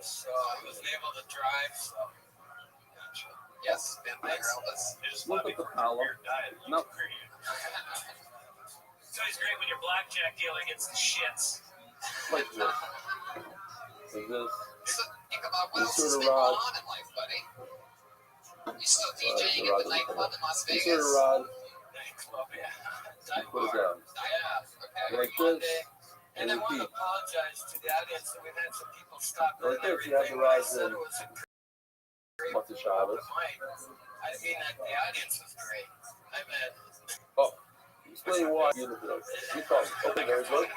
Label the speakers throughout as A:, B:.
A: So he wasn't able to drive. So. Gotcha. Yes, vampire Elvis.
B: Look at the collar. No.
A: It's always great when your blackjack dealer gets the shits.
B: Like this. Like this.
A: What else has been going on in life, buddy? You still DJing at the nightclub in Las Vegas?
B: Insert a rod.
A: Nightclub, yeah.
B: Put it down.
A: Yeah, okay.
B: Like this.
A: And I want to apologize to the audience that we've had some people stop in.
B: Like this, you have the rods in.
A: What's the Shabbos? I didn't mean that the audience was great. I meant.
B: Oh, explain why you look at it. You call it. Okay, very good.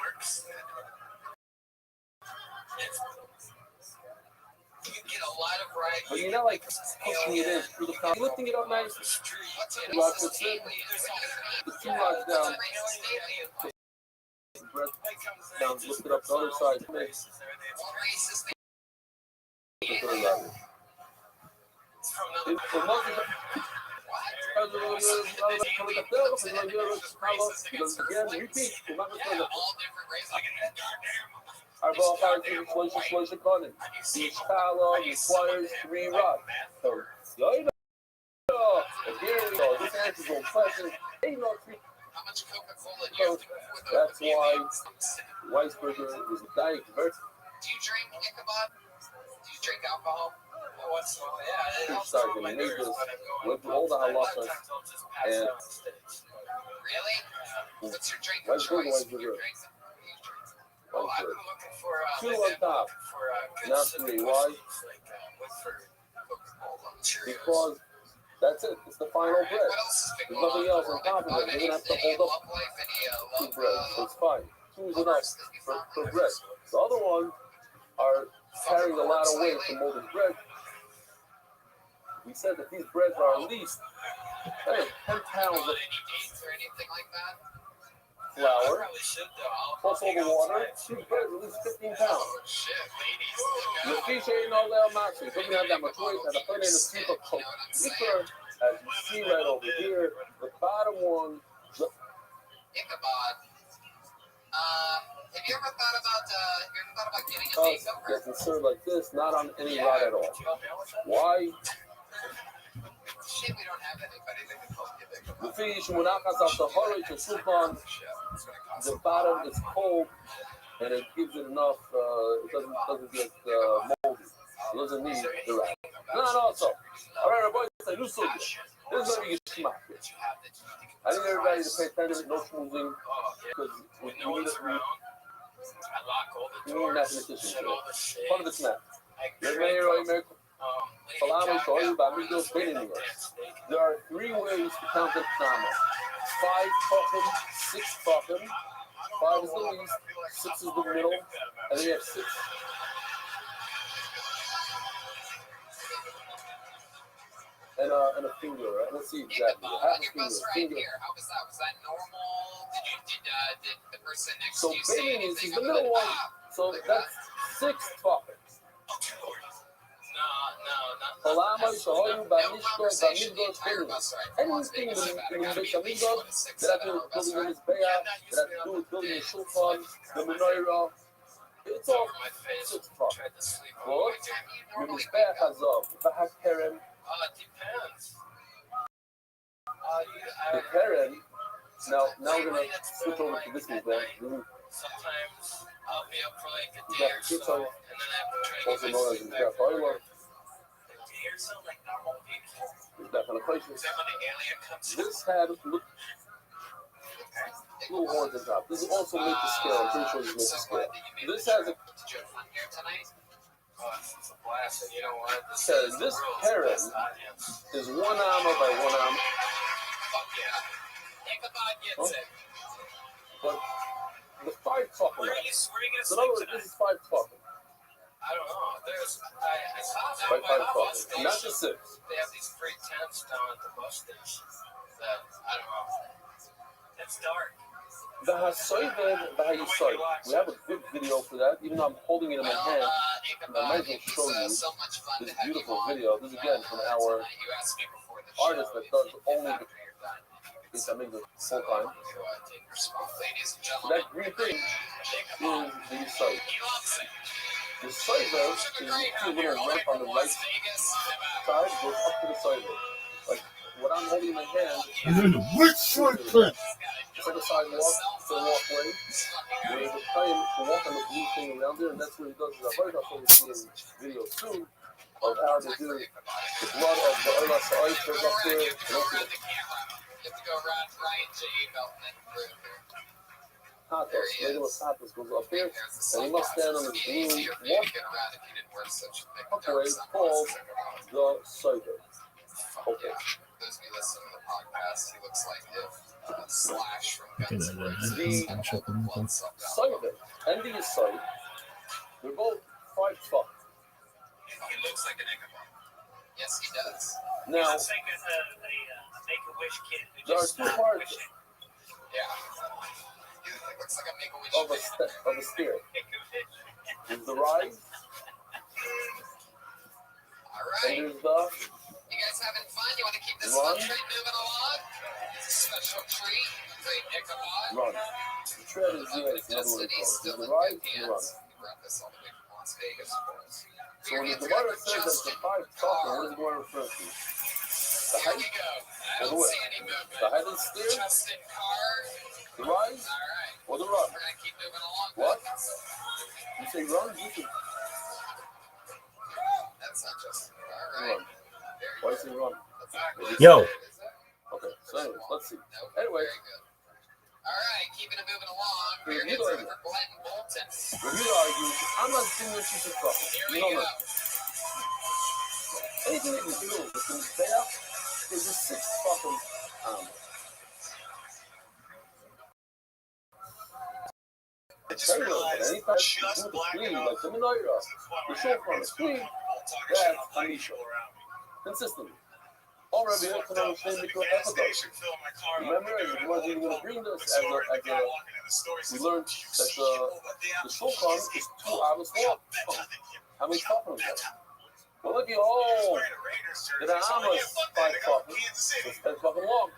A: You get a lot of right.
B: But you're not like pushing it in through the car. You're lifting it up nice. Rock the tip. The two rods down. Breath down. Lift it up the other side. Again, repeat. Arbal Hardy, Slusha Conan. Each column requires 3 rods. So, again, this answer's on question. Ain't no 3. So, that's why Weisberger is a diet convert.
A: Do you drink Ichabod? Do you drink alcohol? Once in a while, yeah.
B: I'm sorry, going to need this. With all the halachas. And
A: really? What's your drink of
B: Weisberger,
A: choice?
B: Weisberger.
A: Oh, I've been looking for
B: 2 on top. Not 3. Why? Because that's it. It's the final bread. There's nothing else on top of it. You're going to have to hold up 2 bread. So it's fine. 2 is enough for bread. The other ones are carrying a lot of weight for molded bread. We said that these breads are at least 10 pounds of flour, plus all the water. These breads are at least 15 pounds. The fish ain't all that much. You don't have that much weight. And I put in a scoop of coke. Liquor, as you see right over here, the bottom one.
A: Ichabod. Have you ever thought about getting a makeover?
B: Gets inserted like this, not on any rod at all. Why?
A: Shit, we don't have anybody that can help you there.
B: The fish, when I got off the hurry to soup on, the bottom is cold, and it gives it enough. It doesn't get moldy. It doesn't need the wrap. No. So, all right, boys, I do something. This is going to be a smack. I need everybody to pay attention, no schmoozing, because we need it. We need mathematicians here. Part of the snap. There are 3 ways to count the Tama. 5 fucking, 6 fucking. 5 is the least, 6 is the middle, and then you have 6. And a finger, right? Let's see exactly. Half a finger.
A: How was that? Was that normal? Did the person next
B: so
A: to you say anything?
B: So the middle one. So that's 6 fuckers.
A: No.
B: Anything in the Beit Hamikdash that has to do with building the Mizbeach, that has to do with building the Shulchan, the Menorah, it's all 6 fuckers. But your Mizbeach has a Keren.
A: It depends.
B: The Keren. Now we're gonna switch over to this Mizbeach.
A: Sometimes I'll be up for like a day or so, and then I have to try
B: also known as the Mizbeach.
A: Like normal people.
B: Is that kind of place?
A: Is that when the alien comes?
B: This had little horns on top. This is also made to scale. I'm pretty sure this is made to scale. This has a.
A: Did you have fun here tonight? Oh, it's a blast, and you know what?
B: This Karen is 1 arm by 1 arm.
A: Fuck yeah. Ichabod gets it.
B: But the 5 fucking.
A: Where are you gonna
B: so in other words, this is 5 fucking.
A: I don't know. I saw that by the bus station.
B: Not the 6.
A: They have these free tents down at the bus station. That, I don't know. It's dark.
B: The Hasoyved, the Hayisoy. We have a good video for that, even though I'm holding it in my hand. I might as well show you this beautiful video. This is again from our artist that does only I make the full time. So that green thing is the side. The sidebar is a little ramp on the right side, goes up to the sidebar. Like what I'm holding in my hand.
C: And then the which short clip?
B: It's like a sidewalk, it's a walkway. There's a time to walk on the blue thing around there, and that's where he does his avodah. I'll show you a video soon of how they do the blood of the oil ice goes up there.
A: You have to go around right to belt and then through.
B: Tatas, regular tatas goes up there, and he must stand on his blue walkway called the cider. Okay.
A: Those of you listening to the podcast, he looks like if Slash from Guns N' Roses.
B: The cider and the side, they're both 5 fuck.
A: He looks like an Ichabod. Yes, he does.
B: Now,
D: It's like a Make-A-Wish kid who
B: there are
D: just
B: 2
D: stopped
B: parts
D: wishing.
A: Yeah. He looks like a Make-A-Wish
B: of a stair.
D: Make-A-Wish.
B: There's the rise,
A: All
B: and
A: right.
B: there's the
A: You guys having fun? You want to keep this
B: Run.
A: fun treat moving along? It's a special treat. Great Ichabod.
B: run. The tread is the
A: But
B: it's another way
A: Destiny's
B: to
A: still
B: call it.
A: in
B: The rise
A: good
B: and the run.
A: hands. We brought this all the way from Las Vegas for us.
B: So when the Gemara says that the 5 fuck, what is the Gemara referring to? The
A: Here
B: height,
A: we go. I
B: or the
A: don't
B: width?
A: see any movement.
B: The height of the stair,
A: Justin Carr.
B: the rise,
A: All right.
B: or the run?
A: We're going to keep moving along.
B: What?
A: That's
B: You say run, you say
A: not Justin Carr, right?
B: run. Why do you say run?
A: That's not good.
C: Yo.
A: Is it?
B: Okay, so anyways, let's see.
A: Nope.
B: Anyway.
A: Very good. All right, keeping it moving along.
B: Here
A: We're
B: you
A: going
B: go.
A: for Glenn Bolton.
B: Review argues, I'm not doing what you should fuck.
A: Here
B: You
A: we
B: know
A: go.
B: that. Anything that you do with the bear is a 6 fucking
D: I
B: Tell
D: just
B: you what,
D: realized
B: anytime you
D: just
B: do the
D: black
B: clean,
D: enough
B: like the menorah,
D: to the point
B: the
D: where I
B: shofar,
D: have
B: the
D: kids
B: clean,
D: all talking
B: that's
D: shit off like
B: Anisha.
D: people around me.
B: consistently. All Rabbi
D: Fucked
B: can
D: up. I was
B: understand
D: at
B: the
D: the
B: good
D: gas
B: episode.
D: station filling my car up.
B: Remember,
D: We're
B: as
D: doing
B: the Lord
D: an
B: is going to bring this as
D: store, and the guy
B: a
D: walking in the store
B: we
D: says,
B: learned
D: "Do you
B: that
D: see over there?
B: the shofar is 2 hours
D: We got
B: long.
D: better than him.
B: How many
D: We got
B: fucking is
D: better."
B: that? Well, look at
D: He was
B: all
D: wearing a Raiders jersey,
B: the
D: so I'm like,
B: Amos
D: "Yeah, fuck
B: 5
D: that. They got
B: fucking.
D: Kansas City."
B: It's 10 fucking long.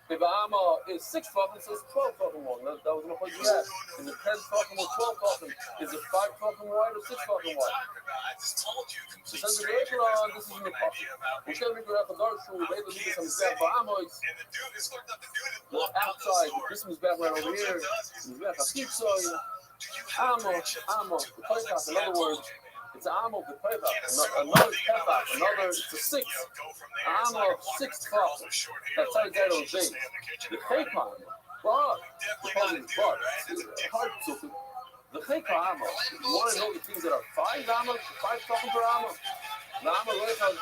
B: If Amma is 6 fucking, so it's 12 fucking long. That was going to put you at. Is it 10 fucking or 12 fucking? Is it 5 fucking wide or 6
D: What are
B: fucking
D: you
B: wide?
D: talking about? I just told you,
B: So
D: complete
B: since the
D: stranger
B: regular,
D: has no
B: this is in
D: fucking
B: the puff.
D: idea about
B: We
D: me.
B: can't make it out the dark show.
D: I'm
B: Maybe
D: from
B: we get some
D: Kansas
B: back
D: City,
B: for Amos.
D: and the dude is fucked up. The dude that
B: Well,
D: walked out the
B: outside,
D: store.
B: this one's back right over
D: Comes
B: here.
D: up to us,
B: This is back a
D: "Excuse
B: pizza.
D: me, son, do you have
B: Amo,
D: grandchildren?"
B: Amo, the
D: I was like,
B: playback.
D: "See,
B: In
D: I
B: other
D: told
B: words,
D: you, man."
B: it's an Amo of the playback.
D: Can't assume one
B: Another
D: thing about
B: playback.
D: my
B: Another,
D: friends
B: it's a
D: and,
B: 6.
D: go from there. It's
B: Amo
D: like
B: of
D: walking
B: 6
D: up to girls
B: fucking.
D: with short hair,
B: That's how
D: like,
B: you get
D: "Hey,
B: those
D: she just
B: days.
D: stay in the kitchen
B: The
D: and
B: fake
D: run
B: Amo.
D: it."
B: But
D: We definitely
B: because
D: got a
B: it's
D: dude,
B: butt,
D: right? That's a
B: it's
D: dick.
B: hard to the fake Amo. You want to know the things that are 5 Amo, 5 fucking per Amo? The Amo right on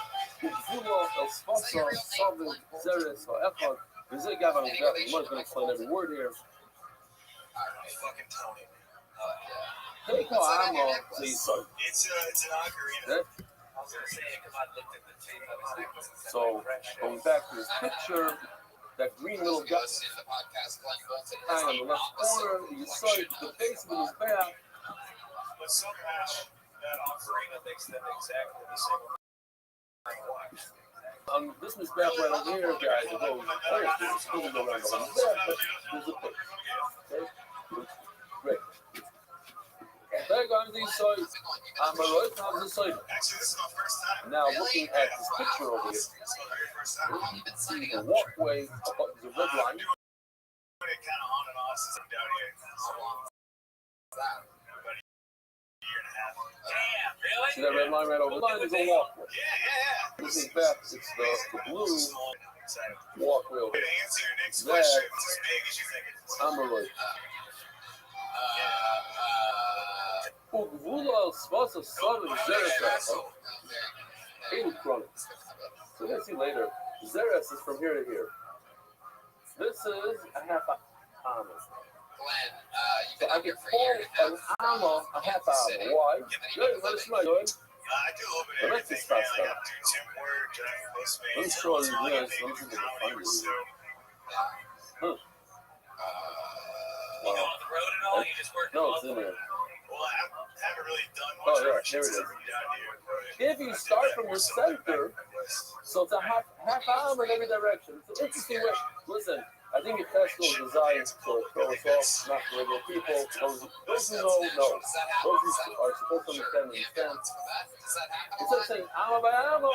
B: Gvula, El Sfasa, Savin, Zeres, or Echad. וזה גם המזרח, אני לא going to explain every word here.
D: Fucking Tony.
B: Take Amo, please, son.
D: It's an ocarina.
B: Okay?
D: I was gonna say it because I looked at the tape of his necklace and said,
B: So, going back to this picture, that green little guy
A: Listen to the podcast, Glenn Bolton is
B: on
A: the
B: the left
A: opposite
B: corner, you saw the base of his back.
D: but somehow that ocarina makes them exactly the same.
B: This is back right over here, guys. It goes, it's going to go around the whole back, but there's a pic. Okay? Great. There goes these sides. I'm a right on the side.
D: Actually, this is my first time.
B: Now, looking at this picture over here,
D: This is my very first time.
A: How long you been signing
B: the
A: up?
B: walkway above the red line.
D: I'm doing it kind of on and off since I'm down here.
A: How long is that?
D: About a year and a half. Damn, really?
B: See that red line right over the line is a walkway.
D: Yeah.
B: This is back, it's the blue walkway over
D: To
B: here.
D: answer your next
B: That-
D: question, it's as big as you think it is.
B: I'm a right. Ugvula Svasa Southern Zeres. Eight front. So let's see later. Zeres is from here to here. This is a half Amma.
A: Glenn, you've
B: So
A: been
B: I
A: up here
B: can
A: for a year
B: call
A: and a
B: an
A: half.
B: Amma a half Amma. Why? Good, let us know, good.
D: I do a little bit of
B: Let's
D: everything,
B: discuss
D: man. I
B: that.
D: got to do temp work, drive Postmates,
B: Let me show you
D: all
B: this.
D: that
B: Let me
D: big
B: see if I can
D: comedy
B: find
D: with
B: it.
D: Stu.
B: Wow.
D: You go on the road and all, you just work
B: No, it's in there.
D: Well, I haven't really done
B: Oh,
D: much
B: yeah,
D: work
B: here it
D: since
B: is.
D: I've been down here.
B: If you start from the center, so it's a half arm in every direction. It's an interesting way. Listen, I think your festival is designed to throw us off, not the regular people. Those who know, know. Those who are supposed to understand, understand. Instead of saying Amma by Amma,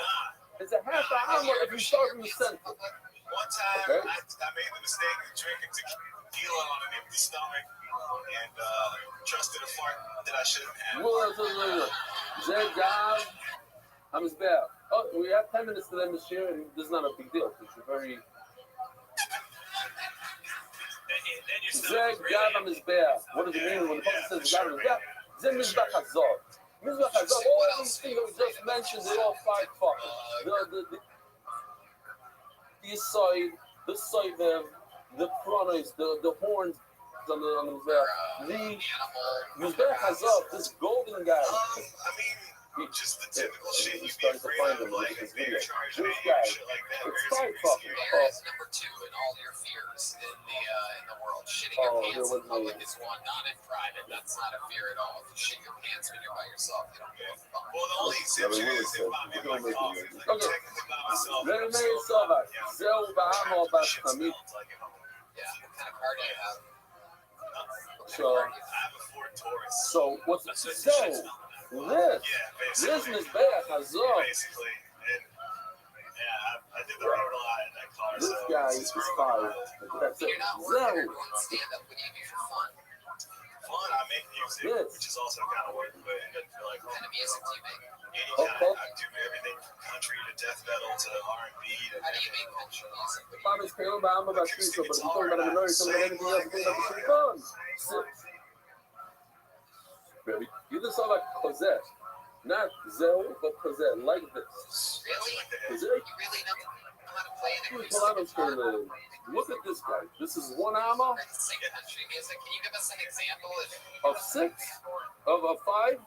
B: it's a half an Amma if you start from the center.
D: One time,
B: Okay?
D: I made the mistake of drinking tequila on an empty stomach and trusted a fart that I shouldn't have.
B: Zed God, I'm his bear. Oh, we have 10 minutes to them this year, and this is not a big deal. It's a very. Zed God, I'm his bear. What does it mean when the Prophet says God is bear? Zed Mizbach Hazor. Mizbach Hazor, all these things that we just mentioned, they all five fuckers. The side, the sidev, the chronos, the horns on the Mizbech. The Mizbech Hazor, this golden guy.
D: Just the typical shit you'd be
B: starting to
D: afraid
B: find
D: of,
B: him
D: like
B: this
D: if
B: video.
D: you're charged
B: This
D: radio
B: guy,
D: and shit like that.
B: it's
D: Where
B: fine
D: it's
B: fucking.
A: Fear is number 2 in all your fears in the world. Shitting your pants in public is one, not in private. That's not a fear at all. If you shit your pants when you're by yourself, you don't give a fuck.
D: Well, the only exception is if I'm in my office. Like, technically by myself.
B: Very nice, Sava. Zell Bahamo Bastamit.
A: Yeah, what kind of car do you have?
B: So,
D: I have a Ford Taurus.
B: so what's the so? This is Mizbech Hazor.
D: Basically. And, yeah, I did the road a lot in that car.
B: This
D: so
B: guy is fired. That's it.
A: You're not working,
B: Zell.
A: everyone stand up. What do you do for fun?
D: Fun, I make music,
B: Yes.
D: which is also kind of work, but it doesn't feel like
A: What kind of music do you make?
D: any kind of, I do everything from country to death metal to R&B to
A: How do you make country music?
B: Father's Caleb, I'm about to so, but if you're talking about a minority, something about anything else, you think that's pretty fun. Six. Baby, you just saw like Cosette. Not Zell, but Cosette, like this.
A: Really?
B: Cosette?
A: You really know how to play an
B: Here's
A: acoustic
B: what I'm
A: guitar?
B: saying. Look at this guy. This is one armor
A: Or sing country music. Can you give us an example
B: of 6, of 5.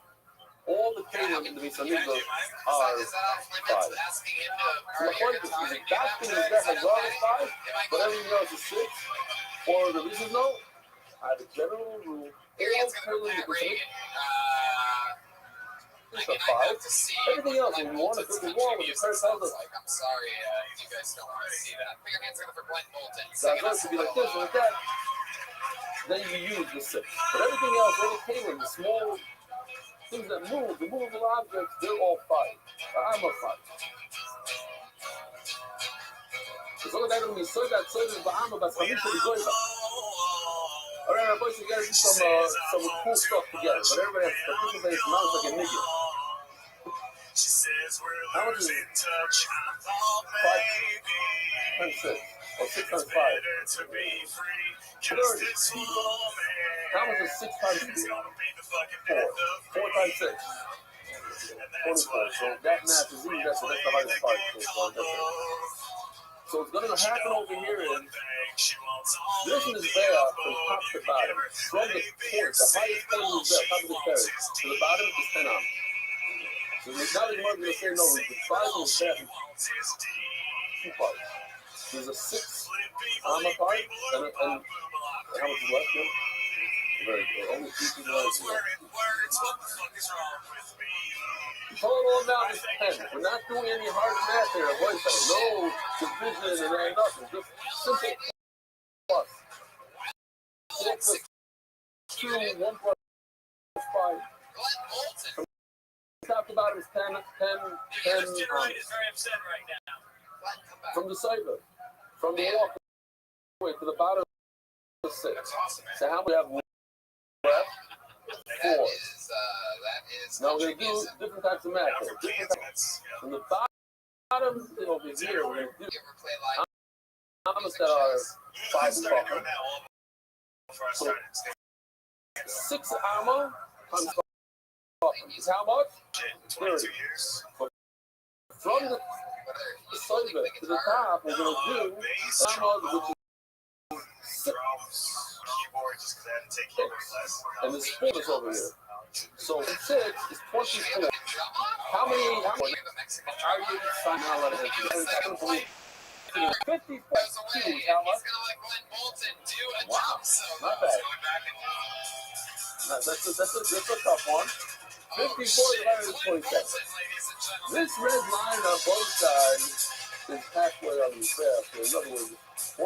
B: All the Caleb in the Misamigos are
A: Is that off limits?
B: 5.
A: Asking him to
B: So
A: borrow
B: my
A: your
B: point is,
A: guitar
B: is
A: and
B: that's
A: do
B: the
A: that?
B: Mizbech
A: Is that
B: Hazor is
A: okay?
B: 5,
A: Am I
B: but
A: good?
B: everything else is 6. Or the reason no, I have a general rule.
A: Your
B: All
A: hand's gonna
B: Caleb
A: put Pat
B: in the
A: Reagan.
B: It's
A: I
B: a
A: mean, I'd
B: 5.
A: have to see
B: Everything else,
A: Glenn
B: when you want to
A: Moulton's
B: build a
A: country
B: wall with the
A: music
B: Kurt
A: sounds
B: Elder,
A: like. I'm sorry, you guys don't want to see that. Put your hands together for Glenn Moulton.
B: that's
A: Singing
B: supposed
A: us
B: to be
A: a
B: like
A: little,
B: this, like that. Then you use the 6. But everything else, all the Caleb, the small things that move, the movable objects, they're all 5. I'm a 5. As long as I'm going to be so that so that I'm about to be so that. All right, boys, we gotta do some cool stuff together. But everybody has to participate. Smells like a nigga. How much is it? 5 times 6. Or 6 times 5. 30. How much is 6 times 2? 4. 4 times 6. 24. So that math is easy. That's the hardest part. So what's going to happen over here is this is there from top to bottom. From the point, the highest point is there, top of the terrace, to the bottom is 10 arms. So now the Gemara is going to say no, the 5 is there in 2 parts. There's a 6 armor part, and how much is left here? Very good. Only 2 people left. The total amount is 10. We're not doing any hard math here. No division and nothing. Just simple plus. 4 plus 2, 1 plus 5. From top to bottom is 10
D: Right is very upset right now.
B: From the cyber. From the walkway to the bottom is 6. So how we have left? 4. Now we're going to do different types of math. From the bottom over here, we're going to do numbers that are 5 o'clock. So 6 armor times 5 is how much? 30. From the cyber to the top, we're going to do armor which is 6. And this 4 is over here. So 6 is 24. How many are you signing out of it? 54 is how much? Wow, not bad. That's a tough one. 54 is 127. This red line on both sides is halfway on the graph. So in other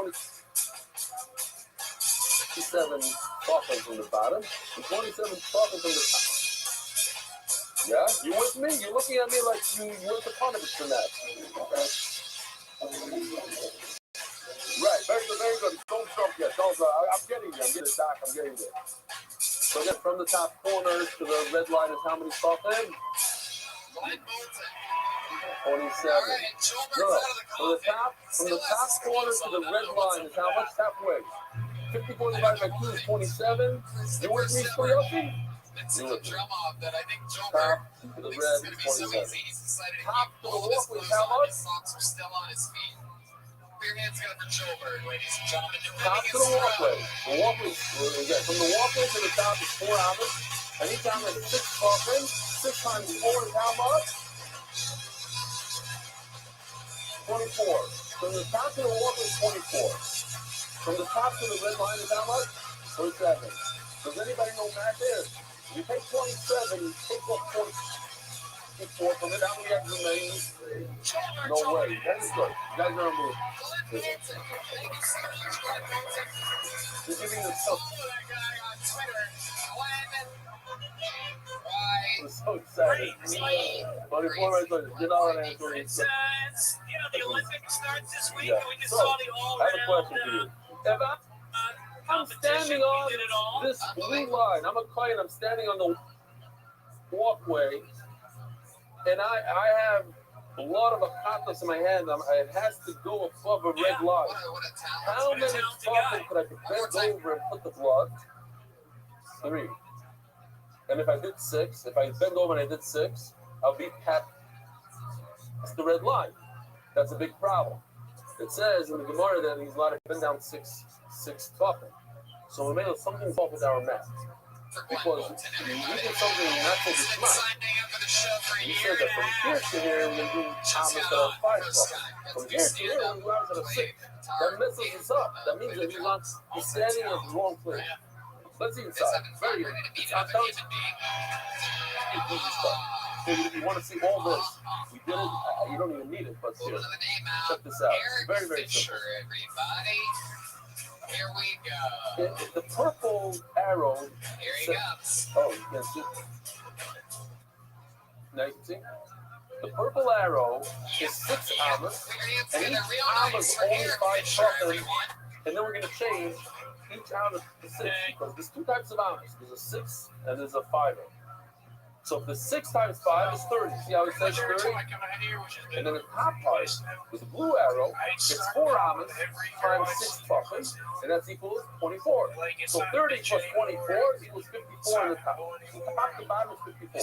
B: words, 27 talking from the bottom and 27 talking from the top. Yeah? You with me? You're looking at me like you went to Parliament for that. Okay. Right, very good, very good. Don't stop yet. Don't, I'm getting there. I'm getting it, Doc. I'm getting there. So again, from the top corners to the red line is how many talking? 27. No, from the top corner to the red line is how much halfway? 54 divided by 2 is 27. You with me, Cleosi? You with me. Top to the red is 27. Top to the walkway is how much? Top to the walkway. The walkway, from the walkway to the top is 4 hours. And each hour is 6 talking. 6 times 4 is how much? 24. From the top to the walkway is 24. From the top to the red line is how much? 27. Does anybody know math is? You take 27, you take off 24 from it. How many eggs remain? No way. That is good. You guys are on move. You're giving the stuff. I'm so excited. 24 right there. Get all that answer.
E: The Olympics starts this week.
B: Yeah.
E: We just
B: So,
E: saw the
B: I have a question for you. If I'm standing on this blue line, I'm a client, I'm standing on the walkway, and I have a lot of apocalypse in my hand. It has to go above a red line. How many talking could I bend over and put the blood? 3. And if I did 6, if I bend over and I did 6, I'll be past the red line. That's a big problem. It says in the Gemara that he's allowed to bend down 6 talking. So we made something's off with our math. Because we did something not so smart. We said that from here to here, we're going to do Thomas at a 5 talking. From here to here, we're going to 6. That messes us up. That means that he's standing in the wrong place. Let's see inside. Very good. I'm telling you. It's easy stuff. So if you want to see all this, we did it. You don't even need it, but here, check this out. It's very, very simple.
A: Here we go.
B: The purple arrow.
A: Here he comes.
B: Oh, you can see. Now you can see. The purple arrow is 6 amas, and each amma is only 5 talking. And then we're going to change each amma to 6 because there's 2 types of amas. There's a 6 and there's a 5. So if the 6 times 5 is 30. See how it says 30? And then the top part with the blue arrow, it's 4 amas times 6 talking, and that's equal to 24. So 30 plus 24 equals 54 on the top. So top to bottom is 54.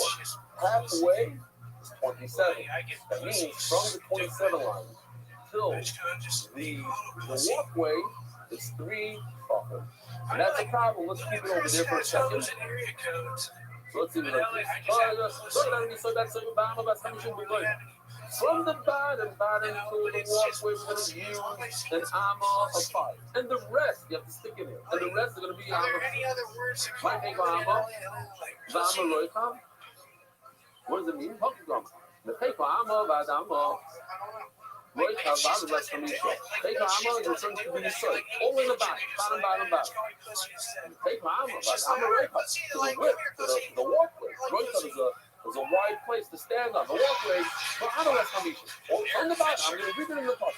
B: Halfway is 27. That means from the 27 line till the walkway is 3 talking. And that's a problem. Let's keep it over there for a second. So let's see what that is. From the bottom to the walkway, we're going to use an amma of 5. And the rest, you have to stick in it. And the rest are going to be amma. My name amma. Vama roicham. What does it mean? The paper amma, vadama. Roicham, vama, that's from Israel. Paper amma is referring to the soil. All in the bottom. Paper amma, vadama roicham. To the width, to the walkway. Roicham is a wide place to stand on. The walkway, from the bottom, I'm going to read it in the book.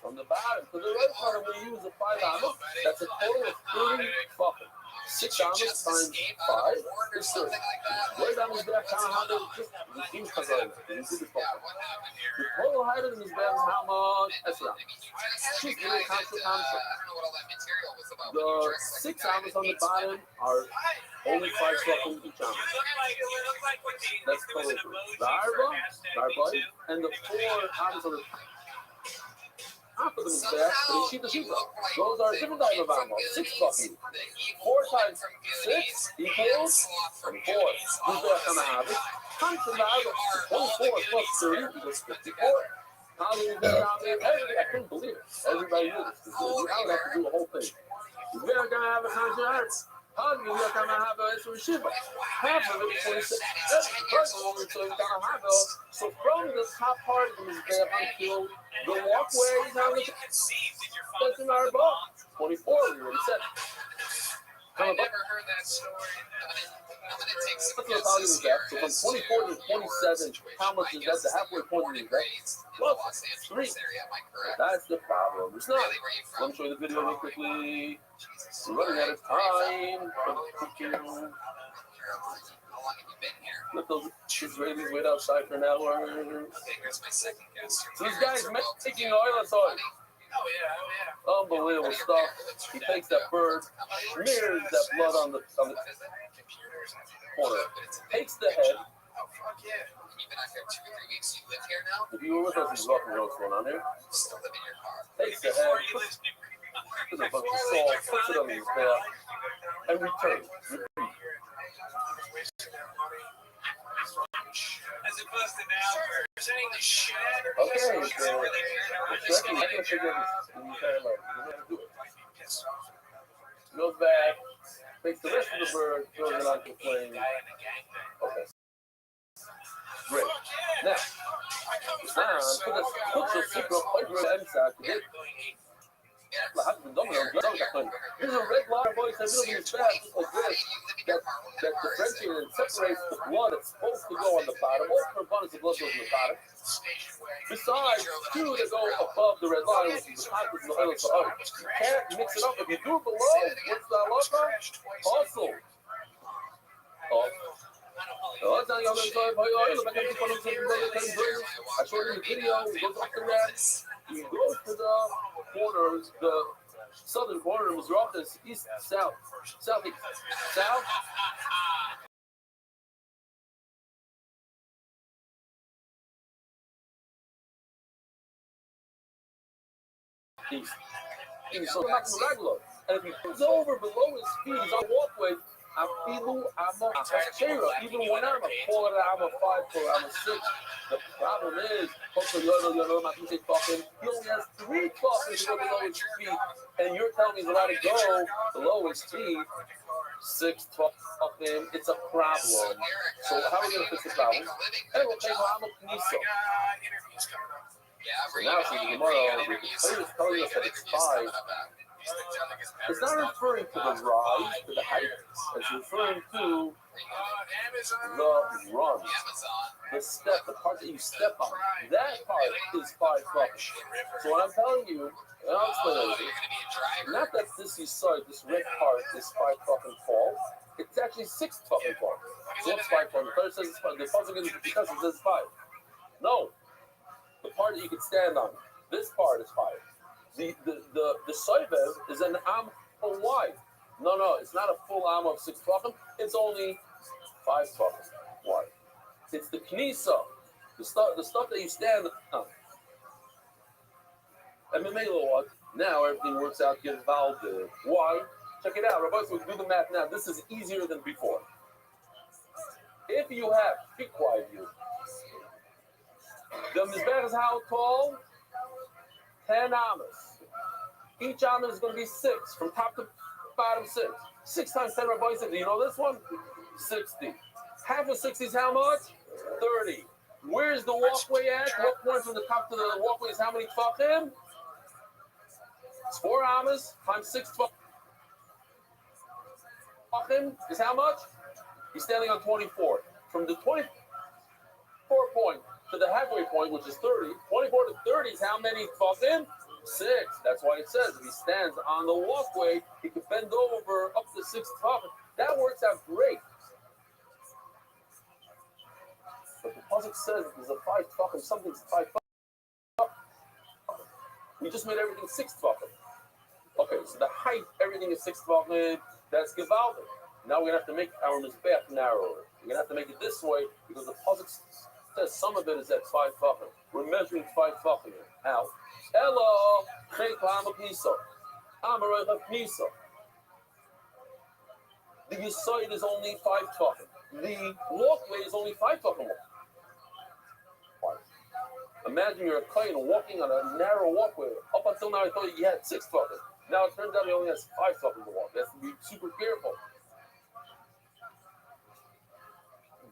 B: From the bottom to the right part, I'm going to use a 5 amma. That's a total of 30 fucking. 6 ammas times 5 is 30. Right down his back, how much? Just the total height of his back, how much? That's right. The 6 ammas on the bottom are only 5 fucking each amma. That's total. The arba, and the 4 ammas on the top of his back, but he sheep. Those are different type of animals. 6 fucking. 4 times 6 equals 24. Who's that going to have it? Comes from the other 24 plus 30 equals 54. How do you do it? I couldn't believe it. Everybody knew this. I would have to do the whole thing. We're going to have a contract. How do you going to have a shiva? Half of it is 26. That's the first one, so you're going to have it. So from the top part of his back until the walkway is how much? That's in our ball. 24, we already said.
E: I never heard that story.
A: I'm gonna take some
B: What's the value
A: guesses
B: of that?
A: here.
B: So from 24 to 27, how much is that? The halfway point is that? Well,
A: Los
B: 3.
A: Angeles area, am I correct?
B: That's the problem. It's not.
A: Really, where you
B: Let me
A: from?
B: show you the video real quickly. We're running out of time.
A: How long have you been here?
B: Let those Israelis wait outside for an hour.
A: Okay, here's my second guess.
B: So this guy's taking oil aside.
E: Oh yeah.
B: Unbelievable stuff. He takes that bird, smears that blood on the corner, takes the head.
E: Oh fuck yeah.
A: You've been out here 2 or 3 weeks. You live here now?
B: If you were with us, you walking around what's going on here.
A: Still live in your car.
B: Takes the
E: Before
B: head,
E: you
B: puts
E: listen,
B: a bunch of salt, puts it on his back, and returns.
E: as opposed to now, we're presenting the shit out of
B: Okay,
E: this.
B: so
E: It's not really
B: it's not gonna figure this in the entire life. You know how to do it. Goes back, takes the rest of the bird, throws it onto the plane. Okay. Great. Now, put the secret flavor inside to get. There's a red line voice that really is fast, just like this, that differentiates and separates the blood that's supposed to go on the bottom. All components of blood goes on the bottom. Besides, 2 that go above the red line, which is the conference of the oil. So you can't mix it up. If you do it below, what's the halacha? Also. I showed you the video, it goes up the ramp. You go to the corner, the southern corner was Rothschild, east, south, southeast, south. East. So not regular. And if he comes over below his feet, he's on the walkway. Even when I'm a quarter, I'm a 5 4, I'm a 6. The problem is, he only has 3 talkers to go below his feet, and you're telling me he's allowed to go below his feet. 6 talking, it's a problem. So how are we going to fix the problem? And we'll take Hama Kniso. So now she's tomorrow, the player is telling us that it's 5. It's not referring to the rise, to the height. It's referring to the run, the step, the part that you step on. That part is 5 bucks. So what I'm telling you, and I'll explain it. Not that this you saw, this red part is 5 fucking fall. It's actually 6 fucking fall. So what's 5 fall? The third says it's 5. The puzzle is because it says 5. No. The part that you can stand on. This part is 5. The soivev is an am wide. No, it's not a full am of 6 tefachim. It's only 5 tefachim wide. It's the knisa, the stuff that you stand on. And now everything works out gewaldig. Why? Check it out, Rabbi. So we do the math now. This is easier than before. If you have, be quiet, you. The mizbech is how tall? 10 amas. Each amas is going to be 6, from top to bottom 6. 6 times 10, Rabbi said, do you know this one? 60. Half of 60 is how much? 30. Where's the walkway at? What point from the top to the walkway is how many tefachim? It's 4 amas times 6 tefachim is how much? He's standing on 24. From the 24 point to the halfway point, which is 30, 24 to 30 is how many tefachim? 6. That's why it says if he stands on the walkway, he can bend over up to 6 tefachim. That works out great. But the pasuk says there's a 5 tefachim, something's 5 tefachim. We just made everything 6 tefachim. Okay, so the height, everything is 6 tefachim. That's gewaldig. Now we're going to have to make our mizbech narrower. We're going to have to make it this way because the pasuk says some of it is at 5 tefachim. We're measuring 5 tefachim. How? Hello, the Yisoid is only 5 tefachim. The walkway is only 5 tefachim. Imagine you're a kohen walking on a narrow walkway. Up until now, I thought you had 6 tefachim. Now it turns out he only has 5 tefachim to walk. He has to be super careful.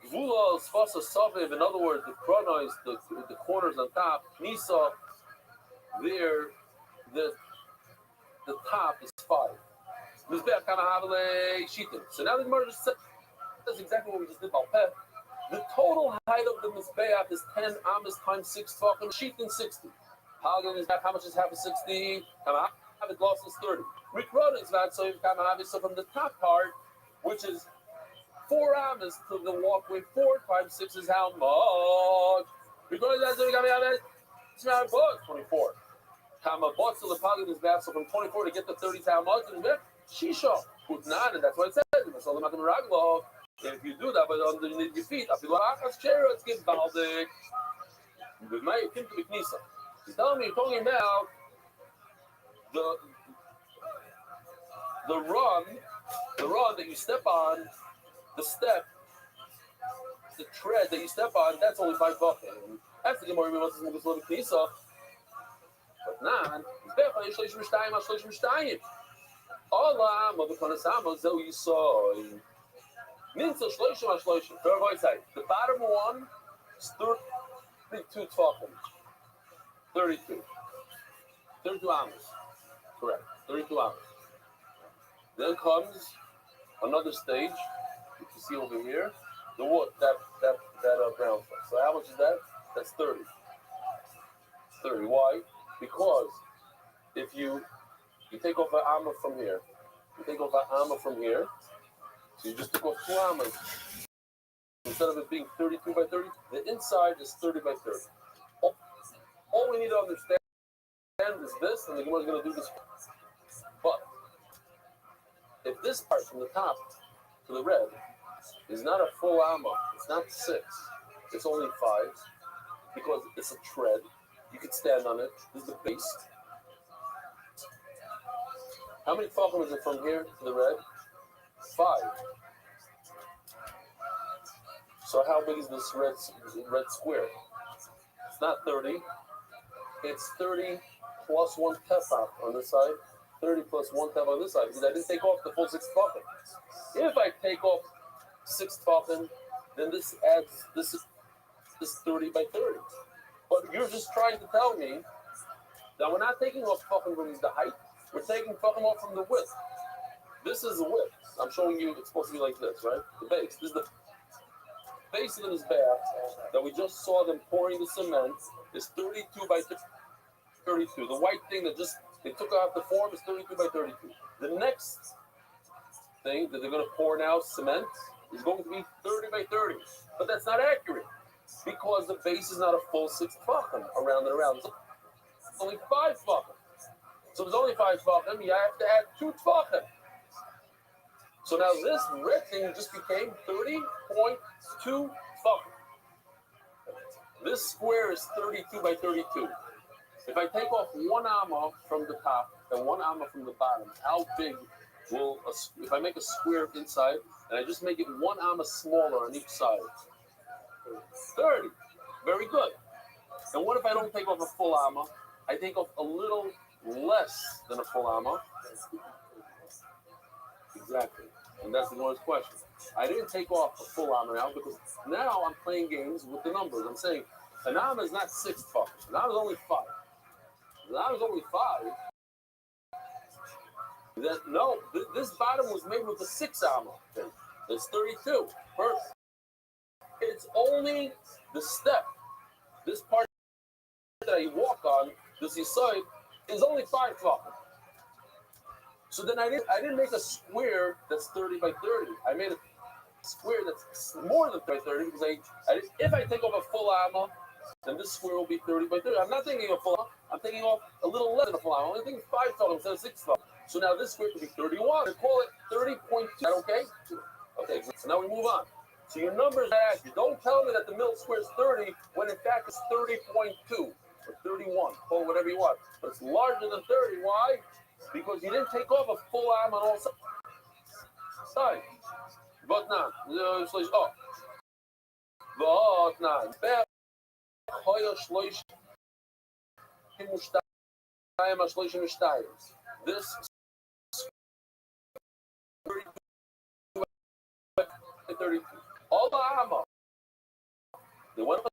B: Gvula Sfasa Saviv, in other words, the chronos, the corners on top, Nisa. There, the top is 5. So now the Gemara just said that's exactly what we just did about Peh. The total height of the Mizbeach is 10 amas times 6 tefachim, sheetin 60. How much is half of 60? Have it lost is 30. So from the top part, which is 4 amas to the walkway, 4 times 6 is how much? Because that's 24. So the Pagin is back, so from 24 to get to 30 is how much? Shisha. And that's what it says. If you do that, but underneath your feet, it's givaldik. He's telling me, you're talking about the run that you step on, the step, the tread that you step on, that's only 5 bucks. That's the Gemara wants to go to Knisa. But now, Allah, Mother so you saw. The bottom one is 32 tefachim. 32 amas. Correct. 32 amas. Then comes another stage, which you see over here. The wood, that brown stuff. So how much is that? That's 30. 30. Why? Because if you take off an amma from here, so you just took off 2 amas. Instead of it being 32 by 30, the inside is 30 by 30. All we need to understand is this, and the Gemara is going to do this. But if this part from the top to the red is not a full amma, it's not 6, it's only 5, because it's a tread. You can stand on it. This is the base. How many tefachim is it from here to the red? 5. So how big is this red square? It's not 30. It's 30 plus 1 tefach on this side, 30 plus 1 tefach on this side, because I didn't take off the full 6 tefachim. If I take off 6 tefachim, then this adds this 30 by 30. But you're just trying to tell me that we're not taking off tefachim from the height, we're taking tefachim off from the width. This is the width. I'm showing you it's supposed to be like this, right? The base. This is the base of the Mizbeach that we just saw them pouring the cement is 32 by 32. The white thing that they took out the form is 32 by 32. The next thing that they're going to pour now, cement, is going to be 30 by 30. But that's not accurate because the base is not a full 6 tefachim around and around. It's only 5 tefachim. So there's only 5 tefachim. You have to add 2 tefachim. So now this red thing just became 30.2 tefachim. This square is 32 by 32. If I take off 1 amma from the top and 1 amma from the bottom, how big will, if I make a square inside and I just make it 1 amma smaller on each side? 30. Very good. And what if I don't take off a full amma? I take off a little less than a full amma. Exactly. And that's the Lord's question. I didn't take off a full amma now because now I'm playing games with the numbers. I'm saying an amma is not 6 tefachim. An amma is only 5. An amma is only 5. Then, no, this bottom was made with a 6 amma. It's 32. First, it's only the step. This part that I walk on, this side, is only 5 tefachim. So then I didn't make a square that's 30 by 30. I made a square that's more than 30 by 30 because if I take off a full amma, then this square will be 30 by 30. I'm not thinking of full amma. I'm thinking of a little less than a full amma. I'm only thinking 5 tefachim instead of 6 tefachim. So now this square could be 31. I call it 30.2. Is that okay? Okay, so now we move on. So your numbers are accurate. Don't tell me that the middle square is 30 when in fact it's 30.2 or 31. Call it whatever you want. But it's larger than 30. Why? Because you didn't take off a full arm on all sides. But now, this 32. All the armor. They went up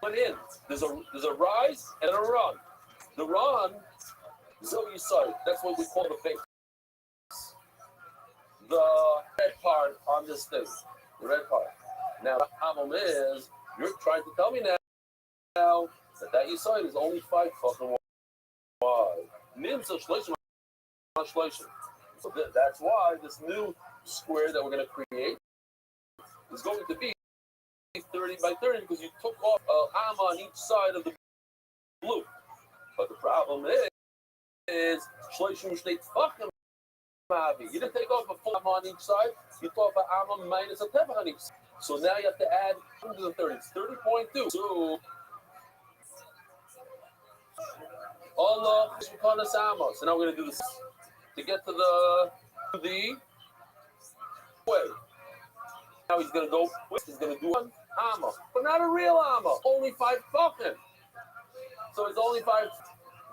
B: in. There's a rise and a run. The run Zoe side, that's what we call the base. The red part on this thing. The red part. Now the problem is, you're trying to tell me now that side is only 5 fucking wide. So that's why this new square that we're going to create is going to be 30 by 30 because you took off a hammer on each side of the blue. But the problem is you didn't take off a full hammer on each side, you took off a hammer minus a tefach on each side. So now you have to add 130. It's 30.2. So Allah so now we're going to do this to get to the way. Now he's going to go, he's going to do one hammer, but not a real hammer, only 5 fucking. So it's only 5.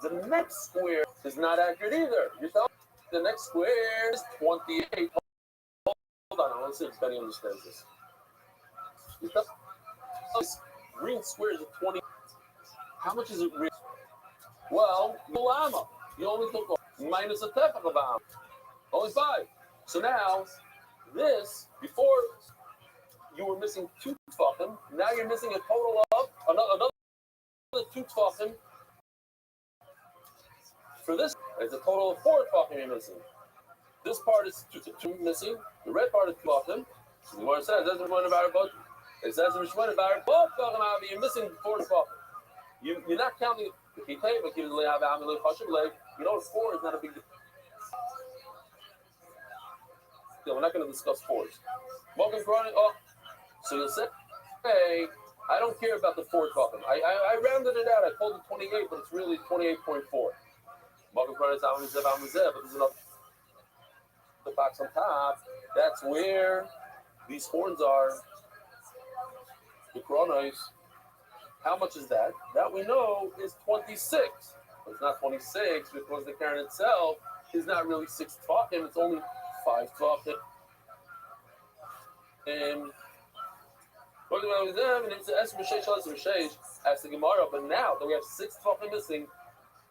B: The next square is not accurate either. You tell me the next square is 28. Hold on, I want to see if Benny understands this. This green square is a 20. How much is it real? Well, no hammer. You only took off minus a tefach of hammer. Only 5. So now, this, before you were missing 2 tefachim, now you're missing a total of another 2 tefachim. For this, it's a total of 4 tefachim you're missing. This part is 2 missing. The red part is tefachim. The Gemara says, it says you're missing 4 tefachim. You're not counting. You know, 4 is not a big deal. We're not going to discuss 4s. So you'll say, hey, I don't care about the 4 tefachim. I rounded it out. I called it 28, but it's really 28.4. But there's another the box on top. That's where these horns are. The chronos. How much is that? That we know is 26. But it's not 26 because the Karen itself is not really 6 tefachim. It's only 5 tefachim. And as the Gemara, but now that we have 6 tefachim missing,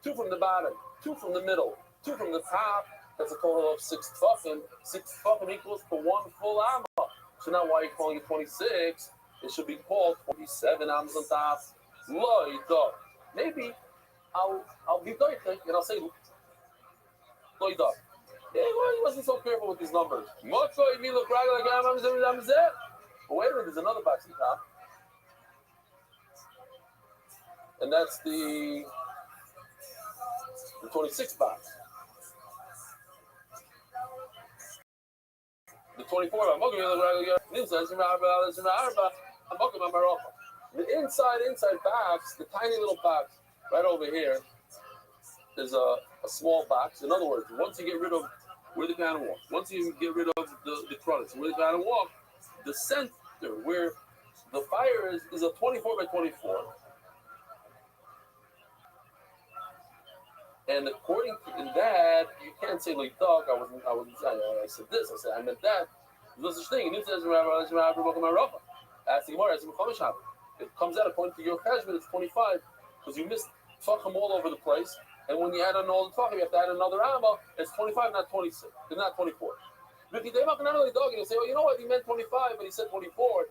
B: 2 from the bottom, 2 from the middle, 2 from the top, that's a total of 6 tefachim. 6 tefachim equals to 1 full amma. So now why are you calling it 26? It should be called 27 ammas on top. Maybe I'll be doichik and I'll say loida. Yeah, well, he wasn't so careful with these numbers. But wait a minute, there's another box on top. And that's the 26 box. The 24. The inside box, the tiny little box right over here, is a small box. In other words, once you get rid of where the guy walk, once you get rid of the credits, where the guy walk, the center where the fire is a 24 by 24. And according to that, you can't say like dog. I said this. I said I meant that. There's no such thing. It comes out according to your cheshbon. It's 25 because you missed tefachim all over the place. And when you add on all the tefachim, you have to add another amma. It's 25, not 26. It's not 24. But if you say, well, you know what? He meant 25, but he said 24.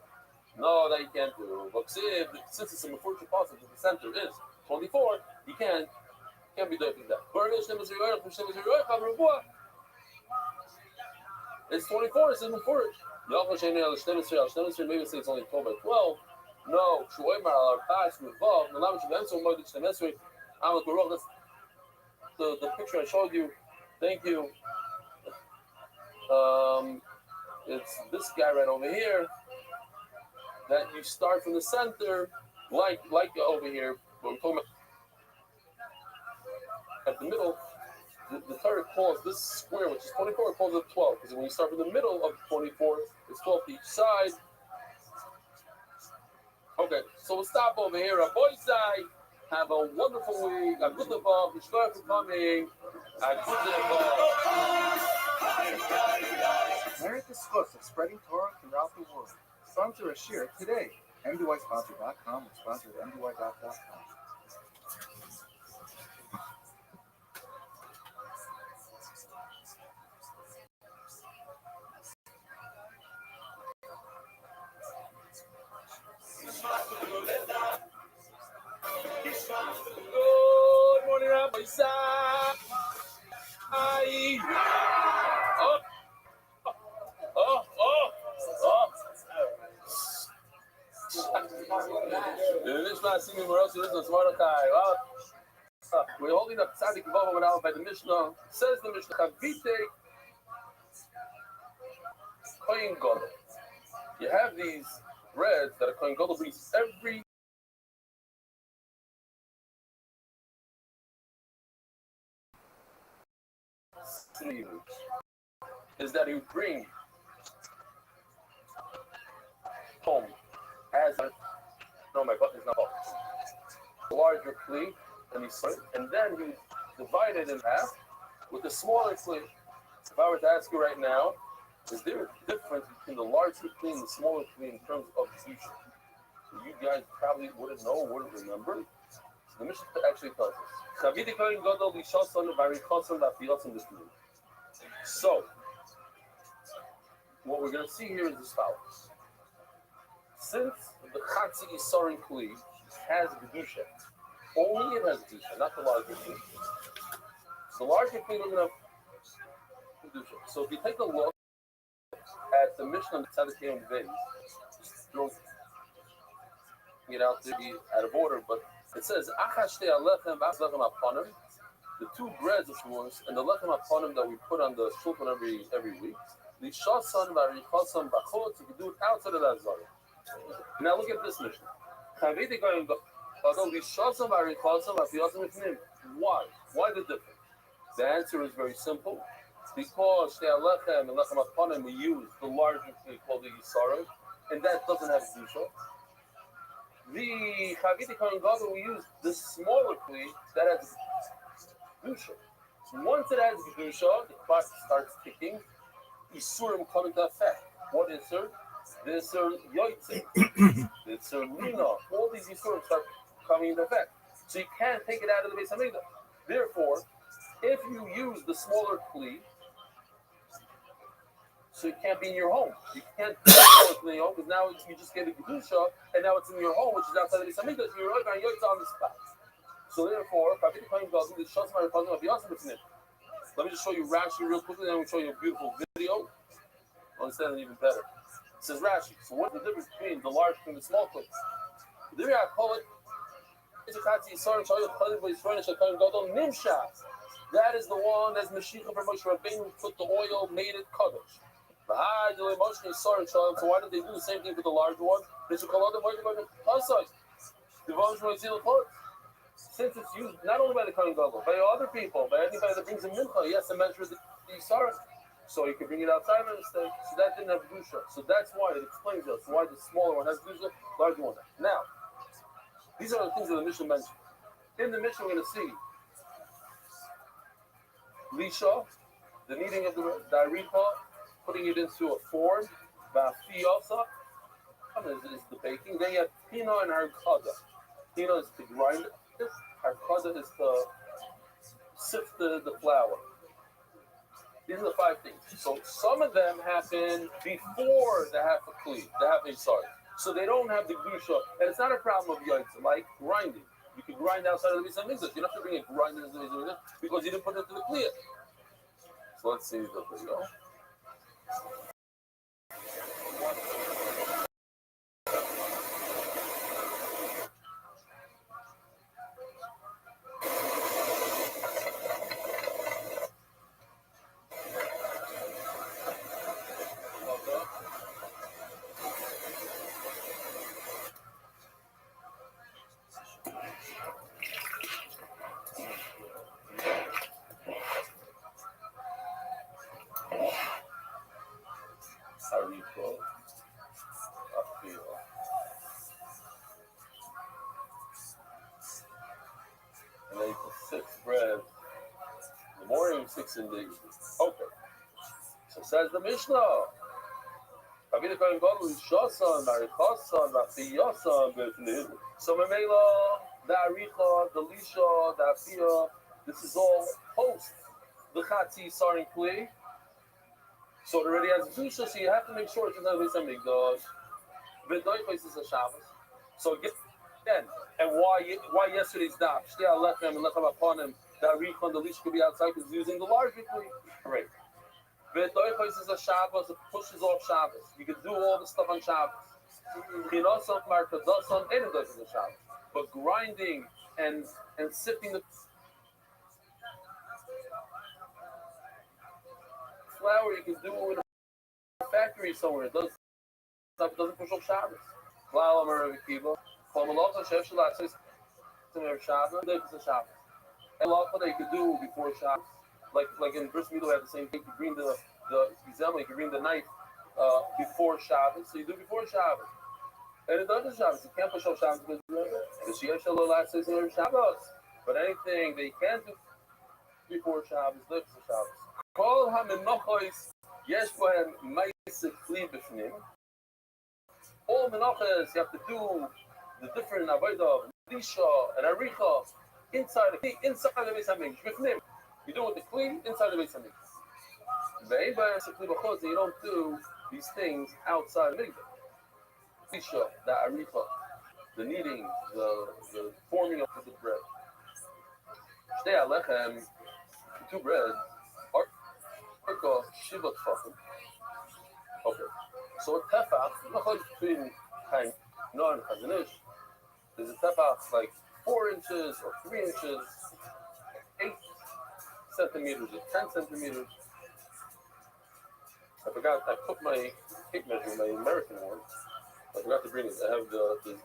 B: No, that you can't do. But since it's a unfortunate positive, the center is 24. You can't be doing that. It's 24, it's even for it. Maybe say it's only 12 by 12. No, the picture I showed you. Thank you. It's this guy right over here. That you start from the center, like over here. But we're talking about at the middle. The Torah calls this square, which is 24, it calls it 12. Because when you start from the middle of 24, it's 12 to each side. Okay, so we'll stop over here. Rabbi side. Have a wonderful week. A good Tov. Yishvah for coming. A good Tov.
F: Merit the schus of spreading Torah throughout the world. Sponsor a share today. MDYsponsor.com or sponsor at MDY.com.
B: The Mishnah Simi Marosi Rizos Mordechai. We're holding up Tzadik Vavam and Aleph by the Mishnah. Says the Mishnah, Chavite Kohen Gadol. You have these breads that a Kohen Gadol brings every sleeve. Is that he would bring home as a, no, my button is not off. Larger kli, and then he divide it in half with a smaller kli. If I were to ask you right now, is there a difference between the larger kli and the smaller kli in terms of future? So you guys probably wouldn't know, wouldn't remember. So the Mishnah actually tells us. So, what we're going to see here is as follows. Since the Chatzi Yisarin Kli has Kedusha, only it has Kedusha, not the larger Kli. The larger Kli doesn't have Kedusha. So if you take a look at the Mishnah of Tzaddik and Beis, just don't get out to be out of order, but it says, the two breads of course, and the lechem aponim that we put on the shulchan every week, the shasan varichasan bachot, you can do it outside of that zara. Now look at this mission. Why? Why the difference? The answer is very simple. Because the lechem and lechem aponim we use the larger thing called the yisara, and that doesn't have kedusha. The Chavite Kohen Gadol we use the smaller kli that has kedusha. Once it has kedusha, the clock starts ticking. Isurim come into effect. What is Isur? The Isur Yotzei, the Isur Lina. All these Isurim start coming into effect. So you can't take it out of the Beis Hamikdash. Therefore, if you use the smaller kli, so it can't be in your home. You can't do it in your home because now you just get a kedusha, and now it's in your home, which is outside of the Beis Hamikdash. You're right on the spot. So therefore, let me just show you Rashi real quickly, then we'll show you a beautiful video. Understand it even better. It says Rashi. So what's the difference between the large and the small clip? That is the one that's Mashiach from Moshe Rabbeinu, put the oil, made it kadosh. So why did they do the same thing with the large one? Since it's used not only by the Kohen Gadol, by other people, by anybody that brings a mincha, he has to measure the Yisara. So you can bring it outside of the state. So that didn't have Kedusha. So that's why it explains us why the smaller one has Kedusha, the larger one. Now, these are the things that the Mishnah mentioned. In the Mishnah, we're going to see Lisha, the kneading of the Daricha, putting it into a form, Vafiyasa, is the baking. Then you have Pina and Harkada. Pina is to grind it. Harkada is to sift the flour. These are the 5 things. So some of them happen before the half a kli, the half a sorry. So they don't have the gusha, and it's not a problem of yaitza, like grinding. You can grind outside of the Beis Hamikdash. You don't have to bring a grinder into the Beis Hamikdash because you didn't put it into the kli. So let's see the video. And then you put 6 bread in the morning, 6 in the evening. Okay. So says the Mishnah. So Memela, the Aricha, the Lisha, the Afia, this is all post the Chatzi Sarin Kli. So it already has Zusha, so you have to make sure it's not Beis Hamikdash. V'doi places a Shabbos. So again, and why yesterday's daf? Shtei alechem and lechem aponim. The Aricha and the Lisha could be outside because using the larger Kli. Great. V'doi places a Shabbos, it pushes off Shabbos. You can do all the stuff on Shabbos. But grinding and sifting the flour, you can do it with a factory somewhere. It doesn't push up Shabbos. Klal Amar Rabbi Kiva, Kol Malacha Shev Shalat Shabbos, Shabbos. And Malacha that you could do before Shabbos, like in Bris Milah, we have the same thing. You bring the you can bring the knife before Shabbos, so you do before Shabbos. And it doesn't Shabbos. You can't push up Shabbos because the Shev Shalat says Shabbos. But anything that you can't do before Shabbos, lives for Shabbos. Kol HaMenochos Yesh Bohem Ma'aseh Kli B'Fnim. All menachas you have to do the different avodah, lisha and aricha inside the Beis Hamikdash. B'Fnim, you do it with the kli inside the Beis Hamikdash. Ve'en b'Ma'aseh Kli B'Chutz, you don't do these things outside the Mikdash. Lisha, the aricha, the kneading, the forming of the bread. Shtei alechem, two bread. Arka shivat tefachim. Okay. So a tefach, between Chaim Noah and Chazon Ish, there's a tefach like 4 inches or 3 inches, 8 centimeters or 10 centimeters. I forgot, I put my tape measure, my American one. I forgot to bring it. I have the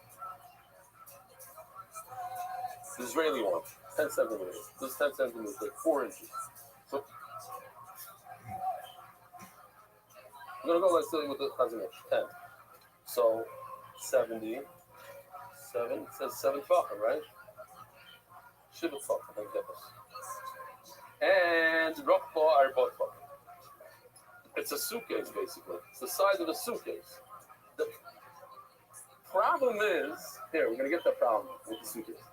B: Israeli one, 10 centimeters. This is 10 centimeters, like 4 inches. So I'm going to go, let's say, with the Chazon Ish, 10. So, 77, it says 7 tefachim, right? Shiva tefachim, I guess. And Rokbo Arbot tefachim. It's a suitcase, basically. It's the size of a suitcase. The problem is, here, we're going to get the problem with the suitcase.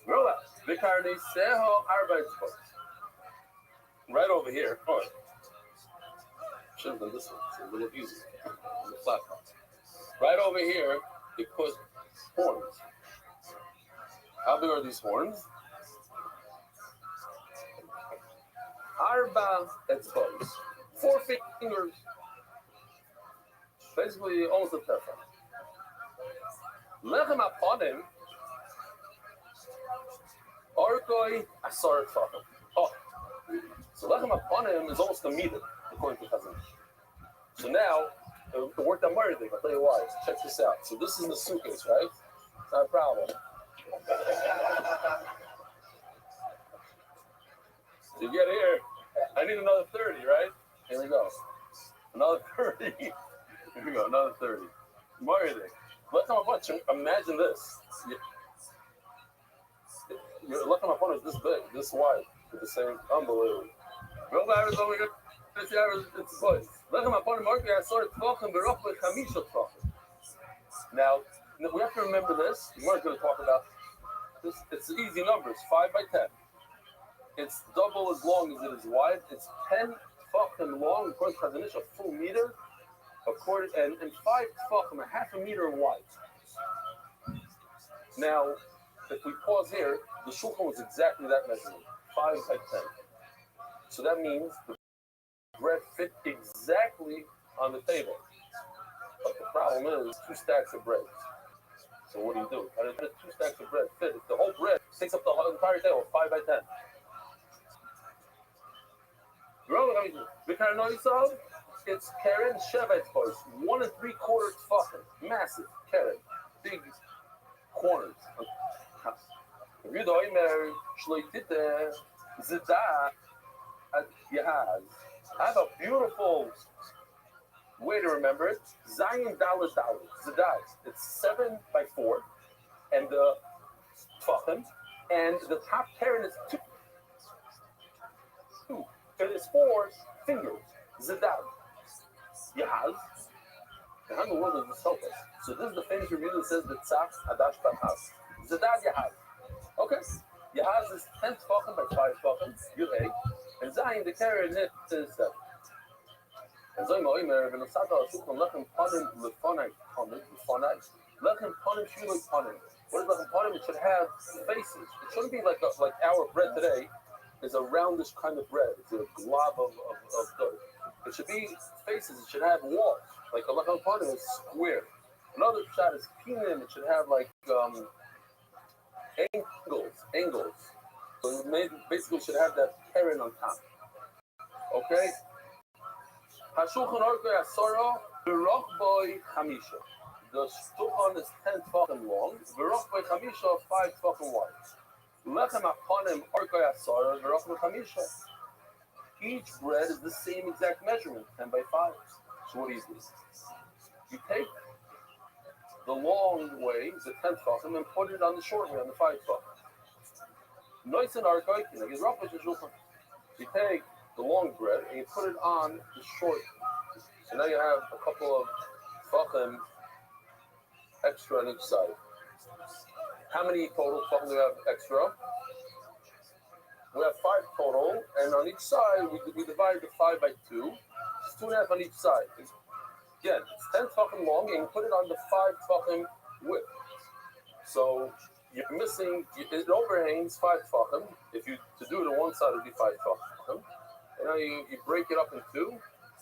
B: Rola, Vikarni Seho Arbeit tefachim. Right over here, oh, should have done this one. It's a little easier. The flat part. Right over here, they put horns. How big are these horns? Arba etzbos. 4 fingers. Basically, almost a tefah. Lechem aponim. Orkoi asar tefachim. Oh, so lechem aponim is almost a meter, according to Chazon Ish. So now, it worked on Murday, I'll tell you why. Check this out. So this is the suitcase, right? It's not a problem. So you get here, I need another 30, right? Here we go. Another 30. Here we go, another 30. Murday. Let's have a bunch. Imagine this. Your left on my phone is this big, this wide, with the same, unbelievable. Real virus over here. It's a voice. Now, we have to remember this. We weren't going to talk about this. It's easy numbers, 5 by 10. It's double as long as it is wide. It's 10 tefachim long, according to Chazon Ish, a full meter, and 5 tefachim, a half a meter wide. Now, if we pause here, the shulchan was exactly that measurement, 5 by 10. So that means the bread fit exactly on the table. But the problem is 2 stacks of bread. So what do? How does 2 stacks of bread fit? If the whole bread takes up the whole entire table, 5 by 10. It's keren shevet boys, 1 3/4 tefachim, massive keren, big corners. If you do imer shloitite zida at yahaz. I have a beautiful way to remember it. Zayin Dalet Dalet. Zedai. It's 7 by 4, and the tefachim, and the top keren is 2. It is 4 fingers. Zedai. Yahaz. How in the world does this help us? So this is the famous review that says the tzach hadash b'chaz. Zedai Yahaz. Okay. Yahaz is 10 tefachim by 5 tefachim. Yud and Zayin, the keren is 7. And Zoy Moimer, when the Sata Shukon Lechem Panim Lefonai Panim Lefonai Lechem Panim Shulei Panim. What is Lechem Panim? It should have faces. It shouldn't be like our bread today is a roundish kind of bread. It's a glob of dough. It should be faces. It should have walls, like a lechem panim is square. Another shot is pinim. It should have like angles. So it basically should have that parent on top. Okay. Hashulchan Aruch Asara v'rochboi chamisha. The shulchan is 10 tefachim long. V'rochboi chamisha 5 tefachim wide. Lechem hapanim Aruch Asara v'rochboi chamisha. Each bread is the same exact measurement, 10 by 5. So what do? You take the long way, the 10 tefachim, and put it on the short way, on the 5 tefachim. Nois and Aruch, you take the long bread and you put it on the short. So now you have a couple of tefachim extra on each side. How many total tefachim do we have extra? We have 5 total, and on each side we divide the 5 by 2. It's 2.5 on each side. Again, it's 10 tefachim long, and you put it on the 5 tefachim width. So you're missing. It overhangs 5 tefachim. If you to do it on one side, it would be 5 tefachim. And now you break it up in 2,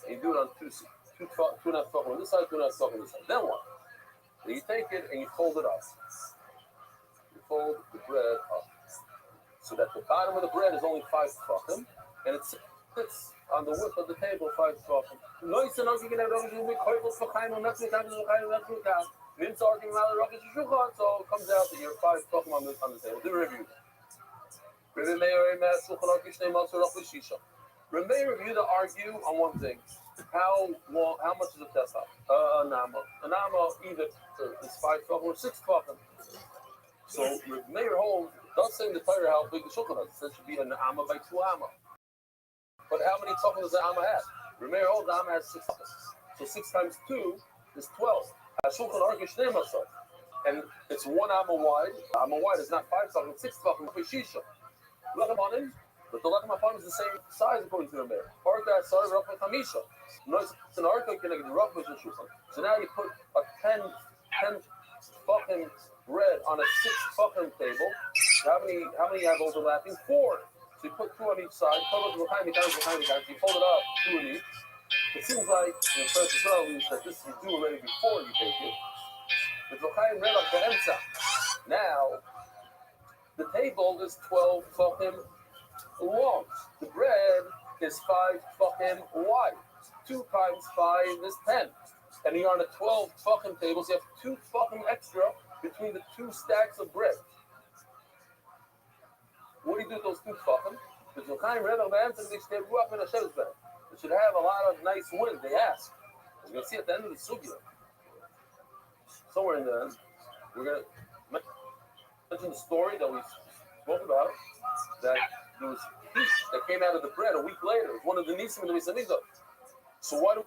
B: and you do it on 2.5 tefachim on this side, 2.5 tefachim on this side. Then what? Then you take it and you fold it up. You fold the bread up, so that the bottom of the bread is only 5 tefachim, and it sits on the width of the table 5 tefachim. So it comes out that you're 5 tefachim on the table. Do a review. Rabbi review to argue on one thing. How much is a tefach? An amma. An amma either is 5 tefachim or 6 tefachim. So Rabbi holds, does say in the Torah how big the shulchan is. It says it should be an amma by 2 amma. But how many tefachim does the amma have? Rabbi holds the amma has 6 tefachim. So 6 times 2 is 12. And it's 1 amma wide. Amma wide is not 5 tefachim, 6 tefachim. Lechem hapanim, but the lechem hapanim is the same size according to the Rabbi. So now you put a 10 tefachim bread on a 6 tefachim table. How many you have overlapping? 4. So you put 2 on each side. You fold it up, 2 in each. It seems like in the first Israel that this you do already before you take it. Now the table is 12 tefachim long. The bread is 5 tefachim wide. 2 times 5 is 10. And you're on a 12 tefachim table, so you have 2 tefachim extra between the 2 stacks of bread. What do you do with those 2 tefachim? It should have a lot of nice wind, they ask. As you're going to see at the end of the sugya. Somewhere in there, we're going to mention the story that we spoke about, that there was heat that came out of the bread a week later. It was one of the nisim in the Beis Hamikdash. So why do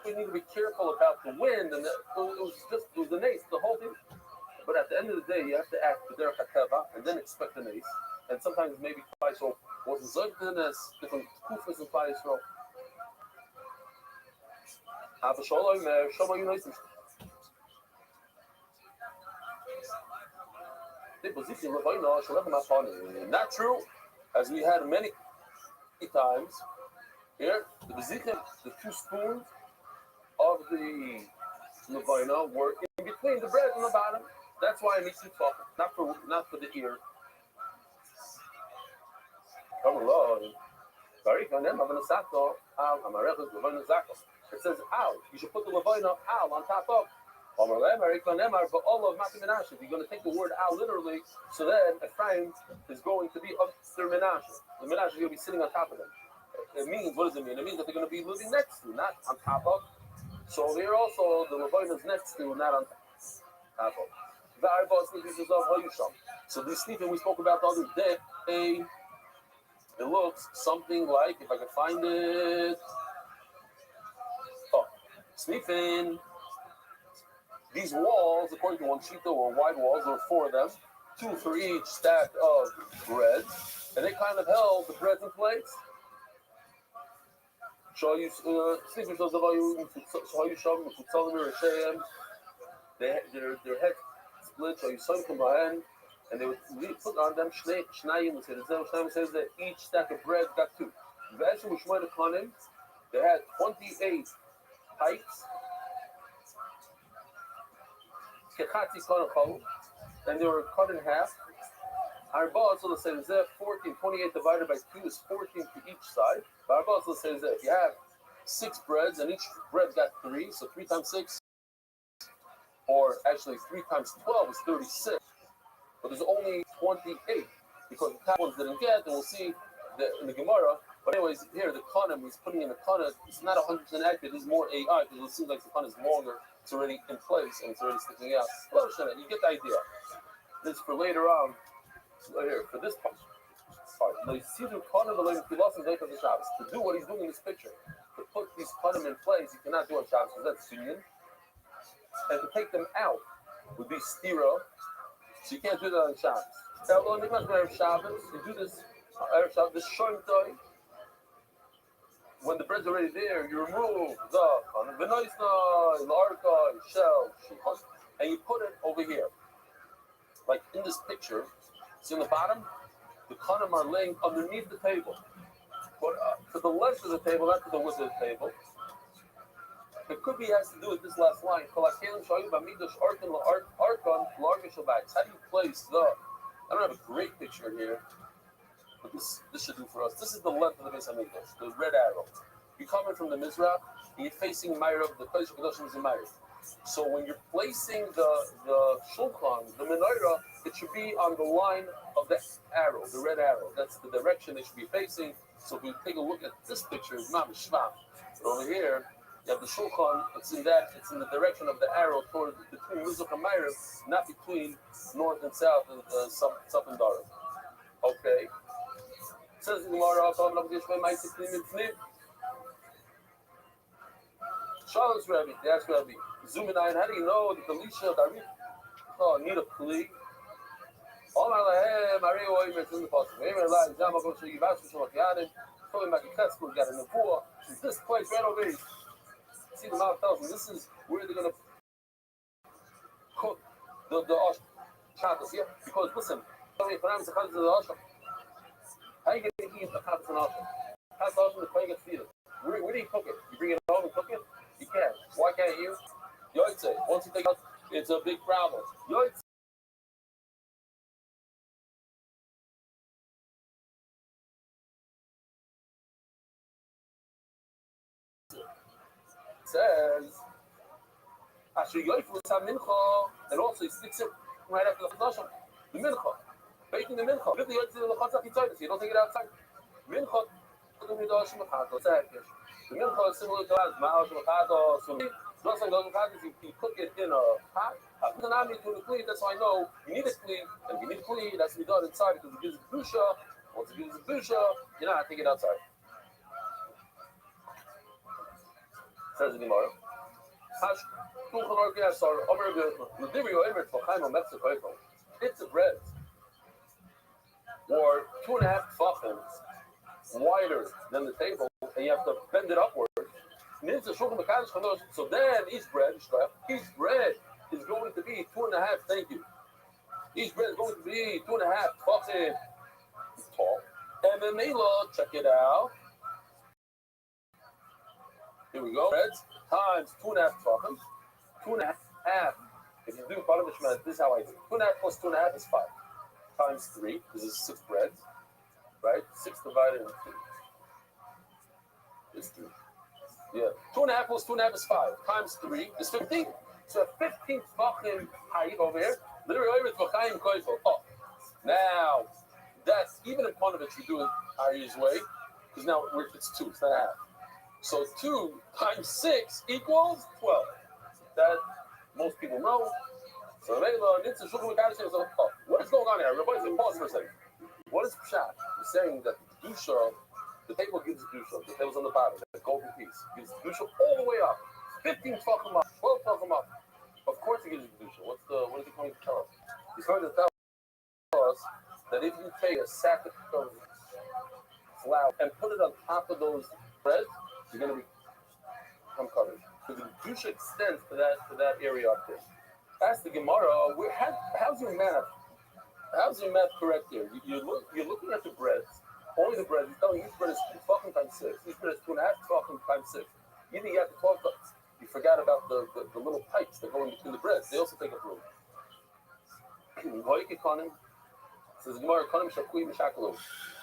B: we need to be careful about the wind? And it was the nace, the whole thing. But at the end of the day, you have to act the derech hateva and then expect the nace. And sometimes maybe Klal wasn't zogdenes, different kufas and Klal Yisrael. Not true, as we had many times here. The bezichim, the 2 spoons of the levina were in between the bread and the bottom. That's why it makes it talk, not for the ear. Come along. It says al. You should put the levina al on top of. If you're going to take the word al literally, so then Ephraim is going to be up to Menashe. The Menashe is going to be sitting on top of them. It means, what does it mean? It means that they're going to be living next to, not on top of. So they're also, the Levina is next to, not on top of. So this sniffing we spoke about the other day, it looks something like, if I can find it, sniffing. These walls, according to one shita, were wide walls. There were 4 of them, 2 for each stack of bread, and they kind of held the bread in place. Their head split, and they would put on them shnayim. It says that each stack of bread got 2. They had 28 pipes and they were cut in half. Arba, so let's say 14, 28 divided by 2 is 14 to each side. But Arba, so let's say if you have 6 breads and each bread got 3, so 3 times 6, or actually 3 times 12 is 36. But there's only 28 because the top ones didn't get, and we'll see in the Gemara. But anyways, here the Kanim, he's putting in a Kana. It's not 100% accurate. It's more AI because it seems like the Kana is longer. It's already in place and it's already sticking out. Well, you get the idea. This is for later on. Here, for this part. To do what he's doing in this picture, to put these Kanim in place, you cannot do on Shabbos because that's union. And to take them out would be stira. So you can't do that on Shabbos. You do this Erev Shabbos, this Shom Tov. When the bread's already there, you remove the shell, and you put it over here. Like in this picture, see on the bottom, the kanim are laying underneath the table. But to the left of the table, not to the width of the table. It could be has to do with this last line. How do you place the? I don't have a great picture here, but this should do for us. This is the length of the Beis Hamikdash, the red arrow. You're coming from the Mizrach, and you're facing Ma'arav, the place of Kedoshim is in Ma'arav. So when you're placing the shulchan, the menorah, it should be on the line of the arrow, the red arrow. That's the direction it should be facing. So if we take a look at this picture, it's not Mishmah. But over here, you have the shulchan. It's in the direction of the arrow toward between Mizrach and Ma'arav, not between north and south and south and Dara. Okay. Says in the Gemara, Charles Rabbi, they asked Rabbi, Zuminayin, how do you know that the Lisha need a plea? All my lahem, Ari Oimer, in the Pasuk. Oimer Lai, Jama Go to Yivash, Shalakianim, Toy Makikaskur, got a Nepua. Is this place right over here? See, the mouth tells me this is where they're going to cook the Shabbos, yeah? Because listen, how are you going to eat the Shabbos and Asham? Shabbos and Asham, the Kohen gets feeded. Where do you cook it? You bring it home and cook it? You can't. Why can't you? Yoitze. Once you take it out, it's a big problem. Yoitze. Says, Asher Yoifu is mincha, and also he sticks it right after the Chazashim. The mincha. Baking the mincha. Look at the Yoitze in the Chatzach Yitzaytis. You don't take it outside. Mincha. The mincha is similar to Ma'al Shemachado. So just like those Machados, you cook it in a pot. That's why I know you need a kli, and if you need a kli, it has to be done inside because it gives it kedusha. Once it gives it kedusha, you're not taking it outside. Says the Gemara. It's a bread, or 2.5 tefachim wider than the table, and you have to bend it upward. So then each bread is going to be 2.5. Thank you. Each bread is going to be 2.5 tefachim tall. And then Mela, check it out. Here we go. Breads times 2.5 tefachim. 2.5. If you do part of the Shema, this is how I do. 2.5 plus 2.5 is 5. Times 3, because it's 6 breads. Right? 6 divided into 2. It's 3. Yeah. 2.5 plus 2.5 is 5. Times 3 is 15. So 15 tefachim height over here. Literally, oh. Now, that's even in Ponovich, we do it Ari's way. Because now it's 2, it's not a half. So 2 times 6 equals 12. That most people know. So what is going on here? Everybody pause for a second. What is Pshat? He's saying that the Kedusha, the table gives Kedusha, the table's on the bottom, the golden piece, gives Kedusha all the way up. 15 tefachim up, 12 tefachim up. Of course he gives you Kedusha. What is he going to tell us? He's going to tell us that if you take a sack of flour and put it on top of those breads, you're going to become covered. So the Kedusha extends to that area up there. Ask the Gemara, how's your math? How's your math correct here? You're looking at the breads, only the bread. He's telling you each bread is 2 tefachim times 6. Each bread is 2.5 tefachim times 6. Either you have to You forgot about the little pipes that go in between the breads. They also take up room. Says Gemara,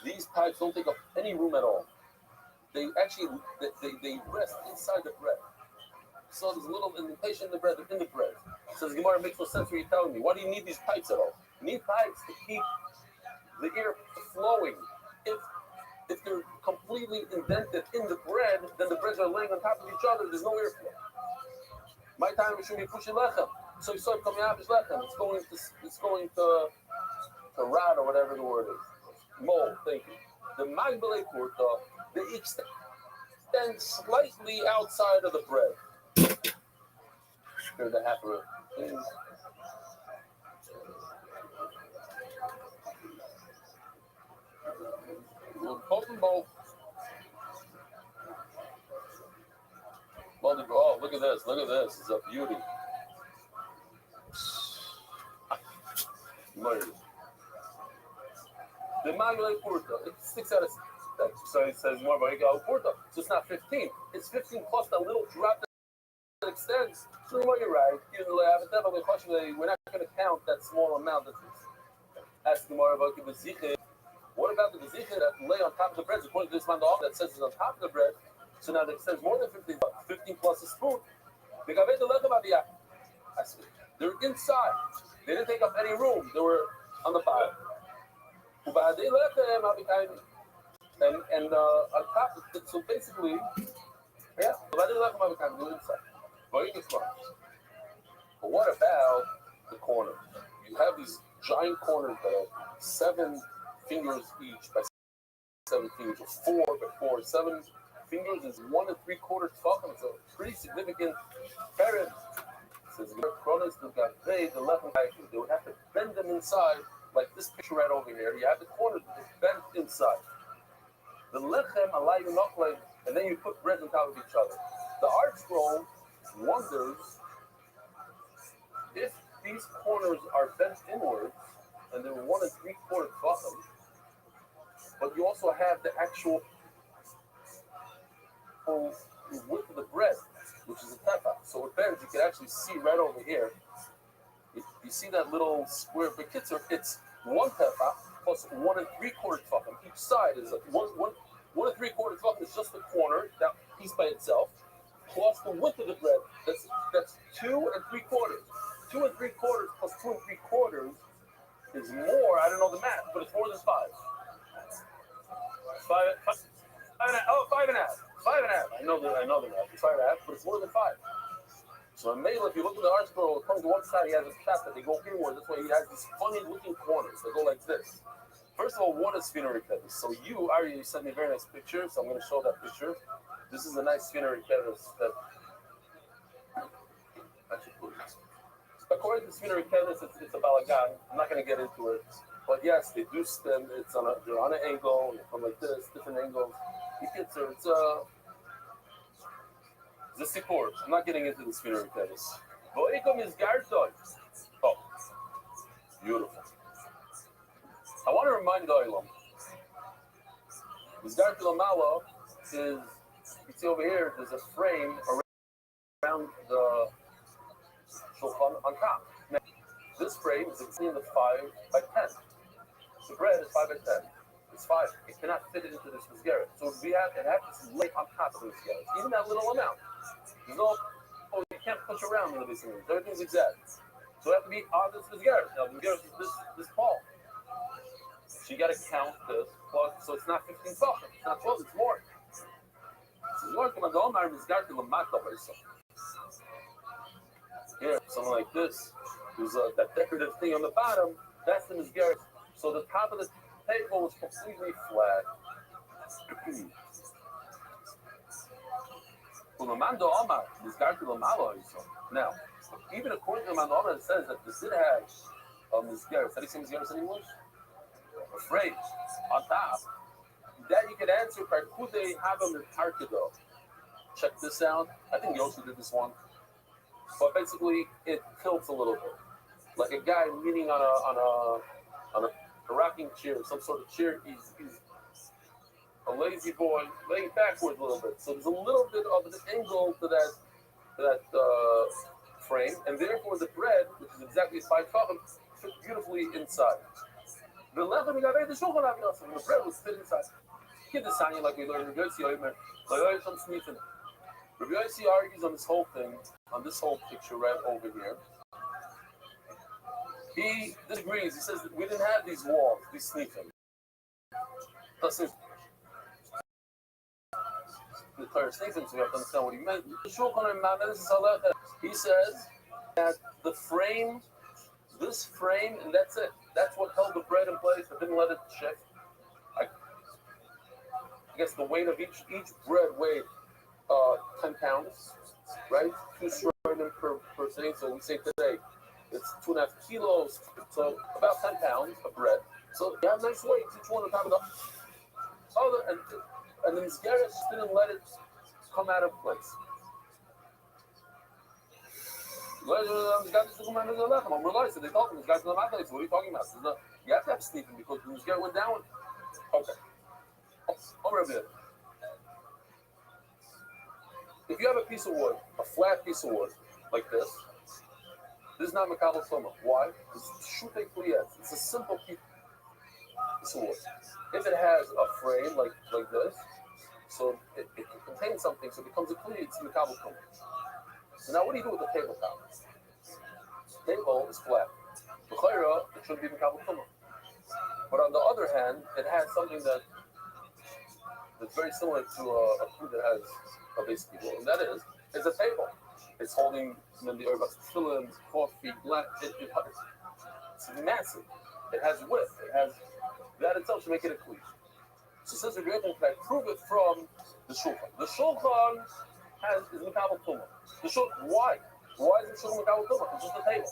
B: these pipes don't take up any room at all. They actually they rest inside the bread. So there's a little indentation in the bread. They're in the bread. Says Gemara, makes no sense what you're telling me. Why do you need these pipes at all? You need pipes to keep the air flowing. If they're completely indented in the bread, then the breads are laying on top of each other. There's no airflow. My time we should be pushing lechem. So you start coming out lechem. It's going to rot or whatever the word is. Mold. Thank you. The magbele kurta, they extend slightly outside of the bread. Here's the half of it. Oh, look at this. Look at this. It's a beauty. The manual porta, it sticks out of that. So it says more about Egal porta. So it's not 15. It's 15 plus that little drop that extends. So you're right. We're not going to count that small amount. That's asking more about the zichah. What about the zichah that lay on top of the bread? According to this man that says it's on top of the bread. So now that extends more than 15 plus a spoon. They're inside. They didn't take up any room. They were on the bottom. And on top of it, so basically, yeah, inside. But what about the corners? You have these giant corners that are 7 fingers each by 7 fingers, or 4 by 4. 7 fingers is 1 3/4 tefachim. It's a pretty significant period. Says the left and right. They would have to bend them inside, like this picture right over here. You have the corners bent inside. The lechem allow you not like, and then you put bread on top of each other. The art scroll wonders if these corners are bent inwards, and they're 1 3/4 tefachim, but you also have the actual width of the bread, which is a tefa. So with bends, you can actually see right over here. You see that little square bekitzer, it's 1 tefa plus 1 3/4 tefachim. Each side is like 1 3/4 tefachim is just the corner, that piece by itself, plus the width of the bread. That's 2 3/4. 2 3/4 plus 2 3/4 is more. I don't know the math, but it's more than 5. 5.5. 5.5. I know the math. It's 5.5, but it's more than 5. So in Mela, if you look at the art scroll, it comes to one side, he has a shot that they go inward. That's why he has these funny looking corners that go like this. First of all, what is spinnery kevis? So you sent me a very nice picture, so I'm going to show that picture. This is a nice spinnery kevis that I should put it. According to spinnery kevis, it's a balagan. I'm not going to get into it. But yes, they do stem. They're on an angle, and they come like this, different angles. It's the sipur. I'm not getting into the spinnery kevis. Voikom is gartoy. Oh, beautiful. I want to remind the Olam. This gartoy lamala is, you can see over here, there's a frame around the shulchan on top. Now, this frame is in the 5 by 10. The bread is 5 by 10. It's 5. It cannot fit it into this masgeret. So it has to lay on top of the masgeret. Even that little amount. There's no, you can't push around into these things. Everything's exact. So it has to be on this masgeret. Now the masgeret is this tall. So you got to count this plus. So it's not 15 tefachim. It's not 12. It's more. Here, something like this. There's that decorative thing on the bottom. That's the masgeret. So the top of the table was completely flat. Now, even according to Mando Omar, it says that this did have misgaris. How do you say misgaris in English? A phrase on top. That you could answer by who they have a mitarkido. Check this out. I think Yoshi did this one. But basically, it tilts a little bit. Like a guy leaning on a rocking chair, some sort of chair. He's a lazy boy laying backwards a little bit. So there's a little bit of an angle to that frame, and therefore the bread, which is exactly 5 tefachim, fit beautifully inside. The lechem the shulchan avios, and the bread was fit inside. Give the sign like we learned. Rabbi Yossi argues on this whole thing, on this whole picture right over here. He disagrees. He says that we didn't have these walls, these sneaking. The Torah sneaking, so we have to understand what he meant. He says that the frame, this frame, and that's it. That's what held the bread in place. It didn't let it shift. I guess the weight of each bread weighed 10 pounds, right? 2 shroidim per thing. So we say today it's 2.5 kilos, so about 10 pounds of bread. So you have nice weights, each one on top of the other, and the Misgeres didn't let it come out of place. They told him, this guy's not my place. What are you talking about? You have to have sneaking because the Misgeres went down. Okay. If you have a piece of wood, a flat piece of wood, like this is not Makabel Soma. Why? It's shute kliyas. It's a simple piece of wood. If it has a frame like this, so it can contain something, so it becomes a kli, it's Makabel Soma. So now what do you do with the tabletop? The table is flat. The chayra, it should be Makabel Soma. But on the other hand, it has something that's very similar to a food that has a basic people, and that is a table. It's holding the herbs, tefillin, coffee, it's massive. It has width. It has that itself should make it a kli. So since we're able to prove it from the shulchan. The shulchan is Makabel Tumah. The shulchan, why? Why is the shulchan Makabel Tumah? It's just a table.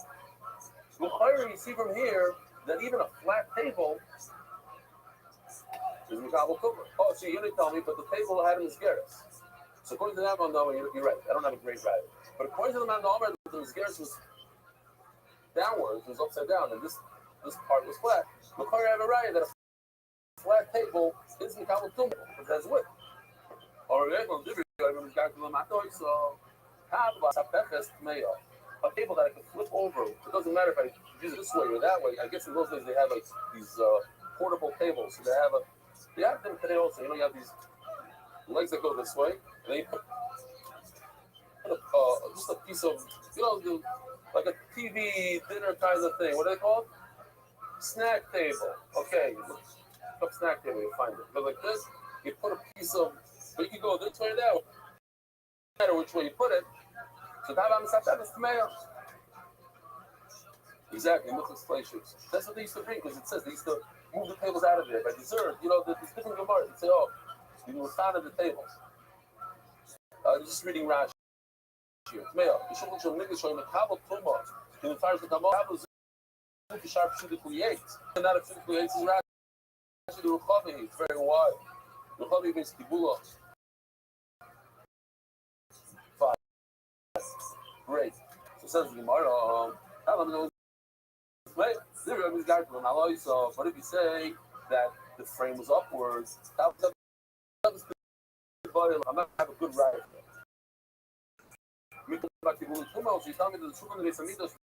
B: The you see from here that even a flat table is Makabel Tumah. Oh, so you're going to tell me, but the table had in Misgeres. So according to the Rambam, no, you're right. I don't have a great Rabbi. But according to the Rambam, the Misgeres was downwards, it was upside down, and this part was flat. The Chayra have a Raya that a flat table is Makabel Tumah, but that's width. Or a table that I can flip over. It doesn't matter if I use it this way or that way. I guess in those days they have like these portable tables. So they have them today also. You have these legs that go this way, and then you put just a piece of, like a TV dinner kind of thing. What are they called? Snack table. Okay, look up snack table, you'll find it. But like this, you put a piece of, but you can go this way or that way. No matter which way you put it. So that's tomato. Exactly, that's what they used to bring, because it says they used to move the tables out of there by dessert. There's different gemaras that say, oh, you were found at the tables. Just reading Rashi here. Tomato. You should look at English showing the Kabbalah Tumah. In the Tarz of the Kabbalah, the sharp shooter creates. And not a shooter creates is Rashi. The Rothschild, it's very wide. The Rothschild is Kibula. 5. Great. So says the Gemara, so what if you say that the frame was upwards? That was I'm not have a good right. She's telling me that the Shulchan Beis Hamikdash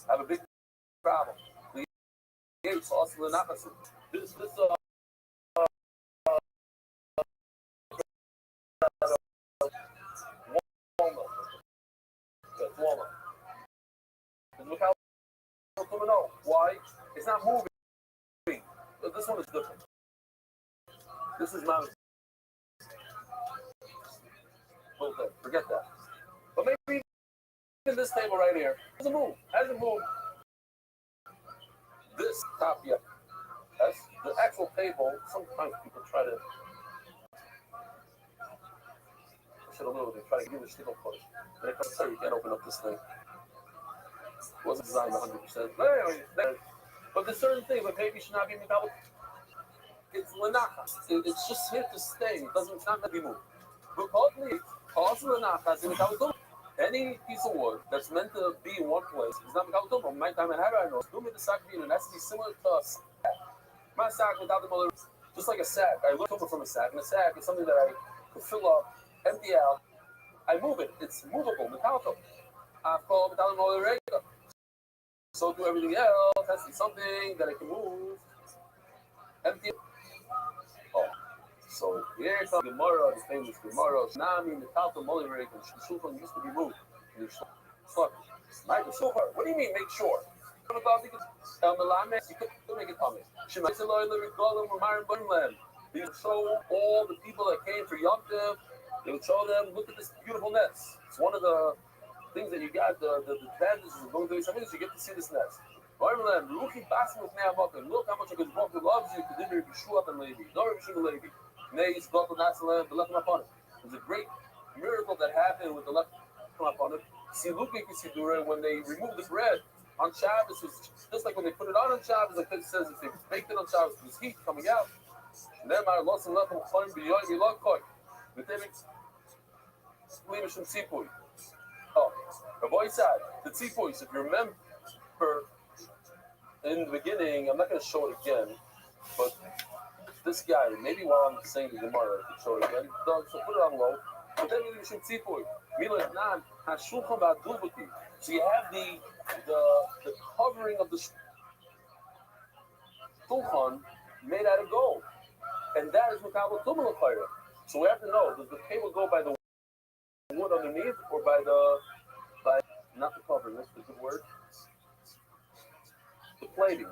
B: have a big problem. The gates also the Nachas. This walnut. Look how why? It's not moving. This one is different. This is not. Forget that. But maybe even this table right here hasn't moved. This top yet. That's the actual table. Sometimes people try to push it a little bit, try to give it a stick push. And if I tell you can't open up this thing. It wasn't designed 100%. But there's certain things that maybe should not be Makabel. It's lenachas. It's just here to stay. It's not meant to be moved. But also lenachas in Makabel. Any piece of wood that's meant to be in one place is not Makabel. My time and I know. Do me the sack bean, and that's to be similar to a sack. My sack without the mother, just like a sack. I look over from a sack, and a sack is something that I could fill up, empty out, I move it. It's movable. Metallic. So do everything else. Has to be something that I can move. Empty. Oh. So here comes Gemara, the famous Gemara. Nami, Metallic, Mollyrig, and Shulchan used to be moved. Michael Shulchan, what do you mean make sure? You could make it coming. They would show all the people that came for Yom Tov. They would show them, look at this beautiful nest. It's one of the things that you got, the advantages of going to these something is you get to see this nest. Look how much a good book loves you, because then you show up and Levi. No Rabbi Levi. It's a great miracle that happened with the left upon it. See, when they removed the bread on Shabbos, it's just like when they put it on Shabbos, like it says, if they baked it on Shabbos, there's heat coming out. And then I lost and left them beyond me log coin. But then it's some tzipui. Oh, Rabbi said the tzipuis, if you remember in the beginning, I'm not going to show it again, but this guy, maybe while I'm saying the Gemara, I could show it again. So put it on low. But then you should tzipui. So you have the covering of the shulchan made out of gold. And that is Makabal Tumul Chayra. So we have to know, does the table go by the wood underneath or by not the covering, that's the good word? The plating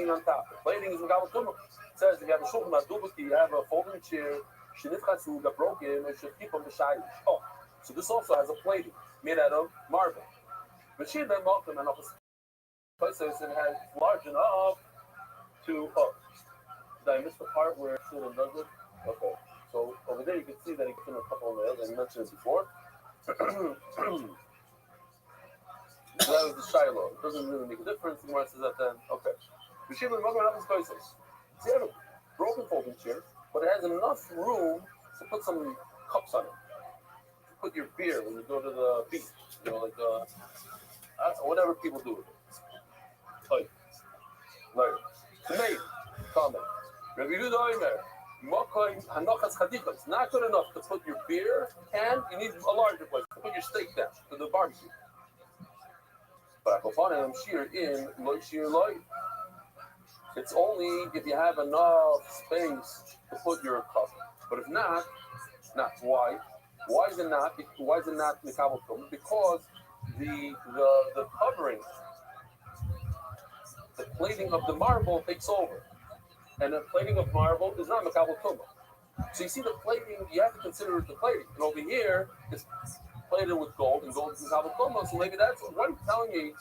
B: on top. The plating is Makabal Tumul. It says if you have a shulchan Adubuki, you have a folding chair, Shinifchatsu got broken, and should keep on the shine. Oh, so this also has a plating made out of marble. But she then welcome and office places and has large enough to did I miss the part where Shulchan does it? Okay. So over there you can see that he put in a couple of nails. I mentioned it before. So that was the Shiloh. It doesn't really make a difference. The Gemara says that then. Okay. So you have a broken folding chair, but it has enough room to put some cups on it. To put your beer when you go to the beach. You know, like whatever people do with it. Like, tomato, comment. Rabbi Yehuda Omer, it's not good enough to put your beer, and you need a larger place to put your steak down for the barbecue. But I'm sheer in loy. It's only if you have enough space to put your cup. But if not. Why? Why is it not? Why is it not Mikabel Tum? Because the covering, the plating of the marble takes over. And the plating of marble is not Makabel Tumah. So you see the plating, you have to consider it the plating. And over here, it's plated with gold, and gold is Makabel Tumah. So maybe that's what you're telling me,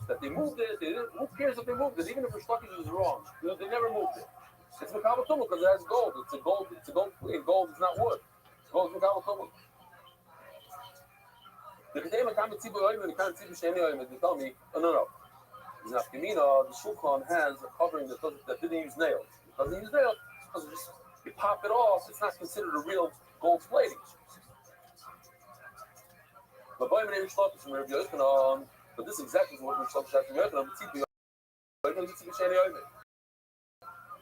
B: that they moved it. Who cares if they moved it? Even if the stockage is wrong. They never moved it. It's Makabel Tumah because it has gold. It's a gold plate. Gold is not wood. Gold is Makabel Tumah. They tell me, no. The shulchan has a covering that didn't use nails. It doesn't use nails because you pop it off. It's not considered a real gold plating. But this is exactly what we're talking about.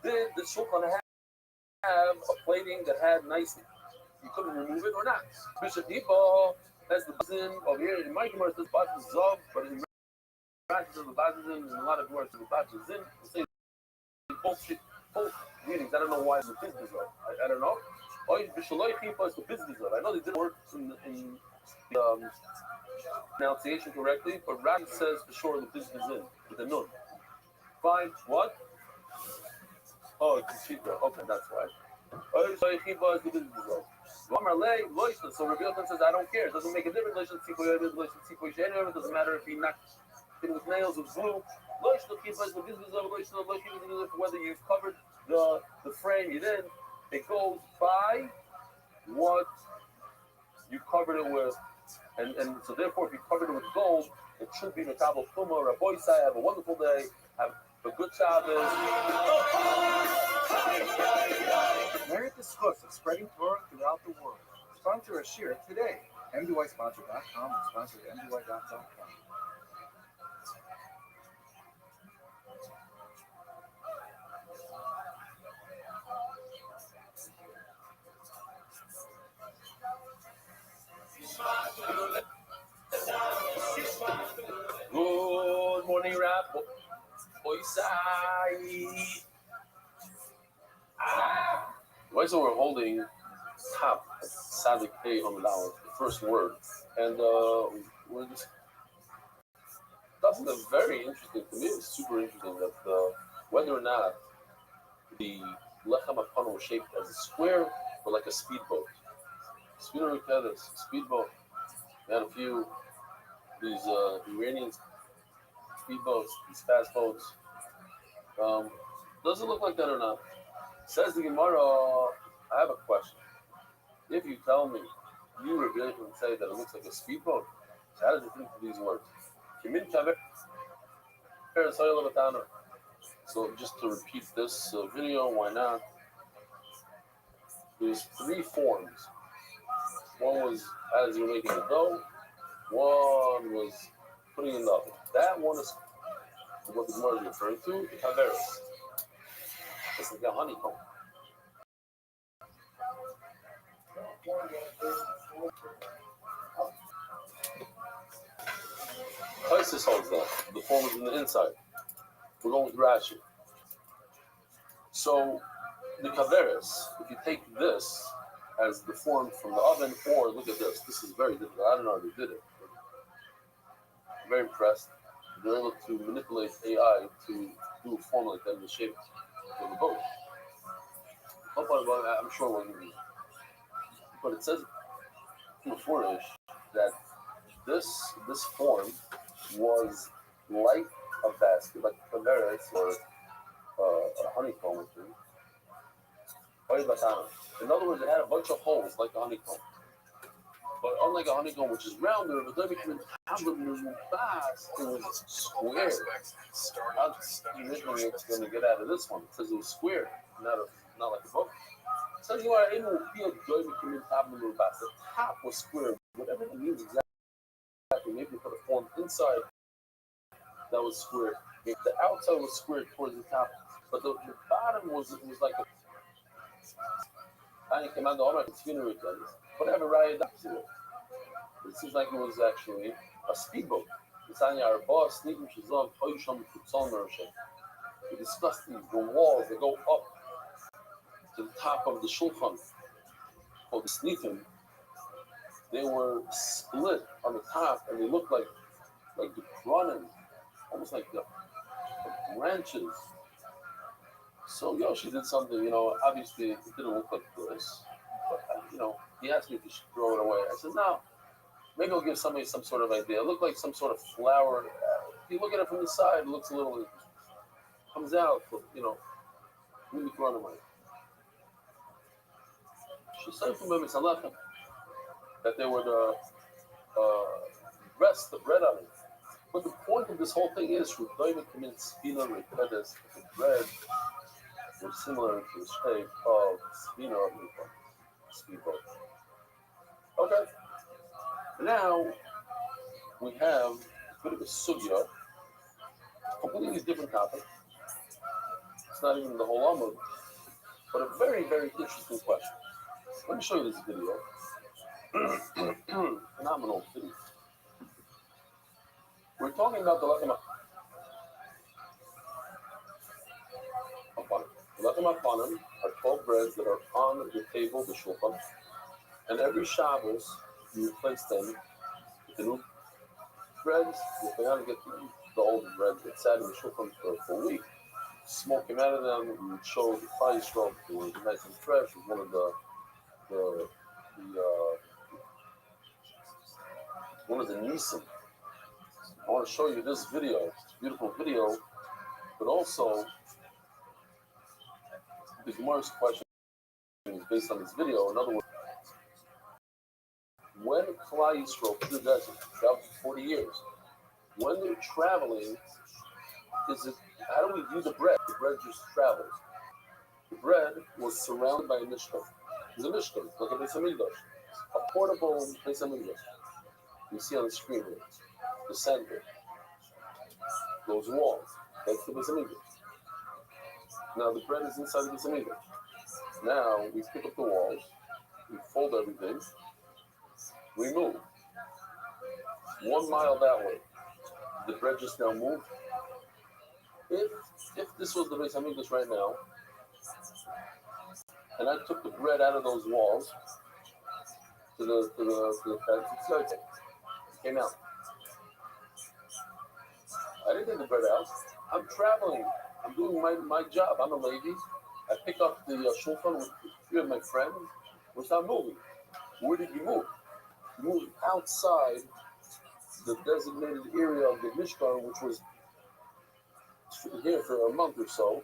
B: Did the shulchan have a plating that had nice? You couldn't remove it or not. Bishop Debo has the buzzin over here. In my commerce, this buzzin is up, but in practice of the Bazin and a lot of words of the Bazin. Both meanings. I don't know why it's the business of. I don't know. Is the business of. I know they didn't work in the pronunciation correctly, but Rabbi says for sure the business in with the nun. Fine. What? Oh, it's Kishita. Okay, that's why. Is the business of. So Rabbi says, I don't care. It doesn't make a difference. It doesn't matter if he knocked with nails with glue. Whether you've covered the frame, you didn't. It goes by what you covered it with. And so therefore, if you covered it with gold, it should be Makabel Tumah. Rabbi say, have a wonderful day. Have a good Shabbos.
F: Merit the schus of spreading Torah throughout the world. Sponsor a shir today. MDYsponsor.com and sponsor MDY.com.
B: Why so we're holding top Sadik K on the dollar, the first word, and we're just that's very interesting to me. It's super interesting that whether or not the lechem apana was shaped as a square or like a speedboat. Speedboat. We had a few these Iranian speedboats, these fast boats. Does it look like that or not? Says the Gemara. I have a question. If you tell me you Rabbi can say that it looks like a speedboat, so how does it think to these words? So just to repeat this video, why not? There's three forms. One was as you're making the dough. One was putting in the oven. That one is what the Gemara is referring to, the kaveris. It's like a honeycomb. Isis holds that. The form is in the inside. We're going with Rashi. So the kaveris, if you take this as the form from the oven, or look at this. This is very difficult. I don't know how they did it. I'm very impressed. They're able to manipulate AI to do a form like that in the shape of the boat. I'm sure it wasn't easy. But it says in the Fourish that this form was like a basket, like a kaveris or a honeycomb with it. In other words, it had a bunch of holes like a honeycomb. But unlike a honeycomb, which is rounder, but then between fast, it was square. How do it's going to get out of this one? It says it was square, not like a boat. It says you are able to feel joy between the top was square, whatever it means exactly. Maybe you put a form inside that was square. The outside was square towards the top, but the bottom was like a. Whatever ride up to it. It seems like it was actually a speedboat. We discussed these, the walls that go up to the top of the shulchan, called the snifim. They were split on the top, and they looked like the kronim, almost like the branches. So Yoshi did something, obviously it didn't look like this, but he asked me if he should throw it away. I said, no, maybe I'll give somebody some sort of idea. It looked like some sort of flower. If you look at it from the side, it looks a little, comes out, but maybe throw it away. She said from Rabbi Salachem that they would rest the bread on it. But the point of this whole thing is, the bread was similar to the shape of speedboat. Okay. Now we have a bit of a sugya, completely different topic. It's not even the whole Amud, but a very, very interesting question. Let me show you this video. Phenomenal video. We're talking about the lechem apanim. The lechem apanim are 12 breads that are on the table, the shulchan, and every Shabbos you replace them with the new breads. You cannot get the old bread that sat in the shulchan for a week. Smoke came out of them. You would show the fire stroke. It was nice and fresh. It was one of the Nisim. I want to show you this video. It's a beautiful video, but also the Gemara's question is based on this video. In other words, when Klal Yisrael through the desert, traveled for 40 years, when they're traveling, how do we view the bread? The bread just travels. The bread was surrounded by a mishkan. It's a mishkan, like a Beis Hamikdash, a portable Beis Hamikdash. You see on the screen here, the center, those walls. That's the Beis Hamikdash. Now the bread is inside the Beis Hamikdash. Now we pick up the walls, we fold everything, we move 1 mile that way. The bread just now moved If this was the base I'm English right now, and I took the bread out of those walls to the fence, it came out. I didn't take the bread out. I'm traveling. I'm doing my job. I'm a lady. I pick up the shulchan with three of my friends. We start moving. Where did you move? You moved outside the designated area of the Mishkan, which was here for a month or so,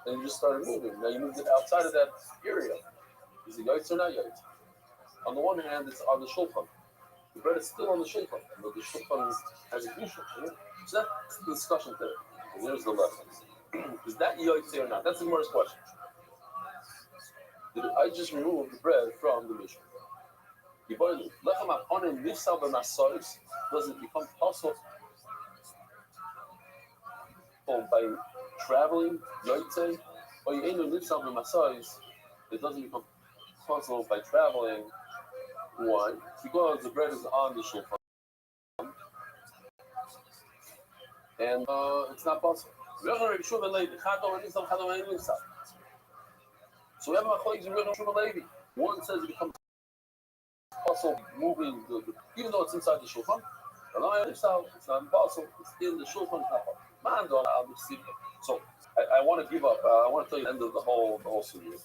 B: and you just started moving. Now you moved it outside of that area. Is it yaitz or not yaitz? On the one hand, it's on the shulchan. The bread is still on the shulchan, but the shulchan has a kedusha. So that's the discussion there. And there's the lesson. Is that yaitz or not? That's the first question. Did I just remove the bread from the Mishkan? Does it become possible by traveling, yaitze, or you ain't live something masais? It doesn't become possible by traveling. Why? Because the bread is on the shulchan, and it's not possible. So we have a colleagues in Levi. One says it becomes possible moving even though it's inside the shulchan. It's not impossible. It's in the shulchan. So I want to give up. I want to tell you the end of the whole sugya.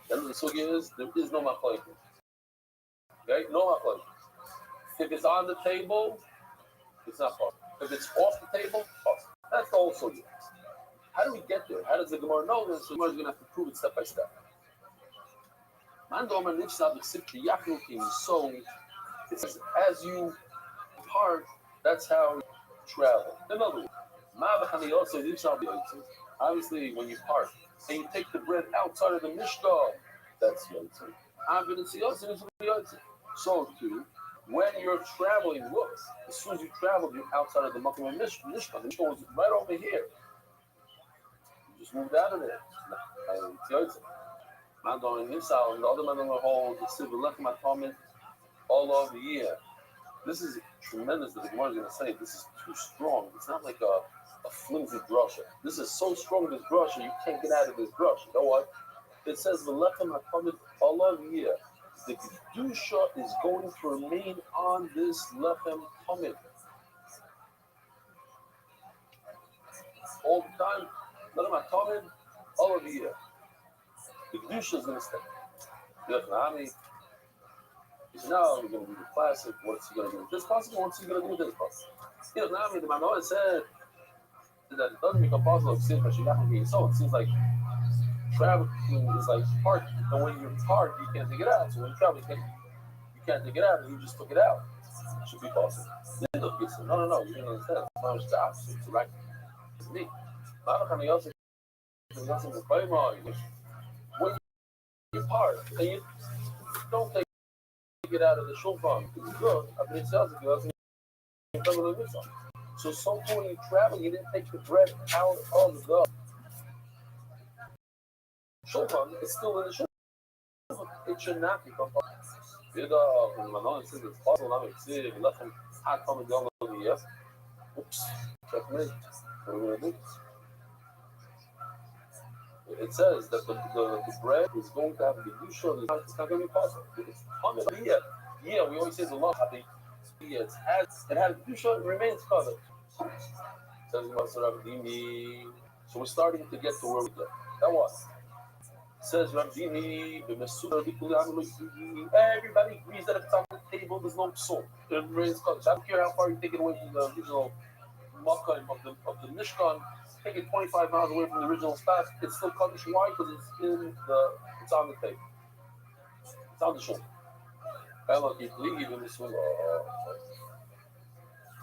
B: The end of the sugya is there is no machlokes. Okay, no machlokes. If it's on the table, it's not possible. If it's off the table, possible. That's the whole sugya. How do we get there? How does the Gemara know this? So the Gemara is going to have to prove it step by step. So it says, as you park, that's how you travel. In other words, obviously when you park and you take the bread outside of the mishkan, that's yotze. So too, when you're traveling, look, as soon as you travel, you're outside of the makom of mishkan. The mishkan was right over here. You just moved out of there. It's yotze. Man going inside, and the other man on the whole, the silver left my comment all over the year. This is tremendous that the Gemara is going to say this is too strong. It's not like a flimsy drasha. This is so strong, this drasha, you can't get out of this drasha. You know what? It says the lechem hakamid all over the year. The kedusha is going to remain on this lechem hamid all the time. Lechem hakamid all over the year. The kedusha is going to stay. Now we're going to do the classic. What's he going to do with this possible? What's he going to do with this possible? The Manoah said that it doesn't become possible if sin so it seems like traveling is like parking. And when you're parked, you can't take it out. So when you travel, you can't take it out, and you just took it out. It should be possible. No, you didn't understand. It's not just the opposite. It's right. It's me. When you park and you don't take it out of the shulchan, it's good. I mean, it sounds good. So sometimes when you travel, you didn't take the bread out of the shulchan. It's still in the shulchan. It should not become possible. It's possible. Oops. Checkmate. What are we going to do? It says that the bread is going to have the kedusha. It's not going to be possible. It's common. Yeah, we always say the law. It has kedusha. It remains covered. Says Rabbi. So we're starting to get to where we get. That was. Says Rabbi. Everybody agrees that if it's on the table, there's no psul. It remains covered. I don't care how far you take it away from the original makom of the Mishkan. Take it 25 miles away from the original spot. It's still kaddish. Why? Because it's on the table. It's on the shoulder.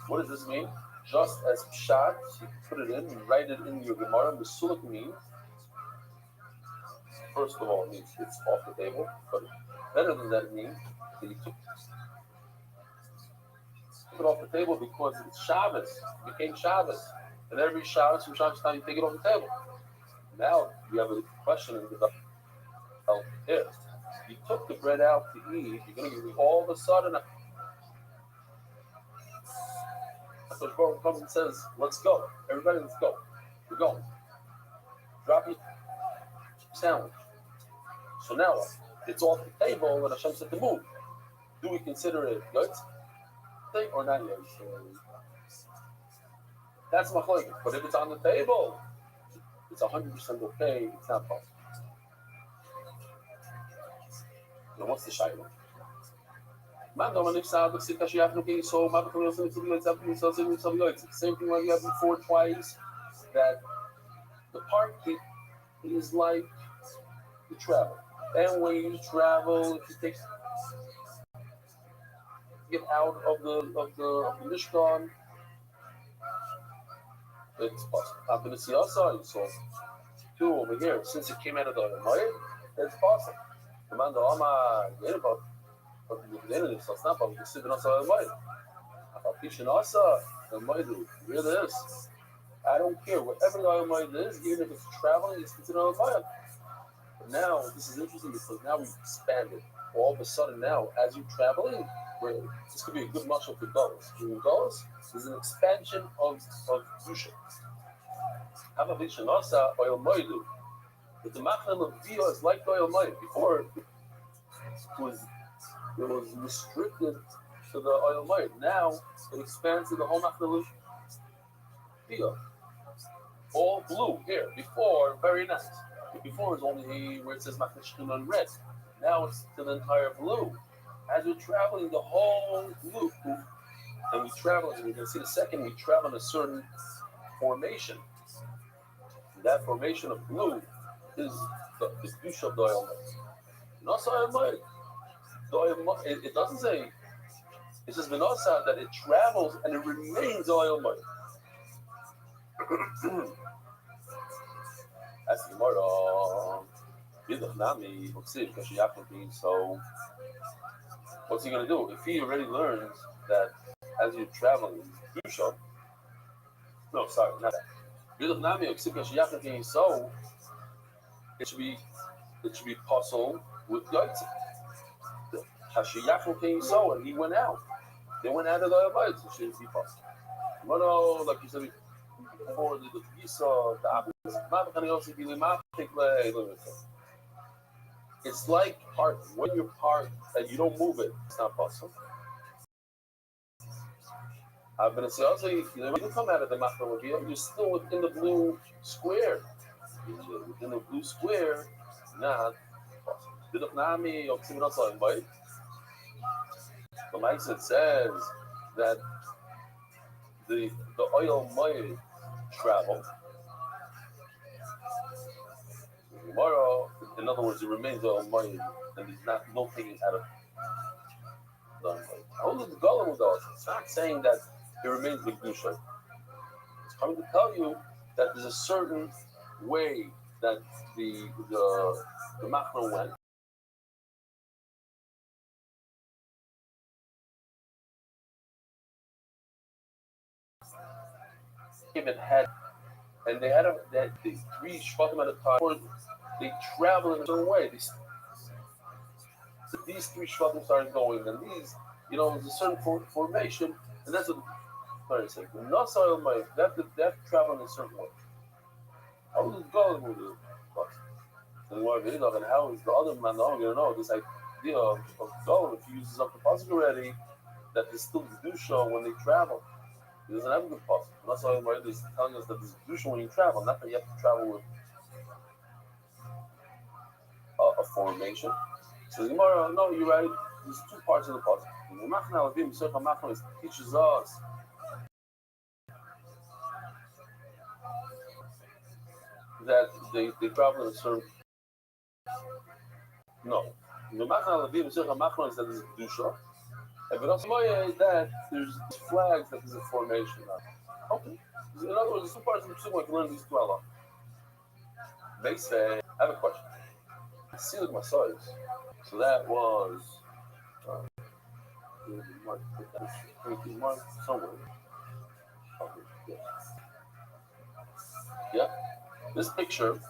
B: What does this mean? Just as pshat, you put it in, you write it in your Gemara. Mesulik means, first of all, it means it's off the table. But better than that, it means that you took it off the table because it's Shabbos. It became Shabbos. And every Shabbos from Shabbos time, you take it off the table. Now you have a question in the here. You took the bread out to eat. You're going to give me all of a sudden a So Baruch comes and says, let's go. Everybody, let's go. We're going. Drop your sandwich. So now it's off the table and Hashem said to move. Do we consider it yotz thing or not yotz? That's machlokes. But if it's on the table, it's 100% okay. It's not possible. Now what's the shayla? Same thing like you had before twice. That the part is like you travel, and when you travel, if you get out of the Mishkan, it's possible. I'm going to see also. So two over here, since it came out of the Omayim, it's possible. Commander Omar, but so it's not possible. It's not so Omayim. Pishin also, Omayim, here it is. I don't care whatever the Omayim is, even if it's traveling, it's considered Omayim. But now this is interesting because now we've expanded. All of a sudden now, as you're traveling, this could be a good muscle for dollars. In dollars, there's an expansion of Dusha. Havavishan also oil moidu. But the machnam of Via is like the oil moidu. Before it was restricted to the oil moidu. Now it expands to the whole machnam of Via. All blue here. Before, very nice. Before it was only where it says machnam on red. Now it's to the entire blue. As we're traveling the whole loop, and we travel, and you can see the second, we travel in a certain formation. And that formation of blue is the kedusha of the oil. And also, it doesn't say, it says Vinasa that it travels and it remains oil. That's the Gemara. So, what's he going to do? If he already learns that as you're traveling, Kedusha, no, sorry, not that. So, it should be possible with Yaitz. So, and he went out. They went out of the Yaitz. It shouldn't be possible. No, like you said before, the Yisa, the it's like park. When you're parked and you don't move it, it's not possible. I'm going to say also, when you come out of the Machna Leviyah, you're still within the blue square. Within the blue square, not possible. The Maisa says that the oil might travel. Tomorrow, in other words, it remains oil might, and there's not no taking out of the oil. Only the Golem with us. It's not saying that it remains with Gusha. It's coming to tell you that there's a certain way that the Machna went. It had, and they had the three Shvatim at a time. They travel in a certain way. These three Shvatim started going, and these, there's a certain formation, and that's what I'm saying. The Nasar might that travel in a certain way. How is God with it? And how is the other man not going to know this idea of God if he uses up the pasuk already that there's still Kedusha when they travel? He doesn't have a good pasuk. That's why Rabbi is telling us that there's Kedusha when you travel, not that you have to travel with a formation. So Gemara, no, you're right. There's two parts of the pasuk. The Machna Levim Sefer Machna teaches us that they travel in a certain. No, the Machna Levim Sefer Machna is that there's Kedusha. But also that there's flags that there's a formation now. Okay. In other words, there's two parts of the Psukim I can learn these two Allah. They say, I have a question. I see like my size. So that was mark somewhere. Okay. Yeah. This picture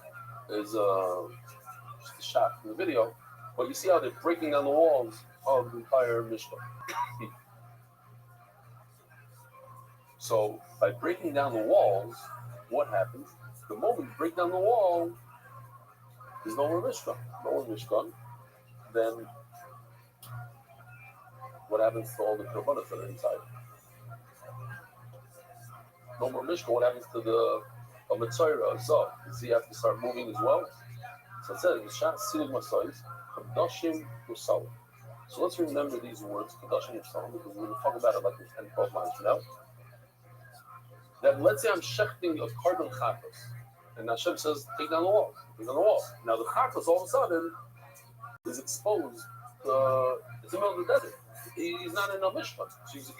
B: is just a shot from the video. But you see how they're breaking down the walls of the entire Mishkan. So by breaking down the walls, what happens? The moment you break down the wall, there's no more Mishkan. No more Mishkan. Then what happens to all the Korbanos that are inside? No more Mishkan. What happens to the Mitzvah? So does he have to start moving as well? So it says, "V'shat silig masayis, kadashim usalim." So let's remember these words, kadashim usalim, because we're going to talk about it like in 10, 12 lines from now. That let's say I'm shechting a carbon chatos, and Hashem says, take down the wall, take down the wall. Now the chatos all of a sudden is exposed. It's in the middle of the desert. He's not in a mishkan. He's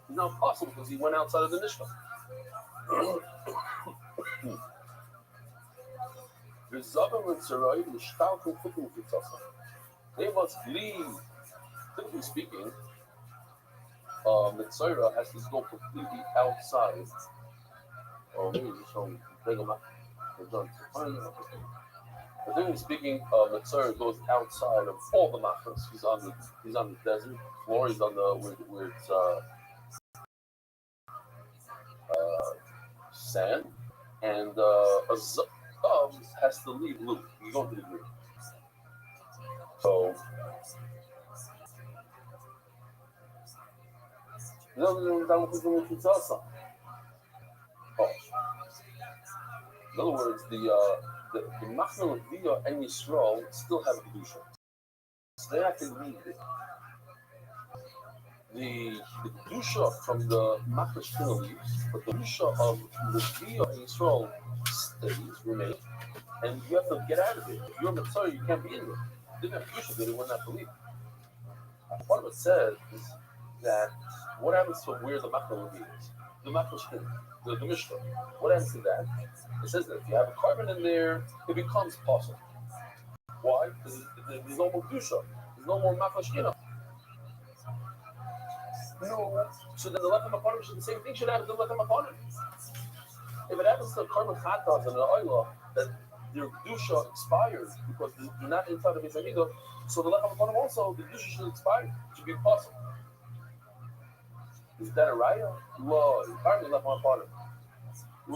B: now possible because he went outside of the mishkan. They must leave. Typically speaking, Mitzvah has to go completely outside. Oh, maybe some Typically speaking, Mitzvah goes outside of all the machnas. He's on the desert floor. He's on the where it's sand, and a has to leave loop. You go to the green. So, in other words, the Machna Leviah and Yisrael still have Kedusha. So they have to leave it. The Kedusha from the Machna Shechina leaves, but the Kedusha of Leviah and Yisrael remains, and you have to get out of it. If you're a Mitzvah, you can't be in there. They didn't have Kedusha, they wouldn't have to leave. One of it says is that what happens to where the Machna Leviah is? The Machna Shechina, the Mishnah. What happens to that? It says that if you have a carbon in there, it becomes possible. Why? Because there's no more Kedusha. There's no more Machna Shechina. No. So then the Lechem Hapanim should the same thing should happen to the Lechem Hapanim. If it happens to a carbon chatas and an oila that their Kedusha expires because they're not inside of Mitzvah, so the Lechem Hapanim also, the Kedusha should expire. It should be possible. Is that a raya? No, apparently Lechem Hapanim. No,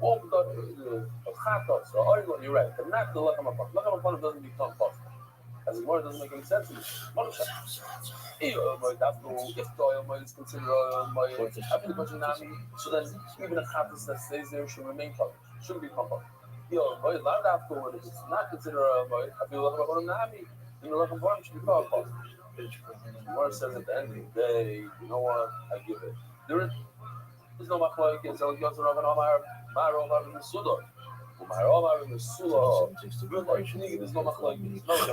B: all the chatos, the oil, you're right, but not the lechem hapanim. Lechem hapanim doesn't become possible. As it were, doesn't make any sense to me. If the oil is considered oil, so then even a chatos that stays there should remain public, shouldn't become public. If it's not considered oil, I feel lechem hapanim nami, then the lechem hapanim should become possible. The word says at the end of the day, you know what? I give it. There's no machlokes. There's no machlokes. No,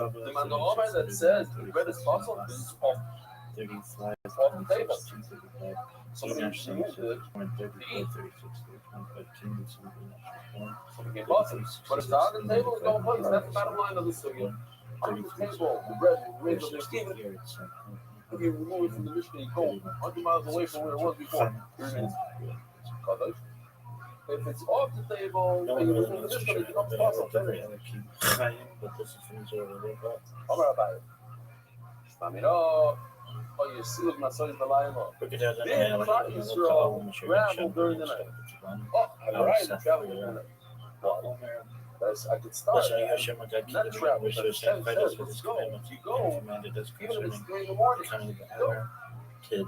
B: the man that says the bread is possible is off the table. Somebody removed it to eat. Something came possible. But if it's on the table, it's no place. That's the bottom line of the story. On the table, the bread is raised on the table. If you remove it from the Mishnah, you go 100 miles away from where it was before. If it's off the table, and you remove the Mishnah, it becomes possible. I'm Rabbi. Oh, you see what my son is the lion of. Big Israel traveled during the night. Oh, I'm right, traveling during the night. Well, I could start not travel, but it's 10 says, let's go. You go, even if it's 3 in the morning, go.
G: Today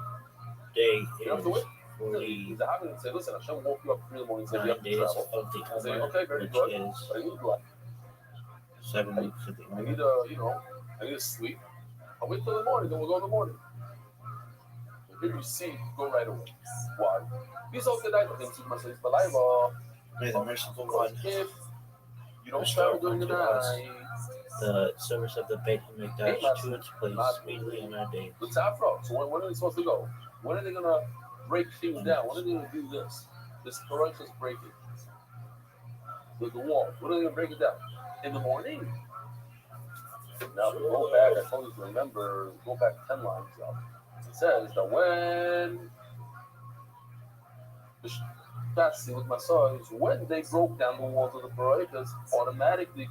B: you don't have to wait.
G: is
B: The Hagan would say, listen, Hashem woke you up 3 in the morning and said,
G: 9
B: you have to
G: days
B: travel.
G: of the
B: I say,
G: Omer,
B: okay, very
G: which
B: good.
G: is
B: But I need what?
G: 7 weeks of the
B: I
G: Omer.
B: need I need to sleep. I'll wait till the morning, then we'll go in the morning. Here you see, go right away. Why? These are good items.
G: May the merciful one
B: If you don't
G: restore
B: travel during the
G: unto us
B: night,
G: the service of the Beit HaMikdash to its place speedily on our day.
B: the Tafro. So when are they supposed to go? When are they going to break things down? When are they going to do this? This ferocious breaking. The wall. When are they going to break it down? In the morning. Now, go back. I told you to remember, go back 10 lines up. It says that when when they broke down the walls of the Baroikas, automatically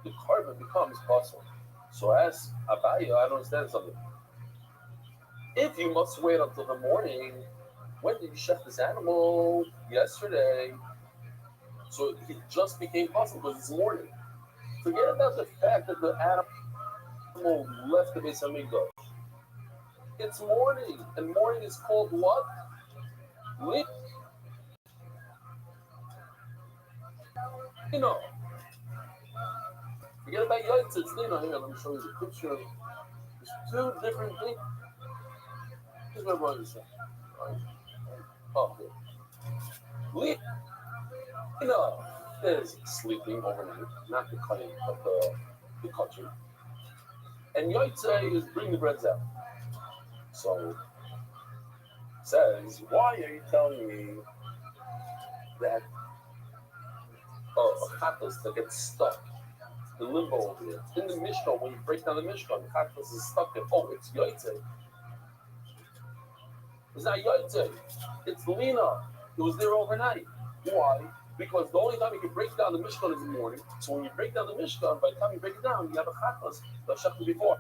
B: the carbon becomes possible. So as Abaya, I don't understand something. If you must wait until the morning, when did you shech this animal? Yesterday. So it just became possible because it's morning. Forget about the fact that the animal left the Beis Hamikdash. It's morning, and morning is called what? Lino. Forget about Yaitz, it's Lino. Here, let me show you the picture. There's two different things. Here's what I brought you saying. Oh, here. Lino is sleeping overnight, not the cutting, but the cutting. And Yaitz is bringing the breads out. So it says, why are you telling me that a chatos that gets stuck, the limbo over there, in the Mishkan, when you break down the Mishkan, the chatos is stuck there. Oh, it's Yaitze. It's not Yaitze. It's Lina. It was there overnight. Why? Because the only time you can break down the Mishkan is in the morning. So when you break down the Mishkan, by the time you break it down, you have a chatos that shechted before.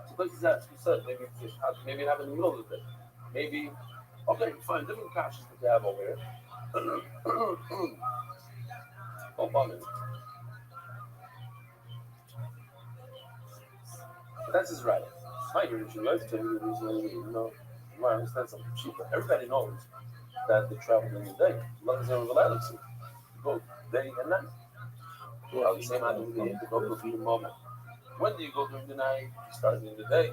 B: So places that you said maybe it happened in the middle of the day. Maybe okay, fine, different kashas that they have over here. Oh, bummer. But that's his right. My usual life to you you might understand something cheaper. Everybody knows that they travel during the day. As long as they're relaxed, you go day and night. Well, the same idea you go to the moment. When do you go during the night? You start during the day.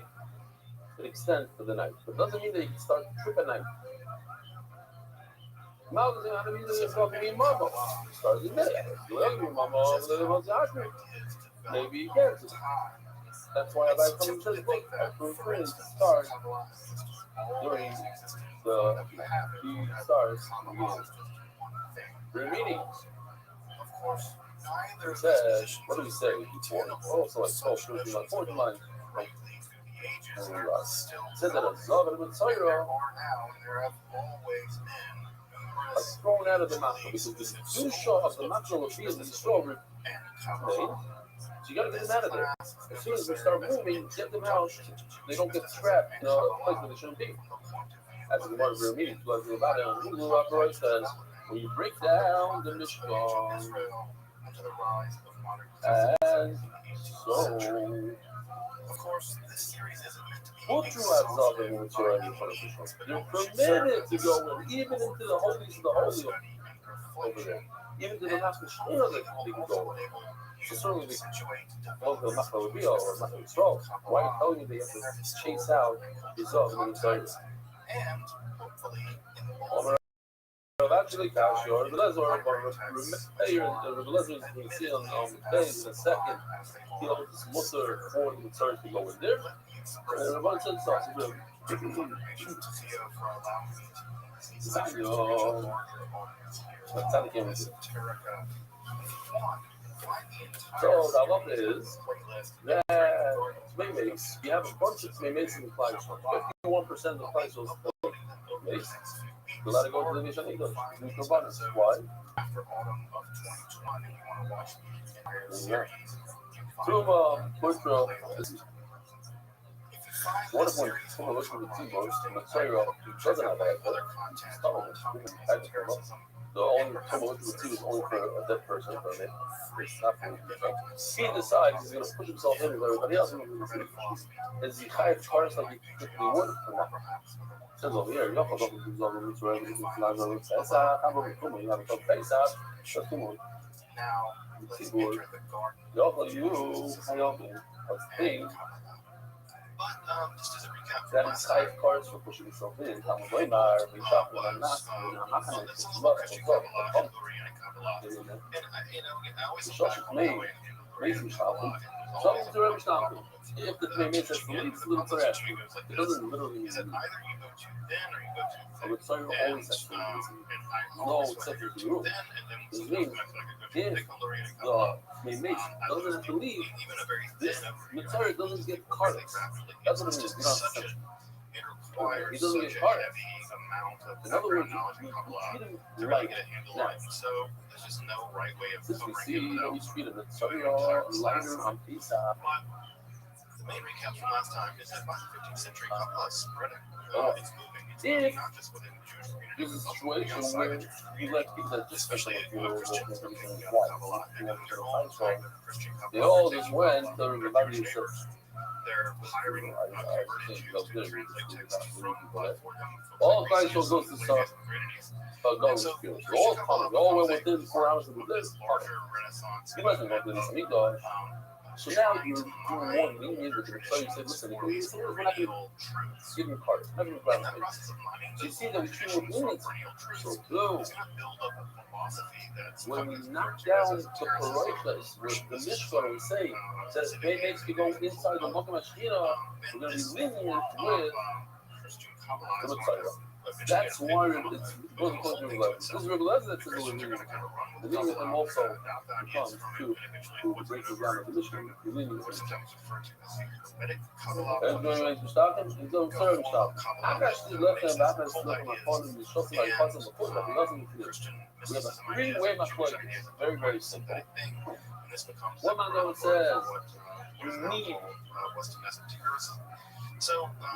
B: It extends to the night. But it doesn't mean that you can start the trip at night. Now doesn't have to mean that you're talking to mama. Start the day. You like your mama, maybe you can't. That's why I like coming to the book. I prefer to start during the stars during meetings. It says, what do we say before? Also, like 12, 13, 14 lines. It said that a Zav and a Mitzayra are thrown out of the Machal because the Zusha of the Machal will be in the Yisrael. So you gotta get them out of there. As soon as they start moving, get them out. They don't get trapped in a place where they shouldn't be. As the Gemara of meeting, about it, Rabbi says, when you break down the Mishkan, and so, of course, this series isn't meant to be. You're permitted to go in, even into the holies of the holy over there, even to the Master Shina they can go in. So certainly we well, the Machal Rabbi or Machal Yisrael. Why are you telling me they have to chase out his Zav when he's starting? And hopefully, actually, Kashi or the Lezer, you can see on days in a second, he owns this mutter for the Tzarech to go in there. And Rabbi said something. So the halacha is that Tmei you have a bunch of Tmei in the Klal. 51% of the Klal is you let it go to the Nishon English. Why? Truma, Putra, what if when someone looks at the T-Bones, the Torah doesn't have that, the only someone looks at the T is only for a dead person, for a man. It's not for he decides he's going to push himself in with everybody else. Is he high charge like he would? It says over here, Yochel doesn't do Zalman Mitzvah, you have a top face out, that's the one. Now, let's enter the garden. Yochel, you, what's the thing? But just as a recap, that is 5 cards for pushing yourself in. I'm going to be shopping. I'm not going to if the Tmei says to leave, it's a little trash. It doesn't literally mean that. I would say always has to leave. No, except for the rule. It means if the Tmei doesn't have to leave, this Mitzvah doesn't get carded. That's what it means. He doesn't get carded. In other words, you treat him like that. So there's just no right way of covering him. You treat him lighter on Pesach.
D: The main recap from last time is that by the 15th century, Kabbalah is spreading. It's moving. It's
B: If
D: moving not just within the Jewish community,
B: there's a
D: but also
B: situation
D: outside
B: where
D: the Jewish
B: you
D: community.
B: let people that just
D: Especially Christians who
B: everything
D: came
B: is
D: out of
B: white,
D: Kabbalah and
B: you
D: their own
B: know,
D: kind of Christian
B: they
D: Kabbalah.
B: all just went to the Rabbi said,
D: They're hiring converted Jews to translate texts from for them.
B: all kinds of those to stuff, going to school. So all coming, all went within 4 hours of the
D: This
B: day.
D: larger Renaissance.
B: He wasn't going to do this to me, dog. So now you're doing more lenient with the so you said, listen, we're not going to give him cards, not going to grab him. So you see that we treat him with leniency. So boom. When we knock down the Paroikas with the Mishkan, we say that if they makes you go inside the Makam Ashkina, we're going to be lenient with the Mitzvah. That's why it's goes according to Rabbi. This is Rabbi that's a little lenient. The lenient and also becomes to break it down the Mishkan, the lenient. And when you start him, you don't serve him stop. I actually left him back and left him on my phone and show somebody passing the foot, but he doesn't do it. We have a three-way mashloik. Very, very simple. One man that says you need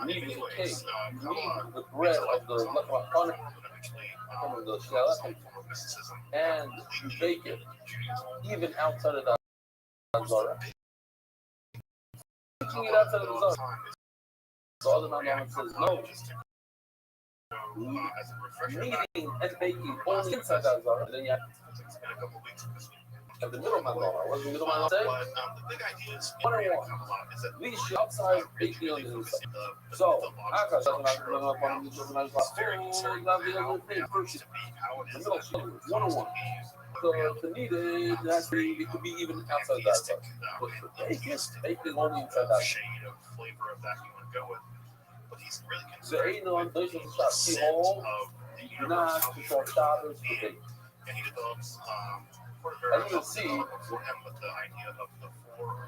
B: need the cake, you need the bread of the the shell, and you bake it even outside of the Zara. You can eat outside of the Zara. So other man says no. Kneading and baking only inside that Zara. And then you have the middleman law. What does the middleman say? 101. At least you're outside baking on the inside. So, I got something I can up on the children. I was like, not the other thing. First, the middle school, 101. So, to need it, it could be even outside that. But for baking only inside that. So, ain't no unleashing the shop. See, all not to short shadows to bake. And he develops, as you can see,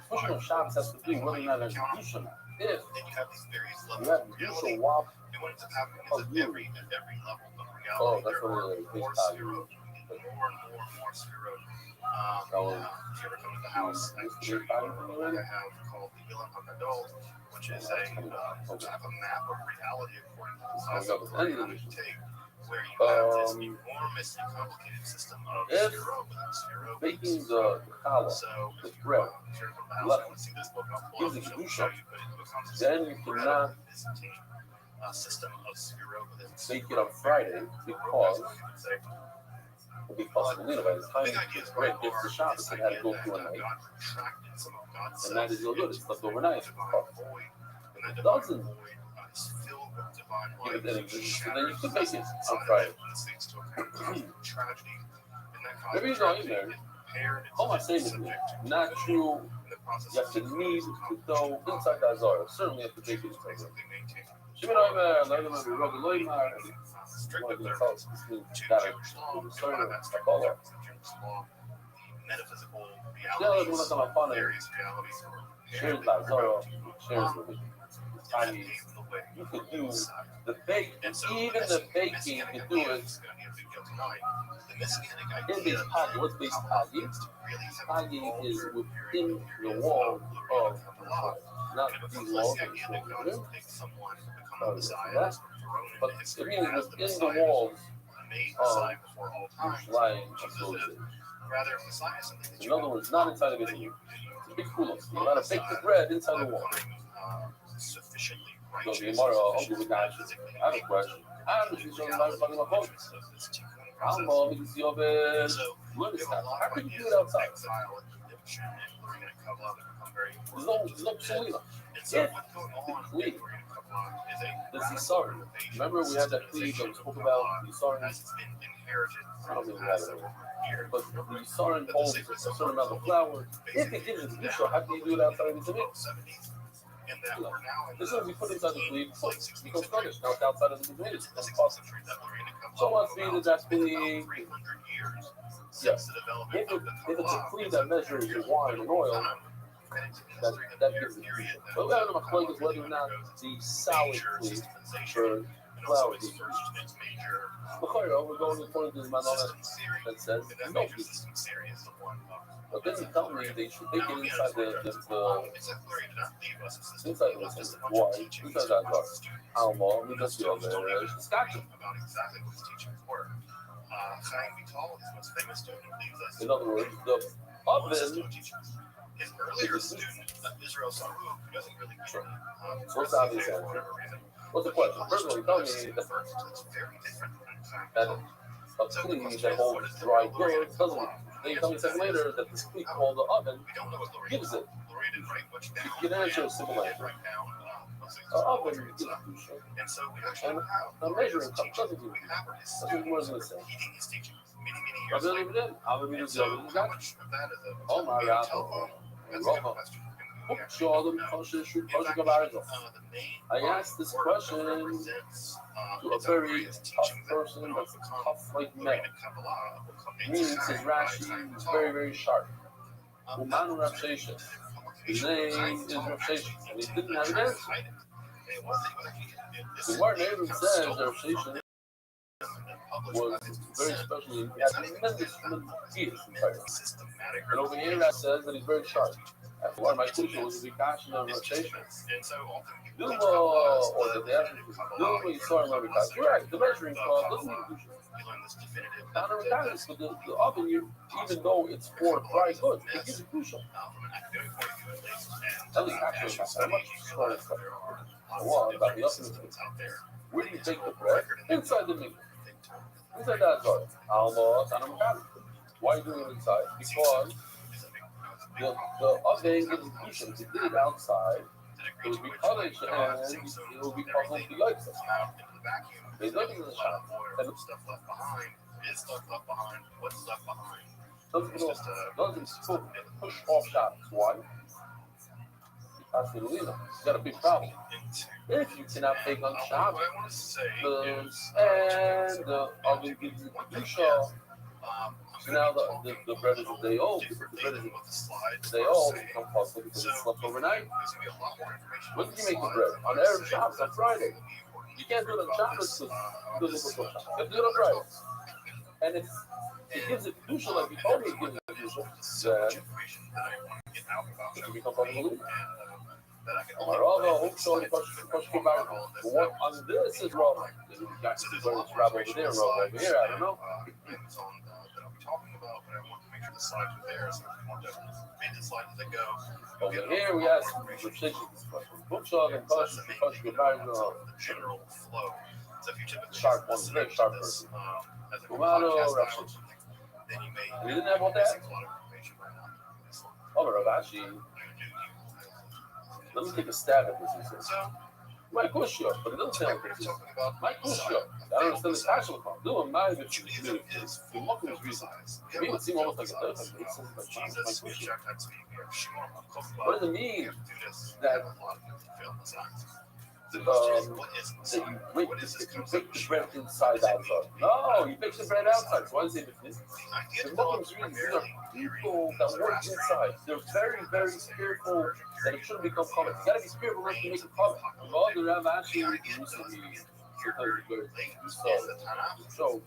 B: pushing of Shabbos has to do really not as Yusha. If you have Yusha Wap of you, oh, that's what it is. More and more Sphirot. If you ever come to the house, I have called the Ilan HaGadol, which is a kind of a map of reality according to the size of the take. Where you have this enormously complicated system of Sphirot baking the challah, the bread, using Yusha, then you cannot
D: system of Sphirot
B: bake it on Friday because of the Nina. By the time the bread gets to Shabbos, it had to go through a night. And that is no good. It's left overnight. If it doesn't give it any juice, then you could make it on Friday. Maybe you don't either. All I'm saying is not true. You have to knead the dough inside that Zara. Certainly have to bake it inside that.
D: Metaphysical reality, various realities,
B: shares that Zara, shares with me. I mean, you could use the bake, and even the baking, you could do it in base pagi. What's base pagi? Pagi is within the wall of not these walls of the but it means within the walls of lying associated. In other words, not inside of it. It's a big kulos. You gotta bake the bread inside the wall. So the Gemara, I'll give a guy. I have a question. I understand you're not talking about focus. I'm going to see over what is that? How can you do it outside? There's no Selena. If the Kli, the Zisar, remember we had that Kli that we spoke about, the Zisar, I don't think we had it, but the Zisar holds a certain amount of flour. If it gives you the Yusha, how can you do it outside of the mix? This is what we put inside the Kli, so you don't start it. Now it's outside of the mix. So must be that that's the, yes. If it's a Kli that measures the wine and oil, that gives it. But we have to make whether or not the sour Kli for flower
D: its
B: being
D: first its major
B: we're going according to the Manona
D: systems theory.
B: that says
D: That
B: no
D: major
B: bees.
D: systems theory is the one.
B: But then you tell me they should take it inside
D: it's a theory did not leave us a system.
B: inside
D: It was
B: the
D: just a
B: system.
D: bunch of
B: Why?
D: teachings.
B: Inside that
D: Bunch
B: bar.
D: of students.
B: Alma, we just feel
D: Students don't
B: there.
D: even
B: Scotch.
D: about exactly what his teachings were. Chaim Vital, his most famous student, leaves us.
B: In other words, the
D: one
B: oven
D: system of teachings. His earlier student, Israel Saru, who doesn't really get
B: what's the obvious
D: for
B: answer?
D: whatever reason.
B: What's the question? First of all, you tell me that
D: First, it's very different from Chaim
B: that
D: Vital.
B: a plea that holds dry goods doesn't. Then you tell me a second later that this plea called the oven
D: We don't know what Lorraine
B: gives it.
D: Lorraine didn't write much down.
B: You can answer a simple
D: Didn't
B: answer.
D: write down,
B: Oven gives a crucial.
D: and so we actually
B: And
D: have
B: a measuring cup doesn't give
D: we
B: it.
D: have his
B: That's what he was going to say.
D: repeating his teachings many
B: I
D: years
B: believe
D: later.
B: it in. I believe
D: And
B: it's
D: so
B: the
D: how much of that is a
B: Oh my God.
D: telephone? That's a good
B: Rothschild.
D: question.
B: Jordan Kosher shoot Kosher Gabarzo. I asked this question to a very tough person that's tough like metal. Meaning, says Rashi, is very sharp. Umanu Rav Sheshet. His name is Rav Sheshet, and he didn't have an answer. The word name says Rav Sheshet was very special. He had tremendous fetus inside him. And over here, that says that he's very sharp. After one, my teacher was a big passion of rotation. Duma, or the dance, Duma, you saw him every time. You're right, the measuring club doesn't need to do counterintuitive, but the oven, even though it's for dry goods, it gives you crucial. At least actually, how much stronger stuff. Well, about the oven, where do you take the bread? Inside the meat. Inside that jar. Almost, and why are you doing it inside? Because the oven gives crucial. If you did it outside, it would be colored and it would be puzzled the yolks. There's nothing in the shop. And
D: Stuff left behind is stuff left behind. What's left behind?
B: doesn't push off shots. Why? Because you got a big problem. If you cannot take on shots,
D: What I want to say is,
B: and the oven gives you crucial. So now the bread is a day old. The bread is a day old. It becomes possible because it's left overnight. When did you make the bread? On Arab Shabbos, on Friday. You can't do it on Shabbos because it doesn't go Shabbos. You have to do it on Friday. And if it gives it crucial like you told me it gives it crucial, then it can become possible. What on this is wrong. You got to Rabbi over there, Rabbi over here, I don't know.
D: Talking about, but I want to make sure the slides are there, so if you want to read the slides as they go.
B: Over here we have some restrictions. Bookshop and Kosh,
D: the general flow. So if you typically
B: sharp one, very sharp person.
D: as a
B: Umano,
D: podcast
B: Rav
D: out, then you may
B: We didn't have all that.
D: miss a lot of information by not doing this one.
B: Oh, Ravashi. Let me take a stab at this. He says.
D: So
B: My kushya, but it doesn't sound
D: we're
B: like
D: going to talk about
B: my kushya. I don't understand the passion of it. Do a man that you
D: Judaism
B: do.
D: is
B: The Muslims reason. To me, it would seem almost like a third. It makes sense like my
D: Jesus, we
B: kushya.
D: check that speak, we have Shimon,
B: What does it mean
D: do this.
B: that
D: A lot of people fail the signs.
B: that
D: What
B: you bake the bread inside that bread? No, you bake the bread outside. So why is it different? The Muslims reason these are people that work inside. They're very spiritual that it shouldn't become common. You gotta be spiritual enough to make it common. Well, the Rav actually used to be so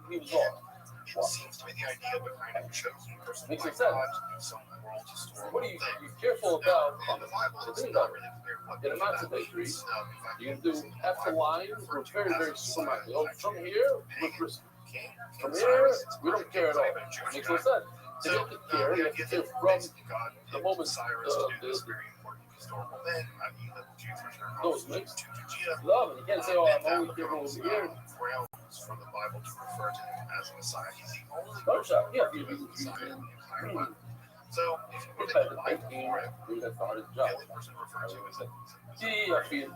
B: he was off.
D: It seems to be the idea behind a chosen person
B: Makes
D: by
B: sense.
D: God to do some world historical
B: What are you
D: thing.
B: careful about?
D: In the Bible,
B: The
D: it's
B: thing
D: not
B: about
D: really clear what
B: in a
D: that
B: massive bakery,
D: means. In fact,
B: you can do after line, we're very supermarket. Oh, from here, we're brisket. From here, we don't care at all. Makes no sense. They don't care. You have to care from the moment those mix. Love it. You can't say, oh, I'm only here over here.
D: From the Bible to refer to him as a Messiah. He's the only
B: Gunshot. Yeah,
D: so if you were
B: It's
D: to
B: like the
D: Bible
B: baking,
D: for it,
B: that's the hardest
D: the
B: job.
D: only person referred to is a
B: See, I feel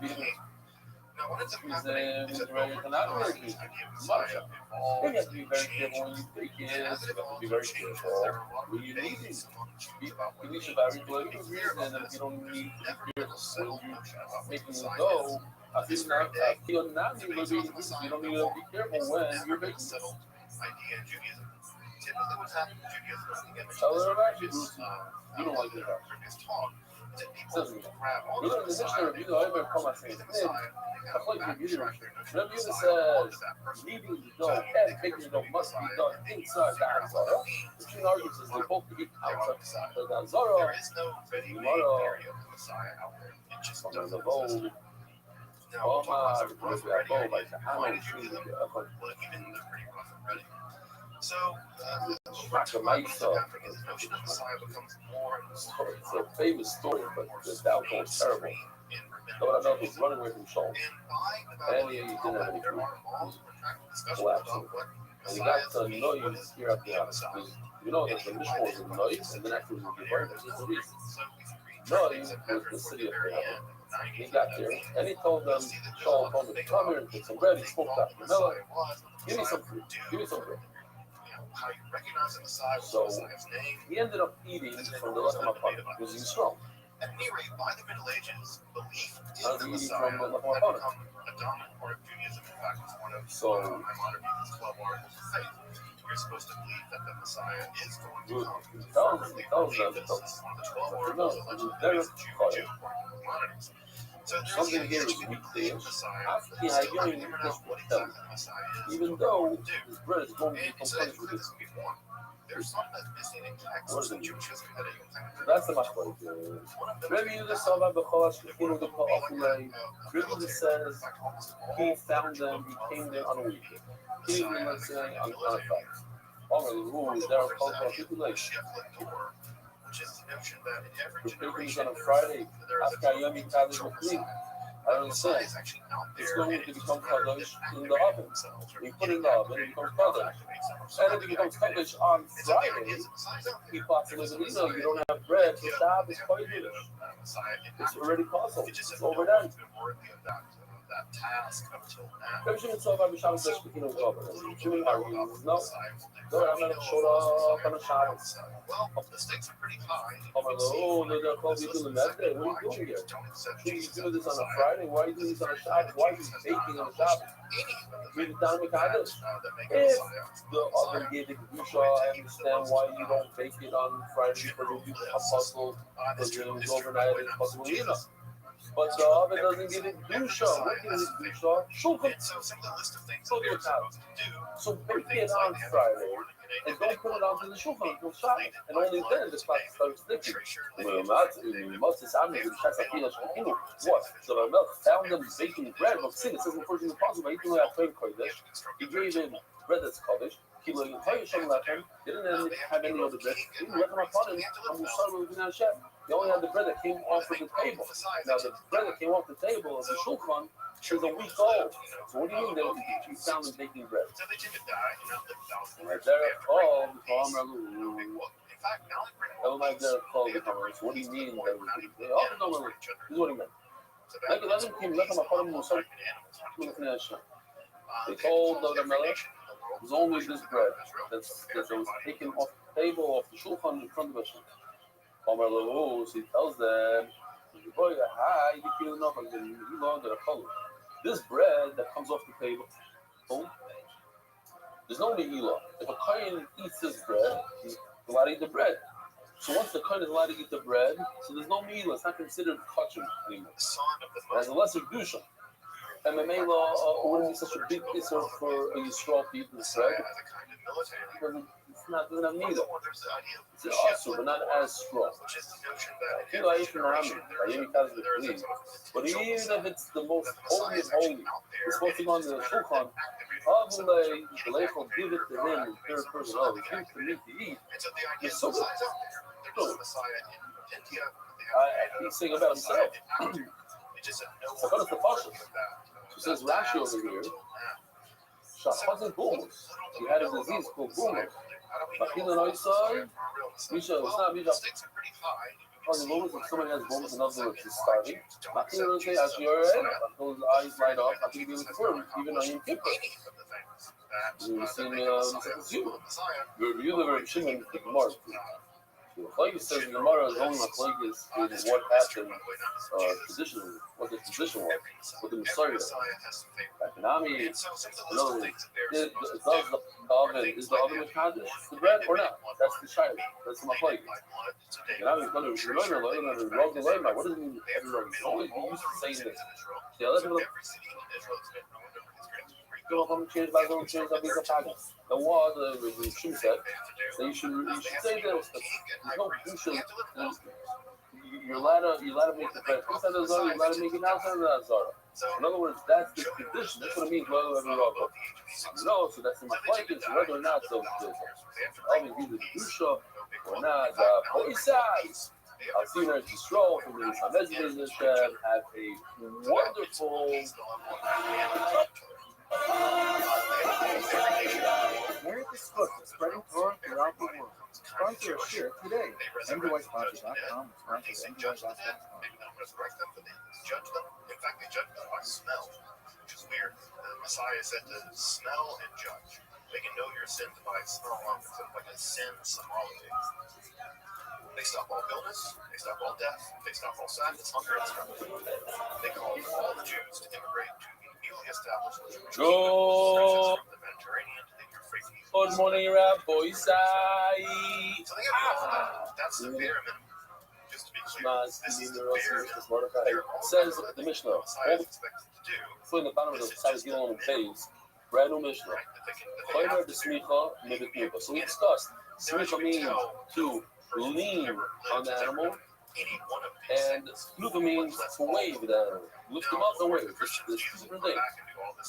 D: Now, what ends up
B: He's
D: happening is that
B: very
D: over
B: phenomenal.
D: time, this idea of Messiah
B: You
D: evolved
B: have to be very
D: and
B: careful when you bake it. You have to be very careful
D: there were a lot of
B: when you need
D: debates
B: it.
D: among Jews about
B: You
D: whether
B: need to
D: it
B: vary
D: was
B: blood
D: to be clear about
B: and then
D: this.
B: you don't need to
D: Never
B: be careful
D: settled
B: when
D: much
B: you're
D: about what
B: making it
D: Messiah
B: go.
D: is.
B: I feel not, I feel not maybe you don't need to be careful when you're
D: Never been a
B: making it.
D: settled idea in Judaism. Typically, what's happened in Judaism, again,
B: Tell her about
D: previous,
B: you don't like it.
D: previous talk,
B: says, even in the Mishnah, Rabbi Yehuda come and say, Rabbi Yehuda says, kneading the dough and baking the dough must be done inside the Hazara. The two arguments is they both eat outside the Hazara.
A: There is no Gemara of the Messiah out there. It just doesn't exist. Now, like the hammer, even they're pretty rough and ready. So, African notion of Messiah becomes more and more.
B: It's a famous story, but the outcome was terrible. So what I know was running away from Shaul. And he didn't have any food. He was collapsing. And he got the noise here at the house. You know that the mission was in noise, and then after it was in the there's a reason. Noise was the city of Tehran. He got there, and he told them, Shaul told him, come here and get some bread. He spoke up. Give me some food. Give me some bread.
A: How you recognize the Messiah,
B: So
A: Messiah's name.
B: he ended up eating from the left of my pocket because he's strong.
A: At any rate, by the Middle Ages, belief
B: How
A: in
B: do
A: the
B: you eat
A: Messiah
B: from
A: had
B: the
A: become
B: left of my pocket?
A: a dominant part of Judaism. In fact, it's one of
B: So
A: Maimonides' 12 articles of faith. You're supposed to believe that the Messiah is going to come.
B: he tells them,
A: This is one of the 12 articles allegedly against the Jew according to Maimonides. So there's
B: something
A: the
B: here
A: idea
B: is
A: that you
B: weak
A: can believe
B: there.
A: the Messiah,
B: After
A: but
B: he
A: still
B: had
A: not
B: given
A: figure
B: this
A: out what
B: them,
A: exactly the Messiah is.
B: even though his bread is going to
A: And
B: become
A: so that
B: punished with
A: includes
B: this.
A: one. There's some that's missing in texts in Jewish history that you can kind of
B: That's the mashloek. Rabbi Yehuda saw that b'chol hashkikin u'depah akulei. Rabbi Yehuda says he found them, he came there on a weekend. He didn't even say on a Friday. Is there a call for people like
A: which is the notion that in every
B: the pilgrims
A: generation
B: on a Friday? After Yom Kippur Machlim. I don't understand.
A: is actually out
B: It's
A: there.
B: going to become kadosh in the oven. We put it in the oven, it becomes kadosh. And if it becomes kadosh on Friday, people have to live in Israel. You don't have bread, so Shabbos kodesh. It's already possible. It's over there.
A: That task until now.
B: Everything is over. Shabbos is speaking of God. Jimmy argues, no, I'm not showed up on a Shabbos.
A: Well, the stakes are pretty high.
B: Oh, they're called people in that day. What are you doing here? Should you do this on a Friday? Why are you doing this on a Shabbos? Why are you baking on a Shabbos? Read it down with Kadosh. If the oven gave it Kedusha, I understand why you don't bake it on Friday because you do the puzzle, because it was overnight, it's possible, you know. But the oven doesn't give it Kedusha. What gives it Kedusha? Shulchan.
A: So some of the list of things
B: So
A: that
B: do
A: we're
B: it now.
A: supposed to do.
B: So bake it on Friday. And don't put it onto the shulchan until Shabbos. And only then the clock starts ticking. What? So the milk found them baking bread. But see, it says in the first in the puzzle, he gave him bread that's Kodesh. He didn't have any other bread. He didn't let them upon him. He only had the bread that came off of the table. Now the bread that came off the table of the shulchan is a week old. So what do you mean that you found them baking bread?
A: So they didn't die,
B: Right there. Oh, the farmer.
A: In fact, now
B: Oh my God, call the farmer. What do you mean? Oh, no, this is what he meant. Like 11 came left on my farm and started looking at it. They told the Melech, there's only this bread that was taken off the table, off the shulchan in front of us. Farmer Lewis, he tells them, this bread that comes off the table, there's no me'ilah. If a kohen eats this bread, he's allowed to eat the bread. So once the kohen is allowed to eat the bread, so there's no me'ilah. It's not considered kosher anymore. It has a lesser kedusha. And me'ilah wouldn't be such a big issue for a Yisrael to eat this bread. Because it doesn't have me'ilah. It's an asur, but not as strong. But even if it's the most holy of holy, it's supposed to go on the shulchan. Give it to him in third person. Oh, he gives to me to eat. It's so good. He's saying about himself. So what is the pasuk? So says Rashi over here. Shachazin Bulmus. He had a disease called Bulmus. Machina Noisai. Misha, it's not Misha. On the moment if somebody has Bulmus, in other words, he's starving. Machina Noisai, as you're in, those eyes light up. I think he was firm, even on Yom Kippur. We've seen the consumer. Review the Reb Shimon, the Gemara. Machlokes says in the Gemara is only Machlokes is what happened traditionally, what the tradition was, what the Messiah. Economy, does the oven Mekadosh the bread or not? That's the Shiloh. That's the Machlokes. Economy is going to what does it mean? Only he used to say this. Yeah, let's go. The law, the Shim said that you should say that there's no crucial. You're allowed to make the bread inside the Zara, you're allowed to make it outside the Zara. In other words, that's the condition. That's what it means. No, so that's in my flight, whether or not the either the Dusha or not. Both sides. I'll see where it's the stroll from the business have a wonderful.
F: Merit the Scoop is spreading Torah throughout the world. Sponsor a share today. MDYsponsor.com. Sponsor MDY.com.
A: Maybe not resurrect them, but they judge them. In fact, they judge them by smell, which is weird. The Messiah said to smell and judge. They can know your sins by smell alone. It's like a sin sommelier. They stop all illness, they stop all death, they stop all sadness, hunger, and struggle. They called all the Jews to immigrate to the newly established Jewish kingdom from the Mediterranean to the Euphrates.
B: Good morning, Rabbi.
A: So they have that's the bare minimum. Just to be clear, this is the bare minimum.
B: Says the Mishnah. In the bottom of the side of the Gilon phase, brand new Mishnah. So we discussed. Smicha means to lean on the animal, and Luva means to wave the animal. Lift them up and wave. There's two different things.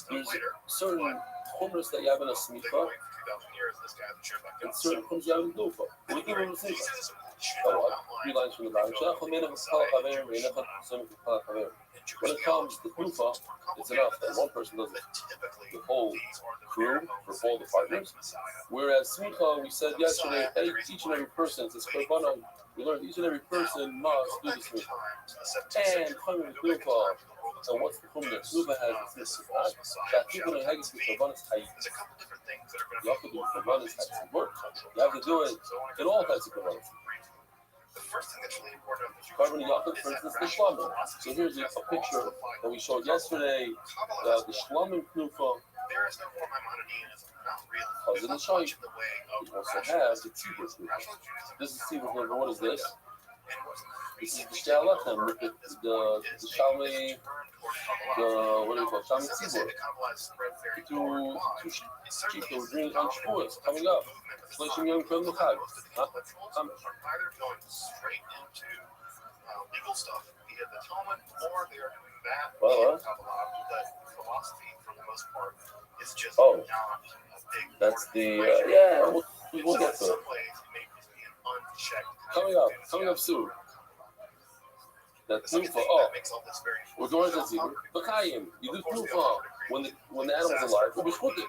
B: There's certain hummus that you have in a smicha, and certain hummus you have in Lufa. What do you mean with smicha? Three lines from the bottom. When it comes to Lufa, it's enough that one person does it. The whole crew for all the partners. Whereas smicha, we said yesterday, each and every person, it's a korbanon. We learned each and every person must do the smicha. And coming with Lufa, and what's the chum that Lufa has in this smicha? That people in Haggis with korbanos hayit. You have to do korbanos hayit work. You have to do it in all types of korbanos.
A: The first thing that's really important
B: Carbon Yaakov, for instance, the Shlamim. So here's a picture that we showed yesterday, the Shlamim Knufa.
A: There is no more Maimonideanism, not really.
B: I was going to show you. We also have the Tzibur Knufa. This is Tzibur Knufa. What is this? This is the Shalachem, the Shalmei, what do you call it? Shalmei Tzibur. Two sheep that were drinking on Shavuos coming up. Shlishim Yom Kol Nechag.
A: Either going straight into legal stuff via the Talmud, or they are doing that via Kabbalah. But philosophy, for the most part, is just not a big.
B: That's the we'll get to it. Coming up soon. That's Tnufa. We're going to Zibur. Bakayim. You do Tnufa when the animal's alive. We'll be shchutim.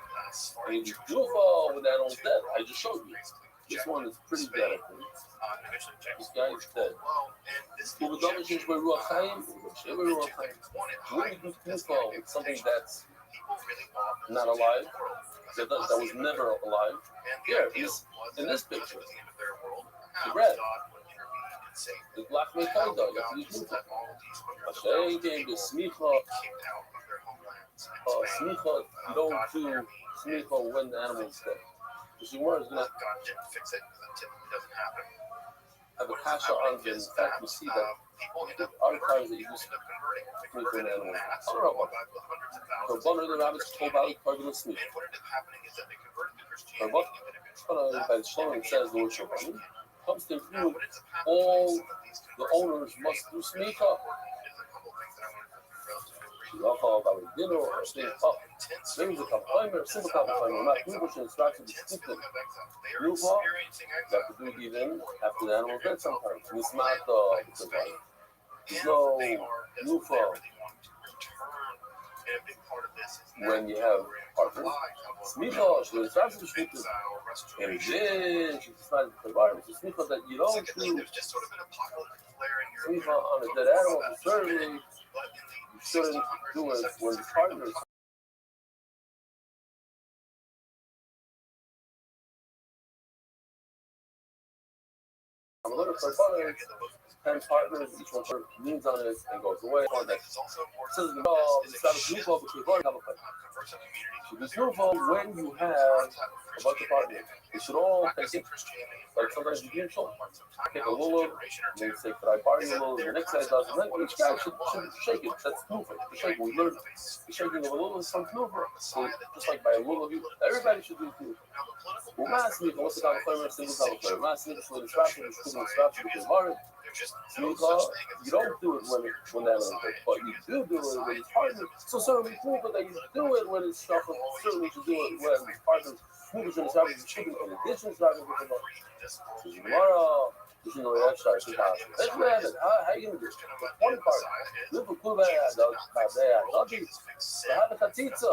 B: And you do Tnufa when the animal's dead. I just showed you. This one is pretty dead, I think. This guy is dead. When we do Tnufa with something that's not alive, that was never alive. Here, in this picture, the bread. The black man kind dog. You have to use Tnufa. Hashem gave the smicha. Smicha, you don't do smicha when the animal is dead. Because your word is going to have a kasha on it. In fact, we see that there are times that you do smicha when the animal is dead. I don't know about that. So, one of the rabbis told about carbon smicha. By the Shalom says the word Shabbat. Comes to include all the owners must do smicha. Shilachah about a dinner or staying up. Maybe it's a kapaimer, simple kapaimer, not English instructions, distinctive. Rufa, you have to do it even after the animal dead sometimes. And it's not because there's no Rufa when you have partners. Smicha, so it's not distinctive. And then she decided to provide it. It's smicha that you don't do smicha on a dead animal, but certainly you shouldn't do it when the partners. little for butter, 10 partners, each one leans on it and goes away. On that. Says the law, the status new law, because we've have a fight. So there's no law when you have a bunch of partners. They should all take it. Like sometimes you do so. Take a lulav, and then say, could I borrow you a lulav? The next guy does, and then each guy should shake it. That's moving. The shaking. We learned the shaking of a lulav is some movement. So just like by a lulav, everybody should do movement. Well, mass meat, what's the double flavor? Single double flavor. Mass meat, so the strapping is putting the strapping because hard. You don't do it when that is good, but you do it when it's harder. So certainly prove that you do it when it's shuffled. Certainly you do it when it's harder. Moving to the strapping is chicken in addition to strapping with the tomorrow. You should know that starts to happen. Let's grab it. How you gonna do it? One part. Look for cool bad. Have a tatitza.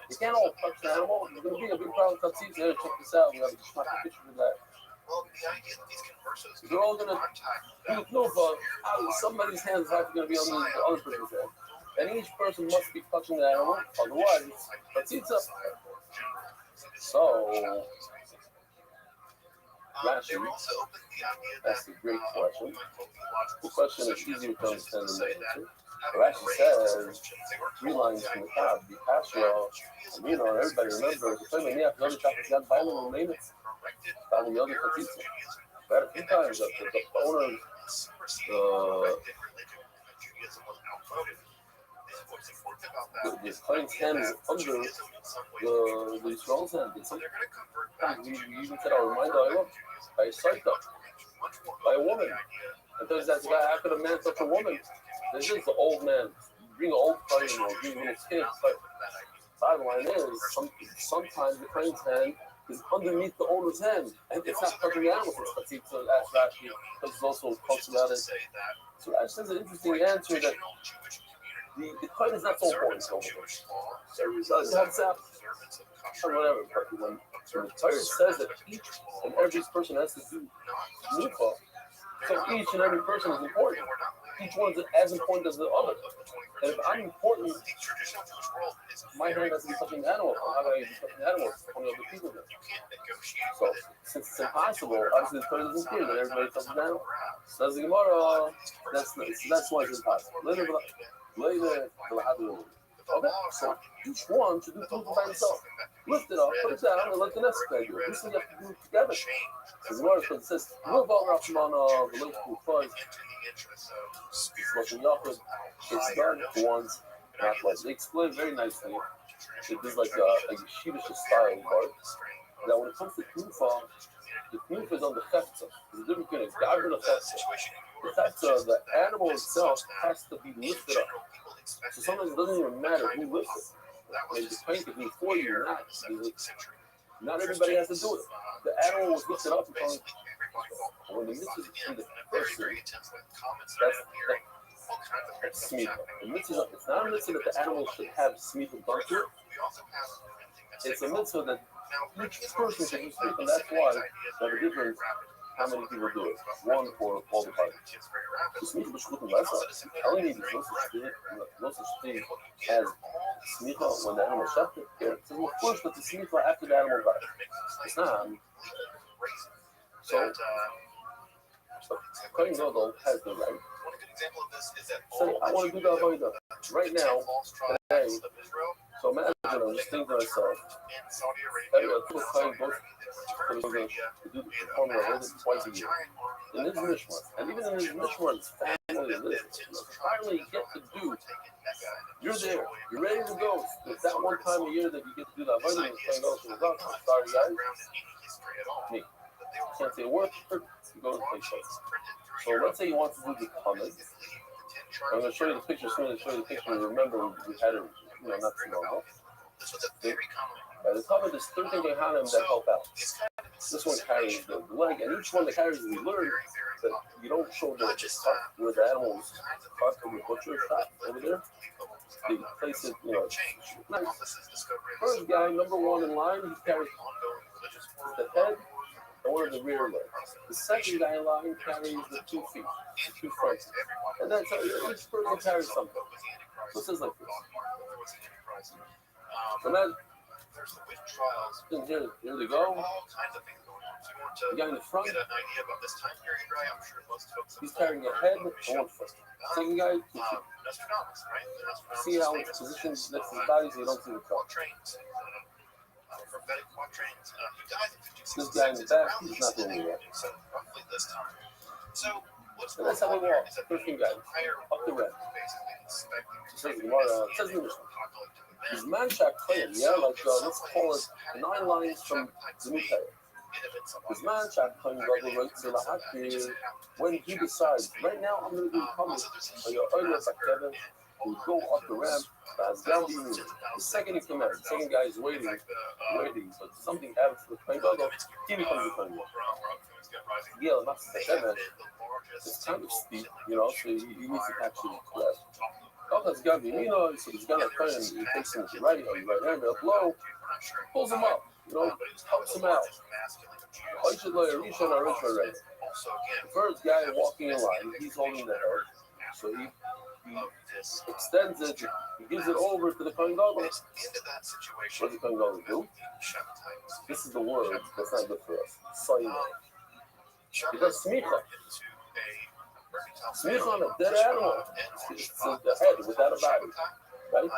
B: You can't all touch the animal. You're gonna be a big problem with tatitza. Here, check this out. We have a picture of that. They're all gonna do the knufa out of somebody's hands. Have to be on the other person's hand, and each person must be touching the animal. Otherwise, tatitza. So. Rashi, that's a great question. The question is easier to understand than the answer. Rashi says, 3 lines from the top, the Pasha, everybody remembers, the family, yeah, the other chapter got violent and made it. Found the other Katitza. That a few times, the owner, the client's hand is under the Yisrael's hand. And sometimes we even said, I'll remind you, by a psycho, by a woman. And there's that guy, how could a man touch a woman? This is the old man. Bring an old client or bring little kids. But bottom line is, sometimes the client's hand is underneath the owner's hand. And it's not touching the animal. It's Katitza, ask Rashi, because it's also talks about it. So Rashi says an interesting answer that the client is not so important. So it helps out. Or whatever, but when the Torah says that each and every person has to do nufa, so each and every person is important. Each one's as important as the other. And if I'm important, my hand has to be touching the animal. How do I be touching the animal? Only other people do. So since it's impossible, obviously the Torah doesn't care that everybody touches the animal. Says the Gemara, that's why it's impossible. Later, okay, so each one should do nufa by himself. Lift it up, put it down, and let the next guy do it. This thing you have to do it together. So the word says, "We'll vote Rachman relate to fuzz." It's done once, not like they explain very nicely. It is like a yeshivish style part. That when it comes to knufa, the knufa is on the hefza. There's a difference between a gag and a hefza. The hefza, the animal itself has to be lifted up. So sometimes it doesn't even matter who lifts it. Maybe the paint could be for you or not. Not everybody has to do it. The animal was lifted up because when the mitzvah is in the person, that's smicha. The mitzvah, it's not a mitzvah that the animal should have smicha done to it. It's a mitzvah that each person should do smicha, and that's why there's a difference how many people do it. One for all the parties. The smicha b'shkutim lessa. Telling me no such thing as smicha when the animal shafted. It says of course that the smicha after the animal died. It's not. So Kohen Gadol has the right. Say, I want to do the avodah right now, today. So imagine, I'm just thinking to myself, every Kohen goes to do the performing avodah twice a year. In his mishmar, and even in his mishmar, his family lives. Finally, you get to do. You're there. You're ready to go. It's that one time a year that you get to do the avodah. Kohen Gadol says, "I'm sorry, guys." Me. Can't say a word. You go to the place. So let's say you want to do the comment. I'm going to show you the picture. As soon as I show you the picture, remember we had it, not too long ago. By the comment, there's 13 behind him that help out. This one carries the leg, and each one that carries, we learn that you don't show the cut where the animals cut and you butcher shot over there. You place it, nice. First guy, number one in line, he carries the head and one of the rear legs. The second guy in line carries the 2 feet, the 2 fronts. And that's how each person carries something. So it says like this. So now, here they go.
A: to
B: The guy in the front,
A: get an idea about this time period, right? I'm sure most folks
B: he's carrying a head and one foot. Second guy,
A: Nostradamus, right? Nostradamus
B: see
A: is
B: how it's
A: famous
B: positioned
A: for
B: next to his body so you don't see the top.
A: quatrains, prophetic quatrains. He died in 1566.
B: This guy in the
A: It's
B: back,
A: around
B: he's
A: these
B: not doing it
A: days, so roughly this time. So what's
B: And
A: going
B: let's have a
A: on here
B: walk.
A: is that
B: First
A: the
B: thing, guys,
A: entire
B: up the
A: world
B: red.
A: is basically expecting
B: It says in Gemara, it says in the Mishnah. His man shot claim, yeah, like let's call it 9 lines from the new Torah. His man shot claim when he decides, right now I'm going to do coming, or your oil is like Kevin, you go up the ramp, the second he commands, the second guy is waiting, but something happens to the Kohen Gadol, he becomes the Kohen Gadol. Yeah, that's the Kevin. It's kind of steep, you know, so he needs to actually left. God's got the so he's got a Kohen, he takes him to the right hand, up low, pulls him up, you know, helps him out. The first guy walking in line, he's holding the head, so he extends it, he gives it over to the Kohen Gadol. What does the Kohen Gadol do? This is the word that's not good for us. He does smicha. Smicha on a dead animal. It's the head without a body. Right?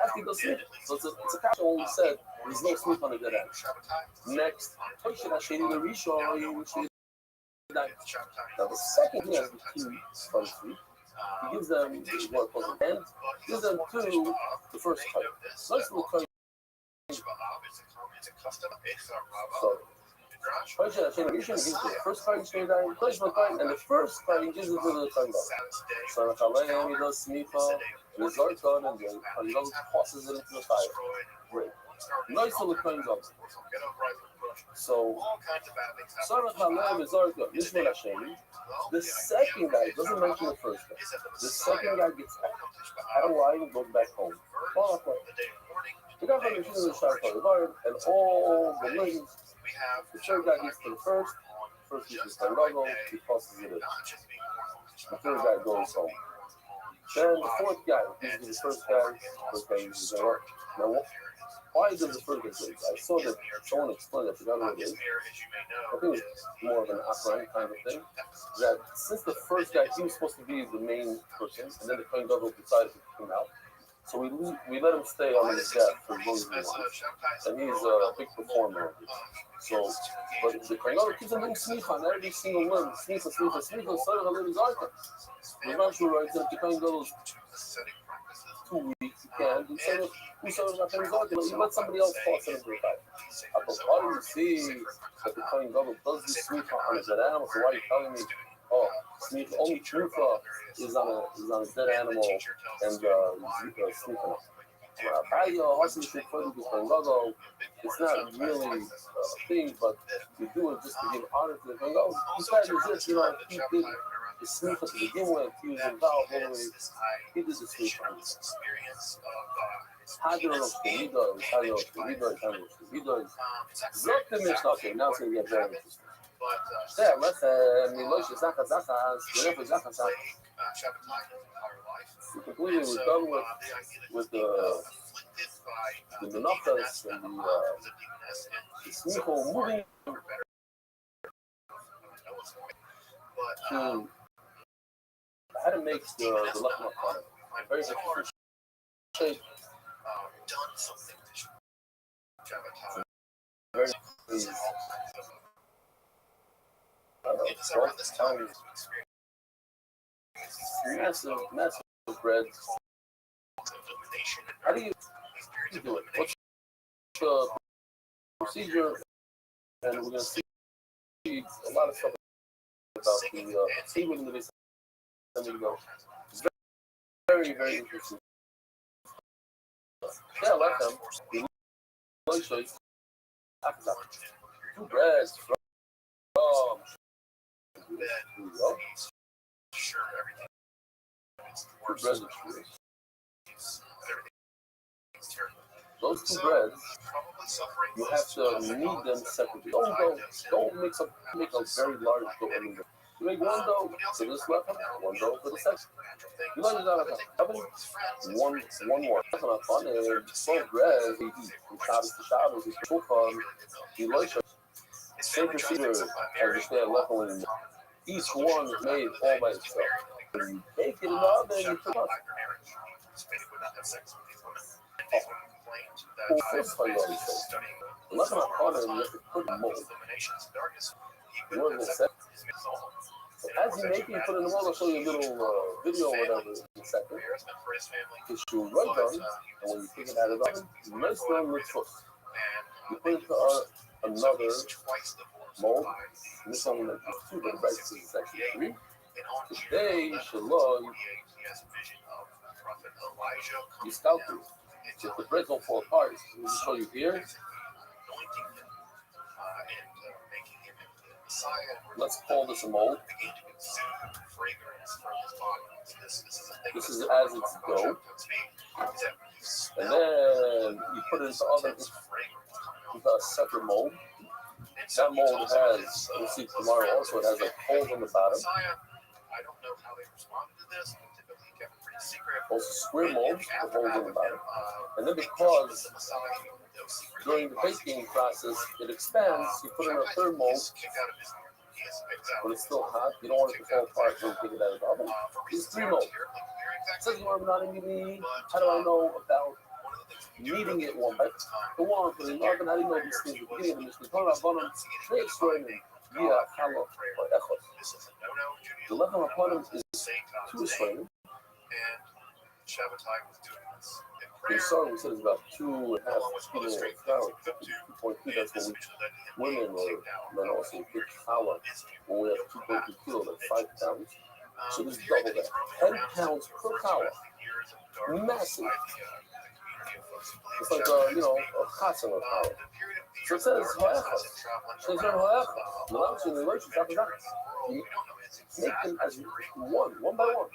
B: After he does smicha. So it's a kasha when we said there's no smicha on a dead animal. Next, now the second he has the two front feet. He gives them what calls an end, gives them to the first kite. Nice little kite. So Hashem gives the first kite straight down, and the first kite he gives it to the Kohen Gadol. So Nachaleim, he does smicha, and the Zarkon, and the Kohen Gadol tosses it into the fire. Great. Nice little Kohen Gadol. So Sarah Halem is Zarkon, Nishma Hashem. The second guy doesn't mention the first guy. The second guy gets out of line and goes back home. The guy from the Shina Shah and all the lanes. The third guy gets to the first gets to the logo, he tosses it in. The third guy goes home. Then the fourth guy uses the first guy uses the right. Now, why does the first guy do it? I saw that someone explained, I forgot what it is. I think it's more of an Afraim kind of thing. That since the first guy, he was supposed to be the main person, and then the Kohen Gadol decided to come out. So we let him stay on his death for as long as he wants. And he's a big performer. So, but the Kohen Gadol keeps on doing smicha on every single limb. Smicha, so the limb is arka. The Rothschild writes that the Kohen Gadol is too weak, he can't. He let somebody else toss it into the fight. How do you see that the Kohen Gadol does this smicha on a dead animal? So why are you telling me, oh, smicha, only trufa is on a dead animal and smicha? It's not really a thing, but you do it just to give honor to the Kohen Gadol. Besides this, he did the smicha to begin with. He was involved all the way. He did the smicha. Okay, now it's going to get very interesting. Yeah, let's completely we're done with the menachas and the smicha moving to how to make the lechem haKahanim. Very interesting shape.
A: Done something to Shabbatai.
B: Very easy.
A: It's around this time
B: massive bread. How do you do it? What's the procedure? And we're going to see a lot of stuff about the seaweed in the base. It's very, very interesting. Yeah, I like them. Two breads from those two breads, you have to knead them separately. Don't make a very large dough. You make one dough for this lechem, one dough for the second. You know, you got one more. That's not fun. And both breads, you eat from Shabbos to Shabbos. It's so fun. You like it. Same procedure as the stand leveling. Each one is made all by itself. When you bake it in the oven, you put it first time you already say. The lechem hapanim, you have to put in the mold. You know what I'm saying? So as you make it, you put it in the mold. I'll show you a little video or whatever in a second. It's your right done, and when you take it out of the oven, nice long with first. You put it to another mold. And this one is 2, but the right is actually 3. Today, Shalom, you scout through. So the bread don't fall apart. We'll show you here. Let's call this a mold. This is as it's dough. And then you put it into the oven with a separate mold. That mold has, we'll see tomorrow also, it has like holes on the bottom. Also square molds with holes on the bottom. And then because during the baking process it expands, you put in a third mold. When it's still hot, you don't want it to fall apart when you take it out of the oven. These 3 molds. It says you are not immediately. How do I know about kneading it one by one? Because in Oregon, how do you know these things? The beginning of the Mishnah, the lechem hapanim is 2 Israelim. The song we said is about 2.5 kilos of flour, 2.2. That's what women or men also pick flour. When we have 2.2 kilos, like 5 pounds. So this is double that. 10 pounds per flour. Massive. It's like a chatzon of flour. So it says ha'echad. So it's not ha'echad. Malachim and merchants after that. You make them as one by one.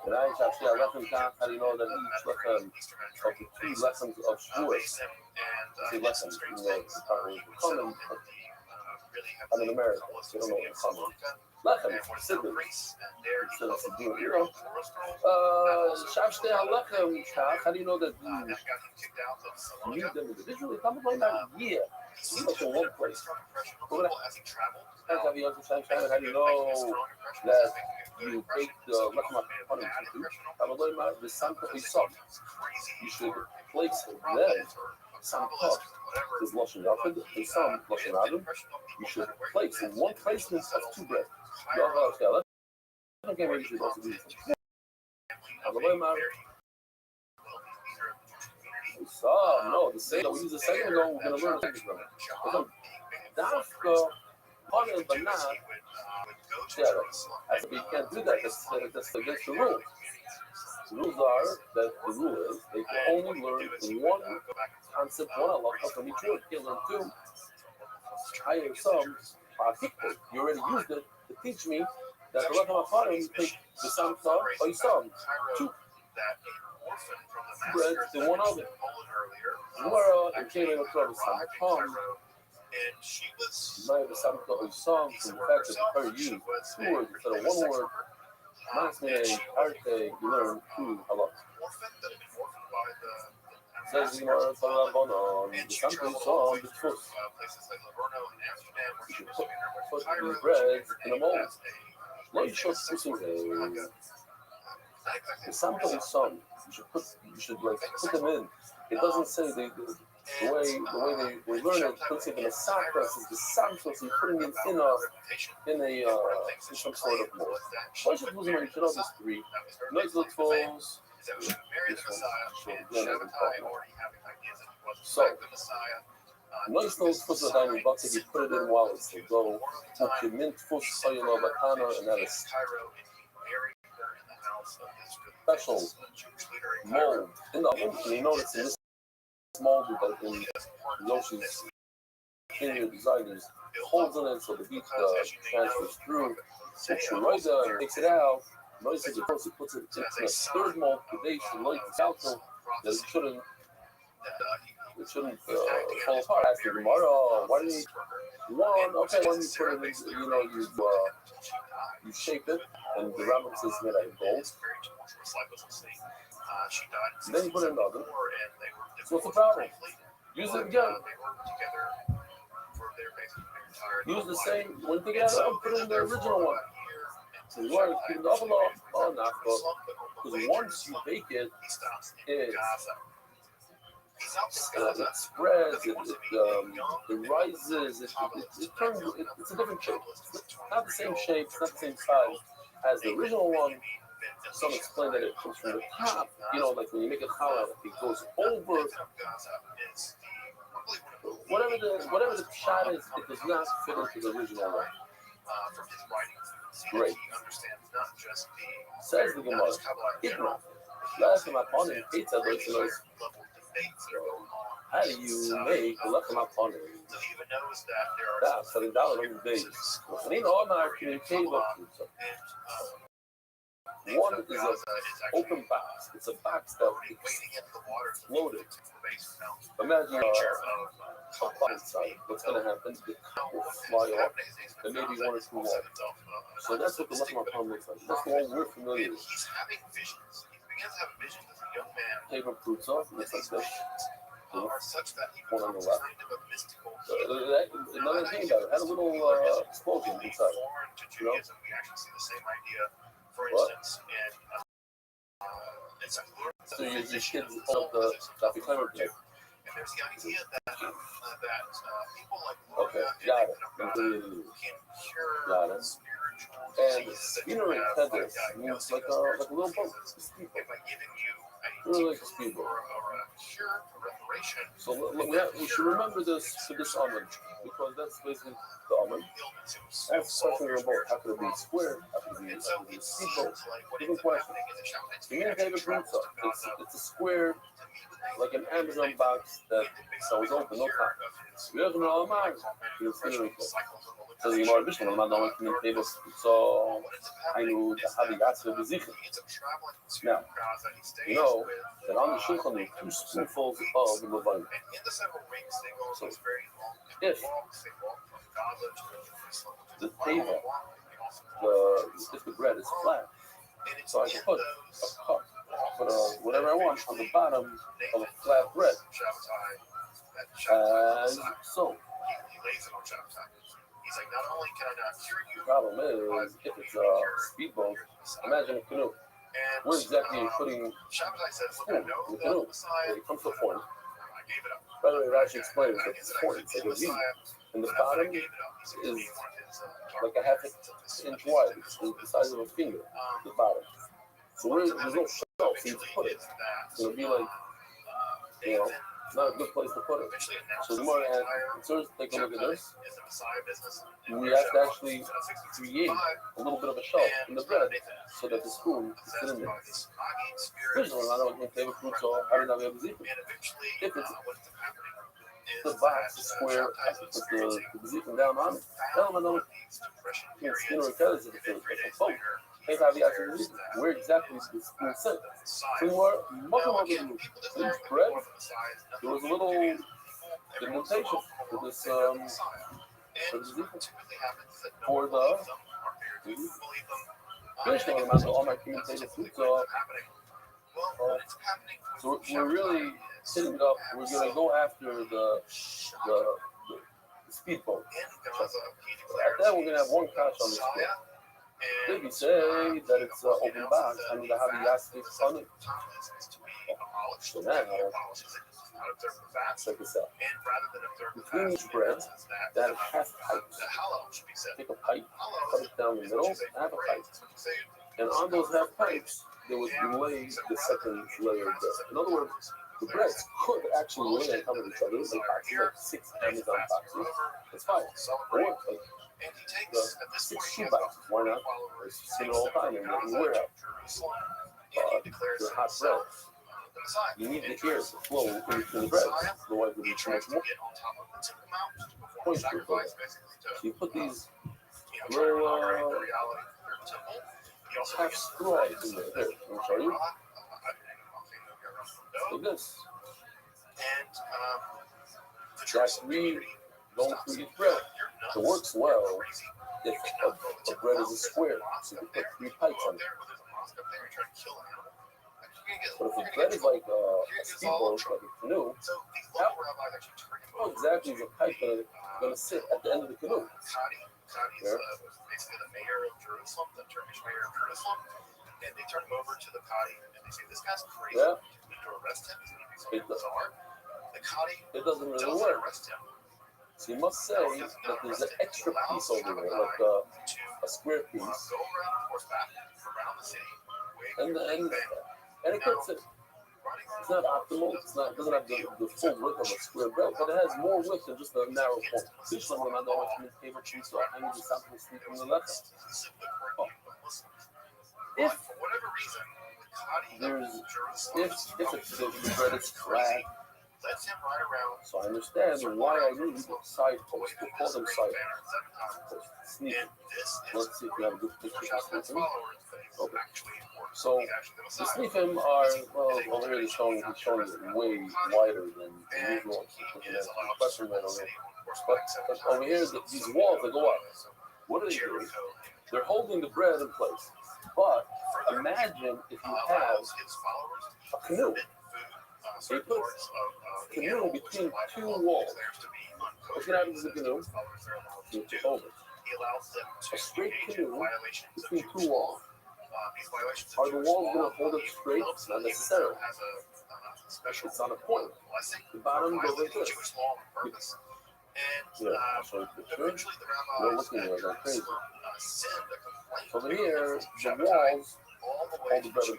B: And I actually lechem kach. How do you know that each lechem of the 2 lechems of shvuos? See lechems, probably common. I'm in America, so you don't know what common. Lechem, siblings. Instead of a euro. Shavshtei halechem kach. How do you know that you need them individually? Come by that year. You look in one place. How do you know that you bake the lechem hapanim too? You should place them some cup is lashon yachid and some lashon adam. You should place in one placement of 2 bread. Okay, maybe you should also do this. No, the same. We use the second one. We're going to learn the second one. Dafka, panim, but not. I said you can't do that. That's against the rules. The rules are that the rule is they can only learn one concept, one halacha from each word. You can learn 2. Higher some. You already used it to teach me that the lechem hapanim take the samsa or some 2 bread in one oven. Gemara and Kalim of Torah Sam might have some or some from the fact that the Torah used 2 words instead of 1 word. Masmei Arte, you learn 2 halachas. Says Gemara Torah Bonon, the samsa is on the truth. You should put the bread in a mold. Like the sample is some. You should like put them in. It doesn't say the way they learn it. Puts it in a sampras is the samples. You're putting it in some sort of mold. Why should lose money? You should know these 3. Noise look falls. So. Noise those puts the dining box. You put it in while it's still go. Put your mint fush soyalo batana and that is special mold in the oven. And you notice in this mold that in Yoshi's interior designers holds in it so the heat transfers through. So Shiraida and takes it out. Notice as it goes, he puts it in a 3rd mold. Today she likes the alcohol that it shouldn't fall apart. After tomorrow, why do you one? Okay, when you put it in, you shape it, and the Rabbi says made out of gold. And then you put it in the oven. So what's the problem? Use it again.
A: they're basically tired.
B: Use the same, when you get out, put in the original one. So you want to keep the oven off, because once you bake it, it spreads, it rises, it turns, it's a different shape. It's not the same shape, it's not the same size as the original one. Some explain that it comes from the top, like when you make a challah, it goes over. Whatever the shot is, it does not fit into the original one. Great. Says the Gemara, Idra. Last time upon it, pizza does how do you make a lechem upon it? That's $7 on the base. I need all my communicating pizza. One is an open box. It's a box that exploded. Imagine a box inside. What's going to happen? The cup will fly off, and maybe one or two walk. So that's what the lechem upon looks like. That's the one we're familiar with. Table fruits off, looks like this. One on the left. Another thing about it, had a little explosion inside. What? So your kids hold the coffee climber plate. Okay, got it. Got it. And Spinner and Feathers means like a little boat. Really like a speedboat. So we should remember this for this almond, because that's basically the almond. That's something about how could it be square, how could it be a speedboat. Different question. The main David brings up, it's a square, like an Amazon box that was open, no top. We have no almond. So the Gemara Mishnah, I'm not knowing the tables. So I know the Haviyatsu of the Zikr. Now, you know that on the Shulchan there are 2 spoonfuls of the Levine. So if the table, if the bread is flat, so I can put a cup, put whatever I want on the bottom of a flat bread. So. He's like, not only can I not cure you, the problem is, if it's a speedboat, imagine a canoe. Where exactly are you putting the spoon in the canoe? It comes to a point. By the way, it actually explains that it's a point, it's like a V. And the bottom is like a half inch wide. It's the size of a finger, the bottom. So there's no shelf for you to put it. It's going to be like, not a good place to put it. So the more take a look at this. We have to actually create a little bit of a shelf in the bread so that the spoon is in there. Originally, I don't think they have fruits or I don't know if it's if it's the box is square, I have to put the bezikah down on it. Skin or colors if it's a boat. Where exactly is the spoon set? So you are much bread. There was a little indentation for this for the fish on all my communicated foods. So we're really hitting it up. We're going to go after the speedboat. At that, we're going to have one catch on the split. If you say that it's an open box, I mean, the Haviyatsu is funny. So now, check this out. Between each bread, that has pipes. Take a pipe, cut it down the middle, and have a pipe. And on those half pipes, they would lay the second layer of bread. In other words, the breads could actually lay on top of each other, like boxes, like 6 Amazon boxes. It's fine. Or like the 6 shoe boxes. Why not? It's seen all the time in the warehouse. The hot bread. You need the air to flow into the bread, otherwise it'll be too much moisture. So you put these little half straws in there. Here, let me show you. Like this. That's me going through each bread. It works well if a bread is a square, so you put 3 pipes on it. But if the bread is like a speedboat, like a canoe, how exactly is a pipe going to going to sit at the end of the canoe.
A: Qadi is basically the mayor of Jerusalem, the Turkish mayor of Jerusalem, and they turn him over to the Qadi, and they say, this guy's crazy.
B: Yeah.
A: We need to arrest him. He's going to do something bizarre. The Qadi
B: It doesn't really
A: doesn't
B: work.
A: arrest him.
B: So you must say that there's an extra piece over there, like a square piece.
A: Go around on horseback, around the city,
B: And it gets it. It's not optimal. It doesn't have the full width of a square belt, but it has more width than just a narrow point. This one, I know it's cable piece, so I need to stop and sleep on the left. Oh. If
A: for whatever reason,
B: the bread is flat,
A: lets him ride around.
B: so I understand why I need side posts. We call them side posts. Sneaking. Let's see if we have a good picture of sneaking. Okay. So the sneaking are, well, over here he's showing it way wider than usual. But over here, these walls that go up, what are they doing? They're holding the bread in place. But imagine if you have a canoe. So you put a canoe between two walls. What's going to happen to the canoe? It's over. A straight canoe between two walls. Are the walls going to hold it straight? Not necessarily. It's on a point. The bottom goes like this. Yeah, I'll show you the picture. You're looking at it like crazy. So over here, the walls hold the bread in place.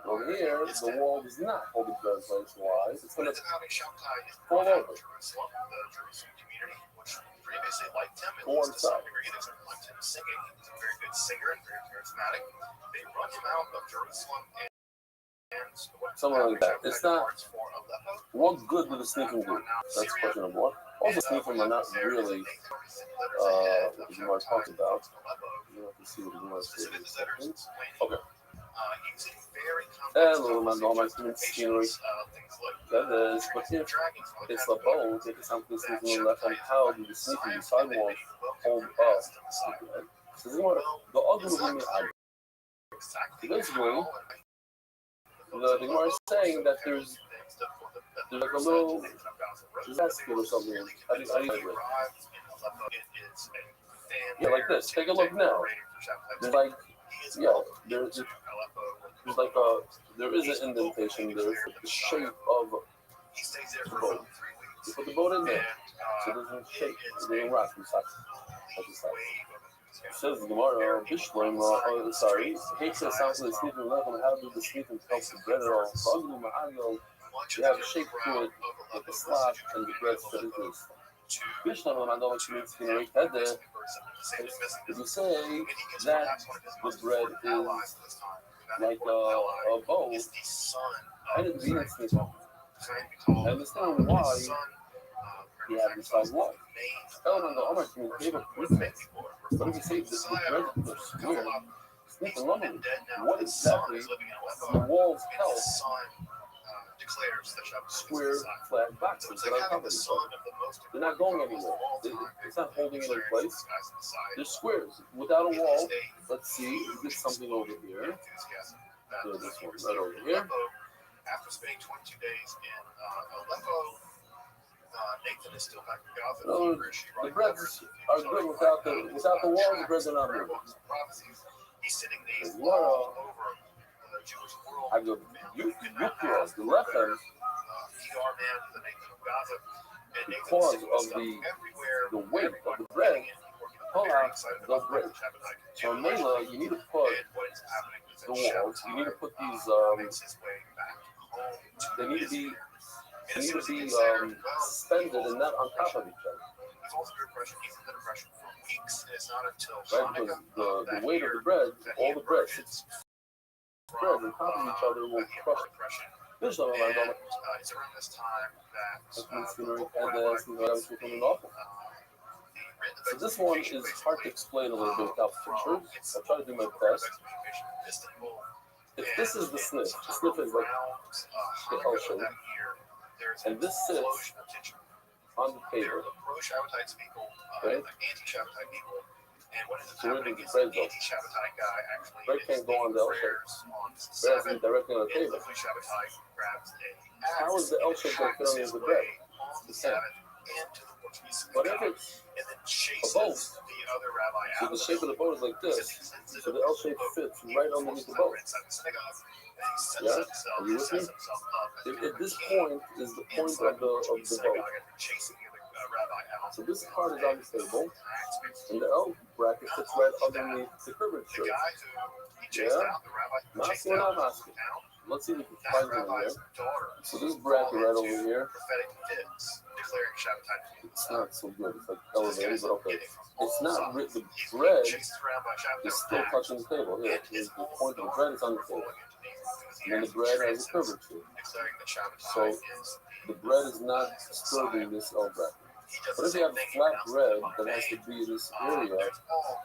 B: Over here, the wall does not hold the bread in place. Why? It's going to fall over. Go on side.
A: Singing. He's a very good singer and very charismatic. They run him out of Jerusalem and
B: something like that. It's not. What good do the sneaking do? That's questionable. Also, sneaking are not really what you might talk about. You have to see what you want to say. Okay. Hello, my scenery. That is, but if it's a bowl, if it's something sneaking on the left hand, how do the sneaking sidewalk hold up? So this is what the ugly women are. Basically, the Gemara is saying that there's like a little basket or something. How do you do it? Yeah, like this. Take a look now. There's like, yeah, there's like there is an indentation there for the shape of the boat. You put the boat in there, so it doesn't shake, it doesn't rock inside. It says the Gemara, Bishlam, sorry, H says sounds like sneaking level. How do the sneaking help the bread at all? So you have a shape to it, like a slot, and the bread fit into it. Bishlam, I know what you mean, skin right head there. If you say that the bread is like a bowl, I didn't mean it. I understand why he had this like what? But if you say this the bread is square, sneaking lovely, what exactly the walls help square flat boxes that are covered each other? They're not going anywhere. It's not holding it in place. They're squares without a wall. Let's see, there's something over here. So this one right over here.
A: After spending 22 days in Aleppo, Nathan is still back in Gaza.
B: No, the breads are good without the wall. The breads are not good.
A: He's sitting these all over the Jewish world.
B: I go, you cross the left hand.
A: PR man, the Nathan of Gaza, and
B: because of the weight of the bread, pull out the bread. So in Mela, you need to put the walls. You need to put these. They need to be suspended and not on top of each other. Right, because the weight of the bread, all the bread sits spread on top of each other will crush it. There's no line on it.
A: It's around this time that
B: so this one is hard to explain a little bit without pictures. I'll try to do my best. If this is the sniff is like the L shape, and this sits on the table, right? So where does the bread go? Bread can't go on the L shape. Bread has to be directly on the table. How is the L shape going to fit on the bread? It's the same.
A: into the Portuguese
B: But if
A: synagogue
B: it's
A: and then
B: a boat,
A: chases the other rabbi
B: so
A: out
B: the
A: of
B: shape of the boat is like
A: because
B: this.
A: he sends it
B: So the
A: over
B: L
A: to
B: shape
A: boat.
B: fits
A: He
B: right underneath
A: forces
B: the
A: that
B: boat.
A: right inside the synagogue, and he sets
B: Yeah?
A: himself,
B: Are you with me?
A: sets himself up as
B: At
A: kind of a
B: this
A: king
B: point is the point
A: inside
B: of
A: the Portuguese
B: the boat.
A: synagogue and chasing the other rabbi out.
B: So this part is on the table,
A: Attacks,
B: and the L bracket fits right underneath the
A: the
B: curvature.
A: guy who he chased
B: Yeah?
A: out, the rabbi who chased
B: Masking or
A: out,
B: not masking?
A: down,
B: Let's see if we can
A: that
B: find it in
A: rabbi's
B: here.
A: daughter
B: So this bracket right over here,
A: prophetic fits declaring Shabbatai.
B: it's not so good. It's like
A: So this
B: elevated,
A: guy's
B: but okay.
A: getting from
B: It's
A: all
B: not
A: sides.
B: written. The
A: He's
B: bread
A: chased around by Shabbatai
B: is still touching the table. Here,
A: and his
B: the
A: whole
B: point of the bread is on the table.
A: falling into these
B: And then the bread has a curvature.
A: declaring that Shabbatai
B: So
A: is
B: the bread is not disturbing this L bracket.
A: he does
B: But
A: the
B: if you
A: same
B: have
A: thing
B: flat
A: in
B: bread,
A: Mount
B: then it has to
A: Bay.
B: be in this area.
A: There's all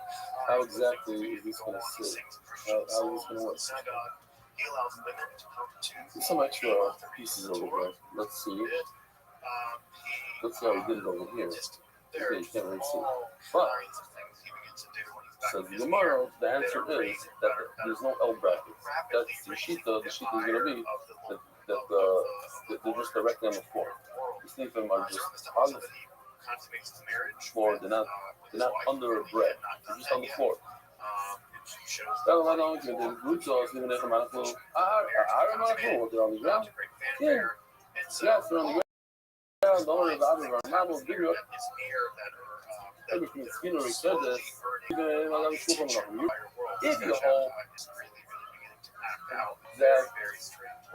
B: How
A: kinds of
B: exactly
A: things
B: is this
A: go
B: going to
A: on. He
B: sit?
A: sings
B: How
A: Christian
B: is this going to work?
A: songs in the synagogue. He allows women to come to
B: There's some extra pieces over there. Let's see. Let's see how he did it over here. Okay, you can't really see. But, says the Gemara, the answer is that there's no L bracket. That's the Shita. The Shita is going to be that they're just directly on the floor. The Sneifim are just on the floor. They're not under a bread. They're just on the floor. That's why don't you do root sauce even if I'm on the floor. I don't know they're on the ground. Yeah. Yes, they're on the ground. Don't worry about it. I'm not going to give you up. Everything is skin or each other. If you hold that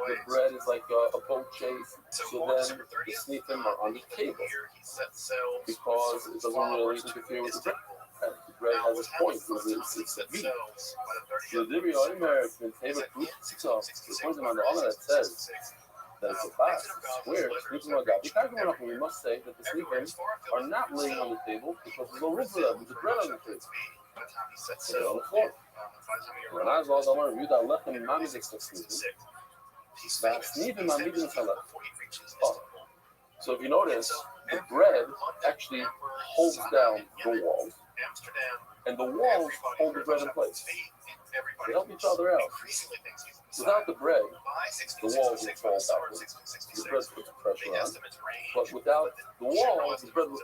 B: the bread is like a boat shape, so then the sneakim are on the table because it doesn't really interfere with the bread. The bread has its point because it's a meat. So the Rabbi American favorite fruit stuff, the point on the honor that says that it's a class, square, sneakim are God. We must say that the sneakim are not laying on the table because there's no room for them. There's a bread on the table. So they're on the floor. When I was on my view, I left them in my music sneakim. So if you notice, the bread actually holds down the walls, and the walls hold the bread in place. They help each other out. Without the bread, the walls would fall backwards. The bread puts pressure on. But without the walls, the bread would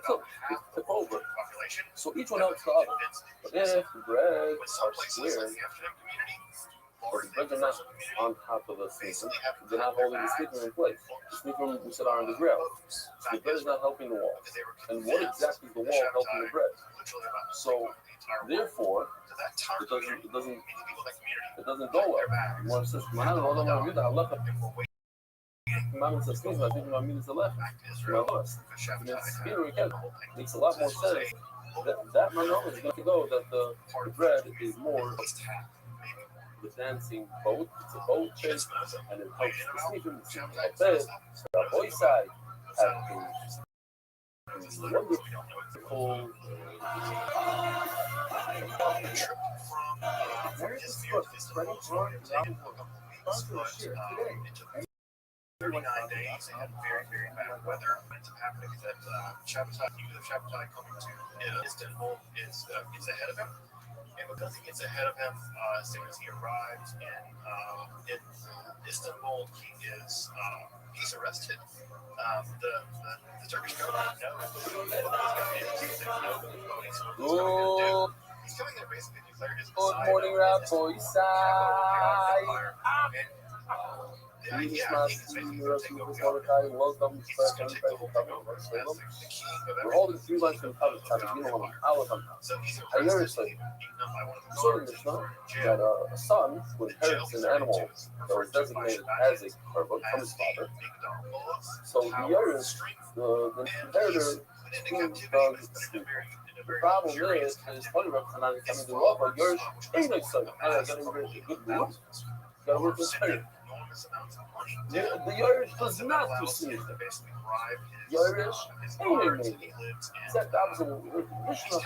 B: tip over. So each one helps the other. But if the bread are square, but the breads are not on top of the sneakim, they're not holding the sneakim in place. The sneakim we said are on the ground. So the bread is not helping the wall. And what exactly is the wall helping the bread? So therefore, it doesn't go well. One says, Mama says, I think my means the left. My left. And it's spirit again. Makes a lot more sense. That manor is going to go that the bread is more the dancing boat. It's a boat shape, and it helps the sleeping. Like this, the boy side has a wonderful.
F: America's book is spreading throughout the world. Sponsor a share today.
A: 39 days and very, very bad weather. Ends up happening that Shabbatai coming to Istanbul is ahead of him. And because he gets ahead of him, as soon as he arrives in Istanbul, he's arrested. The Turkish government knows that he's got anything. He's coming there basically declared his
B: Good morning, Rabbi. Welcome to we're holding 3 months in public time. You know what I seriously, sort of the that a son who inherits an animal that was designated as a korban from his father. So the inheritor the problem is funny representing coming to law, but yours ain't like son. I got a good rule. Got to work with spirit. The Irish does not do sin. The Irish ain't made. Except opposite of Mishnah.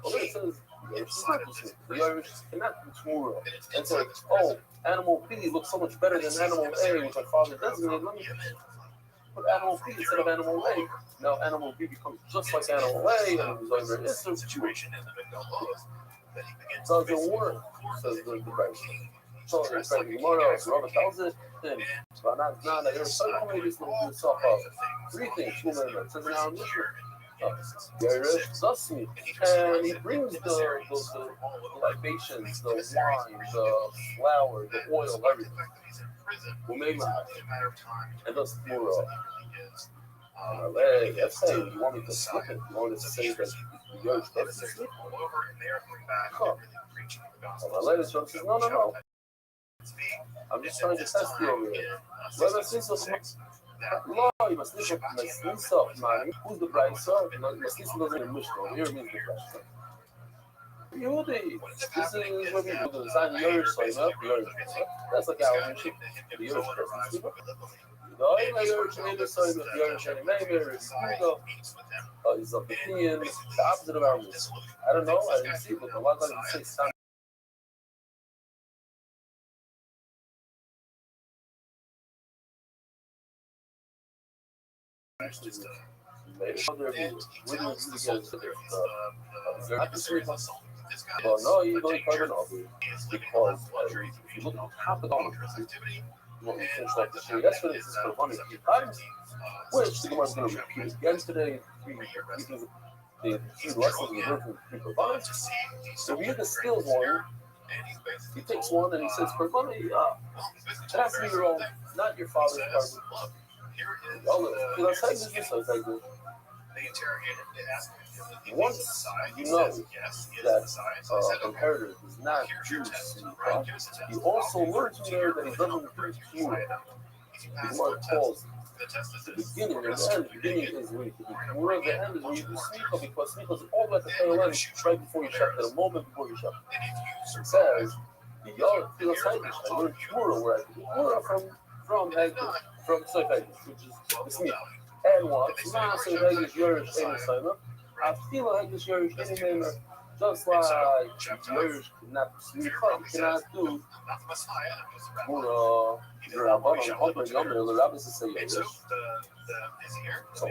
B: Well, it says the Irish does not do sin. The Irish cannot do Torah and say, oh, animal B looks so much better than animal A, which my father designated. Let me put animal B instead of animal A. Now animal B becomes just like animal A, and it's over. It's a situation. Doesn't work, says the Bible. So in fact, Rabbi tells it thing. But not you're so many things to yourself up. Three things. It says in our Mishnah. Yeresh does me, and he brings the libations, the wine, the flour, the oil, everything. Umema, and does mura. Let's say you want me to slip it. You want me to say that Yeresh does me. My ladies says, no. I'm just trying to test you over here. Well, you must listen to money. Who's the price? Must listen to the Mishnah. Here means the price. Yehudi, this is what we do. The sign Yerush sign up. That's like our Mishnah. The Yerush person. The Yerush made the sign up. Yerush and Meimer is he's of the opinion, the opposite of our Mishnah. I don't know. I didn't see, but a lot of times it says well, no, you don't carbon obviously because if you look at half the dollars, what we finished like this year yesterday, this is for 1 times, which the Gemara is going to repeat again today. The few lessons we learned from the Rabbi. So we have the skills one. He takes one and he says, "For money, it has to be your own, not your father's carbon." Once you know that inheritor is not Jews, you also learn from there that he doesn't do Torah. The Gemara calls the beginning and the end. The beginning is when you do Torah, the end is when you do Smicha, because Smicha is all about the tail end, right before you shut, at a moment before you shut. It says, I learned Torah where I do Torah from Soif Hagdish, which is the Smicha. And what? Not Soif Hagdish Yerush Ein Saima. Afila Hagdish Yerush Ein Meimer. Just like Yerush cannot Smicha, cannot do Torah. The Rabbi Yomer, the Rabbi says Yerush. So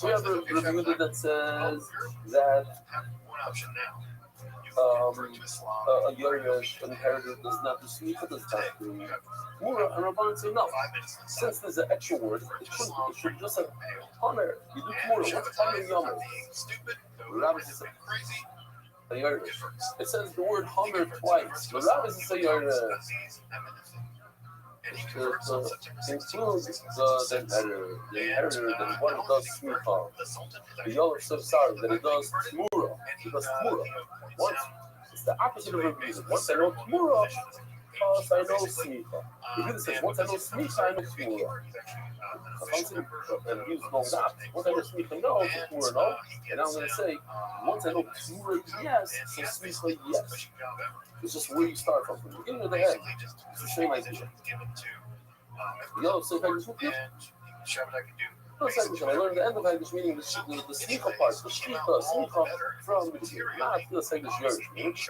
B: we have a review that says that a Yerush inheritor does not do Smicha, does not do Mura, and Rabban say no. Since there's an extra word, it should just say Homer. You do Mura. What's Homer Yomer? Rabbi says a Yerush. It says the word Homer twice. The Rabbi says a Yerush. Includes the inheritor that one does Smicha. The Yomer says sorry that it does Mura. It does Mura. Once it's the opposite of Rabbi. Once I know Mura, because I know Smicha. Rabbi says once I know Smicha, I know Mura. And he was going up. Once I know Smicha, no, Mura, no. And now I'm going to say once I know Mura, yes, so Smicha, yes. It's just where you start from the beginning of the end. It's the same idea. Yo, so if I just look at I learned the end of Hagdish, meaning the Smicha part, the Smicha from the beginning, not the Hagdish Yerush.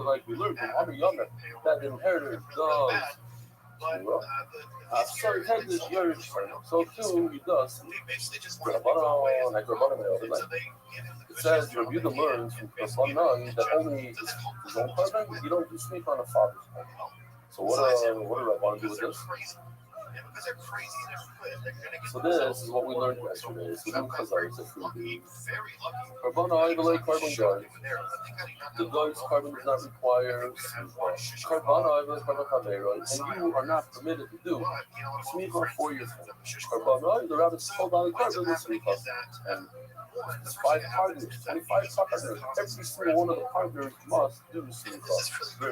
B: Like we learned from Amr Yomer that the inheritor does. So Hagdish Yerush, so too he does. It says Rabbi learns from Rabbanan that only his own carbon, you don't do Smicha on a father's carbon. So what do Rabbanan do with this? So this is what we learned yesterday. So Rabbanan carbon guard. The guard's carbon does not require Carbana carbon chavera, and you are not permitted to do Smicha for your friend. Carbana, the rabbis called on the carbon with Smicha. And it's 5 partners, 25 partners. Every single one of the partners must do Smicha. The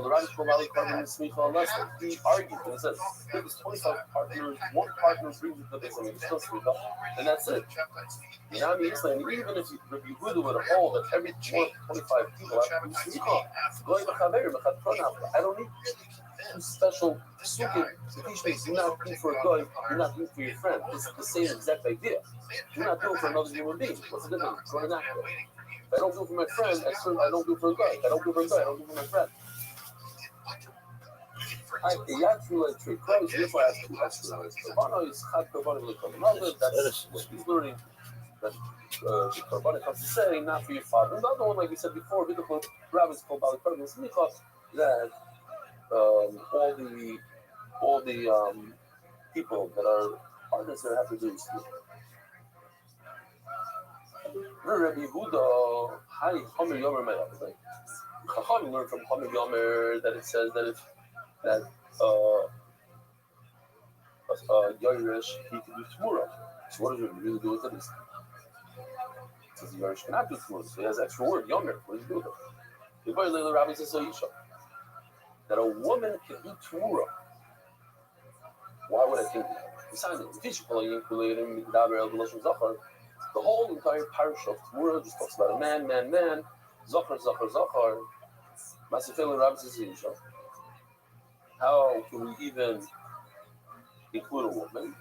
B: rabbis called on the carbon with Smicha unless he argued and says, there's 25 partners, one partner brings it to the Smicha, and that's it. You know what I mean? Even if you would hold that every one of 25 people have to do Smicha, I don't need two special psukim to teach me do not do for a guy, do not do for your friend. It's the same exact idea. Do not do it for another human being. What's the difference? Going that way. If I don't do it for my friend, I don't do it for a guy. If I don't do it for a guy, I don't do it for my friend. You have to like trick Christ, therefore I have two extra words. Karbana is Chad Karbana with Karbana. That's what he's learning. That the Karbana comes to say, not for your father. And the other one, like we said before, beautiful rabbis called Bali Karbana Smicha, that all the people that are artists that have to do is Rabbi Huda, hi, Chomer Yomer Me'avdei. Chacham learned from Chomer Yomer that it says that Yairish, he can do Tmura. So what does it really do with it? It says Yairish cannot do Tmura. So he has extra word, Yomer. What does he do with it? The Rabbi says that a woman can do Tmura. Why would I think that? Besides, the whole entire parish of Tmura just talks about a man, Zachar, Zachar, Zachar. Masifel Rabbi says how can we even include a woman?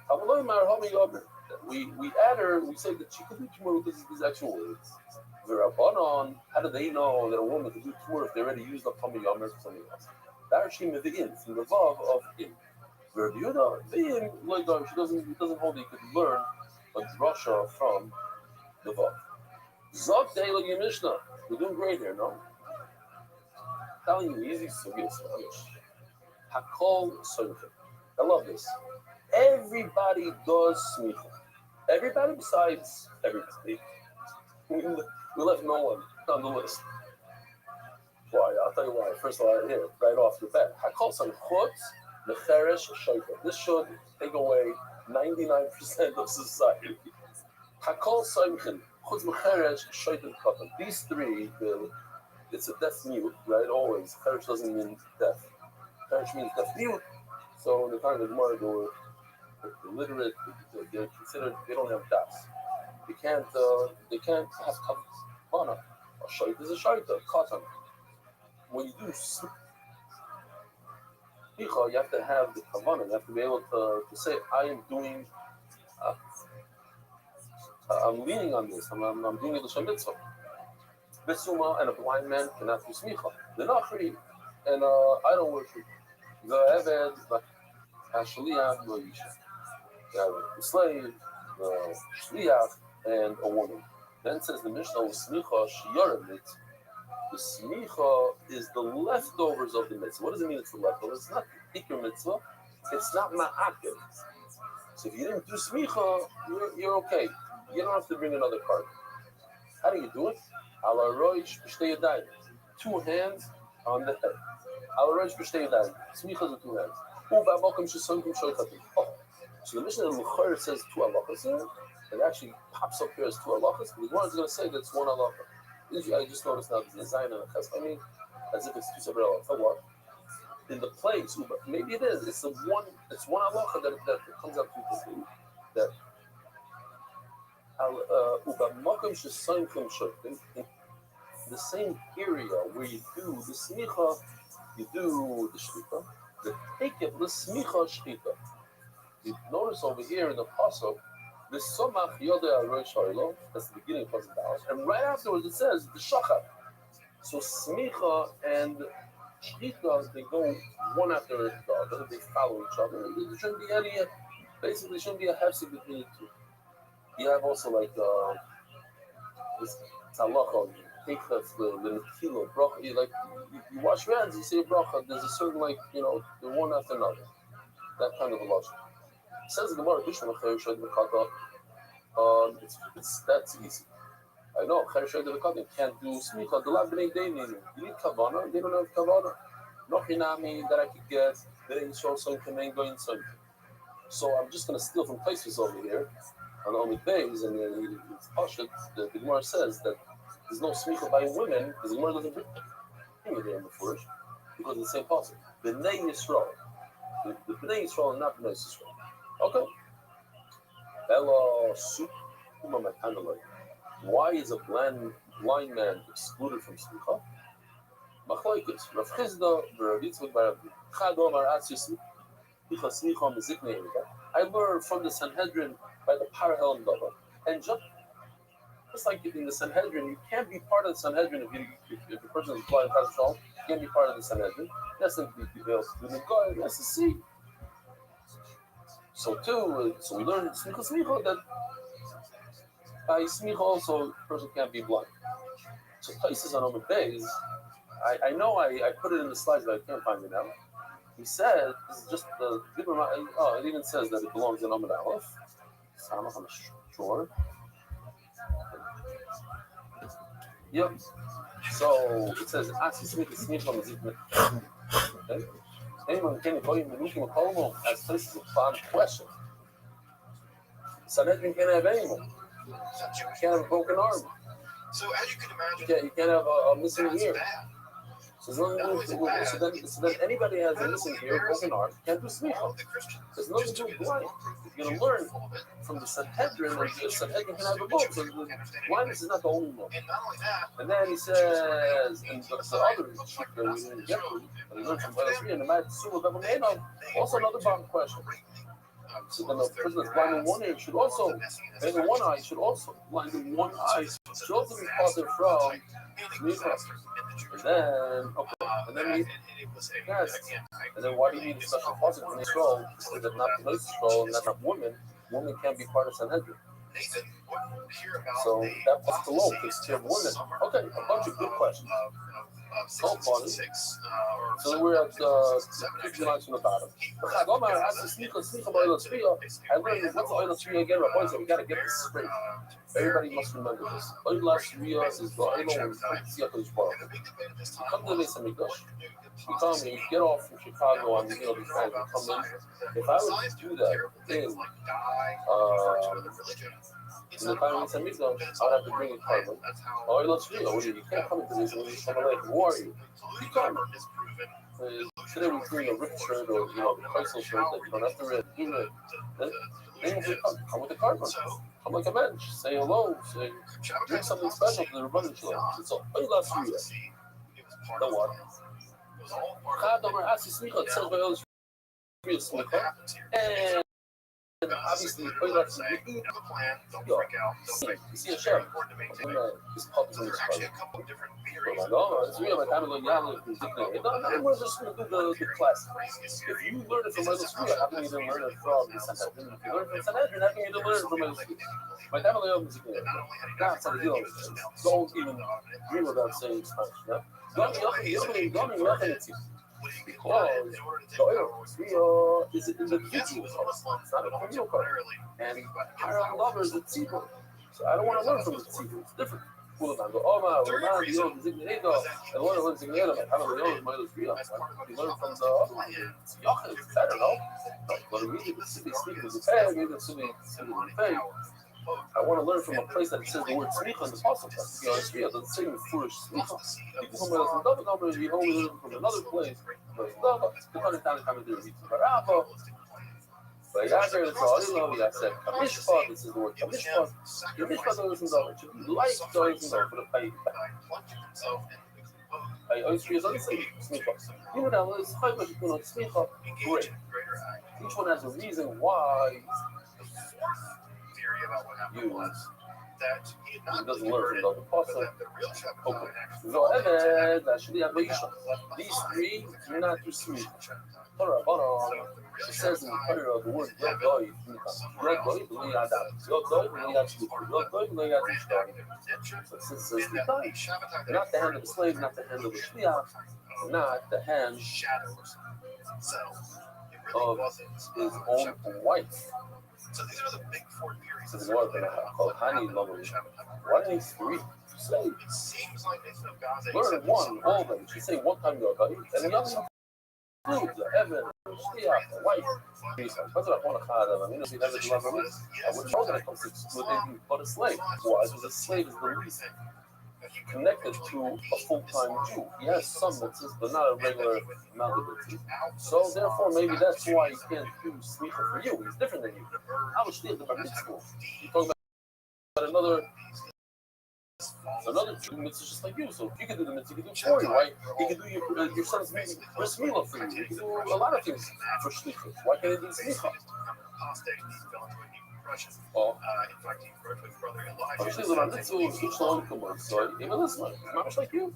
B: We add her, we say that she can do Tmura because of these actual words. How do they know that a woman can do Tmura if they already used up Chomer Yomer for something else? Darshim the in from the vav of in. Rabbi Yehuda, she doesn't hold that you could learn a drasha from the vav. Zok Deila Mishnah. We're doing great here, no? Telling you easy sugi Spanish. Hakol Soichim. I love this. Everybody does smicha. Everybody besides everybody. We left no one on the list. Why? I'll tell you why. First of all, here, right off the bat. Hakol Soichim. This should take away 99% of society. Hakol Soimchen, Chutz Mecheresh, Shoitem Katan. These three, it's a deaf mute, right? Always. Cheresh doesn't mean deaf. Cheresh means deaf mute. So in the time of the Gemara, they were illiterate. They're considered. They don't have das. They can't have kavana. A shoit is a shoita. Katan. When you do you have to have the kavanah. You have to be able to say, I am doing, I'm leaning on this. I'm doing it l'shem mitzvah. Bitsuma and a blind man cannot do smicha. The nachri and idol worship. The eved, the shliach, the slave, the shliach, and a woman. Then says the Mishnah, smicha shiyarim. The smicha is the leftovers of the mitzvah. What does it mean it's the leftovers? It's not the ikr mitzvah. It's not ma'akev. So if you didn't do smicha, you're okay. You don't have to bring another card. How do you do it? Ala roish b'shtei yadayim. 2 hands on the head. Ala roish b'shtei yadayim. Smicha is 2 hands. U'ba mokum shesonkim shoychatim. Oh, so the Mishnah L'chor says 2 halachas here. It actually pops up here as 2 halachas. The Gemara is going to say that it's 1 halacha. I just noticed now there's a Zion and a Ches. I mean, as if it's 2 separate halachas. For what? In the place, maybe it is. It's one halacha that comes out to that. In the same area where you do the smicha, you do the shchita. The takev the smicha shchita. You notice over here in the pasuk, the somach yodei arosh harilo. That's the beginning of the house, and right afterwards it says the shachar. So smicha and shchita, they go one after the other. They follow each other. There shouldn't be any. Basically, shouldn't be a hefsek between the two. You have also like this halacha. Take the netila bracha. You wash your hands. You say a bracha. There's a certain the one after another. That kind of a logic. It says in the Gemara, that's easy. I know. You can't do smicha. The lab b'nei denim. You need kavana. They don't have kavana. No hinami that I could get. They didn't show some can go in some. So I'm just going to steal from places over here on only days, and it's Pashut. The Gemara says that there's no smicha by women because the Gemara doesn't bring it there in the first because it's the same passage. B'nei Yisrael, the B'nei Yisrael and not B'nei Yisrael. Okay. Ella Sukuma Matanalai. Why is a blind man excluded from smicha? Machlokes. Rav Chizda, Rav Yitzchak bar Rabbi. Chadom Aratzi Smicha Meziknei. I learned from the Sanhedrin by the parallel and Dava. And just like in the Sanhedrin, you can't be part of the Sanhedrin if the person is blind, you can't be part of the Sanhedrin. That's the details. He has to see. So we learn Smicha that by Smicha also a person can't be blind. So places on other days, I know I put it in the slides, but I can't find it now. He said, this is just the, it even says that it belongs in Amud Aleph. I'm sure. Yep. So it says, okay? Anyone can call him as places of fun question. Sanhedrin can't have anyone. You can't have a broken arm.
A: So as you can imagine,
B: You can't have a missing
A: that's
B: ear.
A: bad.
B: So then anybody has a missing ear, broken arm, can't do smicha. There's nothing to do blind. You're going to learn from the Sanhedrin, and the Sanhedrin can have a book. So the blindness is not the only one.
A: And not only that,
B: And then he says, and the other sheep that we didn't get to, and he learned from LSV, and the Mad Sula Bevel also another bomb question. So then a person that's blind in one ear should also, and in one eye, should also, blind in one eye, should also be parted from smicha. And then he yes. And then why do you need a special closet in Israel? So that not the Israel and not women can't be part of Sanhedrin. So that was the law takes care of women. Okay, a bunch of good questions. So funny. So we're at 50 lines from the bottom. I learned what's the oil of again. Rabbi said we gotta get this straight. Everybody must remember this. Oil of is the oil when you come to the Beis Hamikdash. You come and you get off from Chicago on these guys that come in. If I were to do that in the time of Beis Hamikdash, I'd have to bring a carbon. Oil of you can't come into this and you come like, who are you? You come. Today we're doing a ripped shirt or the Chrysler shirt that you don't have to do it. Then you come with a carbon. Come like a bench. Say hello. Say drink something special to the Rabbi. It's all oil of the what? It says by oil and obviously, you see a sheriff. His pub is in his car. It's real. Like, I'm we're just going to do the classic. If you learn it from Michael School, how can you then learn it from the Sanhedrin? If you learn it from Sanhedrin, how can you then learn it from Michael School? My time don't even dream about saying Spanish. Yeah? Because the oil is an individual card, it's not a communal card. And Haram Lover is a tzibur. So I don't want to learn from the tzibur. It's different. You learn from the other one. It's better, no? But I want to learn from a place that says the word smicha in the pasuk. That's the It doesn't say foolish smicha. People from another place. But I said, Kamishpa, this is the word Kamishpa. The Mishpa doesn't know. It should be like doesn't know for the pay. I always feel the same. Smicha. You know that was high much smicha. Great. Each one has a reason why.
A: About what happened was that he had not
B: doesn't learn from the
A: pasuk. The real Shabbat
B: These three do not do smicha. It says in the prayer of the word Yodoi, so it says not the hand of the slave, not the hand of the shliach, not the hand of his own wife.
A: So these are the big four periods.
B: This is what why do these three say?
A: It seems like it's no
B: learn one, all of them. You say one time you're and the other includes the heaven, the shliach, the wife. I wouldn't know that it comes to exclude but a slave. Why? Because a slave is the least connected to a full-time Jew. He has some mitzvahs, but not a regular amount of mitzvahs. So therefore, maybe that's why he can't do smicha for you. He's different than you. How much do you have the bar mitzvah? You're talking about another Jew mitzvah just like you. So if you can do the mitzvah, you can do it for you. Why? He can do your son's bris milah for you. He can do a lot of things for shlichus. Why can't he do smicha? Oh, actually, the mitzvah is each one command. So even this one, it's not much like you.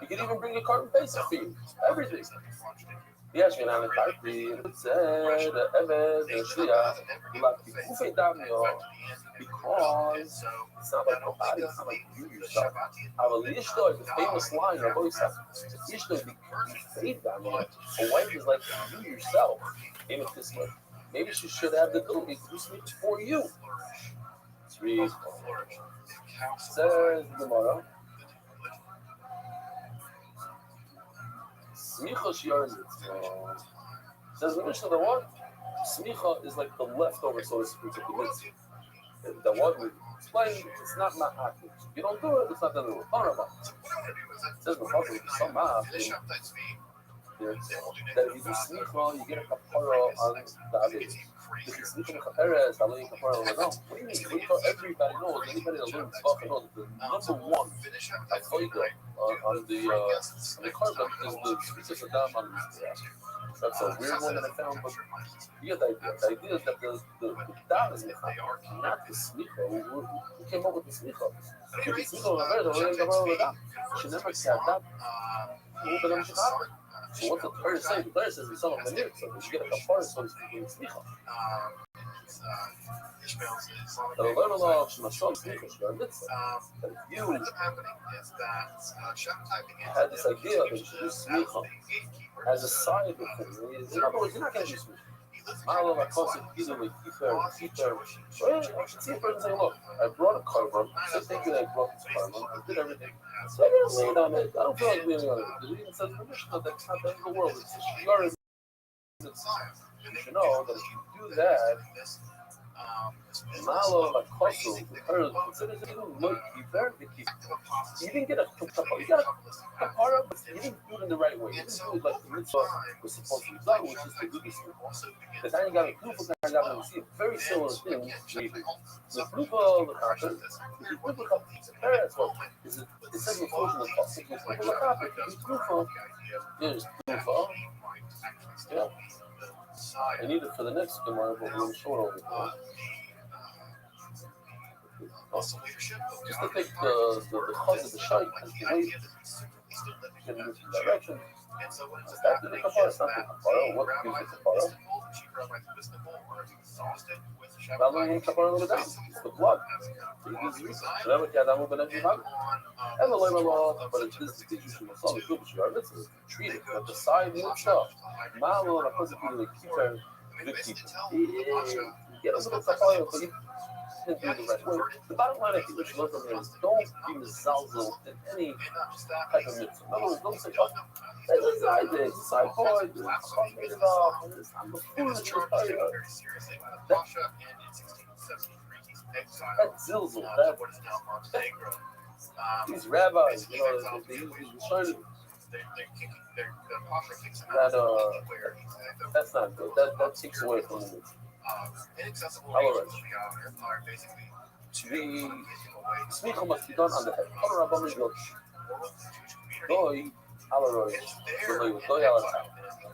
B: He can even bring a carbon paste for you. Everything. יש מן הנתתי, said, Eved, Shliach, like Kufei Damio, because it's not like the body, it's not like you yourself. Our Ishto is the famous line of Oisa. Ishto is the Kufei Damio. A wife is like you yourself. Aim it this way. Maybe she should have the ability to do something for you. It's reasonable. Says the Gemara. Smicha shiarzit. Says the Mishnah, the what? Smicha is like the leftover, so to speak, of the mitzvah. The what we explain, it's not ma'akim. If you don't do it, it's not done. Says the Prophet, some ma'akim. That if you do smicha, you get a kapara on the avis. If you smicha kapara, it's not a kapara on the no. What do you mean? Everybody knows, anybody that learns Bach knows the number one avoider on the carbon is the species of dam on the That's a weird one that I found, but you get the idea. The idea is that the dam is not the smicha. Who came up with the smicha? If the smicha was there, the way the she never said that. So what's the Torah saying? The Torah says we saw the minute, so we should get a kapara, so to speak, in smicha. The level of Shemashon smicha shvar mitzvah. That if you had this idea that you should do smicha as a side of things, in other words, you're not going to do smicha. Ma'alav HaKosef easily keep her. Well, I should see a person saying, look, I brought a carbon, so thank you that I brought this carbon, I did everything. So I didn't lean on it. I don't feel like leaning on it. Because it even says in the Mishnah that it's not the end of the world. It's a shiar. You should know that if you do that, Ma'alav HaKosef, her considers it even look, you didn't get a kapara. You got a kapara, but you didn't do it in the right way. You didn't do it like the mitzvah was supposed to be done, which is to do this. Because now you got a glufa, now you got to see a very similar thing. The glufa, the kapara, the glufa kapara, that's what it says in the portion of the pasuk. The glufa kapara, the glufa, there's glufa. Yeah. I need it for the next Gemara, but we're short over here. Just to take the chaz of the shaykh and the weight in a different direction. Is that the kapara? It's not the kapara. What gives the kapara? Not only the kapara of the dam, it's the blood. Remember, Kadamu Benevi Hag? And the labor law, but it's this teaches from the son of Kubish. You are mitzvah. Treat it, but the side mitzvah. Ma'alo, and a person can keep her, the keeper. Get a little kapara, but you do the right way. The bottom line I think we should learn from here is don't be mizalzel in any type of mitzvah. In other words, don't say, oh, it's a side day, it's a side boy, it's made it up, I'm a foolish retire. That's zilzel. These rabbis, you know, they try to that's not good. That takes away from the mitzvah. All right. The smicha must be done on the head.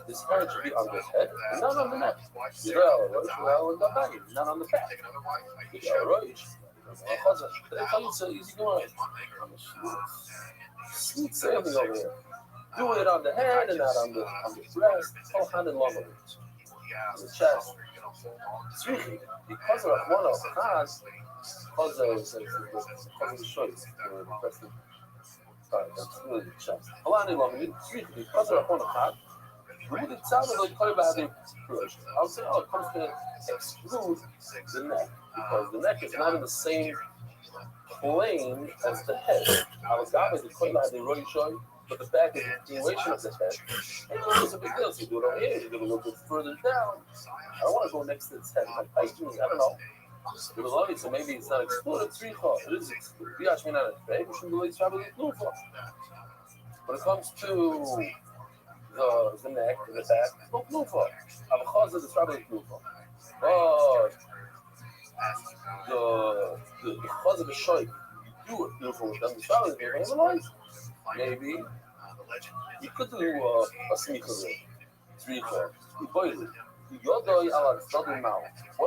B: This head should be on the head, and not on the neck. Not on the back. It's an easy going. Sweet sailing over here. Do it on the head and not on the breast. All hand and love of it. On the chest. Because of one of Chaz, because of the choice, that's really the chest. Because of one of Chaz, it sounded like Koibadi creation. I would say, oh, it comes to exclude the neck, because the neck is not in the same plane as the head. I was got the Koibadi Rothschild, but the back is a continuation of the head. And it's a big deal. So you do it over here, you do it a little bit further down. I don't want to go next to its head. I don't know. So maybe it's not excluded. It is excluded. When it comes to the neck and the back, it's no glufa. Avachaz is probably glufa. But the chaz of the shaykh, you do it glufa with them. It's probably very light. Maybe you could do a smicha there. You boil it. What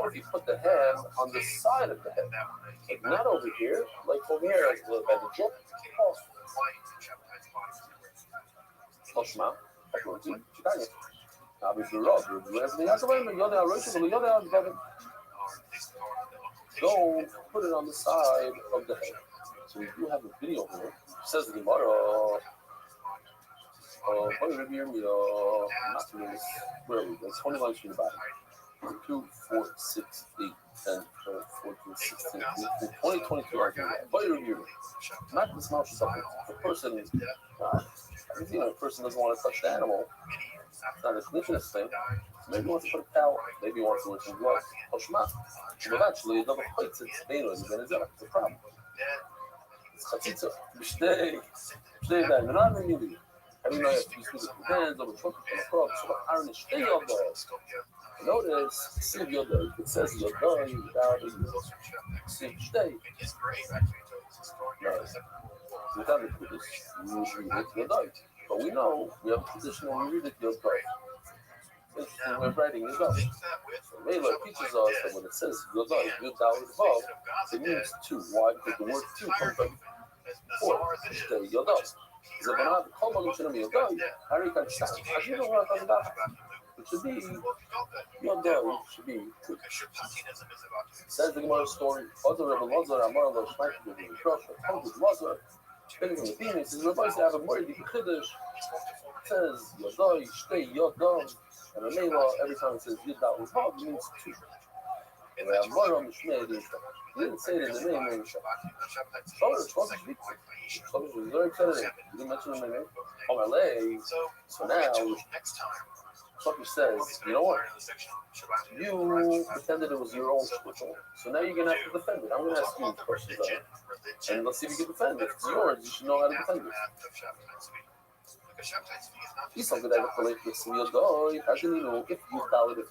B: if you put the hand on the side of the head? Like not over here, like over here, like by the jaw. Toshma, Rabbi Rob, don't put it on the side of the head. So we do have a video here. It says the Gemara. What did you not to this? Where are we? There's 20 lines from the bottom. 2, 4, 6, 8, 10, 12, 14, 16, 18, 20, 22 lines from the bottom. What did you not this mouse something. The person is, a person doesn't want to touch the animal. It's not a conditionist thing. Maybe he wants to put a towel. Maybe he wants to wear some gloves. But eventually, it doesn't quite sit stable. It's a problem. It's chatzitza. Stay there. You're not in the every night you speak with your hands over the front of the crop. So iron is stay on there. Notice, see your day. It says your day without it. See, stay. Without it, you usually read your day. But we know we have a position when we read it your day. Interesting way of writing it up. Mela teaches us that when it says Yodai, Yodai above, it means two. Why? Because the word two comes from four. Yodai. The banana called on should be Yodai. Harry can stand. As you know what I'm talking about. It should be Yodai. It should be two. Says the Gemara story. Other Rebbe Lazar, Amar Lo Shmai, the Rosh, comes with Lazar. Depending on the theme, it says Rabbi have a word in Kiddush. It says Yodai, stay Yodai. And the Mela, every time it says Yudal was Vav, it means two. And the Amara Mishmei, he didn't say it in the name of Shabbat. Shlomish was very excited. He didn't mention the name. So now, Shlomish says, you know what? You pretended it was your own shlichut. So now you're going to have to defend it. I'm going to ask you questions on it. And let's see if you can defend it. If it's yours, you should know how to defend it. He's something that I relate to Yodai. How can you know if you valid it?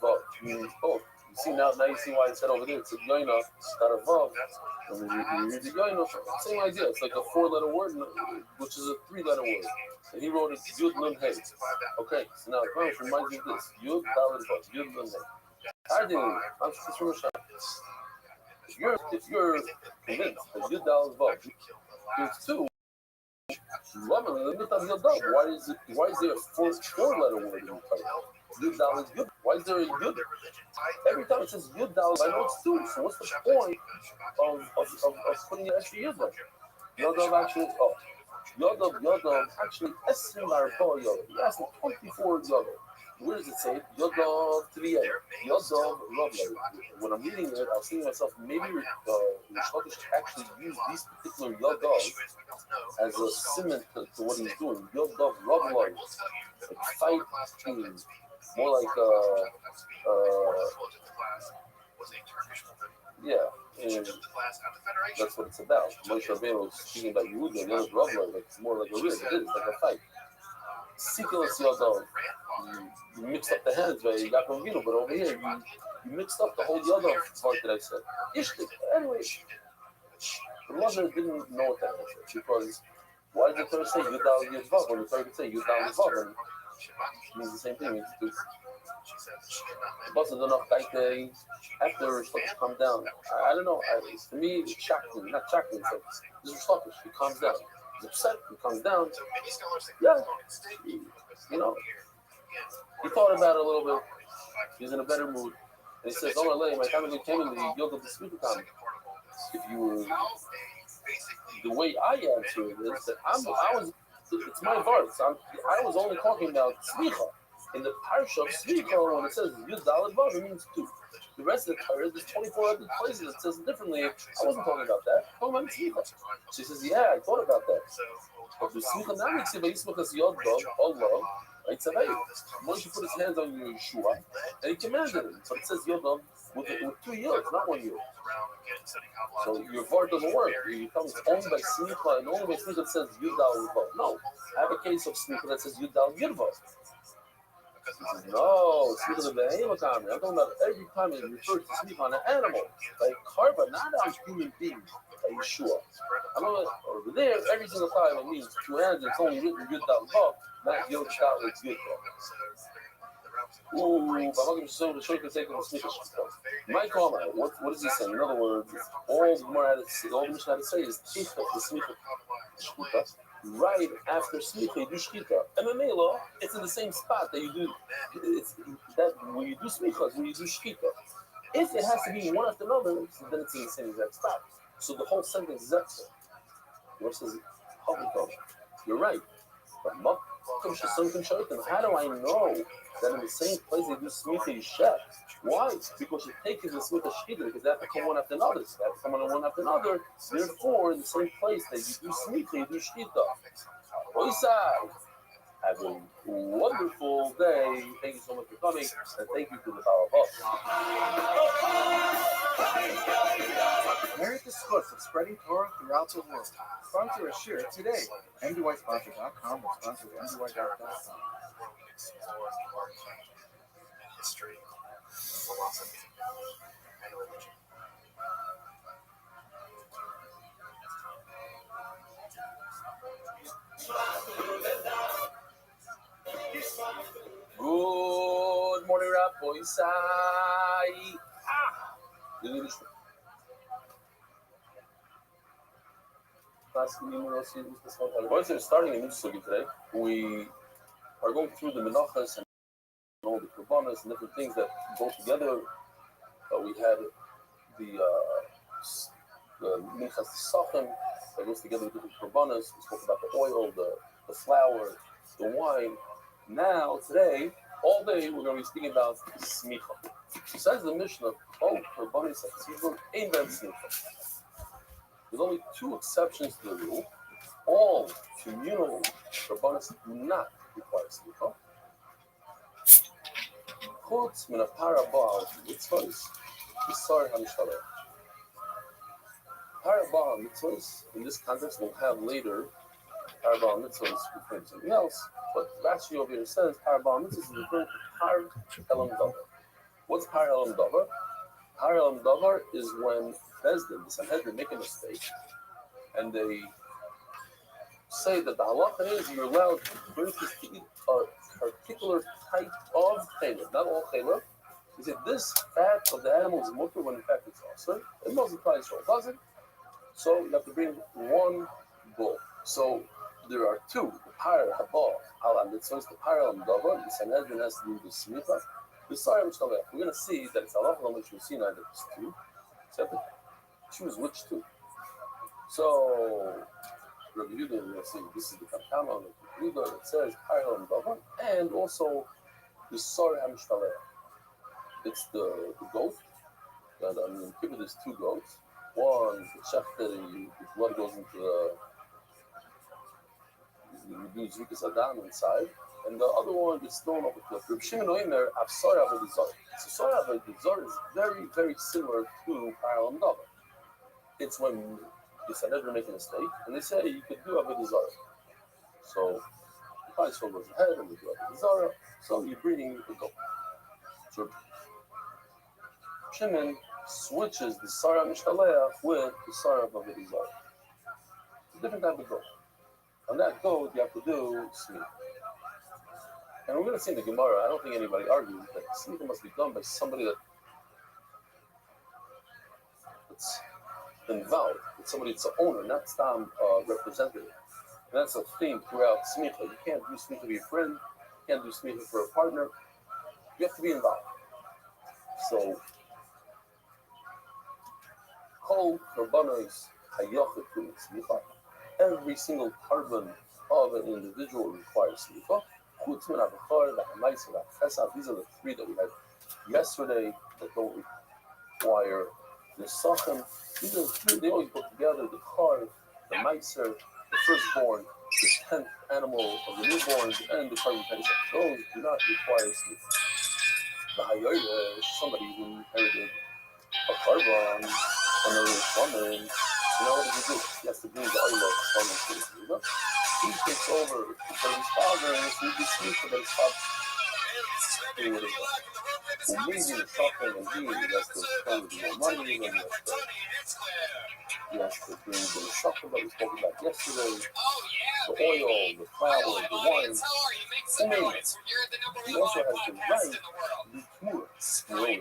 B: Vav means both. You see now you see why it said over there. It's a Yoina, not a Vav. And then you read the Yoina. Same idea. It's like a 4-letter word, which is a 3-letter word. And he wrote it Yud Nun Hey. Okay, so now it reminds you of this. Yud valid Vav. Yud Nun Hey. I didn't. I'm just from a shot. If you're convinced that Yud valid Vav, there's two. Why is there a 4-letter word in the title? Yud Dal is good. Why is there a Yud? Every time it says Yud Dal, I know it's 2. So what's the point of putting an extra Yud there? Yodav actually, Yodav actually Esrim Arba Yodav. He asked him 24 Yodav. Where does it say? Yodav to the end. Yodav Rabbi. When I'm reading it, I was thinking to myself, maybe Rothschild actually used these particular Yodav as a simon to what he's doing. Yodav Rabbi. Like fight team. More like yeah. And that's what it's about. Moshe Rabbeinu was speaking about Yehuda, and Yodav Rabbi. Like, it's more like a real. It is like a fight. Sikilas Yodav. You mixed up the hands, right? You got from Vino, but over here you mixed up the whole other part that I said. Ishtik. Anyway, the mother didn't know what that was because why did the Torah say Yudal Yudvav when the Torah could say Yudal Yudvav and it means the same thing? It means to the bus is enough like after it's supposed to calm down. I don't know. To me, it's shocking, not shocking. So this is sluggish. He calms down. He's upset. He calms down. Yeah, you know. He thought about it a little bit. He's in a better mood. And he says, "Oh, my family came in the yoga of the speaker time. If you were the way I answer it is that it's my verse. I was only talking about smicha. In the parsha of smicha, when it says Yud Daled Vav, it means 2. The rest of the Torah, there's 24 other places it says differently. I wasn't talking about that. I'm talking about smicha. She says, yeah, I thought about that. But the smicha now makes it Yismachas Yod Vav, Allah. Right, so Moshe put his hands on Yeshua and he commanded him. So it says Yodam with 2 years, not 1 year. So your var doesn't work. You come only by Smicha, and only by Smicha it says Yudal Yudvav. No, I have a case of Smicha that says Yudal Yudvav. No, Smicha the Behemoth. I'm talking about every time it refers to Smicha on an animal, like Karba, not on human beings, like Yeshua. I'm not over there. Every single time it means 2 hands. It's only written Yudal Yudvav. Not Yod Shal, it's good. Ooh, but I'm going to show the short take on the sneakers. My comment, what is he saying? In other words, all the Mishnah had to say is Ticha, the sneaker. right after smicha, you do shchita. And memela, it's in the same spot that you do. It's that when you do smicha, when you do shchita. If it has to be one after another, then it's in the same exact spot. So the whole sentence is extra. Yours says, you're right. But how do I know that in the same place they do smicha yishet? Why? Because you take it in smicha shchita, because they have to come one after another. So they have to come one after another. Therefore, in the same place that you do smicha, you do shchita. Oisai. Have a wonderful day. Thank you so much for coming, and thank you to the Power
F: Merit the schutz of spreading Torah throughout the world. Sponsor a share today. MDYsponsor.com or sponsor MDY.com.
A: Where we explore architecture and history, philosophy, and religion.
B: Good morning, Rabbi Isai. We're starting a new study today. We are going through the menachas and all the korbanos and different things that go together. We had the minchas sachem that goes together with different korbanos. We spoke about the oil, the flour, the wine. Now, today, all day, we're going to be speaking about smicha. Says the Mishnah, all korbanos ain't that smicha. There's only two exceptions to the rule. All communal korbanos do not require smicha. Chutz min ha'parabah mitzvos b'sar hamishtaleh. Parabah mitzvos, in this context, we'll have later parabah mitzvos referring to something else, but Rashi over here says parabah mitzvos is referring to par elam davar. What's par elam davar? Par elam davar is when Bezdin, the Sanhedrin, make a mistake, and they say that the halacha is you're allowed to bring to eat a particular type of chaylev, not all chaylev. He said this fat of the animal is mutter when in fact it's also. And most of the price doesn't. So you have to bring one bull. So there are two. The par haba ala mitzvos, the par elam davar. The Sanhedrin has to do the smicha. We're going to see that it's halacha which we've seen either it's two. So you have to choose which two. So Rabbi Yehuda, we're going to see this is the Kamkama of Rabbi Yehuda that says par elam davar, and also the sar hamishtaleh. It's the goat. And Kibbutz there's two goats. One, the shechted, the blood goes into the, you do Zrikas Adam inside, and the other one gets thrown off a cliff. Reb Shimon Oimer, Avsar Avodah. So Sar Avodah is very, very similar to Par Elam Davar. It's when the Sanhedrin make a mistake, and they say you could do Avodah. So the price goes ahead and we do Avodah. So you're breeding the goat. So Shimon switches the Sarah Mishtaleh with the Sarah of Avodah. It's a different type of goat. On that goat, you have to do smicha. And we're going to see in the Gemara, I don't think anybody argues that smicha must be done by somebody that's involved, it's somebody that's the owner, not some representative. And that's a theme throughout smicha. You can't do smicha for your friend, you can't do smicha for a partner. You have to be involved. So, Kol Korbanos Hayachet Smicha. Every single carbon of an individual requires smicha. Chutz min ha'bechor, the hamais, and the chesed. These are the three that we had yesterday that don't require the sachem. These are the three they always go together: the chor, the meiser, the firstborn, the 10th animal of the newborns, and the carbon pesach. Those do not require smicha. The hayoyah is somebody who inherited a carbon, another woman. You know what does he do? He has to bring the oil of the to the Yehuda. He takes over because his father and he be smicha, but his father doing what he does. So maybe the suffering and he has to spend more money and he has to bring the suffering that we spoke about yesterday, the oil, the flour, the wine. And maybe he also has the right to do tmura. He only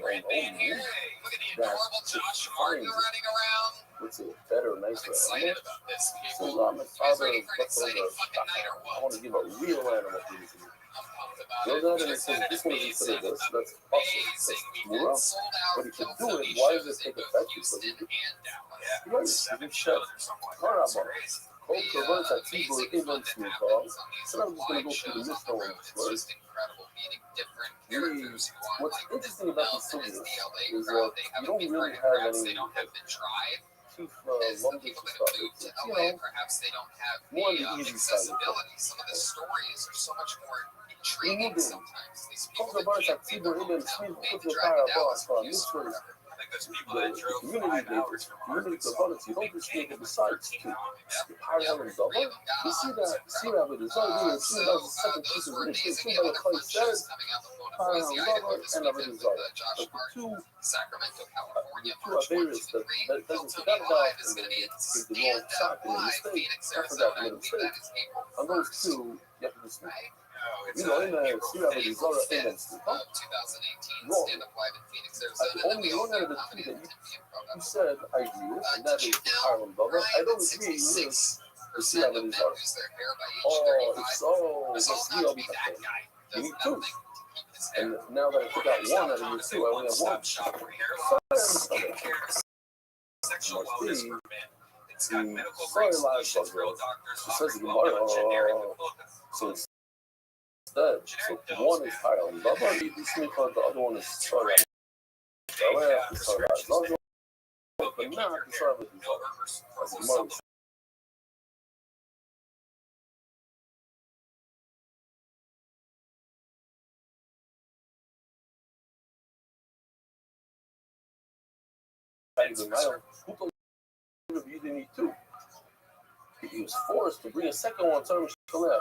B: that it's fine. let's say, better, nicer
E: Excited
B: animal.
E: about this,
B: So
E: people.
B: my
E: You guys
B: father
E: ready for an
B: left over
E: exciting fucking night or
B: I
E: what?
B: want to give a real animal to you.
E: I'm pumped about
B: Goes
E: it.
B: out and
E: We
B: he
E: just had
B: says,
E: an
B: this one is
E: amazing,
B: considered this, that's awesome. That's
E: amazing
B: Mura.
E: weekend. Sold out
B: But if you
E: Kill
B: do it,
E: Tony
B: why does
E: shows
B: it take
E: in both
B: effect? Because
E: Houston
B: you
E: and Dallas.
B: right, you
D: Seven
B: chef.
D: shows or something like
B: All
D: that.
B: right,
D: It's
B: boy.
D: crazy.
B: Cold Provence at Tibur
E: Amazing
B: even
E: fun that
B: smooth
E: happens
B: dog.
E: on these
B: So I'm just going to
E: live
B: go through the
E: shows on
B: list
E: the
B: of
E: road.
B: ones
E: It's
B: first.
E: just incredible meeting different
B: Really,
E: characters who aren't
B: what's
E: like the
B: interesting about the
E: Nelson is
B: studios
E: the LA
B: is
E: crowd. They
B: you
E: haven't
B: don't
E: been
B: really
E: very
B: have
E: perhaps
B: any
E: they don't have the drive
B: chief
E: as the
B: London
E: people that
B: stuff.
E: have moved to
B: It's,
E: LA. Perhaps they don't have
B: more on
E: the
B: the easy side of
E: accessibility. Some of the stories are so much more intriguing
B: Removing
E: sometimes. These people
B: Cold
E: that
B: Provence
E: can't
B: at
E: leave
B: Tibur
E: their
B: even
E: hometown,
B: smooth
E: who made
B: put
E: the
B: the
E: drive
B: fire
E: to Dallas
B: boss
E: for Houston or
B: mixers.
E: whatever.
D: I think those people that
B: The
D: drove
B: community
D: 5 hours from
B: community
D: Arkansas.
B: components, you don't just get the sites too. The power and double. You see that, Rabbi, there's only really two, that's the second piece of
E: Those were
B: this.
E: amazing.
B: Two
E: We have
B: by the
E: other
B: place
E: fun shows
B: says,
E: coming out before
B: power
E: Boise,
B: and
E: Idaho
B: double,
E: this
B: and
E: weekend
B: Rabbi
E: with
B: Desire.
E: Josh
B: But the
E: Martin.
B: two,
E: Sacramento, California,
B: two are
E: March 1, 2,
B: various that
E: 3.
B: doesn't
E: Kill
B: forget
E: Tony
B: about
E: Live is
B: and
E: going to be
B: then
E: at
B: take the wrong
E: Stand
B: shot
E: Up
B: and a
E: Live,
B: mistake.
E: Phoenix,
B: I forgot
E: Arizona.
B: to make a
E: I believe that
B: mistake.
E: is April
B: On those
E: 1st.
B: two, you have to just
E: Right?
D: No, it's
B: you know, in
D: April
B: see Rabbi
E: 5th.
B: Desire
E: April
B: Amen.
E: 5th of 2018.
B: Wrong.
E: Stand Up Live in Phoenix,
B: I
E: Arizona. And then
B: only
E: we
B: one
E: also
B: out
E: have
B: of the
E: comedy
B: two
E: at
B: that
E: 10 p.m.
B: you said I agree with, and that
E: Did
B: is
E: you
B: the
E: know,
B: power and double. I
E: Ryan,
B: don't
E: that
B: agree with
E: 66% of men lose their hair by age
B: oh,
E: 35?
B: it's so
E: Resolve
B: let's
E: not to be
B: be
E: that guy.
B: You
E: Does
B: need two.
E: nothing to keep his hair.
B: And now that I took out one out of your two, I only have one.
D: One-stop shop for hair
B: Sorry,
D: loss, skin care, sexual
B: must
D: wellness
B: be
D: for men. It's got
B: the
D: medical
B: sorry
D: grade
B: live
D: solutions, real
B: bugger.
D: doctors
B: It says
D: offering
B: the
D: well-known generic
B: Gemara.
D: equivalents.
B: So instead, so one is higher on double, you do sleep on the other one is sorry. Sorry, but not the sorry with the Gemara. Who told you didn't need two? He was forced to bring a second one, Sarah Shalech.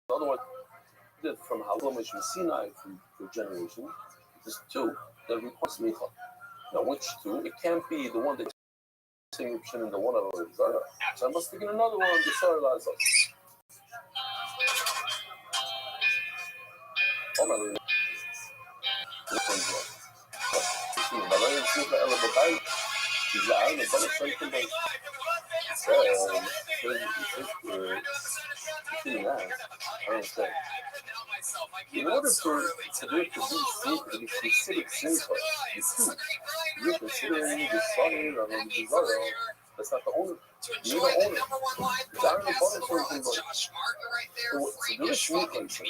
B: The other one did from Halamish and Sinai for generation. There's two that request Micha. Now, which two? It can't be the one that singing in the one of the Zara. So I must begin another one, the Sarah Laza. Oh my God. In order for to do it to be safe, to be considered safer, you're considering the solid or the desire. That's not the owner. You're the owner. The iron abundance for everything. So do the sneakers.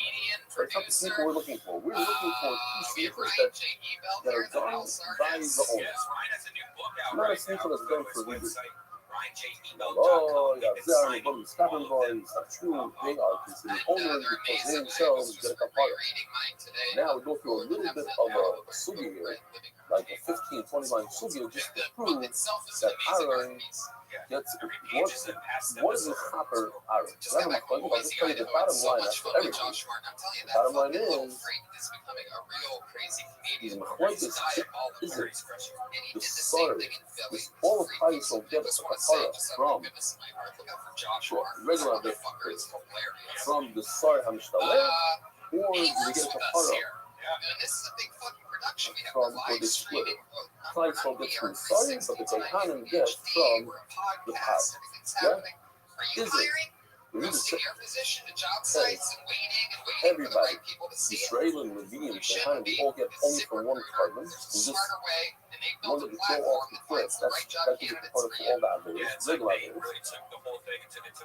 B: That's not the sneaker we're looking for. We're looking for two sneakers that are done by the owner. Not a sneaker that's done for leaders. Oh, yeah, they are the bottom stubborn boys. That's true. They are considered owners because they themselves get a kapara. Now we go through a little bit of a sugi here, like a 15, 20 line sugi, just to prove that iron gets what is a copper iron? I'll just tell you the bottom line after everything. The bottom line is these machlokes is it the sorry, this all of Israel get a kapara from regular from the sorry hamishtaleh, or do they get a kapara from what they split? Klal gets from sorry, but the Kohanim get from the power. Yeah, is it? We need to check. Hey, everybody, Israel and Levine, Kohanim, they all get only from one carbon. And just one that they throw off the cliff. That gives a part for all the others, regular others.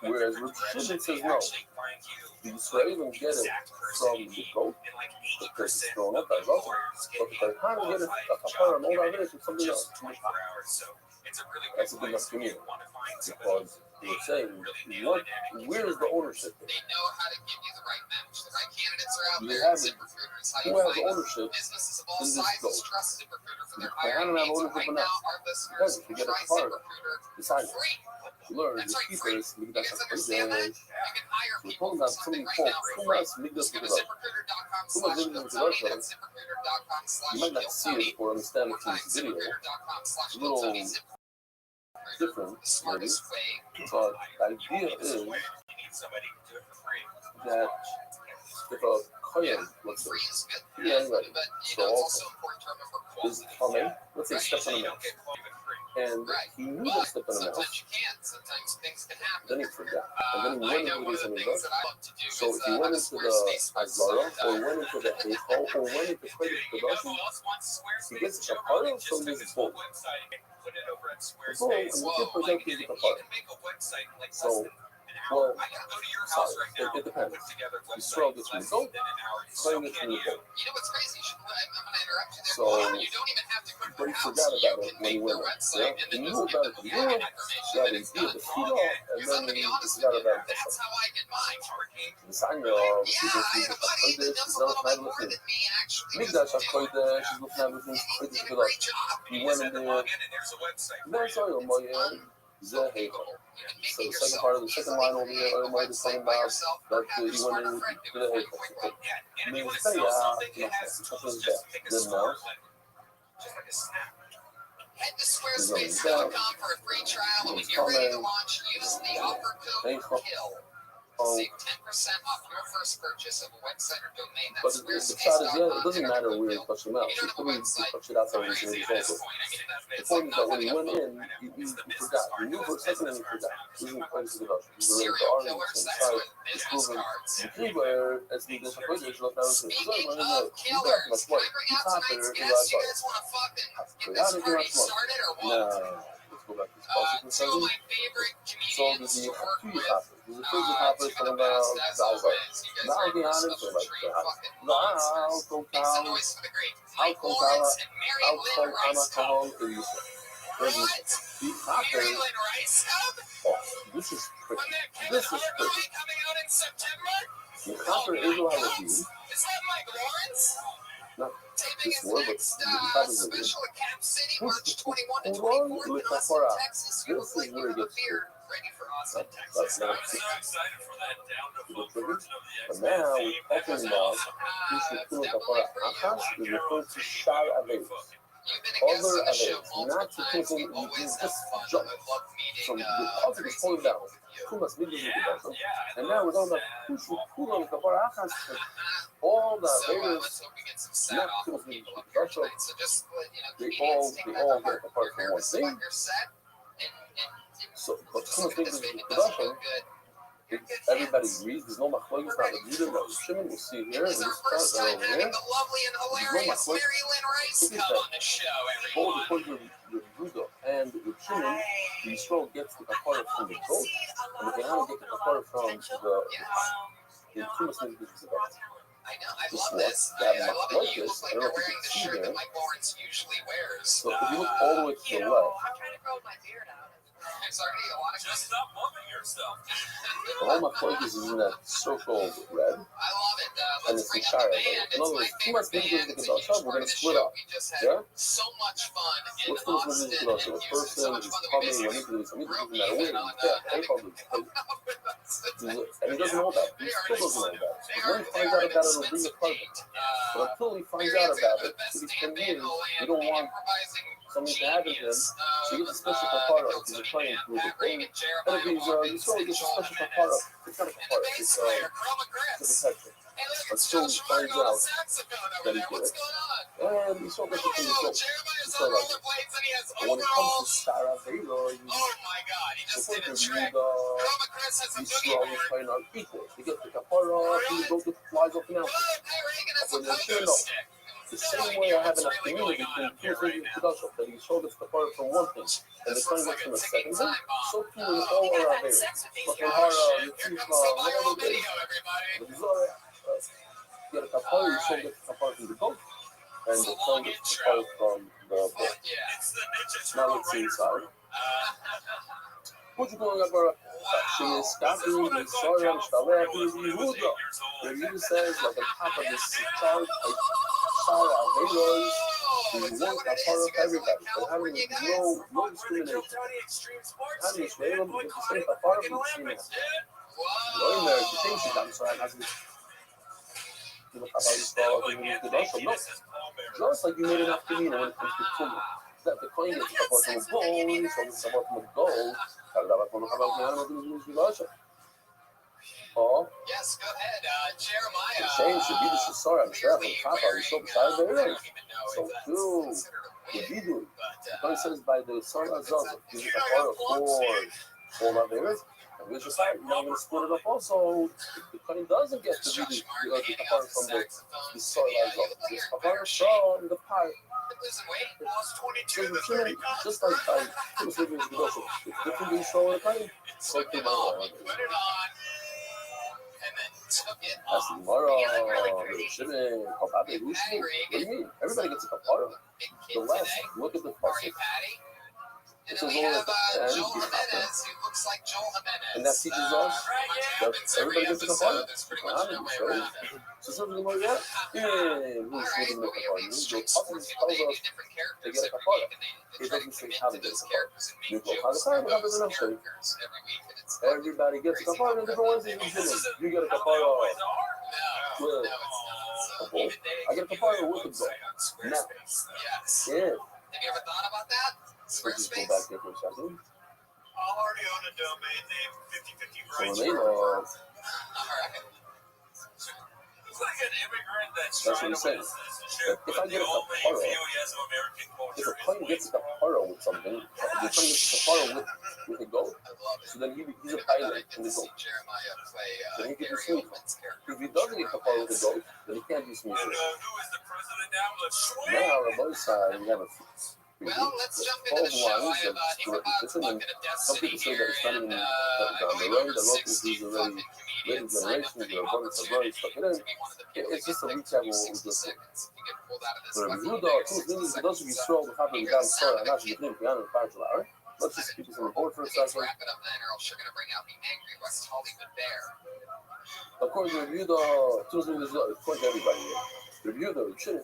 B: Whereas Rothschild says no. The Israelis get it from the goat, because it's thrown up by Rothschild. But the Kohanim get it apart on all the others from something else. That's a big enough community. Because they're saying, where is the ownership?
E: They know how to give you the right match. The right candidates are out
B: They
E: there.
B: have it.
E: ZipRecruiter is how
B: Who
E: you
B: has
E: find
B: ownership
E: businesses of all
B: in this
E: sizes
B: goat?
E: trust ZipRecruiter for
B: The
E: their hiring
B: Kohanim have
E: needs.
B: ownership
E: Right
B: enough.
E: now, our listeners
B: Because to get a
E: try
B: part,
E: ZipRecruiter
B: decide.
E: free.
B: Learn
E: That's
B: the
E: right, free.
B: keepers,
E: You guys
B: that's
E: understand that?
B: a
E: You can hire
B: we're
E: people
B: talking
E: for
B: about
E: something
B: something
E: right
B: called
E: now for free.
B: Kumas Migdas
E: Just go to
B: Migdas.
E: ZipRecruiter.com/KillTony. That's
B: You might not see
E: ZipRecruiter.com/KillTony.
B: it or understand it from this video. It's a little different, maybe. But the idea is that if a kohen, let's say, yeah, anyway, so also, is Tomei, let's say, steps on a mouse. And he knew that step in the mouth. Then he forgot. And then he went into the Mikdash. So if he went into the Azara, or went into the Heichal, or went into Kodesh Kodashim, he gets a kapara, so he gets both. Boom, and you can present the kapara. So, well, sorry, it depends. Yisrael gets from the goat, Kohen gets from the goat. So, but he forgot about it when he went in. Yeah? He knew about it before, that he did the Tefillah, and then he forgot about it. The Sanya, the people who use the Kodesh, is not looking at everything. Mikdash HaKodesh is looking at everything, Kodesh Kodesh. He went in there, that's all your money, Zeh Heichal. So the second part of the second line over here, Omer is talking about that he went in to the Heichal. I mean, it's say, then now.
E: Head to squarespace.com for a free trial, and when you're ready to launch, use the offer code KILL. Save 10% off your first purchase of a website or domain.
B: But the shot is, yeah, it doesn't matter where you touch them out. You could touch it outside of the also. The point is that when he went in, he forgot. He knew for a second and he forgot. He didn't play to the Dutch. He was already the argument inside. It's proven. The key where, as the Dutch Kodesh left out, so
E: Speaking of killers, can I bring out tonight's guest? You guys want to fucking get this party started or what?
B: Let's go back to this process.
E: Two of my favorite comedians to work with.
B: There's a physical topic talking about Zalzal. Now the honest, so like,
E: Make some noise for the great Mike Lawrence and Mary Lynn Rice Cub. What? Mary Lynn Rice Cub?
B: Oh, this is pretty.
E: From that
B: This
E: Kevin
B: is
E: Hart
B: pretty.
E: movie coming out in September?
B: The copper is what I would do.
E: Is that Mike Lawrence?
B: Not
E: Taping
B: this
E: his
B: word, but
E: next
B: the copper is what it is.
E: special at Cap City, March 21 to
B: Hold on,
E: 24th in
B: look how
E: Austin,
B: far out.
E: Texas. You
B: This
E: look like
B: is
E: you
B: where it
E: have a
B: gets
E: beer ready for Austin,
B: That's
E: Texas.
B: not
E: I'm so excited for that down to
B: the trigger. But now we're talking about this is
E: it's
B: Kilo
E: definitely
B: Kapara
E: for you.
B: Achas is referred to Shar Avelis.
E: You've been a guest
B: Other
E: on the show
B: Avelis,
E: multiple
B: not to
E: times.
B: people
E: We
B: you
E: always have
B: just
E: fun.
B: jump
E: I love meeting
B: from the other
E: crazy
B: point
E: people
B: down.
E: with you.
B: Too much videos with the and now we're talking about Kushu Kilo Kapara Achas. All the
E: So
B: Avelis,
E: let's hope we get some sad,
B: not
E: awful
B: too
E: people
B: much
E: up here
B: Russia.
E: tonight. So just
B: They
E: comedians
B: all
E: take
B: they
E: that
B: all
E: to heart.
B: get apart
E: You're
B: from one
E: nervous
B: thing.
E: about your set, and
B: So, but
E: just
B: too much
E: because
B: things
E: maybe
B: in
E: it doesn't go
B: production.
E: good.
B: Everybody agrees. There's no machlokes, not the Judah, not the Shimon. We'll see here.
E: It is
B: In
E: our
B: this
E: first
B: part,
E: time
B: over
E: having
B: here.
E: the lovely and hilarious
B: There's no
E: Mary Lynn Rice
B: Look at
E: come
B: that.
E: on the show,
B: Both
E: everyone.
B: according to Judah and the Shimon, the Yisrael gets the kapara from the goat, and the Kohanim get the kapara from the Tumas Niggas, which is the best.
E: I know, I
B: This
E: love
B: one,
E: this.
B: that
E: I love it.
B: like
E: You
B: this,
E: look like
B: I don't
E: you're
B: know if you
E: wearing
B: can
E: the
B: see
E: shirt
B: here.
E: that Mike Lawrence usually wears.
B: So if you look all the way to the left,
H: I'm trying to grow my beard out.
E: It's already a lot of
D: Just stop bumping yourself.
B: all my focus is in that circle of red,
E: I love it.
B: and
E: Let's
B: it's the
E: bring out the
B: Shire.
E: band.
B: In
E: It's
B: other
E: my
B: words, Tumas
E: favorite
B: Niggas
E: band.
B: with
E: It's
B: the
E: a huge
B: Kedusha, we're
E: part
B: going
E: of
B: to
E: the
B: split
E: show.
B: up.
E: We just had
B: Yeah?
E: so much fun in
B: What's Tumas
E: Austin.
B: Niggas with Kedusha? The
E: Houston.
B: person
E: So much
B: is
E: fun that we
B: coming,
E: basically
B: when he doesn't
E: broke
B: matter
E: even
B: where.
E: on
B: Yeah,
E: having
B: they probably.
E: hung out with us tonight.
B: And he doesn't know that. He still doesn't know that. But when he finds out about it, it'll bring a part. But until he finds out about it, for these 10 years, we don't want something to happen to him. So he gets a special kapara if he's a client who is a thing. And if he's Yisrael, he gets a special kapara. It's not a kapara, it's a protection. Until he finds out that he did it. And Yisrael gets it from the goat. Yisrael like it. But when it comes to Sarah Velo,
E: Oh my god, he
B: the
E: just did
B: point
E: a
B: of
E: trick.
B: Yuda,
E: Chroma Chris has a boogie
B: Yisrael and
E: board.
B: China are equal. They get the kapara, and the goat flies off the mountain.
E: Oh, Reagan has a
B: When they're
E: pogo
B: sure, no.
E: stick.
B: The same way I have enough community between two things in production, that Yisrael gets the kapara from one thing, and the China gets from a second thing, so too in all our affairs. But in Hara,
E: Here
B: Yitzhak,
E: comes the viral
B: whatever it is,
E: video, everybody.
B: the Zara, get a kapara, Yisrael gets the kapara from the goat, and the China gets the kapara from the goat.
E: Fuck yeah.
D: It's the Ninja
B: Now
D: Turtle
B: let's see
D: Rider.
B: inside. What you going up for? She is scouting the story of Stalea Yehuda. The Yehuda says, like on top of this chart, like Sarah Avelos,
E: Oh,
B: is
E: is
B: one
E: that what it is?
B: kapara
E: You
B: for
E: guys are like
B: everybody. They're
E: California
B: having
E: guys?
B: no discrimination. Having Israel with the same kapara from the same man. לא
E: Whoa.
B: אומר, תקיים שגם ישראל has it. כאילו kapara is called in the Kedusha. No, just like you made enough to me when it comes to tumah. That the coin gets kapara from a gold, so it's kapara from a gold. Oh,
E: Yes, go ahead. Jeremiah.
B: the shame should be the Shasara. I'm sure I'm
E: Clearly
B: Papa.
E: wearing,
B: So
E: I
B: beside the
E: don't
B: ring.
E: even know
B: So
E: if that's
B: cool.
E: considered a
B: The
E: win,
B: Bidu.
E: but
B: He says by the Sarah Zaza, he's a kapara for all Averas. And we just said, now I'm going to split it up also. The Kohen doesn't get to do the kapara from the Sarah Zaza. It's kapara from the part. Just like by Tumas Levi's Gedosha. It's different than Yisrael and the Kohen. So to my that's the Gemara. Shimon, Kapabe, Rushmi. What do you mean? Everybody gets a kapara. The last, look at the pasuk. This is all at the end. And that teaches us that everybody gets a kapara. So some of the Gemara, yeah, who's living the kapara? The pasuk tells us to get a kapara. It doesn't say how to get a kapara. You go Chazakar, but doesn't say. Everybody gets a kapara in different ways. You get a kapara with a bull. I get a kapara with a bull. Now, yeah.
E: Have you ever thought about that? Squarespace?
B: Go back there for a second.
D: Already own a domain name, 50/50 rights.
B: So
E: Alright.
D: It's like an immigrant that's
B: what
D: trying
B: he's
D: to win
B: saying.
D: citizenship,
B: If I
D: but
B: get
D: the
B: a
D: only
B: kapara,
D: view he has of American
B: if
D: culture
B: a
D: is
B: Kohen gets a kapara with something, if a Kohen gets a kapara with a goat, so then he's a pilot in the goat. Then he can do smicha. If he doesn't get kapara with a goat, then he can't do
D: And
B: smicha.
D: who is the president now? The Schwing?
B: Now, on both sides, we have a
E: Well, let's jump into the show. I have Ichabod's bucket of death
B: some
E: sitting
B: people say
E: here,
B: that it's not
E: and
B: even
E: I
B: down the
E: believe
B: road.
E: over
B: The Rothschild
E: 60
B: is already
E: fucking
B: living
E: comedians signed up
B: generations.
E: for the
B: They're abundance of
E: opportunity
B: rights. But then
E: to be one of the people
B: it's
E: that
B: just a
E: get
B: reach out
E: through
B: what we
E: 60
B: just
E: seconds. If you get pulled out of this
B: but
E: fucking
B: Yehuda,
E: email,
B: two
E: 60
B: things, those
E: seconds
B: who be
E: is up.
B: strong, the happening
E: You hear
B: down
E: the
B: sorry,
E: sound
B: I'm
E: of
B: not
E: it,
B: just going to part of it. Let's just keep this on the board for a
E: Let's
B: second.
E: wrap it up then, or else you're going to bring out the angry West Hollywood bear.
B: According to Yehuda, two things, according to everybody. Yehuda, shouldn't.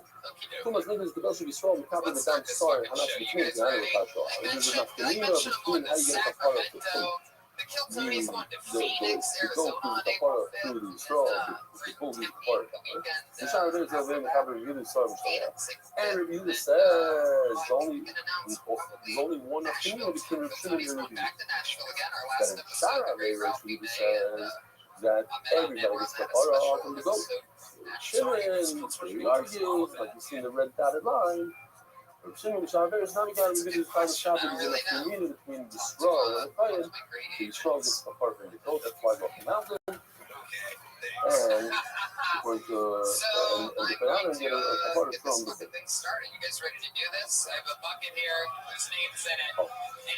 B: Too much niggas could also be strong, the copy of the damn sorry, I'm not between the animal culture. This is not the meaning of between how you get a kapara of the food.
E: The Kiltonies going to
B: The
E: Phoenix,
B: goat
E: Arizona,
B: through the kapara through the straw, the bull through the kapara. The shot is over in the copy of Yehuda sorry. And Yehuda says there's only one opinion between the Shimon and Rabbi. That in Shara Yehuda says that everybody gets kapara from the goat. Shimon, he argues, like you see in the red dotted line, Shimon Shaver is not going to be this kind of shop that is in a community between the straw and the Kohen. The straw gets apart from the goat, that's why up the mountain. And according to the Kohen, get a apart from the goat.
E: You guys ready to do this? I have a bucket here. Whose name's in it?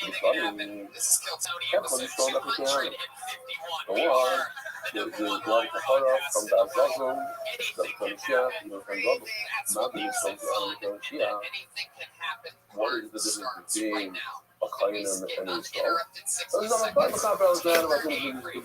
E: Anything can happen. This is Kiltony episode 251. We are the number one live podcast
B: from
E: in
B: the
E: the world.
B: Zazum,
E: Anything
B: from
E: can
B: Shia,
E: happen.
B: from
E: Anything.
B: Zazum.
E: That's what makes it fun.
B: Shia.
E: Anything can happen.
B: What is the difference
E: Starts
B: between
E: right now.
B: a Kohen
E: We
B: and
E: get
B: a straw?
E: uninterrupted 60
B: This is on the
E: seconds.
B: top of the
E: Teaser
B: about
E: angry.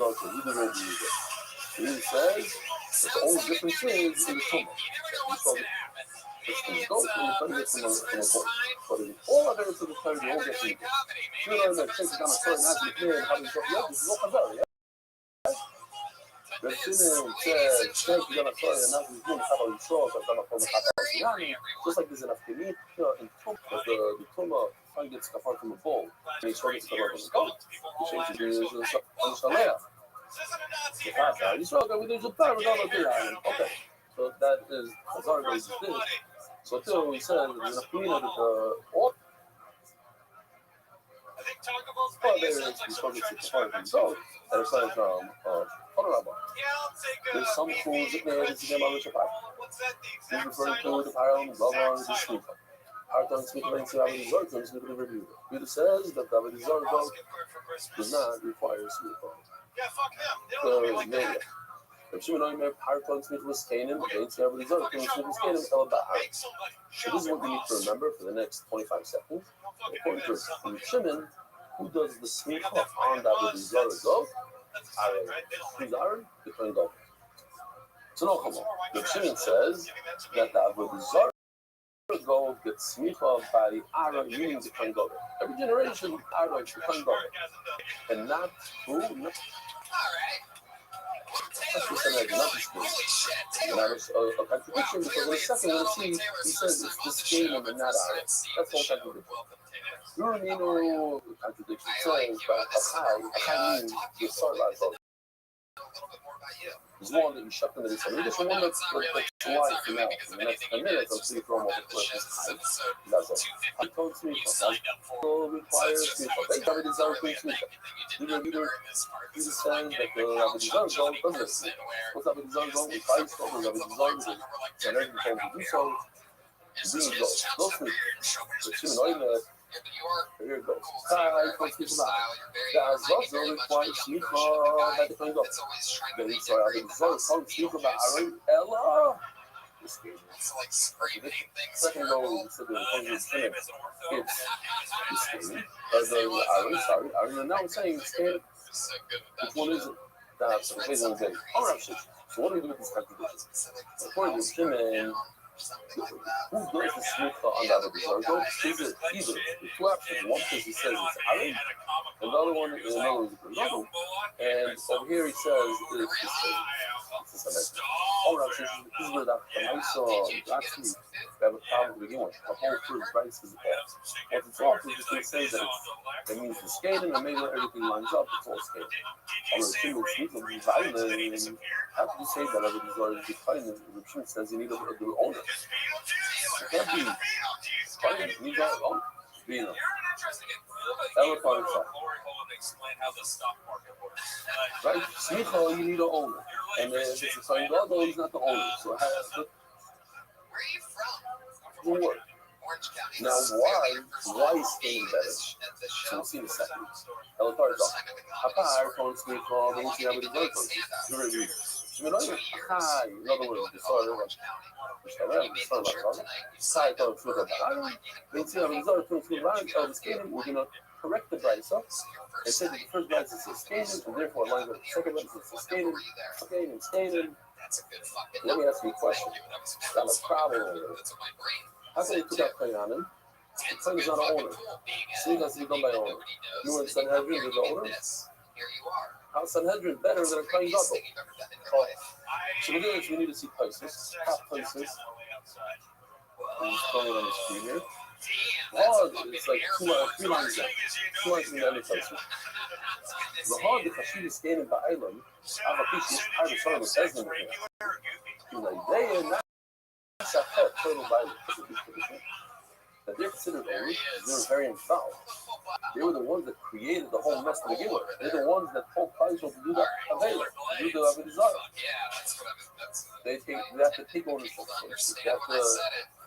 B: He says the only difference is in the tumor.
E: You never know what's going to happen.
B: It's from the
E: Maybe
B: goat
E: it's
B: and the Kohen
E: person's
B: from a
E: first
B: goat.
E: time
B: But in all other to the Kohen, you all
E: ever
B: get
E: doing
B: to
E: comedy.
B: you
E: Maybe
B: know
E: it's a
B: that takes down a
E: person's
B: certain
E: first
B: has to
E: time
B: be clear
E: ever
B: how
E: out
B: to
E: of
B: go.
E: their
B: Yeah,
E: house.
B: this is all Chazar, yeah. The Shimon said, thank you, and now he's doing how you saw that done from the just like there's enough to meet in Tum, but the Tumah Kohen gets kafar from a bull, and he's trying to get kafar from the goat. He changes the Shalea. You saw that we did the time okay. So that is Chazar versus this. So too, he says there's enough to meet that all there is because it's a part of himself. And it's like there's some fools that there is in the Shabbat. He's referring to the Param, Lavan, the Shmita. Harton speaking of the Zartan, speaking of review. Peter says that the Zartan does not require Shmita.
D: Yeah, fuck them. They don't like that.
B: If Shimon Harton Smith was Canaan, against the Zartan, Smith was Canaan, Elabah. So this is what we need to remember for the next 25 seconds. According to Shimon, who does the smicha on the Avodah goat? Who's Aaron? The Kohen Gadol. So no, come on. The Shimon says that the Avodah goat gets smicha by Aaron, meaning the Kohen Gadol. Every generation, Aaron, the Kohen Gadol, and not who? Not a contradiction because in a second we'll see he says it's this game and not Aaron. That's all contradiction. You know, contradiction. So, but Achai means the Sarah
E: little bit more about you.
B: There's one that you shut them in the sun. There's one that's live for now. In the next 10 minutes, I'll see you throw them off the cliff. That's all. I told me, will require sneaker. They have a desire for sneaker. Either says that the Rabbi desire zone doesn't. What's up with desire zone? We fight for the Rabbi desire zone. And every time we do so, we go. Those sneakers. But you know, here it goes. Hi, folks, it's about. That's also requires sneaker. That depends on. Then we saw the desire zone sneaker by Aaron Ella.
E: It's like scraping things.
B: Second goal, we said the opponent spinning. It's skating. Aaron, now I'm saying skating. Which one is it? That's the case of the day. All right, so what do we do with this contradiction? According to Shimon, who does the sneaker on that result? Is it either the two options? One case he says it's Aaron, and the other one is Ronaldo. And over here he says it's the same. All right, this is where that I saw last week. We have a problem to begin with. The whole first price is off. Once it's off, we're just going to say that it means the skating, and maybe when everything lines up, it's all skating. On the Shimon sneaker, how can you say that everything's already declining? The Shimon says you need a good owner. It can't be declining. You need an owner. You're an interesting elephant. Right? Sneaker, you need an owner. And then if it's saying, although he's not the owner, so it has to.
E: Where are you from?
B: Work.
E: Orange County.
B: Now, why is skating better? So we'll see in a second. Elephant, Papa, phone sneaker, they won't see how many verticals. You're ready. In other words, the story of we're going to correct the price up and say that the first price is sustaining, and therefore line with the second price is sustaining. Let me ask you a question. Got a problem with it. How can you put that plane on him? The plane is not an owner. Sneaker has to be done by an owner. You and Sanhedrin are the owner? How's Sanhedrin better than a plane double? So we need to see places, top places. I'm just throwing it on the screen here. Hard, it's like 3 lines down. 2 lines in the other places. The hard, the Kashid is standing by island. I'm a piece of part of some of the business here. Like, they are not a pet total by that they're considered owners. They were very involved. They were the ones that created the whole mess to begin with. They're the ones that told Kaiser to do that available, to do the desire. They have to take ownership. They have to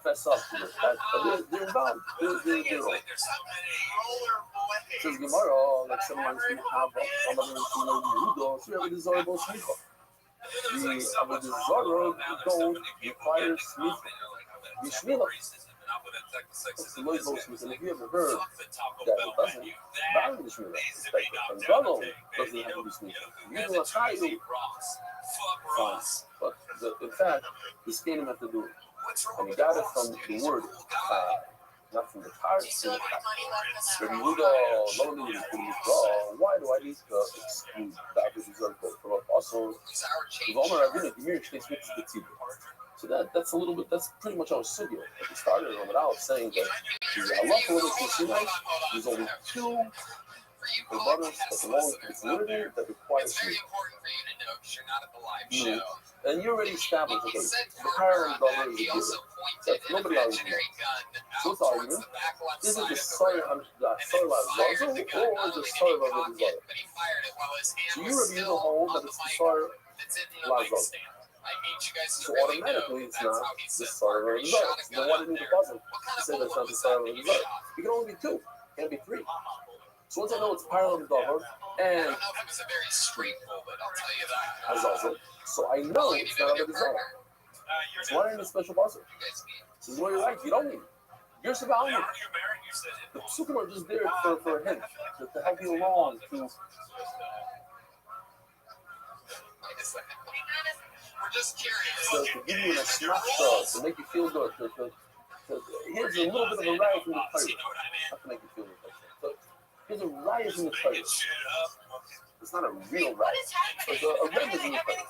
B: fess up to it. They're involved. They're owned. Says Gemara, like some lines from Haba, some other Rudo, so you have a desire about sneaker. The desire don't require sneaker. The Shmila. The Lloyd Bolsmith, and if you ever heard that it doesn't value the Shmila, and Donald doesn't have to be sneaker. You do a Chayil, fine. But in fact, the skating have to do it. And he got it from the word Chai, not from the car. Why do I need to exclude the average result from a fossil? So that's a little bit, that's pretty much our sugya. We started on without saying that there's only 2 brothers that belong to the community that require sleep. And you already established, okay, the parallel dollar is a giver. That's nobody argues with that. So what's the argument? Is it the soil of Zazel or the soil of the Zazel? So you review the whole that it's the soil of Zazel. So automatically it's not the soil of the Zazel. So then why didn't you puzzle to say that's not the soil of the Zazel? It can only be 2. It can't be 3. So once I know it's parallel dollar and Zazel, so I know it's not a Zazel. So why ain't a special buzzer? This is what you're right. You don't need it. You're surviving. The Psukim are just there for a hint, to help you along.
E: We're just curious.
B: To give you a snapshot, to make you feel good. Here's a little bit of a ride from the Torah. Not to make you feel good. So here's a ride from the Torah. It's not a real ride. It's a ride from the Torah.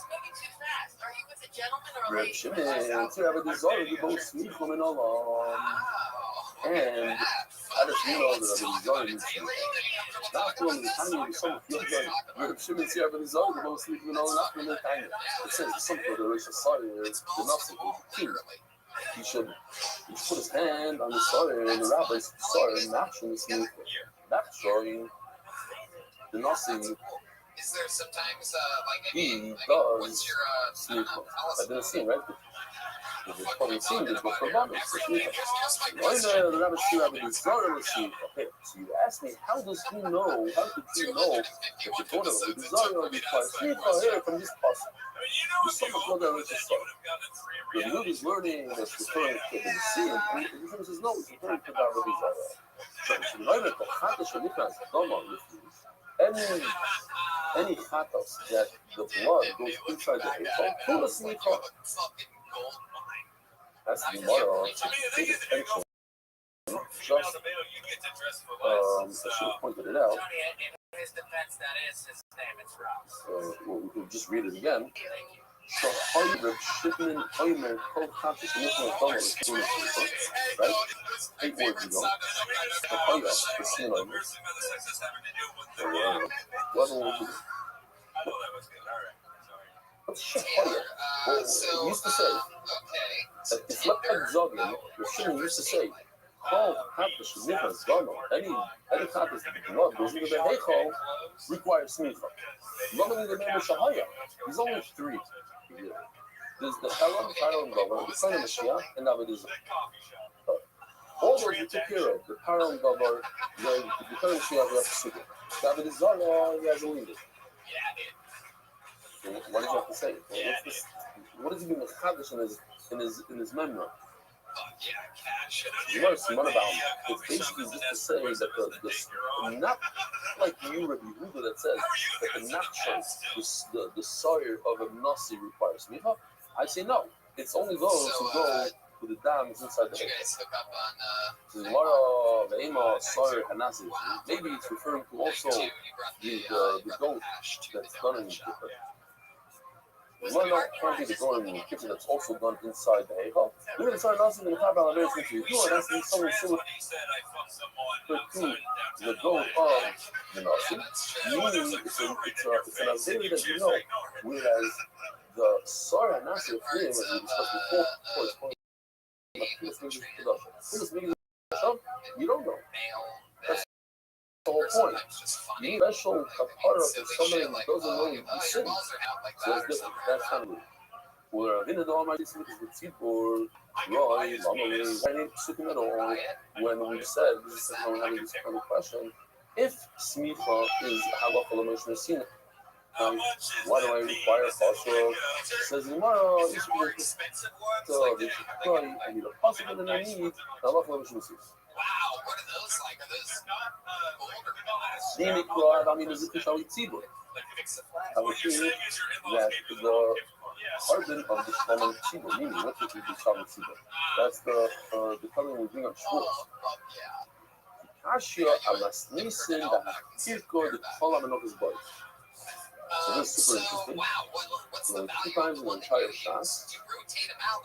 E: Are you with a gentleman or a
B: Reb
E: lady?
B: Shimon, to have a desire to both sneak women along. And just know that I've been going to not only the time you some feels like you're shouldn't see everybody's on the most sleeping on not in the time. It says something that is a sorry the nothing king. He should put his hand on the sorry and the rabbi's sorry matching the not showing the nothing.
E: Is there sometimes
B: He
E: what's
B: does
E: your
B: sleep. I didn't see him, right? It's probably seen this for bonus. Why the rabbi see rabbi is sleep? Okay, so you ask me, how does he know? How could he know that the daughter of the desire requires sleep here from this person? You somehow know that it's a story. The Yehud is learning that's referring to the sea, and he says, no, it's referring to that desire. So, any chatos that the blood goes inside the head, pull the sneaker. That's the Gemara. Just, I should have pointed it out. We could just read it again. So, Hoyer, Shipman, Hoyer, co-conscious, right? 8 words ago. So, Hoyer, the sin of what will we do? What's Shehoyer? Well, he used to say that it's not like Zogin, the Shimon used to say, Kol Hafish Nichas Gama, any Hafish that the blood goes into the Heichal requires Smicha. Lomani the name of Shahaya. There's only 3. There's the Haram Gama, the son of Mashiach, and David. All those we took care of, the Haram Gama, the son of Mashiach, we have to see it. David is Zara, he has a leader. So what did you have to say? What does he mean with Chadash in his memory? You know some about him. It's basically just to say that the not like you, Rabbi Yehuda, that says that the nachshon, the sire of a nasi requires smicha. I say no. It's only those who go with the dams inside the head. Maybe it's referring to also the goat that's done in the kitchen. No, can't be the goat in the kitchen that's also done inside the heichal. We're going to start announcing the Chabal American to you, and that's something similar to the goat of the nasi. Meaning it's an ability that you know, whereas the Sarah Nasi of freedom, as we discussed before, you don't know. That's the whole point. You need special kapara for somebody who doesn't know you sin. So it's different. That's how we. We're in the Almighty is with Tzibur, Roy, Mamari, any psukim at all. When we said this is how we have this kind of question, if smicha is halacha l'meishmer sin. Why do I require kosher? Says Gemara, you should be I need a possible and I need a lot of issues.
E: Wow, what are those like? Are those
B: I mean, is it the Shali Tzibur? I would think that the harden of the Shali Tzibur, meaning what is the Shali Tzibur? That's the color we bring up Shavuos. Kashia amas nisin da kirko the kolam enoch's body. So this is super interesting. So 2 times in the entire Shas,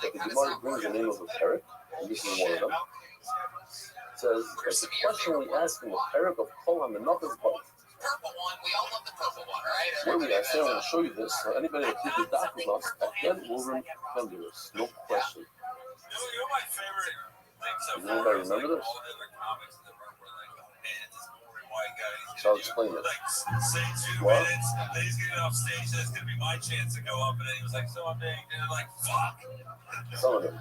B: that the Gemara brings the name of a parrot, and this is one of them. It says, there's a question we ask him, the parrot of Kol HaMenoch's body. Where we are, I'm going to show you this. So anybody that did the doc with us, again, will remember this. No question. Does anybody remember this? So I'll explain it.
D: Say 2 minutes, then he's getting off stage, that's going to be my chance to go up, and then he was like, so I'm being, and I'm like, fuck.
B: Some of them.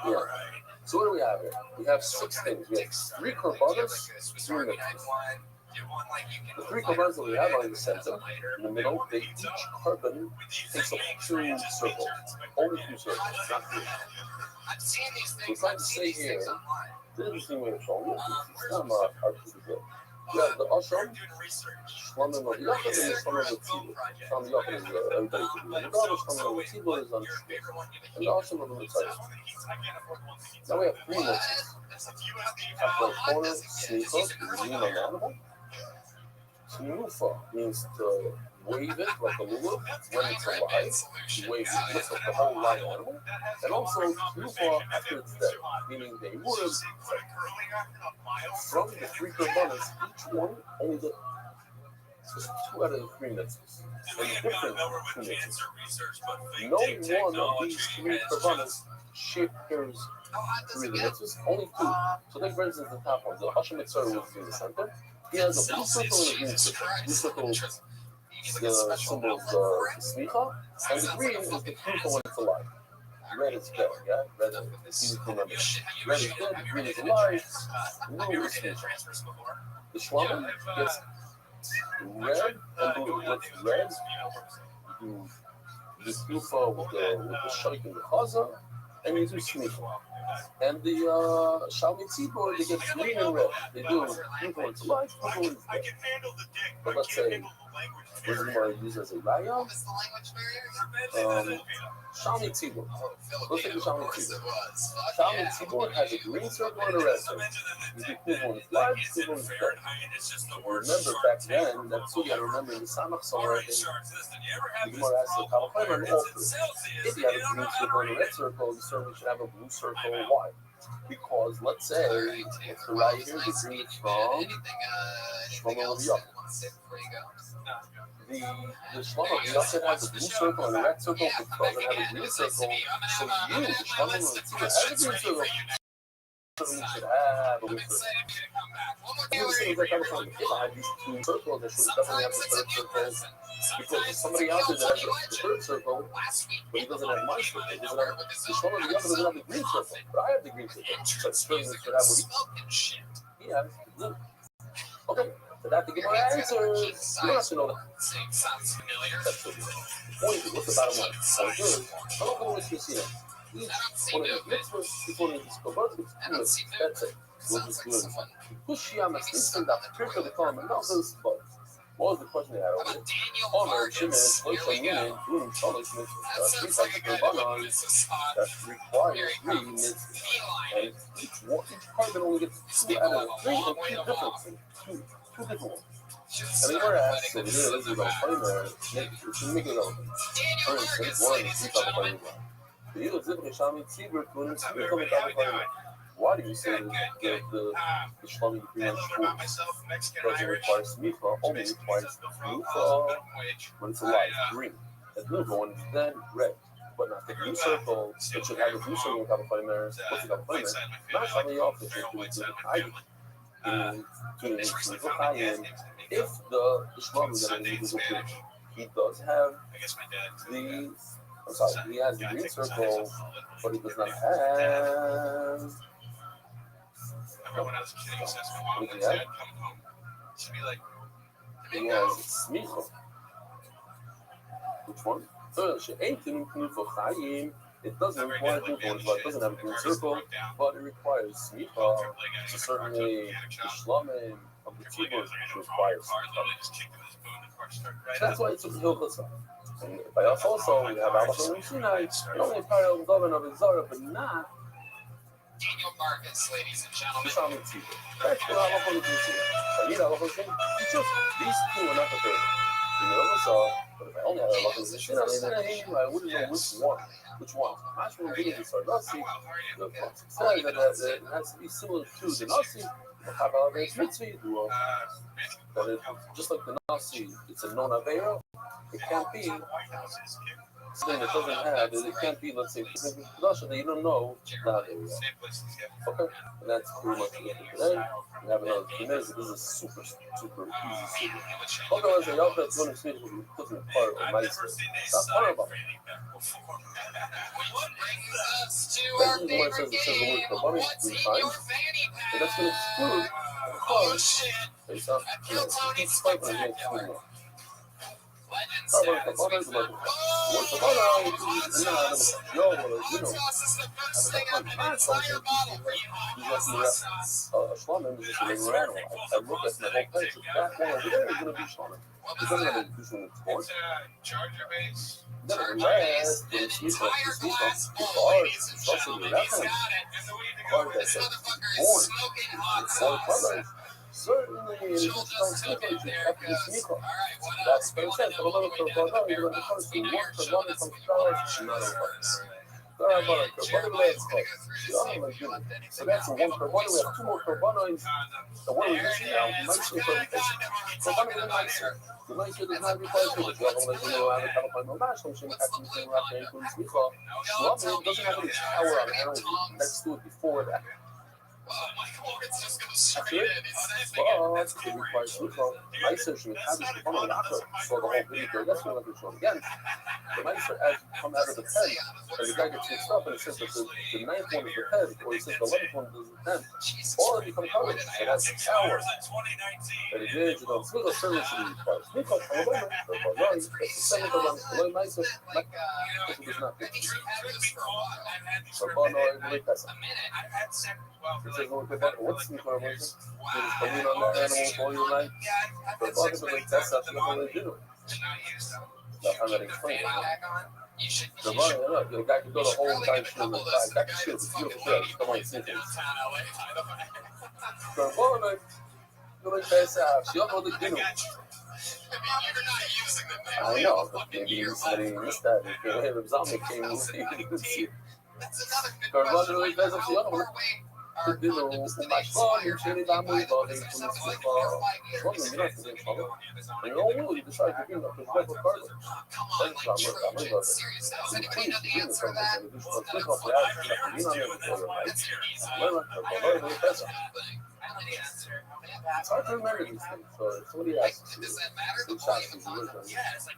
B: Yeah. Right. So what do we have here? We have 6 things. We have 3 korbanos, 3 mitzvahs. The 3 korbanos that we have are in the center. In the middle, each korban takes up 2 circles. Only 2 circles, not 3. So we're trying to say here, the interesting way of showing it, it's not artistic. Yeah, the Ashram, Shlomo of Yachid, and the Shlomo of Tzibur. Shlomo of Yachid is everybody can do. The Shlomo of Tzibur is on Shlomo. And the Ashram of the Mitzvah. Now we have 3 mitzvahs. At the corner, Smicha, is the meaning of the animal. Smirufa means to wave it like a lulav when it's alive. You wave it, lift up the whole live animal. And also tnufa after it's dead, meaning they would from the 3 korbanos, each one only the 2 out of the 3 mitzvahs. And different 2 mitzvahs. No one of these 3 korbanos shares 3 of the mitzvahs, only 2. So take for instance the top one, the Hashem Mitzvah was in the center. He has a blue circle and a green circle. Blue circle the symbol of the smicha, and the green is the tnufa when it's alive. Red is dead, yeah? Red is easy to remember. Red is dead, green is alive, blue is smicha. The shlamim gets red and blue. What's red? You do the tnufa with the shaykh and the chaza, and you do smicha. And the Shalmi Tzibor, they get green and red. They do tnufa when it's alive, tnufa when it's dead. But let's say, what is more used as a raya? Shalmi Tzibor. Let's take the Shalmi Tzibor. Shalmi Tzibor has a green circle and a red circle. You do tnufa when it's alive, tnufa when it's dead. Remember back then, that's what you got to remember in the Samach somewhere. The Gemara asked the Kalachayim and all three. If you have a green circle and a red circle, you certainly should have a blue circle. Why? Because let's say it's the right here, the green is from Shlomo of Yaakov. The Shlomo of Yaakov has a blue circle and a red circle, but doesn't have a green circle. So you, the Shlomo of Yaakov, has a green circle. You should have a blue circle. If I had these 2 circles, I should definitely have the 3rd circle. Because there's somebody out there that has the 3rd circle, but he doesn't have my circle. He doesn't have the Shlomo of Yaakov doesn't have the green circle, but I have the green circle. So it's certainly should have what he has. Okay, so that's the Gemara answer. You don't have to know that. That's the point. What's the bottom line? So good. I don't know what you see. Each one of the mitzvahs, each one of these korbanos gets 2 mitzvahs. That's it. We'll just do it. Kushiyama stinking that picture the comment. Not those bugs. What was the question they had over it? Honor, Shimon, Shloshon Yinin, doing Shalosh mitzvahs. 3 types of korbanos that require 3 mitzvahs. And each carbon only gets 2 out of 3 and 2 different things. 2 different ones. And the Gemara asks over here, this is about Chaymer, to make it relevant. For instance, one of the 3 types of Chaymer. The Yidol Zivri Shami Tzibur Kunim Tzibur Kunim Tzibur. Why do you say that the Shlami Green Shul doesn't require smicha, only requires tnufa when it's alive, green, and tnufa when it's dead, red, but not the blue circle? It should have a blue circle in Kalachaymer. What's the Kalachaymer? Not Shami Yofet, it's to the Chayim. If the Shlami that is a fish, he does have the. I'm sorry, he has the green circle, but he does not have.
D: Everyone else kidding says my mom and dad coming home. She'd be like,
B: he has smicha. Which one? It doesn't require tnufa, but it doesn't have a green circle, but it requires smicha. So certainly the shlamim of the tzibur requires smicha. That's why it's a hilchasa. And by us also, we have Alachon and Sinai, not only parallel of Daven of Izara, but not
E: Daniel Marcus, ladies and gentlemen.
B: Shami Tzibur. That's what Alachon and Sinai. I need Alachon and Sinai. These 2 are not the 3rd. You know, so, but if I only had Alachon and Sinai, I wouldn't know which one. Much more reading is Nasi. The says that it has to be similar to the Nasi. Just like the Nasi, it's a non-Aveira. It can't be something that doesn't have it. It can't be, let's say, Kedusha that you don't know. Not okay, and that's pretty much it for today. We have another 2 minutes. This is a super easy secret. Okay, let's say, y'all that's going to see put in part of my story. That's horrible. Basically, the word says it says the word Kabbalah 3 times, and that's going to exclude because based off, each cycle against 2 more. certainly it is
E: Joel
B: on
E: just took
B: smicha,
E: it.
B: you
E: There
B: have
E: it
B: to be
E: goes.
B: smicha.
E: All right, what
B: That's
E: else? We
B: what it
E: want to
B: says.
E: know all the way down at the bare bones. We know you're showing us what you want to show us.
B: So that's
E: Jeremiah's going to go through to see if we left anything
B: so that's
E: out.
B: the one carbon. We have two more carbonos. The one we're missing now, nicely for carbon is nicer. The nicer does not require smicha. The other one is around the top of my mash, so we have to be around the including smicha. Robin doesn't have any power on animals next to it before that.
E: Michael Morgan's just going to straight in. He's
B: But it requires smicha. Nicer should have this carbon lacquer for the whole video. That's what I'm going to show again. The nicer as you come out of the pen, and the guy gets mixed up, and it says that the ninth one is the pen, or it says the 11th one is the pen, or it becomes covered. So that's the power. And it is, you know, smicha certainly should be required. Smicha, however, the balloon, it's the second balloon, balloon nicer, like, this is not good. So, balloon, I really pass it. It says, what's smicha, what is it? You just balloon on that animal for your night. The balloon is like, that's not what they do. I'm not explaining it. The running, the guy can go the whole entire show with five. That can shit. It's beautiful shit. Come on, see things. So, balloon, you're like, that's she don't know the dinner. I know, but maybe somebody missed that. If you hear the zombie came, you didn't see it. Carvalho really fez a piano. Porque no baixo, ele dá muito bom, ele começou a quando ele não se falou. Eu não vou deixar de vir na pessoa do Carlos. Ele já não tá mais lá. Ele foi isso, então, ele disse que não foi a menina não mais. Agora ele pensa. It's hard to remember these things. So if somebody asks you, which shots is original?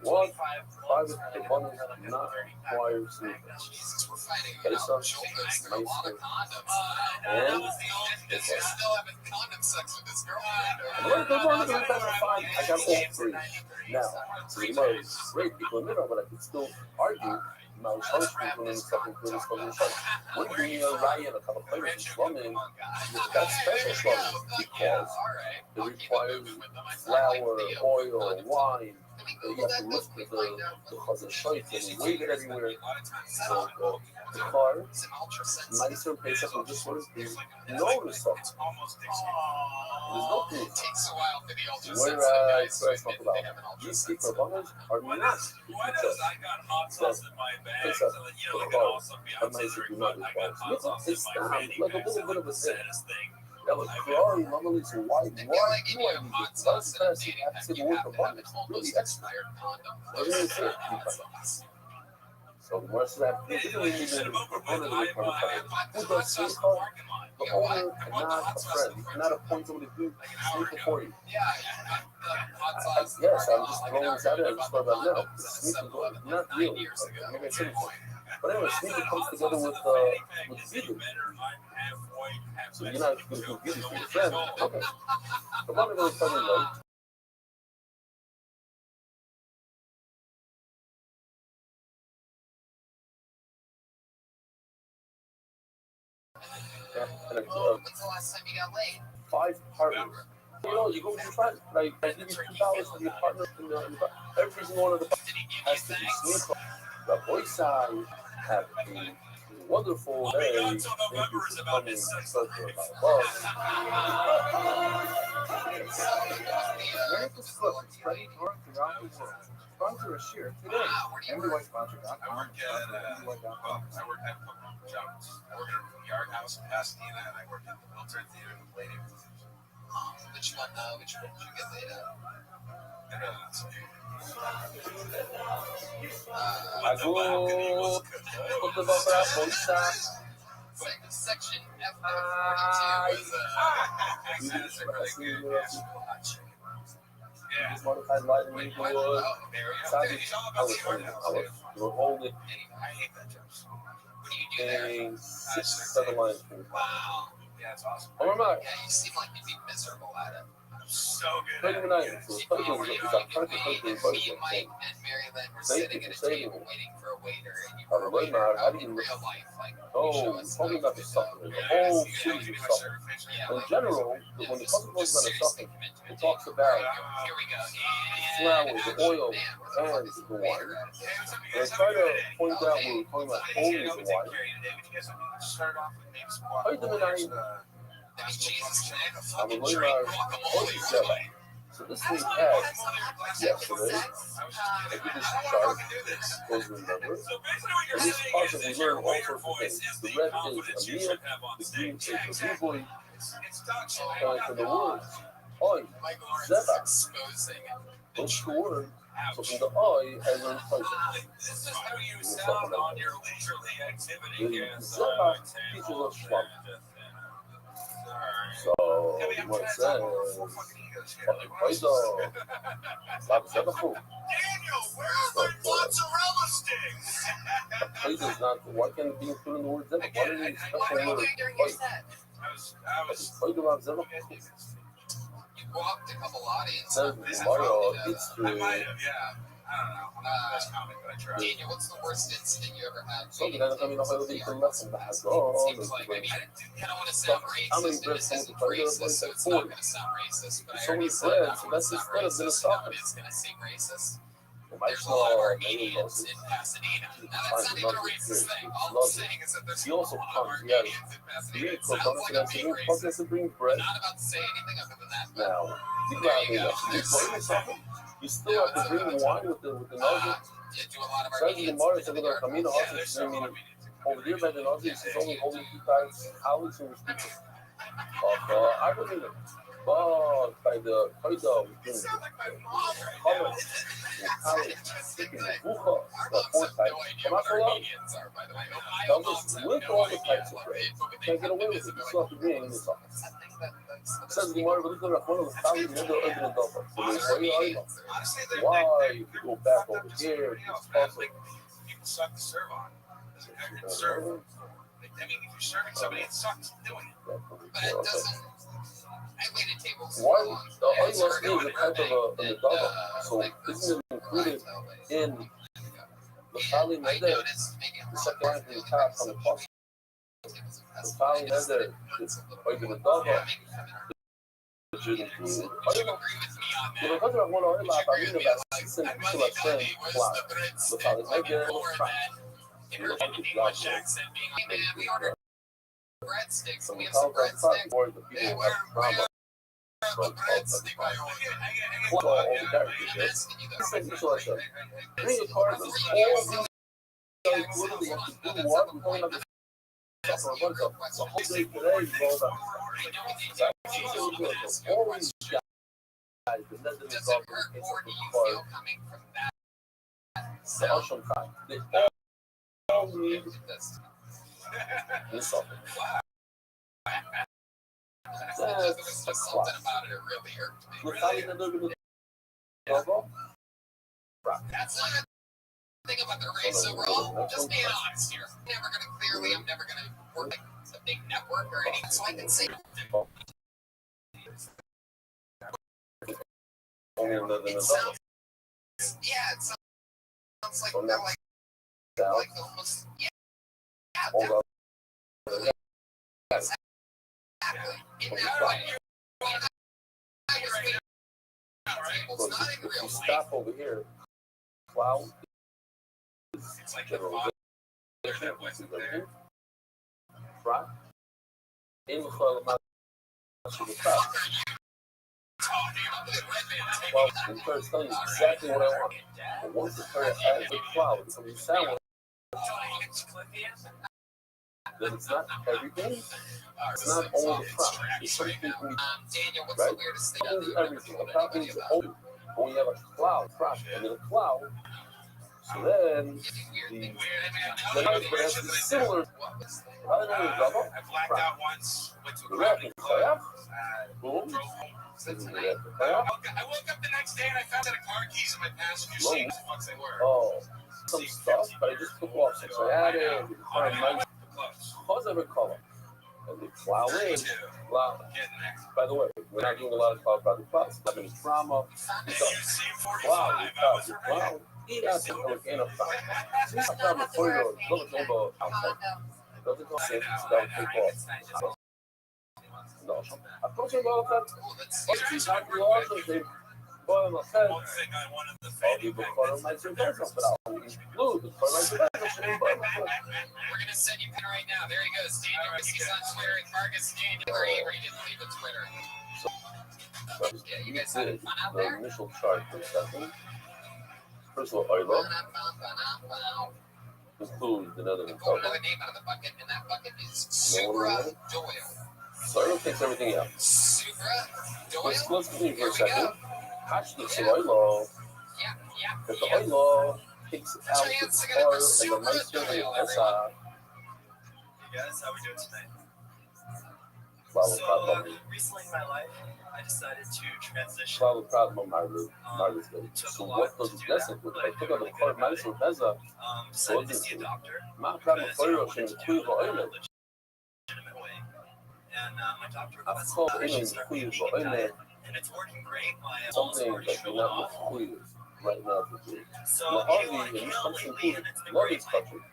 B: One, five of the bundle not require sleep. Based on nice and I got all three. Now, so you might great people in the middle, but I could still argue. My son's people in the second grade is when bringing a Ryan a couple players and slumming, that's special slumming because it requires flour, oil, wine. You have to lift the fuzzy shite and wave it everywhere. So the car, nicer pace up with this one is no result. There's no proof. Whereas, let's talk about these people runners are not so pace up the car, but nicer do not require. It's down like a little bit of a thing. That was Ferrari normally so why do I need this? That's the kind of thing I have to say the word abundance. Really extra. I really say it. So the worst of that, particularly even the owner of the car, who does same car? The owner and not a friend. You cannot appoint somebody to do sneaker for you. Yes, I'm just throwing this out there. I just thought about now. Sneaker, not really. Maybe I shouldn't. But anyway, sneaker comes together with beauty. So you're not going to do beauty for your friend. Okay. The one that goes funny though. Yeah, and
E: when's the last time you got laid?
B: 5 partners. You know, you go with your friend. Like, I give you $2 for your partner. Every single one of the has to be sneaker. The boy side have a wonderful day. Thank you for coming.
F: America's Foot is spreading joy throughout the world. Sponsor a share today. MDYsponsor.com.
D: I work at a Yard House in Pasadena, and I work at the Military Theater in the Lady.
E: Which one did you get laid at? Section F42 was
B: This modified light and you would sadly I was holding
D: I hate that job.
E: What do you do there?
B: 6, 7 lines.
E: Wow.
D: Yeah, it's awesome.
B: Oh my God.
E: Yeah, you seem like you'd be miserable at it.
D: I'm so good at it.
E: Me, Mike, and Maryland were sitting at a table waiting for a waiter, and you were a waiter out in real life. Like,
B: talking about the suffering, the whole series of suffering. In general, when the puzzle goes about the suffering, it talks about flour, the oil, and the wine. And I try to point out when we're talking about only the wine.
E: That's Jesus, man.
B: I'm a
E: Fucking
B: little
E: drink
B: holy
E: guacamole.
B: seven. So this week had yesterday, I did this chart, those remember. And this puzzle we learned all sorts of things. The red is a meal, the green is a blueberry, and from the words, oi, zeba, those two words. So from the oi, I learned puzzle.
D: This is how you sound on your leisurely activity.
B: The zeba teaches us swamp. So, what it says, fucking poison, like zeba food.
D: Daniel, where are my mozzarella sticks?
B: Poison is not, why can't it be included in the word zeba? Why do you need a special word? Poison about zeba food.
E: You walked a couple audiences.
B: Says Mario, it's true.
D: I might have, yeah. I don't know. I'm not the best comic, but I tried.
E: Daniel, what's the worst incident you ever had?
B: Something that I mean, I'll be from lesson that has
E: Seems like maybe I don't want to sound racist, and this isn't racist, so it's not going to sound racist. But I already said I don't want to sound racist, so now it is going to seem racist. There's a lot of Armenians in Pasadena. Now, that's not even a racist thing. All I'm saying is that there's a lot of Armenians in Pasadena. It sounds like I'm being racist. I'm not about to say anything other than that.
B: Now, you
E: There you go.
B: you still have to drink wine with the nausea.
E: Yeah, do a lot of
B: Says the
E: Armenians.
B: Mario, so the Camino also, I mean, over there by the nausea, she's only holding 2 times Alex and people. I believe it. But by the Koida, we do color, Alex, speaking of Bucha, the 4 types. I'm not sure that was with all the types of bread. You can't get away with it. You still have to bring in this office. Says the Mario, but look at one of the thousands of the urban adults. So they say, why you go back over here? It's possible.
D: People suck to serve on. Doesn't have to serve. I mean, if you're serving somebody, it sucks doing it.
E: But it doesn't. I waited tables.
B: Why? The Oilers is a type of an adult. So isn't it included in the Valley Nether? The second line from the top on the plus. The Valley Nether is like an adult. Pero nosotros vamos a ver la familia de la situación claro. Los Valley Nether
E: It heard an English accent being like, hey man, we ordered breadsticks and we have some breadsticks. Hey, where the breadstick I ordered?
B: Bring a card with all these guys literally have to do what we're going to the whole day today is all about all these guys, the Netherlands
E: Does it hurt more? Do you feel coming from that?
B: the Ocean time. They all need this something.
E: There was just something about it that really irked me.
B: Look how you're going to
E: That's not a thing about the race overall. Just being honest here. I'm never gonna work like a big network or anything, so I can say it sounds. Yeah, it sounds like they're like almost. Yeah. Exactly. In that way. It's not in real life.
B: Stop over here. Cloud.
D: It's like the father that wasn't there.
B: Right? In the fall of my well, the first telling you exactly what I want. But once the first adds a cloud from the sandwich, then it's not everything. It's not all the front. It's something we
E: Daniel, what's
B: right?
E: the weirdest thing
B: It's everything. The top is open. But when you have a cloud front and then a cloud, so then the night has to be similar. Rather than a double,
D: I blacked out once, went to a
B: the
D: comedy
B: wrapping
D: club,
B: boom.
D: drove home.
E: is it tonight?
D: I woke up the next day and I found that a car keys in my passenger seat. What the fuck they were?
B: Oh, some stuff, but I just took off some. So I added kind of nice because of a color. And the cloud is cloud. By the way, we're not doing a lot of cloud by the clouds. I mean, trauma, cloud, cloud. Eat out the volcano cloud. Since I found the photo, look at the outside. Doesn't go safe, so that would take off. No, I told you about that. She's not the also thing. Well, I'm a fan. I'll be recording my surveillance, but Blue, the color like that.
E: We're gonna send you pin right now. There he goes. Daniel Whiskey's on Twitter. Marcus Daniel or Avery didn't leave a Twitter. Yeah, you guys having fun out there?
B: The initial chart for a second. First of all, I love include another
E: We pulled another name out of the bucket, and that bucket is Supra Doyle.
B: So I takes everything out.
E: Supra Doyle?
B: Let's continue for
E: Here
B: a
E: we
B: second.
E: go.
B: Hatch the oil.
E: Yeah.
B: If the oil takes
E: Put
B: out
E: your hands
B: the
E: together
B: car
E: for
B: and the
E: Supra
B: moisture and the
E: Doyle,
B: SI.
E: everyone.
H: Hey guys, how we doing tonight? Recently in my life, I decided to transition.
B: Problem of my room.
H: Took
B: So
H: a
B: what
H: lot
B: does
H: to do
B: this
H: that,
B: include?
H: but
B: I
H: I
B: took
H: feel
B: out the
H: really
B: car,
H: good about
B: nice
H: it.
B: or better.
H: Decided to see a doctor.
B: My problem
H: Because
B: for
H: I
B: you
H: wanted
B: is
H: to
B: to
H: do it
B: clear
H: in a
B: the
H: legitimate way. And my doctor
B: I've
H: requested
B: called
H: that I
B: in
H: should
B: and
H: start
B: cleared
H: eating a
B: the
H: diet. And it's working great. My balls
B: something
H: already
B: that you're
H: shriveled
B: not
H: off.
B: clear right now to do.
H: So
B: Now,
H: I've eaten a
B: Harvey,
H: lot of
B: in this
H: kale
B: country,
H: lately, and it's been
B: love
H: great.
B: this country. The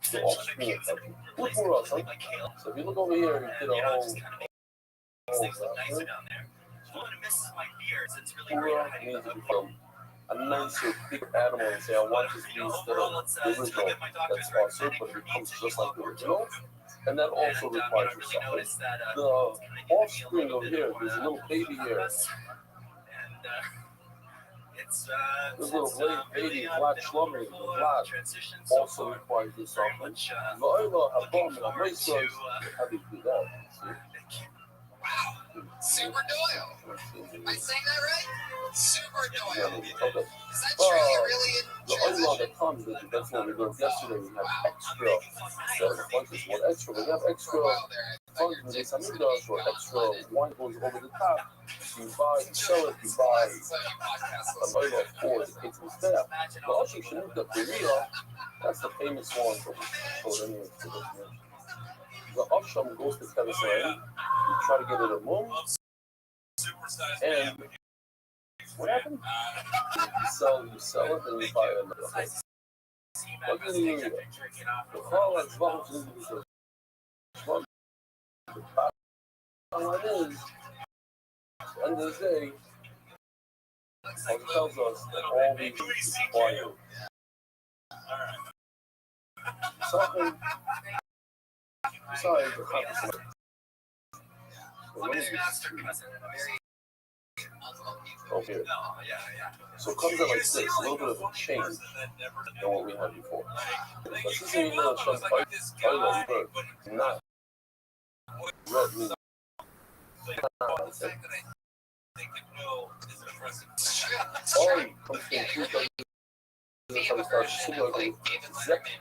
H: Essentially,
B: Austrian
H: the
B: country.
H: kids
B: Look
H: replaced
B: for us, huh?
H: completely by kale.
B: So if you look over here, you
H: And,
B: get a
H: you know, it
B: whole
H: just kind of makes things look nicer down there. One of misses my beards. It's really great.
B: Pura means to become a nicer, bigger animal and say, I want this to be instead of the original. That's awesome, but it becomes just like the original. And that also requires yourself. The offspring over here, there's a little baby here.
H: And it's
B: This little baby, black slumber, black, also requires yourself. The oil of bomb and moisturize, how do you do that? See?
E: Wow. Super Doyle. Am I saying that right? Super Doyle.
B: Okay.
E: Is that true? You're really in
B: The oil that comes, that's what we learned yesterday. We have extra bunches. What extra? We have extra funds with this amigos or extra wine goes over the top. You buy, you sell it, you buy an oil of course, it takes some staff. The Oshik Shanuka Korea, that's the famous one. The Osham goes to Kazakhstan, you try to get it removed, and what happened? You sell it, and you buy another. Okay. What do you do? The call is volunteers to the bottom line is, at the end of the day, it tells us that all these is required. Something besides the competition. Okay. So it comes out like this, a little bit of a change than what we had before. But this is even though it's just oil bird, not red meat. Oil comes from 3,000.
E: David Berman,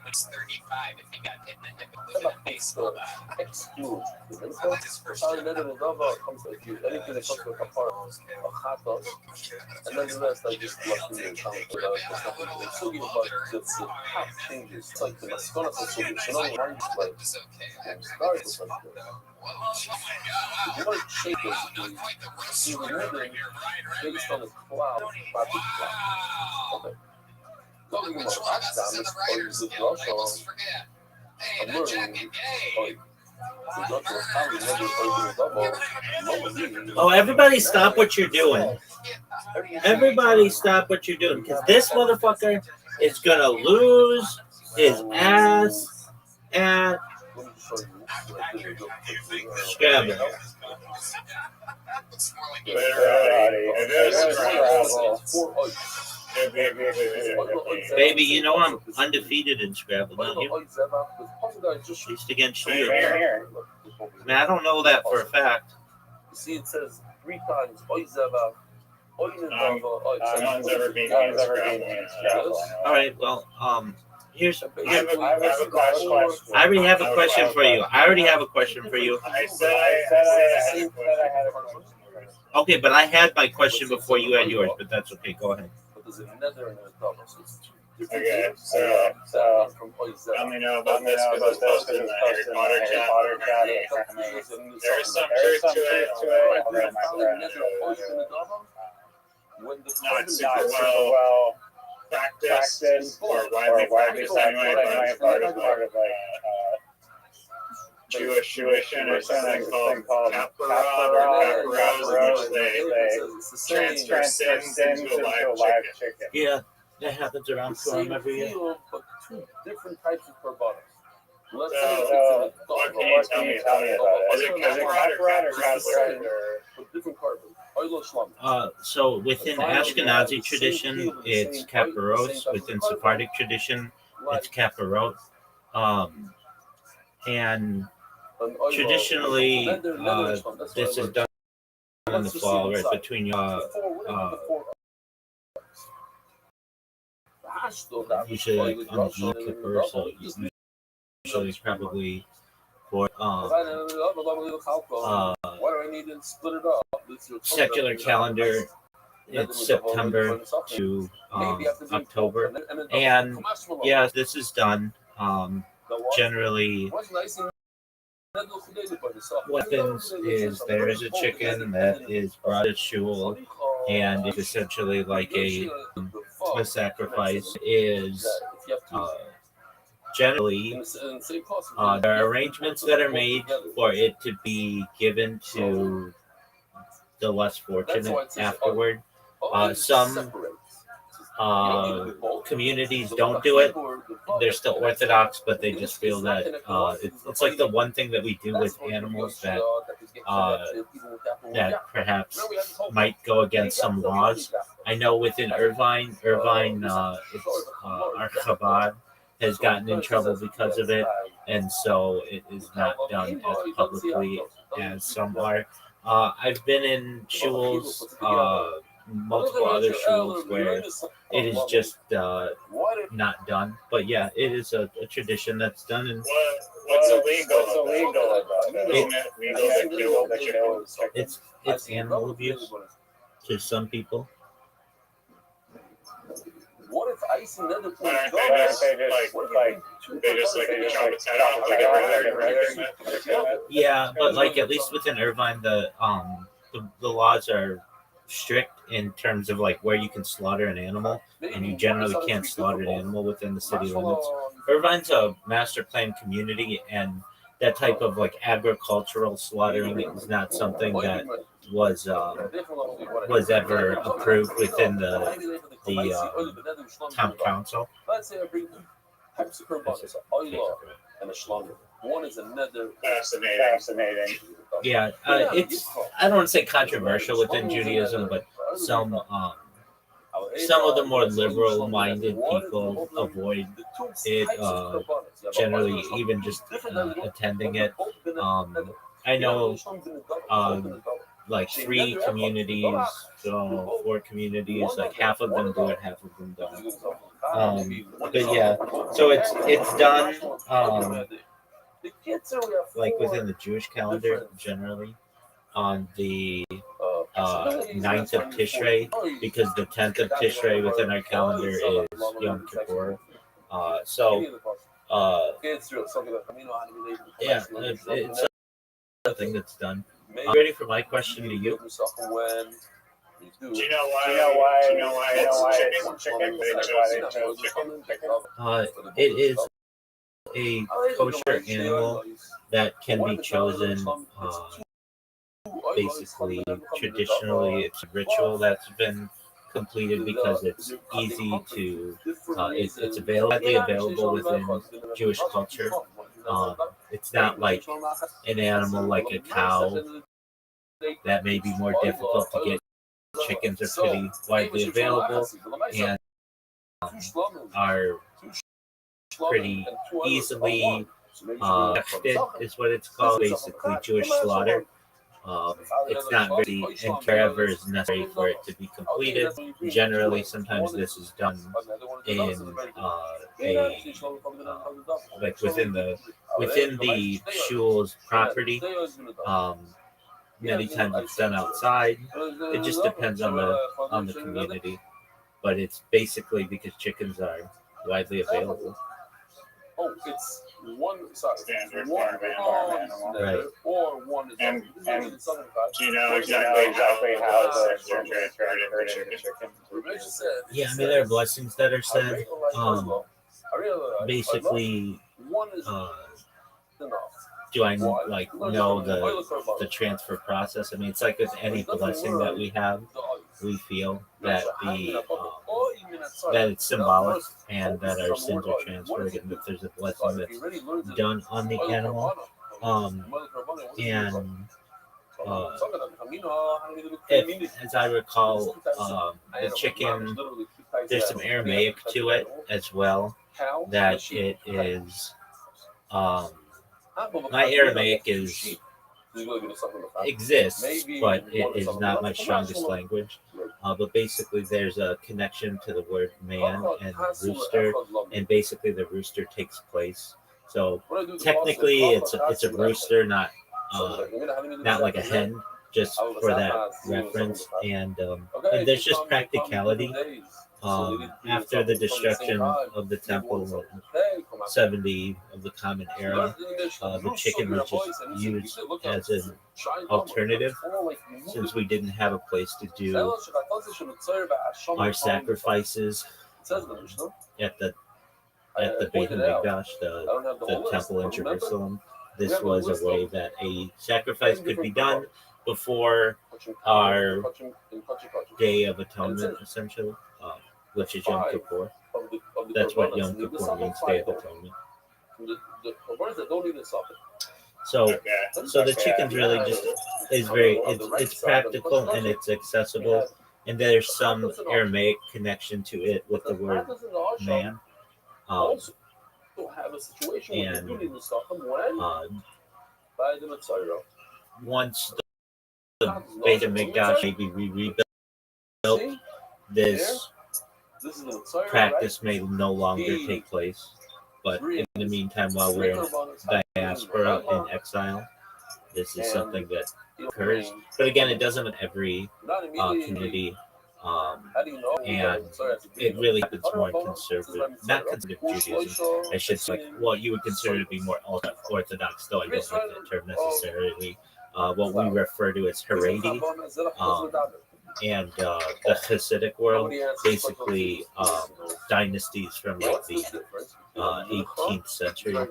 E: was 35 if he got hit in the hip with a baseball bat.
B: Exclude.
E: That's his first job.
B: Anything that comes with you, anything that comes with a part of hot dogs, and then the rest I just left in the account for the sugi, but the top changes. It's like the masconas of sugi. So no one is like, start with something. If you want to change this, you remove it based on the cloud, not the cloud. Okay. Talking about lockdown, this part is the Russia. I'm learning.
G: Oh, everybody stop what you're doing. Everybody stop what you're doing. Because this motherfucker is going to lose his ass at Scrabble. Baby, you know I'm undefeated in Scrabble, don't you? At least against you. I mean, I don't know that for a fact.
B: You see, it says 3 times.
C: No one's ever beaten me in Scrabble.
G: All right, well, here's.
C: I have a question.
G: I already have a question for you.
C: I said I had a question.
G: Okay, but I had my question before you had yours, but that's okay. Go ahead.
C: Okay, so let me know about this because it's posted in the Harry Potter chat. There's some truth to it. Not super well practiced or widely practiced anyway, but part of like Jewish tradition or something called Kapparah, in which they transfer sins into a live chicken.
G: Yeah, that happens around
B: the
G: Purim
B: same
G: every year.
B: field, but two different types of korbanos. Let's
C: So,
B: say it's
C: what can you tell me about it? Is it kaparot or kaparot or?
B: with different carbon. Oilo shlam.
G: So within Ashkenazi tradition, it's kaparos. Within Sephardic tradition, it's kaparot. And traditionally, this is done in the fall, right between usually like on Yom Kippur, so usually it's probably for
B: why do I need to split it up?
G: secular calendar. It's September to October, and yeah, this is done. Generally, what happens is there is a chicken that is brought to shul, and it's essentially like a sacrifice. Is generally there are arrangements that are made for it to be given to the less fortunate afterward. Some communities don't do it. They're still Orthodox, but they just feel that it's like the one thing that we do with animals that that perhaps might go against some laws. I know within Irvine, our Chabad has gotten in trouble because of it, and so it is not done as publicly as some are. I've been in shuls, multiple other shuls where it is just not done. But yeah, it is a tradition that's done. And
C: what's illegal about it?
G: It's animal abuse to some people.
B: What if ice and other
C: They just chop its head off to get rid of it?
G: Yeah, but like at least within Irvine, the laws are strict in terms of like where you can slaughter an animal, and you generally can't slaughter an animal within the city limits. Irvine's a master plan community, and that type of like agricultural slaughtering is not something that was ever approved within the town council.
B: Let's say I bring two types of korbanos, oilo and a shlonger. One is another
C: fascinating.
G: Yeah, it's I don't want to say controversial within Judaism, but some of the more liberal-minded people avoid it. Generally, even just attending it. I know like 3 communities, so 4 communities, like half of them do it, half of them don't. But yeah, so it's done like within the Jewish calendar generally on the 9th of Tishrei, because the 10th of Tishrei within our calendar is Yom Kippur. Yeah, it's something that's done. Ready for my question to you?
C: Do you know why it's chicken?
G: It is a kosher animal that can be chosen. Basically, traditionally, it's a ritual that's been completed because it's easy to. It's widely available within Jewish culture. It's not like an animal like a cow that may be more difficult to get. Chickens are pretty widely available and are pretty easily is what it's called, basically Jewish slaughter. It's not very, and forever is necessary for it to be completed. Generally, sometimes this is done in like within the shul's property. Many times it's done outside. It just depends on the community, but it's basically because chickens are widely available.
B: Oh, it's one
C: Standard
B: one
C: farm animal.
G: Right.
B: or one is
C: And do you know exactly how the transferred into chicken?
G: Yeah, I mean there are blessings that are said. Basically, do I like know the transfer process? I mean, it's like with any blessing that we have, we feel that that it's symbolic and that our sins are transferred and that there's a blessing that's done on the animal. And as I recall, the chicken, there's some Aramaic to it as well, that it is, my Aramaic exists, but it is not my strongest language. But basically, there's a connection to the word man and rooster, and basically the rooster takes place. So technically, it's a rooster, not like a hen, just for that reference. And there's just practicality. After the destruction of the temple in 70 of the Common Era, the chicken was just used as an alternative, since we didn't have a place to do our sacrifices at the Beit HaMikdash, the temple in Jerusalem. This was a way that a sacrifice could be done before our Day of Atonement, essentially, which is Yom Kippur. That's what Yom Kippur means, Day of Atonement. So the chicken's really just is very, it's practical and it's accessible, and there's some Aramaic connection to it with the word man. And once the Beit HaMikdash may be rebuilt, this practice may no longer take place. But in the meantime, while we're in diaspora, in exile, this is something that occurs. But again, it doesn't in every community. And it really happens more in not conservative Judaism, I should say, what you would consider to be more Orthodox, though I don't like that term necessarily. What we refer to as Haredi, and the Hasidic world, basically dynasties from like the 18th century,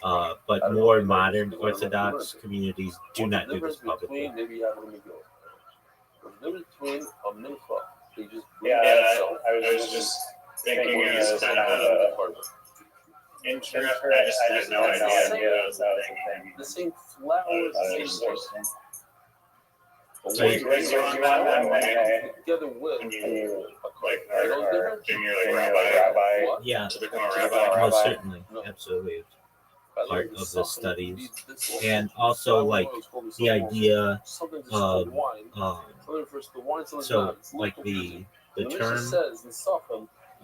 G: but more modern Orthodox communities do not do this publicly.
C: Yeah, I was just thinking it was kind of interesting. I just no idea that was a thing.
B: The same flowers, the same
C: So you want them
B: together with,
C: like rabbi?
G: Yeah,
C: To become a rabbi?
G: most certainly, absolutely. Part of the studies, and also like the idea of so like the term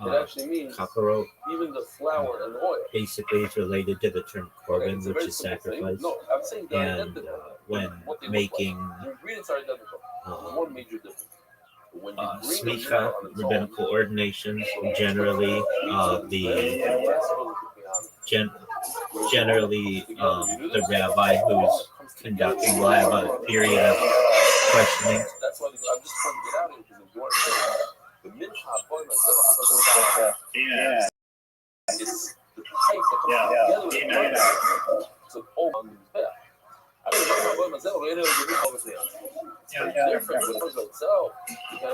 B: it actually means
G: kakarot,
B: even the flour and the oil.
G: basically is related to the term korban, which is sacrifice. And when making
B: one major difference.
G: smicha, rabbinical ordinations, generally generally the rabbi who's conducting will have a period of questioning.
B: That's why I'm just trying to get out of here because the mincha
C: Yeah.
B: it's the type that comes together with to open the path. I mean, it's different with the itself. You can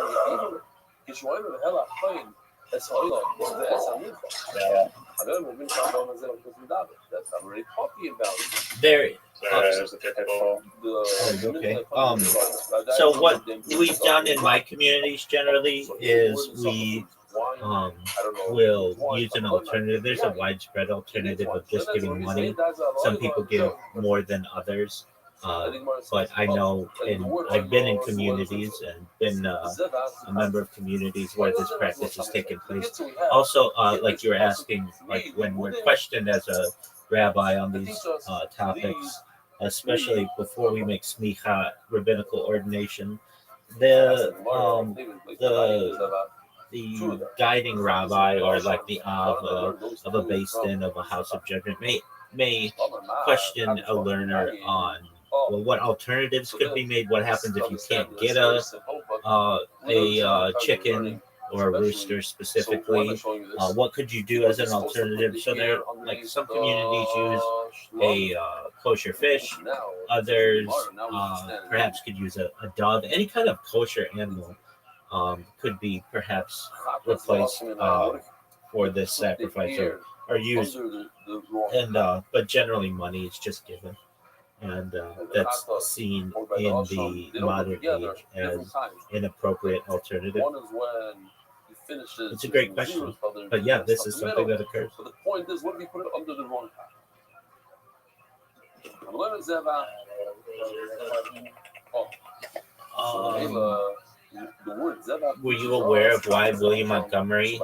B: get you under the hell out of pain. That's all that's I'm really talking about.
G: There.
C: Okay.
G: So what we've done in my communities generally is we will use an alternative. There's a widespread alternative of just giving money. Some people give more than others. But I know, I've been in communities and been a member of communities where this practice has taken place. Also, like you were asking, like when we're questioned as a rabbi on these topics, especially before we make smicha, rabbinical ordination, the guiding rabbi or like the av of a beis din of a house of judgment may question a learner on, well, what alternatives could be made? What happens if you can't get a chicken or a rooster specifically? What could you do as an alternative? So there, like some communities use a kosher fish. Others perhaps could use a dove, any kind of kosher animal. could be perhaps replaced for this sacrifice or used, and but generally money is just given, and that's seen in the modern age as an appropriate alternative.
B: One is when he finishes.
G: It's a great question, but yeah, this is something that occurs.
B: So the point is, what if you put it under the wrong hat? The word zeva.
G: Were you aware of why William Montgomery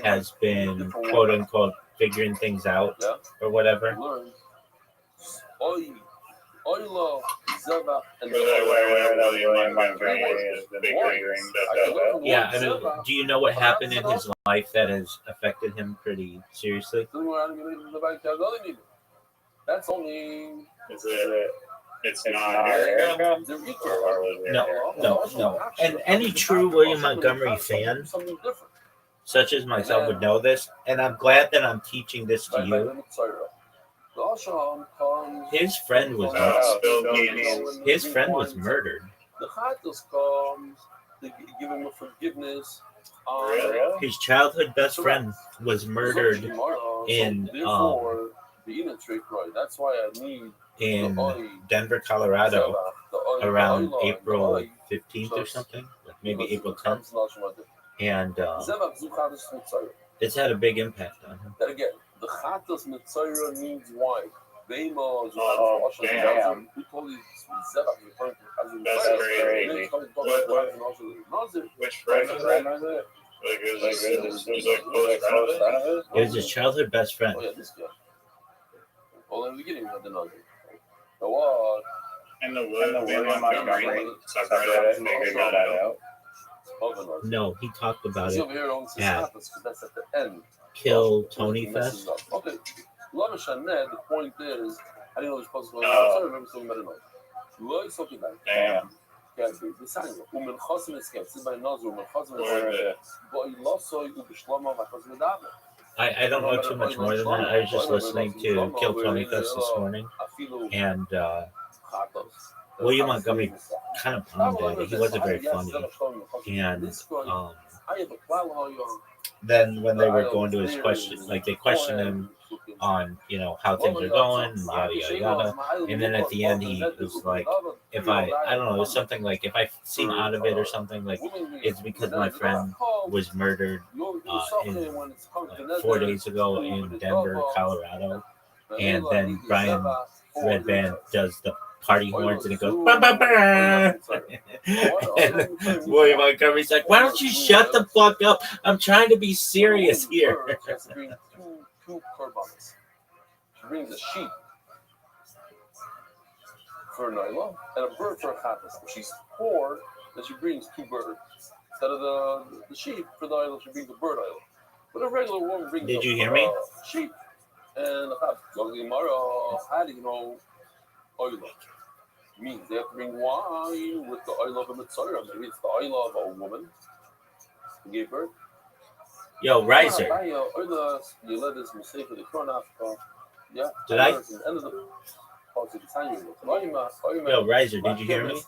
G: has been quote unquote figuring things out or whatever? Yeah, I mean, do you know what happened in his life that has affected him pretty seriously?
B: That's only.
C: It's not Erica?
G: No. And any true William Montgomery fan, such as myself, would know this, and I'm glad that I'm teaching this to you. His friend was murdered.
B: The Chatos comes to give him a forgiveness.
G: His childhood best friend was murdered in
B: that's why I need
G: Denver, Colorado, around April 15th or something, maybe April 10th, and it's had a big impact on him.
B: That again, the Chatos Mitzayra needs wine.
C: Damn.
B: Who told you
C: That's crazy. Which friend was it?
G: It was his childhood best friend.
B: Oh, yeah, this guy. Well, in the beginning, we had the Nazir. The what?
C: And the William Montgomery subreddit got out.
G: No, he talked about it
B: at that's at the end.
G: Kill Tony Fest.
B: Okay. The point is, I didn't know this supposed to go. I remember something about it. Lo is talking about it.
C: Damn.
B: The sign. Umen Chosim is kept. By Nazir. Umen Chosim is but he lost so you Bishlama by Chosim David.
G: I don't know too much more than that. I was just listening to Kill Tony Fest this morning, and William Montgomery kind of bombed it. He wasn't very funny, and then when they were going to his question, like they questioned him on how things are going, and yada yada yada, and then at the end he was like, if I don't know, it was something like if I seem out of it or something, like it's because my friend was murdered 4 days ago in Denver, Colorado, and then Brian Redband does the party horns and it goes bah, bah, bah. And William Montgomery's like, why don't you shut the fuck up? I'm trying to be serious here.
B: Two korbanos. She brings a sheep for Naila and a bird for a chatas. She's poor, then she brings two birds. Instead of the sheep for the Naila, she brings a bird Naila. But a regular woman brings
G: Did you hear me?
B: Sheep and a chatas. How do you know oil? Means they have to bring wine with the oil of a mitzvah. Maybe it's the oil of a woman who gave birth.
G: Yo, Riser.
B: Yeah.
G: Did I? Yo, Riser, did you hear me?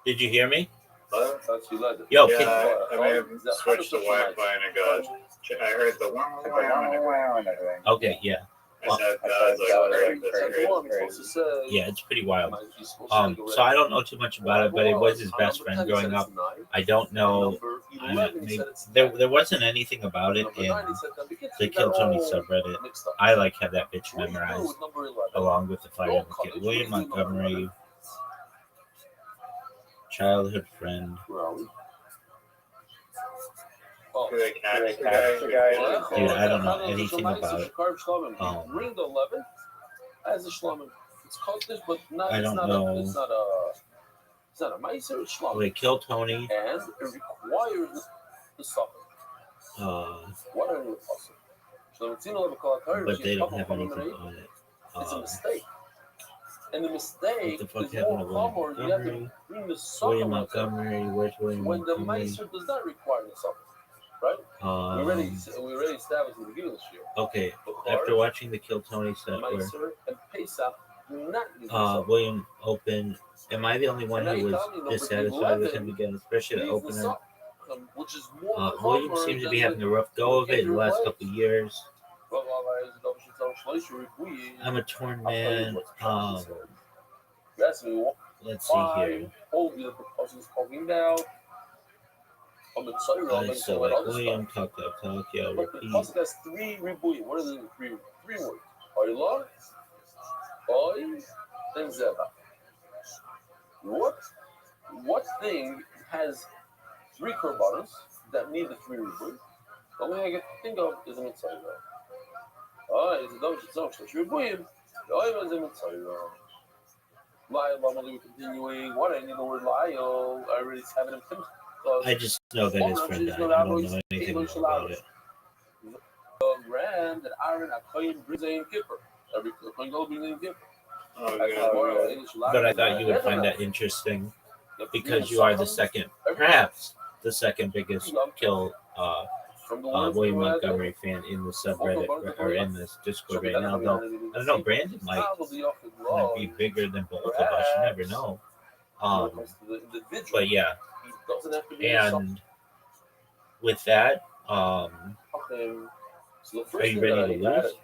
G: Did you hear me? Yo,
C: I may have switched the Wi-Fi and it got. I heard the wow and everything.
G: Okay, yeah. Well, yeah, it's pretty wild. So I don't know too much about it, but it was his best friend growing up. I don't know. There wasn't anything about it in the Kill Tony subreddit. I have that bitch memorized along with the Fire of the Kid. William Montgomery, childhood friend.
C: Dude,
G: I don't know anything about it.
B: Ring the 11 as a shlomen. It's called this, but not.
G: I don't know.
B: It's not a meiser. It's shlomen.
G: They kill Tony,
B: and it requires the supper. Whatever the possible.
G: But they don't have anything on it.
B: It's a mistake. And the mistake
G: what the fuck
B: is
G: happened to
B: more
G: William
B: common. You have to
G: Montgomery?
B: bring the supper.
G: William Montgomery, where's William
B: when the
G: Montgomery?
B: meiser does not require the supper. Right? We already established in the beginning of this year.
G: Okay, after watching the Kill Tony set where
B: and Pesach, not
G: William opened Am I the only one who was dissatisfied with him again, especially the opener? Williams seems to be having a rough go of it in the last couple of years. I'm a torn man. Let's see here. So like William, talk, yeah, repeat.
B: That's 3 ribuy. What are the three words? Oila, Oy, and Zeba. What thing has 3 korbanos that need the 3 ribuy? The only thing I can think of is a mitzvah. It's a dom shetzom shlosh ribuyim. The oil is a mitzvah. La'il, I'm only continuing. What I need the word la'il. I already have it in Tim.
G: I just know that his friend died. I don't know anything about it.
B: Ram that Aaron Akoyim brings in Kippur. Every Akoyim go brings in Kippur.
G: But I thought you would find that interesting because you are the second, perhaps the second biggest kill William Montgomery fan in the subreddit or in this Discord right now. Though I don't know, Brandon might be bigger than both of us. You never know. But yeah, and with that, are you ready to lose?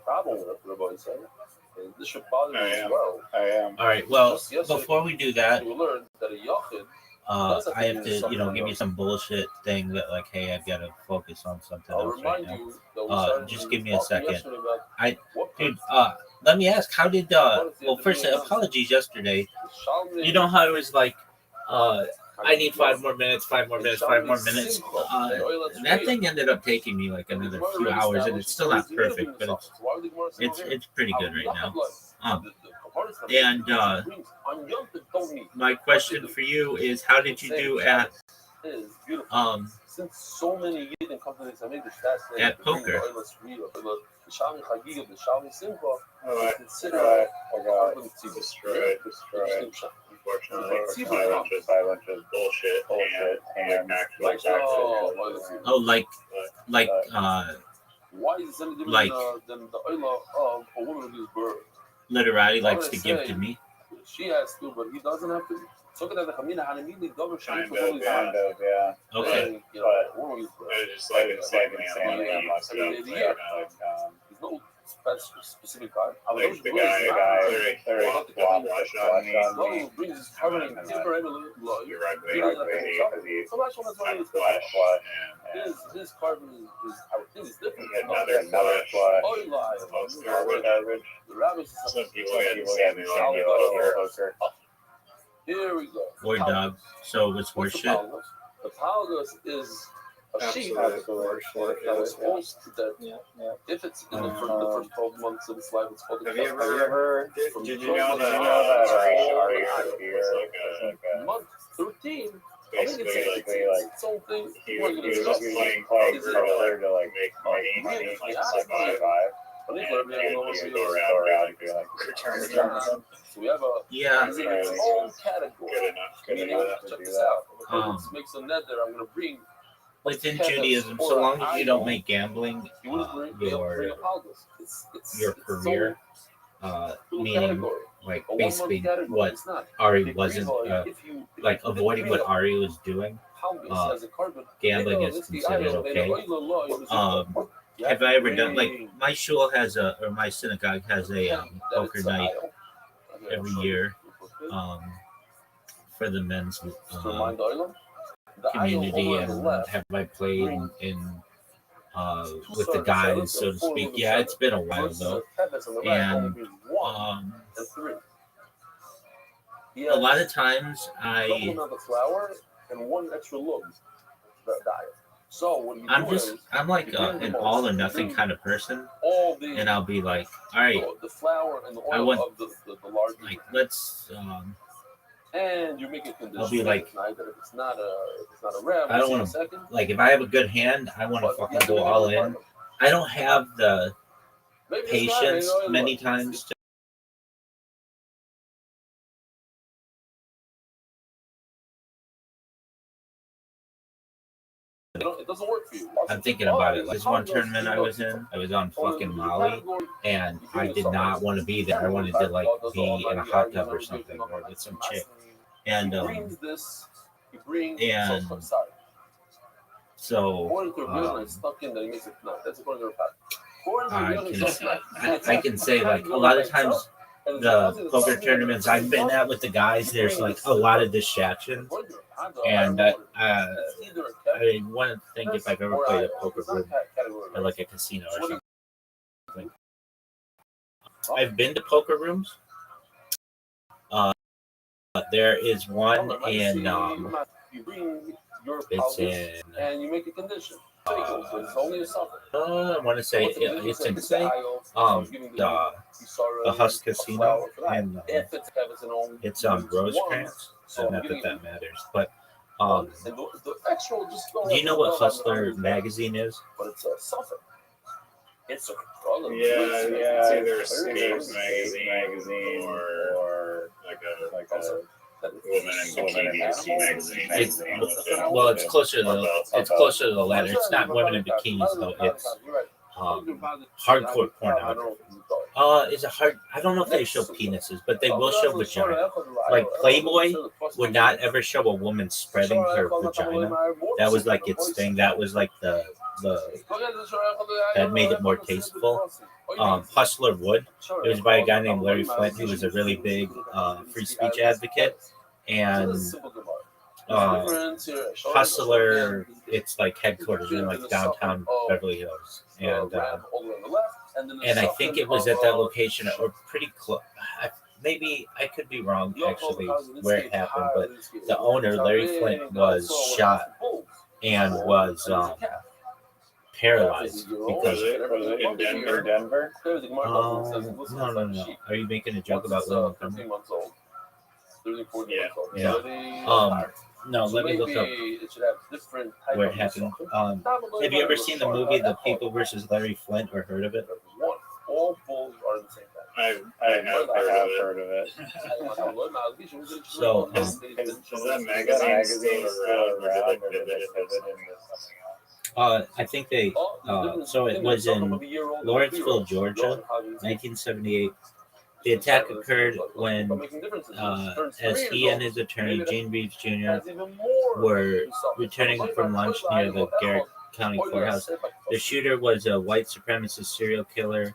B: This should bother me as well.
C: I am.
G: All right. Well, before we do that, I have to, give you some bullshit thing that like, hey, I've got to focus on something else right now. Just give me a second. Let me ask, how did well, first, apologies yesterday. You know how it was like, I need 5 more minutes. That thing ended up taking me like another few hours, and it's still not perfect, but it's pretty good right now. And my question for you is, how did you do at poker?
C: Destroyed. Unfortunately, silent is bullshit and
B: why is it different than the oil of a woman who's bird?
G: Literally likes to give to me.
B: She has to, but he doesn't have to. So that the Kamina had immediately double shine for
C: yeah.
G: Okay.
C: Just like it's like an
B: no specific card.
C: Like the guy,
B: brings his covering
C: you're right,
B: his carbon is I would think it's different.
C: Another flash.
B: The Rabbi
C: Some people get
B: here we go.
G: Boy dog. So what's horseshit?
B: The Palgus is a sheep that is supposed that if it's in the first 12 months of its life, it's called a
C: Have you ever did you know that
B: month 13? I think it's its own thing.
C: He was just playing poker to like make money to survive. And he would go around and be like, return.
B: So we have it's in its own category.
C: Good enough.
B: Check this out. Make some net there. I'm going to bring.
G: Within Judaism, so long as you don't make gambling your career, meaning like basically what Ari wasn't like avoiding what Ari was doing, gambling is considered okay. Have I ever done like my shul has or my synagogue has a poker night every year for the men's community, and have I played in with the guys, so to speak? Yeah, it's been a while though, and a lot of times I'm like an all or nothing kind of person, and I'll be like, all right, I want like let's
B: and you make it conditional.
G: I'll be like,
B: it's not a rev.
G: I don't want to like if I have a good hand, I want to fucking go all in. I don't have the patience many times to
B: it doesn't work for you.
G: I'm thinking about it. Like this one tournament I was in, I was on fucking Molly, and I did not want to be there. I wanted to like be in a hot tub or something, or with some chick. And
B: he brings
G: and so I can say, like, a lot of times the poker tournaments I've been at with the guys, there's like a lot of distractions, and I want to think if I've ever played a poker room or like a casino or something. I've been to poker rooms. There is one in it's in I want to say it's in the Husk Casino, and it's on Rosecrans. So not that matters, but do you know what Hustler magazine is?
C: It's either a space magazine or like a woman in bikini magazine.
G: It's closer to the latter. It's not women in bikinis though. It's hardcore pornography. Is it hard? I don't know if they show penises, but they will show vagina. Like Playboy would not ever show a woman spreading her vagina. That was like its thing. That was like the that made it more tasteful. Hustler would. It was by a guy named Larry Flint, who was a really big free speech advocate. And Hustler, it's like headquarters in like downtown Beverly Hills, and I think it was at that location or pretty close. Maybe I could be wrong actually where it happened, but the owner Larry Flint was shot and was paralyzed because
C: in Denver.
G: No. Are you making a joke about Lil Montgomery?
C: Yeah.
G: No, let me look up where it happened. Have you ever seen the movie The People versus Larry Flint or heard of it?
C: I have heard of it.
G: So,
C: is that magazine still around, or did they pivot into something else?
G: I think they. So it was in Lawrenceville, Georgia, 1978. The attack occurred when, as he and his attorney, Gene Reeves Jr., were returning from lunch near the Garrett County Courthouse. The shooter was a white supremacist serial killer,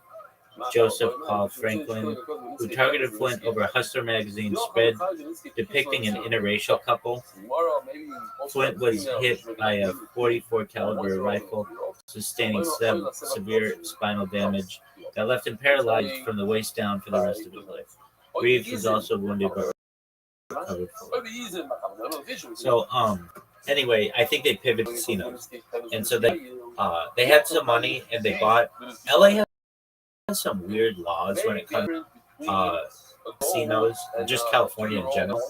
G: Joseph Paul Franklin, who targeted Flint over a Hustler magazine spread depicting an interracial couple. Flint was hit by a .44 caliber rifle, sustaining severe spinal damage that left him paralyzed from the waist down for the rest of his life. Reeves was also wounded but recovered fully. So, anyway, I think they pivoted to casinos, and so they had some money and they bought. LA has some weird laws when it comes to casinos, just California in general.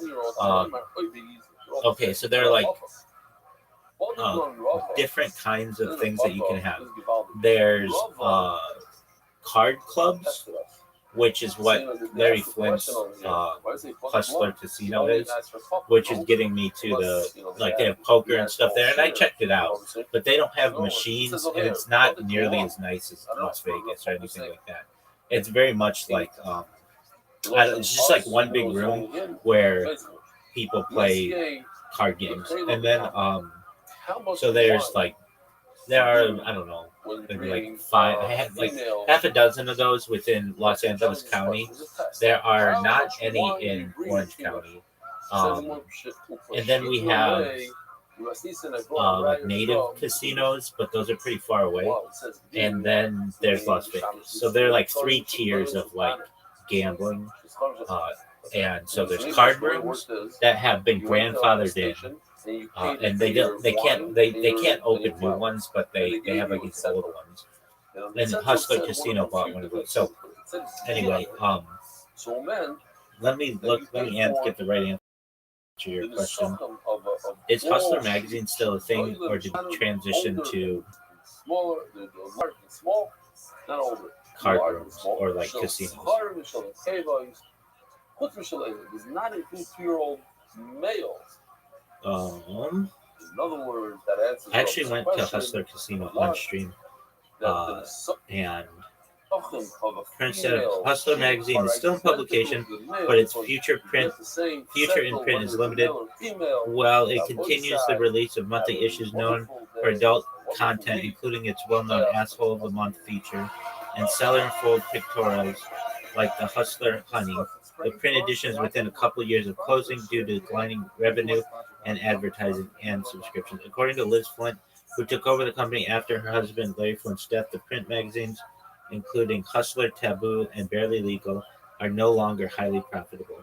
G: Okay, so there are like different kinds of things that you can have. There's card clubs, which is what Larry Flint's Hustler Casino is, which is getting me to the, like, they have poker and stuff there, and I checked it out, but they don't have machines, and it's not nearly as nice as Las Vegas or anything like that. It's very much like, it's just like one big room where people play card games, and then, so there's like, there are, I don't know, maybe like half a dozen of those within Los Angeles County. There are not any in Orange County. And then we have like native casinos, but those are pretty far away. And then there's Las Vegas. So there are like 3 tiers of like gambling. And so there's card rooms that have been grandfathered in. And they can't open new ones, but they have like these old ones. And Hustler Casino bought one of those. So anyway, let me get the right answer to your question. Is Hustler magazine still a thing, or did it transition to card rooms or like casinos? I actually went to Hustler Casino on stream, and Print status. Hustler magazine is still in publication, but its future in print is limited. While it continues the release of monthly issues known for adult content, including its well-known Asshole of the Month feature and cellar-fold pictorials like the Hustler Honey. The print edition is within a couple years of closing due to declining revenue and advertising and subscriptions. According to Liz Flint, who took over the company after her husband Larry Flint's death, the print magazines, including Hustler, Taboo, and Barely Legal, are no longer highly profitable.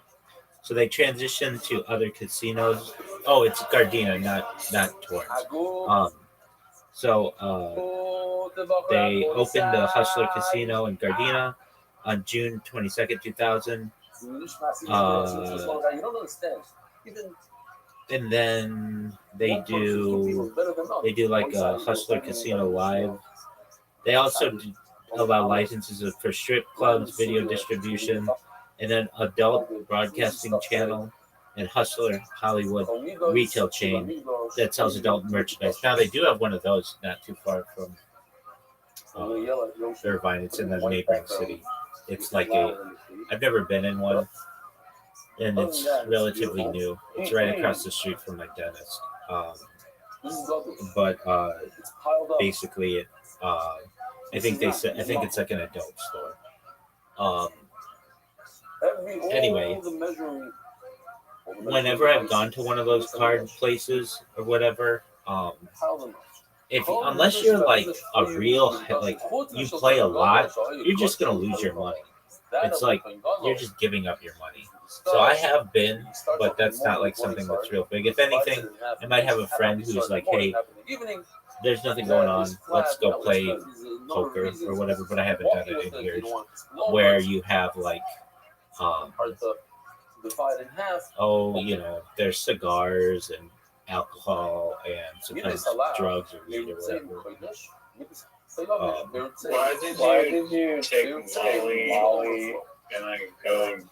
G: So they transitioned to other casinos. Oh, it's Gardena, not Torrance. They opened the Hustler Casino in Gardena on June 22nd, 2000. And then they do like a Hustler Casino Live. They also allow licenses for strip clubs, video distribution, and an adult broadcasting channel, and Hustler Hollywood retail chain that sells adult merchandise. Now they do have one of those not too far from Irvine. It's in the neighboring city. It's like I've never been in one, and it's relatively new. It's right across the street from my dentist. But basically, I think it's like an adult store. Anyway, whenever I've gone to one of those card places or whatever, unless you're like a real you play a lot, you're just gonna lose your money. It's like you're just giving up your money. So I have been, but that's not like something that's real big. If anything, I might have a friend who's like, "Hey, there's nothing going on. Let's go play poker or whatever." But I haven't done it in years. Where you have like, there's cigars and alcohol and sometimes drugs or weed or whatever.
C: Why did you take Molly and then go to the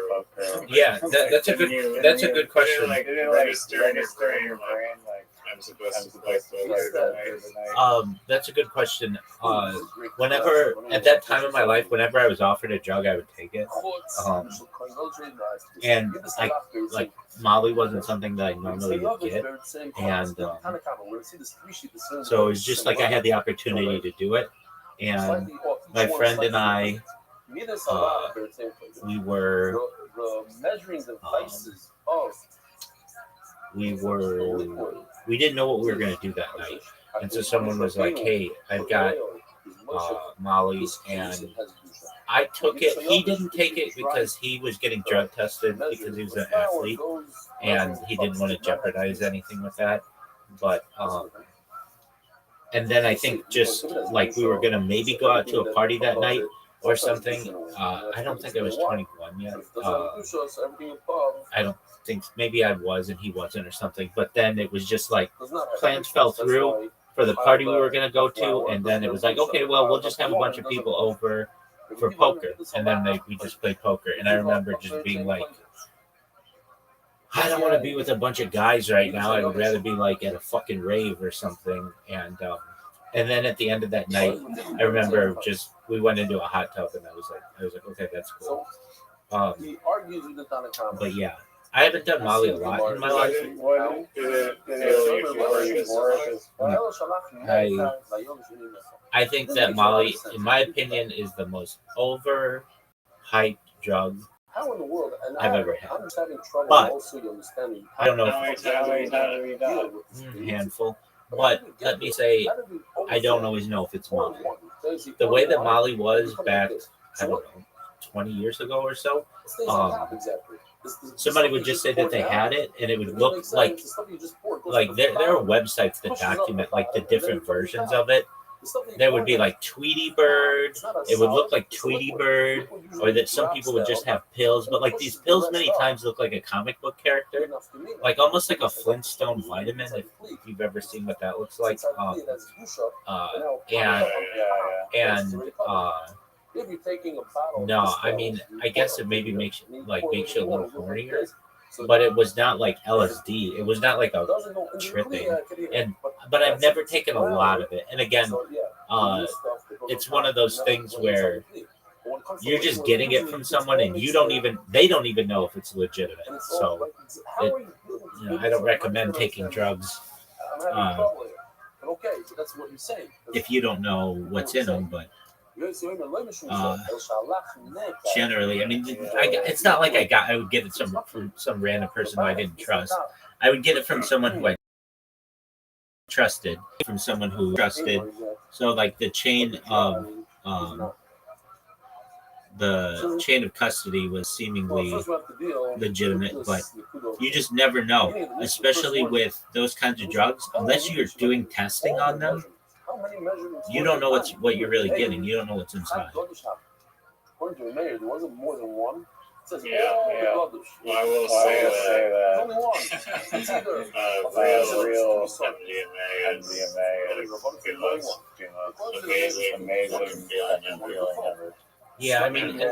C: poker?
G: Yeah, that's a good question.
C: Did it register in your brain like I'm supposed to play poker tonight?
G: That's a good question. Whenever at that time in my life, whenever I was offered a drug, I would take it. And like Molly wasn't something that I normally would get, and so it was just like I had the opportunity to do it. And my friend and I, we didn't know what we were going to do that night. And so someone was like, "Hey, I've got Molly," and I took it. He didn't take it because he was getting drug tested because he was an athlete, and he didn't want to jeopardize anything with that. But and then I think just like we were gonna maybe go out to a party that night or something. I don't think I was 21 yet. I don't think, maybe I was and he wasn't or something. But then it was just like plans fell through for the party we were gonna go to, and then it was like, okay, well, we'll just have a bunch of people over for poker, and then we just played poker. And I remember just being like, I don't want to be with a bunch of guys right now. I would rather be like at a fucking rave or something. And then at the end of that night, I remember just we went into a hot tub, and I was like, okay, that's cool. But yeah, I haven't done Molly a lot in my life. I think that Molly, in my opinion, is the most overhyped drug I've ever had. But I don't know if handful. But let me say, I don't always know if it's Molly. The way that Molly was back, I don't know, 20 years ago or so, somebody would just say that they had it, and it would look like there are websites that document like the different versions of it. There would be like Tweety Bird. It would look like Tweety Bird, or that some people would just have pills. But like these pills many times look like a comic book character, like almost like a Flintstone vitamin, if you've ever seen what that looks like. No, I mean, I guess it maybe makes you a little hornier. but it was not like LSD. It was not like a tripping. But I've never taken a lot of it. And again, it's one of those things where you're just getting it from someone, and they don't even know if it's legitimate. So, I don't recommend taking drugs if you don't know what's in them. But generally, I mean, it's not like I would get it from some random person who I didn't trust. I would get it from someone who I trusted, So, like the chain of custody was seemingly legitimate, but you just never know, especially with those kinds of drugs, unless you're doing testing on them. You don't know what you're really getting. You don't know what's inside.
B: According to the mayor, there wasn't more than one. It says
C: Well, I will say that.
B: There's only one. It's either
C: real MDMA and amazing feeling ever.
G: Yeah, I mean, there's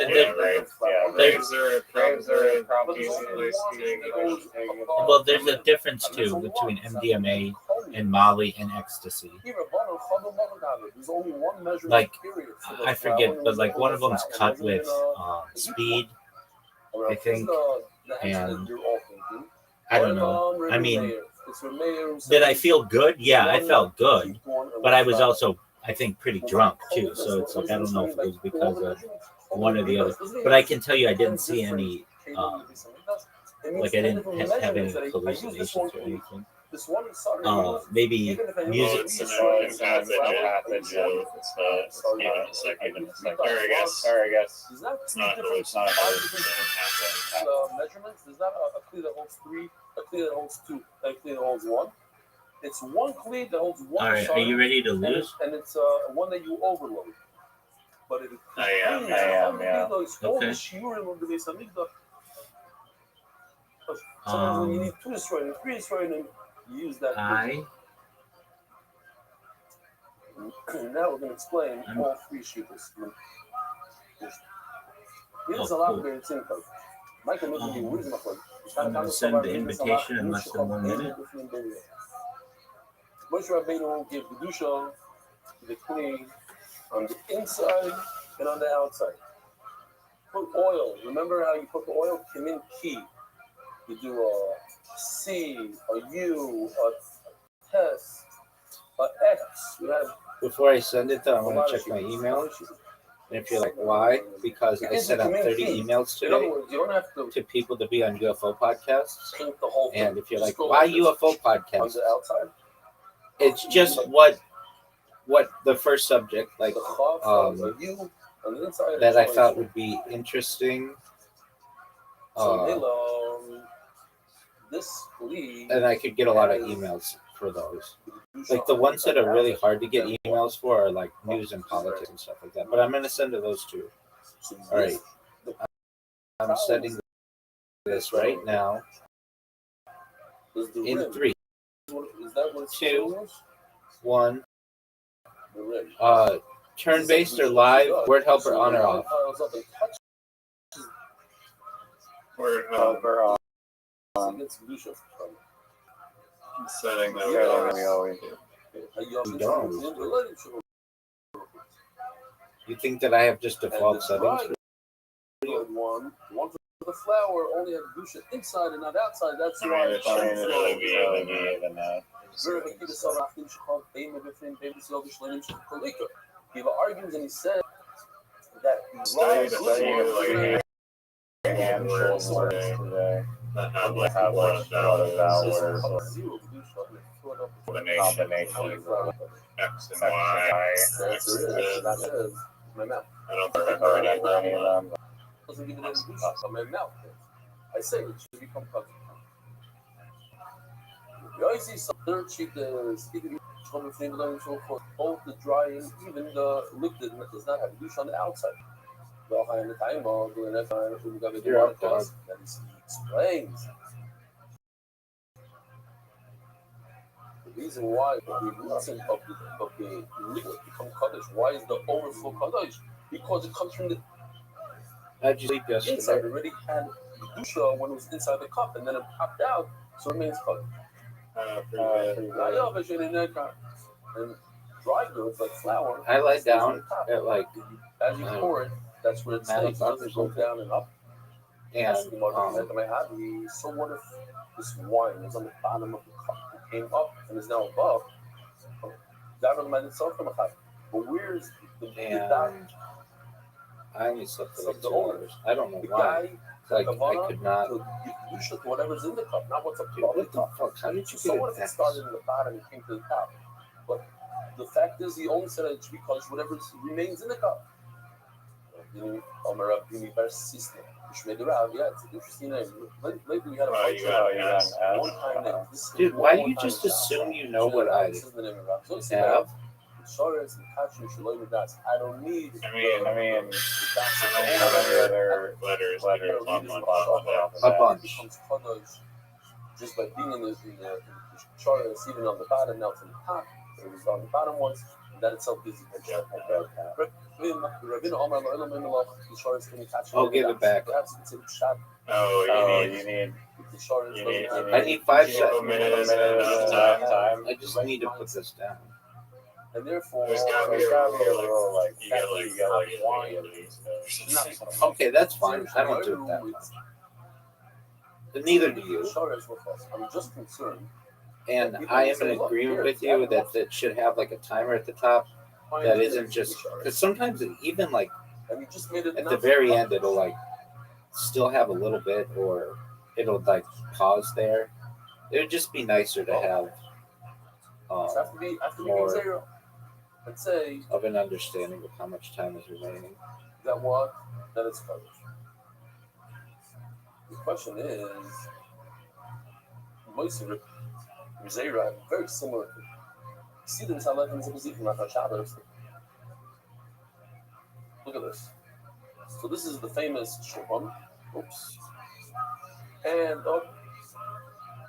G: a difference too between MDMA and Molly and ecstasy. Like, I forget, but like one of them's cut with speed, I think, and I don't know. I mean, did I feel good? Yeah, I felt good, but I was also, I think, pretty drunk too. So it's like, I don't know if it was because of one or the other. But I can tell you, I didn't see any, like I didn't have any hallucinations or anything. Maybe music.
B: Measurements. There's not a cleat that holds three, a cleat that holds two, a cleat that holds one. It's one cleat that holds one.
G: All right, are you ready to lose?
B: And it's one that you overload. But it
C: I am, yeah.
G: Okay.
B: Sometimes when you need 2 destroying, 3 destroying, you use that. Now we're going to explain all 3 shooters. Here's a lot of it.
G: I'm going to send the invitation in less than 1 minute.
B: Moshe Rabbeinu gave Kedusha, the clean, on the inside and on the outside. Put oil. Remember how you put the oil? Kimin key. You do a C, a U, a test, a X. You have.
I: Before I send it, though, I want to check my email. And if you're like, why? Because I sent out 30 emails today to people to be on UFO podcasts. And if you're like, why UFO podcasts? It's just what the first subject, like, that I thought would be interesting. And I could get a lot of emails for those. Like the ones that are really hard to get emails for are like news and politics and stuff like that. But I'm going to send to those too. All right. I'm sending this right now. In 3, 2, 1. Turn-based or live, word helper on or off?
C: Word helper on. Setting that we always do.
I: You don't. You think that I have just default settings?
B: One for the flower only has Kedusha inside and not outside. That's why
C: it's even that.
B: He argues and he said that
C: combination of X and Y. I don't remember any of them.
B: Doesn't give it any Kedusha on my mouth. I say it should become covered. You always see some third sheet both the dry and even the liquid does not have Kedusha on the outside.
I: You're up, dog.
B: That he explains the reason why the reason of the liquid become kaddish. Why is the overflow kaddish? Because it comes from the
I: How'd you sleep yesterday?
B: inside. Already had kedusha when it was inside the cup, and then it popped out, so it remains cut. And dry goods like flour.
I: I lie down at like
B: as you pour it, that's where it stays. It doesn't go down and up.
I: And
B: so what if this wine is on the bottom of the cup and came up and is now above? But where's the
I: I only slept for like 2 hours. I don't know why. Like I could not.
B: You should whatever's in the cup, not what's above the cup.
I: How did you
B: So what if it started in the bottom and came to the top? But the fact is, he only said it because whatever remains in the cup. Yeah, it's an interesting name. Lately we had a function. One time name.
I: Dude, why do you just assume you know what I have?
B: I don't need.
C: I mean, other letters
I: a bunch.
B: Just by being in the chart, it's even on the bottom. Now it's on the top. It was on the bottom once. And that itself gives you a
I: I'll give it back.
C: Oh, you need.
I: I need 5
C: seconds.
I: I just need to put this down.
B: And therefore,
C: there's gotta be a little like you got wine.
I: Okay, that's fine. I don't do it that much. But neither do you.
B: I'm just concerned.
I: And I am in agreement with you that it should have like a timer at the top that isn't just because sometimes it even like at the very end it'll like still have a little bit or it'll like pause there. It would just be nicer to have more
B: let's say
I: of an understanding of how much time is remaining.
B: That what? That it's covered. The question is, very similar. See this? I like from Shabbos. Look at this. So this is the famous shulchan. Oops. And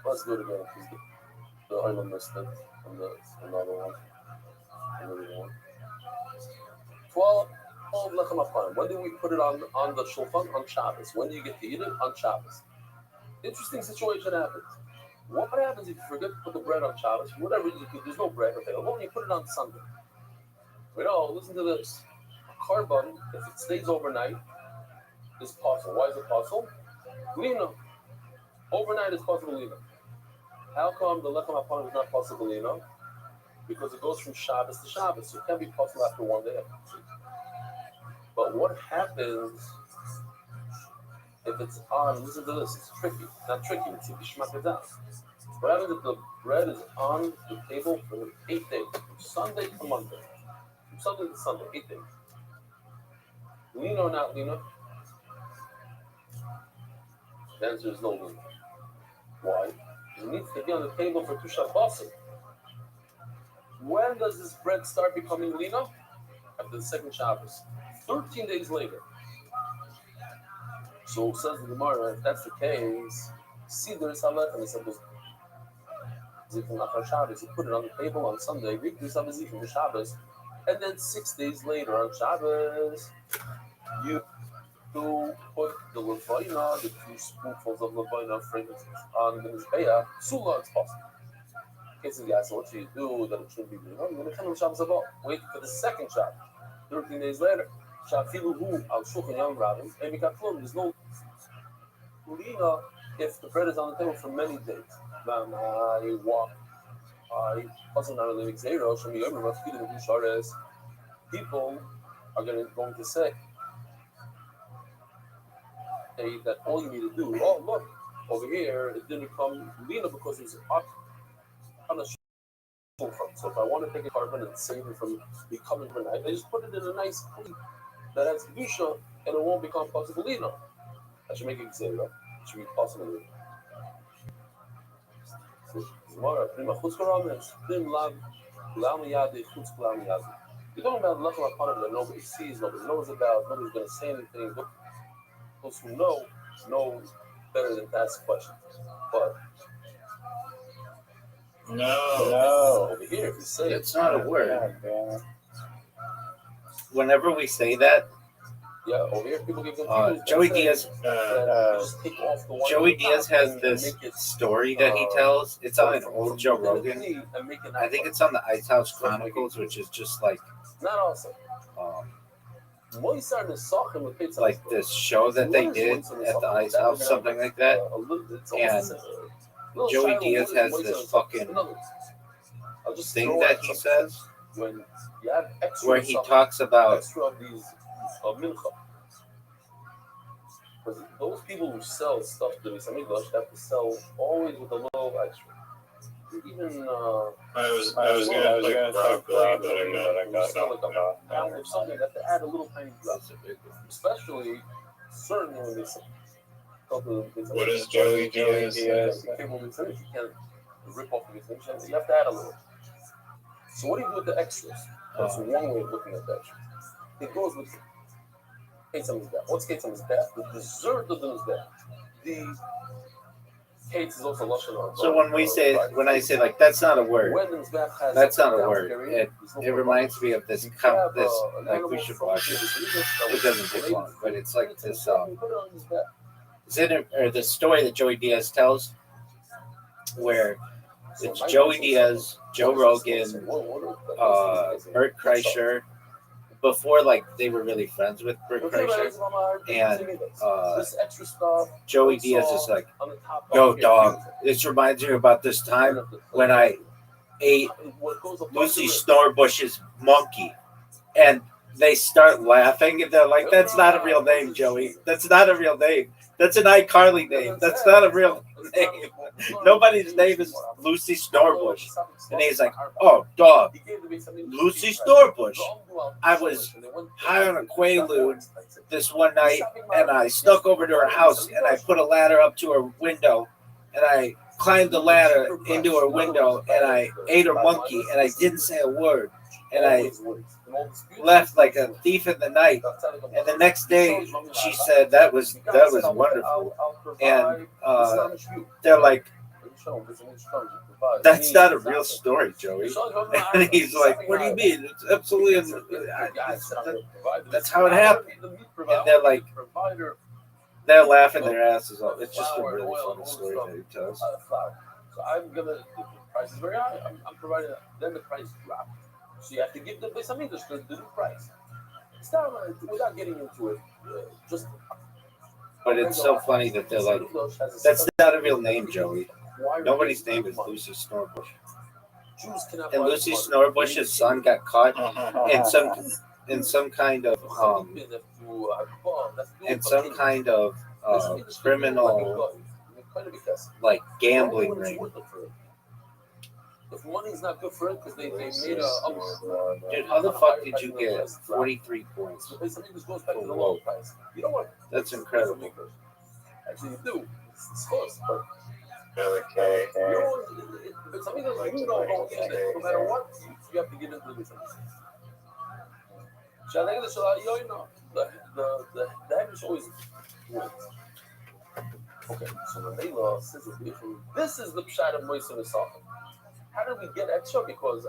B: let's do it again because the oil missed it from the another one. 12 lechem apanim. When do we put it on the shulchan? On Shabbos. When do you get to eat it? On Shabbos. Interesting situation happens. What happens if you forget to put the bread on Shabbos? Whatever, there's no bread available, and you put it on Sunday. Listen to this. A carbon, if it stays overnight, is possible. Why is it possible? Lina. Overnight is possible lina. How come the lechem apanim is not possible lina? Because it goes from Shabbos to Shabbos, so it can't be possible after one day. But what happens if it's on? Listen to this. It's tricky. Not tricky. It's bishmak. What happens if the bread is on the table for 8 days, from Sunday to Monday, from Sunday to Sunday, 8 days? Lino or not lino? The answer is no lino. Why? It needs to be on the table for 2 Shabbosim. When does this bread start becoming lino? After the second Shabbos. 13 days later. So says the Gemara, if that's the case, Siddur is halach, and he said, you put it on the table on Sunday, from the Shabbos, and then 6 days later on Shabbos, you put the levaina, the 2 spoonfuls of levaina fragrance on the mizbeah. Sula, it's possible. In case of the guy, so what should you do that it shouldn't be doing? You're going to come on Shabbos about. Wait for the second Shabbos. 13 days later, Shafilu al shulchan yom rabin, and we got klum. There's no lina if the bread is on the table for many days. People are going to say, hey, that all you need to do, oh look, over here it didn't come lina because it was up on a shulchan. So if I want to take a carbon and save it from becoming overnight, I just put it in a nice plate that has kedusha and it won't become possible lina. I should make it zero. It should be possible lina. You're talking about lechem apanim that nobody sees, nobody knows about, nobody's going to say anything. Those who know better than to ask questions. But
C: no.
B: Over here, if you say
I: it's not a word. Whenever we say that,
B: Yeah, over here people get
I: Joey Diaz. Joey Diaz has this story that he tells. It's on an old Joe Rogan. I think it's on the Ice House Chronicles, which is just like like this show that they did at the Ice House, something like that. And Joey Diaz has this fucking thing that he says where he talks about
B: those people who sell stuff to Beis Hamikdash have to sell always with a little extra. Even
C: I was gonna talk about but I got
B: pound of something, they have to add a little tiny drop, especially certainly when they sell.
C: What is Joey Diaz?
B: You can't rip off the thing. You have to add a little. So what do you do with the extras? That's one way of looking at the extras. It goes with Kates on his back. What's Kates on his back? The dessert of his back. The Kates is also lush on.
I: So when I say like that's not a word, that's not a word. It reminds me of this like we should watch it. It doesn't take long, but it's like this the story that Joey Diaz tells, where it's Joey Diaz, Joe Rogan, Bert Kreischer, before like they were really friends with Bert Kreischer, and Joey Diaz is like, yo dog, this reminds me about this time when I ate Lucy Snorbush's monkey, and they start laughing and they're like, that's not a real name, Joey. That's not a real name. That's an iCarly name. That's not a real name. Nobody's name is Lucy Snorbush. And he's like, oh, dog, Lucy Snorbush. I was high on a Quaalude this one night, and I snuck over to her house, and I put a ladder up to her window, and I climbed the ladder into her window, and I ate her monkey, and I didn't say a word. And I left like a thief in the night. And the next day, she said that was wonderful. And they're like, that's not a real story, Joey. And he's like, what do you mean? It's absolutely. That's how it happened. And they're like, they're laughing their asses off. It's just a really funny story that he tells.
B: So I'm gonna. The price is very high. I'm providing. Then the price dropped. So you have to give the Beis Hamikdash the new price. It's not without getting into it.
I: But it's so funny that they're like, that's not a real name, Joey. Nobody's name is Lucy Snorbush. And Lucy Snorbush's son got caught in some kind of criminal like gambling ring.
B: If money's not good for it, because they made
I: Dude, how the fuck did you get 43 points?
B: Something just goes back to the low price. You know what?
I: That's incredible.
B: Actually, you do. It's close, but
C: Okay.
B: It's something that you don't go in it. No matter what, you have to get into the business. The average always wins. Okay, so the Mela says this is the pshat of Moise and Esau. How did we get extra? Because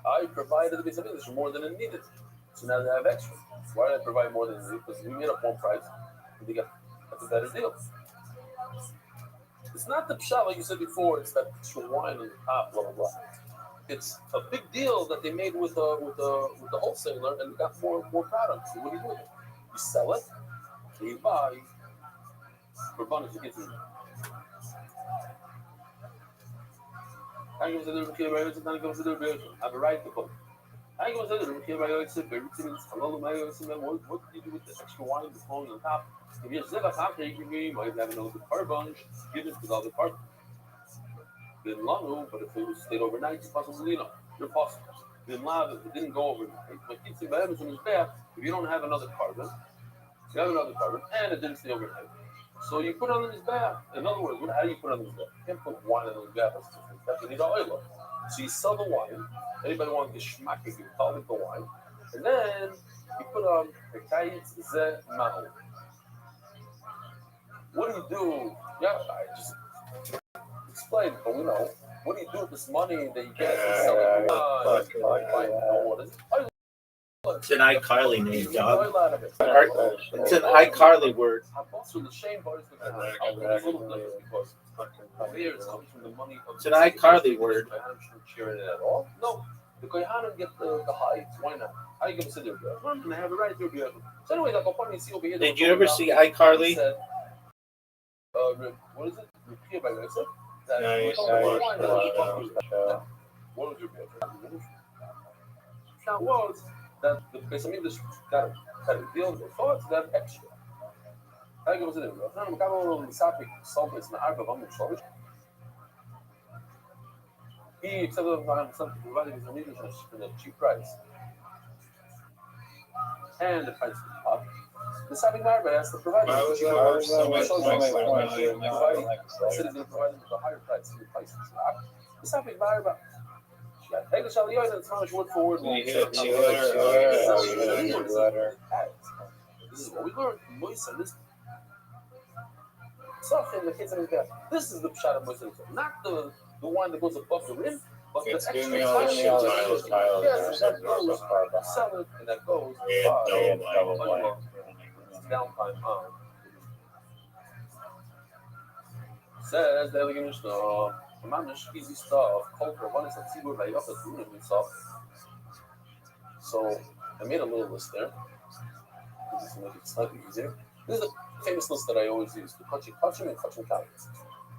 B: I provided the Beis Hamikdash more than it needed. So now they have extra. Why did I provide more than it needed? Because we made up one price and they got a better deal. It's not the pshat like you said before. It's that extra wine on the top, blah blah blah. It's a big deal that they made with the wholesaler and got more products. So what do you do with it? You sell it, and you buy for bonus to get to it. I have a right to cook. What do you do with the extra wine that's flowing on top? If you have a cocktail, you might have another carbon, give it with all the carbon. Didn't long, but if it stayed overnight, it's possibly, you're possible. Didn't love it didn't go overnight. But if you don't have another carbon, you have another carbon, and it didn't stay overnight. So you put it on his back. In other words, how do you put it on his back? You can't put wine on his back. That's what you need oil. So you sell the wine. Anybody wants the schmack, you call it the wine. And then you put on the kayitz ze mahu. What do you do? Yeah, I just explained, but we know. What do you do with this money that you get from selling wine? What is it?
G: It's an iCarly name, dog.
I: It's an iCarly word. It's an iCarly word.
B: No, the Kohanim get the hides. Why not? I give us a different. They have a right to be. So anyway, the company see over here.
I: Did you ever see iCarly?
B: What is it? Repeat by myself.
C: Nice.
B: What was your Now was that the Besamim just got a deal with thoughts that extra. I give us a different. I'm going to Sapi solve this in the Arba Bamuk Sholish. He accepted something providing his amigos at a cheap price. And the price was up. The Sapi Marba asked the provider.
C: Why was that?
B: Said he's going to provide him with a higher price. The price was up. The Sapi Marba. This is what we learned. Moisa, this something the kids in the This is the shot of Moisa, not the one that goes above the rim, but the extra
C: Yes, that goes
B: sell it, and that goes downtime on. Says the elegant Mamish, easy stuff. Culture, one is a Tzibur by Yachas Runim and stuff. So I made a little list there. Just to make it slightly easier. This is a famous list that I always use: the Kachim and Kachim Kalis.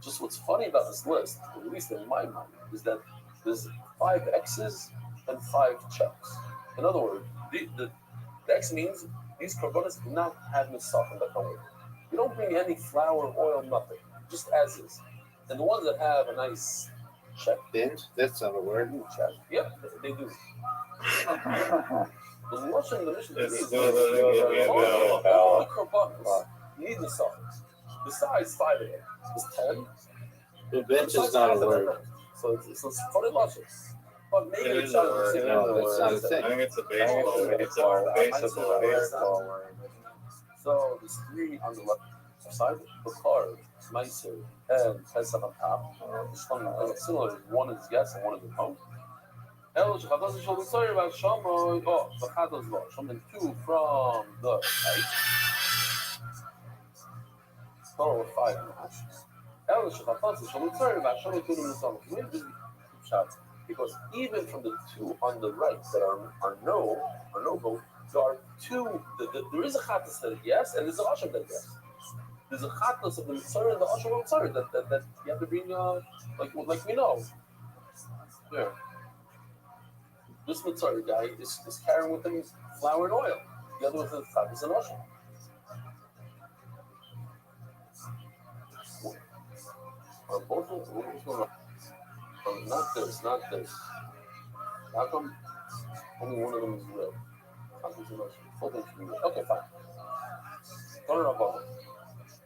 B: Just what's funny about this list, at least in my mind, is that there's 5 X's and 5 checks. In other words, the X means these korbanos do not have misaf in the color. You don't bring any flour, oil, nothing, just as is. And the ones that have a nice check.
I: Binge? That's not a word.
B: Check. Yep, they do. The Russian, the mission is all the korbanos need the sauce. Besides 5 of them, there's 10.
I: The bench is not a word.
B: So it's funny logic. But maybe it's not a thing.
I: No, that's not a thing.
C: I think it's a baseball word. It's a baseball word.
B: So there's 3 on the left side. Bakar, Meiser, and Pesach on top. Similar, one is yes and one is no. Elish, Chados shall be sorry about Shamoy. Oh, Bachados law. Shamoy 2 from the right. Total of 5 match. Elish, Chados shall be sorry about Shamoy 2 in the summer. Can we just shout? Because even from the 2 on the right that are no go, there are 2. There is a Chados that yes, and there's a Asham that yes. There's a Chados of the Mitzvah and the Asham of Mitzvah that you have to bring, like we know. Yeah. This Mitzvah guy is carrying with him flour and oil. The other one is Chados and Asham. Both of them. Not this. How come only one of them is real? Okay, fine.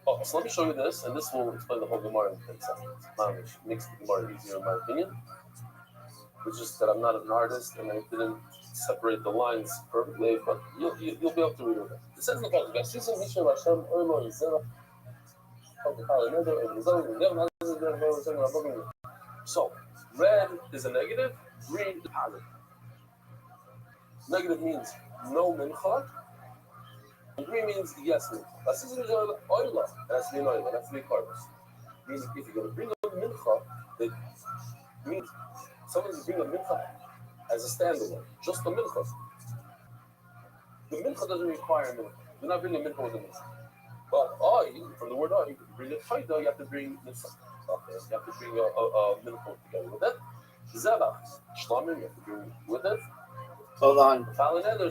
B: Oh, so let me show you this, and this will explain the whole Gemara in 10 seconds. Which makes the Gemara easier in my opinion. It's just that I'm not an artist, and I didn't separate the lines perfectly, but you'll be able to read it. It says in the Pasuk, so, red is a negative, green is positive. Negative means no mincha, and green means yes mincha. That's the oil. That's the oil. That's the carbs. Means if you're going to bring a mincha, it means someone's bring a mincha as a standalone, just a mincha. The mincha doesn't require mincha. You're not bringing a mincha with a mincha. But from the word you can bring a chayda, you have to bring mincha. Okay, you have to bring a mincha together with it. Zebach, shlamim, you have to bring with it.
I: Hold on.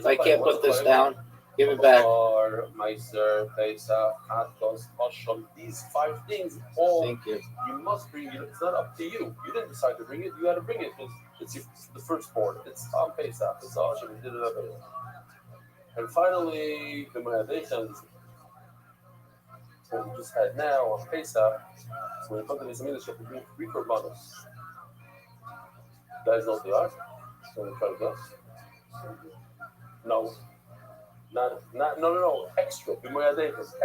I: I can't put this down. Give it back.
B: Meiser, Pesach, Chatos, Asham. These 5 things, all
I: Thank you.
B: You must bring it. It's not up to you. You didn't decide to bring it. You got to bring it because it's the firstborn. It's on Pesach. It's Asham. You did it everywhere. And finally, the Moedechans, what we just had now on Pesach, when you come to this ministry, you bring 3 korbanos. You guys know what they are? So we try to guess. No. No. Extra.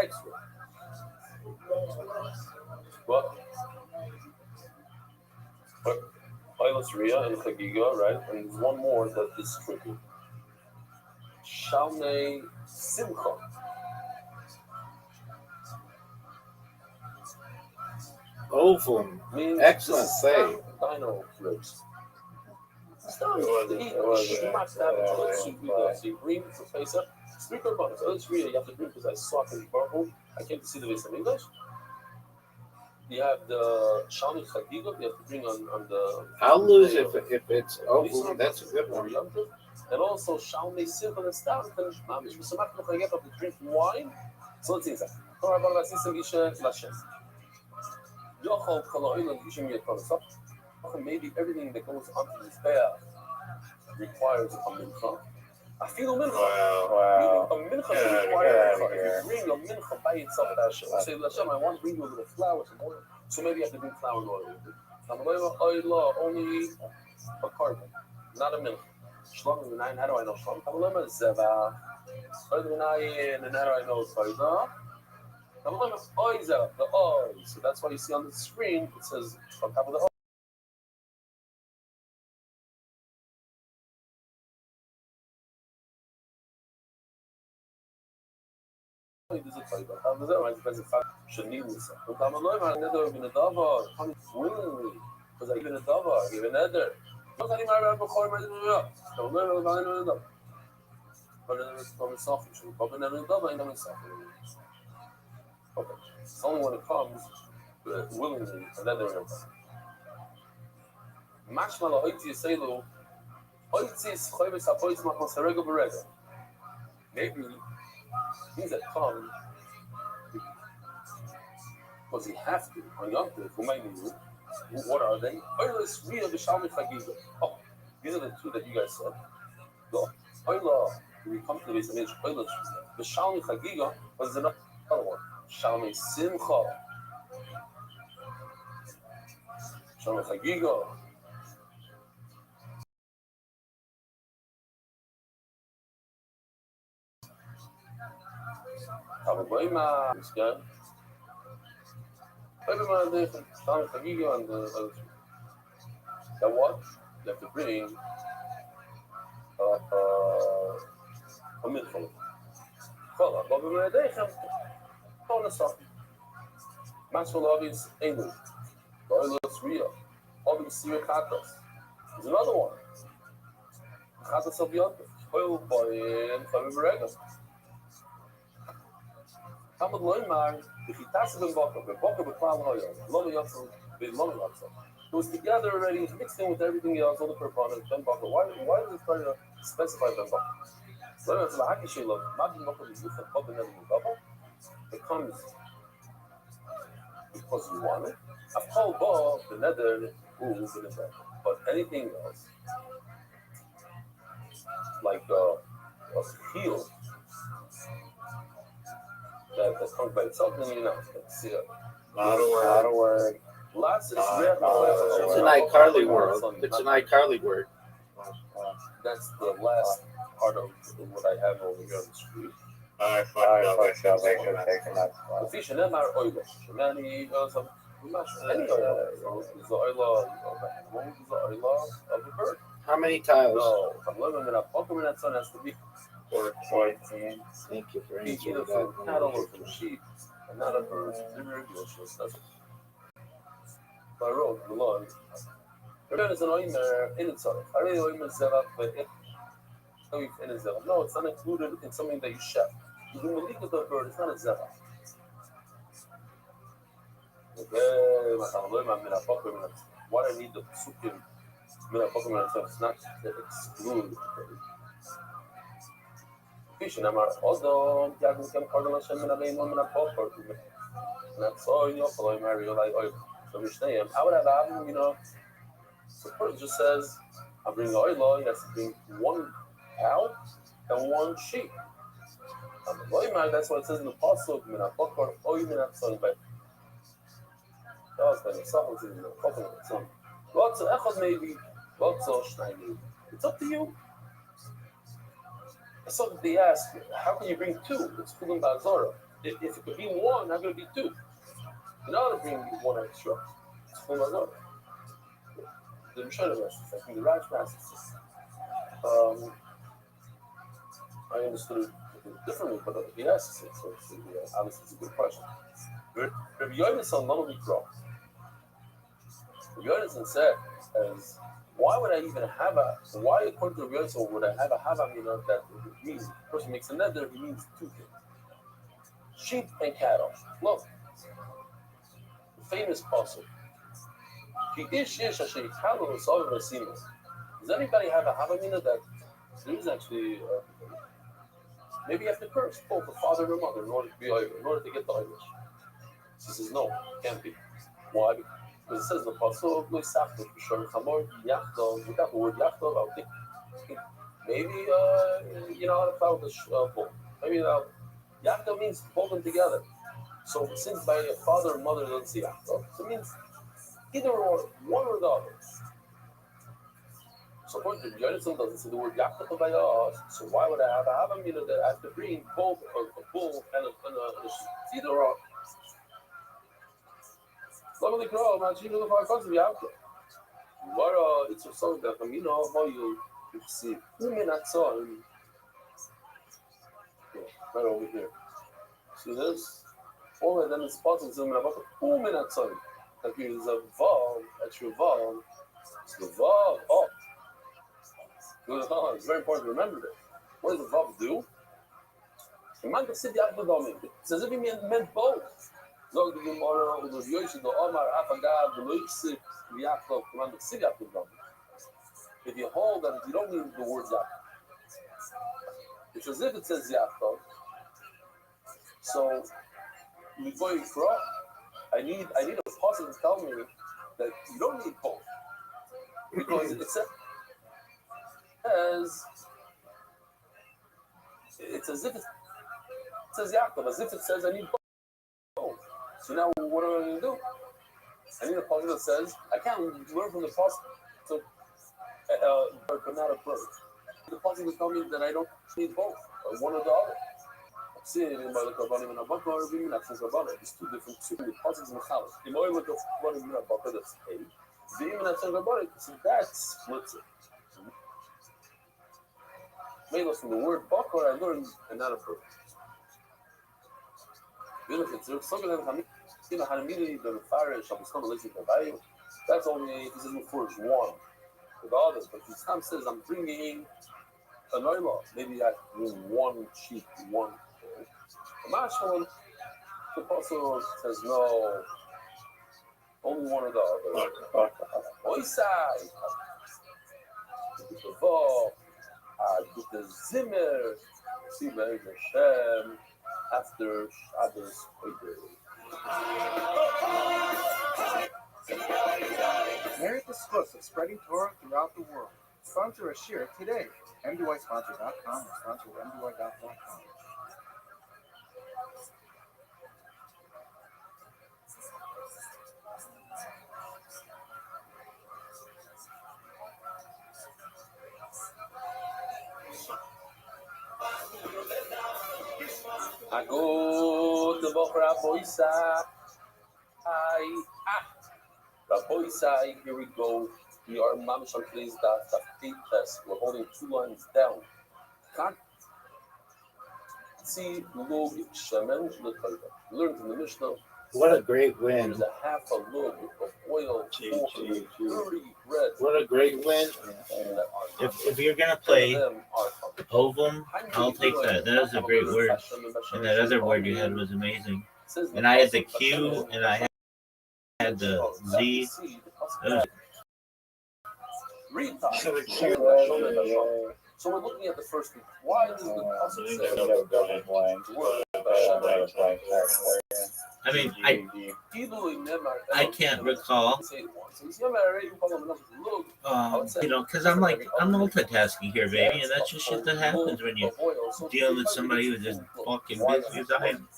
B: Extra. What? Oilas Rhea and Chagiga, right? And there's one more that is tricky. Shalmei Simcha.
I: Ovum.
B: Means
I: Excellent say.
B: Dino ribs. Stop. To eat schmack that so you bring to face up. Speak for bonus. Let's read it. You have to bring because I saw it in the Bible. I came to see the base in English. You have the Shalmei Chagiga. You have to bring on the.
I: I'll lose if it's ovum. That's a good one.
B: And also Shalmei Simcha and Stam. Mamish. So much to get up to drink wine. So let's see that. All right, but let's see some Gisha Lashem. Yochol Kaloilam Yishim Yekonsop. Maybe everything that goes onto this bear requires a mincha. I feel a mincha.
C: Wow.
B: A mincha is required. If you bring a mincha by itself, say, Hashem, I want to bring you a little flour, some oil. So maybe you have to bring flour and oil. Only a carbon, not a mincha. Shlom and nine, how do I know Shlom? Kamalema is Zeva. And how do I know Faida? Kamalema is Oiza, the Oy. So that's why you see on the screen, it says on top of the Oy. Willingly, because I give it a dava, I give an eder. Okay, it's only when it comes willingly, and then they're Mashmala oitzi seilu, oitzi is choyves hapoitz machmas harega berega. Maybe things that come because you have to on Yom Tov. What are they? Oilas real b'shalmei chagiga. Oh, these are the two that you guys said. The oila, when we come to the base of English, oilas b'shalmei chagiga was another one. Shalmei simcha. Shalmei chagiga. Tababoima is good. Everybody different. Shalmei chagiga and the other two. That what? You have to bring a mincha. Kola, but we're going to do it. Maxwell obvious English. The oilers real. Obvious Syria Katas. There's another one. Katas of Yontif. Oil boy and Fabi Berega. Hamad Loimar, if he tasses in Boka, but Boka Beklam Hoya, Loma Yotzel, with Loma Yotzel. It was together already, it's mixed in with everything else, all the proponents, Ben Boka. Why does it try to specify Ben Boka? So it's like Hakishila, Madin Boka is Yufa Boka Never Boka. It comes because you want it. I've called Bob the nether rules in the back. But anything else, like a heel that comes by itself, then you know, see it.
C: Not a word.
B: Lots of
I: It's an iCarly word. It's an iCarly word.
B: That's the last part of what I have over here on the screen.
C: I fucked up. They should have taken that spot.
B: The fish and them are oil. Many some any oil. Is the oil of the bird.
I: How many tiles?
B: No, I'm living in a Pokemon that son has to be
C: 14.
I: Thank you for
B: either
I: answering
B: from
I: that.
B: cattle or from sheep, and not a bird. They're very delicious. That's my road belong. There is an oimer in itself. I really oimer zera, but no, it's not included in something that you chef. You do malik with the bird. It's not a zera. What I need the psukim, it's not to exclude. Fish and Amar Odom, Yagu can cardinal Hashem and Abein woman at both parts. That's all you follow Mary, like oil. So Mishnayim, how would I have, you know? The person just says, I'm bringing oil, he has to bring one cow and one sheep. That's what it says in the Pasuk, Minapokar, Oy Minapson, but that was by the Sahos in the coconut. So, lots of Echad maybe, lots of Shnayim. It's up to you. So they ask, how can you bring two? It's Kulim Bazora. If it could be one, how could it be two? You know how to bring one extra. It's Kulim Bazora. The Rishon Rashi, I think the Raj Rashi says. I understood it differently, but he asked it, so obviously it's a good question. Rabbi Yonasan Manu Mikra. Rabbi Yonasan said, as why would I even have why according to Rabbi Yonasan would I have a Havamina that means a person makes a nether, he means two things. Sheep and cattle. Look, the famous puzzle. Does anybody have a Havamina that there is actually maybe you have to curse both the father and the mother in order to be in order to get the Irish? She says no, can't be. Why? Because it says the pasuk loisachto b'shor chamor yachtov. Without the word yachtov, I would think maybe you know how to follow the bull. Maybe yachtov means hold them together. So since by a father and mother doesn't say yachtov, so it means either or, one or the other. So according to Yonasan doesn't say the word yachtov by us. So why would I have a havamina that I have to bring both a bull and a sheep? It's either or. Somebody grow, man. She knows how to be out there. What it's a song that you know how you see. That's all. Right over here. See this? All of them is possible. So about the 2 minutes on. That is a vav. That's your vav. It's the vav. Oh, it's very important to remember that. What does the vav do? The man can sit the abdomen. It's as if he meant both. Zog the Gemara or the Yoshi the Omar Afagad the Loixik the Yaakov command the Sigap to them. If you hold that you don't mean the word Yaakov, it's as if it says Yaakov. So I need a positive to tell me that you don't need both because it says it's as if it says Yaakov, as if it says I need both. So now what am I going to do? I need a puzzle that says I can't learn from the puzzle, so but not a bird. The puzzle will tell me that I don't need both, one or the other. It's two different puzzles in the house. The more look at one in a bucket that's A, the even that's in the bucket, so that splits it. Made from the word bucket, I learned another bird. It's something that the fire shall become a that's only if this is for one with others, but the Islam says I'm bringing a noila. Maybe I bring one sheep, one. The mashal, the apostle says no, only one of the other. Oisai, the vo, the zimmer, see Hashem. After Shabbos
F: Merit the schus of spreading Torah throughout the world. Sponsor a share today. MDYsponsor.com and sponsor MDY.com.
B: I go to Rabbi Rabbi, here we go. We are Mamish on today's daf test. We're holding 2 lines down. Can't see lug shemen l'toiva. Learn from the Mishnah.
I: What a great win!
B: There's a half a lug of oil, 30 bread.
I: What a great win!
G: If you're gonna play ovum, I'll take that. That is a great word. And that other word you had was amazing. And I had the Q and I had the Z.
B: So we're looking at the first one. Why does the pasuk say?
G: I mean, I can't recall. Because I'm multitasking here, baby, and that's just shit that happens when you're dealing with somebody who's just fucking busy as I am.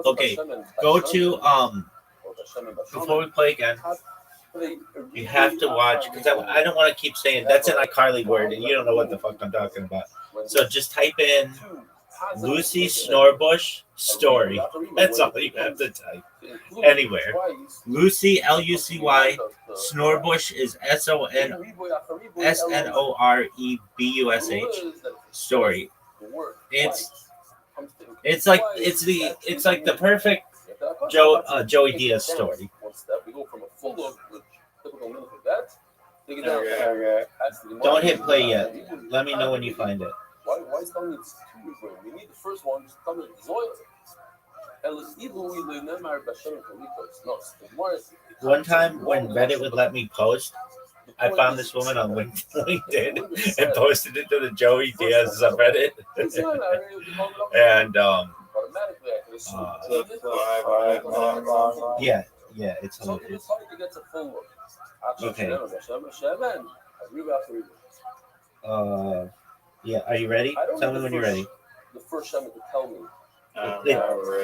G: Okay, go to before we play again. You have to watch because I don't want to keep saying that's an iCarly word and you don't know what the fuck I'm talking about. So just type in Lucy Snorbush story. That's all you have to type anywhere. Lucy Lucy Snorbush is SNOREBUSH story.
B: word.
G: It's like the perfect Joey Diaz story.
B: One step, we go from a full look with typical minute of that. Take it down.
G: Don't hit play yet. Let me know when you find it.
B: Why tell me it's two? We need the first one. Just tell me it's Zoya.
G: One time when Reddit would let me post, I found this woman on LinkedIn and posted it to the Joey Diaz subreddit. And yeah, it's hilarious. Okay. Yeah, are you ready? Tell me when you're ready.
B: The first Shema to tell me.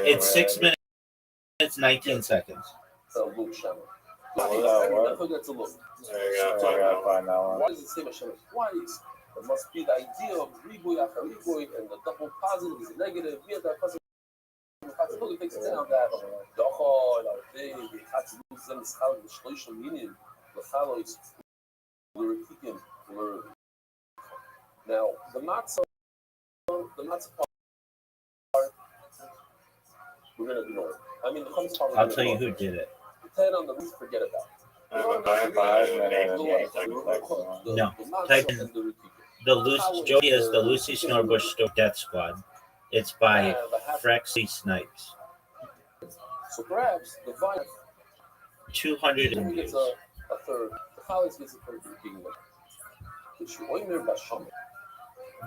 G: It's 6 minutes, 19 seconds.
B: So Luke Shema. Definitely gets a look. Why does it say Hashem twice? It must be the idea of riboy after riboy, and the double positive is negative. We have that person who takes it down that now the matzah part we're gonna ignore. I mean the comes part.
G: I'll tell you who did it.
B: The 10 on the roof, forget about.
G: No, type in Joey is the Lucy Snorbush Store Death Squad. It's by Frexy Snipes.
B: So perhaps the vine
G: 200
B: gets a third. The college gets a third.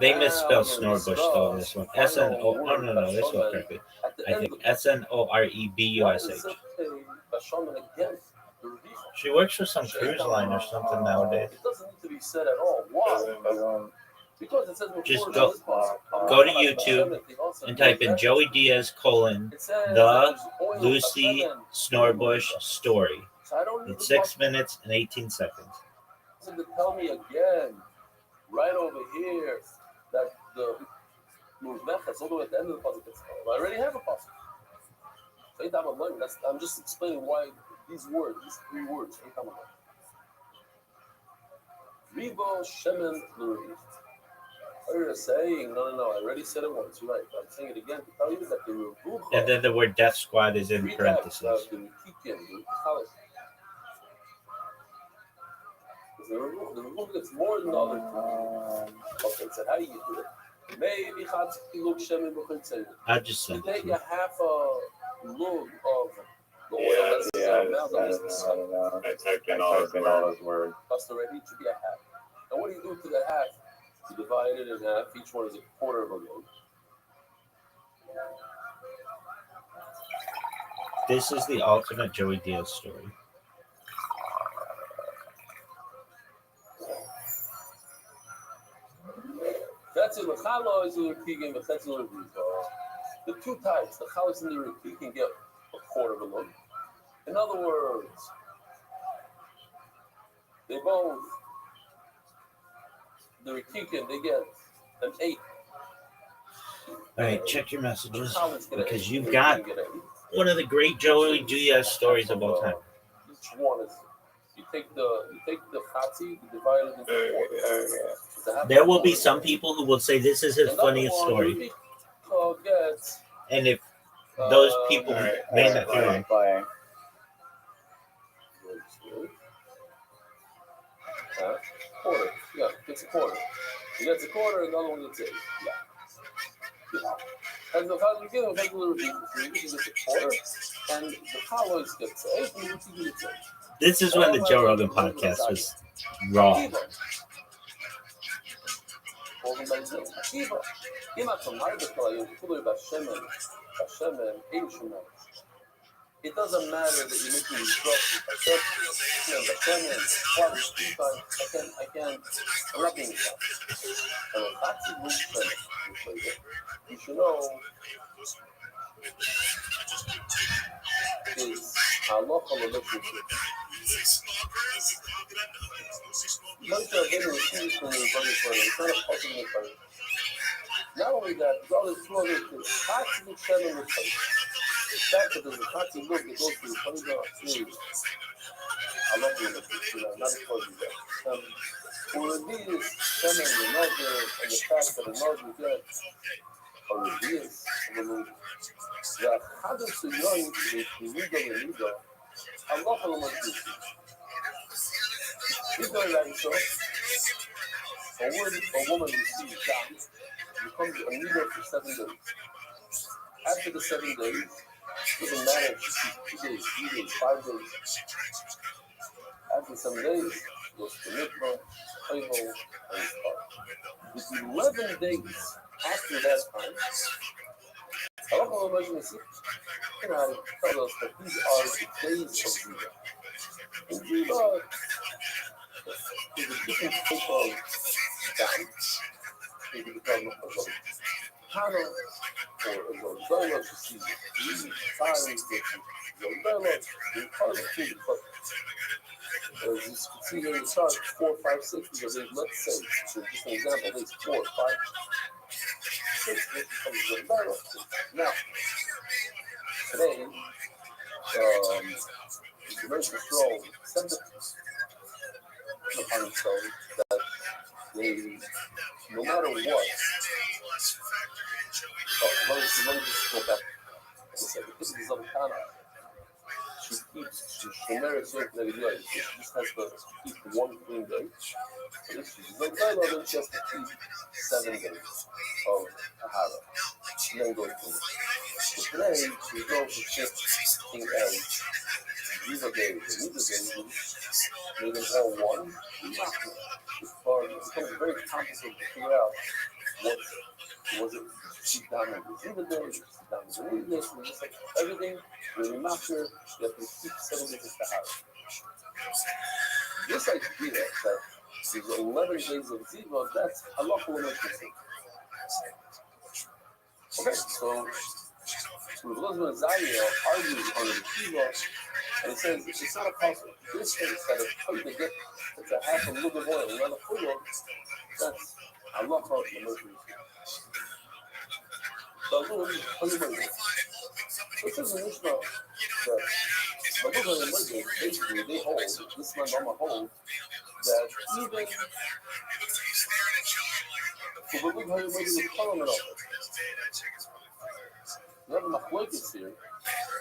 G: They misspelled Snorbush though in this one. S-N-O. Oh no, this one correctly. I think S-N-O-R-E-B-U-S-H. She works for some cruise line or something nowadays.
B: It doesn't need to be said at all. Why? Because it says
G: just go to YouTube and type in Joey Diaz : the Lucy Snorbush story. It's 6 minutes and 18 seconds.
B: To tell me again, right over here, that the Muzmechas, all the way at the end of the puzzle, I already have a puzzle. I'm just explaining why these words, these three words, Ribo, Shemen, Luri. You're saying, no, I already said it once, you're right. I'm saying it again to tell you that the Rubucha.
G: And then the word Death Squad is in parentheses.
B: The Rubucha gets more than the other two. Okay, so how do you do it? Maybe
G: I just said
B: you take a half a lug of the oil that's
C: I typed in all those words.
B: Plus the ready to be a half. And what do you do to the half? You divide it in half. Each one is a quarter of a lug.
G: This is the ultimate Joey Diaz story.
B: The two types, the chalos and the riki, can get a quarter of a lug. In other words, they both, the rikikin, they get an 8.
G: All right, check your messages because you've got one of the great Joey Diaz stories of all time.
B: Each one is, you take the chatzi, you divide it into quarters.
G: There will be some people who will say this is his funniest story. And if those people may not hear him.
B: Quarter. Yeah, it's a quarter. He gets a quarter, and the other one gets 8. Yeah. And the father begins with regular review. He gets a quarter, and the colleagues get 8, and the review gets 8.
G: This is when the Joe Rogan podcast was raw.
B: It doesn't matter that you're making instructions. I'm not being tough. You should know is halacha relationship. Not only that, there's other 2 other things. Chatzim Shemen L'Chayim. The fact that there's a chatzim look that goes to the Chayim. I love you, not because you that. For Rabbi is stemming the nugget and the fact that the nugget gets a Rabbi is that hadn't so young to be legal, Allah Almighty. He's going like so. A woman receives that becomes a leader for 7 days. After the 7 days, doesn't matter if she keeps 2 days, 3 days, 5 days. After 7 days, she goes to mikvah, chayvol, and with 11 days after that time, Allah Almighty tells us that these are the days of Ziva. And Ziva is a different type of dam. It can become a Hana or a Zordala to see 3 times the Zordala, the part of the but as you can see here, you start 4, 5, 6, because there's, let's say, so just an example, there's 4, 5, 6, it becomes Zordala. Now, today, the American Patrol sent upon themselves that they, no matter what, let me just go back. As I said, the Kisses of Kana, she keeps, she merits her negative, she just has to keep 1 clean day. So if she's no better, then she has to keep 7 days of Tahara. And then go through it. So today, she's going to shift in as Ziva days and Nida days, made them all 1. It becomes very complicated to figure out what was it. She's down in the Ziva days, she's down in the Nida days, and just like everything, when you're not sure, you have to keep 7 days of Tahara. This idea that there's 11 days of Ziva, that's halacha l'meshusik. Okay, so Elizabeth and Zayah argues on the Kiva, and it says it's not a puzzle. This thinks that if you get to half a little bit more than another full, that's halacha l'meshusik. So it says in Mishnah that the Muslim Muslims basically they hold, this man Rama holds, that even so the Muslim Muslims is calling it off. We have a machlokes here,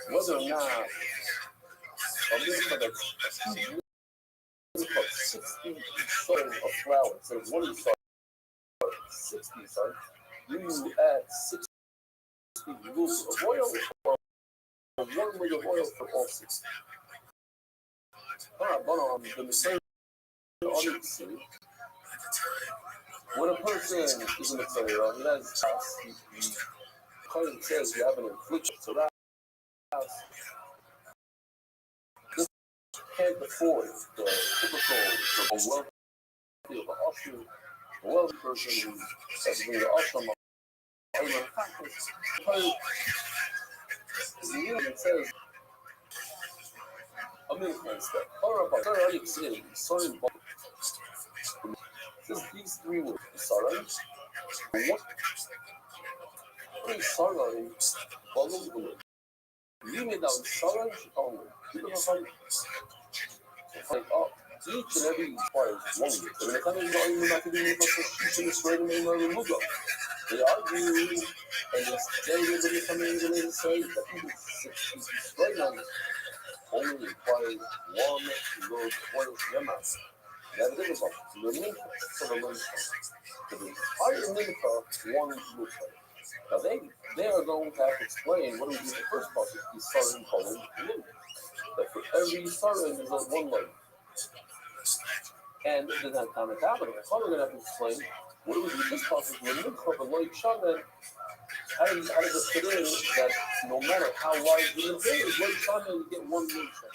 B: whether or not a Mishnah that's 60 sorts of flour, so what is 60, sorry, you add 60 loaves of oil or 1 leg of oil for all 60. The mistake when a person is in the prayer, he has Karen says you have an infliction, so that this can't afford the typical wealthy person who has been the ashram. It says, I'm going to step. Already saying, sorry, just these 3 words, sorry. What is sorry? Follow the word. You made out sorry, only. You don't have like, each and every requires 1 word. So when it comes to the argument, not to be able to teach in the spread and remove them. They argue, and it's everybody coming in and say that right now only requires 1 word, 1 yama. That is about the mincha for the mincha. For the entire mincha, 1 mincha. Now they are going to have to explain what do we do the first part of the sarin following the mincha. That for every sarin is 1 leg. And it doesn't have time to happen. So we're going to have to explain what do we do this process with the mincha, the light shaman. How does it fit in that no matter how wide the mincha is, light shaman you get 1 mincha.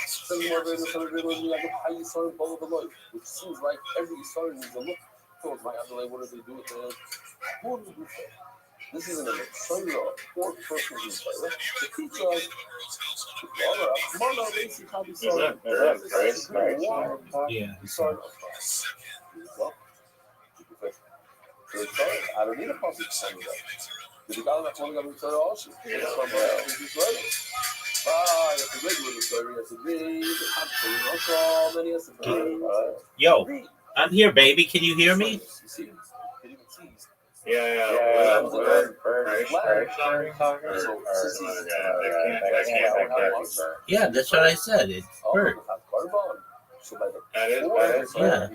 B: Some more videos, like a high sarin follow the light, which seems like every sarin needs a look. So my other what do they do with it? Who do we do that? This is an Torah, 4-person Torah. The teacher us,
G: Yeah.
B: I don't need a possible to tell me that. The guy that one got me Torah also. It's from Israel.
G: Yo, I'm here, baby. Can you hear me?
C: Yeah.
G: Yeah, that's what I said. It's Bert.
C: That is
G: Yeah.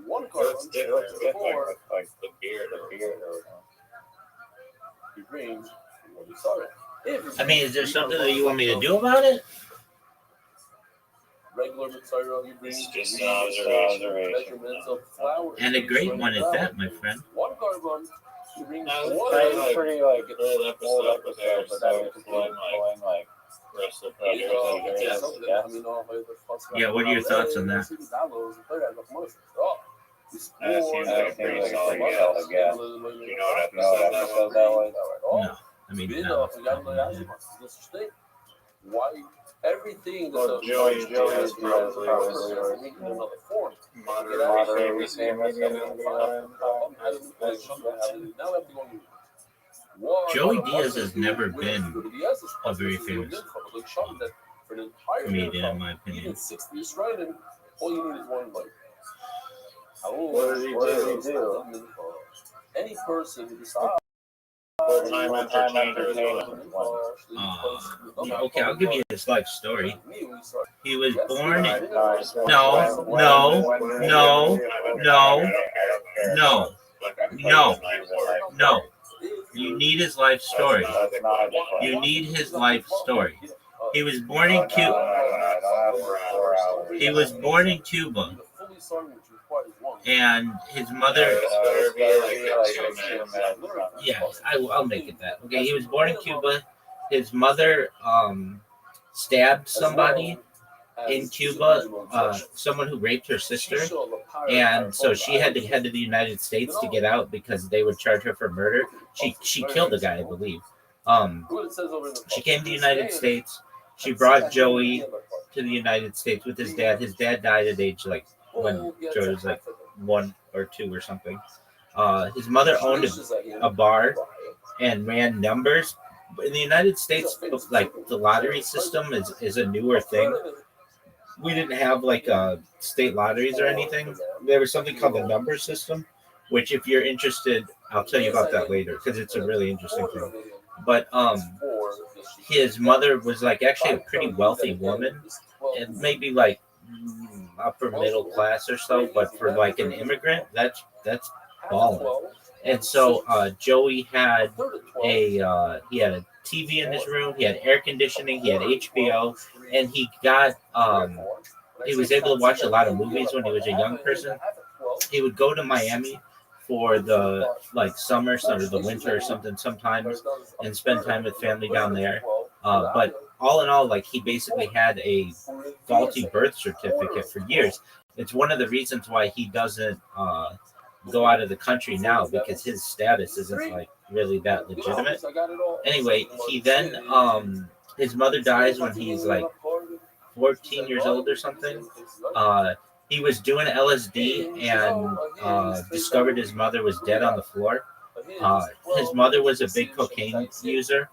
C: It's different. Like the beard or
G: I mean, is there something that you want me to do about it?
B: Regular material, you bring
C: It's just an observation.
B: measurements of flowers.
G: And a great one at that, my friend.
B: One carbon, you bring
C: That was
B: one
C: pretty old episode, but that was pulling like rest of the
G: Yeah, what are your thoughts on that?
C: That seems like a pretty solid guess. You know what episode that was?
G: No, I mean, no.
B: Why everything
C: Well, Joey is probably
B: another form.
C: moderately famous.
G: Joey Diaz has never been a very famous comedian, in my opinion.
B: All you need is one like.
C: What does he do?
B: Any person who decides.
C: Full-time entertainer.
G: Okay, I'll give you his life story. He was born in... No. You need his life story. You need his life story. He was born in Cuba. He was born in Cuba. And his mother... Yeah, I'll make it that. Okay, he was born in Cuba. His mother stabbed somebody in Cuba, someone who raped her sister, and so she had to head to the United States to get out because they would charge her for murder. She killed the guy, I believe. She came to the United States. She brought Joey to the United States with his dad. His dad died at age when Joey was 1 or 2 or something. His mother owned a bar and ran numbers. In the United States, the lottery system is a newer thing. We didn't have state lotteries or anything. There was something called the number system, which if you're interested, I'll tell you about that later because it's a really interesting thing. But his mother was actually a pretty wealthy woman, and maybe upper middle class or so, but for an immigrant, that's balling. And so Joey had a TV in his room, he had air conditioning, he had HBO, and he was able to watch a lot of movies when he was a young person. He would go to Miami for the summer or the winter or something sometimes and spend time with family down there. But all in all, he basically had a faulty birth certificate for years. It's one of the reasons why he doesn't go out of the country now, because his status isn't really that legitimate. Anyway, he then his mother dies when he's 14 years old or something. He was doing LSD and discovered his mother was dead on the floor. His mother was a big cocaine user,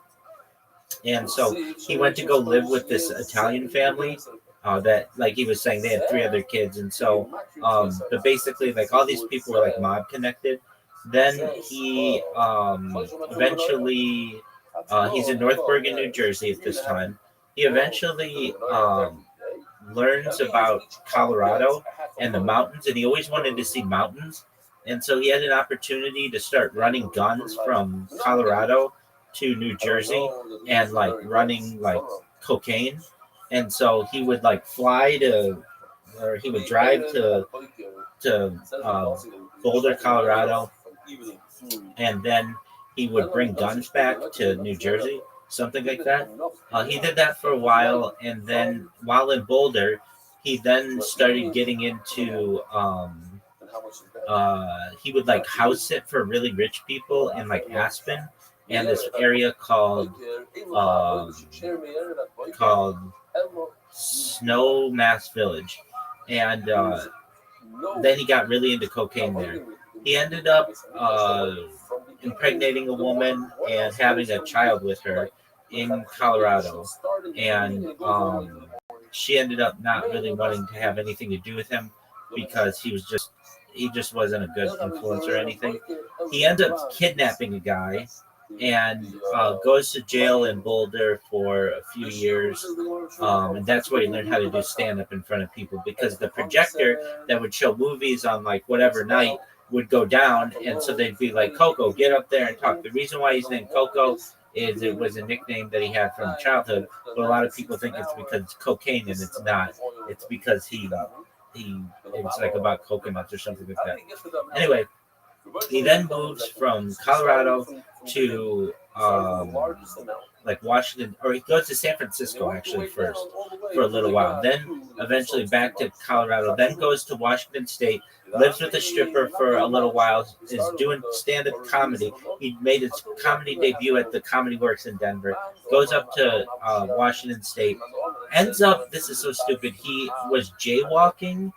G: and so he went to go live with this Italian family that he was saying they had 3 other kids, and so but basically all these people were mob connected. Then he eventually he's in North Bergen, New Jersey at this time. He eventually learns about Colorado and the mountains, and he always wanted to see mountains, and so he had an opportunity to start running guns from Colorado to New Jersey and running cocaine. And so he would fly to, or he would drive to Boulder, Colorado, and then he would bring guns back to New Jersey, something like that. He did that for a while, and then while in Boulder, he then started getting into he would house sit for really rich people in Aspen and this area called Snow Mass Village, and then he got really into cocaine there. He ended up impregnating a woman and having a child with her, in Colorado, and she ended up not really wanting to have anything to do with him because he just wasn't a good influence or anything. He ends up kidnapping a guy and goes to jail in Boulder for a few years, and that's where he learned how to do stand-up in front of people, because the projector that would show movies on like whatever night would go down, and so they'd be like, Coco, get up there and talk. The reason why he's named Coco is it was a nickname that he had from childhood, but a lot of people think it's because it's cocaine, and it's not. It's because it's like about coconuts or something like that. Anyway, he then moves from Colorado to like Washington, or he goes to San Francisco actually first for a little while, then eventually back to Colorado, then goes to Washington State, lives with a stripper for a little while, is doing stand-up comedy. He made his comedy debut at the Comedy Works in Denver, goes up to Washington State, ends up, this is so stupid, he was jaywalking,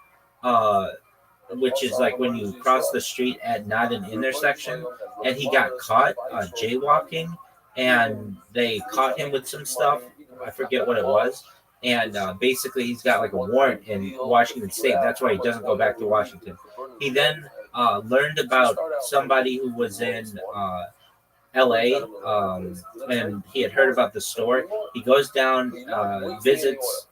G: which is like when you cross the street at not an intersection, and he got caught jaywalking, and they caught him with some stuff. I forget what it was. And basically, he's got like a warrant in Washington State. That's why he doesn't go back to Washington. He then learned about somebody who was in LA, and he had heard about the store. He goes down, visits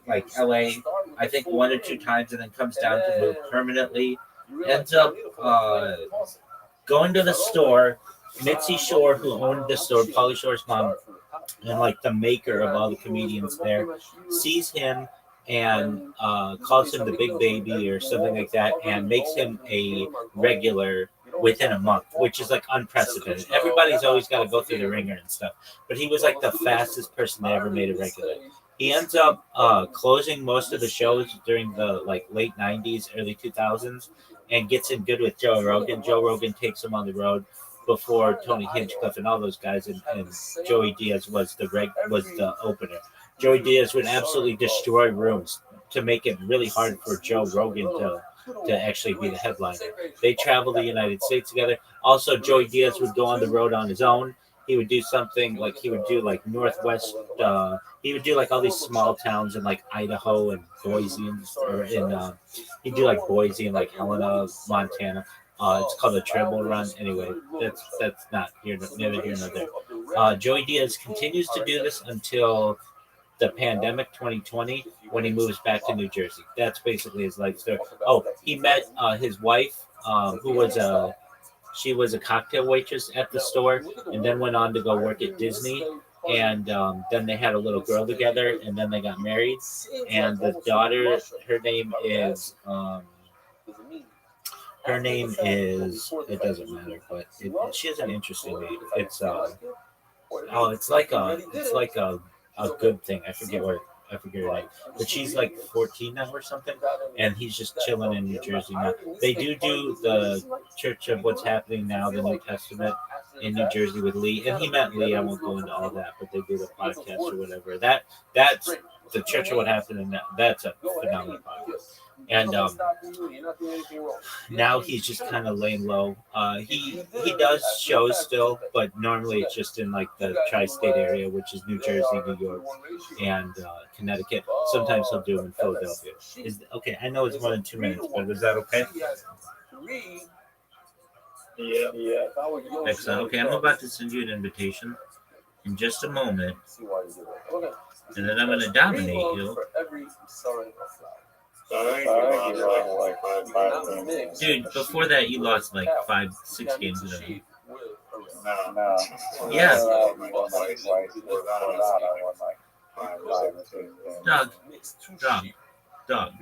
G: like LA, I think 1 or 2 times, and then comes down to move permanently. Ends up going to the store. Mitzi Shore, who owned the store, Pauly Shore's mom, and like the maker of all the comedians there, sees him and calls him the big baby or something like that, and makes him a regular within a month, which is like unprecedented. Everybody's always got to go through the ringer and stuff, but he was like the fastest person that ever made a regular. He ends up closing most of the shows during the like late 90s, early 2000s, and gets in good with Joe Rogan. Joe Rogan takes him on the road before Tony Hinchcliffe and all those guys, and Joey Diaz was the opener. Joey Diaz would absolutely destroy rooms to make it really hard for Joe Rogan to actually be the headliner. They traveled the United States together. Also, Joey Diaz would go on the road on his own. He would do something like he would do like Northwest. He would do like all these small towns in like Idaho and Boise, or in he'd do like Boise and like Helena, Montana. It's called the Treble Run. Anyway, that's not here, neither here nor there. Joey Diaz continues to do this until the pandemic 2020, when he moves back to New Jersey. That's basically his life story. Oh, he met his wife, who was she was a cocktail waitress at the store, and then went on to go work at Disney. And then they had a little girl together, and then they got married. And the daughter, her name is. It doesn't matter, but she has an interesting name. It's like a good thing. I forget her name, but she's like 14 now or something, and he's just chilling in New Jersey now. They do the Church of What's Happening Now, the New Testament in New Jersey with Lee, and he met Lee. I won't go into all that, but they did a podcast or whatever. That's the Church of What Happened Now. That's a phenomenal podcast. And now he's just kind of laying low. He does shows still, but normally it's just in like the tri-state area, which is New Jersey, New York, and Connecticut. Sometimes he'll do them in Philadelphia. Okay, I know it's more than 2 minutes, but is that okay?
C: Yeah.
G: Excellent. Okay, I'm about to send you an invitation in just a moment, and then I'm going to dominate you. Dude, before that, you lost like 5-6 games in a row.
C: No.
G: Yeah. Dog.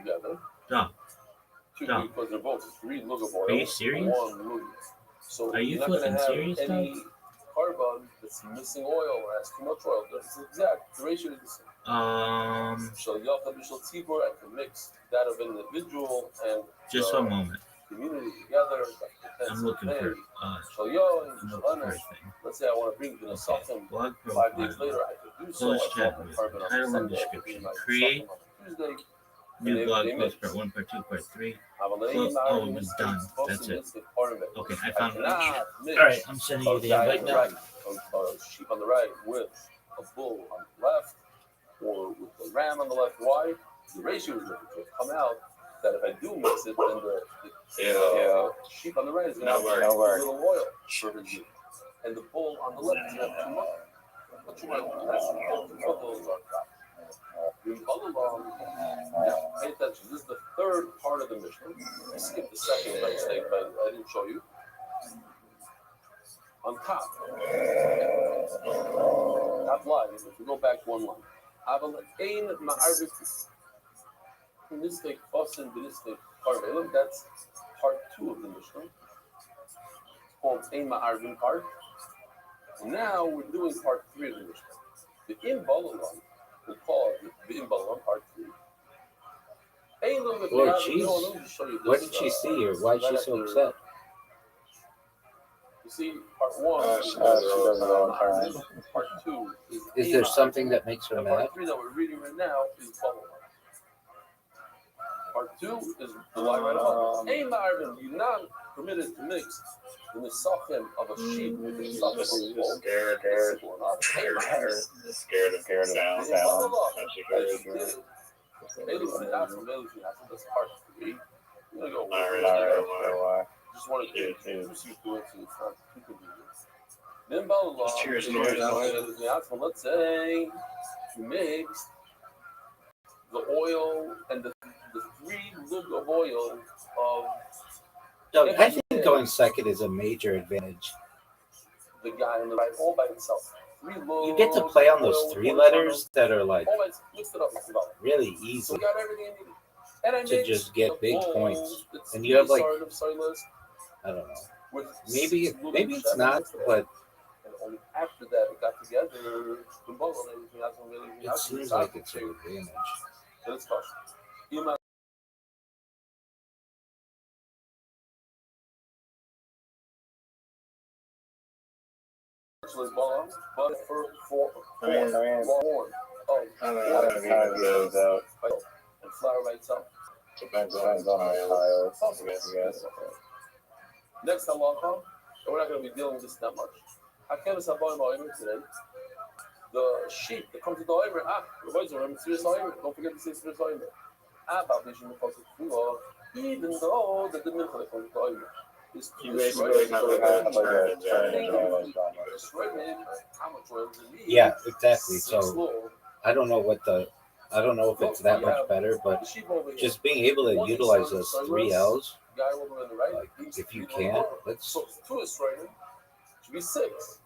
G: Are you serious? Are you flipping serious, dog?
B: Carbon that's missing oil or has too much oil. That's exact. The ratio is the same. So you have to mix that of an individual and
G: just one moment.
B: Community together.
G: I'm looking for
B: let's say I want to bring the something.
G: Blog
B: 5 days later, I could do so.
G: Close chat with title and description. Create new blog post part 1, part 2, part 3. Oh, it was done. That's it. Okay, I found it. All right, I'm sending you the invite now.
B: Sheep on the right with a bull on the left or with the ram on the left. Why? The ratio is different. So it's come out that if I do mix it, then the sheep on the right is going to have a little oil for the Jew. And the bull on the left is going to have too much. But you might pay attention. This is the third part of the Mishnah. I skipped the second by mistake, but I didn't show you. On top line, if we go back one line, that's part 2 of the Mishnah. It's called Ein Ma'arvin part. Now we're doing part 3 of the Mishnah. The Imbalan, we call it the Imbalan part 3.
I: Lord Jesus, what did she see or why is she so upset?
B: You see, part 1 she doesn't know part 2
I: is there something that makes her mad?
B: Part 3 that we're reading right now is Balan. Part 2 is the line right above. Ein Ma'arvin, you're not permitted to mix the nisachim of a sheep with the nisachim of a bull.
C: Scared of sound.
B: That's part 3. I'm going to go why. Just wanted to introduce you to it so it's not too convenient. Then Balaam, let's say you mix the oil and the 3 lug of oil of.
I: No, I think going second is a major advantage.
B: The guy on the right, all by himself.
I: You get to play on those 3 letters that are like really easy
B: so got everything you need.
I: To just get big points. And you have like, I don't know. Maybe it's not, but
B: only after that it got together.
I: It seems like it's an advantage.
B: Let's go. But for and flour by itself.
C: Depends on the tile, I guess.
B: Next halacha, and we're not going to be dealing with this that much. Today, the sheep that comes to the oimer, don't forget to say serious oimer. Even though the mincha that comes to the oimer.
C: You basically have a
I: yeah, exactly. So I don't know if it's that much better, but just being able to utilize those 3 L's, like if you can, let's.
B: Should be 6.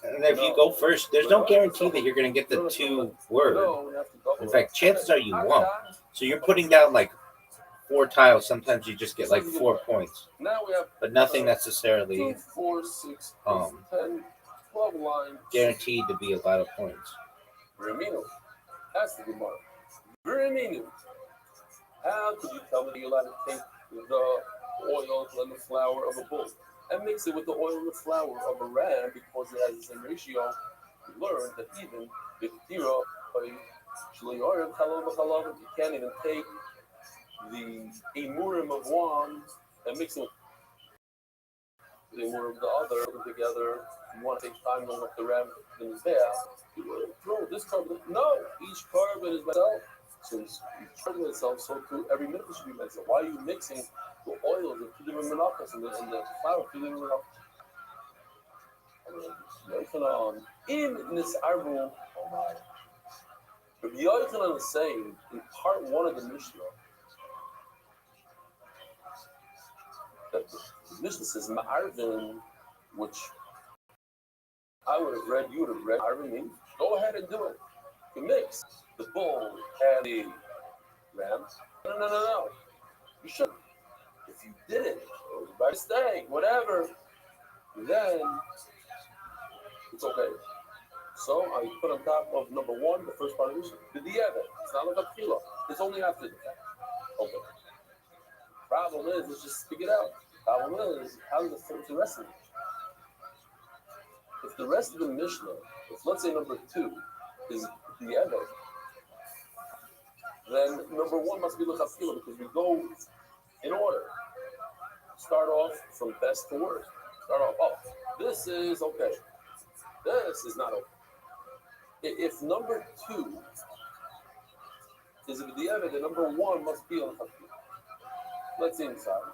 I: And if you go first, there's no guarantee that you're going to get the 2 word. In fact, chances are you won't. So you're putting down like 4 tiles. Sometimes you just get like 4 points, but nothing necessarily
B: 2, 4, 6, 10, 12 lines
I: guaranteed to be a lot of points.
B: Ramino, that's the Gemara. Ramino, how could you tell me you're allowed to take the oil and the flour of a bull and mix it with the oil and the flour of a ram because it has the same ratio? We learned that even if you can't even take the emurim of one and mix it with the emurim of the other together. You want to take time to let the ram is there. You throw this carbon. No, each carbon is by itself. So each carbon is itself. So too, every minute should be by itself. Why are you mixing the oils of 2 different menachas and the flour of 2 different menachas? In this arbu, Rabbi Yochanan is saying in part 1 of the Mishnah that the Mishnah says Ma'arvin, which I would have read, you would have read Ma'arvin. Go ahead and do it. You mix the bull and the ram. No. You shouldn't. If you did it, or by mistake, whatever, then it's okay. So I put on top of number 1, the first part of this, the diabet. It's not like a kilo. It's only after the fact. Okay. Problem is, let's just figure it out. Problem is, how does it fit the rest of it? If the rest of the Mishnah, if let's say number 2 is diabet, then number 1 must be l'chafila because we go in order. Start off from best to worst. Start off, this is okay. This is not okay. If number 2 is a b'diavad, then number 1 must be on chafila. Let's see inside.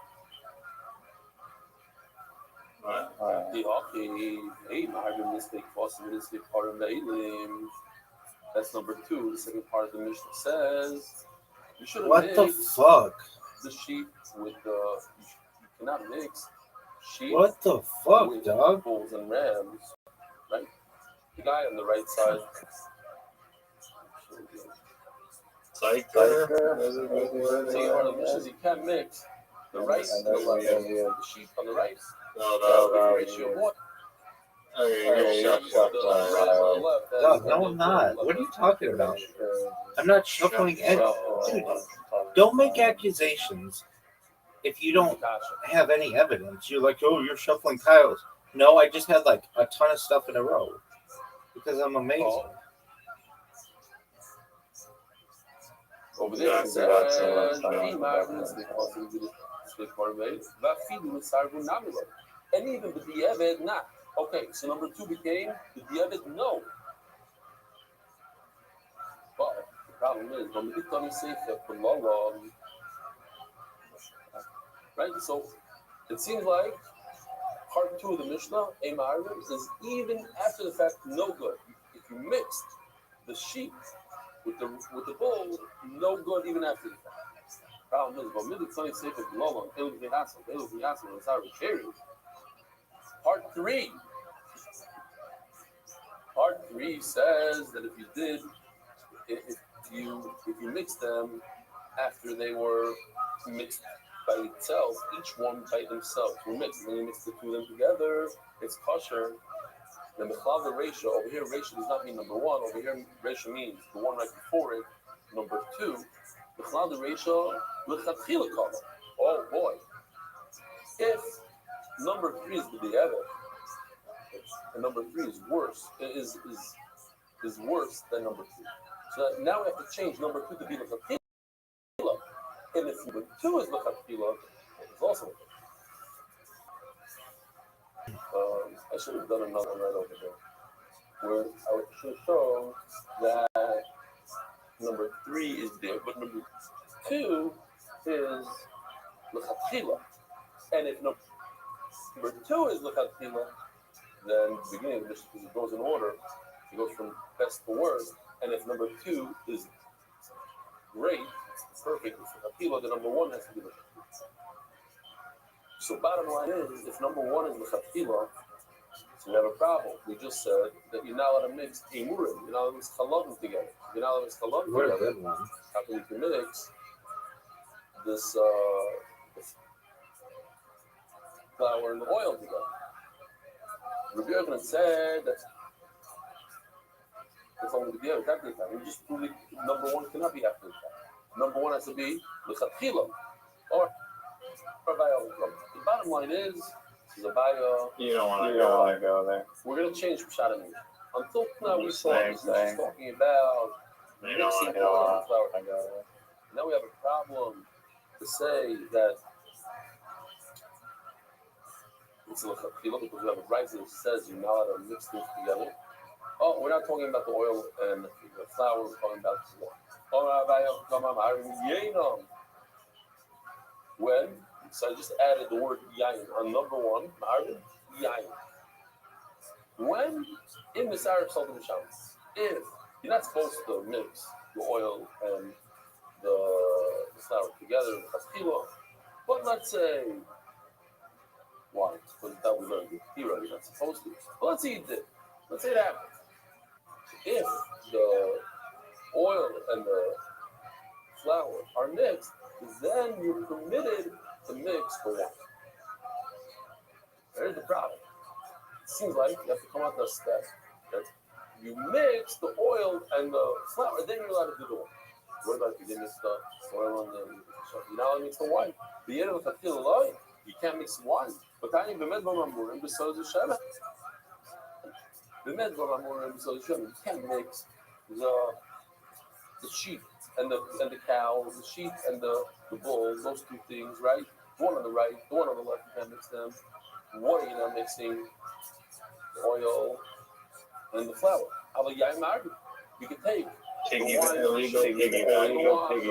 B: That's number 2. The second part of the Mishnah says you should
I: What the fuck?
B: The sheep with the you cannot mix sheep.
I: What the fuck,
B: with
I: dog?
B: bulls and rams, right? The guy on the right side. So the Mishnah is you can't mix the rice and the left, the sheep on the right. No, ratio of what?
I: Dog, no, I'm not. What are you talking about? I'm not shuffling any. Dude, don't make accusations if you don't have any evidence. You're like, oh, you're shuffling tiles. No, I just had like a ton of stuff in a row because I'm amazing.
B: Over there, it says, and even the diavad not. Okay, so number 2 became the diavad no. But the problem is, right? So it seems like part 2 of the Mishnah, is even after the fact no good. If you mixed the sheep with the bull, no good even after the fact. Problem is, Part 3 says that if you mix them after they were mixed by itself, each one by themselves were mixed. When you mix the 2 of them together, it's kosher. The mechlava ratio over here, ratio does not mean number 1. Over here, ratio means the one right before it, number 2. Mechlava ratio lechatchila kala. Oh boy! If number 3 is the diavad, and number 3 is worse, is worse than number 2. So now we have to change number 2 to be lechatchila, and if number 2 is lechatchila, it's also. I should have done another one right over there, where I should show that number 3 is there, but number 2 is lechatchila, and if number 2 is lechatchila, then the beginning of the Mishnah, because it goes in order, it goes from best to worst, and if number 2 is great, it's perfect, it's lechatchila, then number 1 has to be lechatchila. So bottom line is, if number 1 is lechatchila, so we have a problem. We just said that you're not allowed to mix emurim, you're not allowed to mix chalavim together. You're not allowed to mix chalavim together. How can you mix this flour and the oil together? Rabbi Yochanan said that it's only the beginning after the time. We just proved number 1 cannot be after the time. Number 1 has to be lechatchila, or the bottom line is a bio.
C: You don't want to go there.
B: We're going to change Pshat and Mishnah. Until now, we saw this talking about mixing oil and flour together. Now we have a problem to say that it's lechatchila because we have a brayta that says you're not allowed to mix things together. Oh, we're not talking about the oil and the flour. We're talking about the water. When? So I just added the word yain on number 1, yain. When in the Sarah Salt and Shams, if you're not supposed to mix the oil and the flour together, but let's say, why? Because that we learned here, you're not supposed to. But let's say you did. Let's say that if the oil and the flour are mixed, then you're permitted to mix for 1. There's the problem. It seems like you have to come out the step that you mix the oil and the flour, then you're allowed to do the wine. What about if you didn't mix the oil and the you're not allowed to mix the wine? The end of the line, you can't mix wine. But I need the medvamurim besides the shabbat. The medvamurim besides the shabbat. You can't mix the sheep and the cow, the sheep and the bull, those 2 things, right? One on the right, the one on the left, you can't mix them. Water, you're not mixing. Oil and the flour. You can take the wine.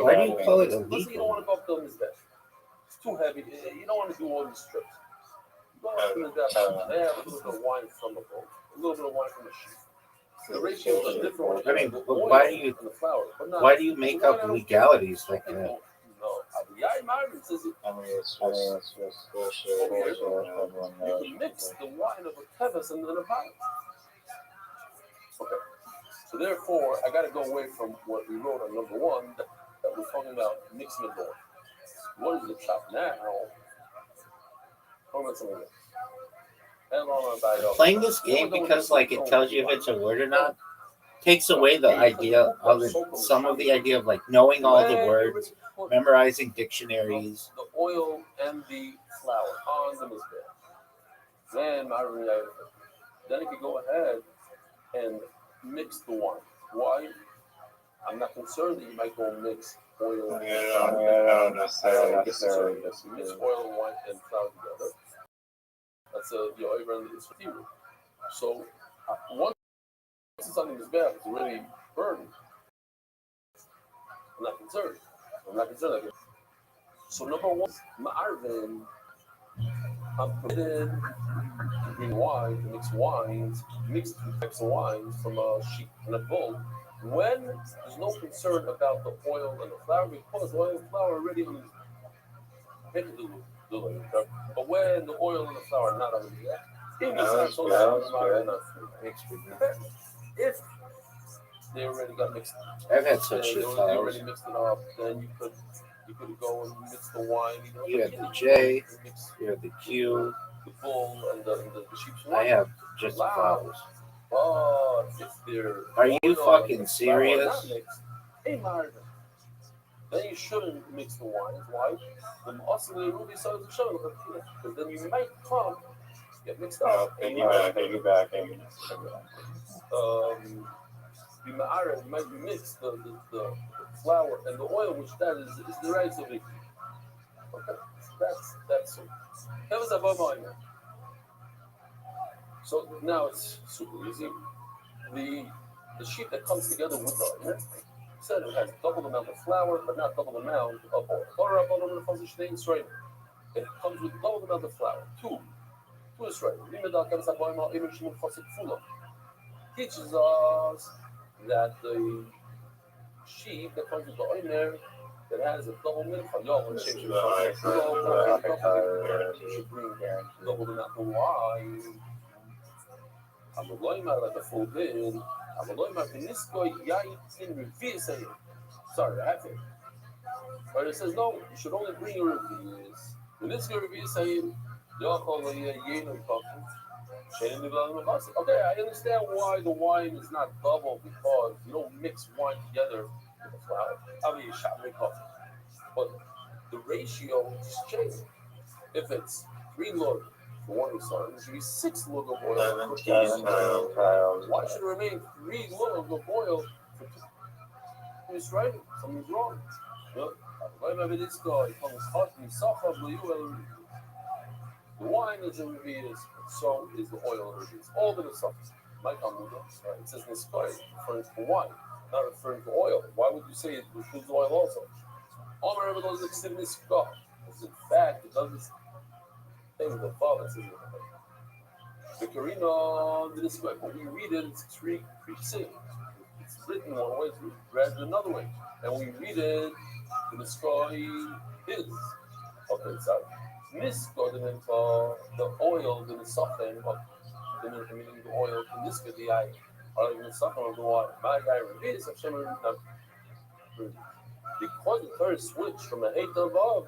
I: Why do you call it illegal?
B: Listen, you don't want to go up to this bed. It's too heavy. You don't want to do all these trips. Go up to the depth. They have a little bit of wine from the boat, a little bit of wine from the sheep. The ratios are different.
I: I mean, but why do you make up legalities like that?
B: No. Says it.
C: It's just bullshit.
B: You can mix the wine of a kevis and then a pot. Okay. So therefore, I got to go away from what we wrote on number one that we're talking about mixing the door. What is the chop now?
I: Playing this game because like it tells you if it's a word or not takes away the idea of some of the idea of like knowing all the words, memorizing dictionaries.
B: The oil and the flour on the mizbeach. Then if you go ahead and mix the wine. Why? I'm not concerned that you might go mix oil and flour.
C: No, necessarily.
B: Mix oil and wine and flour together. That's the over and it's for you. So once it's on the mizbeach, it's already burned. I'm not concerned. So number one, ma'arvin. I'm permitted to bring wine, to mix wines, mixed types of wines from a sheep and a bull, when there's no concern about the oil and the flour, because the oil and flour are already on the but when the oil and the flour are not on the if they already got mixed,
I: I've had such shit
B: they already mixed it up, then you could go and mix the wine.
I: You have the J, you have the Q,
B: the bull, and the sheep's wine.
I: I have just the vowels.
B: But if they're
I: Are you fucking serious?
B: Then you shouldn't mix the wines. Why? Because then you might get mixed up.
C: Piggyback.
B: You might mix the flour and the oil, which that is the rights of it. Okay, that's it. That was above my mind. So now it's super easy. The sheet that comes together with the oil said it has double the amount of flour, but not double the amount of oil. It comes with double the amount of flour. Two is right. Teaches us that the sheep that comes with the oimer that has a double mincha, you should bring double the amount of wine. I'm going out like a full bin. I'm going out in this guy in reverse. Sorry, I have it. But it says no, you should only bring your reverse. When this guy reverse saying, okay, I understand why the wine is not double, because you don't mix wine together with the flour. But the ratio is changed. If it's 3 lug for 1 son, it should be 6 lug of oil for 2 son. Why should it remain 3 lug of oil for 2? It's right. Something's wrong. The wine is in reveals, so is the oil in reveals. All the stuff. It says in the sky, referring to wine, not referring to oil. Why would you say it includes oil also? Because in fact, it doesn't say the father says the Karina, the describe, when we read it, it's three saying. It's written one way, it's read another way. And we read it, the sky is. Okay, sorry. The oil, the soften, meaning the oil, the niska, the eye, or the soften of the water. My guy reveals because the third switch from an 8 above,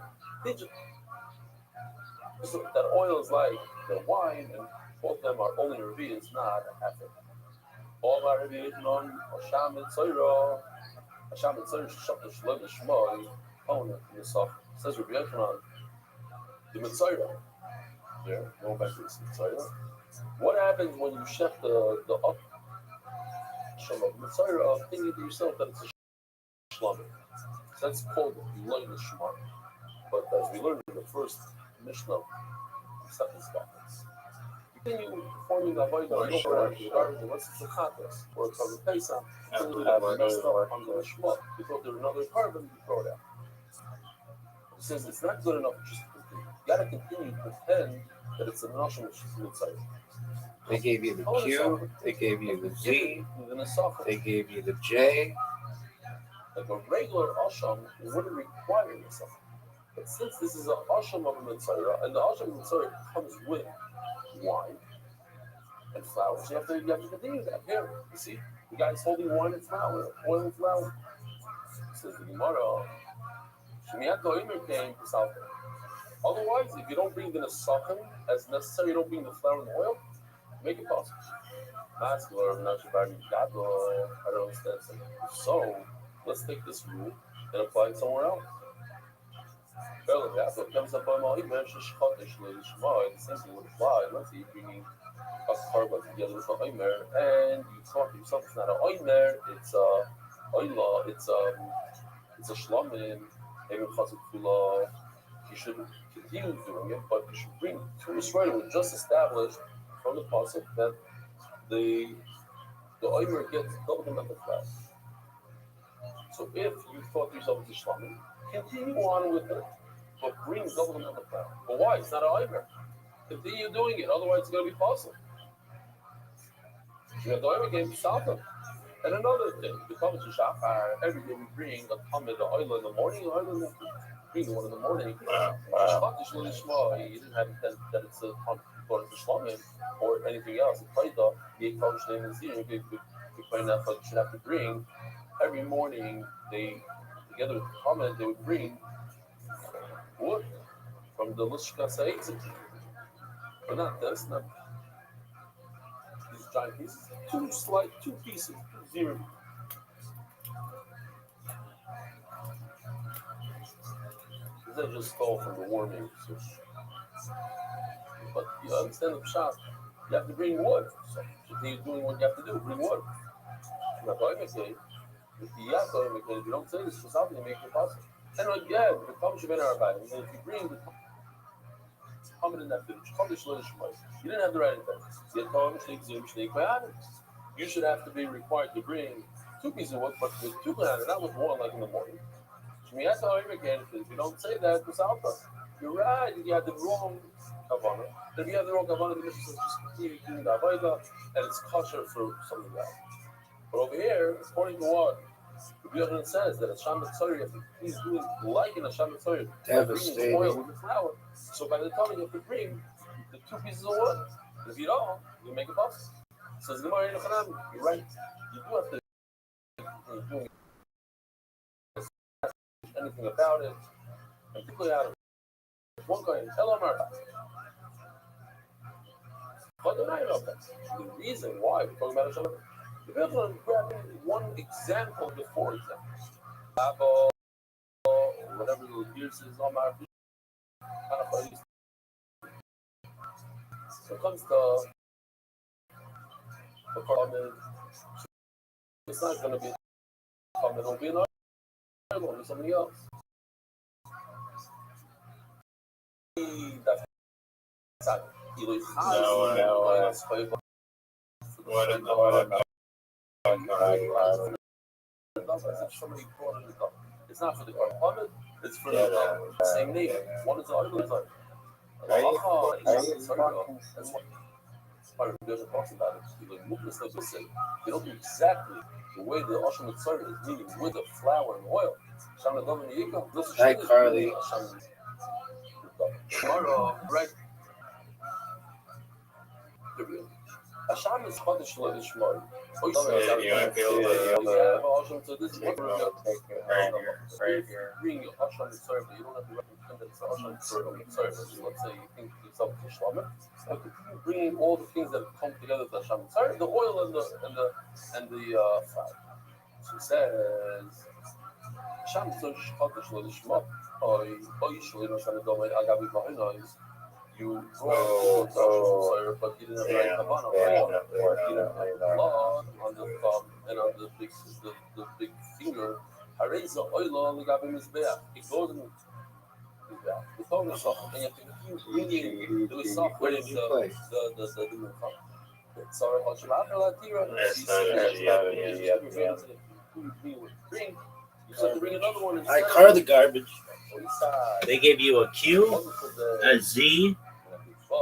B: so that oil is like the wine, and both of them are only reveals, not a half it. All my reveals on Hasham and Tzaira, Shop the Shlom, the Shmoy, Kona, in the soft. Says Rabbi Yochanan. The Mitzvah. There, going back to this Mitzvah. What happens when you chef the up Mitzvah, thinking to yourself that it's a shlom? That's called Loy Nishmar. But as we learned in the first Mishnah, second spot, you continue performing the avodah. You don't start unless it's a contest or it's a Pesach. Something that messed up on the shmot. You thought there was another carbon, you throw it out. He says it's not good enough just to continue. You gotta continue to pretend that it's a notion which is inside.
I: They gave you the Q, they gave you the Z, they gave you the J.
B: Like a regular asham wouldn't require this. But since this is an asham of a mitzvah, and the asham of a mitzvah comes with wine and flowers, you have to continue that. Here, you see, the guy's holding wine and flour, oil and flour. Says the Gemara, Shemiat Goimer came to South. Otherwise, if you don't bring the nesachim as necessary, you don't bring the flour and the oil, make it possible. Masculine, not Gadol, I don't understand. So, let's take this rule and apply it somewhere else. So it comes up by my the same thing would apply. Let's say you're bringing a carbon together with an oimer, and you thought to yourself, it's not an oimer, it's a oila, it's a shlamim, maybe chazuk. You should continue doing it, but you should bring to Israel. We just established from the pasuk that the oimer gets double the amount of flour. So if you thought to yourself it's a shlamim, continue on with it, but bring double the amount of flour. But why? It's not an oimer. Continue doing it, otherwise it's going to be possible. You have the oimer game to And another thing, the Talmud Shachar, every day we bring a Talmud, the oil in the morning, the oil in the bring one in the morning. You didn't have intent that it's a Talmud for the Shlamim or anything else. The Qaida, the Talmud Shlamim is here. We find out what you should have to bring. Every morning, they, together with the Talmud, they would bring wood from the Lishka Sa'itzik. But not this, not these giant pieces. Two pieces, 0. They just stole from the warming. But you understand the shop, you have to bring wood. So you're doing what you have to do, bring wood. If you don't say this for something, it makes it possible. And again, if it comes to Rabbi, if you bring the Talmud in that village, you didn't have the right intent. You should have to be required to bring 2 pieces of wood, but with 2 bananas, not with 1 like in the morning. If you don't say that, it's alpha. You're right, you have the wrong kavanah. If you have the wrong kavanah, the mission says just continue doing the avodah, and it's kosher for something else. But over here, according to what the Yochanan says, that a Shabbat Tzori, he's doing like in a Shabbat Tzori, bringing oil with the flour. So by the time you have to bring the 2 pieces of wood, if you don't, you make it possible. Says the Gemara, you're right. You do have to do anything about it, and particularly out of it. One guy, Elamar. But then I know that the reason why we're talking about Shabbat. If you have to grab one example before example, Apple, or whatever the years is on my so comes the comment, it's not going to be a comment, it'll be another, it'll be somebody else. It's not for the comment, it's for the same name. One is the other, is the that's what part of the Yochanan talks about it. They don't do exactly the way the Asham Mitzvah is, meaning with the flour and oil.
I: Hi, Carly.
B: Right. Asham is Chodesh Lishmar. So this is what we're right here. Bring Asham Mitzvah, you don't have to represent that it's Asham Mitzvah. Let's say you think yourself to Shlamim. Bringing all the things that come together to Hashem. Sorry, the oil and the flour. So it says, Hashem says, you brought the but you didn't have the right kavanah. You didn't have blood on the thumb and on the big finger. It goes in
I: What did you play? iCarly garbage.
G: They gave you a Q, a Z,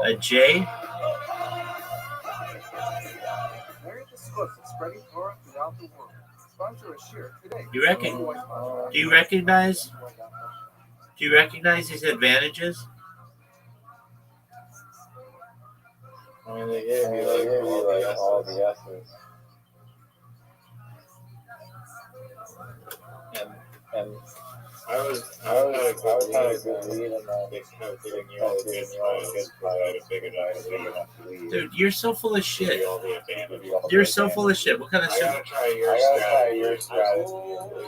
G: a J. You reckon? Do you recognize? Do you recognize these advantages?
C: I mean, they gave you like all the S's. And I was had a good lead, and then they kind of giving you all the good spot. I figured I was big enough to lead.
G: Dude, you're so full of shit. You're so full of shit. What kind of shit?
C: I gotta try your strategy.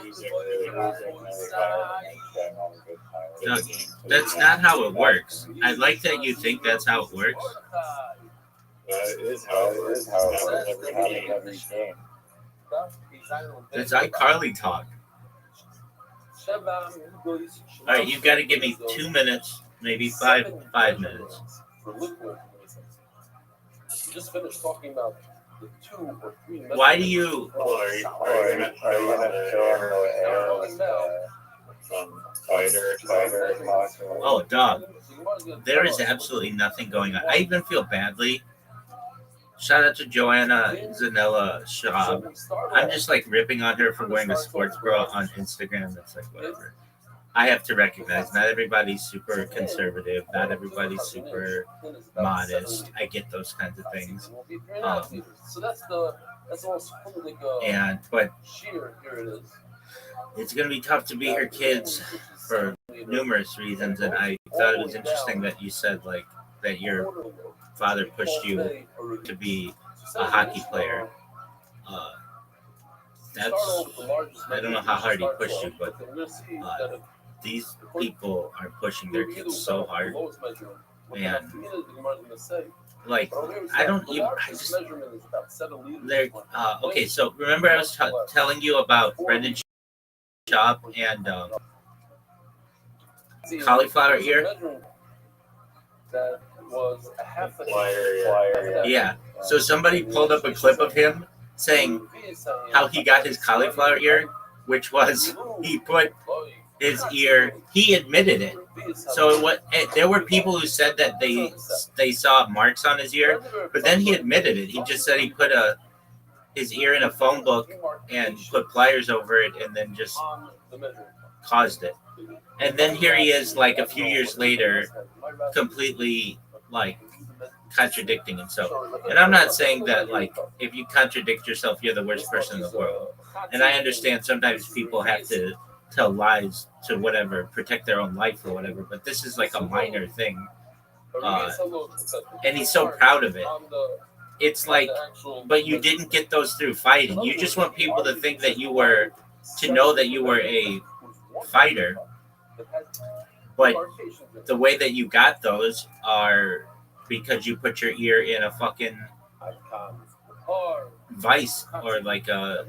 C: Losing really bad, and all the good times.
G: Doug, that's not how it works. I like that you think that's how it works.
C: That is how it works. Every game.
G: That's iCarly talk. All right, you've got to give me 2 minutes, maybe five minutes.
B: Just finished talking about the 2 or 3.
G: Why do you?
C: Are you gonna show some fighter talks?
G: Oh, dog. There is absolutely nothing going on. I even feel badly. Shout out to Joanna Zanella Schwab. I'm just like ripping on her for wearing a sports bra on Instagram. That's like whatever. I have to recognize not everybody's super conservative, not everybody's super modest. I get those kinds of things. But it's gonna be tough to be her kids for numerous reasons, and I thought it was interesting that you said like that your father pushed you to be a hockey player. That's I don't know how hard he pushed you, but these people are pushing their kids so hard, and like I don't even. I just they're okay. So remember, I was telling you about Brendan Schaub and cauliflower ear.
B: That was a half a
C: flyer.
G: Yeah. So somebody pulled up a clip of him saying how he got his cauliflower ear, which was he put his ear. He admitted it. So what? There were people who said that they saw marks on his ear, but then he admitted it. He just said he put his ear in a phone book and put pliers over it, and then just caused it. And then here he is, like a few years later, completely like contradicting himself. And I'm not saying that like if you contradict yourself, you're the worst person in the world. And I understand sometimes people have to tell lies to whatever, protect their own life or whatever. But this is like a minor thing, and he's so proud of it. It's like, but you didn't get those through fighting. You just want people to think that you were, to know that you were a fighter. But the way that you got those are because you put your ear in a fucking vice or like a,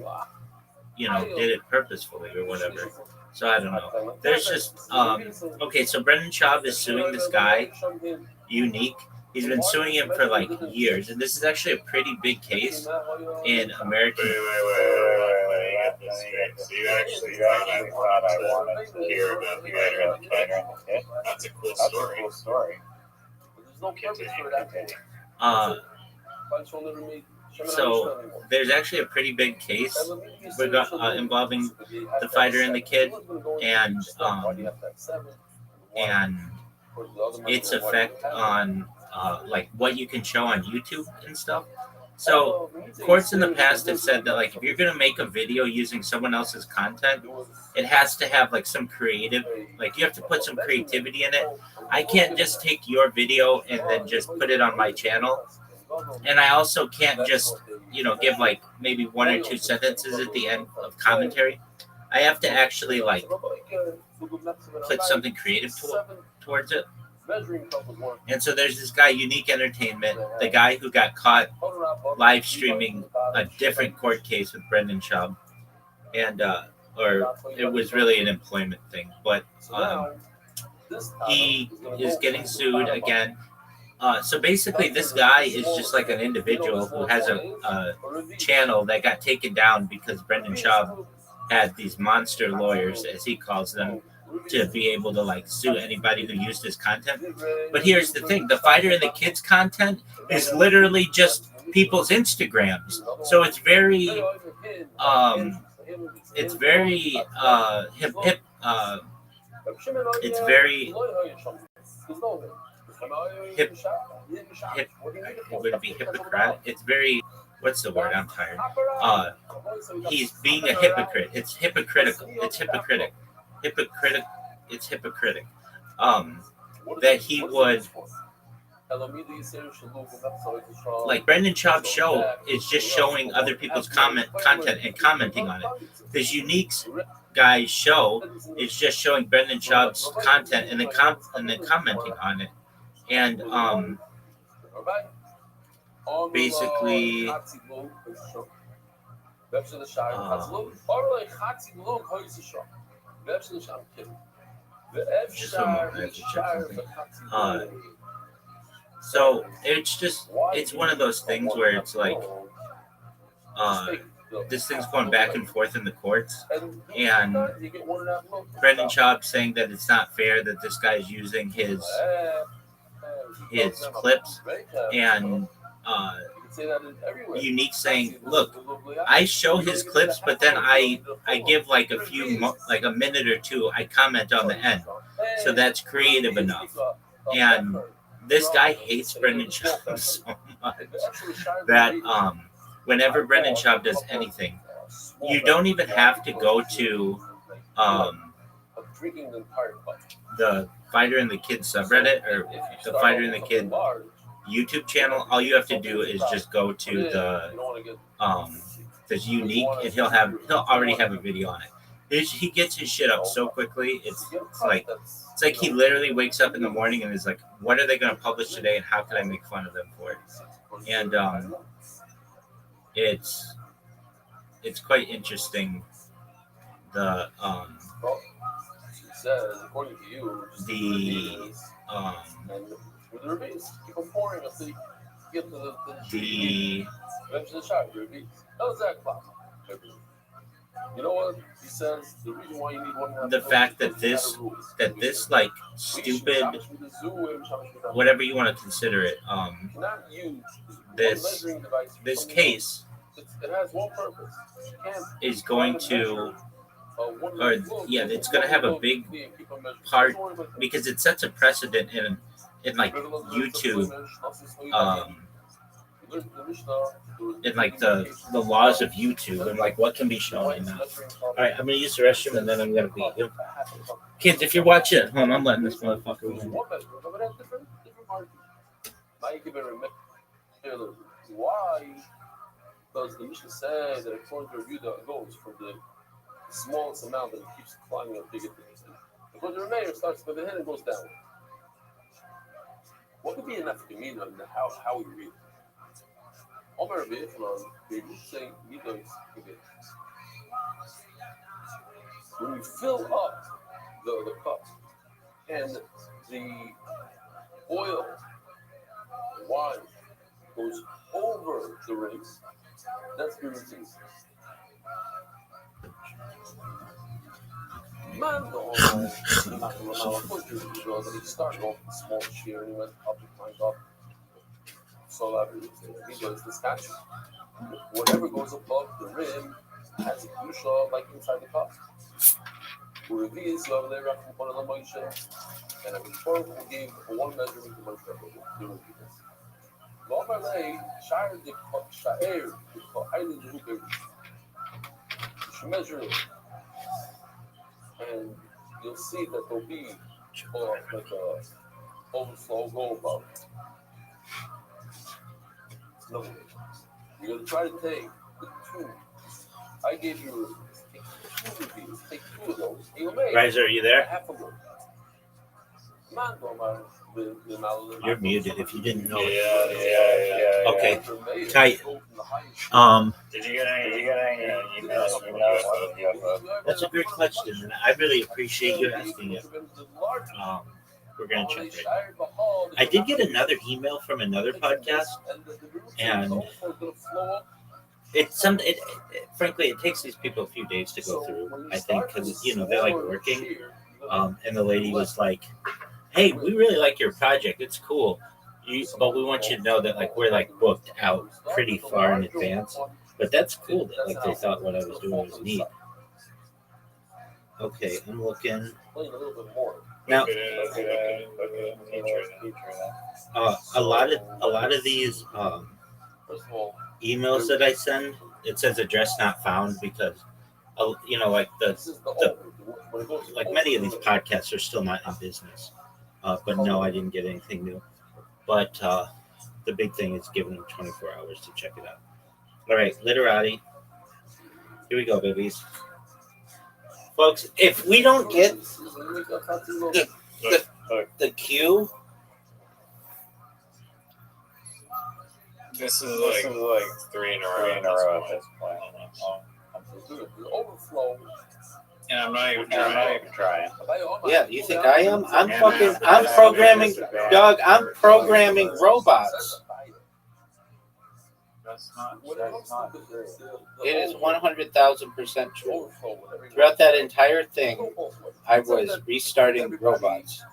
G: did it purposefully or whatever. So I don't know. There's just, okay, so Brendan Schaub is suing this guy, Unique. He's been suing him for like years. And this is actually a pretty big case in American.
C: Wait. So you actually thought I wanted to hear about the fighter and the kid? That's a cool story.
G: So there's actually a pretty big case involving the fighter and the kid, and its effect on like what you can show on YouTube and stuff. So courts in the past have said that like if you're gonna make a video using someone else's content, it has to have like some creative, like you have to put some creativity in it. I can't just take your video and then just put it on my channel. And I also can't just, give like maybe 1 or 2 sentences at the end of commentary. I have to actually like put something creative towards it. And so there's this guy, Unique Entertainment, the guy who got caught live streaming a different court case with Brendan Schaub. And, or it was really an employment thing. But he is getting sued again. So basically, this guy is just like an individual who has a channel that got taken down because Brendan Schaub had these monster lawyers, as he calls them, to be able to like sue anybody who used his content. But here's the thing: the Fighter and the Kids content is literally just people's Instagrams, so it's very it's very would it be hypocrite? It's very, what's the word? I'm tired. He's being a hypocrite. It's hypocritical. It's hypocritic. It's hypocritic. That he would, like Brendan Schaub's show is just showing other people's content and commenting on it. This Unique's guy's show is just showing Brendan Schaub's content and then commenting on it. And basically so it's one of those things where it's like this thing's going back and forth in the courts, and Brendan Schaub saying that it's not fair that this guy's using his clips, and Unique saying, look, I show his clips, but then I give like a minute or two, I comment on the end, so that's creative enough. And this guy hates Brendan Schaub so much that whenever Brendan Schaub does anything, you don't even have to go to the Fighter and the Kid subreddit or the Fighter and the Kid YouTube channel. All you have to do is just go to the Unique, and he'll already have a video on it. He gets his shit up so quickly. It's like he literally wakes up in the morning and is like, what are they going to publish today, and how can I make fun of them for it? And it's quite interesting. The
B: you know what he says? The reason why you need one.
G: The fact that this like stupid, whatever you want to consider it, this case is going to, it's going to have a big part because it sets a precedent in like YouTube, in like the laws of YouTube and like what can be shown and not. All right, I'm gonna use the restroom and then I'm gonna beat you. Kids, if you're watching at home, I'm letting this motherfucker win.
B: Why does the Mishnah say that according to review that goes for the smallest amount that it keeps climbing up bigger things? Because the remainder starts with the head and goes down. What could be an African and how we read it? Omer Rabbi saying when we fill up the cup and the oil, the wine goes over the rim, that's the routine. Man, he's starting off with a small shear and he went up and climbed up. So that he goes the statue. Whatever goes above the rim has a kedusha like inside the cup. And a before we gave one measurement to Moshe Rabbeinu. You should measure it, and you'll see that there'll be like a overflow go above. No, you're going to try to take the two. I gave you two of these. Take two of those.
G: Riser, are you there?
B: Half of them.
G: You're muted if you didn't know.
C: Yeah.
G: Okay, tight.
C: Did you get any emails?
G: That's a great question, and I really appreciate you asking it. We're gonna check right now. I did get another email from another podcast, and it's some. Frankly, it takes these people a few days to go through. I think because they're like working, and the lady was like, "Hey, we really like your project. It's cool, but we want you to know that like we're like booked out pretty far in advance. But that's cool that like they thought what I was doing was neat." Okay, I'm looking now. A lot of these emails that I send, it says address not found because like the like many of these podcasts are still not in business. But no, I didn't get anything new. But the big thing is giving them 24 hours to check it out. All right, literati. Here we go, babies. Folks, if we don't get the cue,
C: this is like three in a row at this point.
B: The overflow.
C: And I'm not even trying.
I: Yeah, you think I am? I'm programming, Doug, I'm programming robots.
C: That's not.
I: It is 100,000% true. Throughout that entire thing, I was restarting robots.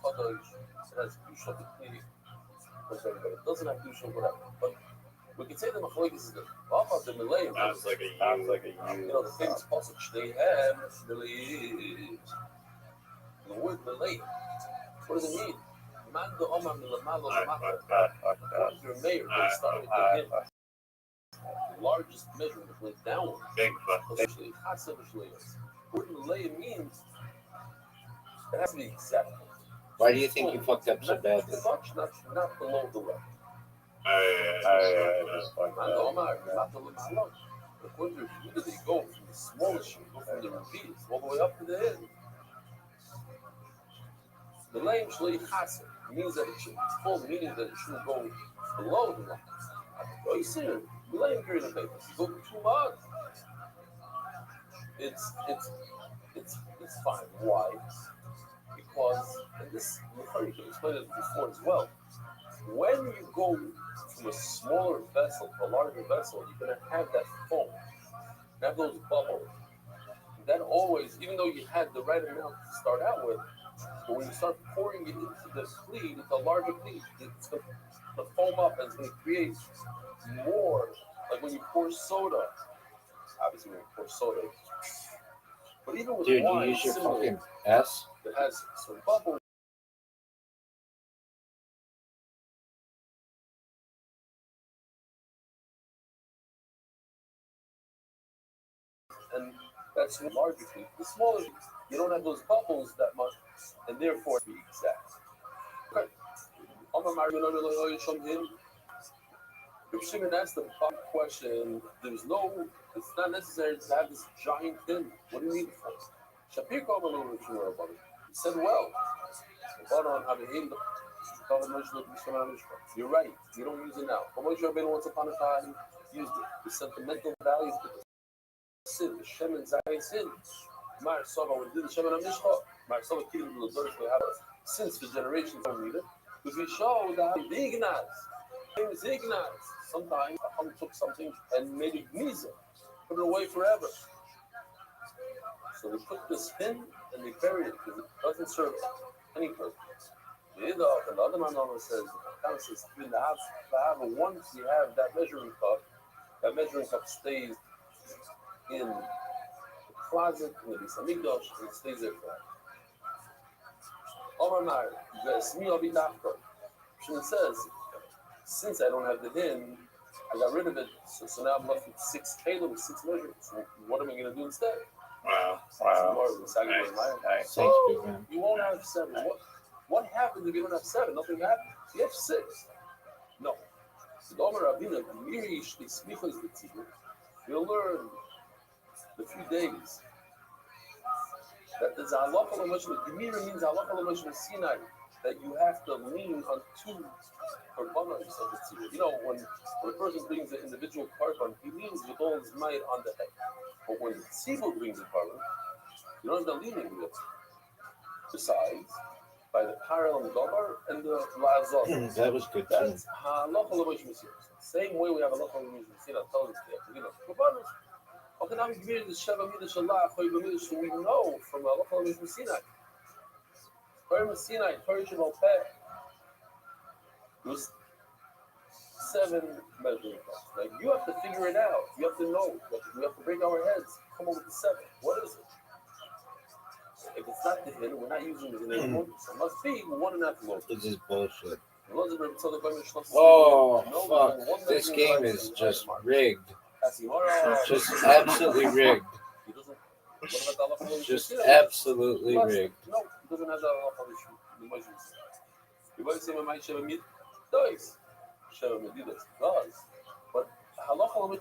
B: We can say the machlokes is the Rafa the Malay.
C: Sounds like a
B: the famous passage they have the word Malay. What does it mean? Man the Omar Milamalo your mayor started with him. The largest measurement went downward. Essentially, word Malay means it has to be exact.
I: Why do you think you fucked up so badly?
B: Not below the level. Where they go from the smallest shoe, go from the reveals, all the way up to the head. The lame shlei chaser means that it's full, meaning that it shouldn't go below the line. Oh, you see it? The lame period of paper. You go too much. It's fine. Why? Because, and this you can explain it before as well. When you go from a smaller vessel to a larger vessel, you're going to have that foam, have those bubbles. That always, even though you had the right amount to start out with, but when you start pouring it into the cleat, it's a larger cleat, it's going to foam up and it's going to create more. Like when you pour soda, obviously when you pour soda, but even with wine,
I: you use your fucking S?
B: It has some bubbles. And that's the larger cleat. The smaller cleat, you don't have those bubbles that much, and therefore be exact. Okay. If Shimon asked the question, it's not necessary to have this giant thing. What do you need it for? Shapir he said, well, you're right. You don't use it now. But once upon a time used it. The sentimental values of the sin, the Shem and Zayin sin. Mar Sova, when did the Shem and Amishcha? Mar Sova, Kilim, the Lord, we have us since the generations don't need it. Because we show that the Ignaz, sometimes a Ham took something and made it Gniza, put it away forever. So they put this in and they bury it because it doesn't serve any purpose. The other man says, once you have that measuring cup stays in the closet in the Bisamigdash and it stays there forever. Omar Shimon says, since I don't have the din, I got rid of it, so now I'm left with 6 kalim, 6 measurements. So what am I going to do instead?
C: Wow.
B: Nice. So you won't have 7. What happens if you don't have 7? Nothing happens. You have 6. No. You'll learn the few days that there's halacha l'mashma. Gemira means halacha l'mashma Sinai, that you have to lean on 2 korbanos of the tzibur. You know, when a person brings an individual korban, he leans with all his might on the head. But when the tzibur brings a korban, you don't have the leaning with it. Besides, by the Karel and Dobar and the Lazar.
I: That was good too.
B: That's halacha l'moish Messiah. Same way we have halacha l'moish Messiah. Tells us there. You know, okay, now we give the Sheva Midah Shalach, so we know from halacha l'moish Messiah. Torah Messiah, Torah Shemal Peh. There's 7 measuring cups. Like you have to figure it out. You have to know. We have to break our heads. Come up with the 7. What is it? If it's not the hidden, we're not using the hidden anymore. So it must be 1.5 loaves.
I: This is bullshit.
B: Oh,
I: fuck. This game is just rigged. Just absolutely rigged. Just absolutely rigged.
B: No, it doesn't have that. You might say my Sheva Mid does. Sheva Medidas does. But halacha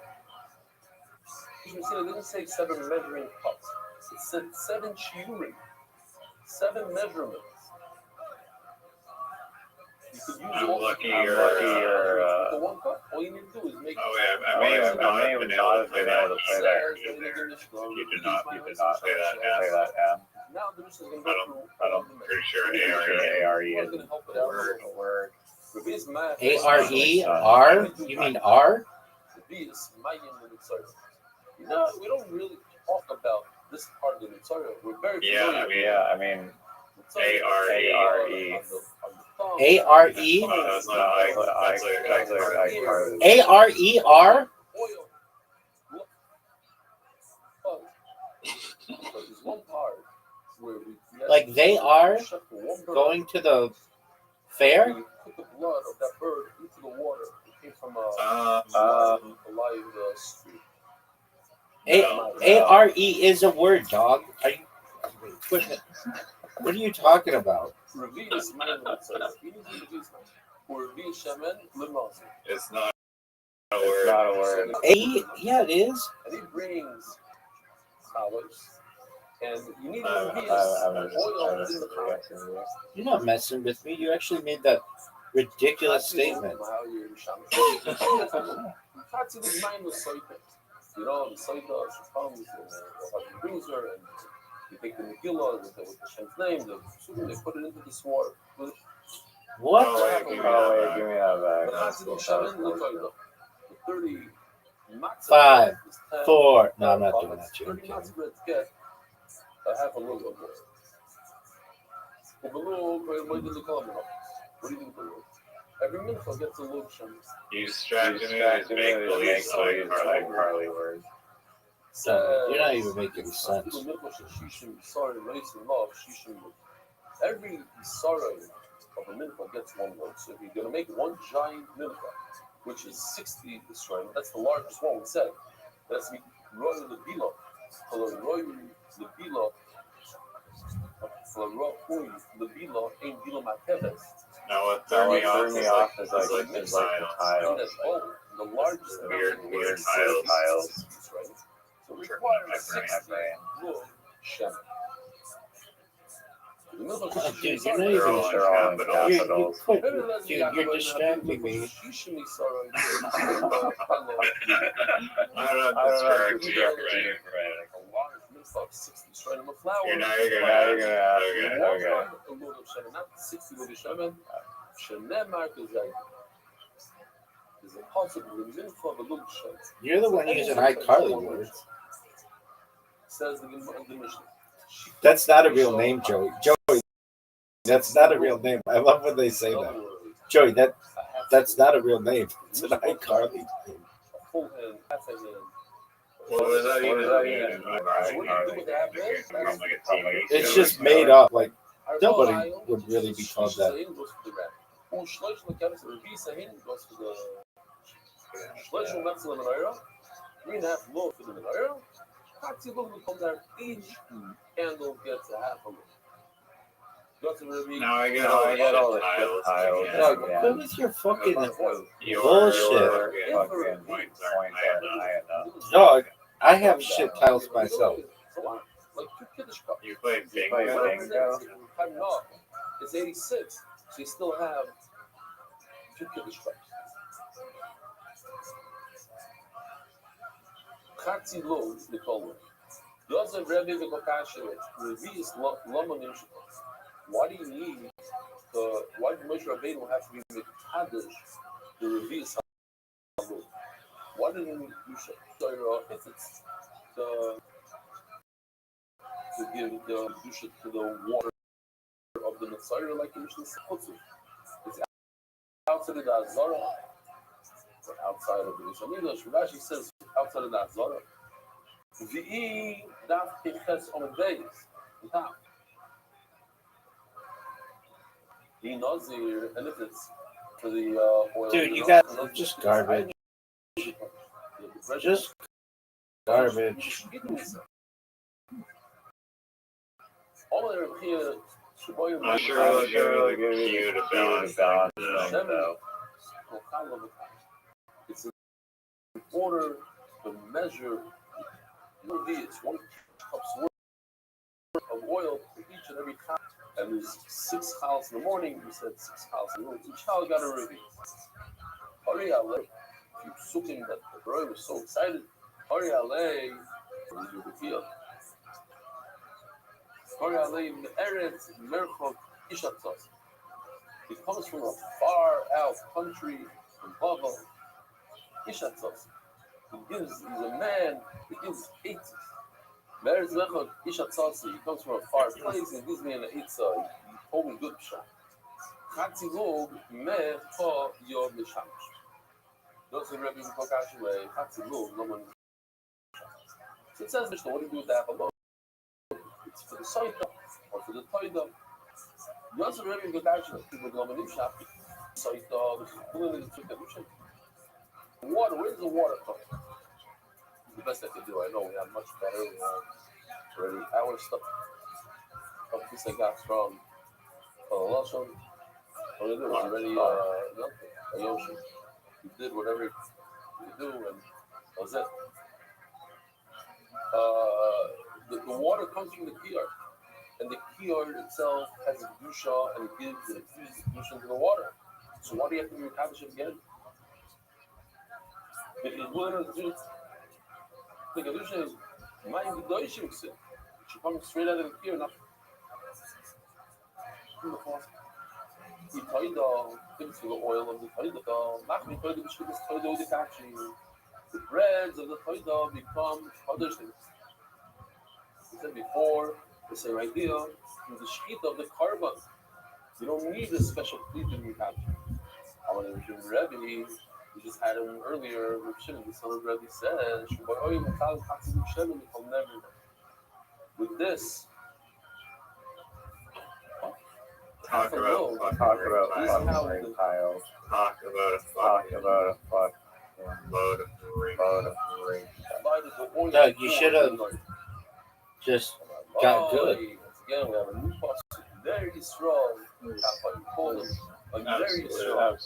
B: didn't say 7 measuring cups. It said 7 shiurim, 7 measurements. You could use
C: I'm
B: all
C: lucky
B: the
C: you're.
B: 1 cup. All you need to do is make.
C: Oh, yeah, I may have not been able to play that. You did not play that.
B: Now the Mishnah is going to go through.
C: I'm pretty sure ARE is a word.
I: ARER? You mean R?
B: No, we don't really talk about this part of the Mitzvah. We're very familiar.
C: I mean, ARE.
I: ARE? ARER?
B: There's one part where
I: like they are going to the fair?
B: We put the blood of that bird into the water. It came from a live street.
I: ARE is a word, dog. Are you? What are you talking about?
C: It's not a word.
I: Yeah, it is.
B: And he brings collars. And you need
C: oil
B: in the collars.
I: You're not messing with me. You actually made that ridiculous statement.
B: You know, the Saita, she comes and brings her, and you take the Megillah with the Hashem's name, they put it into this water.
I: What?
C: Oh, wait, give me that
B: back. 30 matzah
I: 5,
B: is 10,
I: 4. No, I'm not doing that.
B: 30 matzah breads get half a loaf of bread. What do you think? Every mincha gets a loaf of
C: You distracted me with make-believe, so you like Carly words.
I: You're not even making sense.
B: Every sorrow of a mincha gets 1 loaf. So if you're going to make 1 giant mincha, which is 60 Israel, that's the largest one we said. That's the royal the bila. The bila. The bila ain't bila mateves.
C: Now what threw me off is like the tiles.
B: The largest
C: Weird tiles.
B: So it requires 60 loaf shem.
I: Dude, you're not even you're distracting me.
C: I don't know if this works. You're not gonna
I: You're the one using iCarly words.
B: Says the Mishnah.
I: That's not a real name, Joey. Joey, that's not a real name. I love when they say that. Joey, that's not a real name. It's an iCarly name.
C: What was that even?
I: It's just made up. Like, nobody would really be called that.
B: Candle gets a half a loaf.
C: Now I get all the tiles.
I: Dog, what is your fucking bullshit? Dog, I have shit tiles myself.
C: You play bingo?
B: No, it's 86, so you still have 2 Kiddush cups. Chatzi lo, they call it. Yosef Rabbi V'Kokashet, Revi is Lomonim. Why do you need Moshe Rabbeinu have to be mekadosh the reveals. Why didn't you show if it's to give the dusha to the water of the Messiah like the Mishnah says? It's outside of the Azara, or outside of the Mishnah. Rashi says outside of the Azara. V'i daf keches on the days. He nazir, and if it's for the oil.
I: Dude, you got just garbage. Just garbage.
B: All of their here.
C: I'm sure they'll give you the balance though.
B: It's in order to measure it's 1 cup's worth of oil for each and every cup. And there's 6 cows in the morning. We said 6 cows in the morning. Each cow got a review. Hurry Ale, if you sucking that the boy was so excited. Hurry Ale, we do the field. Hurry Ale, Eretz Merchot Ishatzos. He comes from a far out country from Bava. Ishatzos. He's a man that gives eitzes. Meretz Merchot Ishatzos. He comes from a far place and gives me an eitzah. He told me good shot. Chatzilog Mecha Yod Mishamish. Those are Rabbi Pokash way. Chatzilog, no one. So it says, what do you do with that alone? It's for the Saita or for the Toida. Those are Rabbi Pokash way. People go on Nimshach. Saita, the Kulan is the Tukadusha. Water, where's the water from? It's the best I could do. I know we have much better. We have already our stuff. Of this I got from Rothschild. What it is already a Yoshi. You did whatever you do, and that was it. The water comes from the kiyar, and the kiyar itself has a kedusha, and it infuses kedusha into the water. So why do you have to do Kaddish again? If you're willing to do it, the kedusha is mind gedoshim. It should come straight out of the kiyar, not from the faucet. The toida, things for the oil of the toida, machmi toida, which is toida the kachi. The breads of the toida become other things. We said before, the same idea, in the sheet of the carbon. You don't need a special plate in your kachi. I want to mention Rabbi, we just had him earlier, the son of Rabbi says, with this,
C: Talk about a fucking load of rain.
I: Doug, you should have just got good.
B: Again, we have a new pastor, very strong. Very strong.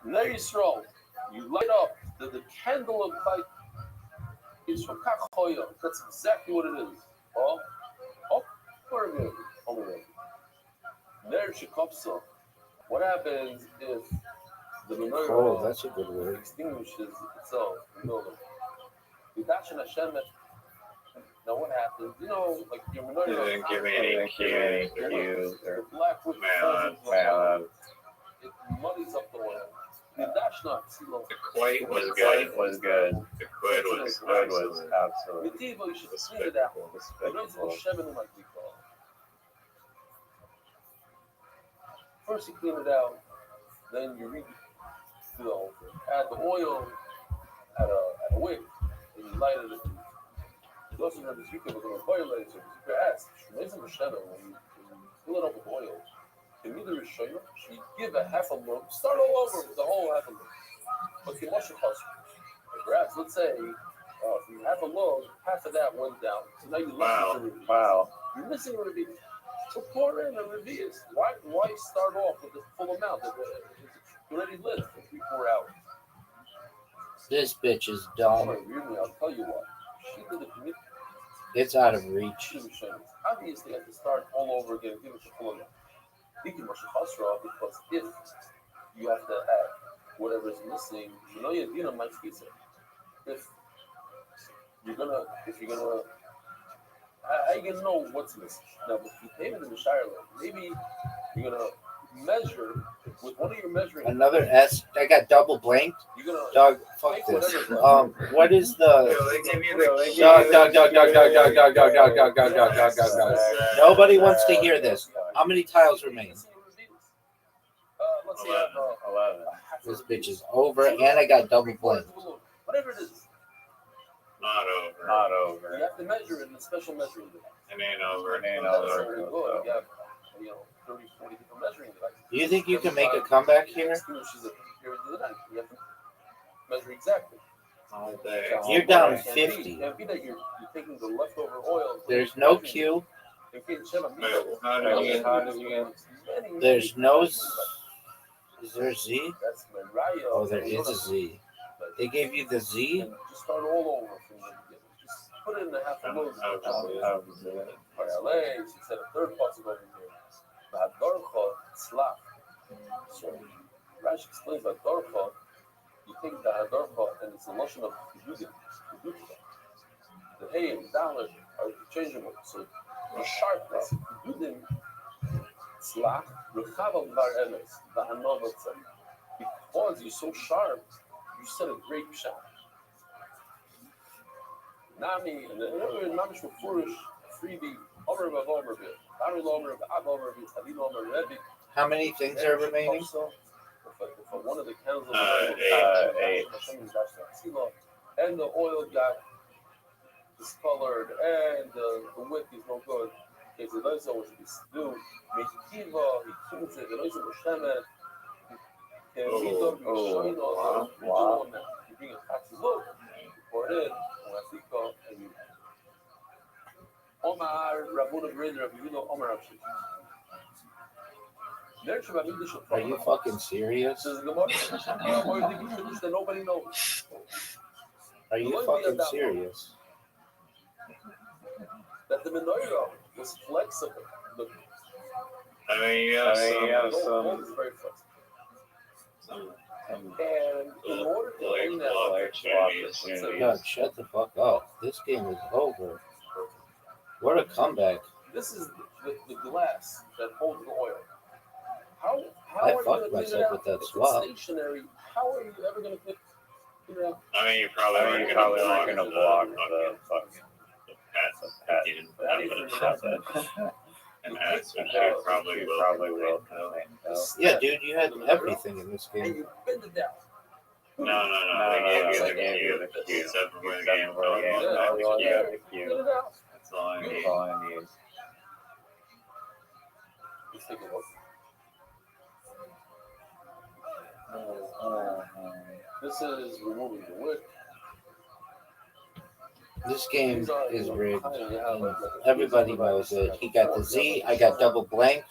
B: Very strong. You light up the candle of light is from Kachoya. That's exactly what it is. What happens if the menorah
I: That's a good word.
B: extinguishes itself in the middle? Now what happens? You know, like your menorah.
C: You didn't give me any cues
B: The black wood it muddies up the oil. The
C: quite was good. The quid was absolutely.
B: you should clean it out. First you clean it out, then you add the oil at a wick, and you light it. It doesn't have the speaker, but the oil laser. You ask, when you fill it up with oil, can either Rishayim, should you give a half a loaf, start all over with the whole half a loaf. But you wash your cost. Perhaps, let's say, if you have a loaf, half of that went down. So now you're You're missing a review. So pour in a review. Why start off with the full amount? It's already lit for 3-4 hours.
I: This bitch is dumb.
B: I'll tell you what. She did the committee.
I: It's out of reach.
B: Obviously, you have to start all over again. Give it the full amount. Because if you have to add whatever is missing, might fix it. If you're gonna, how you gonna know what's missing? Now, if you pay it in the Shire, maybe you're gonna measure with one of your measuring.
I: Another S. I got double blanked.
B: You're gonna
I: Dog, fuck
B: take
I: this.
B: whatever's left.
I: What is the
C: They give you the
I: dog. Nobody wants to hear this. How many tiles remain?
B: Let's see.
C: 11.
I: This bitch is over, and I got double blanked.
B: Whatever it is,
C: Not over. Not over.
B: you have to measure it in a special measuring device.
C: It ain't over. It ain't
B: That's
C: over.
B: very good. You have 30, 40 different measuring devices.
I: Do you think you can make a comeback here?
B: You have to measure exactly.
I: You're down
B: It
I: 50.
B: can't be that you're taking the leftover oil.
I: There's no Q. There's no. Is there a Z?
B: That's Mariah.
I: Oh, there is a Z. They gave you the Z?
B: Just start all over from the beginning. Just put it in the half a load. She said a third possible over here. But Dorcha, slap. So Rashi explains that Dorcha, you take the Hadorcha and it's a notion of Kedudim. The hay and dollar are interchangeable. So the sharpness, Kedudim, slap, Rechavam Bar Emes, the Hanovatzah. Because you're so sharp, you set a great shot. Nami, and the Namish Mufurish, freebie, Omer of Omer, Barul Omer of Ab Omer, Talil Omer, Rebbe.
I: How many things are remaining?
B: For one of the candles of
C: 8.
B: And the oil got discolored, and the wick is no good. It's a lesson which is due. Mekiva, he kills it, the lesson was Shemet. Wow. You bring a taxi look, you pour it in, and you Omar, Rabuna Brinner, Omar Abshik.
I: Are you fucking serious?
B: Nobody knows.
I: Are you fucking serious?
B: That the menorah was flexible.
C: I mean, you have some.
B: Is very flexible. And in order to gain that
I: God, shut the fuck up. This game is over. What a comeback.
B: This is the glass that holds the oil. How
I: I
B: are
I: fucked
B: you
I: myself with that
B: if
I: swap.
B: it's stationary, how are you ever going to clean it out?
C: I mean, you're probably not going to block the fucking path. You didn't have that. And that's what you probably will.
I: Yeah, dude, you had everything in this
B: And
I: game.
B: you bend it down.
C: No. They gave you the cue. Except for the game.
B: Bend it out.
C: That's all I need.
B: Let's take a look. This is removing the wick.
I: This game is rigged. And everybody knows it. He got the Z. I got double blanked.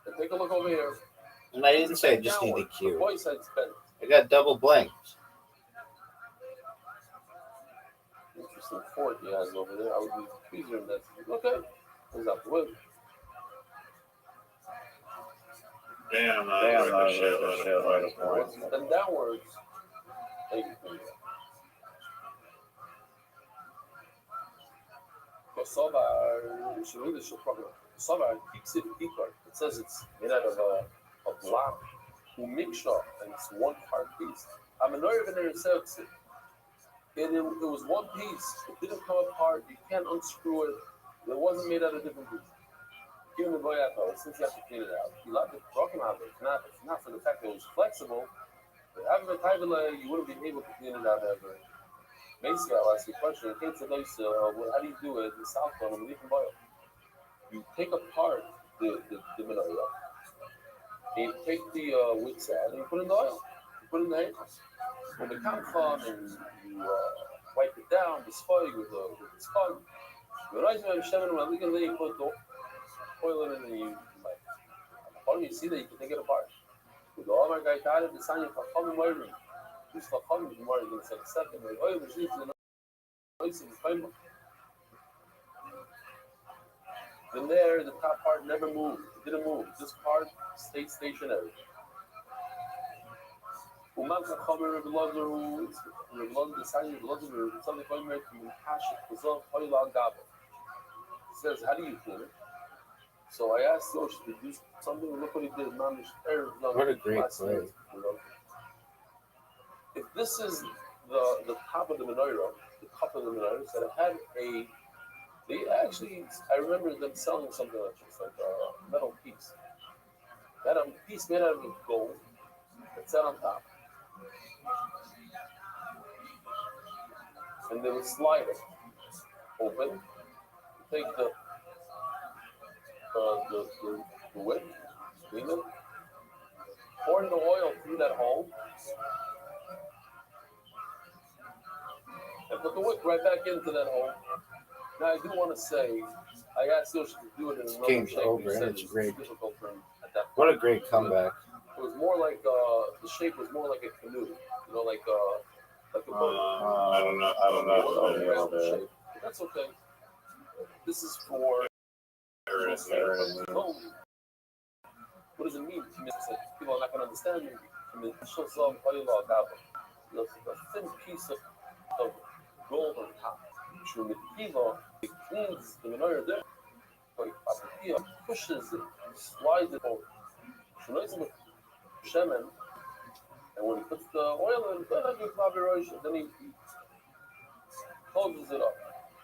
B: And take a look over here.
I: And I didn't say I just need a
B: The
I: Q.
B: voice side's bent.
I: I got double blanked.
B: Interesting fork he has over there. I would be easier than that. Okay. Here's out the wick.
C: Damn, that shit right up.
B: Then downwards. Kosovar keeps it deeper. It says it's made out of a block who mixture, and it's one part piece. I'm a nerve in there itself. It was one piece. It didn't come apart. You can't unscrew it. It wasn't made out of different pieces. Even the boyato, since you have to clean it out, you love it broken out. If not for the fact that it was flexible, but having a taibele, you wouldn't be able to clean it out ever. Basically, I'll ask you a question. In case of those, how do you do it in South Carolina with different boil? You take apart the menorah, and you take the wick side, and you put in the oil. You put in the hay. When the count comes and you wipe it down, the spug with the spug. You realize when you put the oil in it, and you like, you see that you can take it apart. With the Omar guy tired, the sign of Chacham and Myron. Who's Chacham and Myron? You're going to say, second, the oil was used in the place of the framework. Then there, the top part never moved. It didn't move. This part stayed stationary. Uman Chacham and Rabbi Lazar, who the sign of Lazar, something going to make him passionate. It says, how do you clean it? So I asked Yoshi to do something. Look what he did.
I: What a great play.
B: You know? If this is the top of the menorah, the cup of the menorah, that it had they actually, I remember them selling something like this, like a metal piece. That a piece made out of gold that sat on top. And they would slide it open, take the wick, clean it, pour the oil through that hole, and put the wick right back into that hole. Now I do want to say, I asked Yoshi to do it in another
I: Game's
B: shape.
I: over,
B: He said
I: and it's great.
B: difficult for him at that point.
I: What a great comeback.
B: It was more like the shape was more like a canoe, you know, like a boat.
C: I don't know.
B: Round shape. But that's okay. This is for. What does it mean? People are not going to understand me. A thin piece of gold on top. It cleans the menorah there. Pushes it, slides it over. And when he puts the oil in, then he closes it up.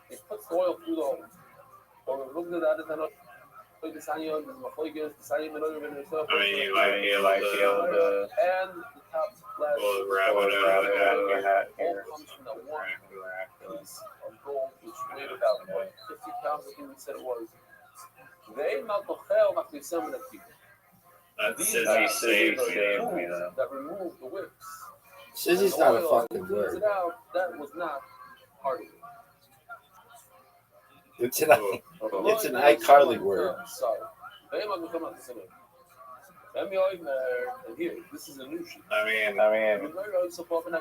B: He puts the oil through the hole. I mean,
C: you might be able to
B: and the top last
C: pull the rabbit out of your hat here.
B: comes from that one piece of gold which weighed about 50 pounds, I think we said it was.
C: That
B: These
C: Sizzy
B: are
C: saved me
B: tools that remove the wicks.
I: Sizzy's
B: And
I: not
B: the
I: a
B: oil
I: fucking
B: cleans
I: word.
B: it out. That was not part of it.
I: It's an iCarly word.
B: Sorry. And here, this is a new sheet.
C: I mean,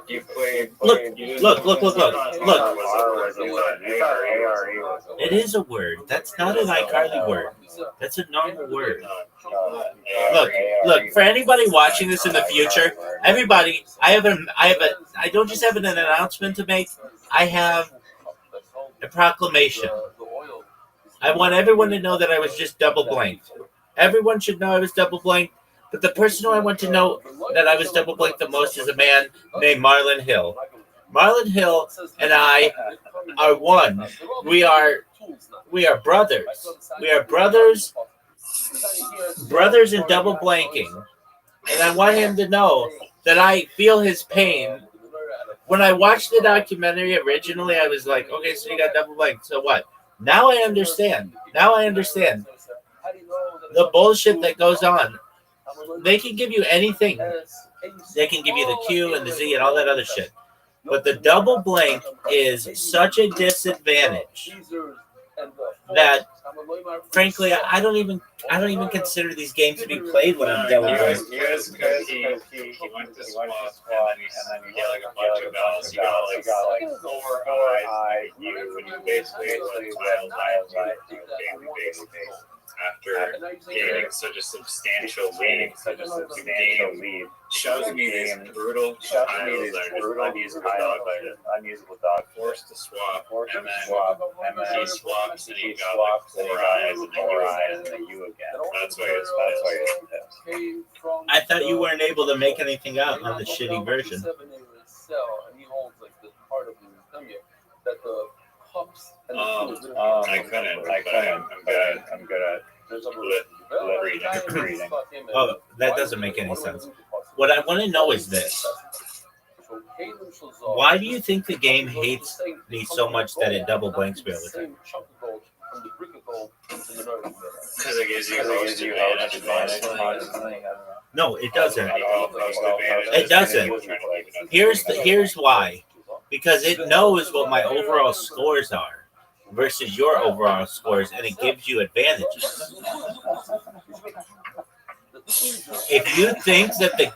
C: you played.
G: Look. It is a word. That's not an iCarly word. That's a normal word. Look. For anybody watching this in the future, everybody, I don't just have an announcement to make. I have a proclamation. I want everyone to know that I was just double blanked. Everyone should know I was double blanked. But the person who I want to know that I was double blanked the most is a man named Marlon Hill. Marlon Hill and I are one. We are brothers. We are brothers in double blanking. And I want him to know that I feel his pain. When I watched the documentary originally, I was like, okay, so you got double blanked. So what? Now I understand. The bullshit that goes on. They can give you anything. They can give you the Q and the Z and all that other shit. But the double blank is such a disadvantage that, frankly, I don't even consider these games to be played when I'm double blanked.
C: He went to swap, and then you get like a bunch of bells. You got like 4 eyes. When you basically tile right daily basis. After gaining such a substantial lead, shows me these brutal tiles that are unusable dog, forced to swap, and then he swaps and he got like 4 eyes and then you again. That's why it's
G: I thought you weren't able to make anything out on the shitty version.
C: I couldn't. I'm good at reading.
G: Oh, that doesn't make any sense. What I want to know is this. Why do you think the game hates me so much that it double blanks me all the time?
C: Because it gives you host advantage.
G: No, it doesn't. It doesn't. Here's why. Because it knows what my overall scores are versus your overall scores, and it gives you advantages. If you think that the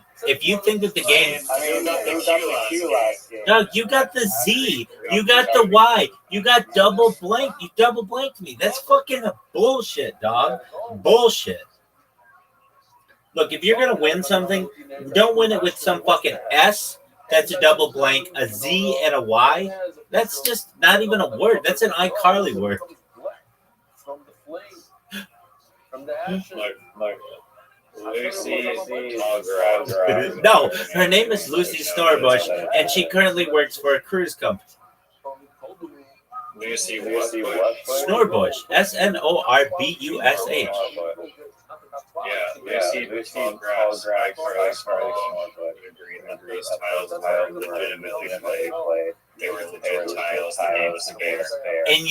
G: game, Doug, you got the Z, you got the Y, you got double blank, you double blanked me. That's fucking bullshit, dog. Bullshit. Look, if you're gonna win something, don't win it with some fucking S. That's a double blank, a Z, and a Y. That's just not even a word. That's an iCarly word.
C: Like Lucy Tallgrass.
G: No, her name is Lucy Snorbush, and she currently works for a cruise company.
C: Lucy
G: Snorbush, Snorbush.
C: Yeah, Lucy Tallgrass. I agrees tiles were legitimately played. They were legit tiles. The game was fair.
G: In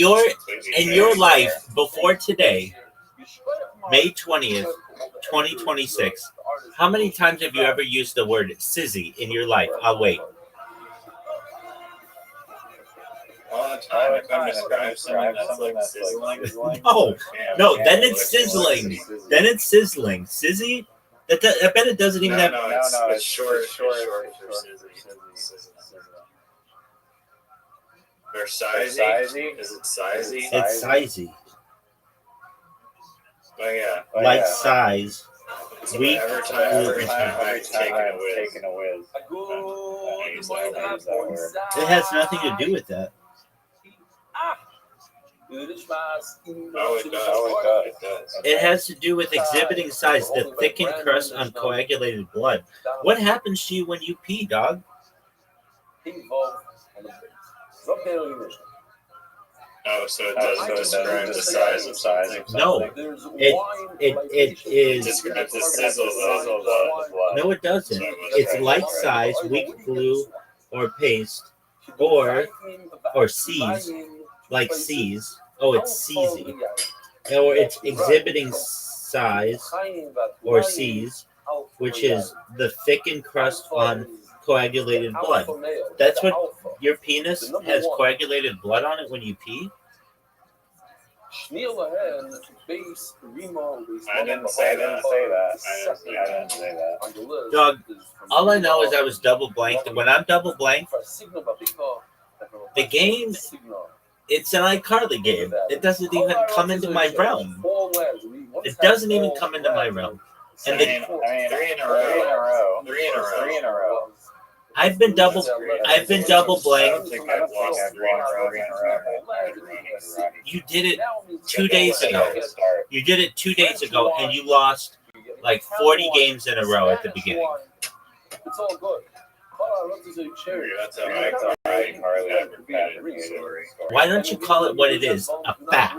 G: your life before today, May 20th, 2026, how many times have you ever used the word sizzy in your life? I'll wait.
C: All the time, if I'm describing something that's like sizzling.
G: No, then it's sizzling. Sizzy? I bet it doesn't even have.
C: No, it's short for sizzling. Or sizey? Is it sizey?
G: It's sizey.
C: Oh yeah.
G: Like size.
C: So
G: Weak.
C: every time I've taken a whiz. I use that word.
G: It has nothing to do with that.
C: Oh, it does.
G: It has to do with exhibiting size, the thickened crust on coagulated blood. What happens to you when you pee, dog?
C: Oh, so it doesn't describe the size of something.
G: No, it is.
C: Describes the sizzle of the blood.
G: No, it doesn't. It's like size, weak glue, or paste, or seize, like seize. Oh, it's seezy. Or it's exhibiting size, or seize, which is the thickened crust on coagulated blood. That's what your penis has coagulated blood on it when you pee?
C: I didn't say that.
G: Dog, all I know is I was double blanked, and when I'm double blanked, the game, it's an iCarly game. It doesn't even come into my realm. It doesn't even come into my realm. And
C: three in a row.
G: I've been double blanked. You did it 2 days ago. You did it 2 days ago, and you lost like 40 games in a row at the beginning.
B: It's all good.
C: That's how I
G: Why don't you call it what it is? A fact.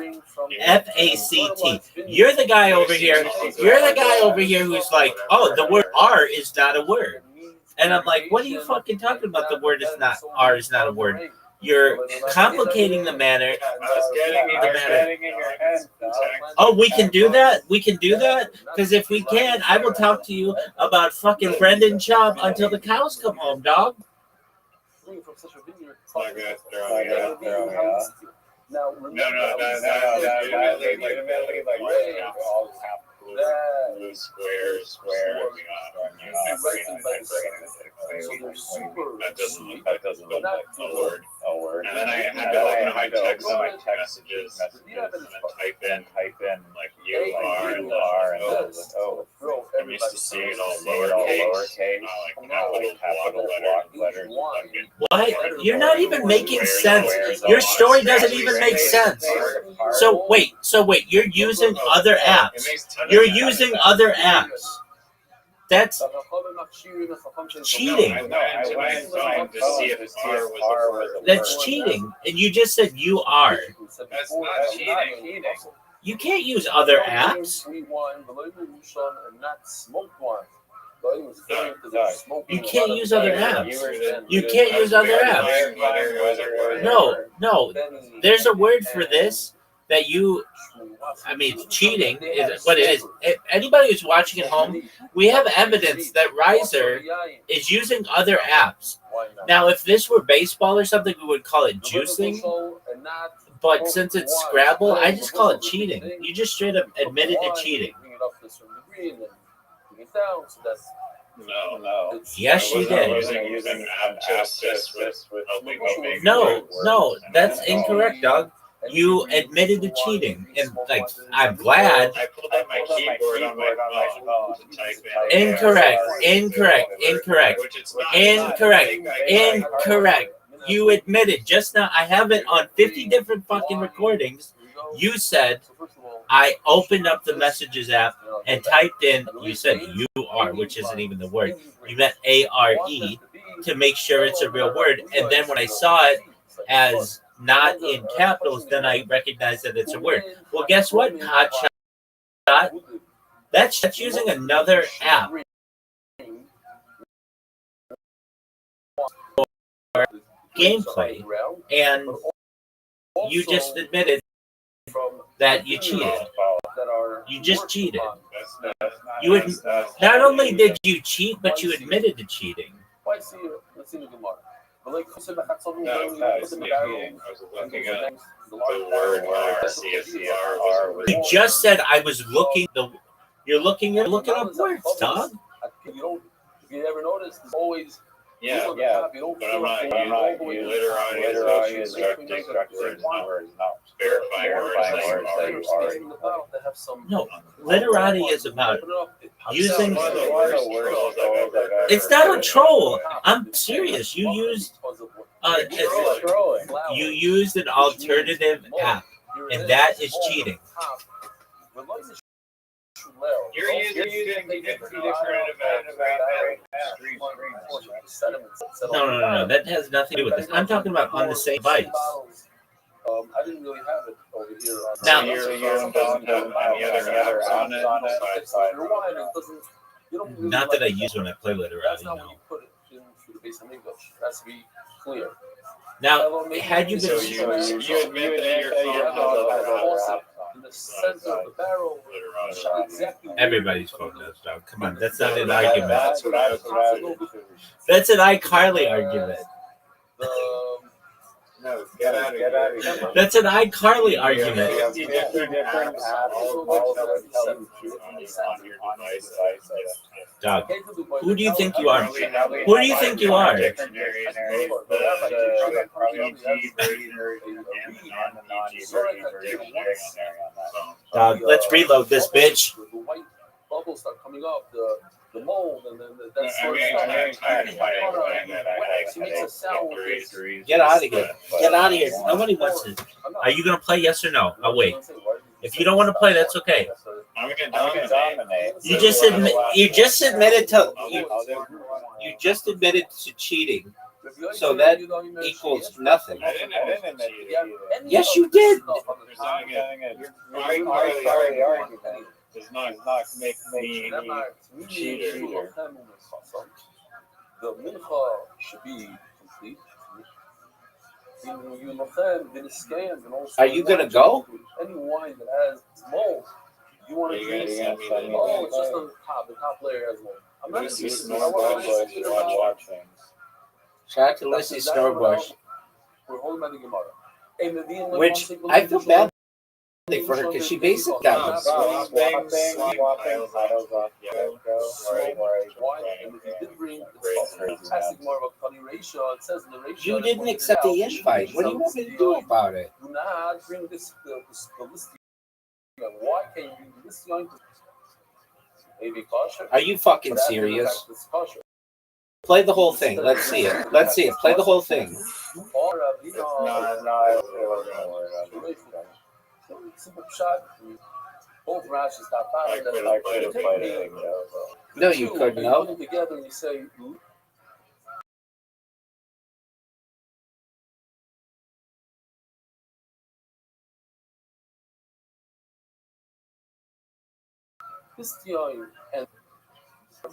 G: F-A-C-T. You're the guy over here. You're the guy over here who's like, oh, the word R is not a word. And I'm like, what are you fucking talking about? The word is not, R is not a word. You're complicating the matter. Oh, we can do that? We can do that? Because if we can, I will talk to you about fucking Brendan Chubb until the cows come home, dog.
C: Blue squares. That doesn't look like a word. And then I had to open my text messages and then type in like you are and I'm used to seeing it all lowercase. Like capital letters.
G: What? You're not even making sense. Your story doesn't even make sense. So wait, you're using other apps. You're using other apps. That's cheating. That's cheating. And you just said you are.
C: That's not cheating.
G: You can't use other apps. You can't use other apps. You can't use other apps. No. There's a word for this that you... I mean, cheating is what it is. Anybody who's watching at home, we have evidence that Riser is using other apps. Now, if this were baseball or something, we would call it juicing. But since it's Scrabble, I just call it cheating. You just straight up admitted to cheating.
C: No.
G: Yes, you did.
C: Using app justice with
G: No, that's incorrect, dog. You admitted to cheating, and like I'm glad.
C: I pulled up my keyboard on my phone to type in.
G: Incorrect. You admitted just now. I have it on 50 different fucking recordings. You said I opened up the messages app and typed in, you said you are, which isn't even the word. You meant ARE to make sure it's a real word. And then when I saw it as not in capitals, then I recognized that it's a word. Well, guess what, Hotshot? That's using another app. Gameplay, and you just admitted that you cheated. You just cheated. You not only did you cheat, but you admitted to cheating.
C: Let's see the Gemara. I was looking at the word CSCR.
G: You just said I was looking. You're looking up words, dog.
B: If you ever notice, there's always
C: Yeah, but I'm not literally instructing words, not verifying words.
G: No, literati is about using. It's not a troll. I'm serious. You used an alternative app, and that is cheating.
C: You're using different
G: No. That has nothing to do with this. I'm talking about on the same device.
B: I didn't really have it over here.
G: Now, not that I use when I play literati.
B: That's not
G: No.
B: when you put it into the base of English. It has to be clear.
G: Now, had you been
C: you admit that your phone
B: in the center of the barrel, exactly.
G: Everybody's phone does, dog. Come on, that's not an argument.
C: That's what I was.
G: That's an iCarly argument.
C: No, get out of here.
G: That's an iCarly argument. Dog, who do you think you are? Who do you think you are? Dog, let's reload this bitch.
B: The white bubbles start coming up, the mold, and then that's
G: Get out of here. Get out of here. Nobody wants to. Are you going to play, yes or no? I'll wait. If you don't want to play, that's okay.
C: I'm gonna dominate.
G: You just admitted to cheating. So that equals nothing.
C: I didn't admit it.
G: Yes, you did.
C: Does not make me cheater.
B: The mincha should be complete.
I: Are you gonna go?
B: Any wine that has mold, you want to drink it? Oh, it's just on top. The top layer has mold. I'm not
C: watching.
I: Shout out to Lissy Snowbush.
B: We're holding by the Gemara.
I: Which I feel bad for her because she basically got me. You didn't accept the invite. What do you want me to do about it?
B: Do not bring this the listing. Why can't you bring the listing?
I: Are you fucking serious? Play the whole thing. Let's see it. Let's see it. Play the whole thing.
B: Simple shot. Both Rashes got found.
I: No, you couldn't. No.
B: Put them together and you say, this and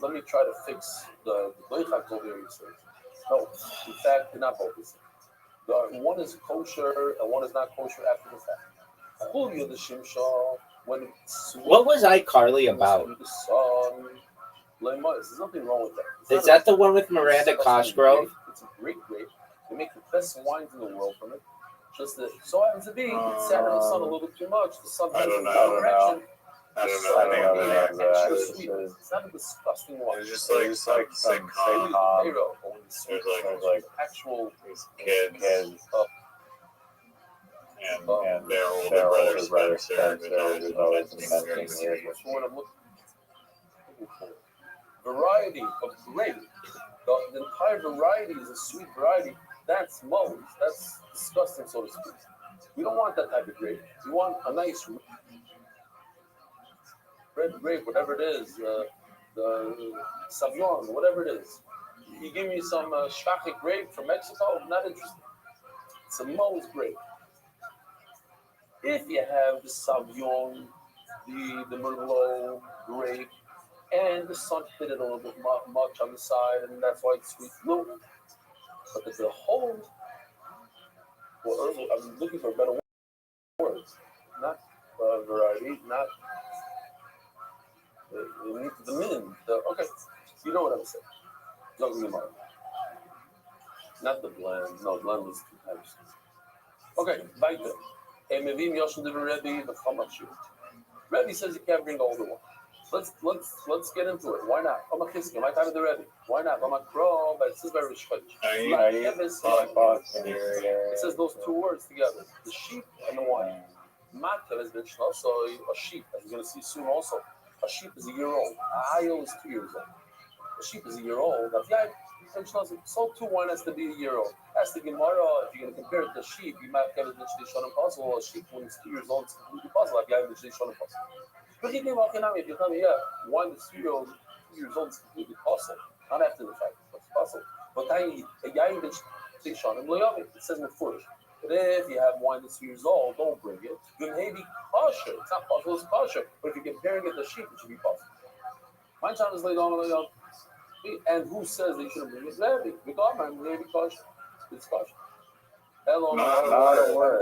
B: let me try to fix the Bleichak over here. No, in fact, they're not both the same. One is kosher and one is not kosher after the fact.
I: What was iCarly about?
B: There's nothing wrong with that.
I: Is that the one with Miranda Cosgrove?
B: It's a great grape. They make the best wines in the world from it. Just that so happens to be it sat in the sun a little bit too much. The sun has a direction. It's not a disgusting one.
C: It's just like
B: actual
C: kids. And their older brother Spencer is always mentioning
B: variety of grape. The entire variety is a sweet variety. That's mold. That's disgusting, so to speak. We don't want that type of grape. We want a nice red grape, whatever it is, the Sauvignon, whatever it is. You give me some Shvachik grape from Mexico, I'm not interested. It's a Mo's grape. If you have the Sauvignon, the Merlot grape, and the sun hit it a little bit much on the side, and that's why it's sweet. No, but the whole, I'm looking for better words, not variety, not the min. Okay, you know what I'm saying. Talking about not the blend. No, blend is two types. Okay, weiter. Rabbi says you can't bring older one. Let's get into it. Why not? My time of the Rebbe. Why not? But it says very Rothschild. It says those two words together: the sheep and the wine. Matav has been also a sheep, as we're going to see soon. Also, a sheep is a year old. A hayel is 2 years old. A sheep is a year old. So too wine has to be a year old. That's the Gemara. If you're going to compare it to sheep, you might get it to Shon Impossible. A sheep when it's 2 years old, it's completely possible. Like you have the Shon Impossible. But if you tell me, yeah, wine that's 2 years old is completely possible. Not after the fact, but it's possible. But it says in the foot. But if you have wine that's 2 years old, don't bring it. Then maybe kosher. It's not possible, it's kosher. But if you're comparing it to sheep, it should be possible. My time is laid on. And who says they shouldn't bring it? Rabbi. We got man, maybe kosher. It's kosher. Hello,
C: not a word.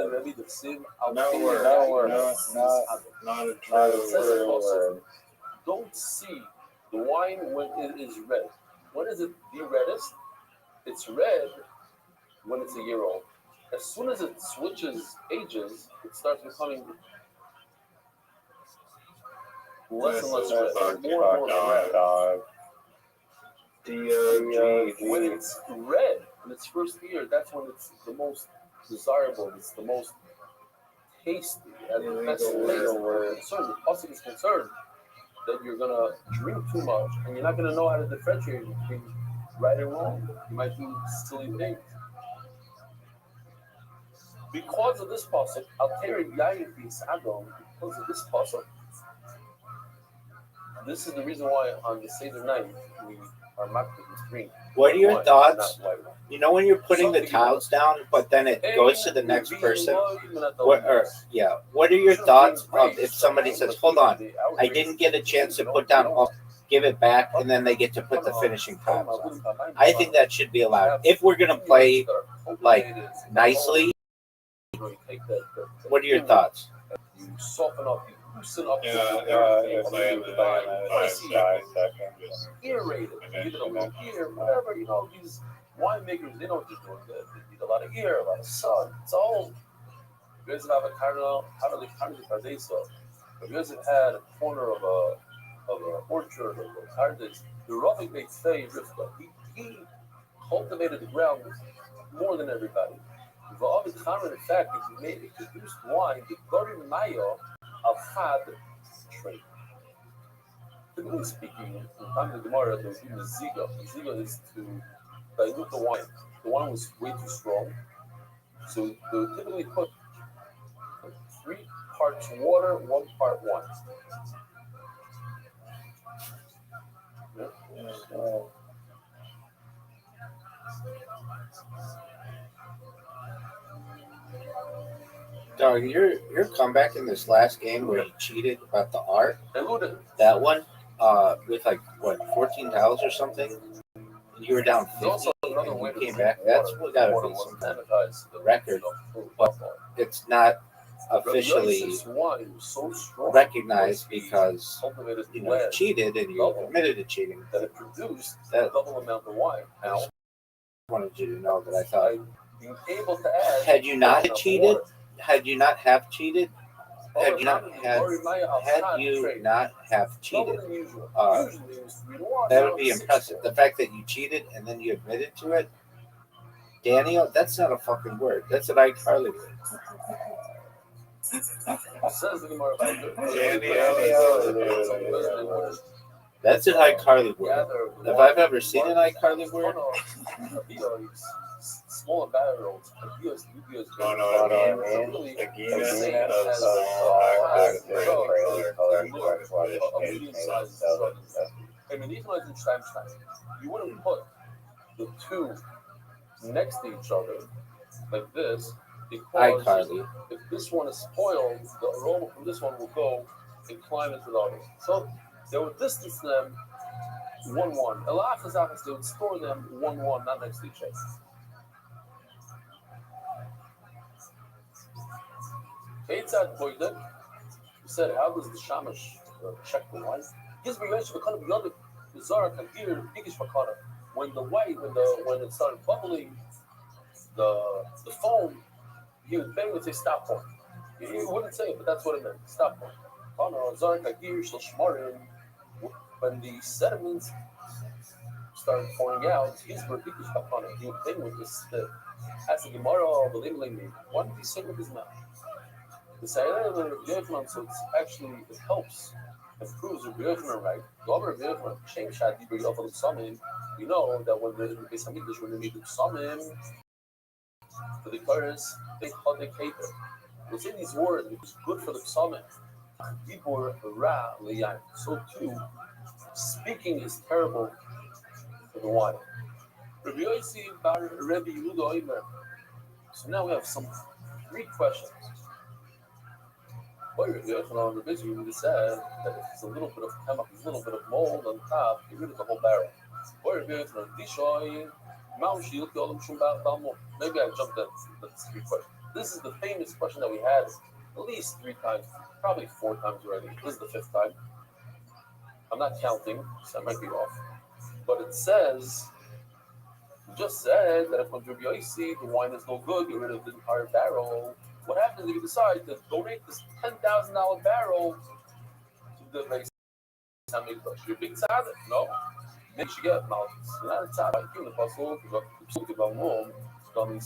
B: Not
C: a word. Not a true word.
B: Don't see the wine when it is red. When is it the reddest? It's red when it's a year old. As soon as it switches ages, it starts becoming less and less red. More and more red. When it's red in its first year, that's when it's the most desirable. It's the most tasty. And the best flavor. We're concerned. The pasuk is concerned that you're gonna drink too much and you're not gonna know how to differentiate between right and wrong. You might do silly things. Because of this pasuk, because of this pasuk, this is the reason why on the Seder night we are marked with green.
I: What are your thoughts? You know when you're putting the tiles down, but then it goes to the next person? What are your thoughts of if somebody says, hold on, I didn't get a chance to put down, I'll give it back, and then they get to put the finishing tiles on? I think that should be allowed. If we're going to play like nicely, what are your thoughts?
B: You soften up, you loosen up.
C: If I am in 5 seconds.
B: Aerated. Give it a little air, whatever. These winemakers, they don't just do it. They need a lot of air, a lot of sun. It's all. You guys have a carnal so if you guys have had a corner of an orchard of a paradise, the Rabbi may say, he cultivated the ground more than everybody. In fact, he produced wine, the Gorim Maya of Had trade. Typically speaking, in the time of the Gemara, there was even a ziga. The ziga is to dilute the wine. The wine was way too strong. So they would typically put 3 parts water, 1 part wine. Yeah.
I: Dog, your comeback in this last game where you cheated about the art, that one, with 14 tiles or something, and you were down 50 and you came back, that's what got to be some kind of record, but it's not officially recognized because you cheated and you admitted to cheating.
B: That it produced that double amount of wine. Now,
I: I wanted you to know that I thought,
B: being able to add,
I: had you not cheated, had you not have cheated, that would be impressive. The fact that you cheated and then you admitted to it, Daniel, that's not a fucking word. That's an iCarly word. That's an iCarly word. If I've ever seen an iCarly word,
B: smaller barrels, Agios,
C: Oh no,
B: really
C: the
B: the
C: Guinness
B: same
C: of
B: as a medium-sized drug. And in each one you wouldn't put the two next to each other like this because
I: iCarly.
B: if this one is spoiled, the aroma from this one will go and climb into the other. So they would distance them 1-1. A lot of times they would store them 1-1, not next to each other. Keitzad Boydek said, how does the Shamash check the wine? Gives me mention the other Zara can hear Bigish Fakara. When the white, when it started bubbling, the foam, he would bang and say stop point. He wouldn't say it, but that's what it meant. Stop point. When the sediments started pouring out, his Bigish Fakara, he would bang with his stick. As the Gemara, the labeling, what did he say with his mouth? The Sayyid so it's actually, it helps, improves Rabbi Yochanan, right? The other Rabbi Yochanan, Shem Shadi, Rabbi Yochanan Samim, we know that when the Beis Hamikdash, when they need to Samim, for the chorus, they call the caper. What's in these words, which is good for the Samim, Dibur Ra Liyan. So too, speaking is terrible for the wine. Rabbi Yossi Bar Rabbi Yehuda Omer. So now we have some 3 questions. Rabbi Yochanan said that if it's a little bit of chemical, a little bit of mold on top, get rid of the whole barrel. Maybe I jumped at 3 questions. This is the famous question that we had at least 3 times, probably 4 times already. This is the 5th time. I'm not counting, so I might be off. But it says, just said that if on Rabbi Yossi the wine is no good, get rid of the entire barrel. What happens if you decide to donate this $10,000 barrel to the Beis Hamikdash? You're a big tzaddik, no? Maybe you should get malchus. You're not a tzaddik. You're the puzzle. You're the mom.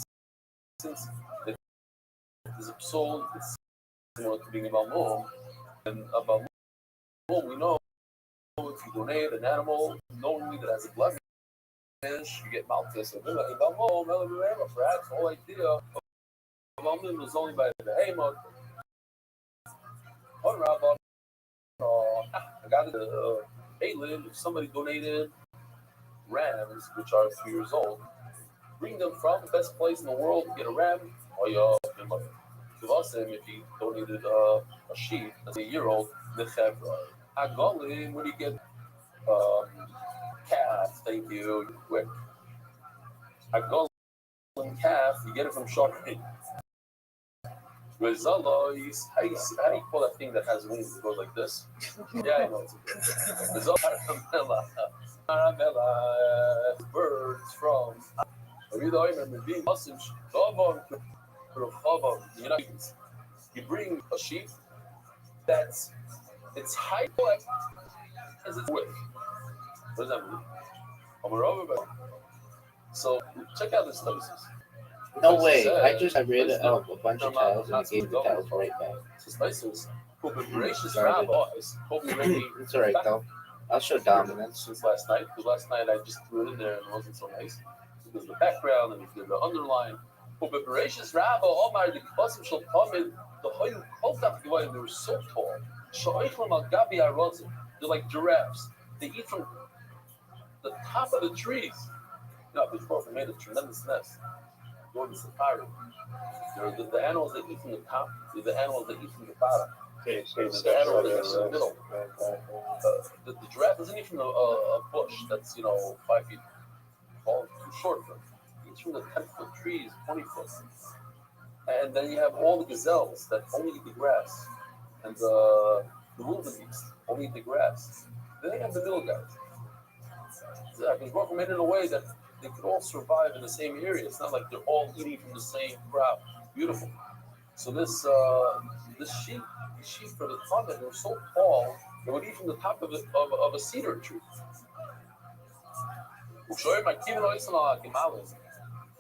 B: Since there's a psal, it's similar to being a balmum. And a balmum, we know if you donate an animal knowingly that has a blemish, you get malchus. And a balmum, perhaps the whole idea of balmum was only by the behemoth. One rabbi, I got the Alin, if somebody donated rams, which are 3 years old, bring them from the best place in the world to get a ram, or your money. If he donated a sheep that's a year old, Agolim, where do you get calf? Thank you, quick. Agolim calf, you get it from Shocking. Rizalo, how do you call that thing that has wings that goes like this? Yeah, I know it's a Rizalo, birds from. I remember being Muslim. You bring a sheep that's its height as its width. What does that mean? So check out this notice.
I: No way. I read it out a bunch of tiles and I gave the tiles right back.
B: It's
I: alright though. I'll show dominance.
B: Since last night, because last night I just threw it in there and it wasn't so nice. Because the background and if you the underline. But Bereshis Rabbi, Omar, the Kibbasim shall come in, the Hoyle Koltaf Givayim, they were so tall. Shoichlam al Gabi Arozim, they're like giraffes. They eat from the top of the trees. Now, this prophet made a tremendous nest. Go to the safari. They're the animals that eat from the top, they're the animals that eat from the bottom.
C: Okay,
B: the animals that eat from the middle. The giraffe doesn't eat from a bush that's 5 feet tall, too short for it. Eats from the 10-foot trees, 20 foot. And then you have all the gazelles that only eat the grass. And the wildebeest only eat the grass. Then you have the middle guys. Because Baruch made it in a way that they could all survive in the same area. It's not like they're all eating from the same crop. Beautiful. So this sheep, these sheep for the fun that they were so tall, they would eat from the top of a cedar tree.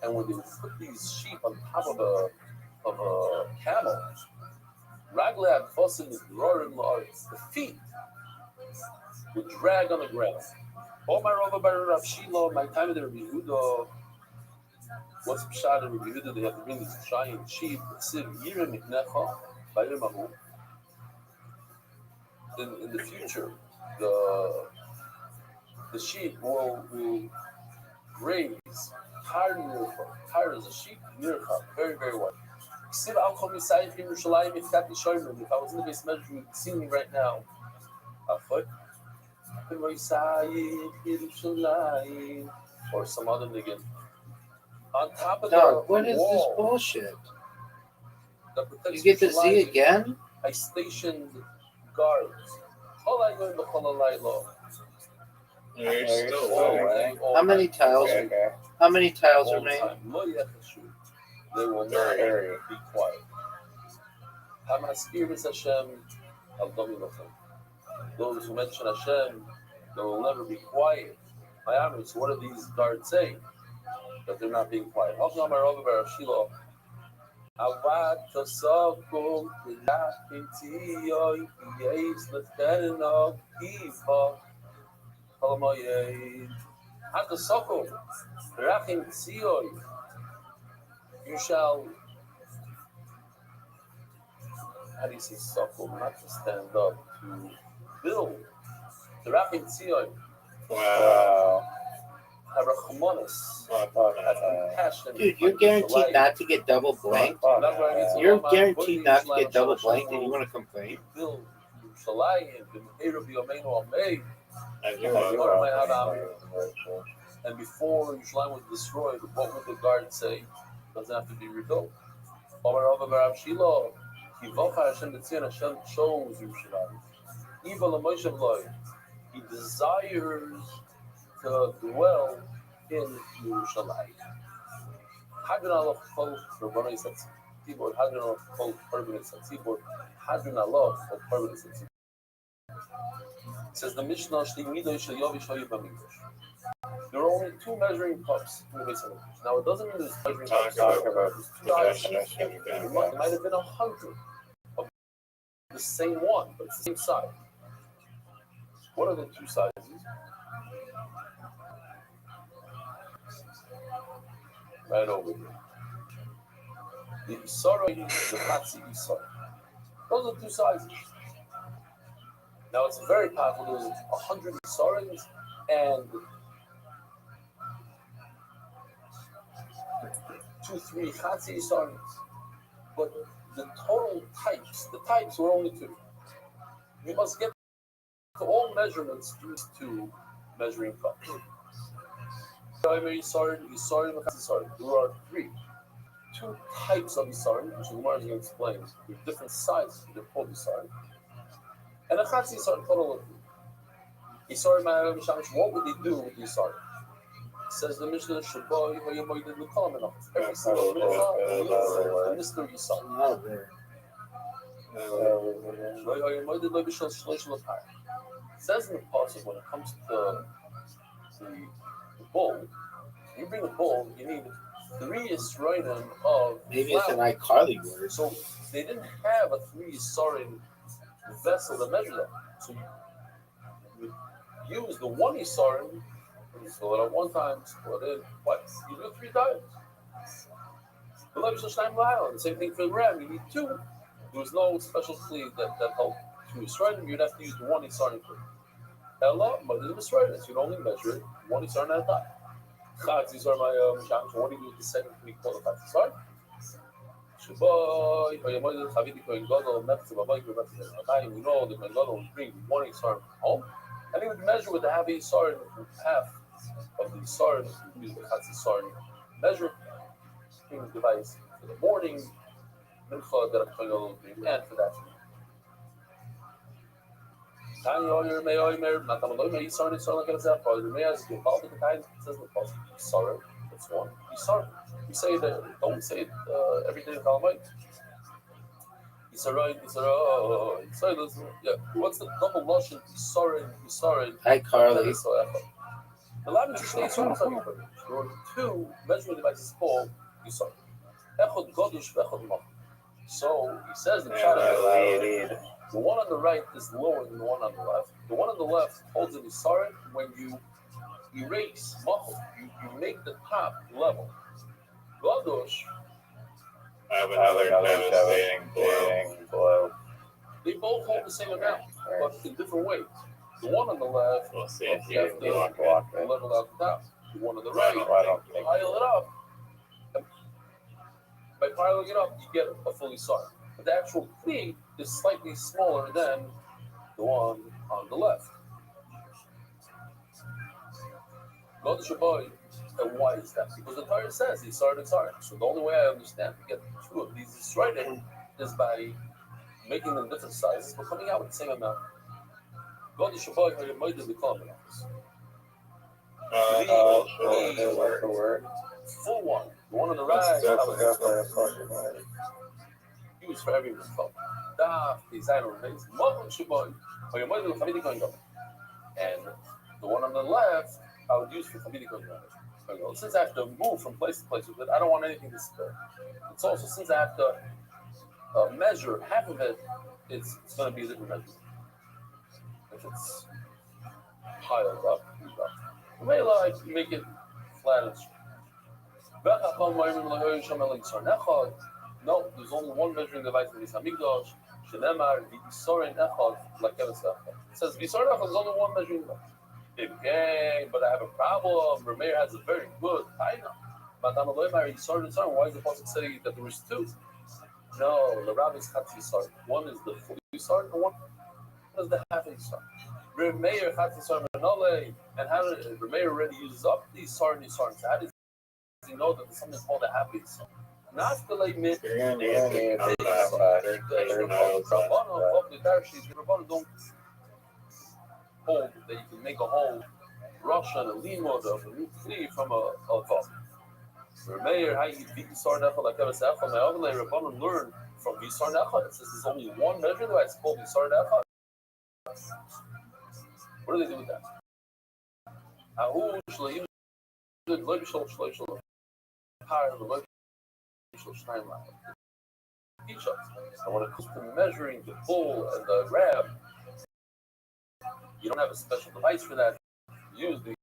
B: And when they would put these sheep on top of a camel, the feet would drag on the ground. Oh, my Rabbi Rav Shilo, my time of the Rabbi Yehuda, What's Pshad and Rabbi Yehuda? They have to bring this giant sheep. In the future, the sheep will raise higher as a sheep, very, very wide. If I was in the base measuring, see me right now. Or some other nigga. On top of
I: Dog,
B: the
I: what is
B: wall,
I: this bullshit?
B: that protects
I: You get to see
B: Yerushalayim,
I: again?
B: I stationed guards.
C: You're still
I: How many tiles? How many tiles are made?
B: They will never be quiet. Those who mention Hashem, they will never be quiet. So what do these guards say? That they're not being quiet. Avad kasakum tilachintiyoi yeis letferno kiva kalamoyei. Hakasakum tilachintiyoi. You shall. How do you say sakum? Not to stand up, to build. Tilachintiyoi.
C: Wow.
B: Have rachmanis. Have compassion.
I: Dude, you're guaranteed not to get double blanked. You're guaranteed not to get double blanked, and you want to complain?
B: Build Yerushalayim, and before Yerushalayim was destroyed, what would the guard say? Doesn't have to be rebuilt. Hashem chose Yerushalayim. He desires to dwell in Yerushalayim. Hadron Allah Chol Rabbanai Satzibor, Hadron Allah Chol Permanent Satzibor, Hadron Allah Chol Permanent Satzibor. Says the Mishnah, there are only two measuring cups in the base of English. Now it doesn't mean there's measuring cups. There might have been 100 of the same one, but it's the same size. What are the two sizes? Right over here. The Isara, the Chatzi Isara. Those are two sizes. Now it's very powerful. There's 100 Isaras and 2-3 Chatzi Isaras. But the total types, the types were only two. You must get to all measurements through these two measuring cups. There are two types of Isarim, which the Gemara is going to explain. With different sizes, they're called Isarim. And a Chatzi Isarim, total of Isarim, what would they do with the Isarim? Says the Mishnah, every single Mincha is a mystery Isarim. Says in the passage, when it comes to the bull, you bring a bull, you need 3 Yisroinim of
I: Maybe
B: flour.
I: it's an iCarly word.
B: So they didn't have a 3 Yisroim vessel to measure that. So you use the 1 Yisroim, you fill it up 1 time, fill it in twice. You do it 3 times. The same thing for the ram, you need 2. There was no special cleave that held 2 Yisroinim, you'd have to use the 1 Yisroim for it. Ella, but the Yisroinim, you'd only measure it 1 Yisroim at a time. These are my what do you do with the second week qualified? Sorry? We know the Mengadol would bring 1 Isar home, and he would measure with the half Isar, half of the Isar, use the Chatzi Isar, measure, bring the device for the morning, Mincha that I'm going to bring, and for that. That's one. We say that, don't say it every day in Talmud. Yeah. What's the double Lashon? Isarin.
I: Hi, Carly.
B: The language is there were 2 measuring devices called Isarin. Echod Godush v'Echod Mach. So he says in Shana, the one on the right is lower than the one on the left. The one on the left holds an Isarin when you erase Machol. You make the top level. Gadosh,
C: I have another devastating blow.
B: they both hold the same amount, but in different ways. The one on the left,
C: We'll see
B: you
C: if you
B: have
C: can
B: to
C: block it.
B: level out the top. The one on the right,
C: I don't think
B: pile it up. By piling it up, you get a fully sard. But the actual kli is slightly smaller than the one on the left. Gadosh Rabbi, and why is that? Because the Torah says he's sard and sard. So the only way I understand to get two of these Yisraelim is by making them different sizes, but coming out with the same amount. Gadosh Rabbi, how you might have become an office.
C: Word.
B: Full one. The one on the right, used for every result. Da, design on the base. Modern Shabbat, or you might do Hamidi going up. And the one on the left, I would use for Hamidi going up. Since I have to move from place to place with it, I don't want anything to spill. It's also since I have to measure half of it, it's going to be a different measurement. If it's piled up, may like make it flat and straight. No, there's only one measuring device in the Hamikdash. It says Visorin Echad is only one measuring device. Okay, but I have a problem. Rabbi has a very good taina. But I'm a lawyer. Why is the pasuk saying that there was two? No, the Rabbi's Chatzi Sard. One is the full Sard, and one is the half Sard. Remeir Chatzi Sard Manole, and how did Remeir already uses up these Sard and Sard? So how does he know that there's something called a happy Sard? Not the late mid. Don't hold that you can make a whole Russian, a limud, of a new kli from a vav. Remeir, how you beat Visar Nechad like ever said, from the Avnei Rabbanon learn from Visar Nechad. It says there's only one measure device called Visar Nechad. What do they do with that? Teach us. And when it comes to measuring the bull and the ram, you don't have a special device for that. Use the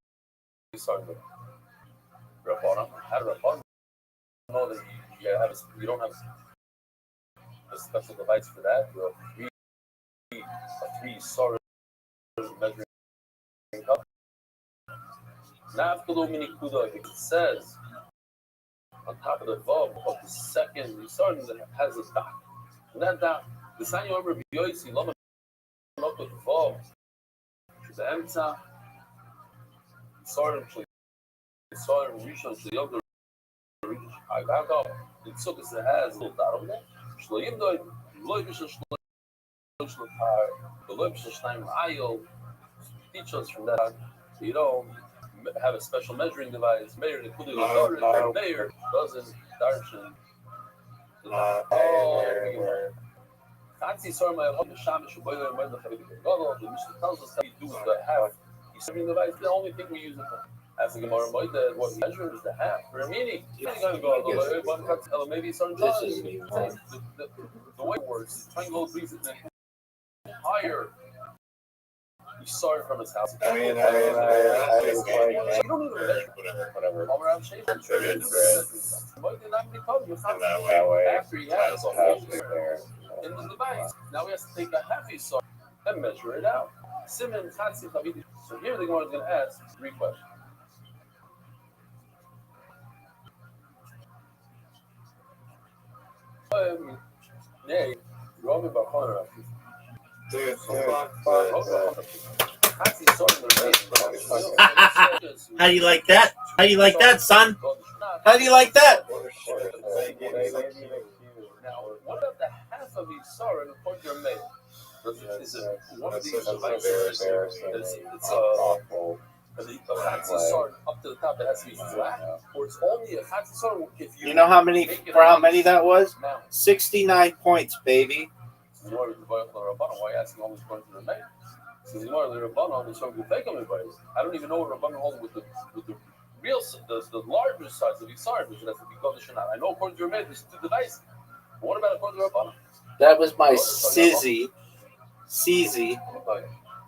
B: Visar Rabbanon. How do Rabbanon know that you don't have a special device for that? A three sort of measuring cup. It says on top of the vav of the second Yisar that has a dot. And that dot, the sign you over B'yoysi, Lama not with the vav, the Emtza, Yisar and Rishon, Shliyogar, Agaga, the Tzukas that has a little dot over there. Shloyim Doi, Loy Bishon Shloyim, the Loy Bishon Shnaim Ayel, teach us from that. You don't have a special measuring device. Mayor Mayor doesn't darshan. Fancy sorry, my home Shamish Boiler and the Mishnah tells us that we do the half measuring device. The only thing we use it for. As the Gemara Moida, what we measure is the half. Ramini, you're going to go maybe some the way it works, triangle agrees it higher. He started from his house.
C: I mean,
B: you don't need to measure whatever. All around shape. After he has a hole there in the device, now we have to take a half Yisar and measure it out. Simon Chatzi Chavidi. So here the Gemara is going to ask 3 questions. Rabbi Bar
G: How do you like that? How do you like that, son? How do you like that?
B: Now, what about the half of each sorrow and what you're made? Is it one of these devices? It's a Chatzi Sard up to the top that has to be flat, or it's only a Chatzi Sard if
I: you know how many that was? 69 points, baby.
B: Why are you asking all these points to the maid? Since more the Rabbanon is showing the fake everybody. I don't even know what Rabbanon holds with the real the larger size of Yisar, which has to be called the Shana. I know according to your maid, there's 2 devices. But what about according to Rabbanon?
I: That was my Sizzy.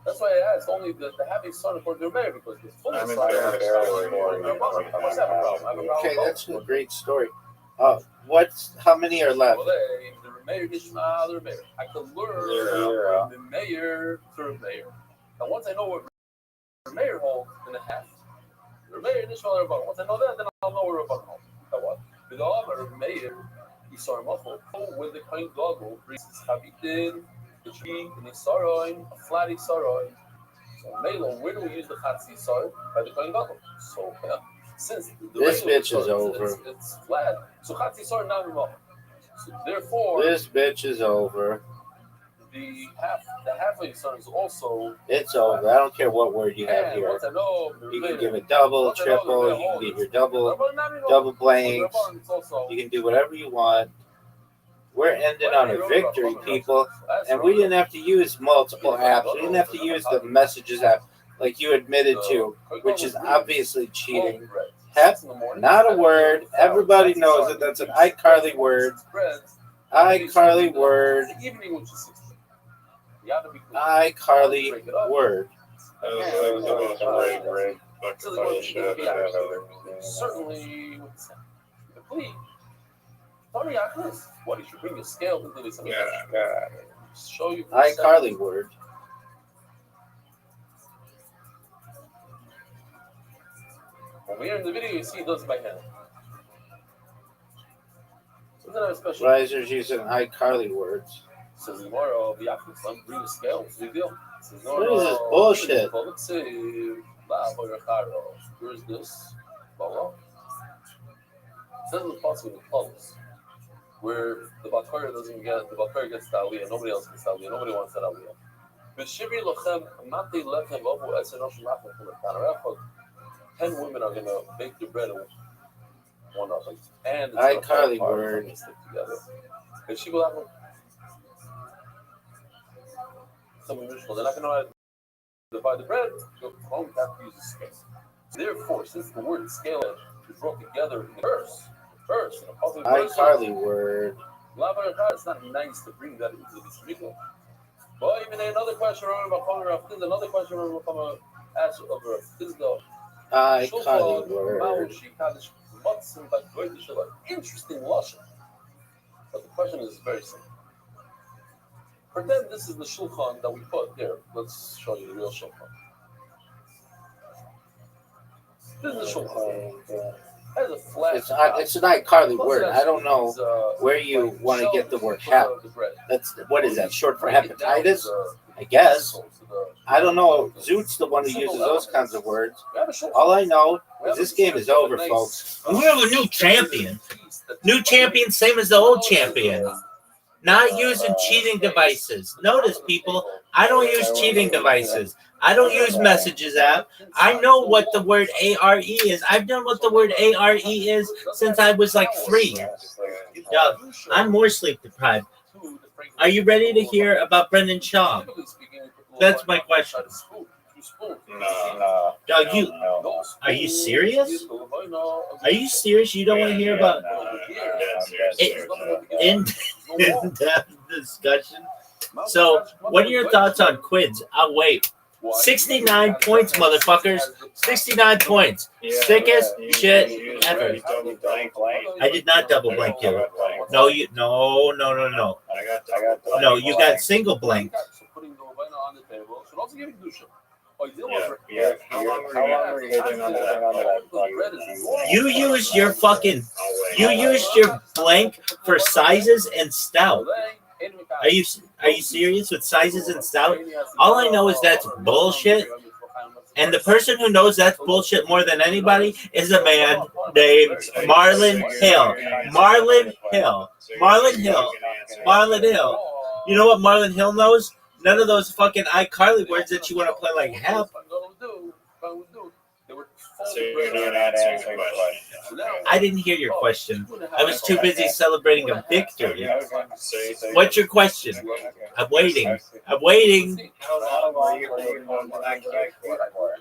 B: That's why I asked only the having son according to Rabbi because the full
C: I'm in
B: son.
C: there very worried.
B: Of course, I have a problem. I have a problem.
I: Okay, that's a great story. How many are left?
B: Well, the mayor Nishma, the mayor. I could learn from the mayor to the mayor. And once I know what the mayor holds, then I have. The mayor Nishma, the Rabbi. Once I know that, then I'll know where Rabbi holds. That what? The Rabbi mayor, he saw him awful. With the kind goggle, brings his habitin, the tree, and his saroin, a flat saroin. So, Melo, where do we use the chatzi saroin? By the kind goggle. So, since
I: This bitch is over.
B: It's flat. So chatzi saroin now involved. So therefore,
I: This bitch is over.
B: the halfway son is also.
I: It's over. I don't care what word you have here.
B: Once I know,
I: You can give it double, triple. You can give your double blanks. You can do whatever you want. We're ending on a victory, people. And we didn't have to use multiple apps. We didn't have to use the messages app like you admitted to, which is obviously cheating. Hep, not a word. Everybody knows it. That's an iCarly word. iCarly word. iCarly word.
B: Certainly, what you should bring your scale to do something. Show you
I: iCarly word.
B: When we're in the video, you see it does by hand. So then I have a special.
I: Risers using iCarly words.
B: Says tomorrow, bring the scale. What's the deal?
I: What is this bullshit?
B: Let's see. Where's this? It says in the possible pulse where the Bakar doesn't get the Bakar gets the Aliyah, nobody else gets the Aliyah, nobody wants that Aliyah. But Shibri Lochem, Mati Lechem, Abu Esenosh Lachem from the Panarachot. 10 women are going to bake the bread of one of them. And it's
I: iCarly word.
B: Stick together. And she will have something usual. They're not going to divide the bread, go home, have to use a scale. Therefore, since the word scale is brought together in the verse, in a positive
I: iCarly word.
B: It's not nice to bring that into this video. But even another question another question about ask over Tizdo.
I: iCarly word.
B: Interesting lashon. But the question is very simple. Pretend this is the shulchan that we put here. Let's show you the real shulchan. This is the shulchan. Has a flat
I: it's an iCarly word. I don't know where you want to get the word hep. That's what is that? Short for hepatitis? I guess. I don't know. Zoot's the one who uses those kinds of words. All I know is this game is over, folks.
G: We have a new champion. New champion, same as the old champion. Not using cheating devices. Notice, people, I don't use cheating devices. I don't use messages app. I know what the word ARE is. I've known what the word ARE is since I was like 3. Yeah, I'm more sleep deprived. Are you ready to hear about Brendan Shaw? That's my question.
C: No.
G: Dog, are you serious? Are you serious? You don't want to hear about in-depth discussion? So, what are your thoughts on quids? I'll wait. 69 points, motherfuckers. 69 points. Sickest shit ever. I did not double blank you. No, No, you got single blank. You used your blank for sizes and stout. Are you serious with sizes and stout? All I know is that's bullshit. And the person who knows that's bullshit more than anybody is a man named Marlon Hill. Marlon Hill. You know what Marlon Hill knows? None of those fucking iCarly words that you want to play like hep.
C: So you're not answering the question.
G: I didn't hear your question. I was too busy celebrating a victory. What's your question? I'm waiting.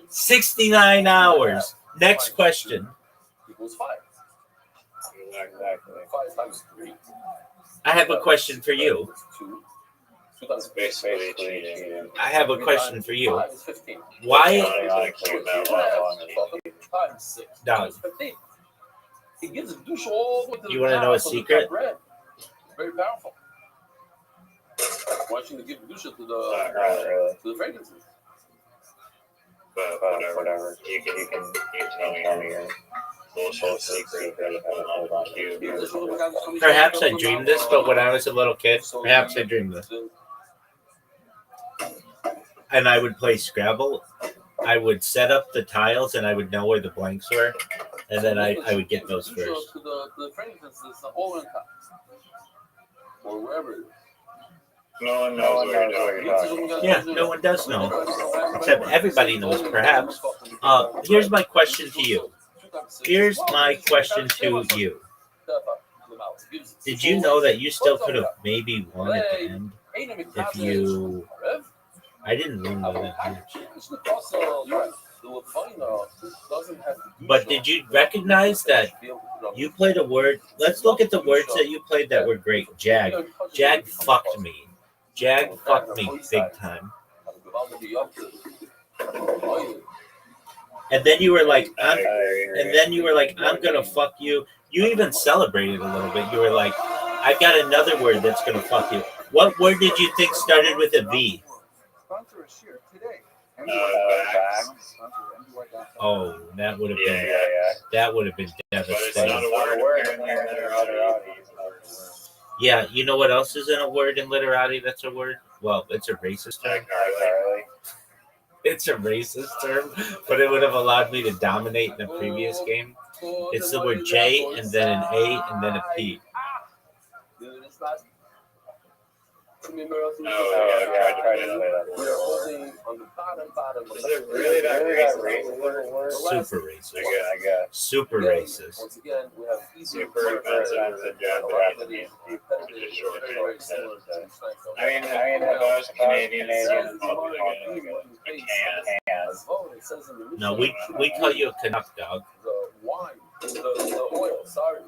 G: 69 hours. Next question. I have a question for you.
C: It's basically cheating.
G: I have a question for you.
B: 5 is 15.
G: Why, Dog,
B: It gives a douche all the way to the
G: you want to know a
B: top of the
G: secret?
B: bread. Very powerful. Why shouldn't they give douche to
C: Not really.
B: the fragrances?
C: But whatever. You can tell me your bullshit secret that you hold on to.
G: Perhaps I dreamed this, but when I was a little kid, perhaps I dreamed this. And I would play Scrabble. I would set up the tiles and I would know where the blanks were. And then I would get those first.
B: To the fragrances all in top. Or wherever it is.
C: No one knows what you're talking about.
G: Yeah, no one does know. Except everybody knows, perhaps. Here's my question to you. Here's my question to you. Did you know that you still could have maybe won at the end if you... I didn't really know that much. But did you recognize that you played a word? Let's look at the words that you played that were great. Jag. Jag fucked me. Jag fucked me big time. And then you were like, I'm gonna fuck you. You even celebrated a little bit. You were like, I got another word that's gonna fuck you. What word did you think started with a V? Oh, that would have been devastating.
C: But it's not a word.
G: Yeah, you know what else isn't a word in literati that's a word? Well, it's a racist term. It's a racist term, but it would have allowed me to dominate in the previous game. It's the word J and then an A and then a P.
C: I tried to play that word. Is it really that racist?
G: Super racist.
C: I guess.
G: Super racist.
B: Once again, we have
C: Super offensive to Japanese people. Just short. I mean, if I was Canadian,
G: No, we call you a Canuck, dog.
B: the wine, the oil, sorry.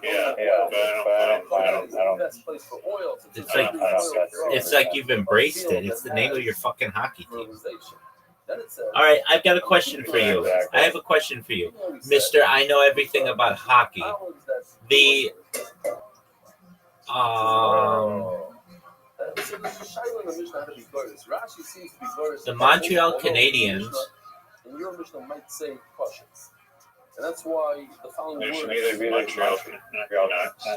C: Yeah, but I don't.
B: Best place for oil to
G: It's like you've embraced it. It's the name of your fucking hockey team.
B: Then it says,
G: All right, I've got a question for you. I have a question for you, Mister. I know everything about hockey. The the Montreal Canadiens.
B: And your Mishnah might say cautious. And that's why the following
C: There
B: words.
C: should either be Montreal Canucks.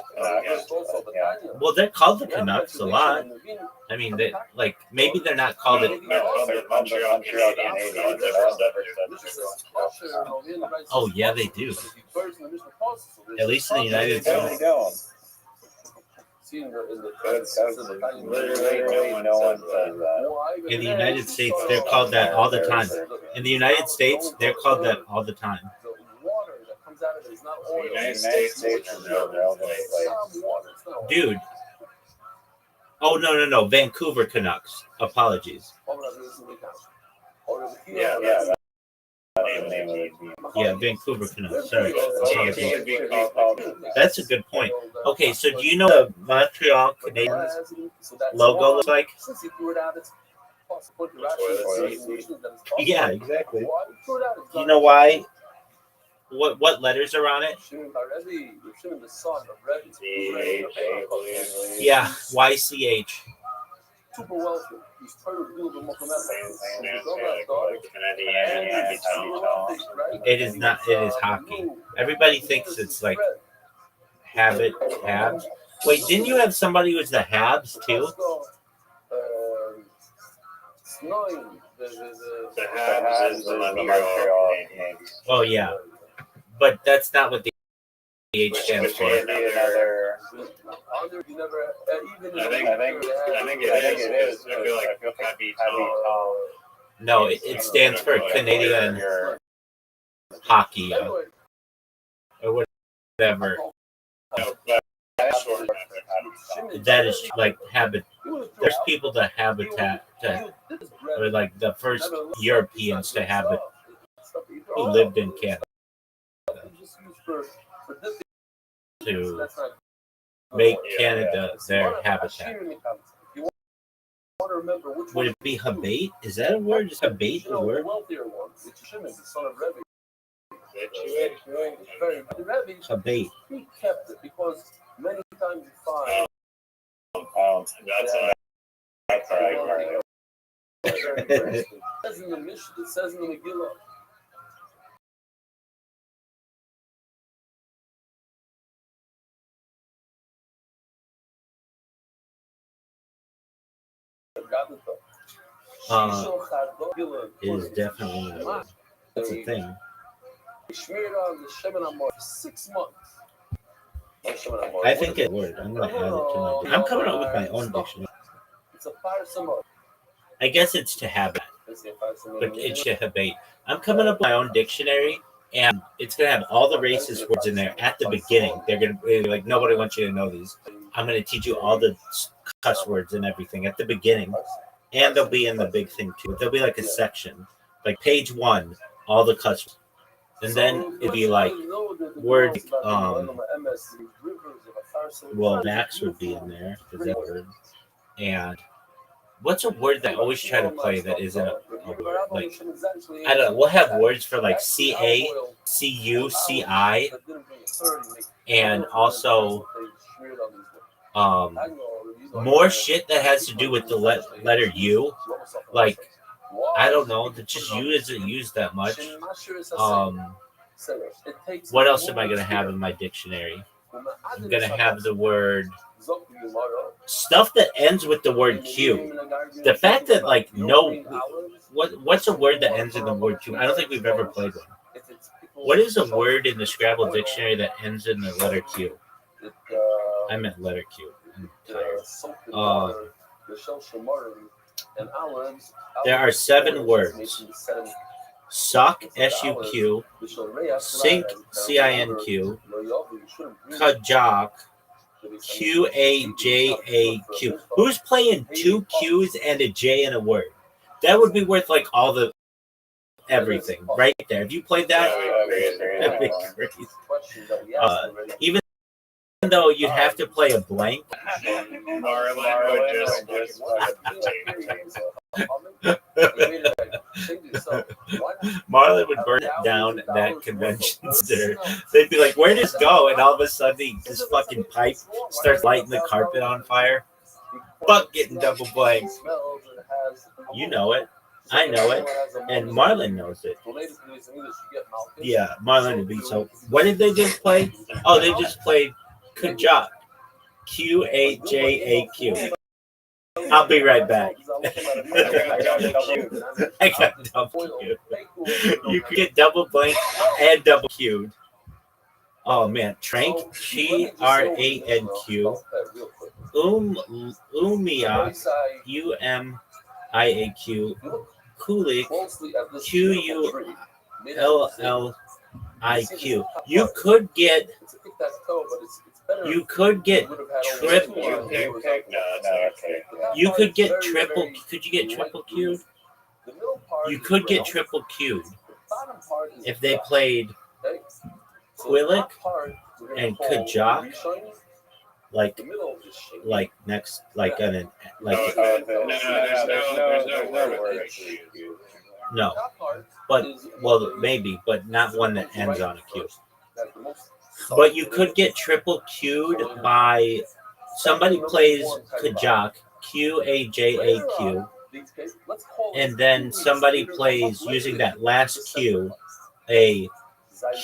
G: Well, they're called the Canucks a lot. I mean, they like maybe they're not called it.
C: Montreal Canadiens.
G: Oh yeah, they do. At least in the United States.
C: Literally, no one says that.
G: In the United States, they're called that all the time. In the United States, they're called that all the time.
B: The
C: United States is no.
G: Dude. Oh, no. Vancouver Canucks. Apologies.
C: Yeah.
G: Yeah, Vancouver Canucks. Sorry. That's a good point. Okay, so do you know the Montreal Canadiens logo looks like? Yeah, exactly. You know why? What letters are on it? Yeah, YCH.
B: Super wealthy. He's part of the
G: It is not. It is hockey. Everybody thinks it's like Habs. Wait, didn't you have somebody who was the Habs too?
C: The Habs is the Montreal Canadiens.
G: Oh yeah, but that's not what the H stands for.
C: I think it is. I feel like happy.
G: No, it stands for Canadian Hockey or whatever. That is like habit. There's people that habitat or like the first Europeans to habit who lived in Canada to make Canada their habitat.
B: want to remember which
G: Would it be habate? Is that a word? Is habate a word?
B: The wealthier one, which is Shimon, the son of Rabbi.
G: Habate.
B: He kept it because many times you find.
C: That's right.
B: It says in the Mishnah, it says in the Megillah.
G: It is definitely a word. That's a thing.
B: The Shemin Amor for 6 months.
G: I think it's a word. I'm going to add it to my. I'm coming up with my own dictionary.
B: It's a parsimony.
G: I guess it's to habit, but it's to habate. I'm coming up with my own dictionary, and it's going to have all the racist words in there at the beginning. They're going to be like, nobody wants you to know these. I'm going to teach you all the cuss words and everything at the beginning, and they'll be in the big thing too. There'll be like a section, like page 1, all the cuss words. And then it'd be like word, well, Max would be in there, is that word. And what's a word that I always try to play that isn't a word? Like, I don't know, we'll have words for like CA, CU, CI, and also more shit that has to do with the letter U. Like, I don't know, just U isn't used that much. What else am I going to have in my dictionary? I'm going to have the word stuff that ends with the word Q. The fact that like what's a word that ends in the word Q? I don't think we've ever played one. What is a word in the Scrabble dictionary that ends in the letter Q? I meant letter Q. I'm tired. There are 7 words. Suck, S-U-Q, sink, C-I-N-Q, kajak, Q-A-J-A-Q. Who's playing 2 Q's and a J in a word? That would be worth like all the everything right there. If you played that, that'd be crazy. Even though you'd have to play a blank. Marlon would burn it down at that convention center. They'd be like, where did this go? And all of a sudden, this fucking pipe starts lighting the carpet on fire. Fuck getting double blank. You know it. I know it. And Marlon knows it. Yeah, Marlon would be so. What did they just play? Oh, they just played Kajak. Q-A-J-A-Q. I'll be right back. I got double Q. You can get double blank and double Q'd. Oh man, Trank, T-R-A-N-Q. Umiak, U-M-I-A-Q. Kulik, Q-U-L-L-I-Q. You could get triple. You could get triple. Could you get triple Q'd? You could get triple Q'd if they played Quillic and Kajak, like next, like on an like. No, but well, maybe, but not one that ends on a Q. But you could get triple Q'd by somebody plays Kajak, Q-A-J-A-Q, and then somebody plays using that last Q, a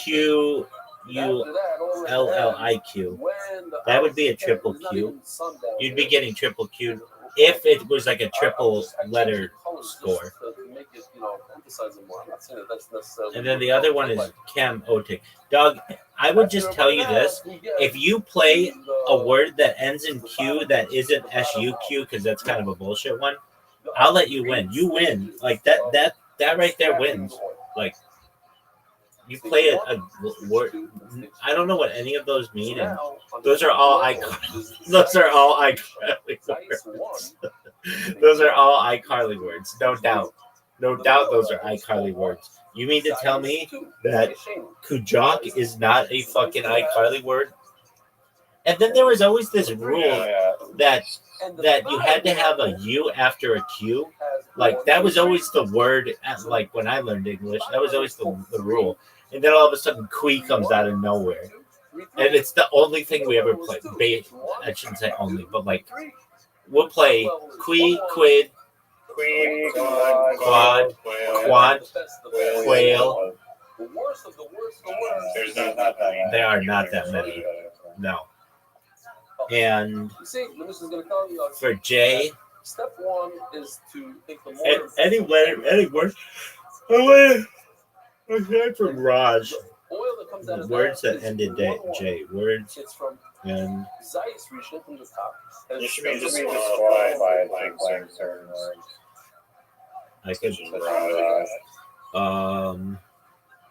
G: Q-U-L-L-I-Q. That would be a triple Q. You'd be getting triple Q'd if it was like a triple letter score. And then the other one is Cam Otik. Doug, I would just tell you this. If you play a word that ends in Q that isn't S-U-Q, because that's kind of a bullshit one, I'll let you win. You win. Like that right there wins. Like you play a word. I don't know what any of those mean. And those are all Those are all iCarly words. Those are all iCarly words. No doubt. No doubt those are iCarly words. You mean to tell me that Kujak is not a fucking iCarly word? And then there was always this rule that you had to have a U after a Q. Like that was always the word. Like when I learned English, that was always the rule. And then all of a sudden, "qui" comes out of nowhere, and it's the only thing we ever play. I shouldn't say only, but like we'll play qui, quid, quad, quail. There are not that many. No. And for J,
B: step one is to think the
G: any word. Aside from Raj, words that end in J, words and
C: You should be disqualified by playing certain words.
G: I could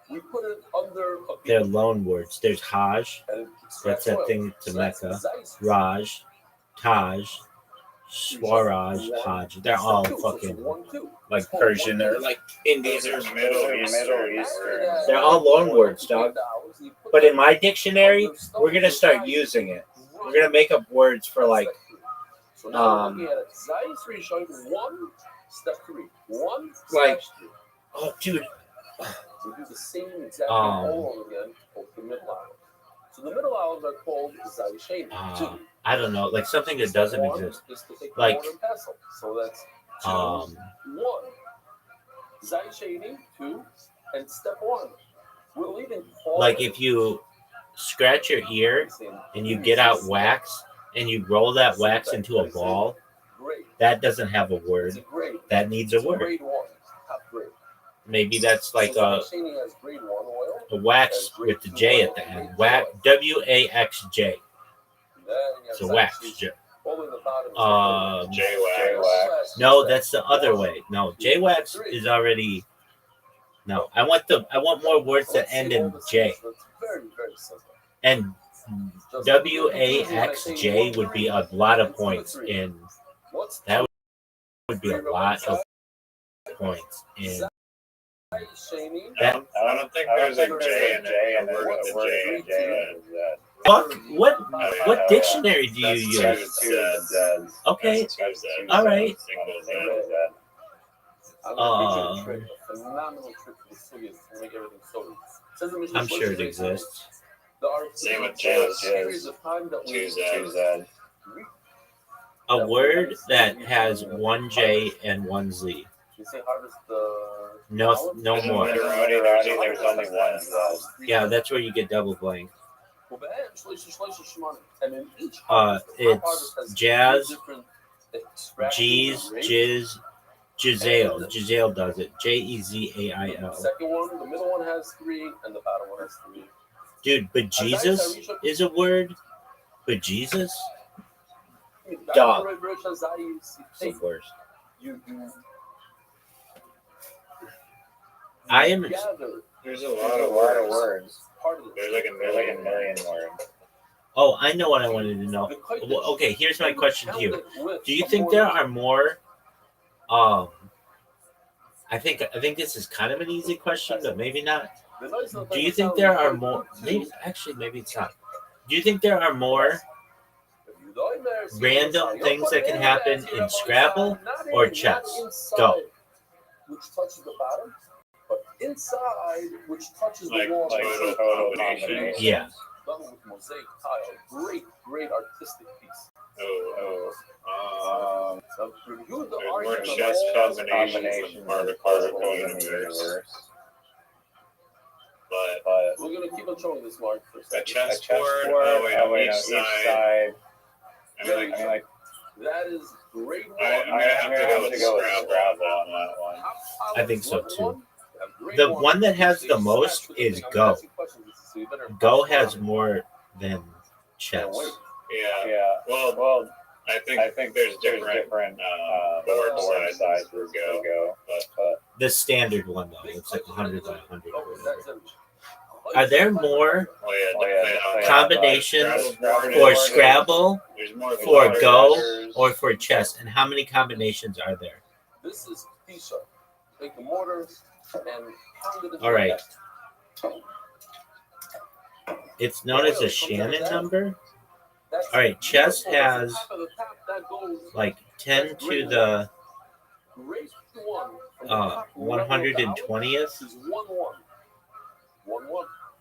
B: we put it under
G: they're loan words. There's Hajj, that's that thing to Mecca. Raj, Taj, Swaraj, Hajj. They're all fucking like Persian or like Indian or
C: Middle Eastern.
G: They're all loan words, dog. But in my dictionary, we're gonna start using it. We're gonna make up words for like
B: So now we're looking at it. Zayis three showing one, step three. One,
G: like,
B: three.
G: oh dude.
B: We do the same exact thing all over again for the middle hours. So the middle hours are called Zayishayim.
G: I don't know, like something that doesn't exist. Like
B: so that's two, one. Zayishayim, two, and step one. We'll even call
G: like if you scratch your ear and you get out wax and you roll that wax into a ball, that doesn't have a word. That needs a word. Maybe that's like a wax with the J at the end. Wax, WAXJ. So wax.
C: J-wax.
G: No, that's the other way. No, J-wax is already. No, I want more words that end in J. And WAXJ would be a lot of points in. That would be a lot of points in.
C: I don't think there's a J in it. A word with a J in it.
G: Fuck, what dictionary do you use? Okay, all right. I'm sure it exists.
C: Same with Jizz.
G: A word that has one J and one Z. No more.
C: There's only one.
G: Yeah, that's where you get double blank. It's jazz, G's, jizz, Giselle. Giselle does it. Jezail.
B: Second one, the middle one has three, and the bottom one has three.
G: Dude, but Jesus is a word. But Jesus, dog. It's the worst. I am.
C: There's a lot of words. There's like a million words.
G: Oh, I know what I wanted to know. Well, okay, here's my question to you. Do you think there are more? I think this is kind of an easy question, but maybe not. Do you think there are more? Maybe it's not. Do you think there are more random things that can happen in Scrabble or chess? Go.
B: Which touches the bottom, but inside, which touches the wall.
G: Yeah.
B: Done with mosaic tile. Great artistic piece. Review the
C: More
B: argument
C: chess
B: of all
C: combinations are the particle universe. But
B: we're gonna keep on showing this, Mark. For a
C: a
B: second.
C: chessboard, each side. I mean, like
B: that is great.
C: I'm gonna have to go with Scrabble on that one.
G: I think so too. The one that has the most is Go. Go has more than chess.
C: Yeah. Well, I think there's different board sizes for Go. But
G: The standard one though, it's like 100 by 100 or whatever. Are there more combinations for Scrabble, for Go, or for chess? And how many combinations are there?
B: This is Pisa. Take the mortar and pound it.
G: All right. It's known as a Shannon number. All right, chess has like 10 to the 120th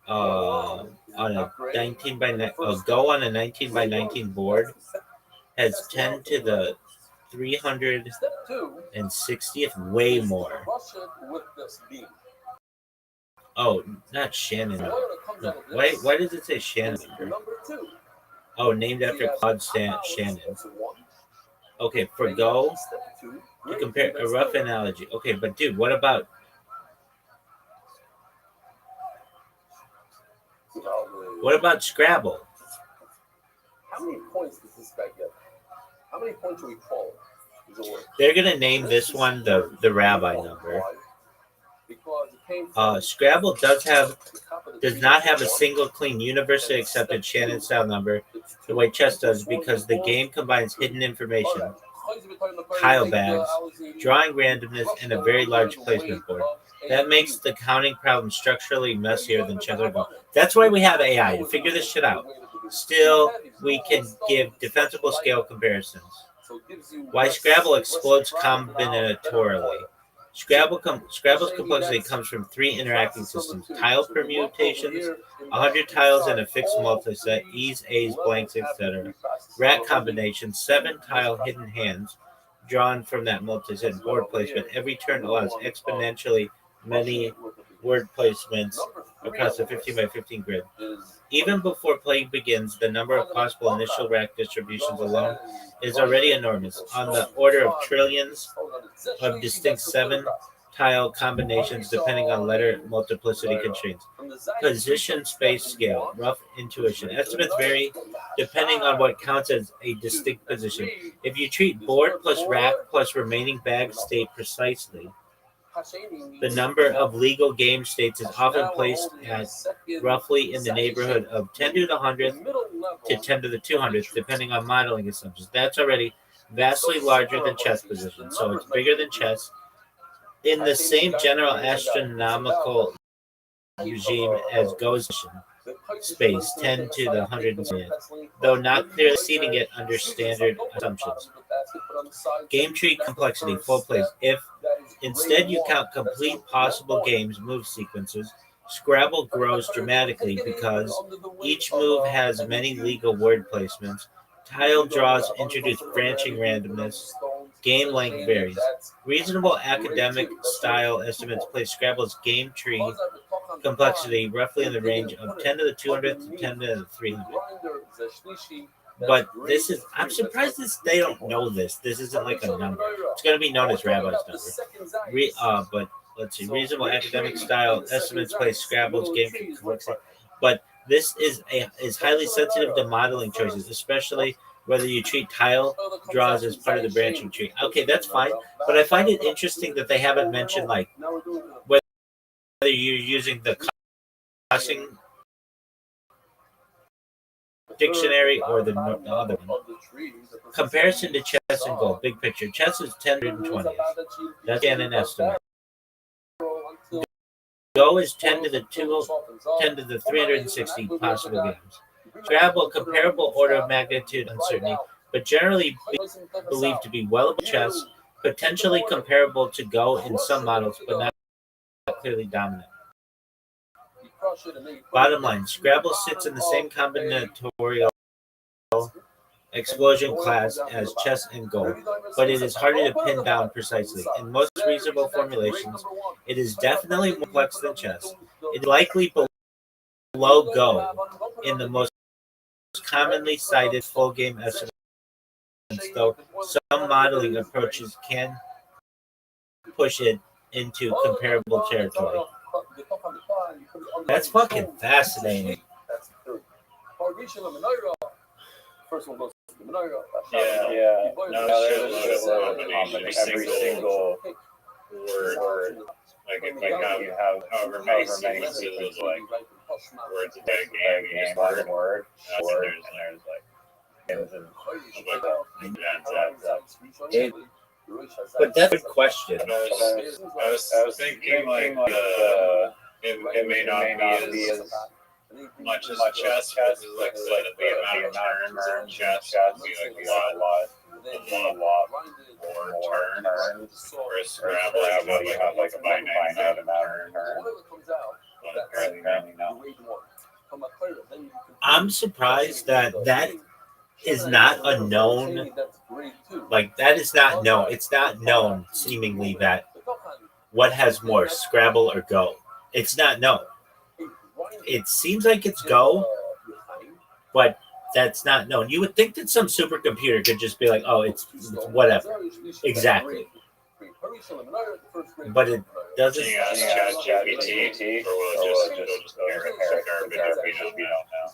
G: on a 19 by go on a 19 by 19 board has 10 to the 360th, way more. Oh, not Shannon. No. Why does it say Shannon? Oh, named after Claude Shannon. Okay, for Go, to compare a rough analogy. Okay, but dude, what about Scrabble?
B: How many points does this guy get? How many points do we call it?
G: They're gonna name this one the Rabbi number. Scrabble does not have a single clean, universally accepted Shannon-style number the way chess does, because the game combines hidden information, tile bags, drawing randomness, and a very large placement board. That makes the counting problem structurally messier than chess or Go. That's why we have AI to figure this shit out. Still, we can give defensible scale comparisons. Why Scrabble explodes combinatorially. Scrabble's complexity comes from 3 interacting systems: tile permutations, 100 tiles in a fixed multiset, E's, A's, blanks, etc. Rat combinations, 7 tile hidden hands drawn from that multiset. Board placement. Every turn allows exponentially many word placements across a 15 by 15 grid. Even before play begins, the number of possible initial rack distributions alone is already enormous, on the order of trillions of distinct 7-tile combinations depending on letter multiplicity constraints. Position, space, scale, rough intuition. Estimates vary depending on what counts as a distinct position. If you treat board plus rack plus remaining bag state precisely, the number of legal game states is often placed at roughly in the neighborhood of 10 to the 100th to 10 to the 200th, depending on modeling assumptions. That's already vastly larger than chess position, so it's bigger than chess. In the same general astronomical regime as Go's space, 10 to the 100th, though not clearly seating it under standard assumptions. Game tree complexity, full place. If instead you count complete possible games, move sequences, Scrabble grows dramatically because each move has many legal word placements. Tile draws introduce branching randomness. Game length varies. Reasonable academic style estimates place Scrabble's game tree complexity roughly in the range of 10 to the 200th to 10 to the 300th. But this is, I'm surprised they don't know this. This isn't like a number. It's going to be known as Rabbi's number. But let's see. Reasonable academic style estimates place Scrabble's game tree complexity. But this is highly sensitive to modeling choices, especially whether you treat tile draws as part of the branching tree. Okay, that's fine. But I find it interesting that they haven't mentioned like whether you're using the Cushing dictionary or the other one. Comparison to chess and Go. Big picture. Chess is 10 to 20. That's an estimate. Go is 10 to the 360 possible games. Scrabble, comparable order of magnitude uncertainty, but generally believed to be well above chess, potentially comparable to Go in some models, but not clearly dominant. Bottom line, Scrabble sits in the same combinatorial explosion class as chess and Go, but it is harder to pin down precisely. In most reasonable formulations, it is definitely more complex than chess. It is likely below Go in the most commonly cited full game estimates, though some modeling approaches can push it into comparable territory. That's fucking fascinating.
C: Yeah. No, there's every single word. Like how you have however many sequences, like words in a game, one word, and there's like
G: But that's a good question.
C: I was thinking like it may not be as much as chess, like the amount of turns chess would be like a lot more turns. Whereas Scrabble, you have like a finite amount of turns. Apparently no.
G: I'm surprised that is not a known, like that is not known. It's not known seemingly that what has more, Scrabble or Go. It's not known. It seems like it's Go, but that's not known. You would think that some supercomputer could just be like, oh, it's whatever. Exactly. But it doesn't.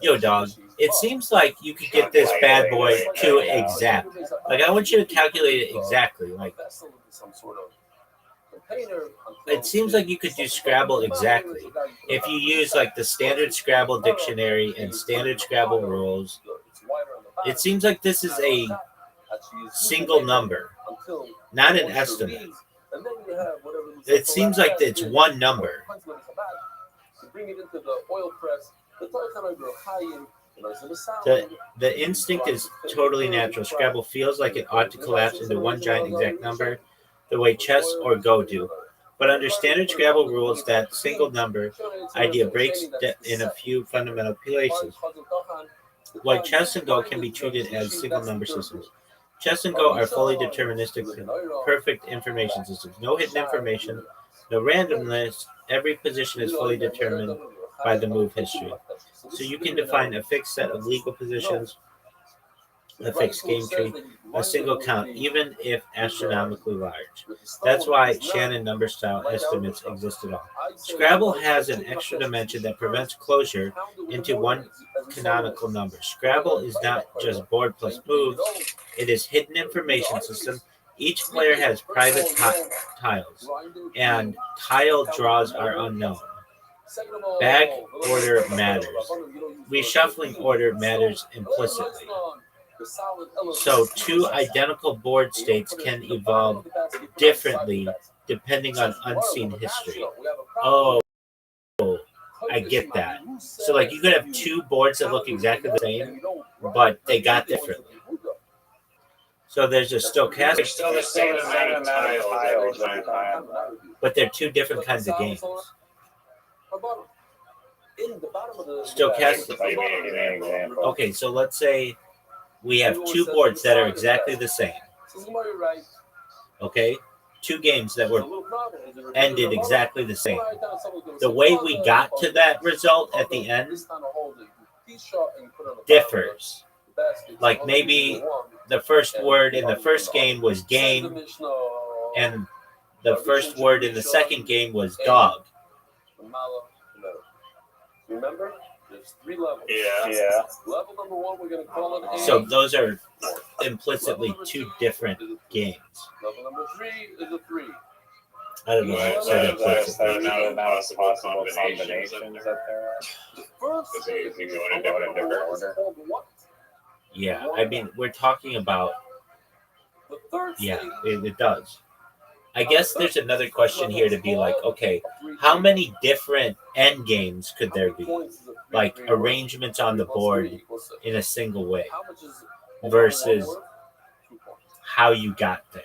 G: Yo, dog, it seems like you could get this bad boy to exact. Like, I want you to calculate it exactly. Like, it seems like you could do Scrabble exactly. If you use, like, the standard Scrabble dictionary and standard Scrabble rules, it seems like this is a single number, not an estimate. It seems like it's one number. The instinct is totally natural. Scrabble feels like it ought to collapse into one giant exact number, the way chess or Go do. But under standard Scrabble rules, that single number idea breaks in a few fundamental places. While chess and Go can be treated as single number systems, chess and Go are fully deterministic, perfect information systems. No hidden information, no randomness. Every position is fully determined by the move history. So you can define a fixed set of legal positions, a fixed game tree, a single count, even if astronomically large. That's why Shannon number style estimates exist at all. Scrabble has an extra dimension that prevents closure into one canonical number. Scrabble is not just board plus moves, it is hidden information system. Each player has private tiles, and tile draws are unknown. Bag order matters. Reshuffling order matters implicitly. So two identical board states can evolve differently depending on unseen history. Oh, I get that. So like you could have two boards that look exactly the same, but they got differently. So there's a stochastic.
C: There's still the same amount of tiles every time.
G: But they're two different kinds of games. Stochastic. Okay, so let's say we have two boards that are exactly the same. Okay? Two games that were ended exactly the same. The way we got to that result at the end differs. Like maybe the first word in the first game was game, and the first word in the second game was dog.
B: Remember? There's 3 levels.
C: Yeah.
B: Level number 1, we're going to call it A.
G: So those are implicitly two different games.
B: Level number 3 is a 3.
G: I don't know.
C: There's not possible combinations that there are.
B: The first
C: If you go in a different order.
G: Yeah, I mean, we're talking about.
B: The third
G: it does. I guess there's another question here to be like, okay, how many different end games could there be? Like arrangements on the board in a single way versus how you got there.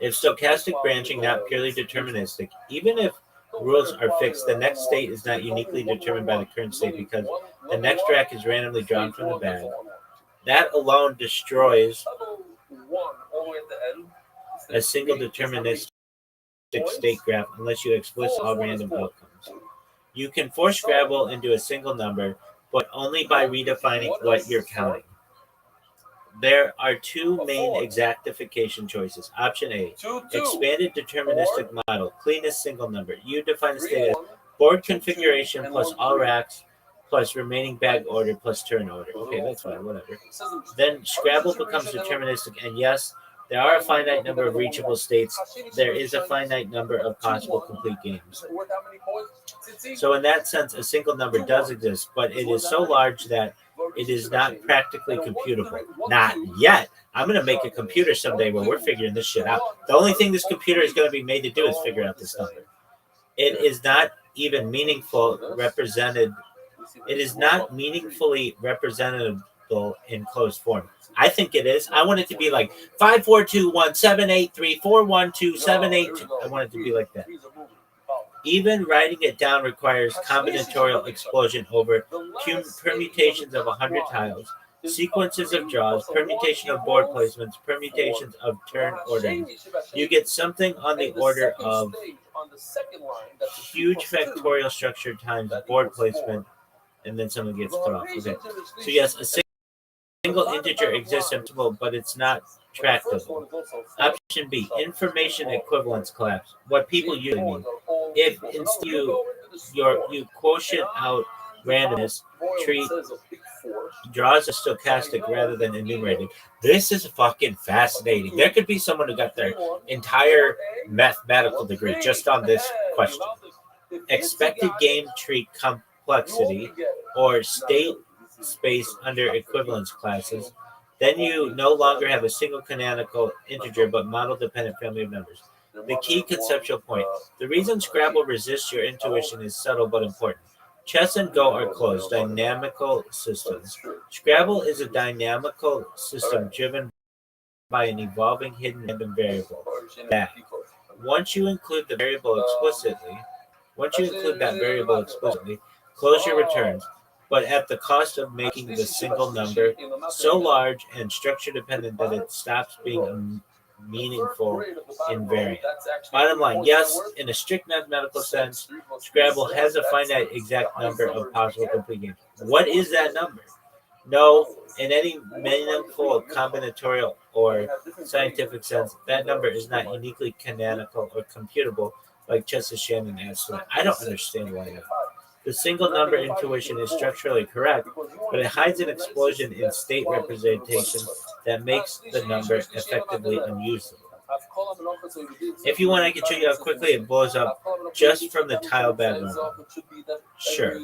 G: If stochastic branching not purely deterministic, even if rules are fixed, the next state is not uniquely determined by the current state because the next rack is randomly drawn from the bag. That alone destroys a single deterministic state graph unless you explicit all random outcomes. You can force Scrabble into a single number, but only by redefining what you're counting. There are 2 main exactification choices. Option A, expanded deterministic model, cleanest single number. You define the state as board configuration plus all racks plus remaining bag order plus turn order. Okay, that's fine, whatever. Then Scrabble becomes deterministic, and yes, there are a finite number of reachable states. There is a finite number of possible complete games. So in that sense, a single number does exist, but it is so large that it is not practically computable. Not yet. I'm going to make a computer someday where we're figuring this shit out. The only thing this computer is going to be made to do is figure out this number. It is not even meaningful represented. It is not meaningfully representable in closed form. I think it is. I want it to be like 5, 4, 2, 1, 7, 8, 3, 4, 1, 2, 7, 8, 2. I want it to be like that. Even writing it down requires combinatorial explosion over permutations of 100 tiles, sequences of draws, permutation of board placements, permutations of turn ordering. You get something on the order of huge factorial structure times board placement, and then someone gets cut off. Okay. So yes, a single integer exists, but it's not tractable. Option B, information equivalence collapse. What people usually mean. If instead you quotient out randomness, treat draws as stochastic rather than enumerated. This is fucking fascinating. There could be someone who got their entire mathematical degree just on this question. Expected game tree complexity or state space under equivalence classes. Then you no longer have a single canonical integer but model-dependent family of numbers. The key conceptual point. The reason Scrabble resists your intuition is subtle but important. Chess and Go are closed, dynamical systems. Scrabble is a dynamical system driven by an evolving hidden random variable. That once you include that variable explicitly, closure returns, but at the cost of making the single number so large and structure dependent that it stops being a meaningful invariant. Bottom line, yes, in a strict mathematical sense, Scrabble has a finite exact number of possible complete games. What is that number? No, in any meaningful combinatorial or scientific sense, that number is not uniquely canonical or computable like Chess's Shannon adds to it. I don't understand why not. The single number intuition is structurally correct, but it hides an explosion in state representation that makes the number effectively unusable. If you want, I can show you how quickly it blows up just from the tile bag number. Sure.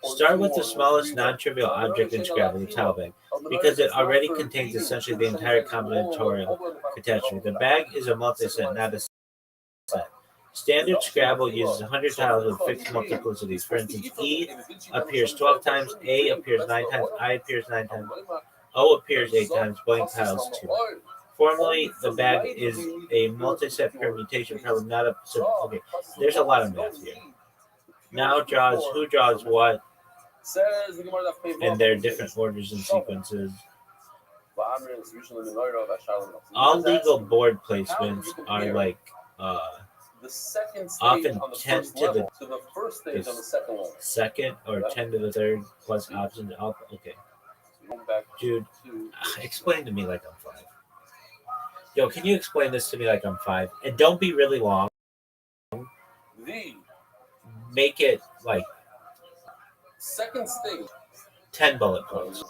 G: Start with the smallest non-trivial object in Scrabble, the tile bag, because it already contains essentially the entire combinatorial catastrophe. The bag is a multiset, not a set. Standard Scrabble uses 100 tiles with fixed multiplicities. For instance, E appears 12 times, A appears 9 times, I appears 9 times, O appears 8 times, blank tiles 2. Formally, the bag is a multi-set permutation problem, not a simple. Okay, there's a lot of math here. Now draws, who draws what, and their different orders and sequences. All legal board placements are like often 10 to the second or 10 to the third plus options. Okay. Dude, explain to me like I'm 5. Yo, can you explain this to me like I'm 5? And don't be really long. Make it like
B: second stage
G: 10 bullet points.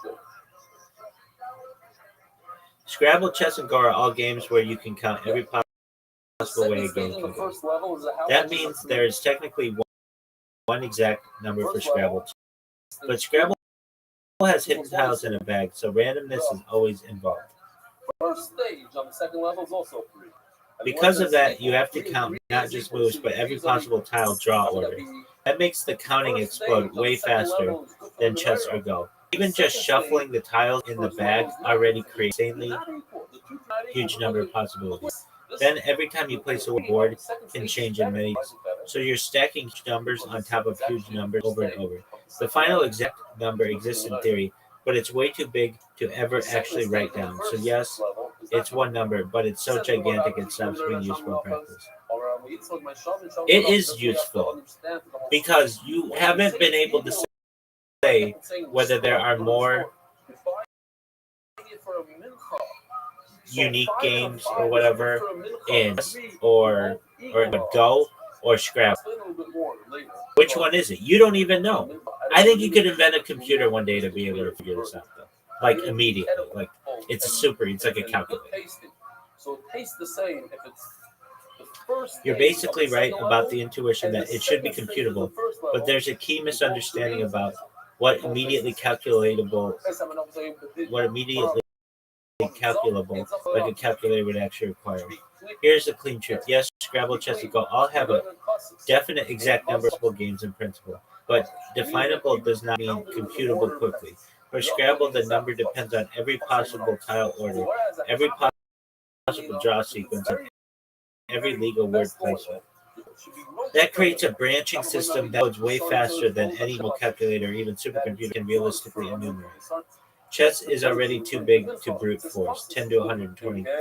G: Scrabble, chess, and Go are all games where you can count every possible way a game can go. That means there is technically one exact number for Scrabble. But Scrabble has hidden tiles in a bag, so randomness is always involved.
B: First stage on the second level is also 3.
G: Because of that, you have to count not just moves, but every possible tile draw order. That makes the counting explode way faster than chess or Go. Even just shuffling the tiles in the bag already creates an insanely huge number of possibilities. Then every time you place a board can change in many ways. So you're stacking numbers on top of huge numbers over and over. The final exact number exists in theory, but it's way too big to ever actually write down. So yes, it's one number, but it's so gigantic it stops being useful in practice. It is useful because you haven't been able to say whether there are more unique games or whatever in or Go or Scrabble. Which one is it? You don't even know. I think you could invent a computer one day to be able to figure this out, though. Like immediately. Like it's like a calculator.
B: So it tastes the same if it's the first.
G: You're basically right about the intuition that it should be computable, but there's a key misunderstanding about what immediately calculable, like a calculator would actually require. Here's the clean truth. Yes, Scrabble, chess, and Go all have a definite exact number of possible games in principle, but definable does not mean computable quickly. For Scrabble, the number depends on every possible tile order, every possible draw sequence, and every legal word placement. That creates a branching system that goes way faster than any normal calculator or even supercomputer can realistically enumerate. Chess is already too big to brute force, 10 to 120 games.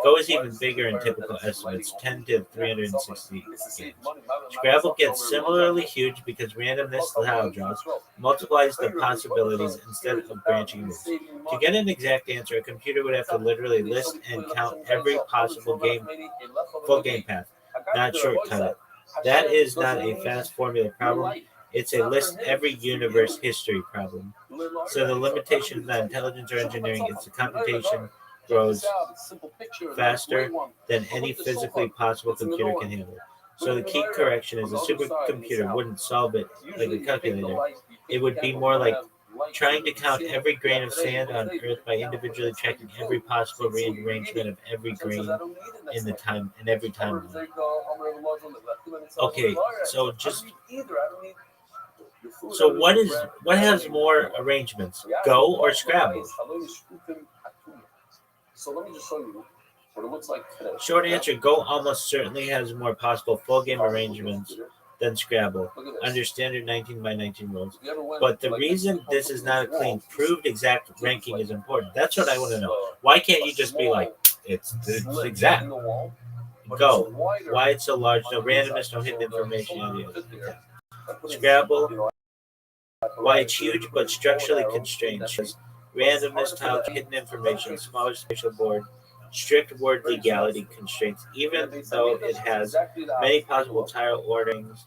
G: Go is even bigger in typical estimates, 10 to 360 games. Scrabble gets similarly huge because randomness tile draws multiplies the possibilities instead of branching moves. To get an exact answer, a computer would have to literally list and count every possible full game path, not shortcut it. That is not a fast formula problem. It's a list every universe history problem. So the limitation is not intelligence or engineering, it's the computation grows faster than any physically possible computer can handle. So the key correction is a supercomputer wouldn't solve it like a calculator. It would be more like trying to count every grain of sand on Earth by individually checking every possible rearrangement of every grain in every timeline. Okay, so what has more arrangements, Go or Scrabble?
B: So let me just show you what it looks like today.
G: Short answer, Go almost certainly has more possible full game arrangements than Scrabble under standard 19 by 19 rules. But the reason this is not a clean, proved exact ranking is important. That's what I want to know. Why can't you just be like, it's exact? Go. Why it's so large, no randomness, no hidden information. Scrabble. Why it's huge but structurally constrained. Randomness, tile, hidden information, smaller spatial board, strict word legality constraints, even though it has many possible tile orderings,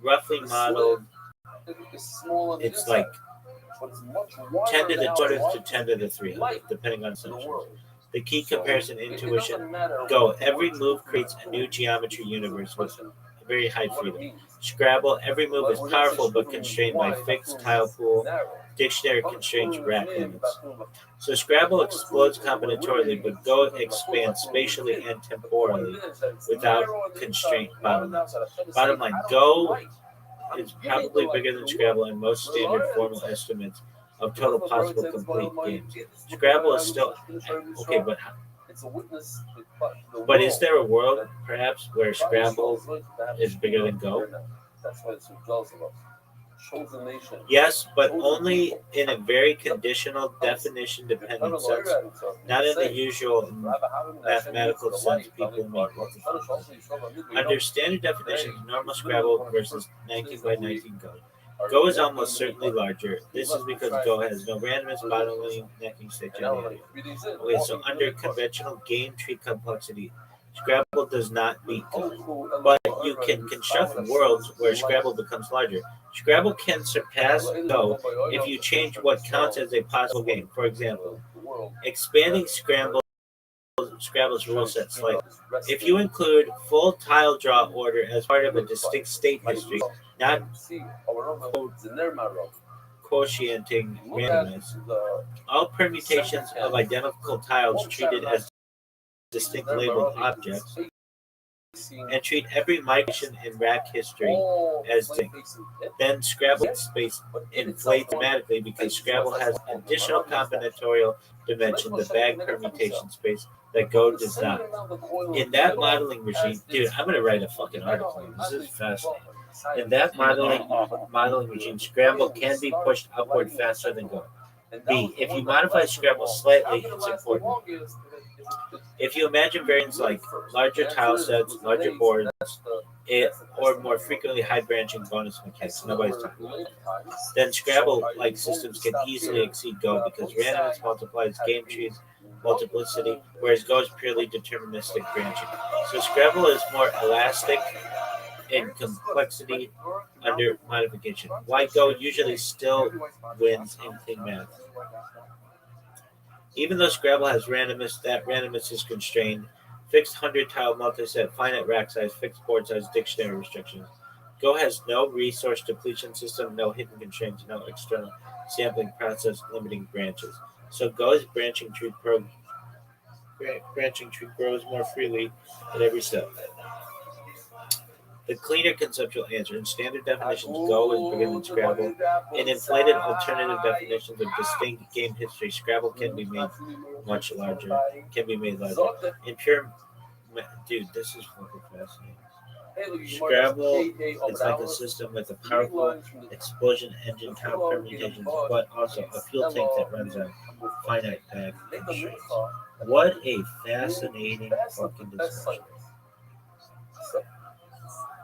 G: roughly modeled, it's like 10 to the 200 to 10 to the 300, depending on assumptions. The key comparison intuition, Go. Every move creates a new geometry universe with very high freedom. Scrabble, every move is powerful but constrained by fixed tile pool, dictionary constraints, rack limits. So Scrabble explodes combinatorially, but Go expands spatially and temporally without constraint bottlenecks. Bottom line, Go is probably bigger than Scrabble in most standard formal estimates of total possible complete games. Scrabble is still okay, but is there a world perhaps where Scrabble is bigger than Go? Yes, but only in a very conditional definition dependent sense, not in the usual mathematical sense people make. Under standard definitions, normal Scrabble versus 19 by 19 Go. Go is almost certainly larger. This is because Go has no randomness, bottling, necking, state, Okay, so under conventional game tree complexity, Scrabble does not beat Go. But you can construct worlds where Scrabble becomes larger. Scrabble can surpass Go if you change what counts as a possible game. For example, expanding Scrabble's rule set slightly. If you include full tile draw order as part of a distinct state history, not quotienting randomness, all permutations of identical tiles treated as distinct labeled objects, and treat every migration in rack history as distinct. Then Scrabble space inflates dramatically because Scrabble has additional combinatorial dimension, the bag permutation space, that Go does not. In that modeling regime, dude, I'm gonna write a fucking article. This is fascinating. In that modeling regime, Scrabble can be pushed upward faster than Go. B. If you modify Scrabble slightly, it's important. If you imagine variants like larger tile sets, larger boards, or more frequently high branching bonus mechanics, nobody's talking about that. Then Scrabble-like systems can easily exceed Go because randomness multiplies game trees multiplicity, whereas Go is purely deterministic branching. So Scrabble is more elastic in complexity under modification. Why Go usually still wins in clean math. Even though Scrabble has randomness, that randomness is constrained. Fixed 100-tile multi-set, finite rack size, fixed board size, dictionary restrictions. Go has no resource depletion system, no hidden constraints, no external sampling process limiting branches. So Go's branching tree branching tree grows more freely at every step. The cleaner conceptual answer in standard definitions, Go is bigger than Scrabble. In inflated alternative definitions of distinct game history, Scrabble can be made much larger. In pure, dude, this is fucking fascinating. Scrabble is like a system with a powerful explosion engine, count permutations, but also a fuel tank that runs on finite bag constraints. What a fascinating fucking discussion.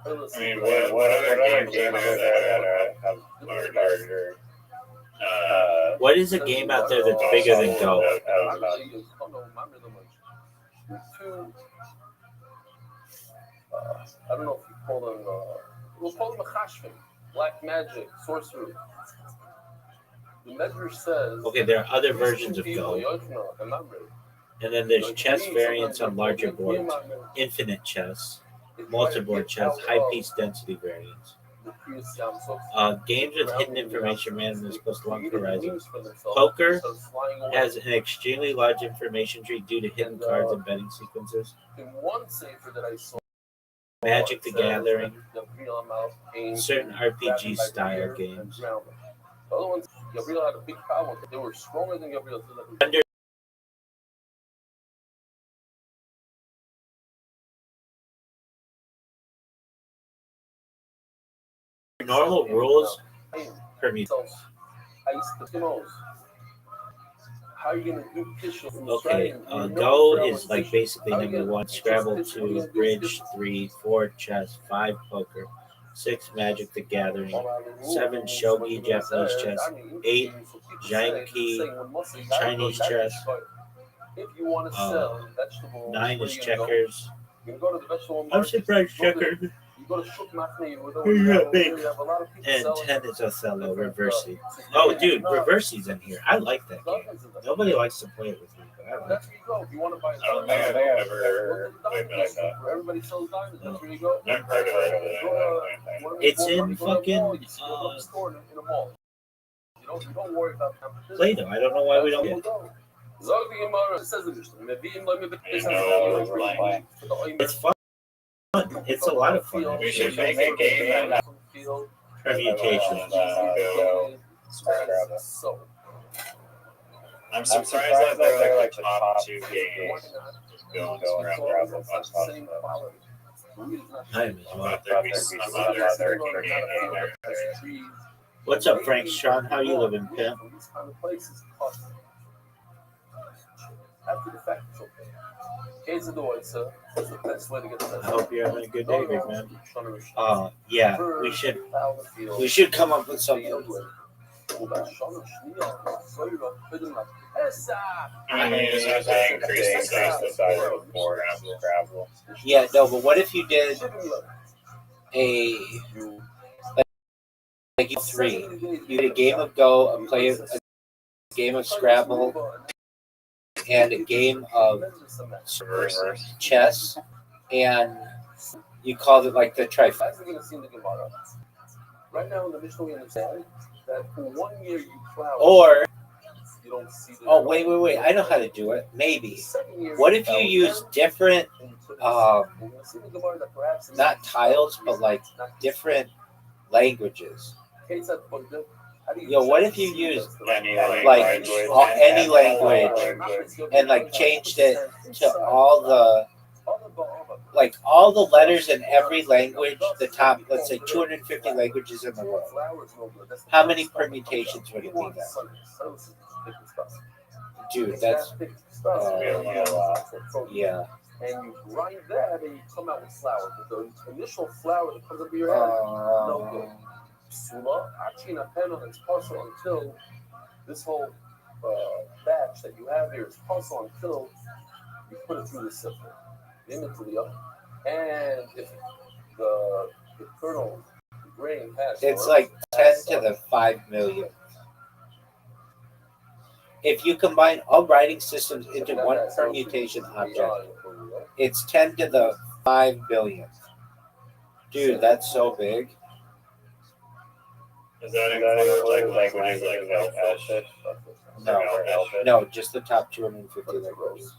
C: I mean, what other games are there that have larger?
G: What is a game out there that's bigger than Go?
B: I don't know if you call them. We'll call them a chashvin, black magic, sorcery. The Medrash says.
G: Okay, there are other versions of Go. And then there's chess variants on larger boards, infinite chess, multi-board chess, high-piece density variants. Games with hidden information randomness plus long horizons. Poker has an extremely large information tree due to hidden cards and betting sequences.
B: In one safer that I saw,
G: Magic the Gathering, certain RPG style games.
B: The other ones, Gabriel had a big problem with. They were stronger than Gabriel.
G: Normal rules permutations.
B: How are you gonna do Kishel?
G: Okay, Go is like basically number 1, Scrabble 2, Bridge 3, 4, Chess 5, Poker 6, Magic the Gathering 7, Shogi Japanese chess 8, Janki Chinese chess 9 is checkers. I'm surprised checkers. And 10 is Othello, Reversi. Oh, dude, Reversi's in here. I like that game. Nobody likes to play it with me, but I like it.
C: I don't think I've ever played like that.
B: Everybody sells diamonds. That's where you go.
C: I've heard of it.
G: It's in fucking
B: don't worry about competition.
G: Play-Doh. I don't know why we don't get it. It's fun. It's a lot of fun.
C: We should make a game that
G: Permutations.
C: I'm surprised that they're like the top 2 games. Going around.
G: I am as well.
C: There'd be some other game in there.
G: What's up, Frank? Sean, how you living, pimp?
B: After the fact, it's okay. Case of the white, sir. That's the best way to get the
G: I hope you're having a good day, big man. Yeah, we should come up with something.
C: I mean, you have to increase the size of the board and Scrabble.
I: Yeah, no, but what if you did like 3? You did a game of Go, a game of Scrabble, and a game of chess, and you called it like the trifecta.
B: Right now in the Mishnah, we understand that for 1 year you plow.
I: Or,
B: you don't see the
I: wait, I know how to do it. Maybe. What if you use different, not tiles, but like different languages? What if you used like any language and like changed it to all the letters in every language, the top, let's say 250 languages in the world. How many permutations would it be then? Dude, that's yeah.
B: And you grind that and you come out with flour. But the initial flour that comes up your head, no good. Sula, Achina Pena, it's possible until this whole batch that you have here is possible until you put it through the siphon. And if the kernel, the grain has,
I: it's like 10 to the 5 million. If you combine all writing systems into one permutation object, it's 10 to the 5 billion. Dude, that's so big.
C: Is that include like languages like Elfish?
I: No, just the top 250 languages.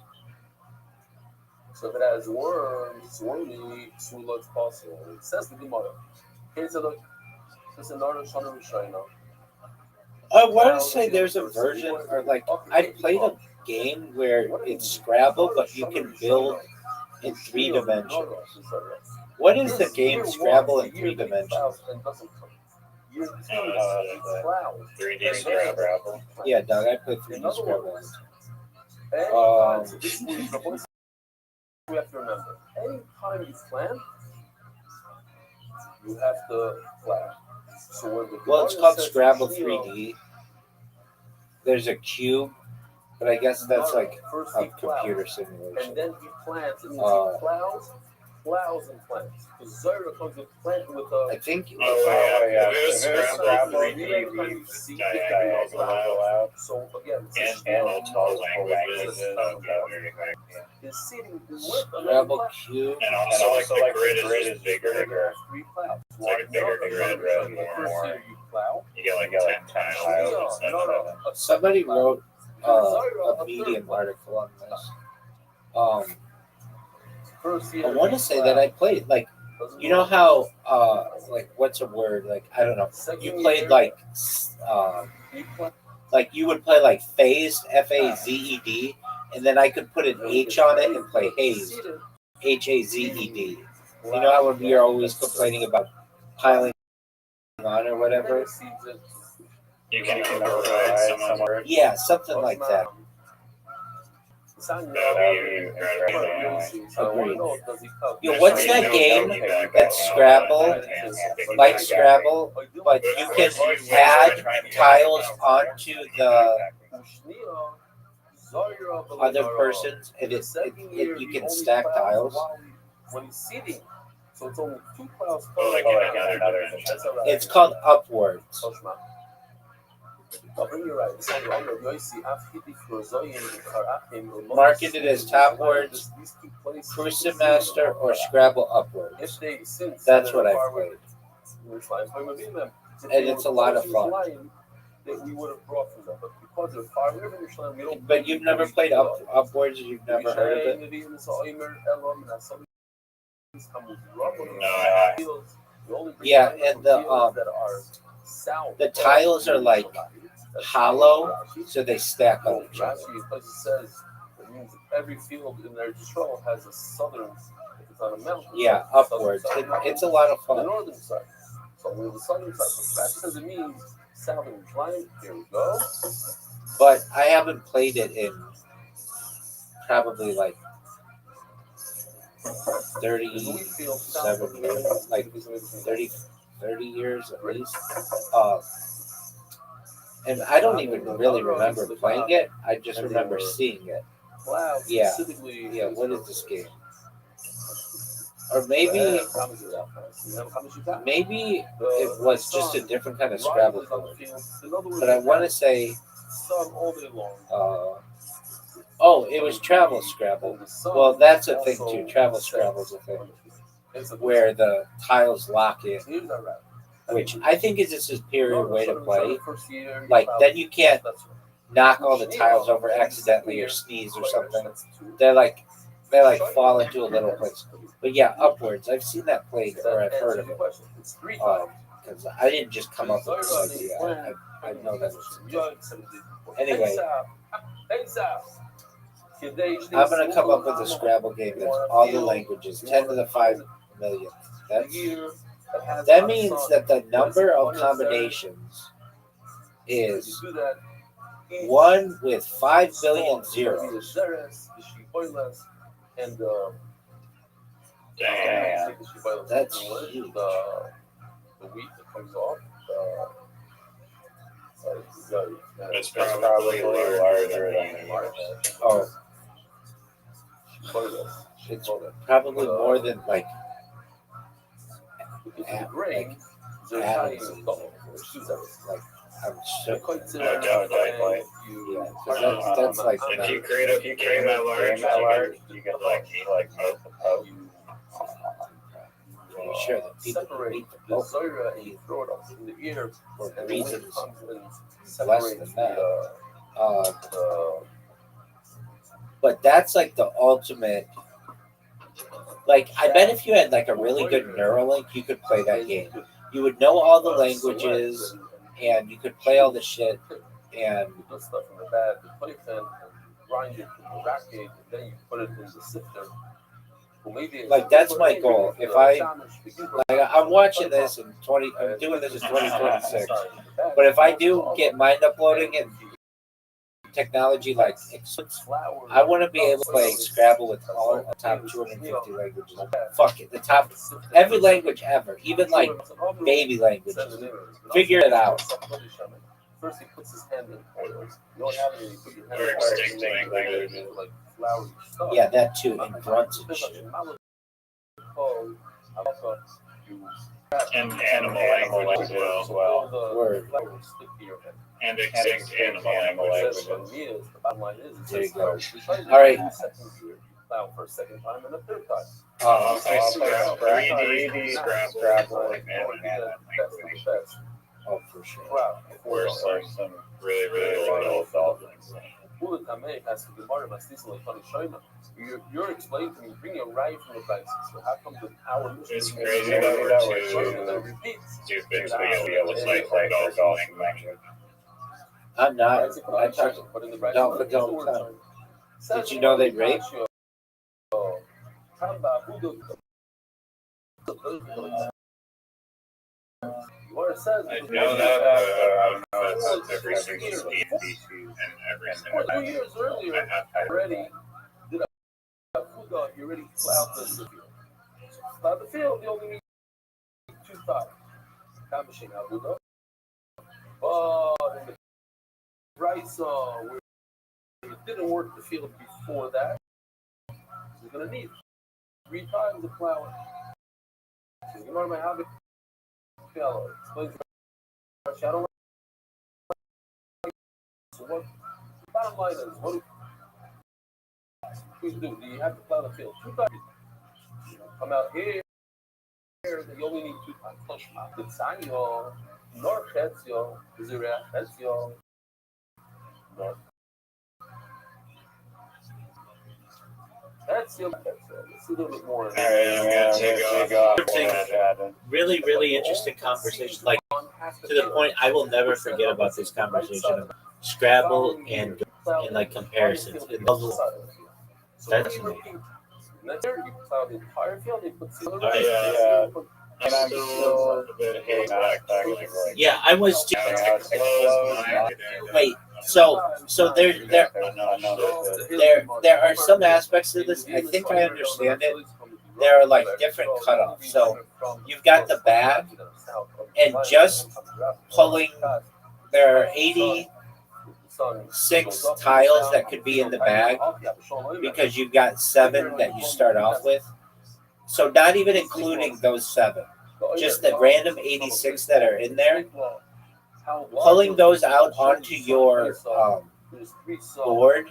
B: So if it has worms, wormy, so it's possible. It says the Gemara. Okay, so look, this is another Shana Rishayna.
I: I want to say there's a version, or like I played a game where it's Scrabble, but you can build in 3 dimensions. What is the game Scrabble in 3 dimensions?
C: 3D Scrabble.
I: Yeah, Doug, I played 3D Scrabble.
B: We have to remember, anytime you plan, you have to plan. So when the
I: Well, it's called Scrabble 3D. There's a cube, but I guess that's like a computer simulation.
B: And then he plants, it means he plows and plants. Because Zohar comes with planting with a...
I: I think...
C: Scrabble 3D diagonal out.
B: So again,
C: and multiple languages.
B: Is seating
I: Scrabble cube.
C: And also like the grid is bigger.
B: 3 clouds.
C: It's like a bigger grid, more. You get like 10 tiles.
I: Somebody wrote a Medium article on this. I want to say that I played, like, you know how, like, what's a word? Like, I don't know. You played, like you would play, like, phased, F-A-Z-E-D, and then I could put an H on it and play hazed, H-A-Z-E-D. You know how you're always complaining about piling on or whatever?
C: You can override some words.
I: Yeah, something like that. Agreed. Yo, what's that game that's Scrabble, like Scrabble, but you can add tiles onto the other person's, and you can stack tiles?
B: When he's seating, so it's only 2 clouds.
I: It's called Upwards. Marketed as Topwards, Crucible Master, or Scrabble Upwards. That's what I played. And it's a lot of fun. But you've never played Upwards, you've never heard of it?
C: No,
I: yeah, and the tiles are like hollow, so they stack on each other.
B: Every field in their control has a southern, if it's on a mountain.
I: Yeah, Upwards. It's a lot of
B: The
I: fun.
B: northern side. So we're the southern side. So that doesn't mean southern climate. Here we go.
I: But I haven't played it in probably like 37 years, like 30 years at least. And I don't even really remember playing it. I just remember seeing it. Yeah. Yeah, what is this game? Or maybe it was just a different kind of Scrabble board. But I want to say, it was Travel Scrabble. Well, that's a thing too. Travel Scrabble's a thing where the tiles lock in, which I think is a superior way to play. Like, then you can't knock all the tiles over accidentally or sneeze or something. They like fall into a little place. But yeah, Upwards. I've seen that played, or I've heard of it. Because I didn't just come up with this idea. I know that was anyway. I'm gonna come up with a Scrabble game that's all the languages, 10 to the 5 million. That means that the number of combinations is 1 with 5 billion zeros.
C: damn.
I: That's huge.
B: The wheat that comes off.
C: It's probably larger than
I: Oh, it's probably more than like atoms. Like, I'm sure. Yeah, because that's like.
C: If you create a game that large, you get like
I: I'm sure that people eat the both for reasons less than that. But that's like the ultimate Like, I bet if you had like a really good Neuralink, you could play that game. You would know all the languages, and you could play all the shit. And
B: put stuff in the bag, the plate and grind it in the rack cage, and then you put it in the sifter.
I: Like, that's my goal. If I'm watching this in I'm doing this in 2026. But if I do get mind uploading and technology like I want to be able to play Scrabble with all the top 250 languages. Fuck it, the top every language ever, even like baby languages. Figure it out.
B: First, he puts his hand in oils. You don't have any. Put your hand in oils, like flowery stuff.
I: Yeah, that too, and grunts and shit.
C: And animal language as well.
I: Word.
C: And extinct animal language.
I: There you go. All right.
B: For a second time and a third time.
C: I'll say Scrabble, like man.
I: Oh, for sure.
C: Where's like some really old dolphins.
B: You're explaining to me, bring it right from the basics. So how come the power
C: It's crazy that we're too stupid to be able to play dolphin language.
I: I'm not. I talk to dolphins all the time. Did you know they rape?
C: I know that, I don't know it's every single species and every single
B: 2 years earlier, already did a food dog, you already plowed the field. Plowed the field, you only need 2 times. Time machine, how good. But in the rice, where it didn't work the field before that, you're going to need 3 times the plowing. So you know my habit. Explain to I don't like. So what? The bottom line is, what do you do? Do you have to plow the field 2 times? Come out here. You only need 2 times. Push out the sign, y'all. North heads, y'all. Zurich heads, y'all. North. That's your. It's a little bit more.
G: Really, really interesting conversation. Like, to the point, I will never forget about this conversation of Scrabble and like comparisons. That's amazing.
C: And I'm still a bit
G: yeah, I was too. Wait, so there are some aspects of this. I think I understand it. There are like different cutoffs. So you've got the bag, and just pulling. There are 86 tiles that could be in the bag because you've got 7 that you start off with. So not even including those 7, just the random 86 that are in there, pulling those out onto your board,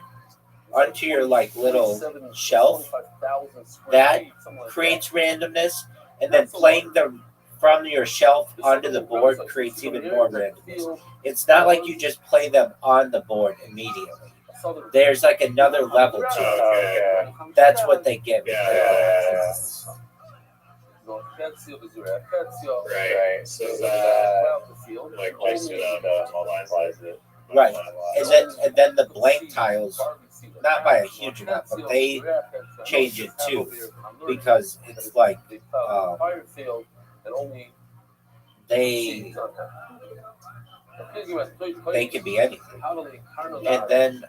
G: onto your like little shelf, that creates randomness, and then playing them from your shelf onto the board creates even more randomness. It's not like you just play them on the board immediately. There's like another level to it. That's what they get.
C: Right. So that like just mobilize it.
I: Right. And then the blank tiles, not by a huge amount, but they change it too, because it's like they can be anything. And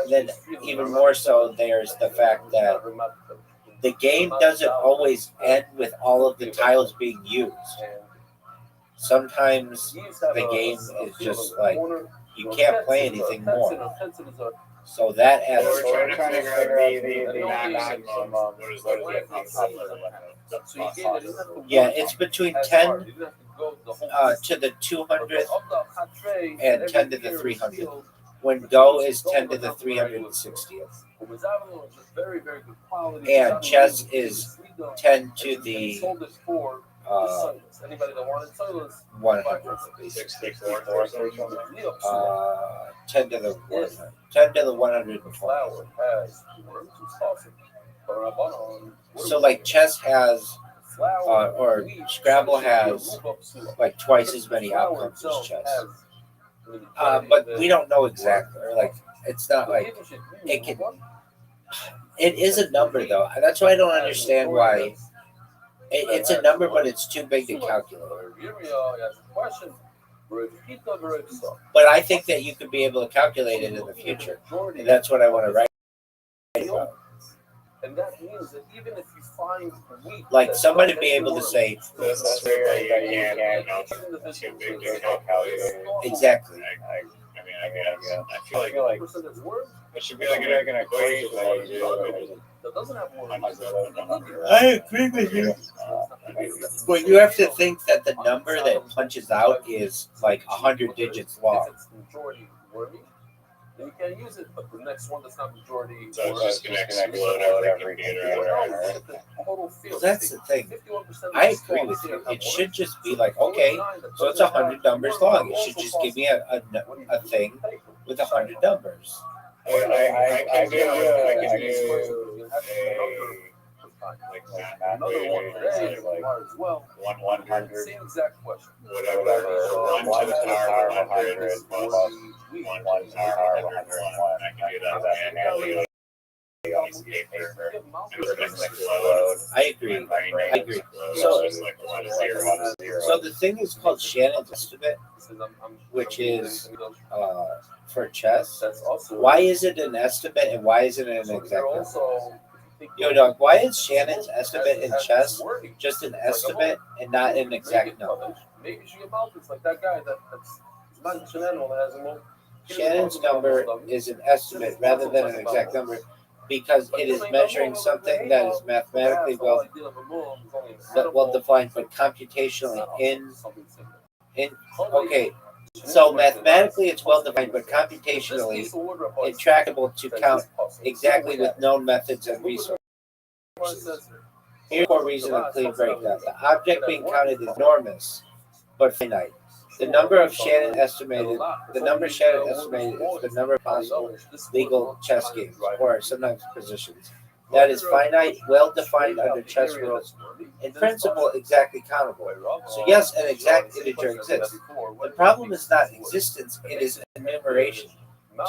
I: then even more so, there's the fact that the game doesn't always end with all of the tiles being used. Sometimes the game is just like, you can't play anything more. So that adds.
C: We're trying to figure the maximum.
I: Yeah, it's between 10 to the 200th and 10 to the 300th. When Go is 10 to the 360th. And chess is 10 to the 100. 10 to the 100. 10 to the 100. So like chess has, or Scrabble has like twice as many outcomes as chess. But we don't know exactly. Or like it's not like it can. It is a number though. That's why I don't understand why. It's a number, but it's too big to calculate. But I think that you could be able to calculate it in the future, and that's what I want to write about.
B: And that means that even if you find weak,
I: like somebody be able to say,
C: That's where you can't too big to calculate.
I: exactly.
C: I feel like it should be like an equation
B: that doesn't have more.
I: I agree with you. But you have to think that the number that punches out is like 100 digits long.
B: If it's majority worthy, then you can't use it. But the next one that's not majority,
C: so it's just gonna explode every computer.
I: Well, that's the thing. I agree with you. It should just be like, okay, so it's 100 numbers long. It should just give me a thing with 100 numbers.
C: I can do
B: another one today as well.
C: 100.
B: Same exact question.
C: Whatever. 1 to the power of 100 plus 1 to the power of 101. I can do that manually.
I: I agree. So the thing is called Shannon's estimate, which is for chess. Why is it an estimate and why isn't it an exact number? Yo, dog, why is Shannon's estimate in chess just an estimate and not an exact number?
B: Maybe she about it's like that guy that's not Shannon that has a more.
I: Shannon's number is an estimate rather than an exact number because it is measuring something that is mathematically well defined, but computationally okay. So mathematically it's well defined, but computationally intractable to count exactly with known methods and resources. Here's a reason of clean breakdown. The object being counted is enormous, but finite. The number Shannon estimated is the number of possible legal chess games, or sometimes positions. That is finite, well defined under chess rules, in principle exactly countable. So yes, an exact integer exists. The problem is not existence, it is enumeration.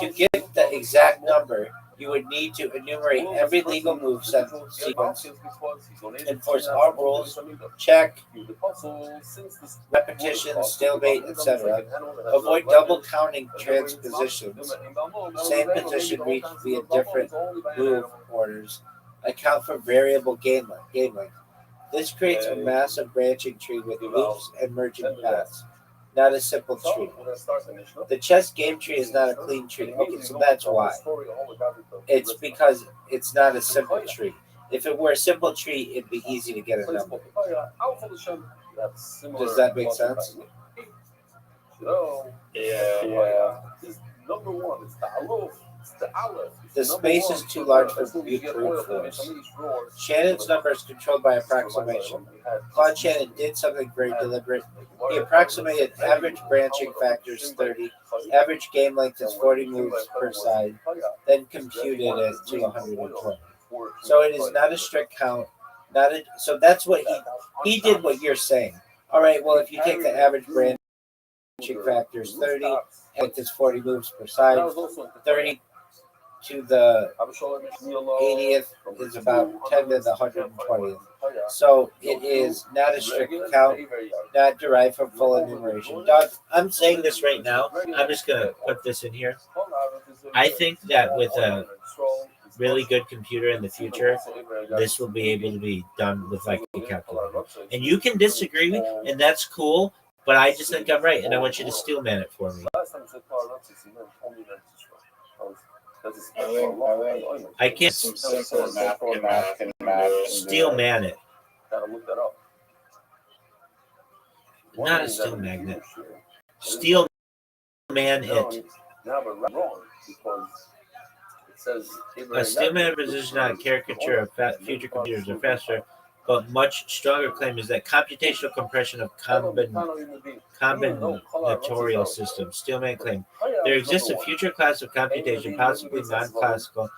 I: To get the exact number, you would need to enumerate every legal move sequence, enforce all rules, check, repetition, stalemate, etc. Avoid double counting transpositions, same position reached via different move orders, account for variable game length. This creates a massive branching tree with loops and merging paths, not a simple tree. The chess game tree is not a clean tree. Okay, so that's why. It's because it's not a simple tree. If it were a simple tree, it'd be easy to get a number. Does that make sense?
C: Yeah.
B: Number one, it's the Aleph.
I: The space is too large for brute force. Shannon's number is controlled by approximation. Claude Shannon did something very deliberate. He approximated average branching factors 30, average game length is 40 moves per side, then computed it to 120. So it is not a strict count. So that's what he did. What you're saying. All right. Well, if you take the average branching factors 30, and it's 40 moves per side, 30 to the 80th is about 10 to the 120th. So it is not a strict count, not derived from full enumeration. Doug,
G: I'm saying this right now. I'm just going to put this in here. I think that with a really good computer in the future, this will be able to be done with like a calculator. And you can disagree, and that's cool, but I just think I'm right, and I want you to steel man it for me. I can't
C: Some simple math can
G: steel man it.
B: Gotta look that up.
G: Not a steel magnet. Steel man it.
B: No, but wrong because it says
G: A steel man position on a caricature of future computers are faster, but much stronger claim is that computational compression of combinatorial systems. Steelman claim there exists a future class of computation, possibly non-classical,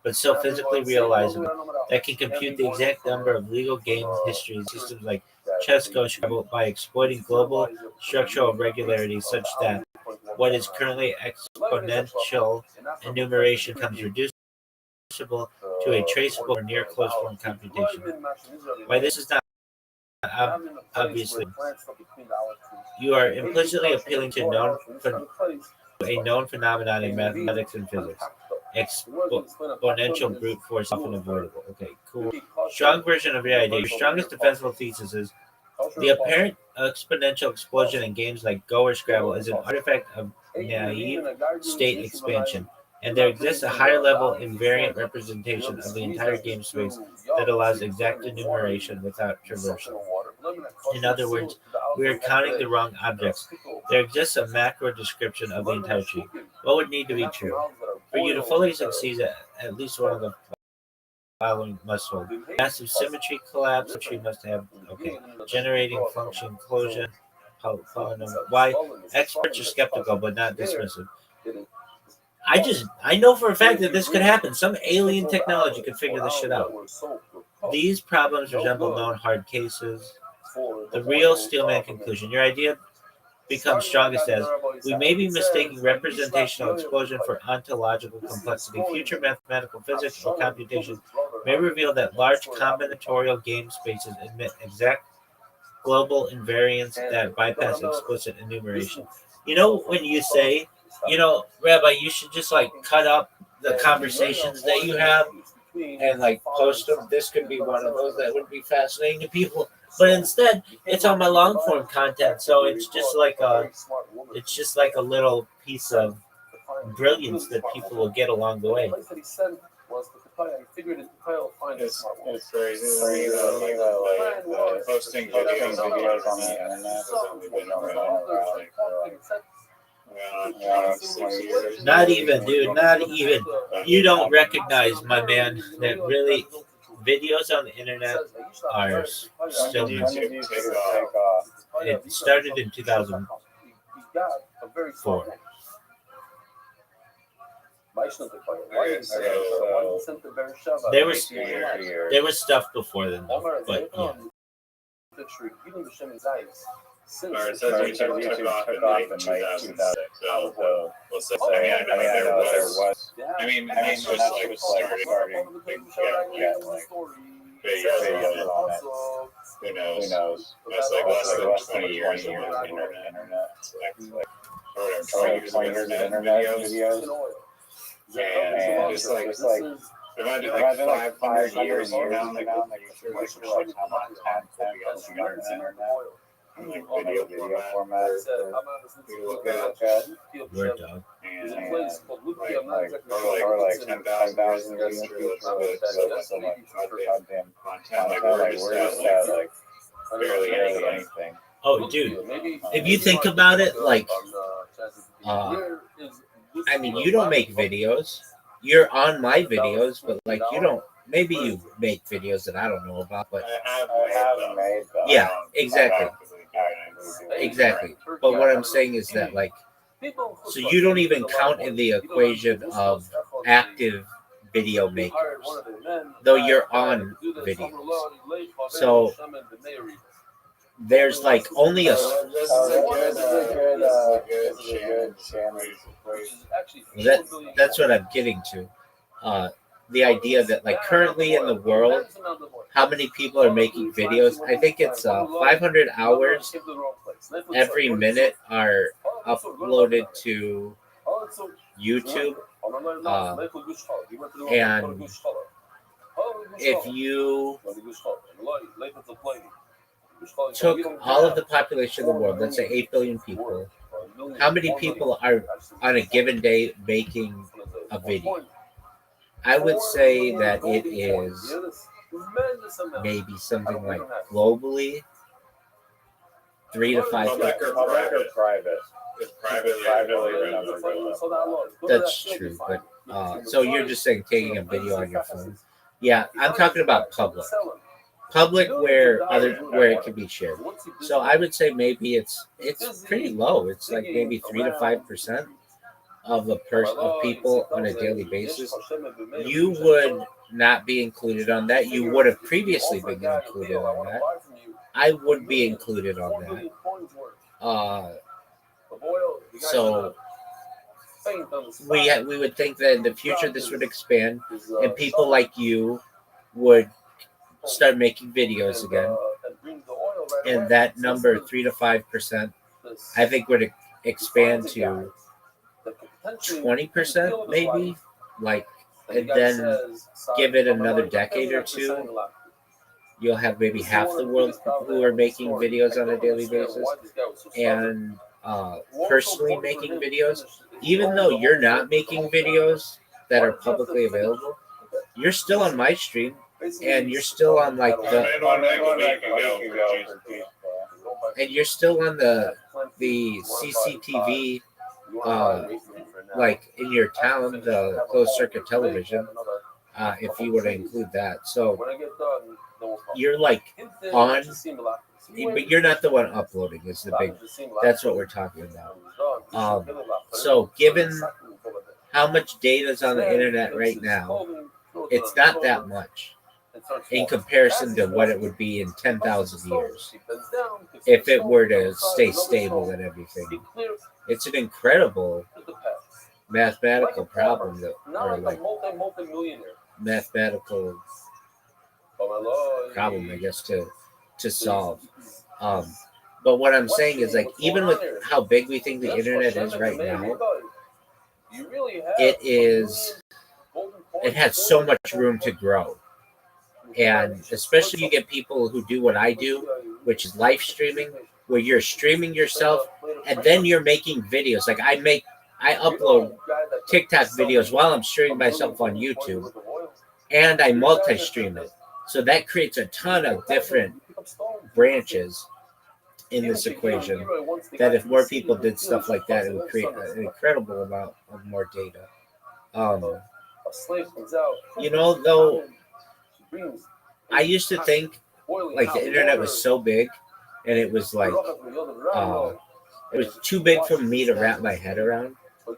G: but still physically realizable, that can compute the exact number of legal game histories. Systems like chess, Go, Scrabble by exploiting global structural regularities such that what is currently exponential enumeration becomes reducible to a traceable or near close form computation. Why this is not obviously, you are implicitly appealing to a known phenomenon in mathematics and physics. Exponential brute force often avoidable. Okay, cool. Strong version of your idea. Your strongest defensible thesis is the apparent exponential explosion in games like Go or Scrabble is an artifact of naive state expansion, and there exists a higher level invariant representation of the entire game space that allows exact enumeration without traversal. In other words, we are counting the wrong objects. There exists a macro description of the entire tree. What would need to be true? For you to fully succeed, at least one of the following must hold. Massive symmetry collapse. The tree must have, okay, generating function closure. Why? Experts are skeptical but not dismissive. I know for a fact that this could happen. Some alien technology could figure this shit out. These problems resemble known hard cases. The real Steelman conclusion. Your idea becomes strongest as we may be mistaking representational explosion for ontological complexity. Future mathematical physics or computation may reveal that large combinatorial game spaces admit exact global invariants that bypass explicit enumeration. You know, when you say, Rabbi, you should just like cut up the conversations that you have and like post them. This could be one of those that would be fascinating to people. But instead, it's on my long form content, so it's just like a little piece of brilliance that people will get along the way.
C: It's crazy. Posting videos on the internet.
G: Not even, dude. Not even. You don't recognize, my man, that really videos on the internet are still new. It started in 2004. There was stuff before then, but yeah.
C: Or it says YouTube took off in like 2006. So we'll say, I know there was. That's just like starting to get like videos on it. Who knows? That's like less than 20 years on the internet. It's like, or 20 years of internet videos. And it's like imagine like 5 years from now, like how much time we got on the internet. Like video format you look at.
G: Word dog.
C: And or like 10,000 years so much goddamn content. Like where is that? Like barely anything.
G: Oh, dude, if you think about it, like, you don't make videos. You're on my videos, but like you don't. Maybe you make videos that I don't know about, but
C: I have made.
G: Yeah, exactly. Exactly. But what I'm saying is that, like, so you don't even count in the equation of active video makers, though you're on videos. So there's like only a. That's what I'm getting to. The idea that like currently in the world, how many people are making videos? I think it's 500 hours every minute are uploaded to YouTube. And if you took all of the population of the world, let's say 8 billion people, how many people are on a given day making a video? I would say that it is maybe something like globally 3 to 5 people.
C: Public or private? Privately.
G: That's true, but so you're just saying taking a video on your phone? Yeah, I'm talking about public where it can be shared. So I would say maybe it's pretty low. It's like maybe 3 to 5% of people on a daily basis, you would not be included on that. You would have previously been included on that. I would be included on that. So we would think that in the future this would expand, and people like you would start making videos again, and that number 3 to 5%, I think would expand to 20% maybe, like, and then give it another decade or two, you'll have maybe half the world who are making videos on a daily basis. And personally making videos, even though you're not making videos that are publicly available, you're still on my stream, and you're still on like and you're still on the CCTV, like in your town, the closed circuit television, if you were to include that. So you're like on, but you're not the one uploading. Is the big. That's what we're talking about. So given how much data is on the internet right now, it's not that much in comparison to what it would be in 10,000 years if it were to stay stable and everything. It's an incredible mathematical problem that, or like mathematical problem, I guess, to solve. But what I'm saying is, like, even with how big we think the internet is right now, it has so much room to grow. And especially if you get people who do what I do, which is live streaming, where you're streaming yourself and then you're making videos. Like I upload TikTok videos while I'm streaming myself on YouTube, and I multi-stream it. So that creates a ton of different branches in this equation, that if more people did stuff like that, it would create an incredible amount of more data. Though I used to think like the internet was so big, and it was like it was too big for me to wrap my head around.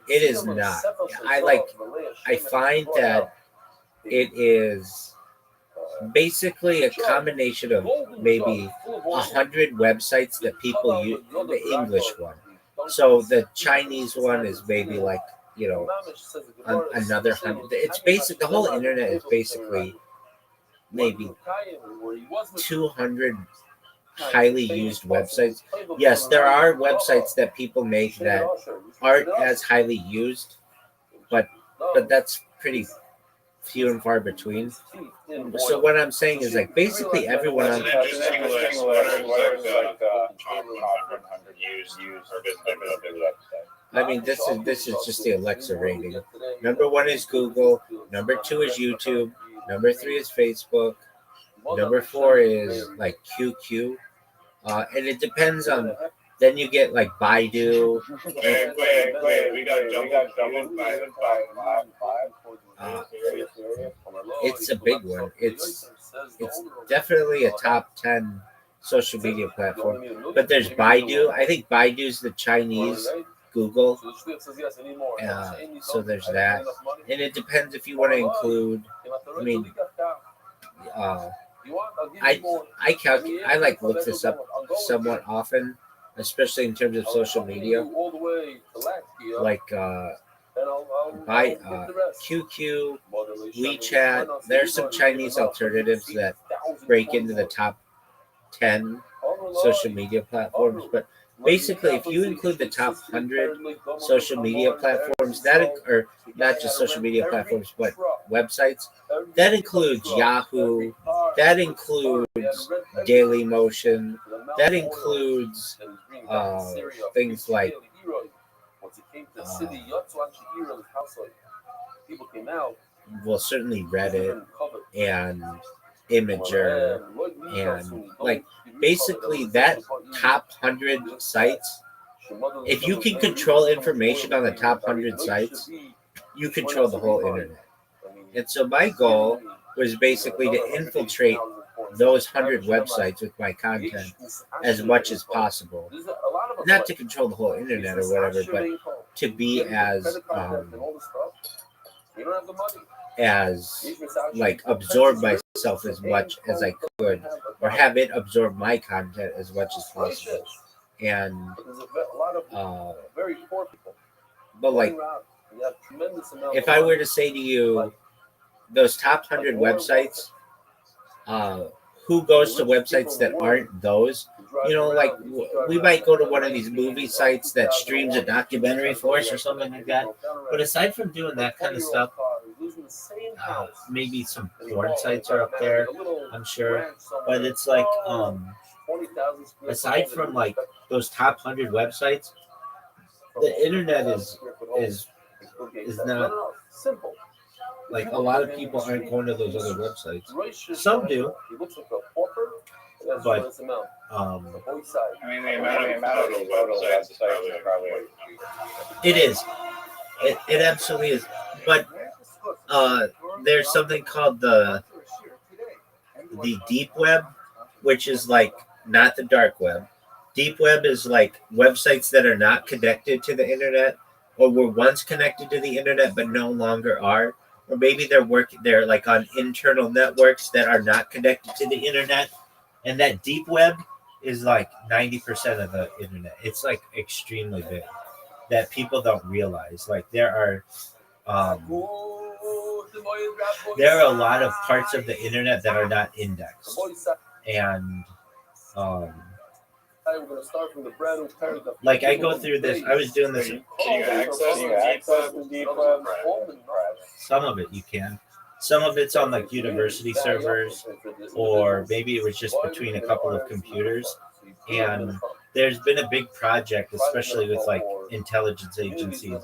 G: It is not. I find that it is basically a combination of maybe 100 websites that people use. The English one, so the Chinese one is maybe like another 100. It's basic. The whole internet is basically maybe 200 highly used websites. Yes, there are websites that people make that aren't as highly used, but that's pretty few and far between. So what I'm saying is, like, basically everyone on I mean, this is just the Alexa rating. Number 1 is Google. Number 2 is YouTube. Number 3 is Facebook. Number 4 is like QQ. And it depends on. Then you get like Baidu.
C: Wait, we got doubled by the 5.
G: It's a big one. It's definitely a top 10 social media platform. But there's Baidu. I think Baidu's the Chinese Google. So there's that. And it depends if you want to include. I mean, I like look this up somewhat often, especially in terms of social media, like by QQ, WeChat. There's some Chinese alternatives that break into the top 10 social media platforms, but basically, if you include the top 100 social media platforms, or not just social media platforms, but websites, that includes Yahoo, that includes Dailymotion, that includes things like certainly Reddit and Imager, and like basically that top 100 sites. If you can control information on the top 100 sites, you control the whole internet. And so my goal was basically to infiltrate those 100 websites with my content as much as possible. Not to control the whole internet or whatever, but to be as like absorb myself as much as I could, or have it absorb my content as much as possible. And but like, if I were to say to you, those top 100 websites, who goes to websites that aren't those? You know, like we might go to one of these movie sites that streams a documentary for us or something like that. But aside from doing that kind of stuff, maybe some porn sites are up there, I'm sure. But it's like, aside from like those top 100 websites, the internet is not like, a lot of people aren't going to those other websites. Some do, but
C: I mean, the amount of websites is probably
G: it is. It absolutely is. But there's something called the deep web, which is like not the dark web. Deep web is like websites that are not connected to the internet, or were once connected to the internet but no longer are, or maybe they're like on internal networks that are not connected to the internet. And that deep web is like 90% of the internet. It's like extremely big that people don't realize. Like there are a lot of parts of the internet that are not indexed, and like I go through this. I was doing this.
C: Can you access the deep web?
G: Some of it you can. Some of it's on like university servers, or maybe it was just between a couple of computers. And there's been a big project, especially with like intelligence agencies,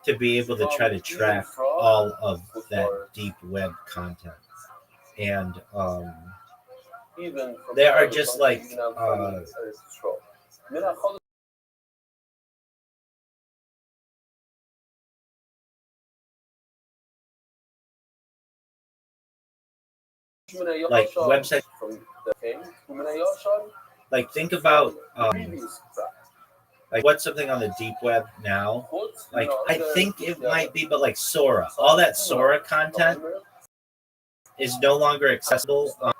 G: to be able to try to track all of that deep web content. And there are just like websites. Like think about like what's something on the deep web now? Like I think it might be, but like Sora, all that Sora content is no longer accessible on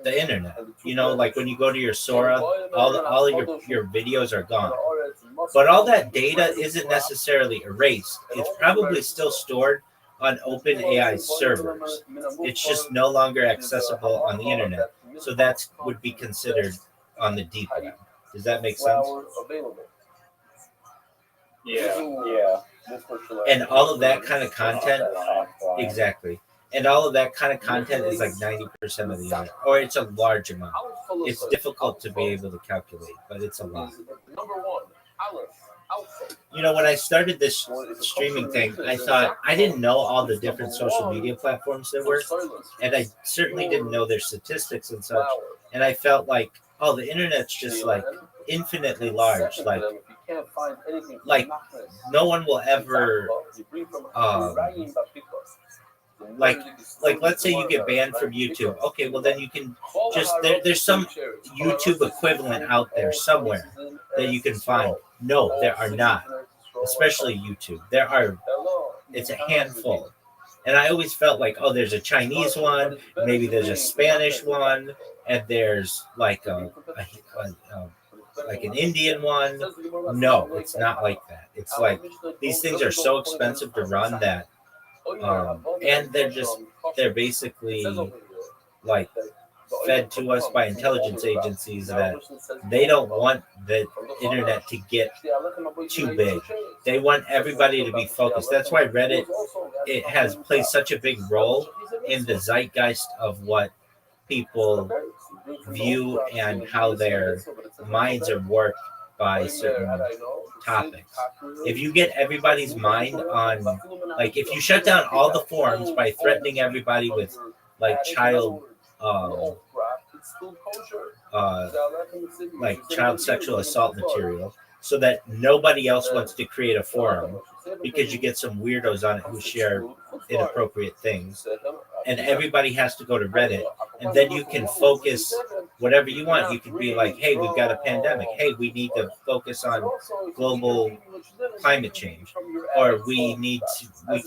G: the internet. You know, like when you go to your Sora, all of your videos are gone. But all that data isn't necessarily erased. It's probably still stored on OpenAI servers. It's just no longer accessible on the internet. So that would be considered on the deep web. Does that make sense?
C: Yeah.
G: And all of that kind of content, exactly. And all of that kind of content is like 90% of the internet, or it's a large amount. It's difficult to be able to calculate, but it's a lot. You know, when I started this streaming thing, I thought I didn't know all the different social media platforms there were, and I certainly didn't know their statistics and such. And I felt like, oh, the internet's just like infinitely large. Like no one will ever like let's say you get banned from YouTube. Okay, well then you can just there's some YouTube equivalent out there somewhere that you can find. No, there are not, especially YouTube. It's a handful. And I always felt like, oh, there's a Chinese one, maybe there's a Spanish one, and there's like like an Indian one. No, it's not like that. It's like these things are so expensive to run that and they're basically like fed to us by intelligence agencies that they don't want the internet to get too big. They want everybody to be focused. That's why Reddit has played such a big role in the zeitgeist of what people view and how their minds are worked by certain topics. If you get everybody's mind on, like, if you shut down all the forums by threatening everybody with like child sexual assault material, so that nobody else wants to create a forum because you get some weirdos on it who share inappropriate things, and everybody has to go to Reddit, and then you can focus whatever you want. You can be like, hey, we've got a pandemic. Hey, we need to focus on global climate change, or we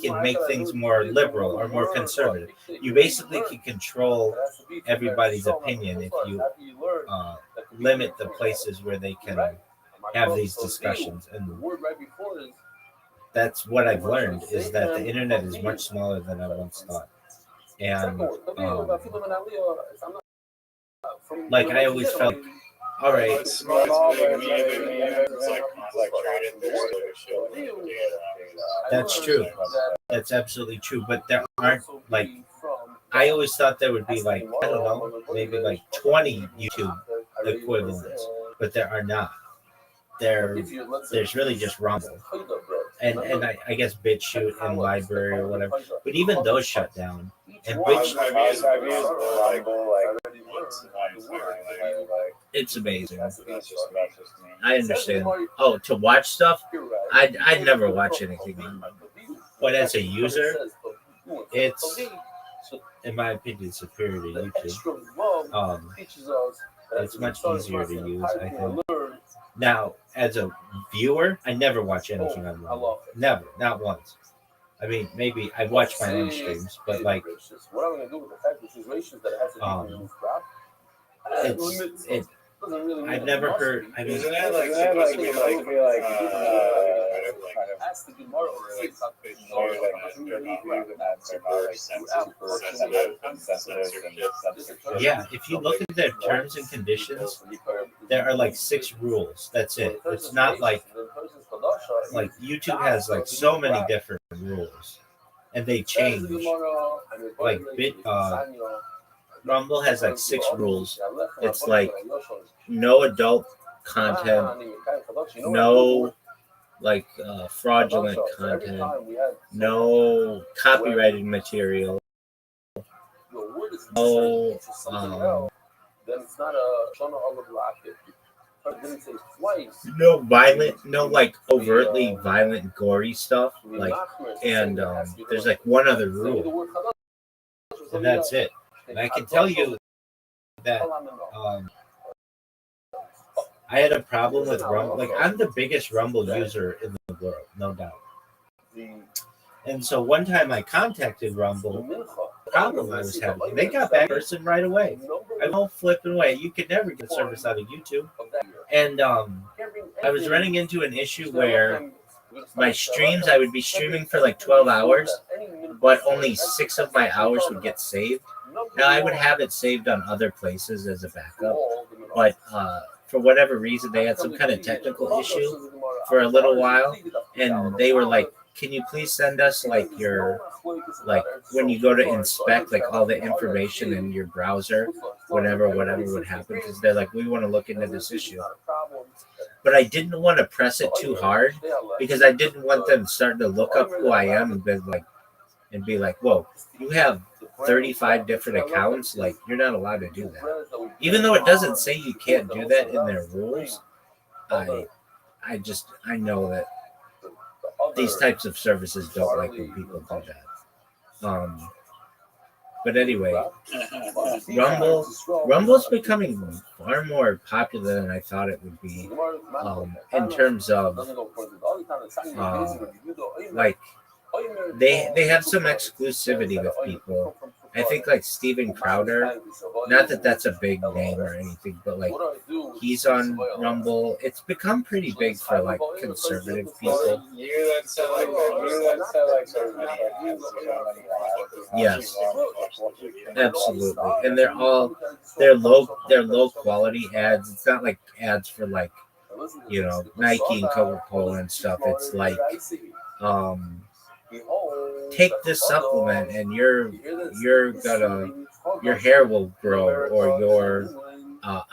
G: can make things more liberal or more conservative. You basically can control everybody's opinion if you limit the places where they can have these discussions. And that's what I've learned, is that the internet is much smaller than I once thought. And like I always felt, all right,
C: It's like traded there.
G: that's true. That's absolutely true. But there aren't, like, I always thought there would be like, I don't know, maybe like 20 YouTube equivalents, but there are not. There's really just Rumble, and I guess BitChute and Library or whatever. But even those shut down. And it's amazing. I understand. Oh, to watch stuff, I never watch anything. But as a user, it's, in my opinion, superior to YouTube. It's much easier to use, I think. Now, as a viewer, I never watch anything on Rumble. Never, not once. I mean, maybe I watch my own streams, but like, I've never heard. I mean,
C: isn't that like supposed to be like
G: yeah, if you look at their terms and conditions, there are like 6 rules. That's it. It's not like YouTube has like so many different rules, and they change. Like Rumble has like 6 rules. It's like no adult content, no like fraudulent content, no copyrighted material, no no violent, no like overtly violent, gory stuff. Like, and there's like one other rule, and that's it. And I can tell you that I had a problem with Rumble. Like, I'm the biggest Rumble user in the world, no doubt. And so one time I contacted Rumble, the problem I was having, they got back person right away. I won't flip away. You could never get service out of YouTube. And I was running into an issue where my streams, I would be streaming for like 12 hours, but only 6 of my hours would get saved. Now, I would have it saved on other places as a backup, but for whatever reason, they had some kind of technical issue for a little while, and they were like, can you please send us like your, like when you go to inspect like all the information in your browser, whatever would happen, because they're like, we want to look into this issue. But I didn't want to press it too hard, because I didn't want them starting to look up who I am and be like, whoa, you have 35 different accounts, like you're not allowed to do that. Even though it doesn't say you can't do that in their rules, I know that these types of services don't like when people do that. But anyway, Rumble's becoming far more popular than I thought it would be, in terms of like they have some exclusivity with people. I think like Steven Crowder, not that that's a big name or anything, but like he's on Rumble. It's become pretty big for like conservative people. Yes, absolutely. And they're low quality ads. It's not like ads for like, you know, Nike and Coca-Cola and stuff. It's like take this supplement and your hair will grow, or your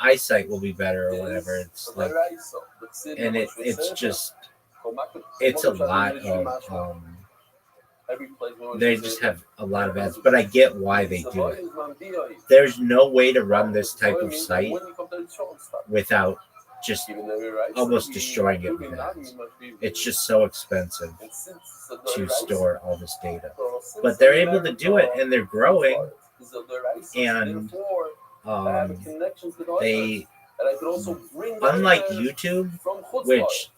G: eyesight will be better, or whatever. It's like, and it's a lot of they just have a lot of ads, but I get why they do it. There's no way to run this type of site without just almost destroying it with ads. It's just so expensive to store all this data, but they're able to do it, and they're growing, and they, unlike YouTube, which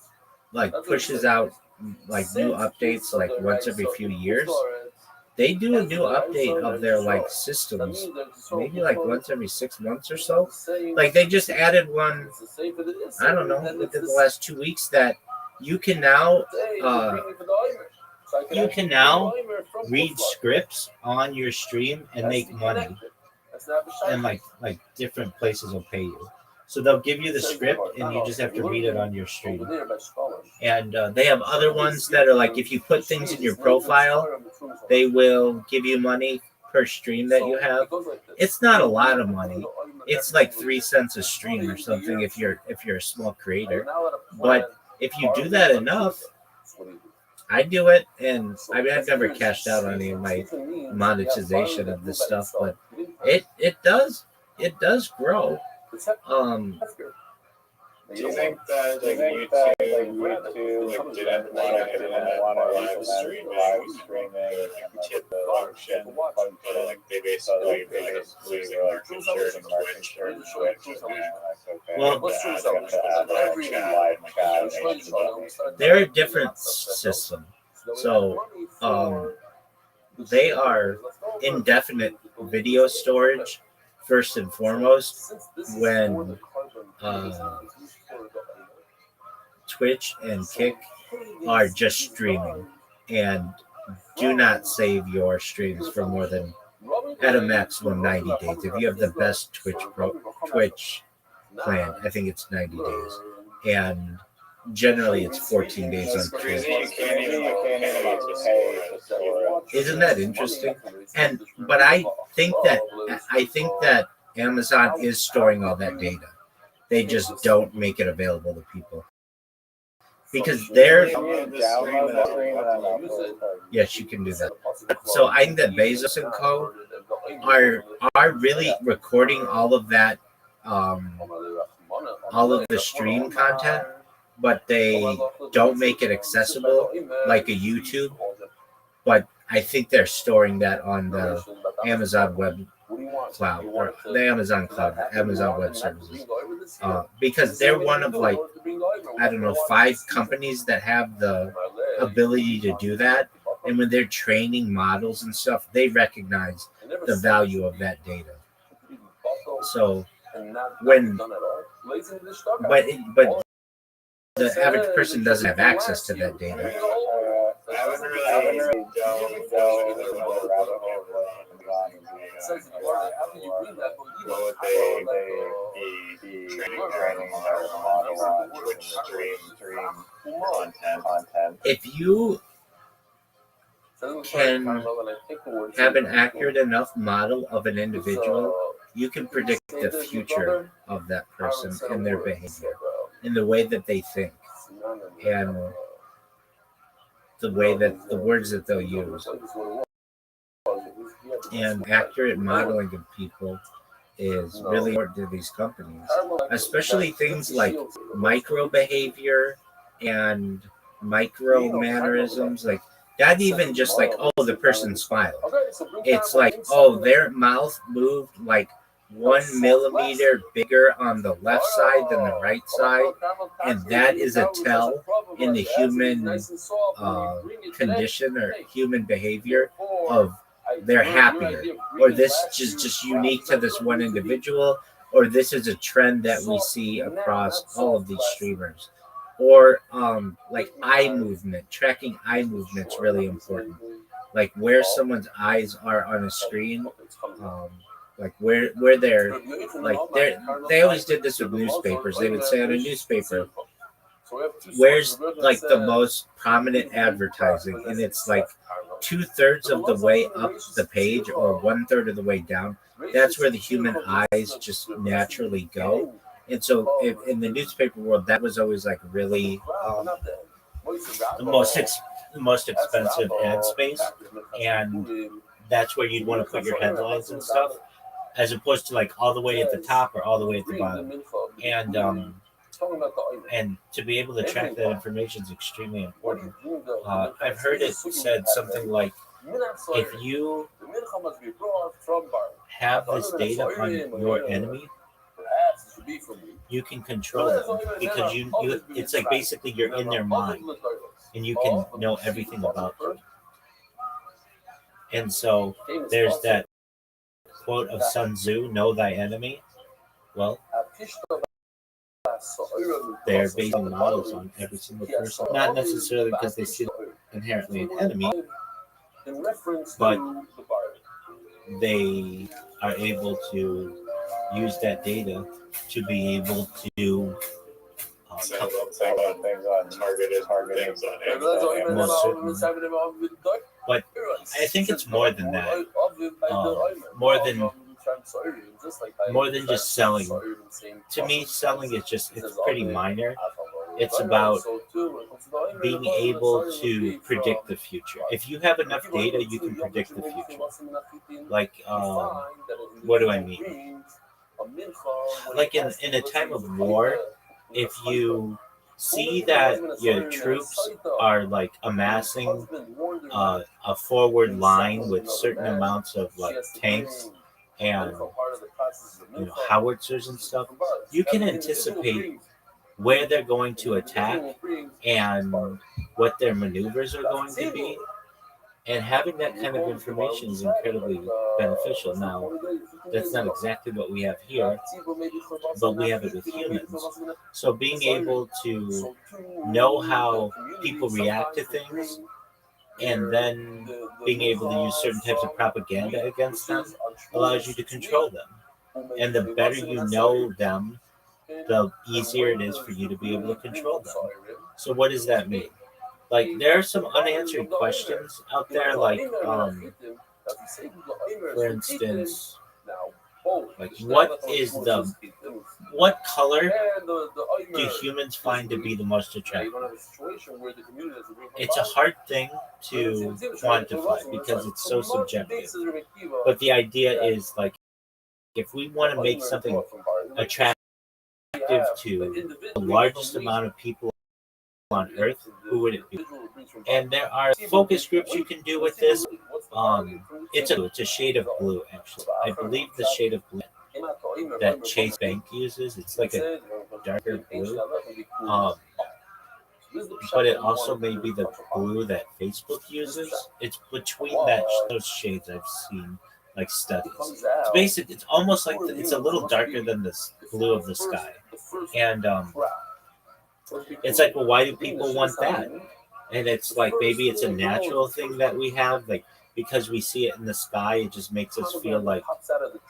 G: like pushes out like new updates like once every few years. They do a new update of their like systems, maybe like once every 6 months or so. Like they just added one, I don't know, within the last 2 weeks that you can now read scripts on your stream and make money, and like different places will pay you. So they'll give you the script and you just have to read it on your stream. And they have other ones that are like if you put things in your profile, they will give you money per stream that you have. It's not a lot of money. It's like 3 cents a stream or something if you're a small creator. But if you do that enough, I do it, and I mean I've never cashed out on any of my monetization of this stuff, but it does grow.
C: Do you think that like YouTube like, didn't want to live streaming tip function, but like they basically losing market share to Twitch,
G: they're a different system. So they are indefinite video storage first and foremost. When Twitch and Kick are just streaming and do not save your streams for more than at a maximum 90 days. If you have the best Twitch plan, I think it's 90 days. And generally it's 14 days on Twitch. Isn't that interesting? But I think that Amazon is storing all that data. They just don't make it available to people. Because they're yes, you can do that. So I think that Bezos and Co are really recording all of that, all of the stream content, but they don't make it accessible like a YouTube. But I think they're storing that on the Amazon Web Cloud or the Amazon Cloud, Amazon Web Services, because they're one of like, I don't know, 5 companies that have the ability to do that. And when they're training models and stuff, they recognize the value of that data. So but the average person doesn't have access to that data.
C: I haven't really
G: if you can have an accurate enough model of an individual, you can predict the future of that person and their behavior, in the way that they think, and the way that the words that they'll use. And accurate modeling of people is really important to these companies, especially things like micro behavior and micro mannerisms, like not even just like, oh, the person smiled. It's like, oh, their mouth moved like 1 millimeter bigger on the left side than the right side, and that is a tell in the human condition or human behavior of they're happier, or this is just unique to this one individual, or this is a trend that we see across all of these streamers. Or like eye movement, tracking eye movement's really important, like where someone's eyes are on a screen, like where they're like they always did this with newspapers. They would say on a newspaper, where's like the most prominent advertising, and it's like 2/3 of the way up the page or 1/3 of the way down. That's where the human eyes just naturally go. And so in the newspaper world, that was always like really the most expensive ad space, and that's where you'd want to put your headlines and stuff, as opposed to like all the way at the top or all the way at the bottom. And to be able to track that information is extremely important. I've heard it said something like, if you have this data on your enemy, you can control them, because you it's like basically you're in their mind. and you can know everything about them. And so there's that quote of Sun Tzu, know thy enemy. Well, they're basing models on every single person, not necessarily because they see them inherently an enemy, but they are able to use that data to be able to
C: Say a lot of things on targeted things on Amazon.
G: most certainly. But I think it's more than that. More than just selling. To me, selling is it's pretty minor. It's about being able to predict the future. If you have enough data, you can predict the future. Like, what do I mean? Like in a time of war, if you see that your troops are like amassing a forward line with certain amounts of like tanks and howitzers and stuff, you can anticipate where they're going to attack and what their maneuvers are going to be. And having that kind of information is incredibly beneficial. Now, that's not exactly what we have here, but we have it with humans. So being able to know how people react to things and then being able to use certain types of propaganda against them allows you to control them. And the better you know them, the easier it is for you to be able to control them. So what does that mean? Like, there are some unanswered questions out there, like, for instance, like, what color do humans find to be the most attractive? It's a hard thing to quantify because it's so subjective. But the idea is, like, if we want to make something attractive to the largest amount of people on Earth, who would it be? And there are focus groups you can do with this. It's a shade of blue, actually. I believe the shade of blue that Chase Bank uses, it's like a darker blue. But it also may be the blue that Facebook uses. It's between those shades I've seen, like, studies. It's basic. It's almost like it's a little darker than the blue of the sky. And it's like, well, why do people want that? And it's like, maybe it's a natural thing that we have, like, because we see it in the sky, it just makes us feel like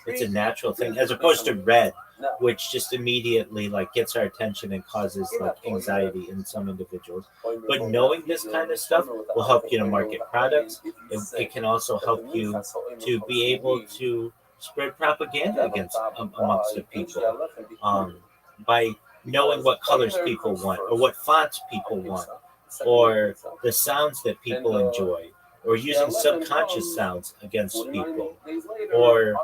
G: it's a natural thing, as opposed to red, which just immediately like gets our attention and causes like anxiety in some individuals. But knowing this kind of stuff will help you to market products. It can also help you to be able to spread propaganda amongst the people by knowing what colors people want, or what fonts people want, or the sounds that people enjoy, or using subconscious sounds against people, or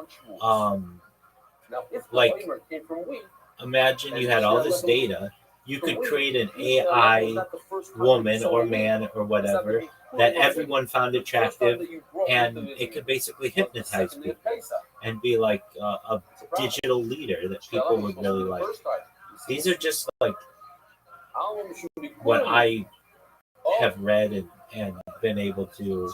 G: like, imagine you had all this data. You could create an AI woman or man or whatever that everyone found attractive, and it could basically hypnotize people and be like a digital leader that people would really like. These are just like what I have read and been able to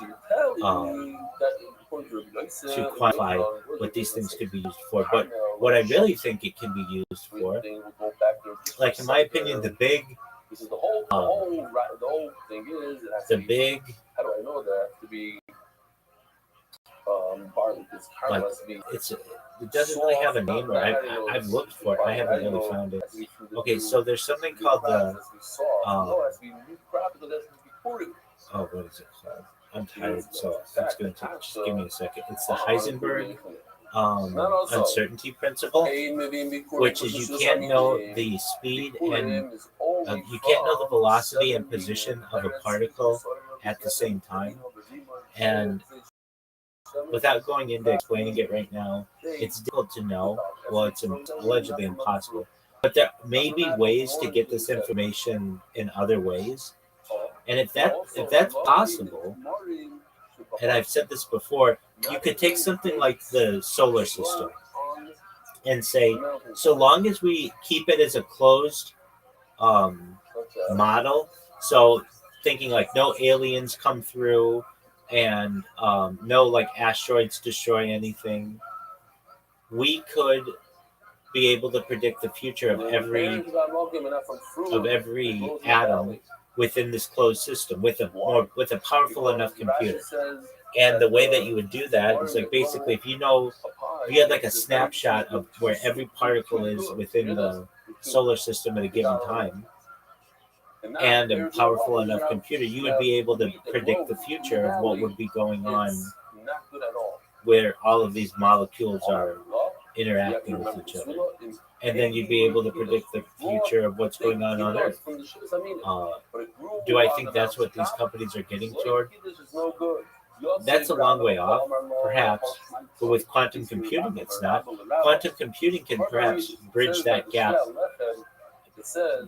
G: quantify what these things could be used for. But what I really think it can be used for, like, in my opinion, the big like, it doesn't really have a name, or I've looked for it. I haven't really found it. Okay, so there's something called the what is it called? I'm tired, so it's going to take, just give me a second. It's the Heisenberg uncertainty principle, which is you can't know the speed and you can't know the velocity and position of a particle at the same time. And without going into explaining it right now, it's difficult to know. Well, it's allegedly impossible. But there may be ways to get this information in other ways. And if that's possible, and I've said this before, you could take something like the solar system and say, so long as we keep it as a closed model, so thinking like no aliens come through and no like asteroids destroy anything, we could be able to predict the future of every atom within this closed system with a powerful enough computer. And the way that you would do that is like basically if you had like a snapshot of where every particle is within the solar system at a given time, and a powerful enough computer, you would be able to predict the future of what would be going on where all of these molecules are interacting with each other. And then you'd be able to predict the future of what's going on Earth. Do I think that's what these companies are getting toward? That's a long way off, perhaps, but with quantum computing, it's not. Quantum computing can perhaps bridge that gap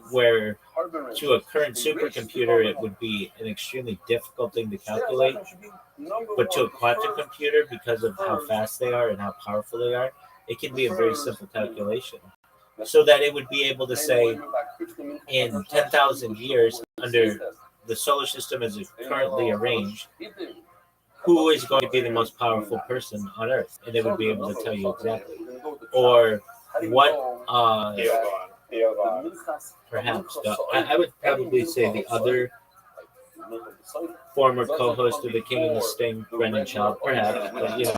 G: where to a current supercomputer it would be an extremely difficult thing to calculate, but to a quantum computer, because of how fast they are and how powerful they are, it can be a very simple calculation. So that it would be able to say, in 10,000 years, under the solar system as it's currently arranged, who is going to be the most powerful person on Earth? And it would be able to tell you exactly. Or what, perhaps, I would probably say the other former co-host of The King and the Sting, Brendan Schaub, perhaps, but you know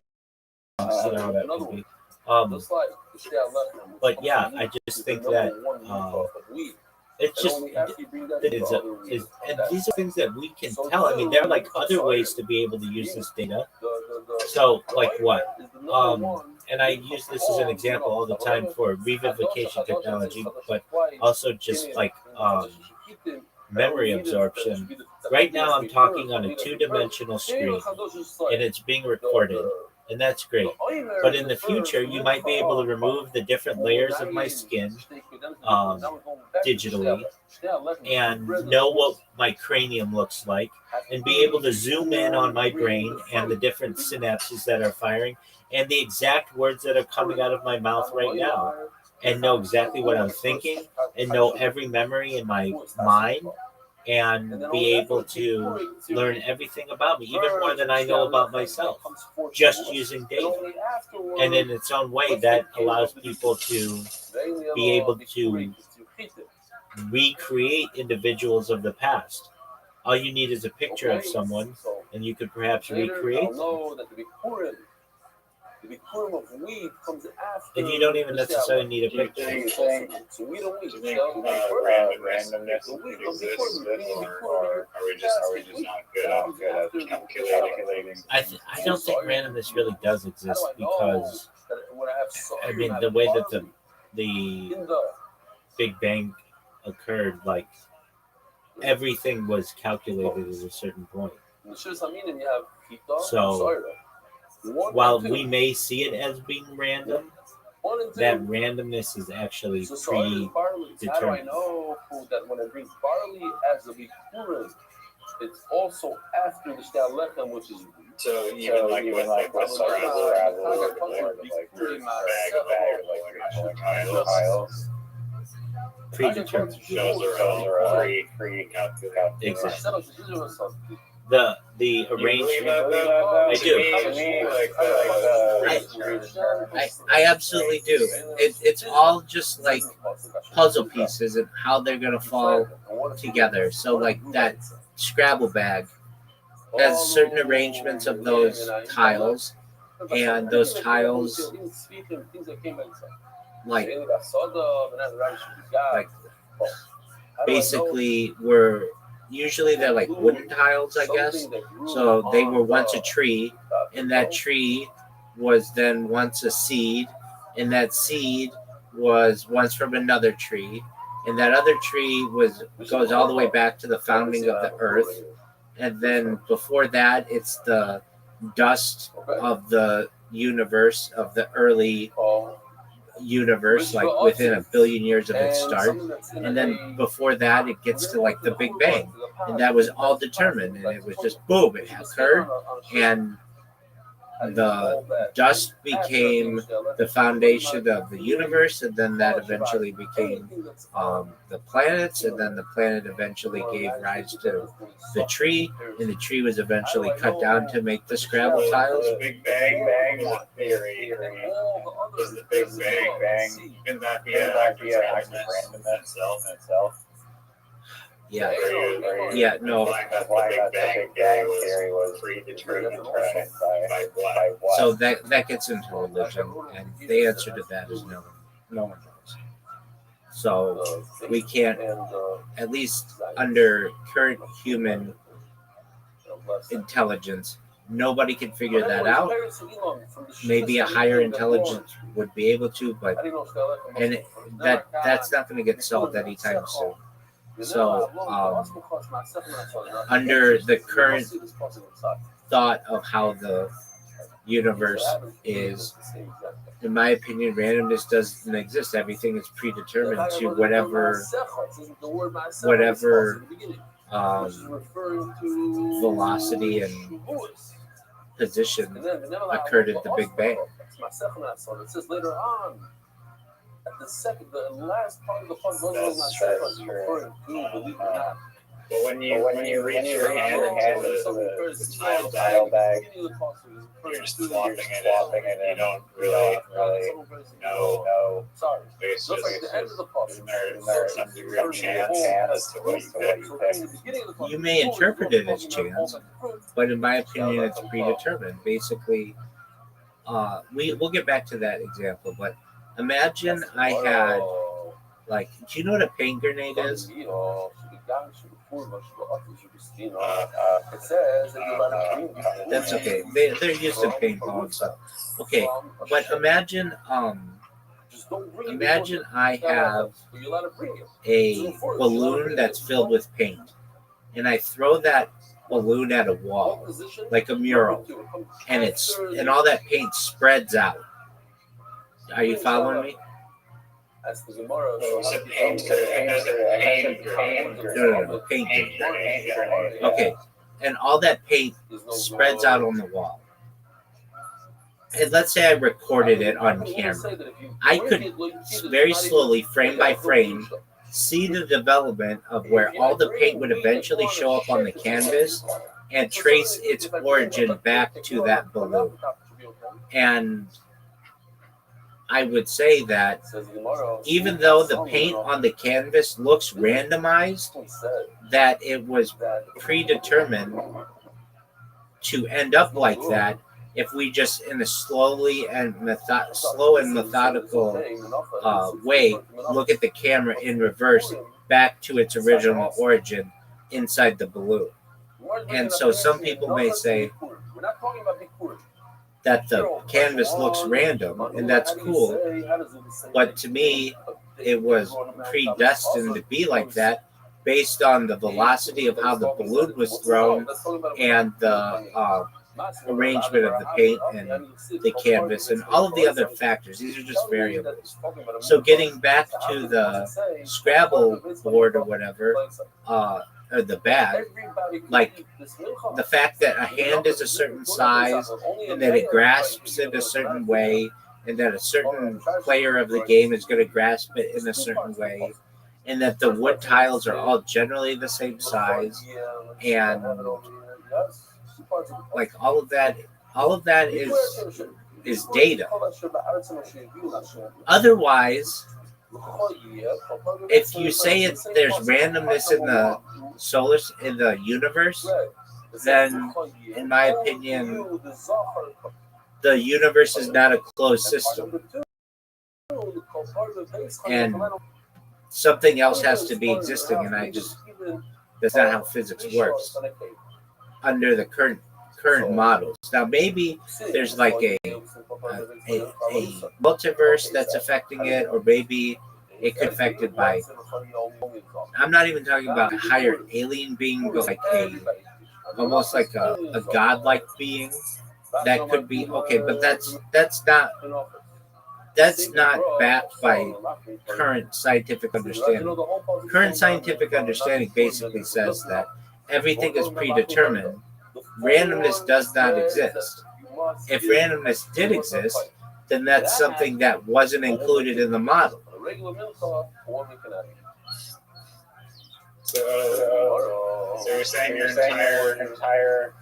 G: how that could be. But yeah, I just think that it's just and these are things that we can tell. I mean, there are like other ways to be able to use this data. So, like what? And I use this as an example all the time for revivification technology, but also just like memory absorption. Right now, I'm talking on a 2-dimensional screen, and it's being recorded. And that's great. But in the future, you might be able to remove the different layers of my skin digitally and know what my cranium looks like and be able to zoom in on my brain and the different synapses that are firing and the exact words that are coming out of my mouth right now and know exactly what I'm thinking and know every memory in my mind and be able to learn everything about me, even more than I know about myself, just using data. And in its own way, that allows people to be able to recreate individuals of the past. All you need is a picture of someone, and you could perhaps recreate them. The Bikurim of weed comes after. And you don't even necessarily need a picture. So we don't need
C: randomness exists, or are we just not good at calculating?
G: I don't think randomness really does exist because I mean the way that the Big Bang occurred, like everything was calculated at a certain point. So while we may see it as being random, that randomness is actually predetermined.
B: How do I know that when I drink barley as a bikurim, it's also after the shtar lechem, which is
C: so even like with Scrabble, tiles.
G: Predetermined.
C: Those are pre-calculated.
G: Exactly. The arrangement. I do. I absolutely do. It's all just like puzzle pieces and how they're gonna fall together. So like that Scrabble bag has certain arrangements of those tiles, and those tiles like basically were. Usually they're like wooden tiles, I guess. So they were once a tree, and that tree was then once a seed, and that seed was once from another tree, and that other tree goes all the way back to the founding of the earth, and then before that it's the dust of the universe, of the early universe, like within 1 billion years of its start, and then before that it gets to like the Big Bang, and that was all determined, and it was just boom, it occurred, and the dust became the foundation of the universe, and then that eventually became the planets, and then the planet eventually gave rise to the tree, and the tree was eventually cut down to make the Scrabble tiles.
C: The Big Bang theory is the Big Bang. Can that be an act of randomness itself?
G: Yeah, no.
C: The Big Bang theory was predetermined by what?
G: So that gets into religion, and the answer to that is no. No one knows. So we can't, at least under current human intelligence, nobody can figure that out. Maybe a higher intelligence would be able to, but that's not going to get solved anytime soon. So, under the current thought of how the universe is, in my opinion, randomness doesn't exist. Everything is predetermined to whatever velocity and position occurred at the Big Bang.
B: The last part of the puzzle is referring to, believe it or not.
C: But when you reach your hand into the tile bag, you're just swapping it in. You don't really know.
B: Sorry.
C: It's
B: Just like the end of the puzzle.
C: There's some degree of chance as to what you pick.
G: You may interpret it as chance, but in my opinion, it's predetermined. Basically, we'll get back to that example, but imagine I had, like, do you know what a paint grenade is? That's okay. They're used in paintball and stuff. Okay, but imagine I have a balloon that's filled with paint, and I throw that balloon at a wall, like a mural, and all that paint spreads out. Are you following me? No, paint. Okay, and all that paint spreads out on the wall. And let's say I recorded it on camera. I could very slowly, frame by frame, see the development of where all the paint would eventually show up on the canvas and trace its origin back to that balloon. And I would say that even though the paint on the canvas looks randomized, that it was predetermined to end up like that if we just, in a slow and methodical way, look at the camera in reverse back to its original origin inside the balloon. And so some people may say that the canvas looks random, and that's cool, but to me, it was predestined to be like that based on the velocity of how the balloon was thrown and the arrangement of the paint and the canvas and all of the other factors. These are just variables. So getting back to the Scrabble board or whatever, or the bag, like the fact that a hand is a certain size and that it grasps it a certain way and that a certain player of the game is going to grasp it in a certain way and that the wood tiles are all generally the same size, and like all of that is data. Otherwise, if you say there's randomness in the universe, then in my opinion, the universe is not a closed system, and something else has to be existing, and that's not how physics works under the current models. Now maybe there's like a multiverse that's affecting it, or maybe it could be affected by, I'm not even talking about a higher alien being, but like almost like a godlike being. That could be okay, but that's not backed by current scientific understanding. Current scientific understanding basically says that everything is predetermined. Randomness does not exist. if randomness did exist, then that's something that wasn't included in the model.
C: So you're saying your entire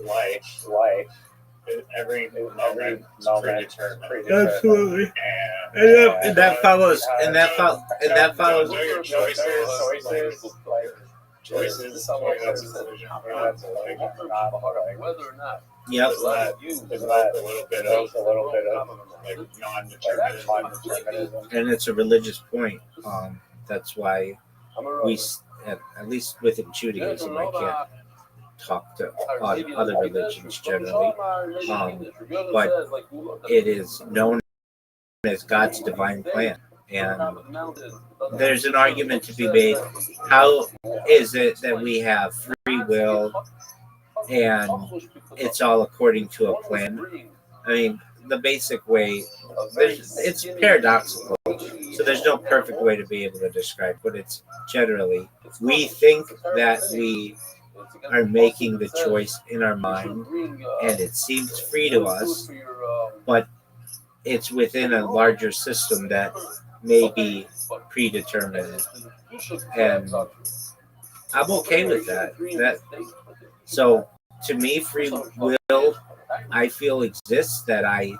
C: life, every moment predetermined.
G: Absolutely. And that follows.
C: Your choices.
B: Whether or not.
G: Yep.
C: Is that a little bit of like non-determinism?
G: And it's a religious point. That's why we, at least within Judaism, I can't talk to other religions generally, but it is known as God's divine plan. And there's an argument to be made. How is it that we have free will and it's all according to a plan? I mean, the basic way, it's paradoxical. So there's no perfect way to be able to describe, but it's generally, we think that we are making the choice in our mind and it seems free to us, but it's within a larger system that may be predetermined. And I'm okay with that. So to me, free will, I feel exists, that I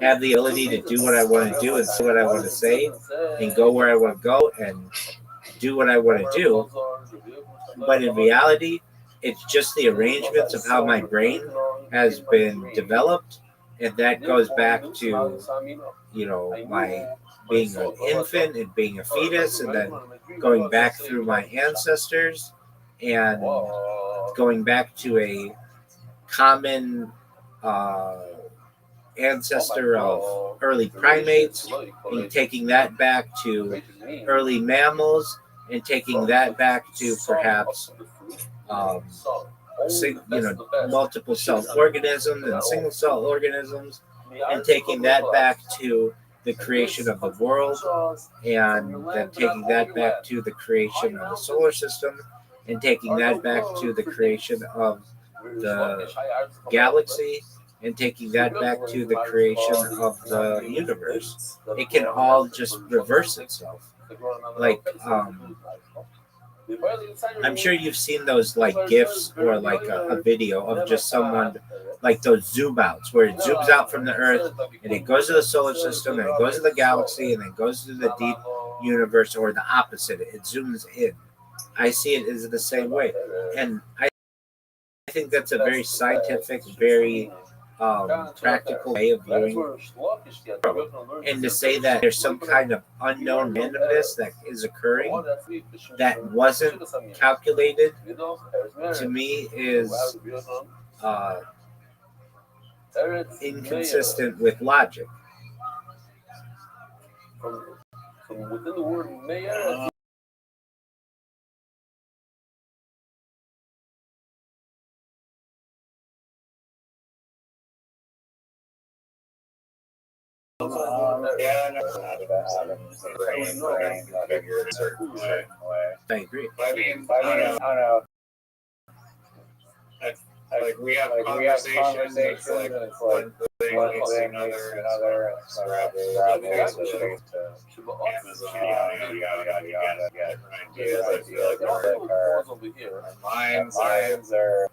G: have the ability to do what I want to do and say what I want to say and go where I want to go and do what I want to do. But in reality, it's just the arrangements of how my brain has been developed, and that goes back to, my being an infant and being a fetus, and then going back through my ancestors and going back to a common ancestor of early primates and taking that back to early mammals and taking that back to perhaps multiple cell organisms and single cell organisms, and taking that back to the creation of the world, and then taking that back to the creation of the solar system, and taking that back to the creation of the galaxy, and taking that back to the creation of the universe. It can all just reverse itself. Like, I'm sure you've seen those like GIFs or like a video of just someone, like those zoom outs where it zooms out from the Earth and it goes to the solar system and it goes to the galaxy and then goes to the deep universe, or the opposite. It zooms in. I see it as the same way. And I think that's a very scientific, very practical way of viewing it. And to say that there's some kind of unknown randomness that is occurring that wasn't calculated, to me is inconsistent with logic.
B: From within the word mayor.
G: I agree.
C: I don't know. Like we have conversations, it's like one thing leads to another. Different ideas. I feel like our minds are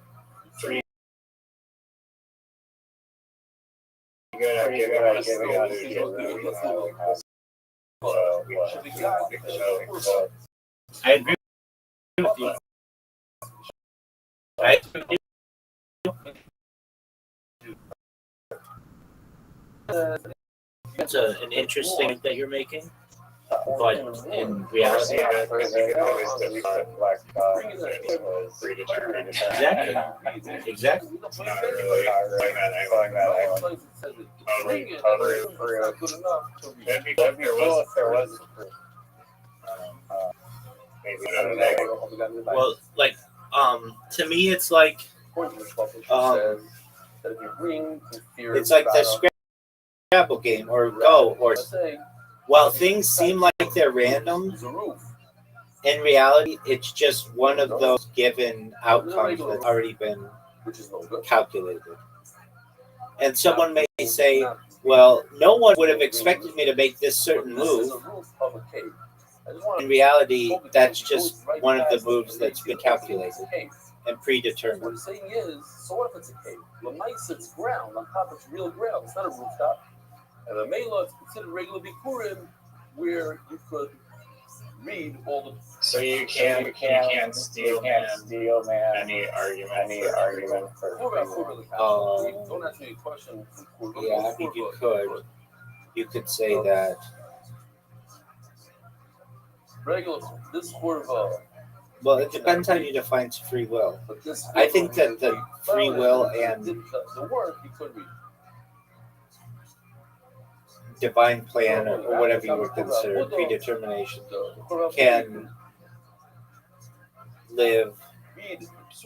C: pretty good at giving us the illusion.
G: I agree with you. That's an interesting point that you're making, but in reality, exactly. Well, like, to me, it's like, it's like the Scrabble game or Go, or while things seem like they're random, in reality, it's just one of those given outcomes that's already been calculated.
I: And someone may say, well, no one would have expected me to make this certain move. In reality, that's just one of the moves that's been calculated and predetermined.
B: What he's saying is, so what if it's a cave? L'maisa, it's ground. On top, it's real ground. It's not a rooftop. And the Mela, it's considered regular Bikurim, where you could read all the.
C: So you can't steal man any argument for.
B: Don't ask me a question.
I: Yeah, I mean, you could. You could say that.
B: Regular, this Korva.
I: Well, it depends how you define free will. I think that the free will and
B: the work you could read.
I: Divine plan or whatever you would consider predetermination can live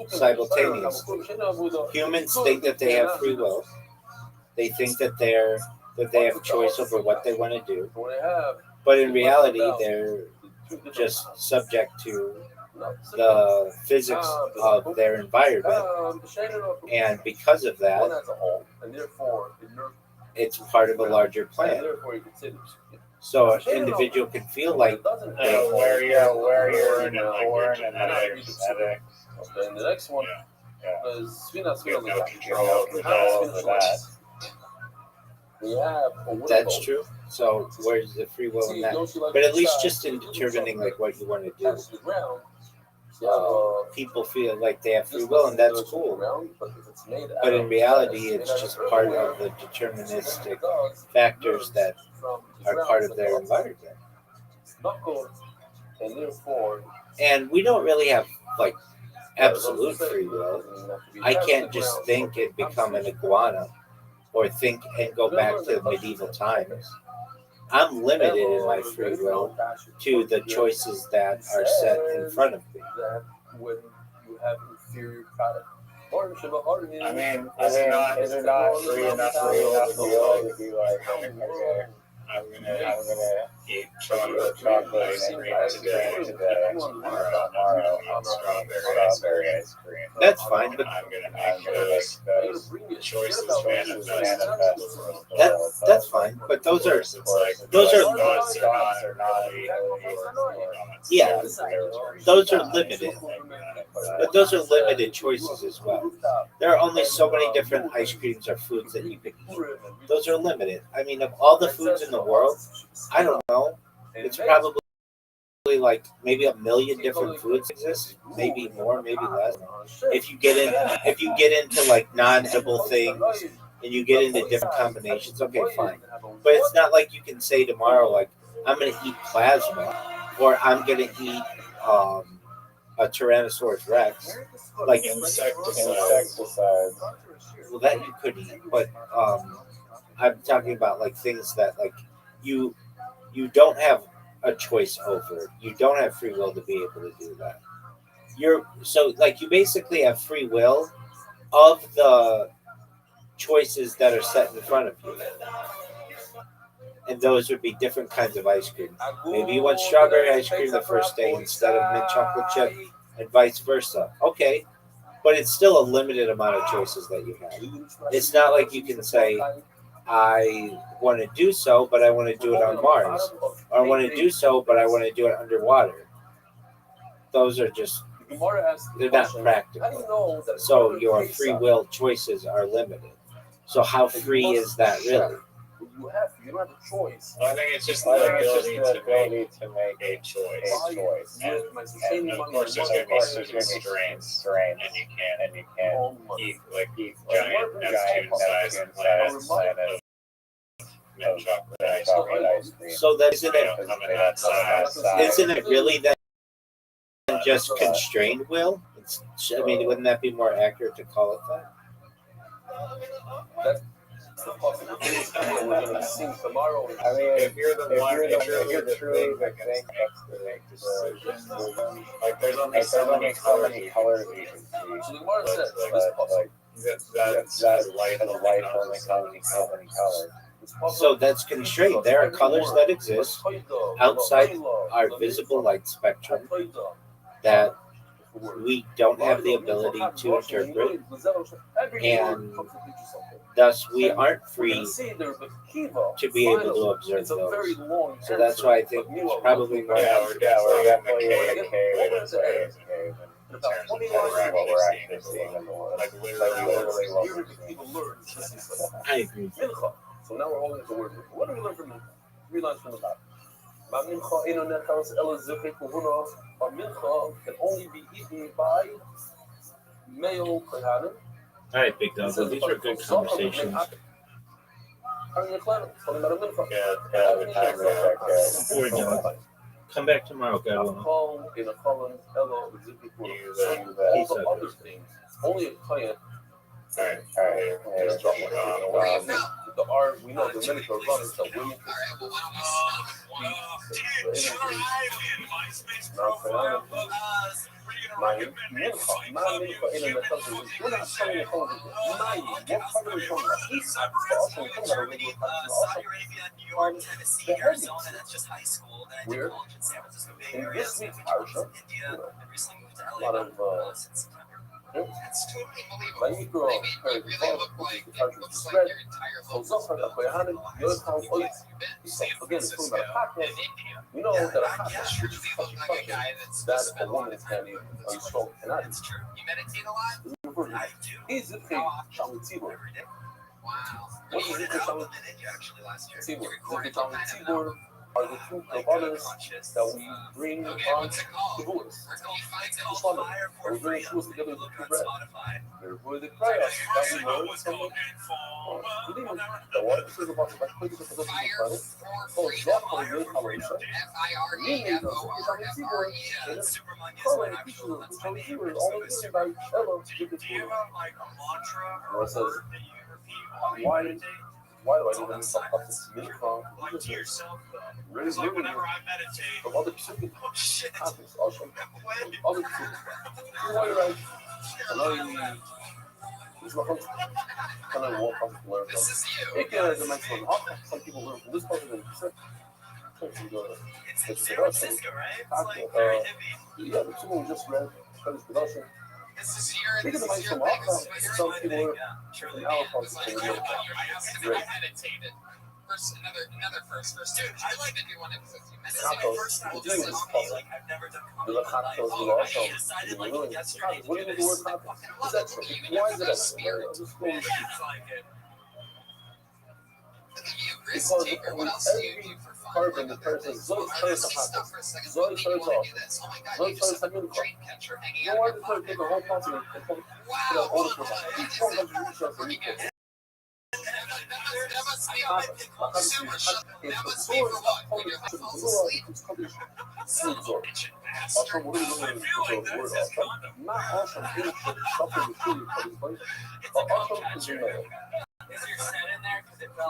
I: simultaneously. Humans think that they have free will. They think that they have choice over what they want to do. But in reality, they're just subject to the physics of their environment, and because of that, it's part of a larger plan. So an individual can feel like
C: where you're in born and ethics.
B: And the next one is
C: you have no control over that.
B: We have
I: that's true. So where's the free will in that? But at least just in determining like what you want to do. People feel like they have free will, and that's cool. But in reality, it's just part of the deterministic factors that are part of their environment. And we don't really have like absolute free will. I can't just think and become an iguana or think and go back to medieval times. I'm limited in my free will to the choices that are set in front of me.
B: When you have inferior product.
C: I mean, is it not free enough for you to be like, okay, I'm gonna eat chocolate ice cream today, tomorrow strawberry ice cream.
I: That's fine, but
C: I'm gonna make those choices manifest.
I: That's fine, but those are yeah, those are limited. But those are limited choices as well. There are only so many different ice creams or foods that you can eat. Those are limited. I mean, of all the foods in the world, I don't know. It's probably like maybe 1 million different foods exist. Maybe more, maybe less. If you get into like non-edible things and you get into different combinations, okay, fine. But it's not like you can say tomorrow, like, I'm going to eat plasma or I'm going to eat a Tyrannosaurus Rex, like insecticide. Well, that you could eat, but I'm talking about like things that like you don't have a choice over. You don't have free will to be able to do that. You basically have free will of the choices that are set in front of you. And those would be different kinds of ice cream. Maybe you want strawberry ice cream the first day instead of mint chocolate chip, and vice versa. Okay, but it's still a limited amount of choices that you have. It's not like you can say, I want to do so, but I want to do it on Mars. Or I want to do so, but I want to do it underwater. Those are just, they're not practical. So your free will choices are limited. So how free is that really?
B: You don't have a choice.
C: I think it's just the ability to make a choice. And of course, there's going to be certain strains, and you can't eat like giant Neptune-sized planets of mint chocolate ice cream.
I: So that isn't it really that just constrained will? I mean, wouldn't that be more accurate to call it that?
B: That's the possibilities that we're going to see tomorrow.
C: I mean, if you're truly the thing that's the right decision, like there's only so many colors you can see.
B: So the Gemara says,
C: that's light only so many colors.
I: So that's constrained. There are colors that exist outside our visible light spectrum that we don't have the ability to interpret, and Thus, we aren't
B: We're
I: free
B: gonna see there, but Kiva,
I: to be able to
B: finally,
I: observe
B: it's a very
I: those.
B: long
I: So that's why I think it's probably more
C: we're definitely in a cave. It's a cave.
B: In about 20
C: What
B: lines,
C: we're actually seeing in the world.
B: like
C: literally what
B: here's
C: we're
B: what Kiva learns. This is
G: I agree.
B: Mincha. So now we're all into word. What do we learn from Mincha? 3 lines from the top. Ma Mincha eno nechas ela zukei kuhuna. A Mincha can only be eaten by male kohanim.
G: All right, Big Dog. Well, these are good conversations. Poor dog. Come back tomorrow, God willing.
B: All the other things, only a client.
C: Alright.
B: The art, we know the minute of runners that women where in this week's parsha, a lot of we know that a hot which is such a function that a woman can be strong and not.
E: It's true. You meditate a lot? I do.
B: Is it Tzibur?
E: Wow.
B: What is it
E: Tzibur? You actually last year.
B: Tzibur. Tzibur are the two kavanas that we bring on the bullets. Just one of them. We're bringing tools together with the bread. Therefore, the prayer that we learn from the water is about the backwards of the planet. So, that for your coloration, meaning that the Tzibur is calling the people who tell you is only given by Ella to give the food. And it says, why do I even talk about this mincha? Really, from other psukim, also other psukim. Why do I? This is my first kind of walk off to learn from. It can dimension. Some people learn from this part of the
H: It's San Francisco, right? It's very hippie.
B: Yeah, the two we just read. Production.
E: This is your
B: Think of the
E: this is
B: mice
E: your
B: from
E: thing. This
B: Alpha.
E: is what you're
B: Some
E: doing.
B: people
H: Truly.
B: in our
E: It was like,
B: culture.
E: I asked him if I meditated. Another first. Dude, I like to do one every 15 minutes.
H: This is my first time
B: We'll
H: doing
B: do
H: this.
B: this.
H: Like, I've never done
B: Do
H: comedy
B: the
H: in my life.
B: cocktails
H: Oh,
B: we
H: I
B: also
H: decided like
B: really.
H: yesterday to
B: What
H: do
B: do you
H: this.
B: do with cocktails? Is that true? Why is it that?
H: Man, it's like it.
B: Because every carbon the person Zoe starts to happen. Zoe starts off. Zoe starts to move. You want to take the whole continent and put it all over. Each one of them reaches out to each other.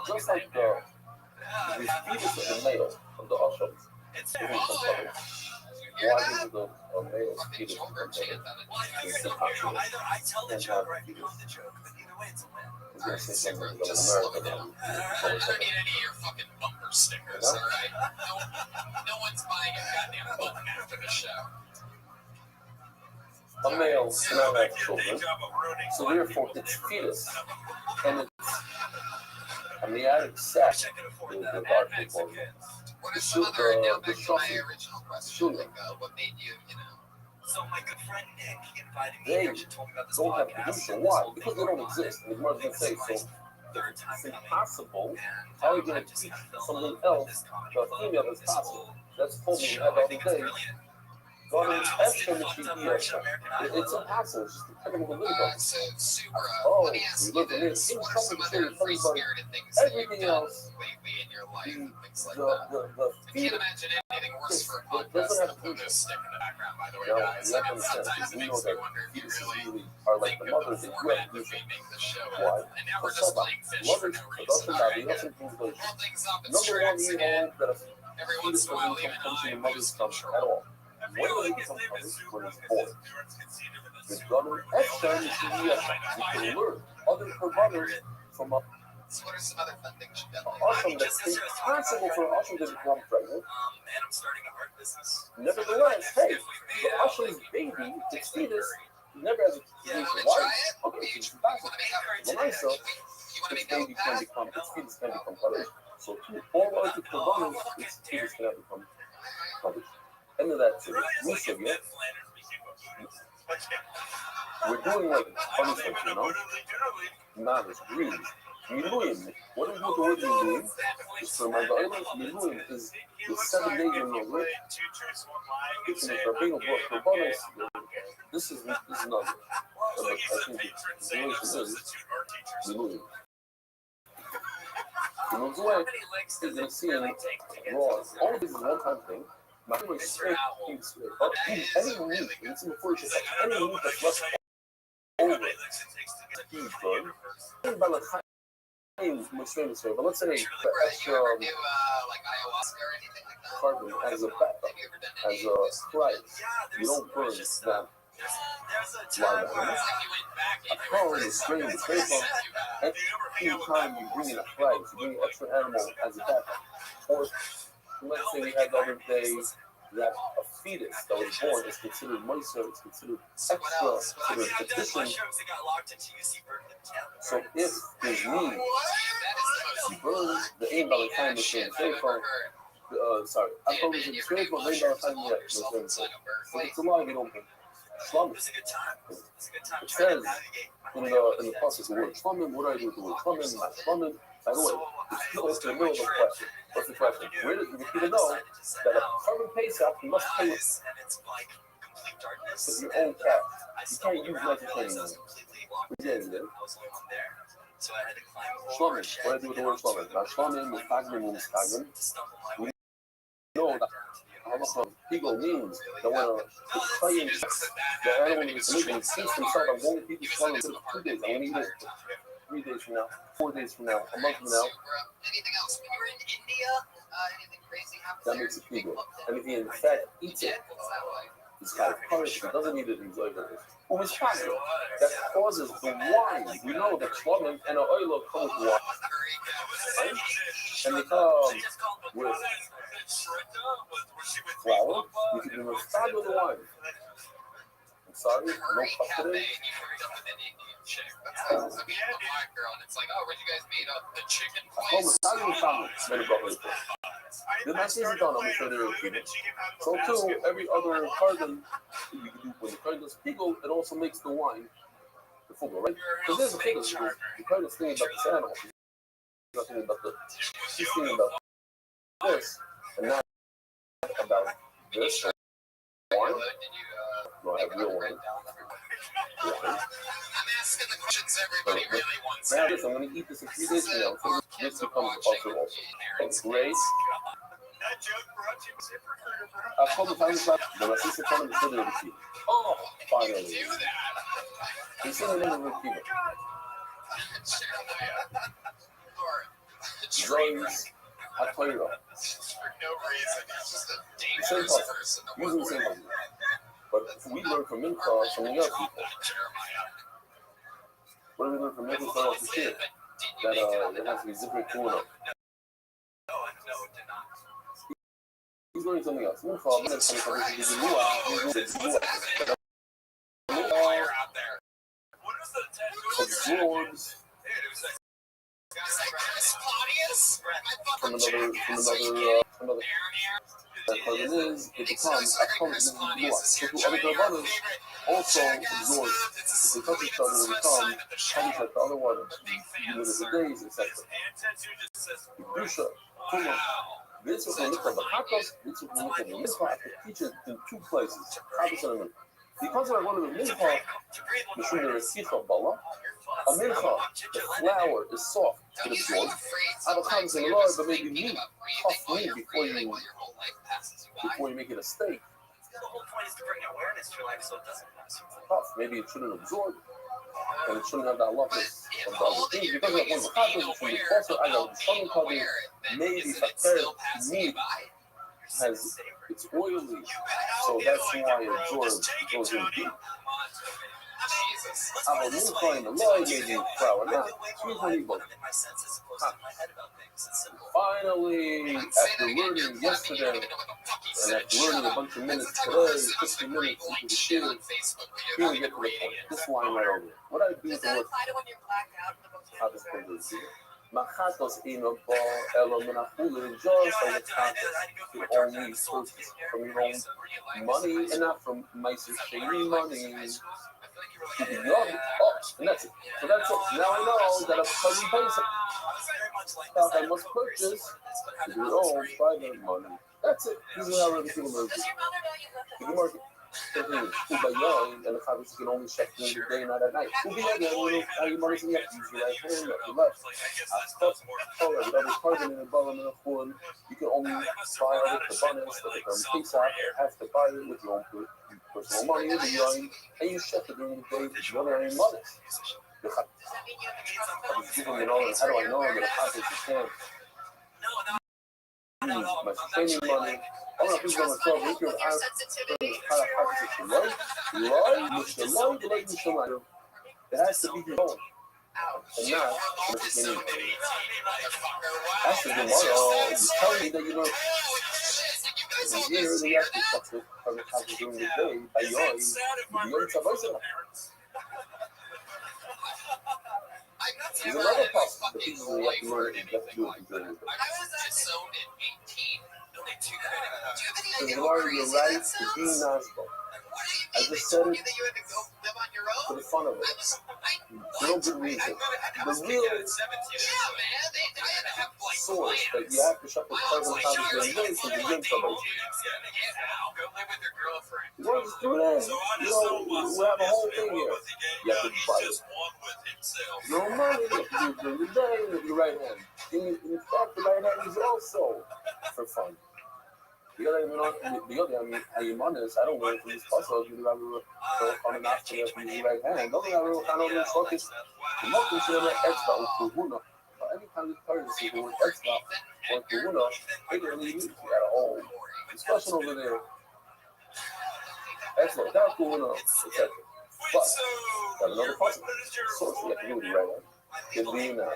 B: Just like the fetus of the male of the Ashram.
H: It's
B: Why is the male fetus of the
H: either I tell the joke or I become the joke, but either way it's a win.
B: I was going to say something about
E: Just slow
B: America.
E: it down. I don't need any of your fucking bumper stickers, alright? No one's buying a goddamn button after the show.
B: A male cannot have children, so therefore its fetus and its amniotic sac will depart from form.
E: What are some other, now back to my original question, like, what made you,
H: So my good friend Nick invited me
B: They
H: here to talk about this
B: don't have
H: podcast.
B: producer.
H: and this
B: Why?
H: whole
B: Because
H: thing
B: they don't
H: going on.
B: exist. And the mother's going to say, so
H: Third time
B: it's
H: coming.
B: impossible.
H: And,
B: How are you going
H: I've
B: to
H: just
B: teach
H: kind of fell in
B: something
H: love with
B: else
H: this comedy
B: to a
H: club,
B: female as
H: this
B: possible?
H: whole
B: That's told me
H: show.
B: the
H: I
B: other
H: think
B: day.
H: it's brilliant.
B: God
H: Yeah,
B: is
H: it's
B: extra
H: fucked
B: machine
H: up
B: here.
H: version of American Idol.
B: It's impossible. It's just the technical limit.
E: so Subra,
B: Oh,
E: let me ask
B: we
E: you
B: look at
E: this.
B: this.
E: What are some
B: It's
E: other
B: something
E: free-spirited things that you've
B: everything
E: done
B: else.
E: lately in your life? Things like
B: The
E: that.
B: the
E: I can't
B: fetus.
E: imagine anything worse for a
B: It
E: podcast
B: doesn't
E: than
B: have
E: a photo
B: features.
E: stick in the background, by the way,
B: No,
E: guys.
B: you
E: I
B: have to
E: mean,
B: understand.
E: sometimes it
B: We know
E: makes me
B: that
E: wonder if you
B: fetuses
E: really
B: really are like
E: think
B: the
E: of
B: mothers
E: the
B: that you
E: format
B: have
E: that
B: to
E: we make the show
B: Why?
E: in. And now we're
B: What's
E: just
B: up?
E: playing fish for
B: Mothers,
E: no reason.
B: production
E: All right,
B: value,
E: good.
B: nothing English.
E: Hold things up in
B: Number one,
E: tracks
B: you
E: again.
B: know that a
E: Every
B: fetus
E: once in a while,
B: doesn't
E: even
B: come from
E: I
B: your mother's
E: lose
B: stomach
E: control.
B: at all.
H: I
B: When
H: feel
B: do
H: like
B: they
H: his
B: come
H: name
B: from?
H: is
B: When
H: Subra
B: it's
H: because
B: born.
H: his parents conceived him in the
B: With
H: soup.
B: brother Epstein, you can learn other providers from a
E: So what are some other fun things you've done?
B: awesome that's impossible for Ashram to become pregnant.
H: And I'm starting a art business.
B: Nevertheless, hey, the Ashram's baby, its fetus, never has a
E: You
B: situation.
E: want to
B: Why?
E: try it?
B: Okay,
E: You
B: it's
E: want
B: impossible.
E: to make up
B: Melissa,
E: You want to
B: into that to Musa yet. We're doing like punishment, you know? Not as greed. Miluim. What do we do with the word Miluim? Just to remind the audience, Miluim is the 7 days in the week. It's in the Rabbeinu Rabbanis. This is not. But I think the relation is Miluim. He moves away. He's going to see him raw. All of this is a one-time thing. My family straight keeps any meat, it's before you say any meat that's left over, he's good. By the time, much famous here, but let's say the extra carbon as a backup, as a price, you don't burn that live animal. A cow is strained the paper. Any time you bring in a price, you bring an extra animal as a backup. Or let's say we had the other day that a fetus that was born is considered moister, it's considered extra, considered addition. So if there's need, you burn the aim by the time it's in favor. Sorry, I told you it's very but aim by the time yet. If it's alive, you don't burn. Shlomim. It says in the process of the word shlomim, what do I do with the word shlomim, not shlomim? By the way, it's in the middle of the question. What's the question? Where does you know that a carbon Pesach you must pay with your own cash. You can't use legislation anymore. We did it. Shlomim. What do I do with the word shlomim? Now shlomim, mustagrim, mustagrim. We know that Pigo means that when a claim the animal is living, he sees himself, I'm going to eat this shlomim for 2 days. I'm going to eat it 3 days from now, 4 days from now, a month from now.
E: Anything else? When you were in India, anything crazy happened?
B: That makes it Pigo. And if he in fact eats it, he's got to punish. He doesn't eat it in his oil. Who is possible? That causes the wine. We know that shlomim and an oil come with wine. Right? And they come with flour. You can do a side with the wine. I'm sorry, no puff today.
E: Girl, and it's like, oh, where'd you guys meet up? The chicken place.
B: The next thing is done, I'm sure they're repeated. So too, every other carbon you can do when the carbon does pigo, it also makes the wine the fugo, right? Because there's a pigo. The carbon is thinking about this animal. He's not thinking about he's thinking about this, and not about this wine. No, I have real wine.
E: I'm asking the questions everybody really wants.
B: Now this, I'm going to eat this in 3 days from now. So this becomes ulcer also. It's great. I've told the time when I see some fun of the city of the key. Oh, finally. He's saying the name of the key. Jones, I'll tell you what.
E: For no reason, he's just a dangerous person.
B: Using the same puzzle. But we learn from Mincha from the young people. What do we learn from Mincha from the kid? That it has to be zipper tuna. He's learning something else. Mincha, Mincha, absorbs from another. That carbon is, it becomes a carbon is blue. So to other carbonates also absorb. If they touch each other, they become carbon like the other one. Even if the days, etc. Kedusha, Tuma. This is when Mikra B'Chatos, this is when Mikra B'Mincha. I could teach it in 2 places. Because I wanted to Mincha, Mishum Nerechicha Bala. A mincha, the flour is soft, it absorbs. Avocados in lard, but maybe meat, tough meat before you make it a steak.
H: The whole point is to bring awareness to your life so it doesn't pass.
B: Tough, maybe it shouldn't absorb, and it shouldn't have that locus of the other things. Because of one avocados, it should be also, I got some carbon, maybe fakir meat has, it's oily, so that's why it absorbs, it goes in deep. I'm a new coin, the Lord gave me flour, not 300 bucks. Finally, after learning yesterday, and after learning a bunch of minutes today, 50 minutes into the shir, here we get to the point. This line right over here. What I do with the word, how this thing is here. Machatos Inobo Elomenachule, just like Machatos, you only purchase from your own money and not from Meiser Shady money. And that's it. So that's it. Now I know that a cousin pays stuff I must purchase to your own private money. That's it. This is how everything emerges. The Gemara continues. Ubayoi, and the Chavis can only check during the day, not at night. Ubayoi, how you money in your right hand, your left. The other carbon in the bottom of the phone, you can only buy out the bonus that the Pesach, have to buy it with your own personal money, and you check it during the day with your own money. I was giving it all, and how do I know that the Chavis can't use my training money? I'm not going to tell you to ask it has to be your own. And not that's the Gemara. You tell me that you know here they have to fuck with how during the day by yours. There's another process that people will have to learn and get to do it during the day. Because Gemara, you're right to be knowledgeable. I just said it for the fun of it. No good reason. The real source that you have to shut the carbon copies of the is the yin from it. You want to just do it in. We have a whole thing here. You have to buy it. No money, you have to do it during the day with your right hand. In fact, the right hand is also for fun. The other, I mean, Hayimanis, I don't learn from this puzzle. You have on an after from the right hand. Don't have a kind of focus. The most consider extra or kuhuna. Any kind of currency, the word extra or kuhuna, they can really use it at all. Discussion over there. Extra, without kuhuna, etc. But, got another puzzle. Source, you have to do with the right hand. The Gemara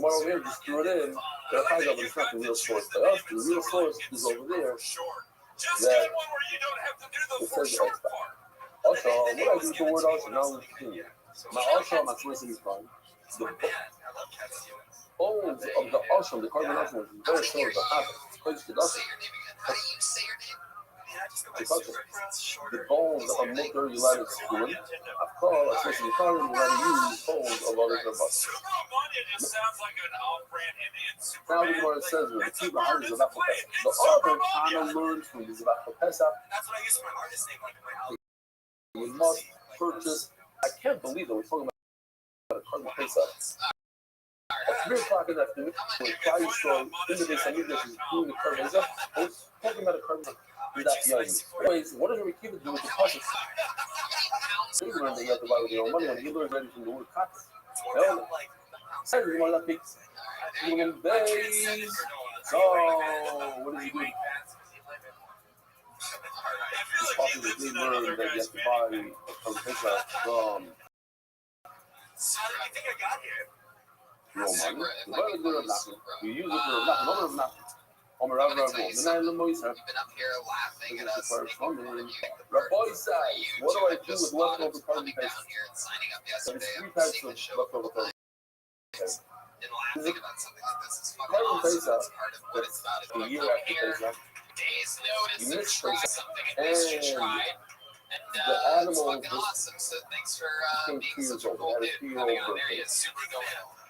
B: over here just threw it in. It's not the real source by us. The real source is over there. That it says extra. Also, what I do with the word also, now we continue. My also, my source is fine. The bones of the ashram, the carbon ashram, is very similar to habit. It's quite seductive. The bones of a maker you let it spoon. Of course, especially the carbon, you let it use bones of other bus. Now the Gemara says the two behind is about Pesach. The other kind of learns from is about Pesach. You must purchase. I can't believe that we're talking about a carbon Pesach. At 3 o'clock in the afternoon, when Friday store in the day, some English is doing the carbon Pesach. We're talking about a carbon Anyways, what does a Rikiva do with the puzzle? They learn that you have to buy with your own money, and he learns already from the word cut. Well, so you want to pick little days. So, what does he do? This puzzle is they learn that you have to buy from Pesach from your own money. You buy it with nothing. You use it for nothing. Nothing. You've been up here laughing at us. Rabbi says, what do I do with leftover carbon Pesach? There's 3 types of leftover carbon Pesach. Carbon Pesach, that's a year after Pesach. You miss Pesach, and the animal became 2 years old. It had a 2-year-old birthday.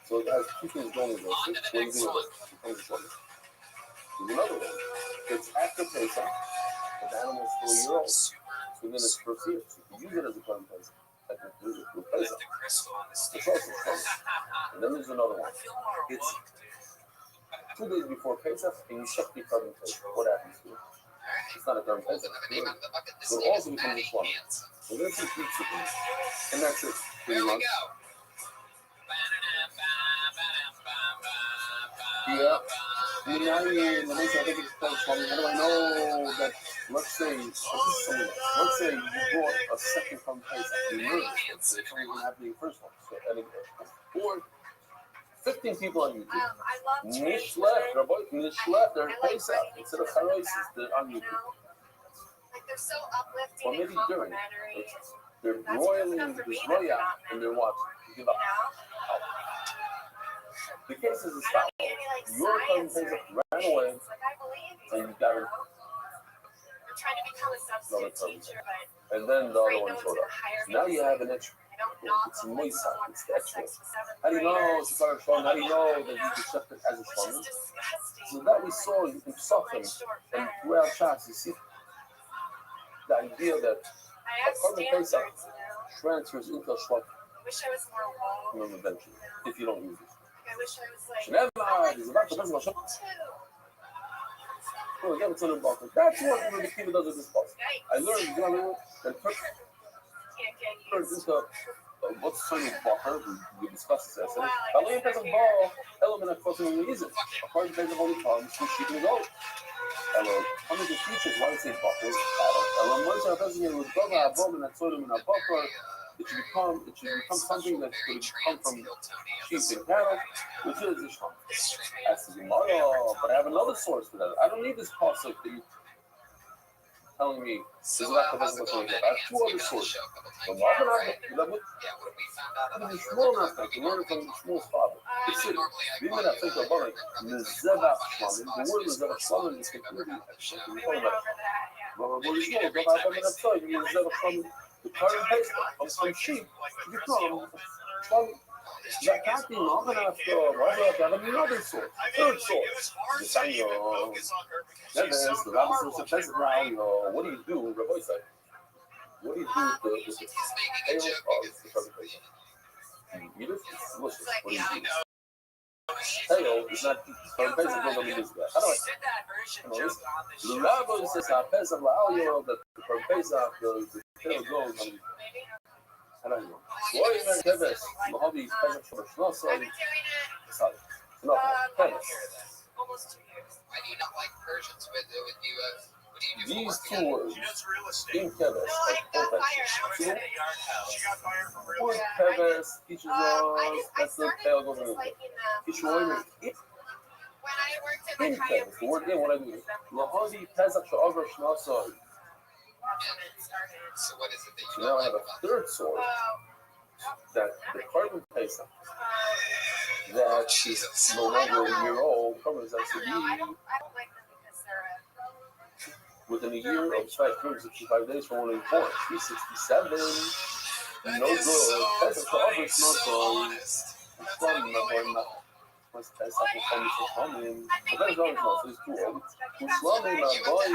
B: So it has 2 things going with it. What do you do with it? There's another one. It's after Pesach, but the animal is still a year old. So then it's first year. So you can use it as a carbon Pesach. I can use it for Pesach. It's also fun. And then there's another one. It's 2 days before Pesach, and you check the carbon Pesach. What happens to it? It's not a carbon Pesach. So it also becomes a swamp. So there's some food chicken. And that's it. Pretty much. Yeah. How do I know that, let's say you brought a second from Pesach, you knew this, but it's only going to happen in the first one. So, or 15 people on YouTube. Nish left, Rabbi, Nish left, they're Pesach. Instead of Charosis, they're on YouTube.
J: They're so uplifting.
B: Or maybe during. They're roiling, there's royal, and they're watching. You give up. The case is as
J: I don't
B: follows.
J: need any like
B: Your carbon
J: science
B: Pesach
J: or
B: ran away,
J: anything. Like I believe you.
B: and you got it.
J: I'm trying to become a substitute teacher, but
B: And then the other
J: afraid
B: one
J: no one's
B: showed
J: gonna
B: up.
J: hire me.
B: Now you have an extra.
J: I don't knock
B: It's
J: on
B: moist
J: someone
B: it's
J: who
B: the
J: has
B: extra.
J: sex with seventh
B: How do you know
J: graders,
B: it's a from? How do you know that you can accept it as a
J: which is
B: woman?
J: disgusting.
B: So that we saw you can soften and throughout shots you see the idea that
J: I have
B: carbon
J: standards,
B: Pesach
J: you know.
B: transfers into a shlock
J: Wish I was more woke.
B: eventually if you don't use it.
J: I wish I was like.
B: Shenema is about to
J: People
B: business.
J: too.
B: Oh, yeah, it's under buckle. That's what the Kiva does with this box. I learned, you know, and
J: Can't get used.
B: what's Sonny Walker? We discussed this yesterday.
J: Wow,
B: Only has a ball element of crossing the reason. A part of the holy palms, so she can go. Hello, how many teachers want to say Walker? Hello, most of us here with Baba, Bob, and Soda, and Walker. It should become something that could come from sheep and cattle, which is the Shlomo. That's the Gemara, but I have another source for that. I don't need this pasuk that you're telling me. This is not the best of I have two other sources. The Gemara, the Shmuel aspect, the learning from Shmuel's father. It's it. The even I think about it, the Zevach Shlamim, the word is Zevach Shlamim is completely the current pace comes from sheep to become Shlamim. Zakati, I'm going to have to have another source, third source. The Sanyo, that is, the Rabbi says, what do you do, Rabbi said? What do you do with the tail of the current pace? You eat it? It's delicious. What do you do? Tail is not current pace, it goes on the this guy. How do I know this? The Rabbi says, Pesach La'al, that the current Pesach, the tail goes on the I don't know. Why is that best? Mohabi Pesach for Shlomo.
J: I've been doing it.
B: Sorry. No, tennis.
J: Almost 2 years.
E: Why do you not like Persians with you? What do you do?
B: These two words in Keves
J: No, I got fired.
D: She got fired from real
B: Poor
D: estate.
B: Keves teaches us that's the tail goes in. Teach women
J: When I worked in
B: in
J: the
B: Keves. The word in what I do. Mohabi Pesach for Shlomo.
E: So what is it that
B: So
E: you
B: now
E: don't
B: I have
E: like
B: a
E: about
B: third source that the carbon Pesach that is no longer a year old comes out to be
J: I don't like them because they're
B: within a year of 565 days from when he was born. 367. No good. Pesach for others, not so. It's fun, my boy. Mas Pesach will come to Shlamim. The Pesach always knows, so he's too old. Shlamim, my boy,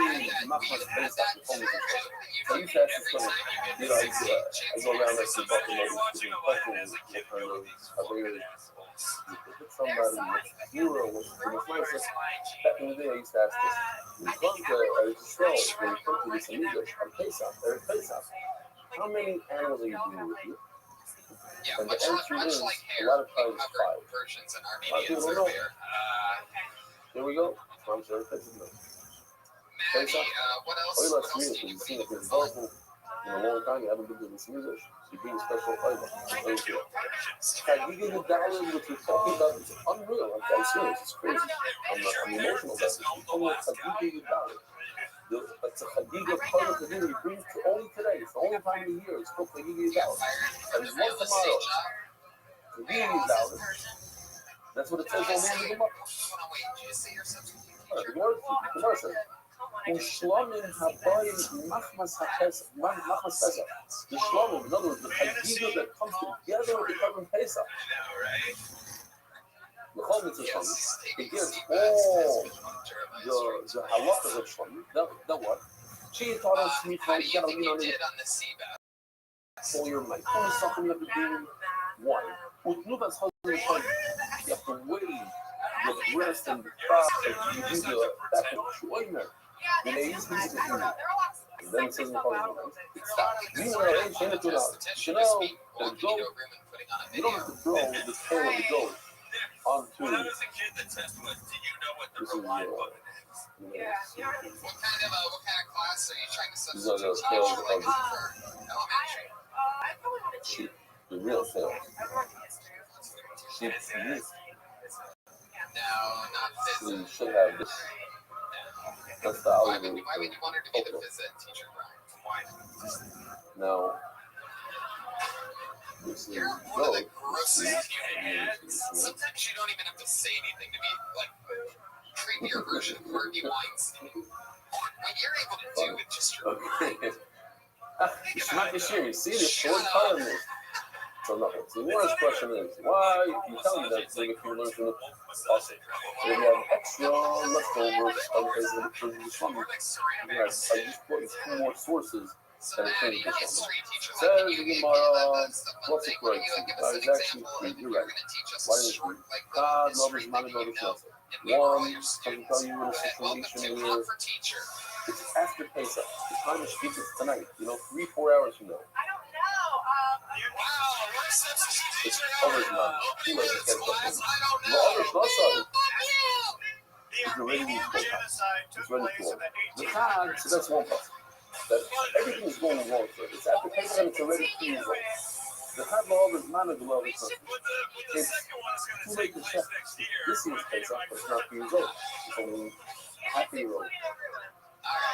B: Machmas Pesach will come to Shlamim. So you said it's funny. You know, I go around like the bucket ladies giving questions with her ability. You could hit somebody with zero, which is nice. Back in the day, I used to ask this. When you come to Eretz when you come to this in English, on Pesach, Eretz Pesach, how many animals are you doing with you?
E: Yeah,
B: And the
E: much
B: answer is,
E: like
B: a
E: hair,
B: lot of
E: we
B: times
E: covered
B: 5.
E: Persians and
B: A lot of
E: Armenians
B: people don't know.
E: earlier.
B: Here we go. I'm sure it's no.
E: Maddie, what else?
B: Oh,
E: What
B: let's
E: else
B: read it.
E: do you
B: You've
E: do?
B: seen
E: What
B: it
E: do you
B: in
E: do for fun?
B: Bible in a long time. You haven't been to this music. You bring special flavor.
D: Thank you.
B: You get the dollar what you're talking about. It's unreal. I'm serious. It's crazy. I'm emotional about this. You come with Chagiga dollar. It's a Chagiga part of the thing you bring to only today. It's the only time of the year. It's called Chagiga dollar. And it's one tomorrow. Chagiga dollar. That's what it says on the end of the month.
E: Wait, did you say you're substitute?
B: The Gemara says. Ushlamim habayim machmas haPesach, machmas Pesach. The shlamim, in other words, the chagiga that comes together with the carbon Pesach. The whole mitzvah shlamim, it gives all the halachas of shlamim. That what? She taught us me
E: How
B: from
E: do you think you
B: the
E: did on the Seabass?
B: all your life. Only something you have to do one. Utnuvas chazon shlamim. You have to wait, the rest and the fast, you do the back of shoiner. And then it says in the Bible, it's that. Meanwhile, ain't changed it to now. Chanel, the goat, you don't have to throw the tail of the goat onto.
D: When I was a kid, the test was, do you know what the
B: This is
D: rewind button is?
E: What kind of class are you trying to
B: These are
E: substitute?
B: the tails of
E: Like for elementary?
B: sheep, the real tail. Sheep,
E: No, not
B: you
E: phys.
B: should have this. That's the
E: Why
B: algorithm.
E: would you want her to be the phys ed teacher, Brian?
B: Now, This is
E: You're one of the grossest heads. Sometimes you don't even have to say anything to be like creepier version of Harvey Weinstein. What you're able to do with just your mind.
B: It's not the shame. See this short time. So no. So the honest question is, why you tell me that nigga if you learn from the awesome. So if you have extra leftovers on the face of the prison Islam, I just put 2 more sources that are prison Islam. Says the Gemara, what's it right? It's actually 3. You're right. Why is it 3? God loves money go to Knesset. 1, doesn't tell you in a situation where it's after Pesach. The time of speak is tonight. 3-4 hours from now.
J: I don't know.
B: It's over now. He was a kid. No, it's not so. It's already moved. It's ready for it. The Chag, so that's one part. That everything is going wrong for it. It's after Pesach and it's already 3 years old. The Chag law is not a glove. It's too late to check. This year's Pesach, but it's not 3 years old. It's only half a year old.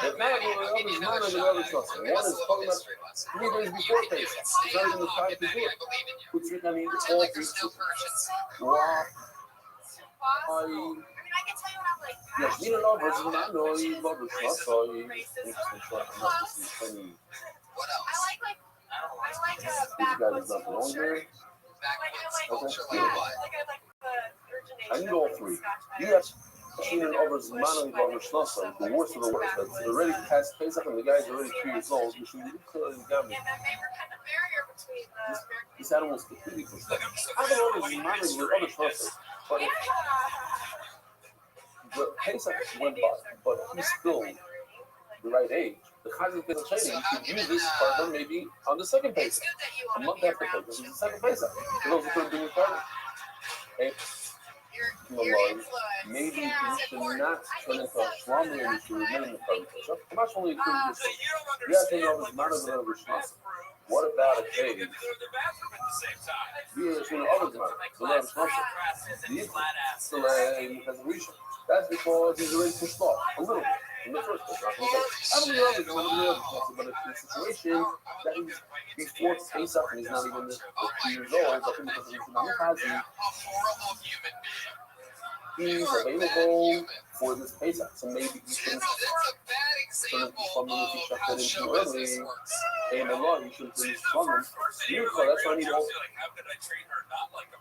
B: But now the other is not a glove. It's not. One is talking about 3 days before Pesach. It's not even the time to do it. What's written on the all 3 Why?
J: I mean, I can tell you when I'm like,
B: Yes, you know, versus not know you love it. Not so you.
E: What else?
J: I like
B: This
J: back
B: guy is not wrong there.
E: Backwoods culture,
B: Okay.
E: like what?
J: the origination.
B: I need all 3. You have Sheenan over Zman and over Shnasa, the worst of the worst. That's already past Pesach and the guy's already 3 years old. You should be clearly got me.
J: And then they were kind of barrier between the
B: This animal is completely confused. I don't know Zman and the other Shnasa, but the Pesach went by, but he's still the right age. The Chazan is training. You could use this partner maybe on the second
J: It's
B: Pesach,
J: good that you
B: a
J: want to
B: month
J: be
B: after
J: around
B: Pesach. It's the second Pesach. For those who couldn't do it partner. Hey,
J: your influence.
B: maybe
J: Yeah,
B: you
J: it's
B: should
J: important.
B: not turn into a Shlomo and you should remain in the Parsha. I'm not only including this. You have to know it's not a over Shlomo. What about a case? Being between others, the love Shlomo. The delay has reached. That's because he's already pushed off a little bit in the first place. I don't know if but it's a situation that he's before Pesach and he's not even 2 years old, but because he's not Hazi, he's available for this Pesach. So maybe he shouldn't turn into someone if he checked that into early. And the law, you shouldn't do someone. So that's why I need all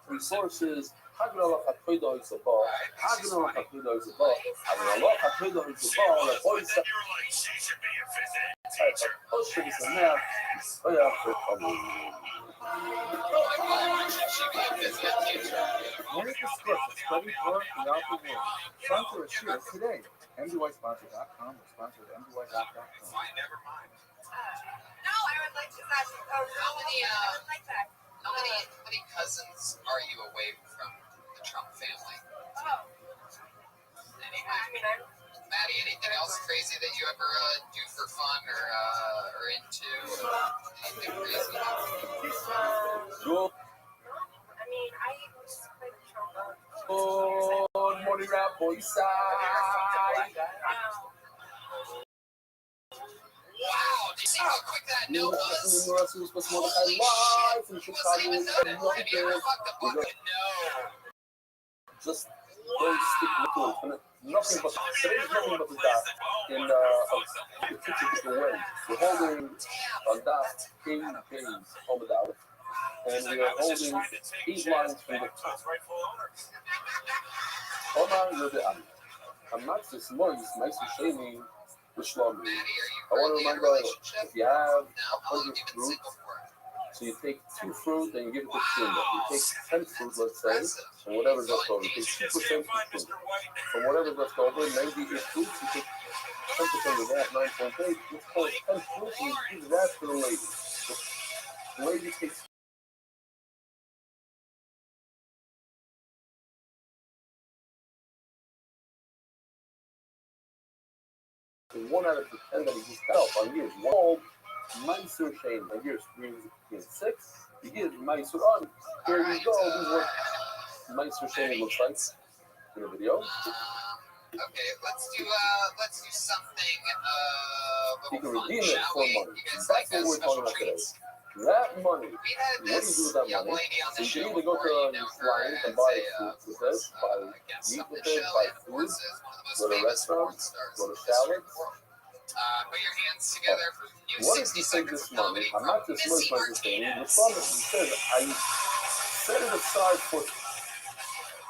B: 3 sources. Hagdala Hatoida is a ball. Hagdala Hatoida is a ball. Hagdala Hatoida is a ball. The boys say, oh, shit, it's a map. Oh,
F: America's Swift is spreading joy throughout the world. Sponsor a share today. MDYsponsor.com or sponsor at MDY.com.
J: No, I would like to.
E: How many cousins are you away from the Trump family?
J: Oh. I mean,
E: Maddie, anything else crazy that you ever do for fun or into? Anything crazy?
J: I mean, I used to play the trombone.
B: good morning, rap boy side.
E: Wow, do you see how quick that note was?
B: Live from Chicago.
E: Have you ever fucked a fucking no?
B: Just don't stick with it. Nothing but today's nothing but the dot in a different way. We're holding a dot 8 days on the dollar, and we are holding 8 lines from the top. I'm not just moist, nice and shady with Shlomi. I want to remind you, if you have 100 fruit, so you take 2 fruit and you give it to Shlomi. You take 10 fruit, let's say, and whatever's left over. You take 2% of fruit. From whatever's left over, 98 fruits, you take 10% of that, 9.8. Let's call it 10 fruits, and you give that to the lady. The lady takes 1 out of the 10 that he just got off on years. One Meiser Shane on years 3 and 6. He gives Meiser on. Here you go. This is what Meiser Shane looks like in the video.
E: Okay, let's do something.
B: You can redeem it for money. That's what we're talking about today. That money,
E: We had
B: what do you do
E: this
B: with that
E: young
B: money?
E: lady on the
B: So you
E: show
B: can either go
E: before,
B: to
E: you know her
B: Flying and
E: as
B: buy
E: a
B: food with it, buy
E: guest
B: meat
E: on the
B: with it,
E: show,
B: buy
E: and of
B: food,
E: course is one of the most
B: go to
E: famous porn
B: restaurants,
E: stars
B: go to
E: in the history of
B: salads.
E: the world. Put your hands together for new
B: What if
E: 60
B: you take
E: seconds
B: this
E: of
B: money?
E: comedy
B: I'm
E: from
B: not just
E: Missy
B: entertaining. The
E: Martinez.
B: problem is I set it aside for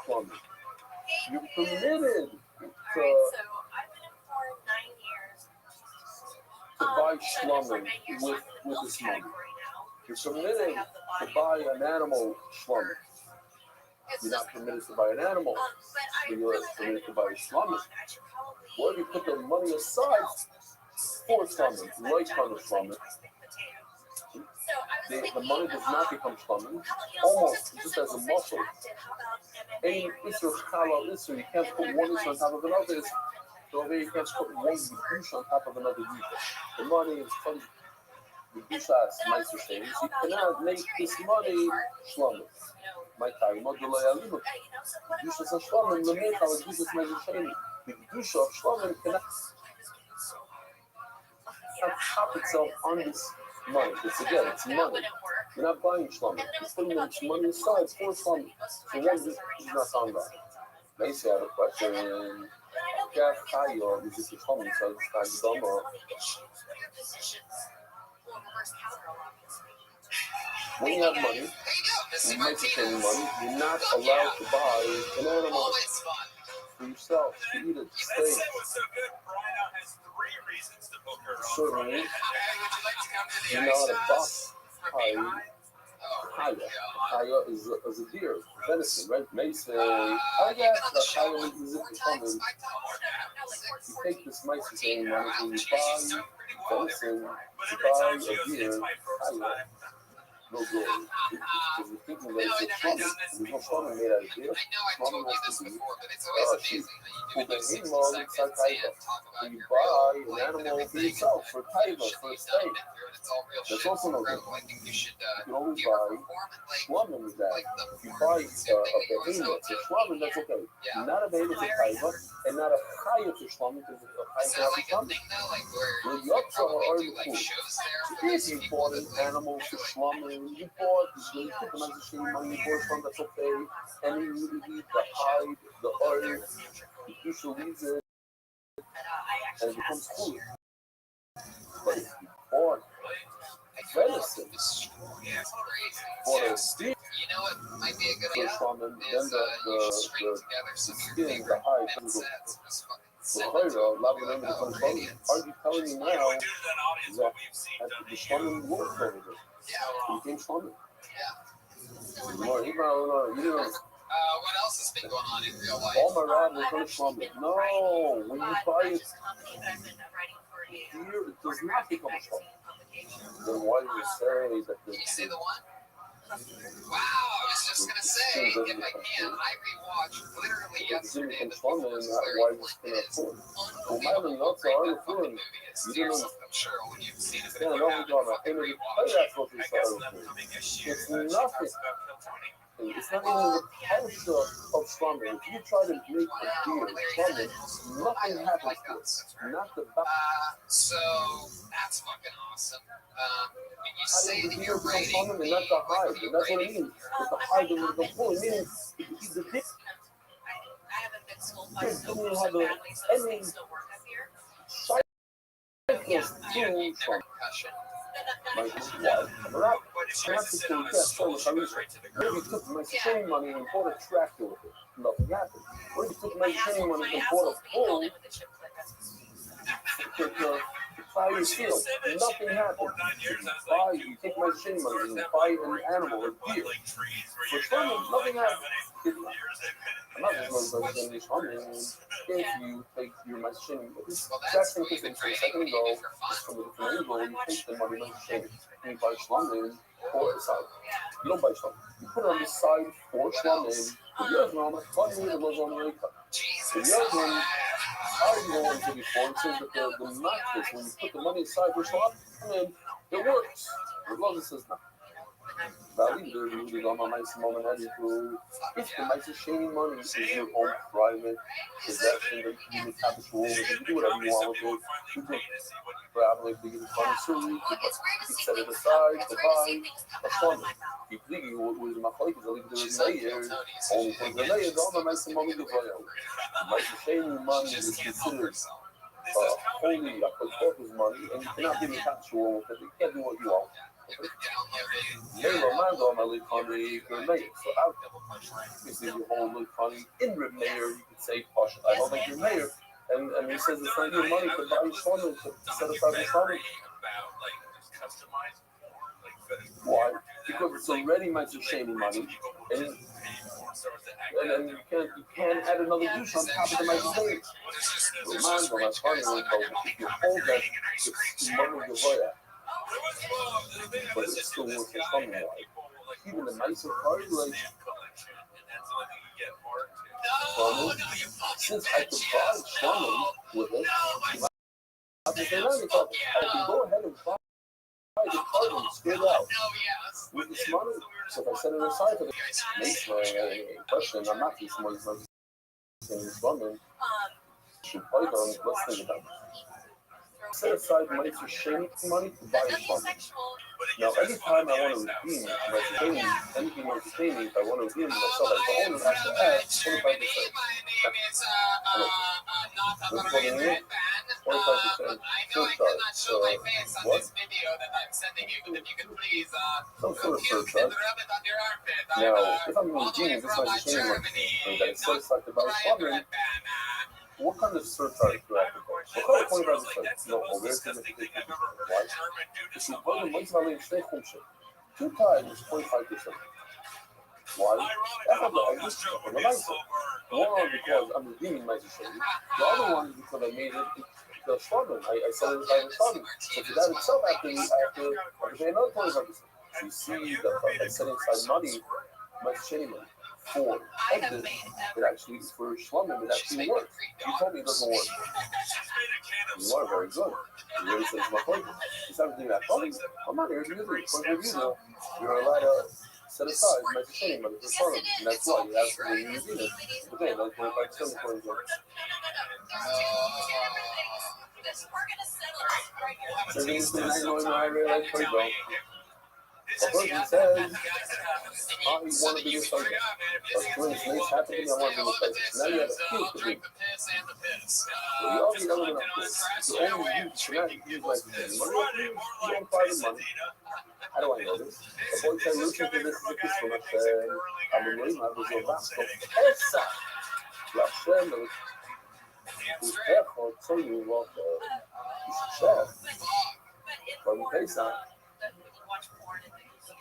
B: plumbing. You're permitted
J: All right, so I've been in for 9 years.
B: to buy
J: So
B: schlumming
J: for 9 years,
B: with
J: I'm in the
B: this
J: milk
B: money.
J: category now.
B: You're
J: which means I
B: permitted
J: have the
B: to
J: body
B: buy
J: of
B: an animal schlumming.
J: It's
B: You're
J: just,
B: not permitted to buy an animal,
J: but I
B: but you're
J: realized I've
B: permitted to
J: been
B: buy
J: in for so long,
B: schlumming.
J: I should probably
B: What if you put the money aside for schlumming, like kind of schlumming?
J: So I was thinking,
B: The money does not become schlumming,
J: how,
B: almost
J: since
B: just as a
J: you're
B: muscle.
J: distracted, how about MMA
B: Ain't
J: or
B: it's your
J: UFC
B: halal
J: fight?
B: issue. You can't put one issue on top of another. So there you can't put one douche on top of another douche. The money is from the douche has nicer things. You cannot make this money schlumming. My time, modula yalim. Douche is a schlumming. The main how douche is nicer thing. The douche of schlumming cannot top itself on this money. It's again, it's money. You're not buying schlumming. You're putting this money aside for schlumming. So one is not found out. Macy had a question. Jeff Kayo, is it schlumming? So it's kind of dumb. When you have money, you make the money, you're not allowed to buy an animal
E: Always fun.
B: for yourself to eat it,
D: That
B: steak.
D: set was so good, Brian has 3 reasons to book her on
B: Certainly,
D: Friday.
E: Would you like to come to the
B: you're not a
E: ice
B: box
E: Rabbi?
B: high.
E: Oh,
B: Haya.
E: God.
B: Haya is a deer, venison, right? Mace,
E: You've been on the show
B: Haya
E: what,
B: is
E: 4
B: a
E: times,
B: common.
E: 5 times?
B: You take this mice and say,
E: 14.
B: money,
E: Wow,
B: you
E: geez,
B: buy
E: she's doing pretty well.
B: venison,
D: But
B: you
D: every
B: buy
D: time she
B: a
D: goes,
B: deer,
D: it's my first
B: Haya.
D: time.
B: No glory. Because you're thinking that
E: No, I
B: it's a
E: never
B: plumbing.
E: done this
B: There's no plumbing made out of deer.
E: I know I've told you this before, but it's always
B: Sheep.
E: amazing how you do it in
B: Well,
E: 60
B: meanwhile,
E: seconds
B: inside Taiva,
E: and talk about
B: you
E: your
B: buy
E: real
B: an
E: life and
B: animal for
E: everything
B: yourself,
E: and
B: for
E: the
B: Taiva,
E: shit
B: for
E: that
B: a
E: you've done and
B: steak.
E: been through, and it's all real
B: That's
E: shit.
B: also
E: It's
B: no good.
E: incredible. I think you should
B: You can always
E: do you ever
B: buy
E: perform at like
B: schlumming with that.
E: the
B: If you buy
E: same thing that you always
B: behemoth
E: have
B: for
E: to
B: schlumming, that's okay.
E: yeah.
B: Not a behemoth for Taiva, and not a Chaya for schlumming, because a Chaya
E: Is
B: can
E: that
B: have
E: like a
B: schlumming.
E: thing though, like where
B: Well,
E: you
B: you
E: would
B: also
E: probably
B: are
E: do
B: the
E: like
B: food.
E: shows there for
B: If
E: those
B: you
E: people
B: bought
E: that
B: an
E: like
B: animal
E: do
B: for
E: it?
B: schlumming, you put them as a shame money, you bought some, that's okay. And you really eat the hide, the oil, the usual reason, and it becomes food. But if you bought venison for a steak,
E: You know what might be a good
B: for
E: idea
B: schlumming,
E: is
B: then
E: you should string together some of your
B: skin, the
E: favorite
B: hide,
E: mix
B: comes
E: sets and just fucking
B: the
E: send it
B: fire,
E: to them.
B: love
E: Be
B: them
E: like, oh,
B: becomes
E: we're
B: funny.
E: idiots.
B: Are you telling me
D: You know,
B: now
D: we do to that audience what we've seen
B: that
D: done
B: the
D: to you.
B: schlumming worked over there?
E: Yeah.
B: You became schlumming.
E: Yeah.
B: No, you know,
E: What else has been going on in real life?
B: all my rod was going to schlumming. No, when you buy it here, it does not become a schlumming. Then why do you say that the
E: Can you say the one? Wow, I was just gonna say, if I can, I rewatched literally yesterday the Fools Larry Flint is unbelievable. Great that fucking movie is. Yourself, I'm sure when you've seen it, but if you haven't, fucking rewatch it.
D: I guess an upcoming issue.
B: It's
D: She
B: nothing.
D: talks about Kill Tony.
B: It's not even the culture of schlumming. If you try to make a deer schlumming, nothing happens to it. Not the back.
E: So that's fucking awesome. When you
B: I
E: say
B: think
E: that
B: the
E: you're
B: deer
E: writing
B: comes schlumming and not the hide. And that's what it means. It's the hide that will go full. Meaning, the dick
J: I haven't been school
B: doesn't have
J: so
B: any
J: badly, so things still work up here.
B: cycles
E: you
B: to
E: need
B: schlumming.
E: concussion.
B: Like, what? Not
D: But she has to sit on a stool, she goes right to the
B: Maybe
D: ground.
B: you took my chain money and bought a tractor with it. Nothing happened. What if you took my chain money and bought a pole
J: with a chip clip.
B: to plow your field? Nothing happened. You take my chain money and buy an animal, a deer. For schlumming, nothing happened. I'm not just going to say schlumming. If you take your my chain, that's interesting. So a second ago, just from a different angle, you take the money my chain and you buy schlumming for the side. You don't buy schlumming. You put it on the side for schlumming. The other one, funny, it was on the cut. The other one, I go into before and says that the mattress, when you put the money aside for schlumming, it works. The glove says no. Valley Derby, the Gama Mice Moment Editor. If the Mice is shady money, is your own private possession that you can establish rules, you can do whatever you want with it. You can probably begin to find surgery, you can set it aside to buy a fund. You think with my colleagues, I'll leave it layer, only for the layer, Gama Mice Moment Editor. Mice is shady money is considered holy, like a corpus money, and you cannot give me factual with it. You can't do what you want. Name a man on my lip honey, your mayor. So out you see your whole lip honey in the mayor, you could say, Posh, I don't think you're mayor. And he says it's not your money to buy your son to set aside your son. Why? Because it's already makes you shaming money, and then you can't add another douche on top of the makes you Remind on that funny one, if you hold that, it's money to buy that. But it's still worth for something like even the nicer party, like since I could buy Sherman with it, I can go ahead and buy the carbon straight out with this money. So if I set it aside for the next question, I'm not using money for this woman. Should play on, let's think about it. Set aside money for shaming money to buy a fund. Now, every time I want to redeem my training, anything more training, I want to redeem myself as the owner, I have to add 25%. What's going on here? 25% surcharge. What? Some sort of surcharge. Now, if I'm redeeming this much training money, and that it's set aside to buy a fund, what kind of surcharge do I have to pay? What kind of 25%? No, over there, why? If you put the money value in stake function, 2 times 25%. Why? One, because I'm redeeming my decision. The other one is because I made it the struggle. I set it aside the struggle. So for that itself, I have to pay another 25%. So you see that by setting aside money, my shitty money. For exit, it actually, for Schlumming, it actually works. You told me it doesn't work. You are very good. You already said it's my point. You started doing that funny. I'm not here to do it. Point of view, though, you're allowed to set aside my shitty money for Schlumming. And that's why you have to use it. Okay, that's 25% for example. So these things I know I realize pretty well. A person says, I want to be a soldier. But when it's nice happening, I want to be a soldier. Now you have a cue to be. So you all need element of this. You only cannot use like this. Money, you don't private money. How do I know this? The boy said, listen to this is a kiss from us. I'm in name, I was your master. Esa! La Shem, who's careful, tell you what you should share. But we pay some.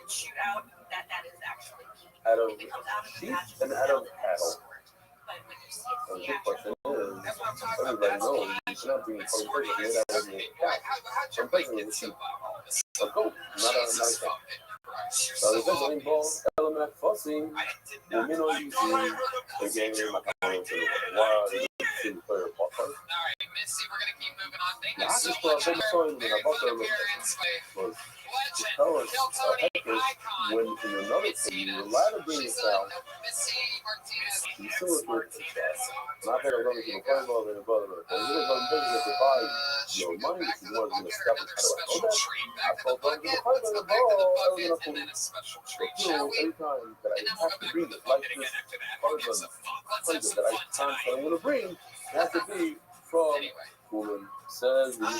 B: Shoot out that is actually out of sheep and out of cattle. The big question is, everybody knows you cannot bring a person made out of a cow. Some person is a sheep. A goat, not a cow. So the things that involve element fussing, will mean on using the game like I want to wild to play a part. Alright, Missy, we're gonna keep moving on. Thank you so much. Tell us when in another thing, you're allowed to bring this out. You still look at not that I'm going to give a phone call and a brother. But you're going to buy your money if you want to establish. How do I know that? I told them to find a ball. I was going to put every time that I have to bring it, like this carbon that I'm going to bring, it has to be from Woman says, the you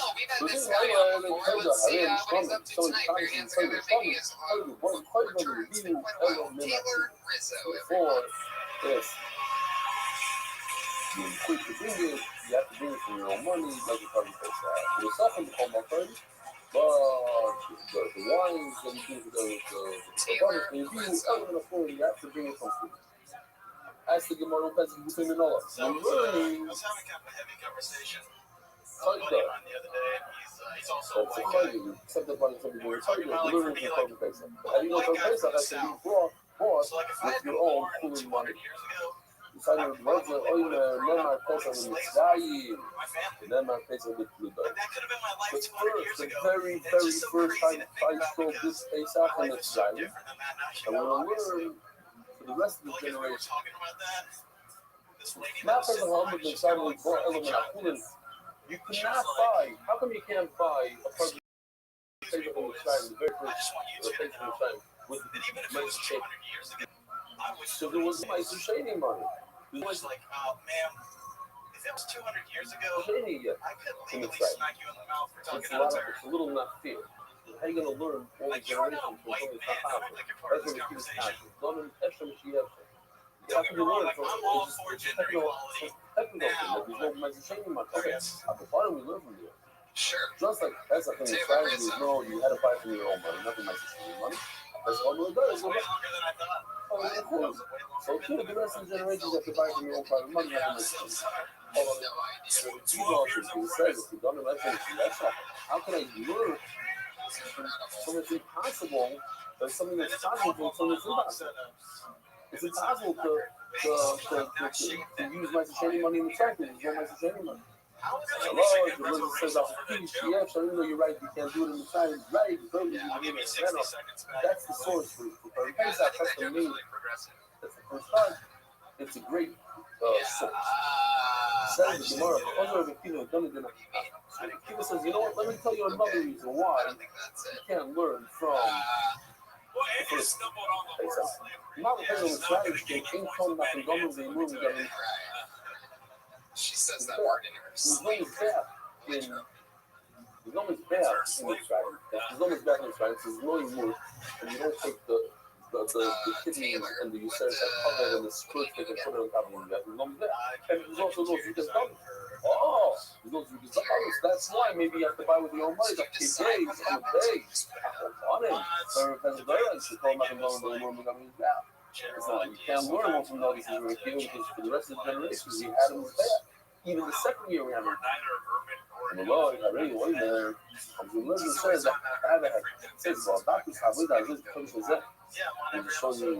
B: quick to bring it, you have to bring it from your own money, like you probably say that. For yourself and become my friend, but the wines that you do, the brothers, you have to bring it from food. As to get more offensive between the dollars. So, I was having a heavy conversation. He's also a fighter. Except the bunch of people who are fighting, literally from Kobe Pesa. And you know, Kobe Pesa has to be brought with your own cooling money. decided to work with Neymar Pesach with Mitzrayim, and Neymar Pesach with Pluto.
D: That could have been my life
B: But
D: 200
B: first,
D: years
B: the
D: ago.
B: very
D: It's just so
B: first
D: crazy
B: time
D: to think
B: I
D: about
B: spoke
D: because
B: this Pesach
D: my
B: in
D: life is so
B: Mitzrayim,
D: different than that. Now, you
B: and
D: know,
B: we're
D: obviously.
B: learn for the rest of the
D: Like, as we were
B: generation.
D: talking about that, this lady
B: Not
D: that was
B: Pesach
D: sitting
B: Hamad
D: behind me, she's
B: Mitzrayim
D: got
B: with
D: like
B: four
D: friendly
B: element
D: chocolate.
B: Achulim. You cannot buy. How come you can't buy a part of the Pesach in Mitzrayim, the very
D: I
B: first
D: just want you
B: Pesach
D: to
B: in
D: know
B: Mitzrayim, with
D: that even if it
B: Meiser
D: was
B: Sheni?
D: 200 years ago, I would
B: So there was Meiser Sheni money.
D: It was like, ma'am, if it was 200 years ago,
B: Sheni yet.
D: I could
B: In
D: legally
B: Mitzrayim.
D: smack you in the mouth for
B: It's
D: talking
B: a
D: out
B: lot.
D: there.
B: It's a little not fair. How are you going to learn all the
D: Like, you're not
B: generations
D: a
B: from
D: white
B: something
D: man. Don't act like you're part of
B: that's
D: this
B: what the key is
D: conversation.
B: passion. Don't Hashem Mashiach. You
D: Don't
B: have
D: get
B: to
D: me wrong,
B: learn
D: like,
B: from
D: I'm
B: it.
D: all
B: It's
D: for
B: just
D: gender
B: technical.
D: equality.
B: Technical thing.
D: Now,
B: There's no Meiser money.
D: there
B: Okay.
D: is.
B: But why don't we learn from there?
E: Sure.
B: Just like that's like in the Israel, you know, you had to buy from your own money, nothing Meiser money. That's all we're doing.
D: It's way longer than I thought.
B: Oh, of course. So too, the rest of the generations have to buy from your own private money,
D: Yeah, I'm
B: nothing
D: so
B: Meiser.
D: sorry.
E: No idea.
B: He also says, if you don't imagine that's not, how can I learn when it's impossible? There's something that's possible, something that's impossible. It's impossible to use Meiser Sheni money in the cycle. There's no Meiser Sheni money. Hello, the Lord says, yeah, so even though you're right, you can't do it in the time. Right,
D: I'll give you 60 seconds back.
B: that's the source for Pesach. That's the main. That's the first time. It's a great source. Says the Gemara, Kiva says, you know what? Let me tell you another reason why
E: I think that's
B: you
E: it.
B: can't learn from
D: Well, Andy stumbled on the horse.
B: Not because of the Israel, they come back and go to the room that
E: Right. She says that word in her
B: there's
E: sleep.
B: always bad in there's always bad in Israel. There's always bad in Israel. There's no more, and you don't take the kidneys and the uterus that cover and the skirts they can put it on top of you. There's always bad. And there's also those you can dump. Oh, there's those you can dump. That's why maybe you have to buy with your own money. Like days on a day. On it. So Pennsylvania should come back and go in the room and come back. It's not, you can't learn what from all these things because for the rest of the generations we had them bad. Even the second year we had them. And the Lord, I really went there. The Lord says, I have a says, well, doctors have with us, this is it. And show you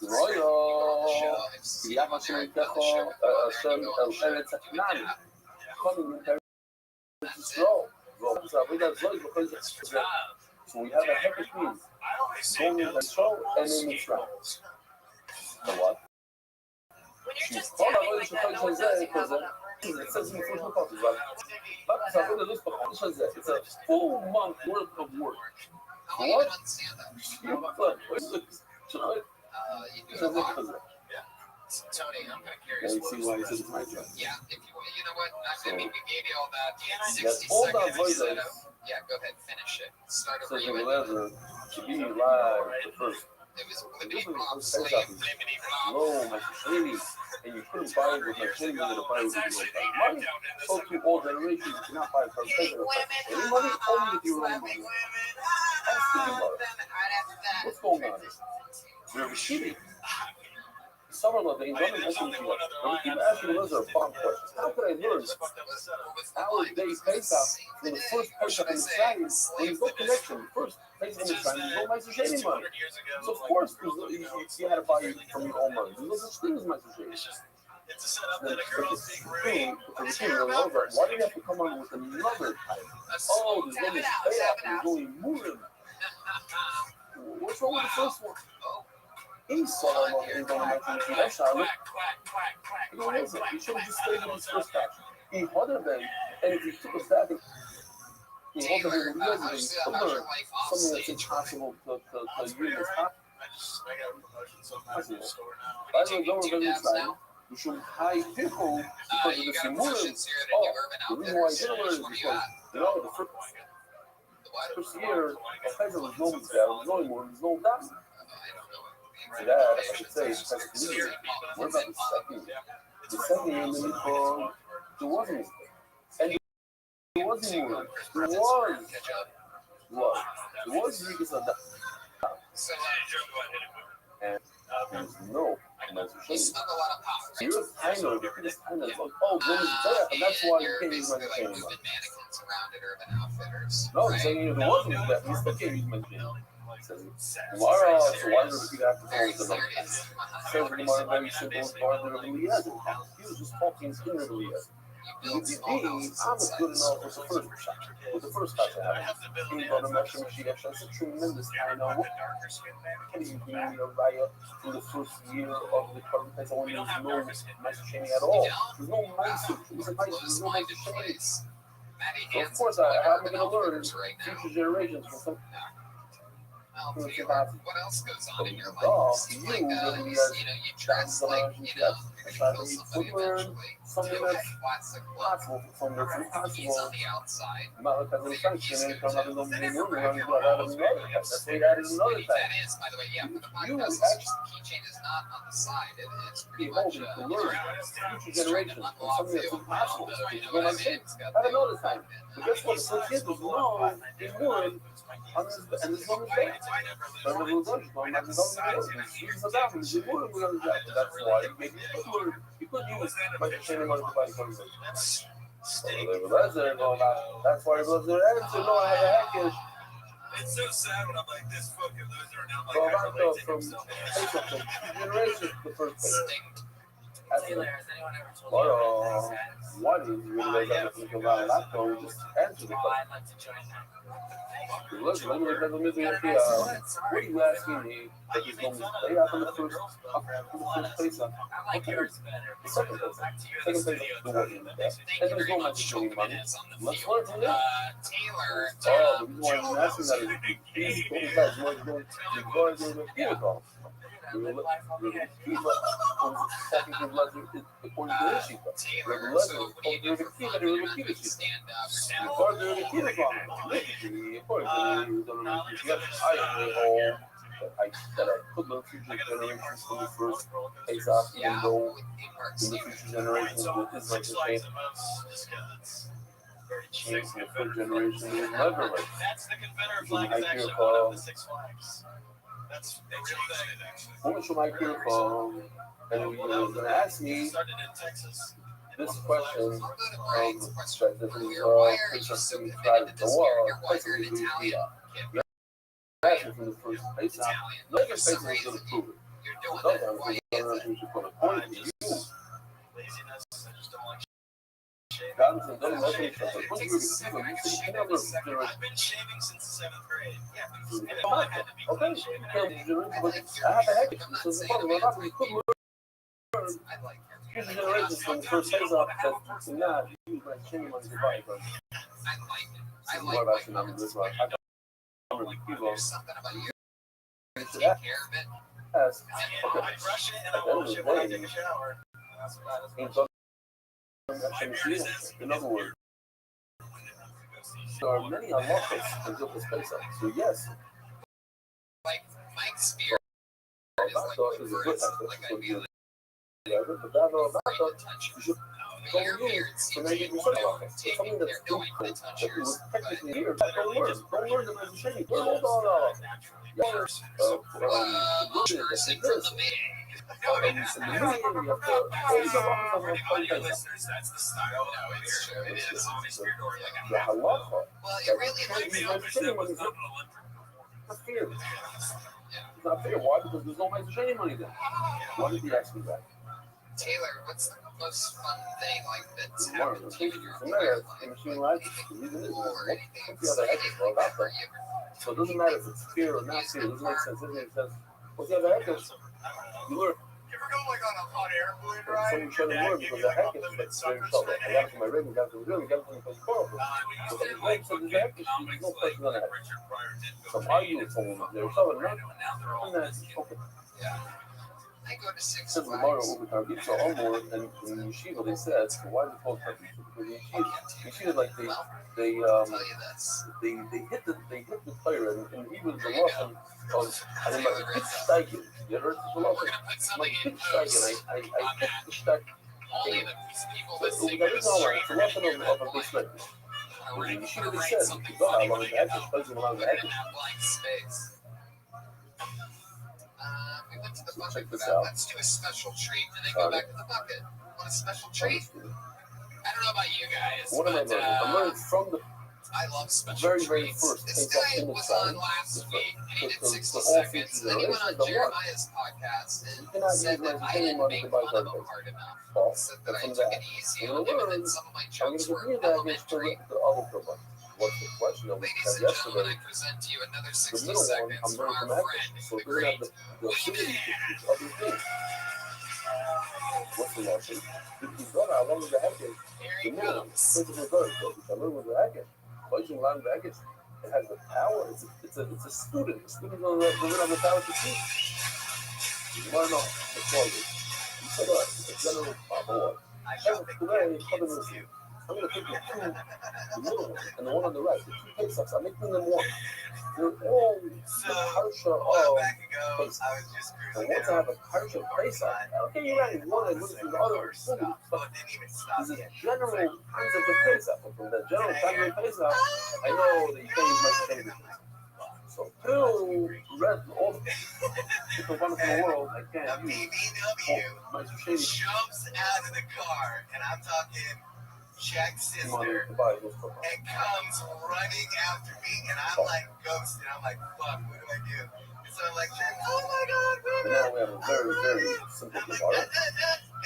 B: the Royal, the Yamashin Techo, Hashem, El Eretz Aknani, coming in Paris to grow. So we have a happy queen going in Israel and in Israel. The what?
J: When you're just
B: Hold
J: tapping
B: on,
J: like that, no one tells you how to.
B: it says in the first book, it's a full month worth of work.
E: Oh, you
B: What?
E: don't understand that.
B: You
E: You do it a lot. Tony, I'm kind of curious.
B: see why he says it's my job.
E: Yeah, if you know what? I mean, we gave you all that. You had 60
B: All that
E: seconds.
B: voice
E: Instead of, yeah, go ahead, finish it. Start over.
B: says
E: You
B: in
E: went.
B: the letter to be live the first.
E: It was
B: This
E: Liberty
B: is
E: Pop,
B: the
E: Slave,
B: first office.
E: Liberty Pop.
B: No, my shady. And you couldn't buy it with my shady, you gotta buy it with your own money. So to all generations, you cannot buy it from any money, only with your own money. That's the Gemara. What's going on? You're cheating. Some of the Indian listen to you. But keep asking those are bomb questions. How could I learn our day Pesach from the first Pesach in the Shine when there's no connection? The first Pesach in the Shine, there's no Meiser Sheni money. So of course you had to buy it from your own money. There's no such thing as Meiser Sheni.
D: It's a setup that a girl's being
B: Why do you have to come on with another type? Oh, there's only Pesach, there's only Murim. What's wrong with the first one? He saw him on the mention that Charlotte. You should have just stayed in his first batch. He wanted them, and if he took us back, he wanted him to realize to learn something that's impossible to use as hot.
D: I got a promotion, so I'm at the store now.
B: I don't know what that is. You should hide people because of
E: You
B: the
E: got a
B: Simurim.
E: promotions here at New Urban
B: The reason why I
E: Outfitters.
B: didn't learn
E: Which
B: is
E: one do you
B: because,
E: got?
B: you know, the first year, the pleasure was no one's there, was no more, there's no doubt. To that, I should say, it's like, what about the second year? The second year in the Midbar, there wasn't a mistake. And there wasn't more. There was Rigas Adam.
E: So,
B: And there's no Meiser
E: you
B: Sheni.
E: smell a lot of power.
B: So you're kind of, it's kind of like, oh, Glenn is better, and that's why you
E: You're
B: can't use
E: basically
B: Meiser
E: like
B: Sheni.
E: moving mannequins around at Urban Outfitters.
B: No, I'm
E: right?
B: saying if there wasn't that, you still can't use Meiser Sheni. Gemara, so why did we have to go with the number? Says the Gemara very simple, he was just talking inwardly. I'm good enough with the first time I had. That's a tremendous time. What can you give me a raya for the first year of the current place? When there's no messaging at all. There's no message. There's no messaging. So of course I'm going to learn future generations from some.
E: What else goes on in your life? It seems like, you translate, something eventually.
B: Something that's possible from the impossible.
E: On the outside.
B: That's why he added another time.
E: That is, by the way, for the podcast, the keychain is not on the side. It's pretty much
B: to learn future generations from something that's impossible. I don't know this time. But guess what? The first kids was no, they would, and this one was there. That's why you could use messaging money to buy conversation. That's why it was their answer. No, I have a hackish.
D: It's so sad when I'm like this fucking loser and I'm
B: So
D: like,
B: I thought from generations the first place.
H: Taylor, has anyone ever told you
B: what is really that if you got a laptop, just answer the question.
H: I'd like to join that.
B: Look, let me what are you asking me that he's going to stay up in the first place?
H: I like yours better.
B: The second place. Second place, the one in there. And there's no much money. Let's learn from that.
E: Taylor.
B: Oh, the reason why I'm asking that is these guys are going to the protocol. Taylor, so what do you do for fun? You don't have to stand up. That I could learn future generations from the first place off, even though in the future generations is like the same. Changed the third generation is never like I hear from
D: that's the real thing, actually.
B: woman from my hear from and he was going to ask me
D: Started in Texas.
B: this question
E: Why are you so
B: from
E: committed to this?
B: you're
E: You're an Italian.
B: asking from the first place. No other place is going to prove it.
E: You're doing that. Why is it?
B: According to you,
D: Laziness. I just don't like
B: God is don't let me trust.
D: I've been shaving since the 7th grade. Yeah, and all I had to be clean shaven.
B: I have a heck. This is the problem. We're not going to learn.
E: I like it.
B: Future generations from the first place off that do not use my chin money to buy. But
E: I like it. I
B: this is
E: like
B: what I should
E: my
B: not do this one. I don't really people.
E: There's something about you. Take care of it.
B: Yes.
D: I brush it and I wash it when I take a shower. That's about as much.
B: In other words, there are many unlawfuls until this place up. So yes,
E: Like Mike's beard is like I'd be like but your beard seems to be taking care. No, I couldn't touch yours. Person from the man.
D: For all your listeners, that's the style of it. It's true. It is. Always beard or like a half.
E: Well, it really might be.
B: Not fair. It's not fair. Why? Because there's no shiny money there. Why did he ask me that?
E: Taylor, what's the most fun thing like that's
B: Tomorrow,
E: happened to you in your
B: the
E: life?
B: machine life, the reason is what's the other heck is all about that. So it doesn't matter if it's fear or not fear. It doesn't make sense. It doesn't make sense. What's the other heck is? You learn.
D: You ever go like on a hot air balloon ride?
B: Someone trying to learn because the heck is like very trouble. I got it from my ring, got it from the ring, got it from the horrible. So the heck said the heck is there's no question on that. So are you with someone there? So and that's okay.
E: Yeah. I go to Six
B: Says the Mario over Target, so Omar and in Yeshiva they said, why is it called Target? Because in Yeshiva like they hit the player and he was the Russian of I mean like Hitchhiking. You ever heard the Russian? Like Hitchhiking. I hit the stack.
E: Only the people
B: So
E: listening
B: that
E: to
B: is
E: this
B: all right.
E: stream
B: It's a Russian of a big slave.
E: are ready
B: In
E: to
B: Yeshiva they
E: write
B: said,
E: something
B: God,
E: funny
B: I want
E: when
B: to
E: you
B: act, especially when I was
E: put in
B: acting.
E: that blank space. We went to the
B: So
E: bucket
B: check
E: for
B: this
E: that.
B: out.
E: Let's do a special treat and then go back to the bucket. Want a special treat? I don't know about you guys,
B: What am I
E: but
B: learning? I'm learning from the
E: I love special
B: very, very
E: treats.
B: first
E: This
B: Pesach
E: guy
B: image
E: was
B: sign.
E: on last week and he did 60
B: The whole future
E: seconds. Then he went on
B: generation, the what?
E: Jeremiah's podcast
B: You
E: and
B: cannot
E: said
B: use
E: that
B: my
E: I
B: penny
E: didn't
B: money
E: make
B: to buy
E: fun of him
B: garbage.
E: hard enough.
B: False.
E: Said that I
B: From
E: took
B: that.
E: it easy
B: I'm
E: on
B: gonna
E: him and
B: learn.
E: that some of my
B: I'm gonna
E: jokes were
B: compare that against
E: elementary.
B: the other program. What's the question that we
E: Ladies
B: had
E: and gentlemen,
B: yesterday?
E: I present to you another
B: The
E: 60
B: middle one,
E: seconds
B: I'm
E: from
B: learning
E: our
B: from
E: friend,
B: actors. So
E: the
B: they're gonna
E: great
B: have the ability to teach other things. What's the lesson? Because brother, I love the hackers.
E: Here
B: The
E: he
B: middle,
E: comes.
B: principal verse, I learn with the hackers. Budgeting line the hackers. It has the power. It's a student. The student doesn't have the power to teach. You want to know the quality. You said that it's a general board. Today, I'm going to take the middle one and the one on the right, the two Pesachs. I'm making them one. They're all the parsha of Pesach. And once I have a parsha of Pesach, okay, you write one and listen to the other. There's a general concept of Pesach. And from that general concept of Pesach, I know that you can't use my favorite. So till read all the people from the world, I can't use my shady.
D: Jumps out of the car, and I'm talking Jack's sister, and comes running after me, and I'm like ghosted. I'm like, fuck, what do I do? And so I'm like, oh my god, baby.
B: Now we have a very, very simple bar.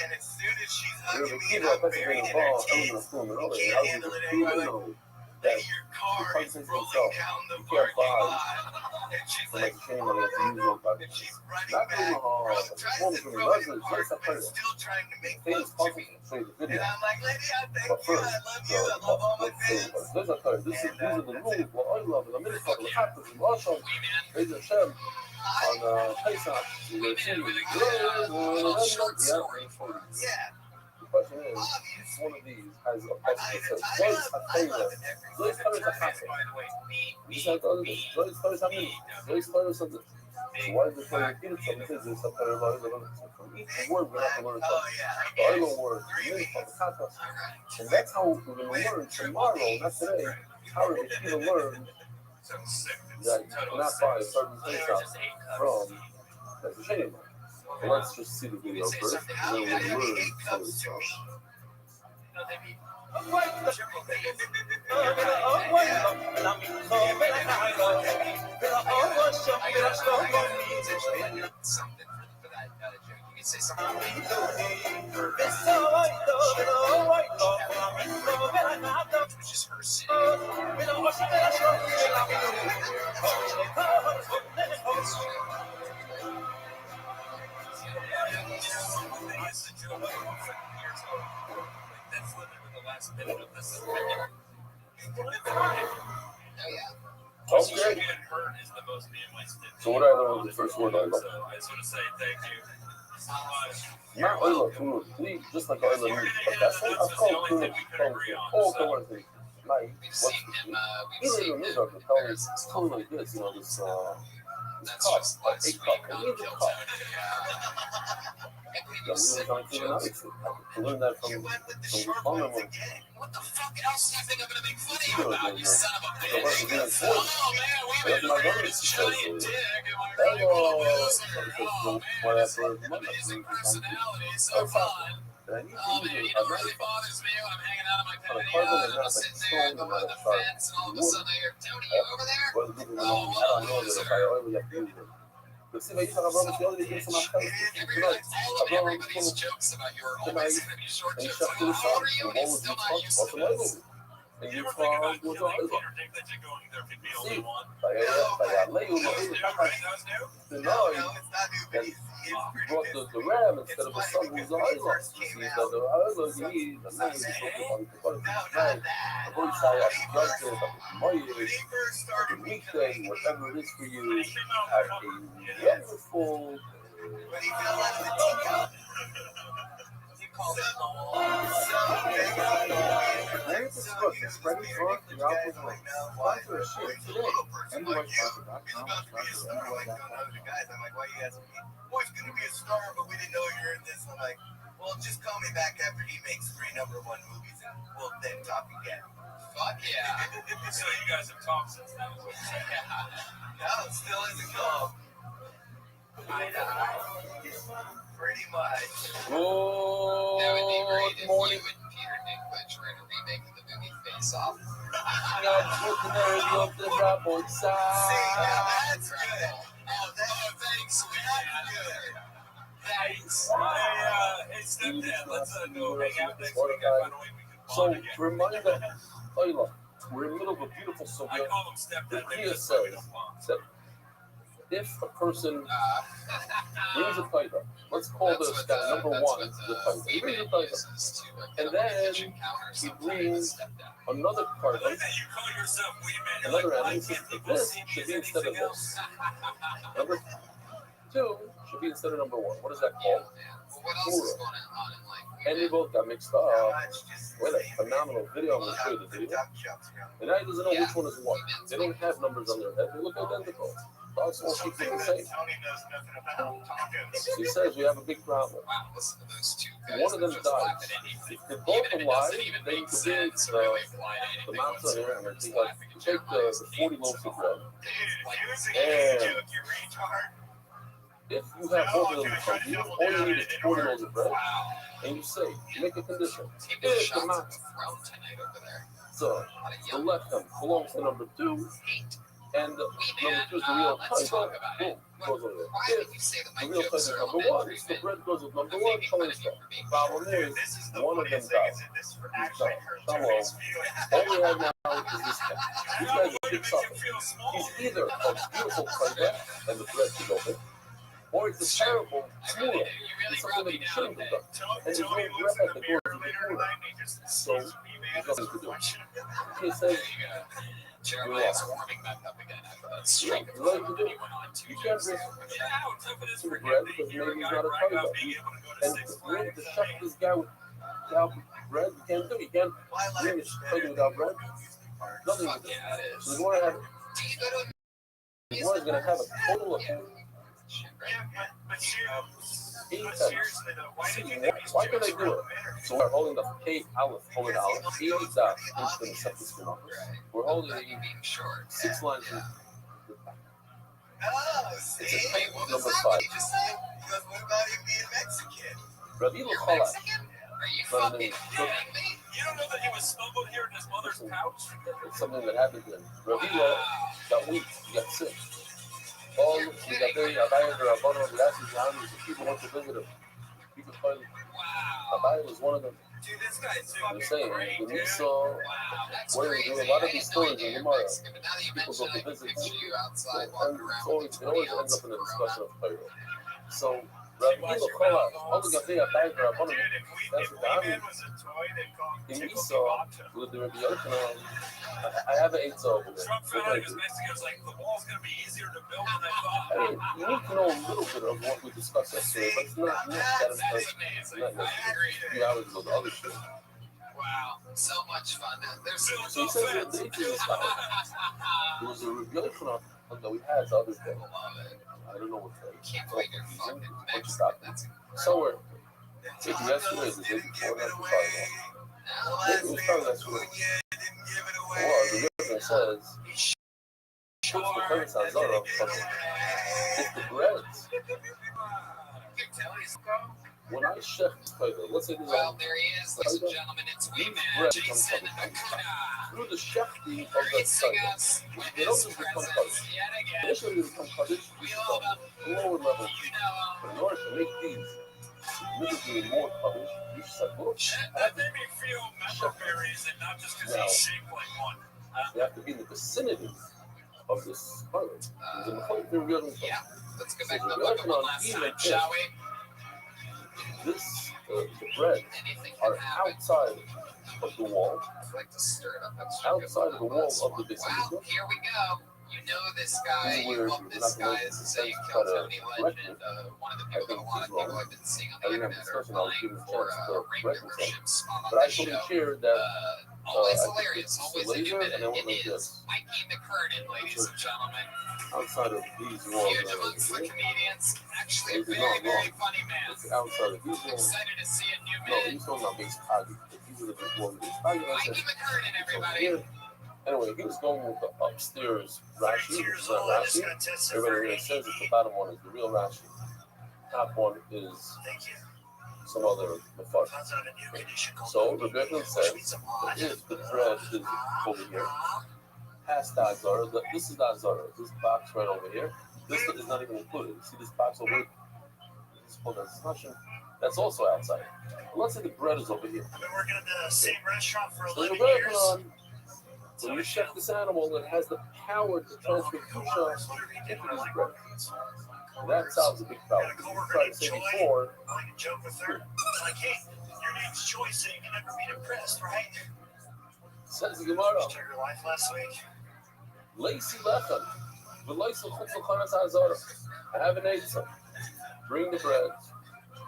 D: And as soon as she's hugging me, I'm buried in her tits. You can't handle it anymore. That your car is rolling down the parking lot. And she's like, and she's running back, tries to throw it in the park, but still trying to make love to me. And I'm like, lady, I thank you, I love you, I love all my fans.
B: These are the rules. What I love is a minute for the captains and Rothschild. There's a Shem on Pesach. You're going to see
D: Yeah.
B: the question is, which one of these has a positive sense? Zois HaChassid. These are the other things. Zois HaMinah. Zois HaChassid. So why is the Torah repeated so many things? From each word, we're going to have to learn something. The other word, the Mincha, and that's how we're going to learn tomorrow, not today, how we're going to learn that you cannot buy a certain Pesach from the shame. So let's just see the video first, and then we'll learn some of the stuff.
E: Something for that joke. You could say something. Which is her city. That's literally the last minute of this. Oh yeah.
B: Okay.
E: Getting hurt is the most being wasted.
B: So what I learned was the first word I love.
E: So I just want to say thank you so much.
B: Not oil food, please, just like oil meat. But that's what I've called food. All colors. Like, what's the either the news article telling us it's totally like this, you know, this cup, like a cup. It needs a cup. Yeah, we were trying to figure out it. I learned that from the common one.
E: What the fuck else do you think I'm gonna make fun of you about, you son of a
B: So what's the
E: bitch?
B: thing?
E: Oh man, we've been weird as giant dick. Am I really
B: Hello.
E: going to loser? Oh man, this amazing personality, so fun. Oh man, you know what really bothers me when I'm hanging out on my patio and I'm sitting there and going to the fence and all of a sudden I hear, Tony, you over there? Oh, what a loser. Everybody's jokes about you are always going to be short jokes. Like, how old are you? And he's still not used to this.
B: And
E: You
B: you
E: ever think
B: fall
E: about
B: into
E: killing
B: a
E: Peter Dick that you're going there could be only one?
B: No,
E: That was new? No,
D: No, it's not new, but he's
B: brought
D: pretty
B: the ram instead of a son who's a idol. You see that the idol you need, the man is talking about the voice I have to judge it,
D: when he first started
B: weekday, whatever it is for you, have a wonderful.
D: when he fell out of the teacup.
E: You call that the wall.
F: Larry the Scook is spreading joy throughout the world. Sponsor a shirt today. MDYsponsor.com.
D: I'm like, why you asking me? Well, he's gonna be a star, but we didn't know you're in this. I'm like, well, just call me back after he makes 3 #1 movies, and we'll then talk again.
E: Fuck yeah. So you guys have talked since then.
D: No, it still isn't gone. Pretty much.
E: That would be great if
B: Good morning.
E: you and Peter Dinklage were in a remake of the movie Face Off.
B: put the nerve of the rap on
H: See,
B: side.
H: now that's good. Oh, thanks, sweet. That's good. Thanks. Hey, stepdad, let's go hang out next week. I find a way we can
B: So,
H: bond again.
B: reminder, Ayla, we're in the middle of a beautiful
H: I
B: subject.
H: call him stepdad.
B: The
H: Maybe
B: Kia
H: that's why we
B: says
H: don't bond.
B: that if a person brings a title, let's call this guy number one the title. He brings a title, and then he brings another
H: I
B: card,
H: like that you call yourself Wee Man. You're
B: another
H: like,
B: end.
H: why
B: He says
H: can't
B: that
H: people
B: this
H: see me
B: should
H: as
B: be instead of
H: anything
B: this.
H: else?
B: Number two should be instead of number one. What is that called?
E: What else is going on in life?
B: And they both got mixed up. What a phenomenal video. I'm going to show you the video. And now he doesn't know which one is what. They don't have numbers on their head. They look identical. Also, keep it the same.
A: Tony knows nothing about tacos.
B: He says we have a big problem.
E: Wow, listen to those two guys.
B: One of them
E: just
B: dies.
E: laughing at anything.
B: If they both
E: Even if it
B: alive,
E: doesn't even
B: then you
E: make
B: could bring
E: sense or really apply to
B: the
E: anything
B: matzah here
E: whatsoever.
B: and
E: Just
B: take
E: laughing at
B: the
E: Jeremiah's
B: 40 loaves of bread.
A: Dude, it was a
B: And
A: joke, you retard.
B: if you have both of them in front of you, all you need is 40 loaves of bread, and you say, you make a condition.
E: Taking
B: If the
E: shots of
B: matzah,
E: the throne tonight over there.
B: so the left hand belongs to number two, and number two is the real
E: Let's
B: title,
E: talk about
B: boom,
E: it.
B: goes over there.
E: Why
B: If
E: would you say that
B: the
E: my
B: real
E: jokes
B: title
E: are
B: is number one,
E: elementary,
B: it's the
E: man?
B: bread goes with number
E: I'm
B: one,
E: making
B: tell
E: fun
B: us
E: of you
B: that.
E: for being
B: Problem
E: short.
B: is,
A: This is the
B: one of them
A: funniest thing
B: died.
A: is that this
B: He's
A: actually
B: done.
A: hurt
B: Hello.
A: Tony's feelings.
B: All we have now is this guy. This guy's a big
H: Make you
B: sucker.
H: feel small.
B: He's either a beautiful tiger and the bread to go with, or he's a terrible
E: I really
B: smuler.
E: do. You really
B: It's
E: brought
B: something that
E: me
B: he
E: down
B: shouldn't
E: today.
B: have done. And there's no
A: Tony looks
B: bread
A: in
B: that
A: the
B: goes
A: mirror
B: with the
A: later
B: cooler.
A: tonight and he just
B: So,
A: sees me, man,
B: there's
A: as a
B: nothing to do.
A: reflection.
B: He says,
E: There you go. Jeremiah's warming back up again after that streak of
B: Right,
E: food
B: you
E: that he went on to.
B: you can't bring
H: Yeah, how tough it is
B: to
H: for
B: the
H: him
B: bread
H: to
B: because
H: hear a
B: maybe he's
H: guy
B: not a
H: brag
B: tiger.
H: about being able to go to
B: And
H: Six
B: to bring
H: Flags.
B: to shop this guy without bread, you can't do it. You can't bring this tiger without bread. Nothing to do.
E: Yeah, it
B: So
E: is.
B: we want to have,
E: Do you go to
B: we want to have a total of
E: shit, right?
A: Yeah, but
B: eight
A: but
B: times.
A: seriously though, why did you
B: Why
A: think he's
B: can I
A: Jewish
B: do it?
A: documentary?
B: So we're holding the K Aleph, hold it out. Eight dots into the septic spin. We're holding
E: About you being short.
B: 6 lines in
E: Yeah.
B: the back.
H: Oh, see?
B: It's a fake
H: What
B: number
H: was that?
B: 5.
H: You just said, because what about him being Mexican?
B: Rabbi
E: You're
B: Lachala.
E: Mexican? Are you
B: But
E: fucking
B: then-
E: kidding me?
H: You don't know that he was smuggled here in his mother's pouch?
B: It's something that happened to him. Rabbi got weak, he got sick. All he got very Abaya or Abana, the last of the people went to visit him. You could find
E: Wow.
B: Abaya was one of them.
H: Dude, this guy's
B: I'm
H: fucking
B: saying,
H: great,
B: when
H: dude.
B: you saw
E: Wow, that's
B: where
E: crazy.
B: we do a lot of
E: I
B: these
E: had no
B: stories
E: idea
B: in
E: you're
B: Gemara,
E: Mexican, but now that you
B: people
E: mention
B: go
E: it, I
B: to
E: can
B: visit
E: picture you outside
B: and
E: walking
B: it's
E: around
B: always,
E: with
B: it
E: a
B: always
E: 20
B: ends
E: ounce
B: up in a
E: of
B: discussion
E: Corona.
B: of Cairo. So, Rabbi Lachala, all the Gabi Abaya or Abana,
A: Dude,
B: that's
A: if
B: the
A: Wee
B: Dami.
A: Man was a toy, they'd call him
B: In
A: Tickle
B: Esau,
A: Pivato.
B: with the Rabbi Yochanan, I have an 8 over there.
H: Trump found out he was Mexican. It's like, the wall's going to be easier to build than I thought.
B: I mean, you need to know a little bit of what we discussed yesterday, but it's not that
E: That's
B: important.
E: amazing.
B: Not
E: I
B: necessary.
E: agree.
B: A few hours ago, the other shit.
E: Wow, so much fun. There's so much
B: So he says that the 8 is style. There was a Rabbi Yochanan that we had the other day.
E: love it.
B: I don't know what the
E: Can't believe you're fucking Mexican.
B: stop.
E: That's
B: Somewhere. Maybe yesterday, the day before, not too far ago. Maybe it was probably yesterday. Well, the Yochanan says, puts the parents on Zara from it's the breads. When I chef Tiger, let's say this
E: Well,
B: is
E: there he is, ladies and gentlemen. It's Wee Man,
B: bread
E: Jason
B: comes from
E: Akuda,
B: through the chefing of that
E: gracing
B: Tiger.
E: us with
B: They don't
E: his
B: just become
E: presence
B: cottage.
E: yet again.
B: Initially, they become cottage.
E: We
B: This is
E: love him.
B: the lower level.
E: You know
B: But in order to make these significantly more cottage, you said, look,
H: That made me feel member berries and not just because
B: Now-
H: he's shaped like one.
B: you have to be in the vicinity of this cottage. There's a point where we're going to
E: Yeah, let's go back
B: So
E: to the
B: we're
E: book
B: working
E: one
B: on
E: last
B: even
E: time,
B: this.
E: shall we?
B: this, the bread
E: Anything
B: are
E: can happen.
B: outside of the wall,
E: I'd like to stir it up extra good
B: outside of the
E: with
B: wall
E: this
B: of
E: one.
B: the basilica.
E: Wow, here we go. You know this guy,
B: This is
E: you
B: where
E: love
B: you're
E: this
B: not gonna
E: guy.
B: make
E: This is
B: sense,
E: a you
B: but,
E: kill Tony
B: correct
E: Legend.
B: me.
E: One of the people that a lot of
B: wrong.
E: people have been seeing on
B: I
E: the
B: didn't have
E: internet are
B: discussion, I'll
E: applying
B: give him a
E: for
B: chance
E: a
B: to
E: ring
B: correct himself.
E: membership spot on
B: But I
E: this
B: told him
E: show.
B: here that
E: Always
B: I
E: hilarious,
B: took
E: always
B: this laser
E: intimate.
B: and I went
E: It
B: like
E: is
B: this.
E: Mikey McKernan, ladies and gentlemen.
B: Outside of these walls,
E: Huge amongst the comedians. Actually, a
B: This is
E: very,
B: not
E: very
B: wrong.
E: funny man.
B: it's outside of these walls.
E: Excited to see a new
B: No,
E: man.
B: these ones are base target. These are the big ones. Base target. I
E: Mikey
B: said,
E: McKernan,
B: so
E: everybody.
B: here. Anyway, he was going with the upstairs
A: 30
B: Rashi, which
A: years
B: is not
A: old, I just
B: Rashi.
A: got tested for
B: Everybody really says that the bottom one is the real Rashi. Top one is
A: Thank you.
B: some other mafar.
A: Finds out a new condition called
B: So Rebecca says
A: which means a
B: that
A: mod.
B: if the bread is over here, past the Azara, this is the Azara, this box right over here, this is not even included. See this box over here? This is called a discussion. That's also outside. But let's say the bread is over here.
A: I've been working at the same restaurant for
B: So
A: 11
B: Rebecca,
A: years.
B: when you chef this animal, it has the power to transfer Kusha into this bread. And that solves a big problem.
A: Got a
B: You
A: coworker
B: tried to
A: named
B: say
A: Joy.
B: before,
A: I like to joke with her. Like, hey, your name's Joy, so you can never be depressed, right?
B: says the Gemara,
A: Just took her life last week.
B: Lacy Lechem, V'Lacy Chutzal Chanas Azara. I have an eitzah. Bring the bread.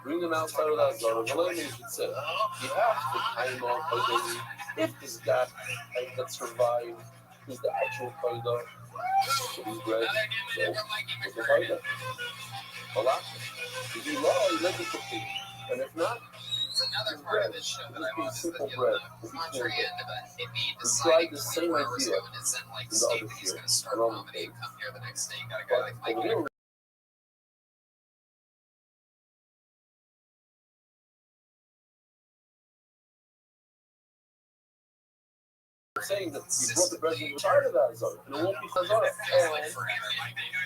B: Bring them outside of the Azara. The language should say, you have to time off if this guy that survived is the actual Qaida. So these bread, so what's the Qaida? Voila. If you lie, you let it complete. And if not,
E: It's another part of this show that I watched that
B: simple
E: in
B: bread.
E: the contrary end of it, it me
B: We
E: deciding
B: tried the same
E: 24 hours
B: idea
E: ago and send like
B: in the
E: Steve,
B: other
E: he's
B: show,
E: going to start
B: and on the
E: comedy and come here the next day. You got to go
B: But
E: like
B: over here, we're saying that you brought the bread into part of that zone, and it won't be Chazara. And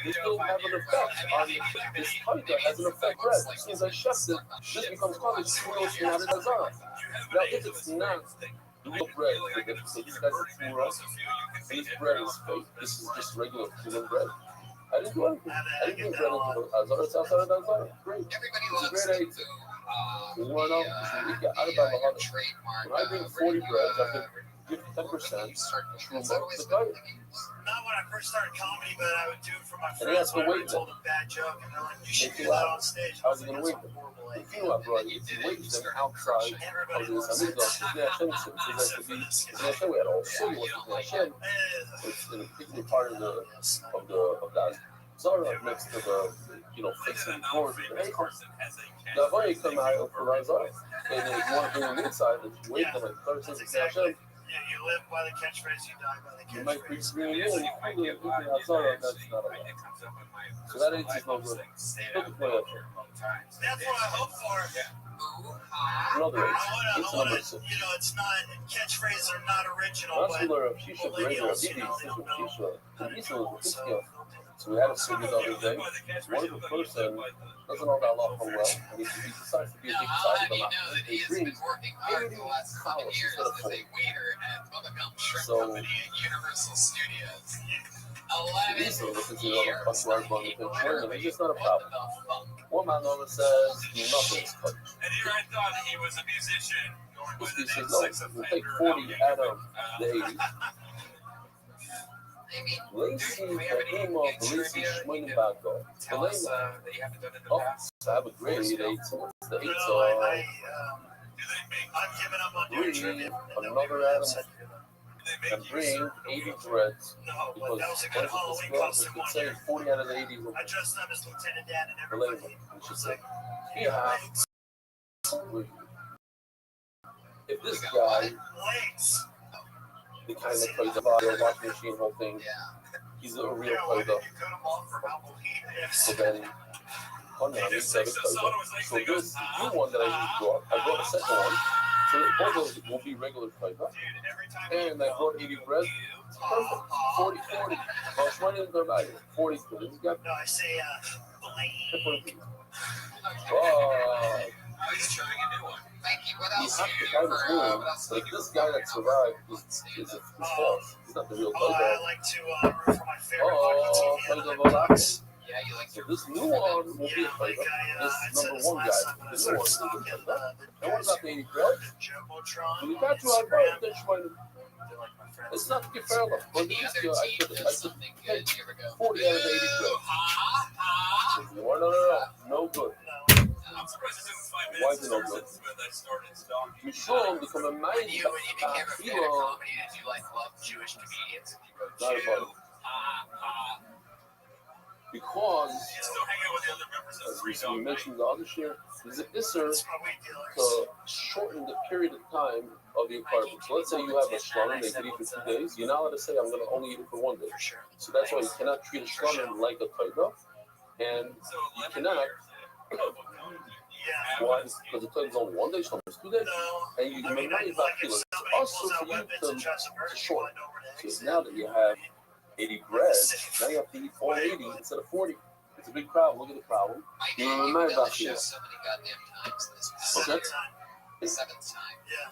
B: this will have an effect on this Qaida, has an effect bread. As soon as I chef it, this becomes Qaida, it's not a Chazara. Now, if it's not the real bread, so these guys are Tura, and this bread is fake, this is just regular Tura bread. I didn't do anything. I didn't bring bread into the Azara, it's outside of the Azara. Great.
E: Everybody
B: It's a
E: loves
B: great
E: to
B: You want to know?
E: trademark.
B: When I bring 40 breads, I can give 10% true milk to the diet.
A: Not when I first started comedy, but I would do it for my
B: And he has
A: friends
B: to
A: whenever
B: wait
A: I told a bad joke, and they're like, you should
B: Make
A: do
B: you
A: that
B: laugh.
A: on stage.
B: How's he going to wait them? If you have bread, if you wait them outside
A: Everybody
B: of this
A: loves it.
B: amigo, it's the Hashem, it's like to be, it's the Hashem, we had all city was the Hashem. It's in a particular part of the Zara next to the, facing the doors of the Heichel. The Havaya come out for the Zara. And if you want to bring them inside, if you wait them like 30 seconds to Hashem,
A: You live by the catchphrase, you die by the
B: you might be
A: catchphrase.
B: bringing in, you the Zara, that's not allowed. So that ain't just no good. Look at what
A: That's what I hope for.
B: another
A: I
B: eight.
A: wanna,
B: It's number 6.
A: it's not, catchphrases are not original, but
B: Rasmuller of Shisha, Gregor of Bibi, Shisha, Shisha, and Isa was a good. So we had a study the other day. One of the person doesn't know that law from well, and he decides to be a big
E: How
B: side
E: do
B: of
E: you
B: the
E: know that
B: He
E: he's been
B: brings
E: working hard for the last 7
B: $80
E: years
B: instead of
E: as a
B: 40.
E: waiter at Bubblegum Shrimp
B: So-
E: Company at Universal Studios?
B: Isa
E: 11
B: looks at the other
E: years.
B: customer on the picture, and it's just not a
E: What
B: problem.
E: the fuck?
B: One man over says nothing is cut.
H: And here I thought he was a musician going by
B: He
H: the name
B: says, no,
H: Sex
B: we'll
H: Offender.
B: take 40 out of the 80.
E: I mean,
B: Lacy,
E: do we have
B: the
E: any
B: name of
E: good
B: Lacy
E: trivia you
B: Shmoyne
E: can
B: Badgo. The
E: tell us
B: name
E: that you haven't done in the
B: of,
E: past?
B: I have a grade 8, so what's the 8?
A: no,
B: So
A: I'm giving up on doing
B: bring
A: trivia.
B: another animal and bring 80 threads.
A: No, but
B: Because
A: that was a
B: what
A: good
B: if
A: Halloween
B: we
A: costume
B: could
A: one
B: say
A: year.
B: 40 out of the 80 will
A: I dressed up as Lieutenant Dan and
B: relate.
A: everybody
B: We should
A: was
B: say,
A: like,
B: yeah. If this guy,
A: legs.
B: the kind that plays the body, washing machine, whole thing,
E: Yeah.
B: he's a real
A: Yeah, why
B: player.
A: did you cut him off for Halloween?
B: So then, on now, he's got a player. So this new one that I just brought, I brought a second one. So both of those will be regular player. And I brought 80 bread. It's perfect. 40, 40. Well, it's money in their value. 40 good. He's got
A: No, I say, Blade.
B: Oh,
H: He's trying a new one.
E: Thank you. What
B: you
E: else?
B: have to kind of fool. Like this guy that survived is false. He's not the real
A: Oh,
B: player.
A: I like to root for my favorite
B: Oh,
A: hockey
B: player
A: team, the Ducks.
E: Yeah, you like
B: So
E: your
B: this new one will be a
A: Yeah,
B: player.
A: like I
B: This
A: said
B: number
A: this
B: one guy,
A: last time when I
B: the new one
A: started
B: is a
A: stalking
B: player.
A: the
B: And what
A: guys
B: about the 80 bread?
A: Jumbotron
B: So we
A: on
B: got you on
A: Instagram.
B: bread. That's why
A: They're like my friends.
B: it's not Gefairla. But
E: the
B: this
E: other
B: year I
E: team
B: could
E: does something good. You ever go?
B: 40 out of 80 bread. No good.
H: I'm surprised it took 5
B: Why
H: minutes
B: is
H: to
B: it no
H: start
B: good?
H: since I started stalking.
B: Mishum become a
E: When
B: mind
E: you became a fan of comedy, did you like love Jewish comedians? If you wrote
B: Not a
E: Jew,
B: problem. Because,
H: You still hang out with the other members of
B: as
H: Three
B: we
H: Dog Night.
B: mentioned the other year, there's an isser
A: That's my weed dealers.
B: to shorten the period of time of the apartment. So let's say you have a shlum and they could eat for 2 days. You're not allowed to say, I'm going to only eat it for 1 day.
A: For sure.
B: So that's why you cannot treat a shlum like a taiga. And
H: So
B: you
H: 11
B: cannot
H: years,
A: Yeah.
B: Why? Because it turns on 1 day, sometimes 2 days,
A: No.
B: and you
A: I mean,
B: remember it's
A: like if
B: kilos.
A: somebody
B: Also
A: pulls
B: for
A: out
B: you
A: weapons and tries to
B: to
A: murder you,
B: short.
A: I know where the
B: So
A: exit
B: now that you have 80 bread, now you have to eat all
A: Wait.
B: 80 instead of 40. It's a big problem. Look at the problem. You remember about you.
E: so many goddamn times this
B: Okay.
E: the 7th time.
A: Yeah.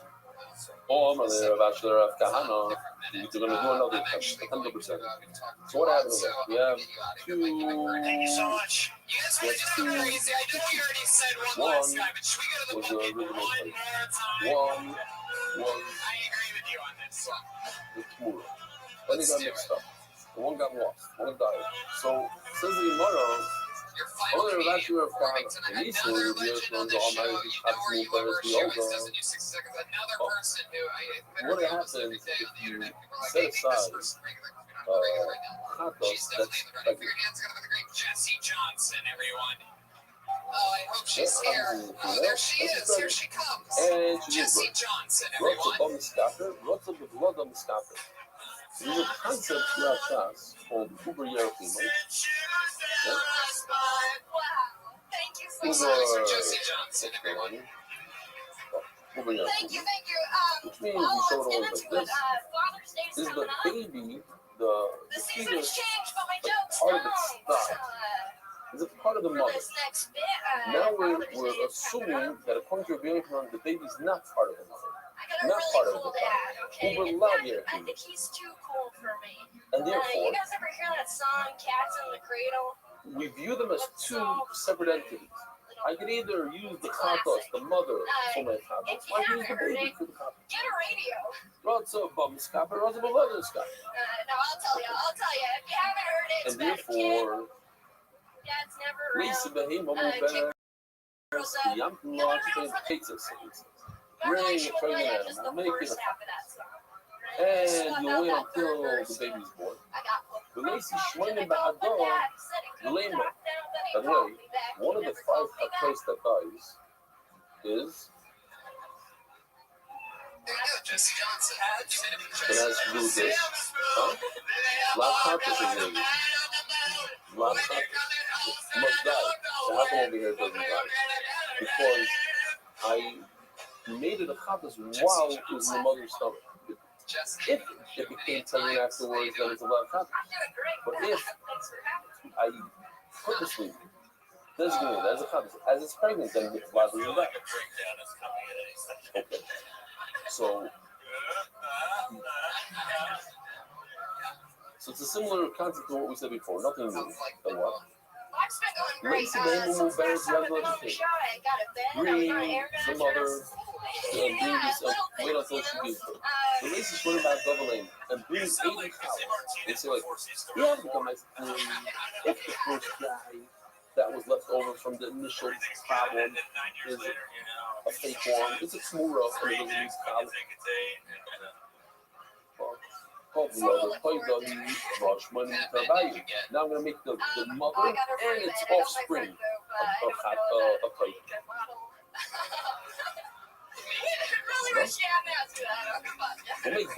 B: Oh, I'm a bachelor of Kahana.
E: Different
B: You're
E: minute.
B: going to do another
E: I'm actually going to
B: 100%.
E: talk
B: So what happened
E: so
B: again?
E: I'm
B: We
E: gonna
B: have
E: get you out of here.
B: two.
A: Thank you so much.
E: You guys want to
B: Let's
E: do
B: do
E: crazy? I know you already said one
B: one
E: last time, but should we go to the
B: was the
E: bucket
B: original
E: one
B: place.
E: more time?
B: One was
E: I agree with you on this one.
B: the Kimura. Then they
E: Let's
B: got
E: do
B: mixed
E: it.
B: up. The one got lost. One died. So says the Gemara.
E: Your final
B: Other
E: comedian
B: bachelor of
E: performing
B: Kahana.
E: tonight.
B: And these
E: Another
B: two years
E: legend on
B: runs
E: this
B: all
E: show.
B: night.
E: You know where you love our show. It doesn't do 60 seconds. Another person who
B: What happens if you set aside hot
E: She's
B: dogs that's
E: definitely the running
B: like
E: figure dance gonna be the great Jesse Johnson, everyone. Oh, I hope she's here. Oh, there she is. Here she comes.
B: and she is
E: Jesse Johnson,
B: Rothschild
E: everyone.
B: Miskaper, Rothschild with blood on Miskaper. There's a concept throughout Shas called Uber Yerachim.
J: Wow. Thank you so
E: Big
J: much.
E: songs for Jesse Johnson, everyone.
B: Uber
J: Thank you,
B: Yerachim.
J: thank you.
B: Which means
J: Well,
B: you show
J: let's
B: it
J: get
B: all
J: into
B: like
J: it.
B: this.
J: Father's Day's
B: Is the
J: coming up.
B: baby,
J: The
B: the
J: season has
B: fetus,
J: changed, but my
B: like
J: jokes
B: part of
J: don't.
B: its thigh? Is it part of the
J: For
B: mother?
J: this next bit,
B: Now we're
J: Father's Day is coming
B: assuming
J: up.
B: that according to Rabbi Yochanan, the baby's not part of the mother.
J: I got a
B: Not
J: really
B: part of
J: cool
B: the
J: dad, okay?
B: Uber
J: In
B: love
J: fact,
B: here.
J: I think he's too cool for me.
B: And
J: You
B: therefore,
J: guys ever hear that song, Cats in the Cradle?
B: we view them as two separate entities. I could either use the chatos, the mother, for my chatos, or I can use the baby for the chatos.
J: Get a radio.
B: Rothschild Miskaper, Rothschild Miskaper.
J: No, I'll tell you. If you haven't heard it, it's
B: And
J: about a kid.
B: therefore,
J: Dad's never
B: Lisa
J: around.
B: Behema
J: Kid grows up.
B: Yam Lachite Texas.
J: My
B: Bring a
J: relation with my
B: pregnant
J: dad is the
B: animal, make it
J: first
B: a
J: half of that song.
B: and you wait until the baby's born.
J: I got hooked.
B: The Lacey
J: Hooked
B: Shmoyne
J: to the gold, but
B: Bahador,
J: Dad said he couldn't
B: Lema.
J: talk down, then he
B: By the
J: called
B: way,
J: me back.
B: one of
J: He
B: the
J: never
B: 5
J: called me back.
B: chatos that dies is
E: There you go, Jesse Johnson.
B: it has to do with this. Huh? Black chatos is baby. Black chatos must die. So how come over here it doesn't die? Because I made it a chatos while it was in the mother's stomach.
E: Jesse.
B: If it became pregnant afterwards, then it's a black chatos.
J: I'm doing great.
B: But if
J: Thanks for having me.
B: I purposely designate it as a chatos, as it's pregnant, then it's black as that. Okay. So it's a similar concept to what we said before. Nothing new.
E: Sounds like
B: And what?
J: Life's been going great.
B: Lacey Behema
J: Since
B: will
J: last time I've
B: bear
J: been on the show, I got a bed. I was
B: Bring
J: on air
B: the
J: mattress.
B: mother,
J: Yeah,
B: bring this
J: little
B: up, wait until
J: things,
B: she
J: you know.
B: gives birth. The Lacey swear about double aim and bring 80 cows. They say like, you have to become my if the first guy that was left over from the initial problem is a fake one, it's a smura and it doesn't use cows. Now I'm going to make the mother and its offspring a kite.
J: Really wish you hadn't asked me that.
B: We'll make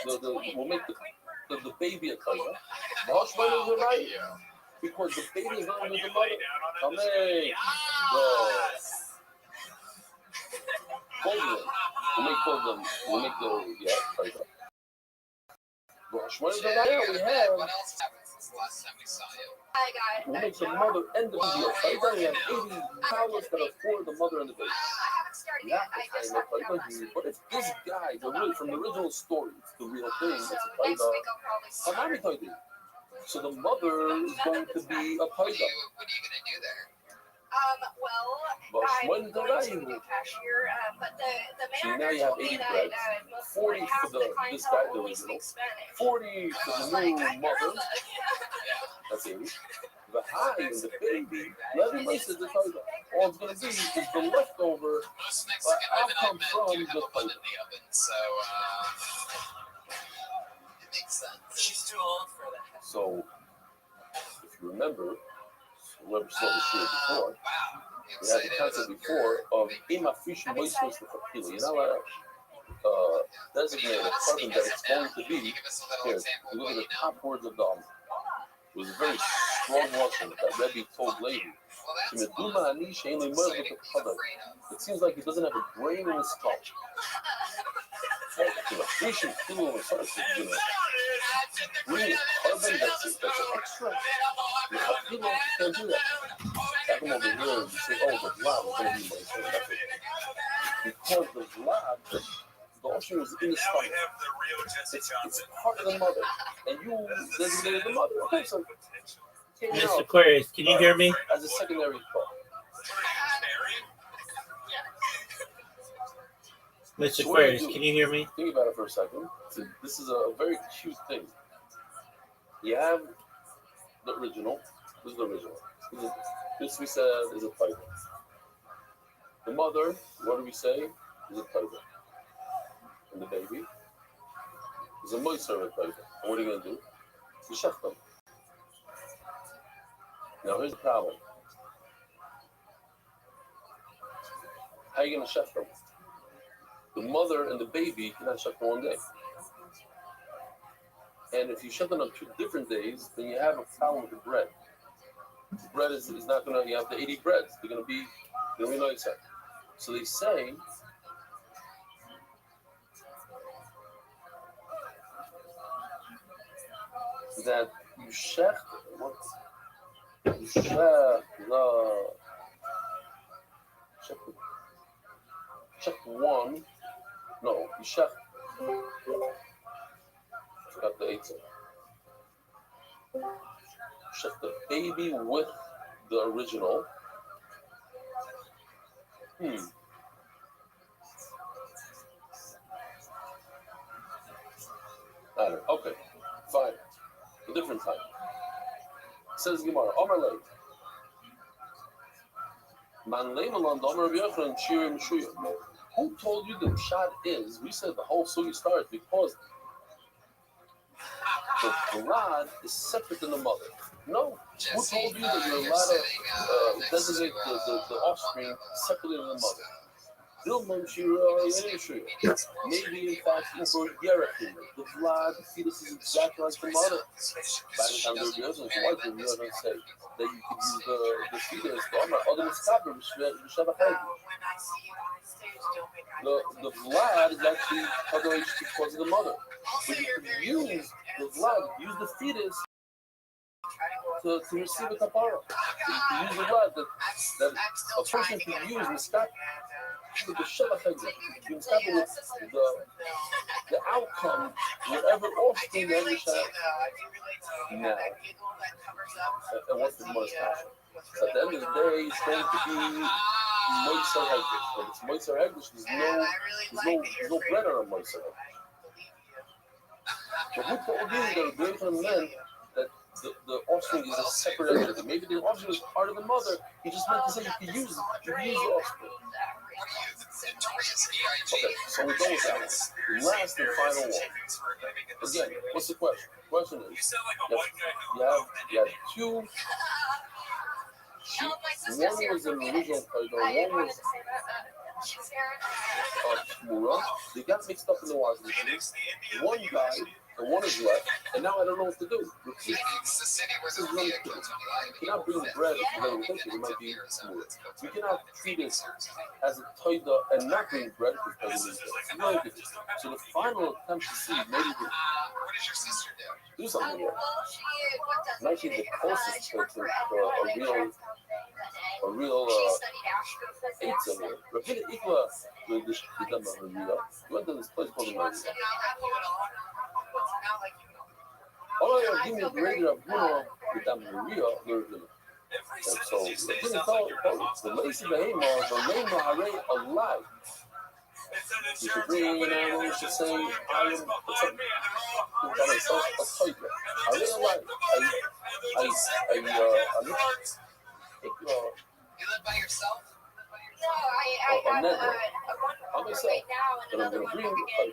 B: both of them. We'll make the baby a kite. The husband is right because the baby is not with the mother. Come in. Both of them. We'll make both of them. We'll make the kite. What is that? We have.
E: What else happened since the last time we saw you?
J: I got
B: We'll make the mother and the baby a kite. We have 80 cows that are for the mother and the baby.
J: I haven't started
B: Not
J: yet. I
B: the
J: just
B: kind of
J: have to
B: kite, but if this guy, from the original story, it's the real thing. It's
J: So
B: a
J: next
B: kite.
J: week I'll probably start.
B: Hanami kite. So the mother is going to be a
E: What are
B: kite.
E: you gonna do there?
J: Well, I'm going to be cashier, but the
B: See, now
J: manager
B: you have
J: told me
B: 80
J: that
B: breads,
J: most
B: 40
J: half
B: for
J: of the
B: this guy,
J: clientele
B: the
J: only
B: original,
J: speaks Spanish.
B: 40 for the
J: Like,
B: new mother. That's 80. The high and the baby, everybody says the kite. All it's going to be is the leftover
E: Most Mexican women I
B: outcome
E: met
B: from
E: do have
B: the
E: a bun
B: kite.
E: in the oven, so it makes sense.
H: She's too old for that.
B: So, if you remember, whoever saw the show before,
E: Wow.
B: we had the concept before of Ima Fish and Voiceless the Fakila. You know how designate a carbon that it's going to be. Here, you look at the top words of the It was a very strong lesson that Rabbi told Levi. It seems like he doesn't have a brain in his skull. We should kill him first, bring carbon that's extra. People can't do that. Have him over here and say, oh, the blood is going to be my son. Because the blood, the ocean was in the stomach. It's part of the mother. And you designated the mother. Okay, so
G: Mr. Aquarius, can you hear me?
B: as a secondary thought.
G: Mr. Aquarius, can you hear me?
B: Think about it for a second. So this is a very cute thing. You have the original. This is the original. This we said is a tiger. The mother, what do we say, is a tiger. And the baby is a moiser tiger. And what are you going to do? You shech them. Now here's the problem. How are you going to shech them? The mother and the baby cannot shech them one day. And if you shech them on 2 different days, then you have a problem with the bread. The bread is not going to, you have the 80 breads. They're going to be nice. So they say that you shech one. No, you shech. Forgot the 8. Shech the baby with the original. Okay, fine. A different time. Says Gemara, Omar Lei. Man Leimalan Domer Rabbi Shirim Shuya. Who told you the pshat is? We said the whole sugi starts because the blood is separate than the mother. No. Who told you that you're allowed to designate the offspring separately than the mother? Maybe in fact for Yerachim, the blood, the fetus is exactly like the mother. By the time they're going to say that you can use the fetus. The blood is actually covered because of the mother. But you can use the blood, use the fetus to receive a kapara. So you can use the blood that a person can use in step with the shevach exit. You can step with the outcome, whatever offspring that you have now. And what's the most passion? So at the end of the day, it's going to be moiser hegdish. When it's moiser hegdish, there's no bread on a moiser hegdish. But who told you that the Bereshit meant that the offspring is a separate entity? Maybe the offspring is part of the mother. He just meant to say you can use the offspring. Okay, so we go with that one. Last and final one. Again, what's the question? The question is, you have 2 sheep. One was an original title, one was Shmura. They got mixed up in the water. One died, and one is left, and now I don't know what to do. You cannot bring bread together with it, it might be Shmura. We cannot treat it as a toida and not bring bread because it is bread. So the final attempt to see maybe we do something here. Might be the closest to a real pizza here. Rabbi Ikla with the Dama Maria. We went to this place called the Maria. All I give me a greater of Bruno with Dama Maria, and so the lazy behemoth, the lame hare alive. You should bring an animal, you should say, I am by myself a tiger. Hare alive. You
E: live by yourself?
J: No, I have a
B: myself.
J: right now and
B: But I'm
J: another
B: going to bring
J: one
B: the
J: again.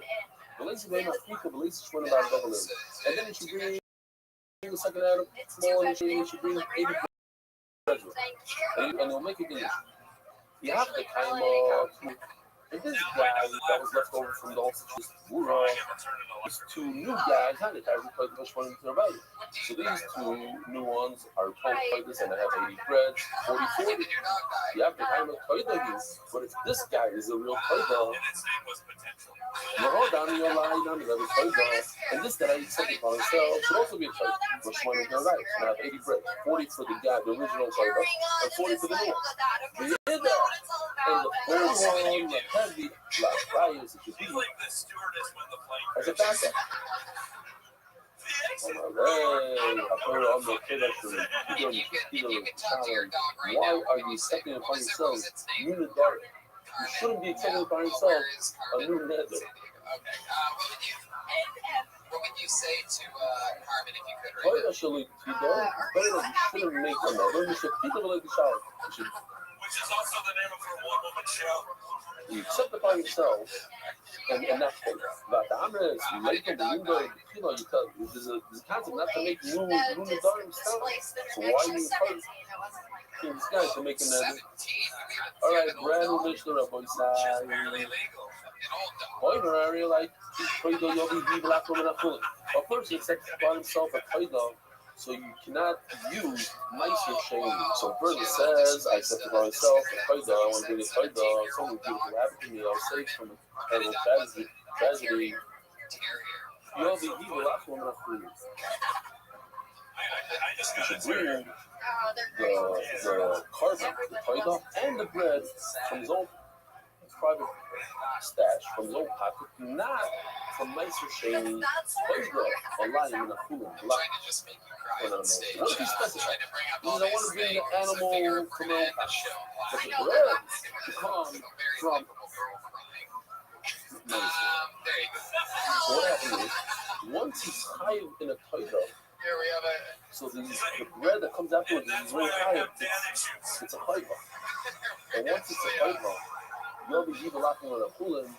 B: the lazy behemoth, the lazy one about double in. And then you should bring the second animal, small, and you should bring 80 and it'll make a condition. You have the time And this guy that was left over from the old Wura, these two new guys, how they have played the one into the value. So these two new ones are fighters and they have 80 breads, 40. You have to kind of play these, but if this guy is a real fighter, you hold down your line on the other fighter, and this guy is second by himself should also be a fighter. Which one is your right? So I have 80 bread, 40 for the guy, the original fighter, and 40 for the new one. The other, and the third one, the heavy black flyers that you beat as a backup. Hey, I put it on the kid actually. Why are you accepting it by yourself? Unit dark. You shouldn't be accepting it by yourself. A new nether.
E: What would you say to Carmen if you could
B: read it? Actually, you don't. You shouldn't make another. You should keep it like a shower.
H: Which is also the name of her one-woman show.
B: You accept it by yourself, and that's it. But the honor is you make it, you know, you tell there's a concept not to make new darn stuff. So why are you first? This guy's making that. All right, brand new Mr. Rabbi side. Pointer area like Toido Yogi people after when I pull it. A person accepts by himself a Toido. So you cannot use nicer shame. So Bernie says, I accept it by myself, I want to be a fight dog. Something beautiful happened to me. I was saved from a terrible tragedy. You'll be evil after woman of food. You should bring the carbon, the fight dog, and the bread from his own private stash, from his own pocket, not from nicer shame. Fight dog, or lying in a food. What if you specify? Because I want to bring the animal from the but the bread to come from medicine. So what happens is, once he's tied in a tighter, so the bread that comes afterwards is very high, it's a fiber. And once it's a fiber, you'll be even laughing on a pulling.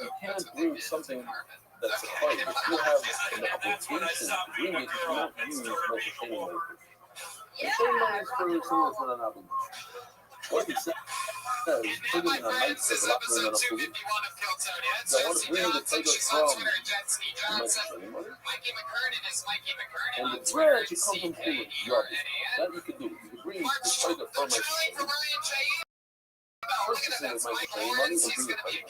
B: You can't bring something that's a fight. If you have an obligation to bring it, you cannot use like a shame maker. The shame maker is for someone that's not an obligation. What he says, put it in a nice locker in a food. I want to bring the tiger from the shame money. And the bread should come from food. That you could do. You could bring the tiger from my shame. First thing is my shame money and bring the tiger.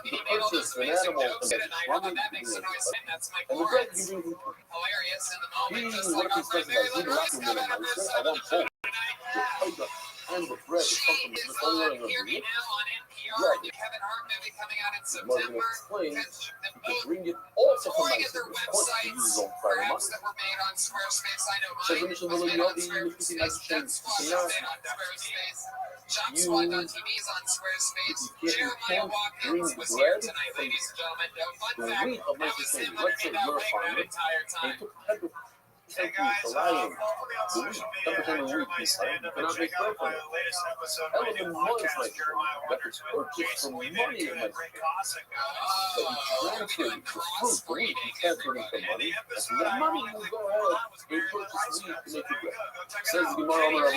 B: The purchase an animal and that's running and the bread you bring from food. What if he specifies? He locked him in a nice. I want both. The tiger and the bread to come from the owner of the meat. Right. The mother will explain, you can bring it also from my service. Of course, you use his own private money. So, the mission will be all the unique nice changes. You cannot use, you can't bring the bread from the wheat of nice changes. Let's say you're a farmer, and you took 10% for lying. The wheat, 10% of the wheat you cannot make bread from it. Element money is like that is purchased from money in my but you transfer the fruit, the wheat, you transfer it from money. And that money you go ahead and purchase wheat to make your bread. Says the Gemara, I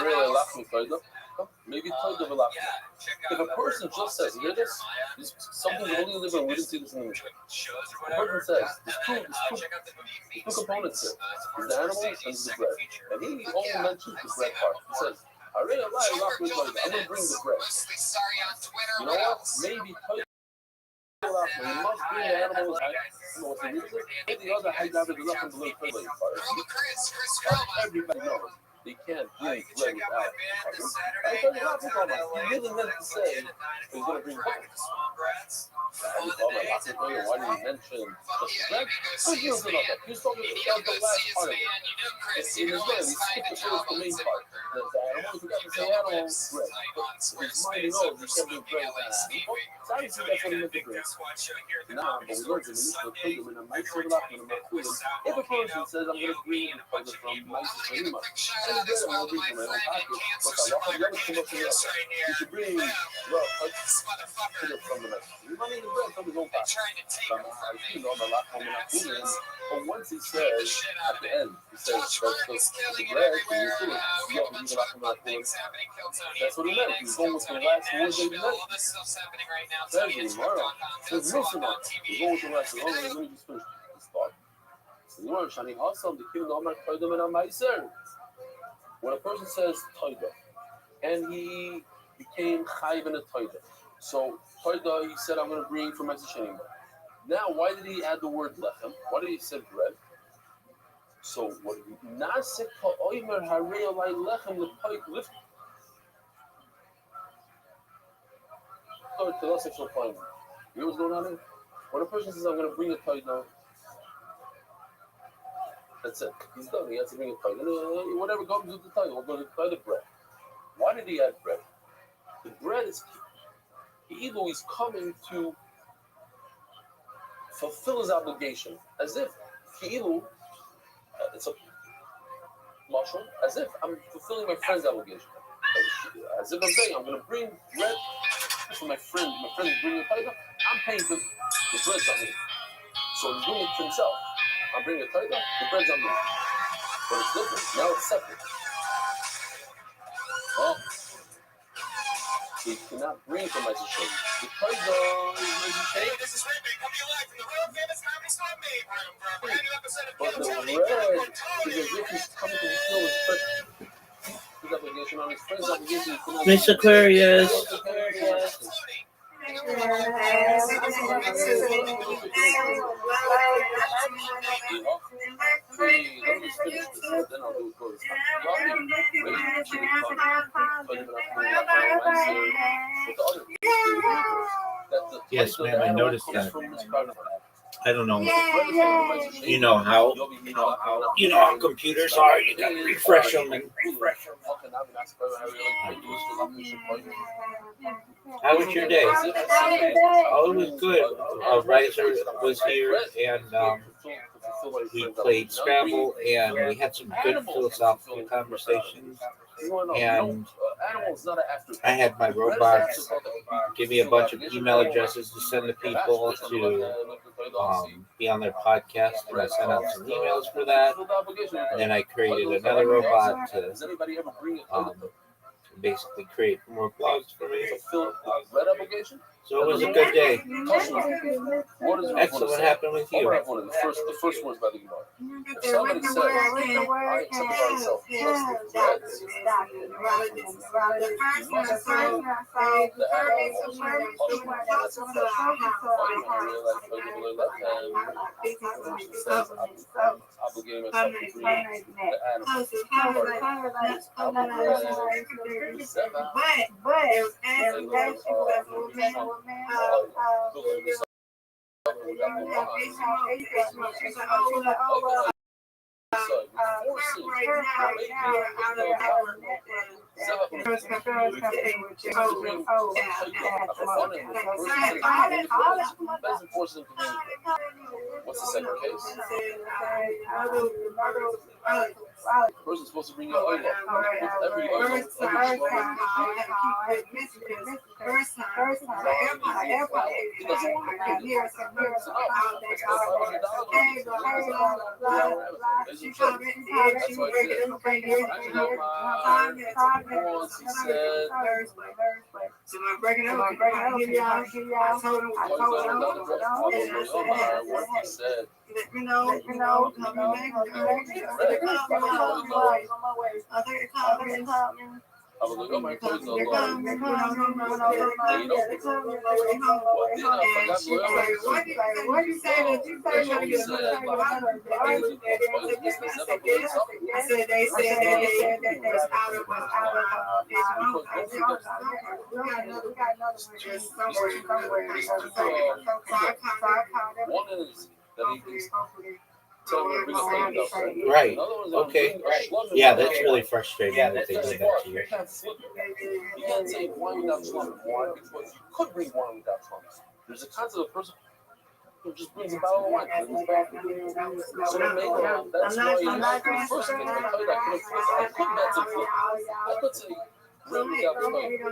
B: really laugh with Toido. Maybe Toido will laugh. If a person just says, hear this? Something totally different. We didn't see this in the movie. The person says, there's two components here. There's the animal and the bread. And he only mentions the bread part. He says, I really like with Toido. I'm going to bring the bread. You know what? Maybe Toido will laugh. You must bring the animals. I don't know what's the reason. Maybe the other high divers is up in the little Toido part. Everybody knows. They can't bring bread without it. I tell you what, he really meant to say he's going to bring bread. Why did he mention just bread? Because he was about that. He was talking about the last part of it. In his mind, he skipped the first, the main part. The animal, he forgot to say animal, bread. But his mind knows he can't bring bread without animal. So obviously that's what he meant to bring. Nah, but we learned in the Mishnah, Pilgrim, in a nice little lock, in a Makulim, if a person says, I'm going to bring it from nice Shema, and
E: this while my friend in cancer survivor David Pierce right here.
B: You should bring
E: This motherfucker trying to take them from me.
B: But once he
E: Beat the
B: says
E: shit
B: at
E: out of
B: the
E: me.
B: end, he says
E: Josh Martin's killing it everywhere. We have a bunch of other fun things happening. Kiltony
B: That's what he meant.
E: Phoenix,
B: He's going with the
E: Kiltony
B: last words that he
E: Nashville.
B: meant.
E: All this stuff's happening right now.
B: Says
E: TonyandSwift.com. That's all
B: listen,
E: on
B: he's
E: TV.
B: going with the last words. Let me just finish this thought. Shani Hasam, the kingdom of Toida and Amaiser. When a person says Toida, and he became Chayv in a Toida. So Toida, he said, I'm going to bring from Mexico. Now, why did he add the word lechem? Why did he say bread? So what did he? Nasik ha'oimer harei olai lechem l'toid lift. To us, it's fine. You know what's going on here? When a person says, I'm going to bring a toid now, that's it. He's done. He has to bring a toid. Whatever comes with the toid, we're going to try the bread. Why did he add bread? The bread is either he's coming to fulfill his obligation, as if it's a mushroom, as if I'm fulfilling my friend's obligation. As if I'm saying, I'm going to bring bread for my friend. My friend is bringing a taida. I'm paying for the bread's on me. So he's doing it to himself. I'm bringing a taida, the bread's on me. But it's different. Now it's separate. Oh. So you cannot bring from my shame. The taida is my shame.
E: This is Rabbi coming live from the world famous comedy store Mayhem for a brand new episode of
B: But the
E: Kiltony.
B: bread is as if he's coming to fulfill his obligation on his friend's obligation.
G: Miss Aquarius. Yes, ma'am, I noticed that. I don't know. You know how computers are. You got to refresh them and refresh them. How was your day? Oh, it was good. Riser was here, and we played Scrabble, and we had some good philosophical conversations. And I had my robots give me a bunch of email addresses to send to people to be on their podcast, and I sent out some emails for that. And then I created another robot to basically create more blogs for me. So it was a good day. Excellent. What happened with you?
B: The first words by the Gemara. If somebody says, I accepted myself, what's the second case? The person's supposed to bring you oil. Every oil.
H: So I'm breaking up. I told him
B: what he said.
H: let me know.
B: I was like, oh my God, no,
H: What you say that you say? I said they said that was out of
B: one is that he can tell me to bring a up.
G: Right. Okay. Yeah, that's really frustrating that they did that to you.
B: You can't say wine without slumbers. Why? Because you could bring wine without slumbers. There's a concept of person. just brings a bottle of wine. So they make that's why first thing I could bet some flip. I could say really got the money. But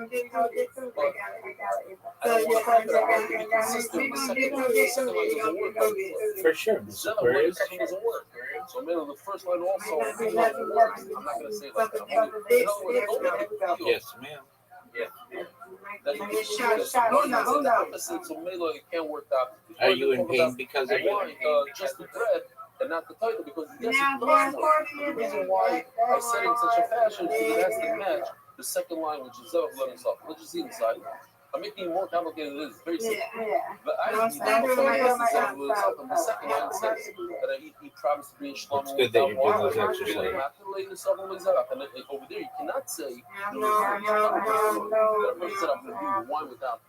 B: I don't want to be consistent with the second line. The second line doesn't work.
G: For sure,
B: The
G: Mr.
B: second
G: Aquarius.
B: line doesn't work. So maybe the first line also. I'm not going to say that. In other words, don't make it feel.
G: Yes, ma'am.
B: That you the opposite, so maybe it can't work out.
G: Are you in pain because of it?
B: Why just the bread and not the title? Because yes, it does work. The reason why I said it in such a fashion is because it has to match the second line, which is of letting stuff. Let's just see inside. I'm making it more complicated than it is. Very simple. But I the second line says that he promised to bring Shlomo.
G: It's good that you're doing those exercises.
B: Over there, you cannot say that I'm going to do wine without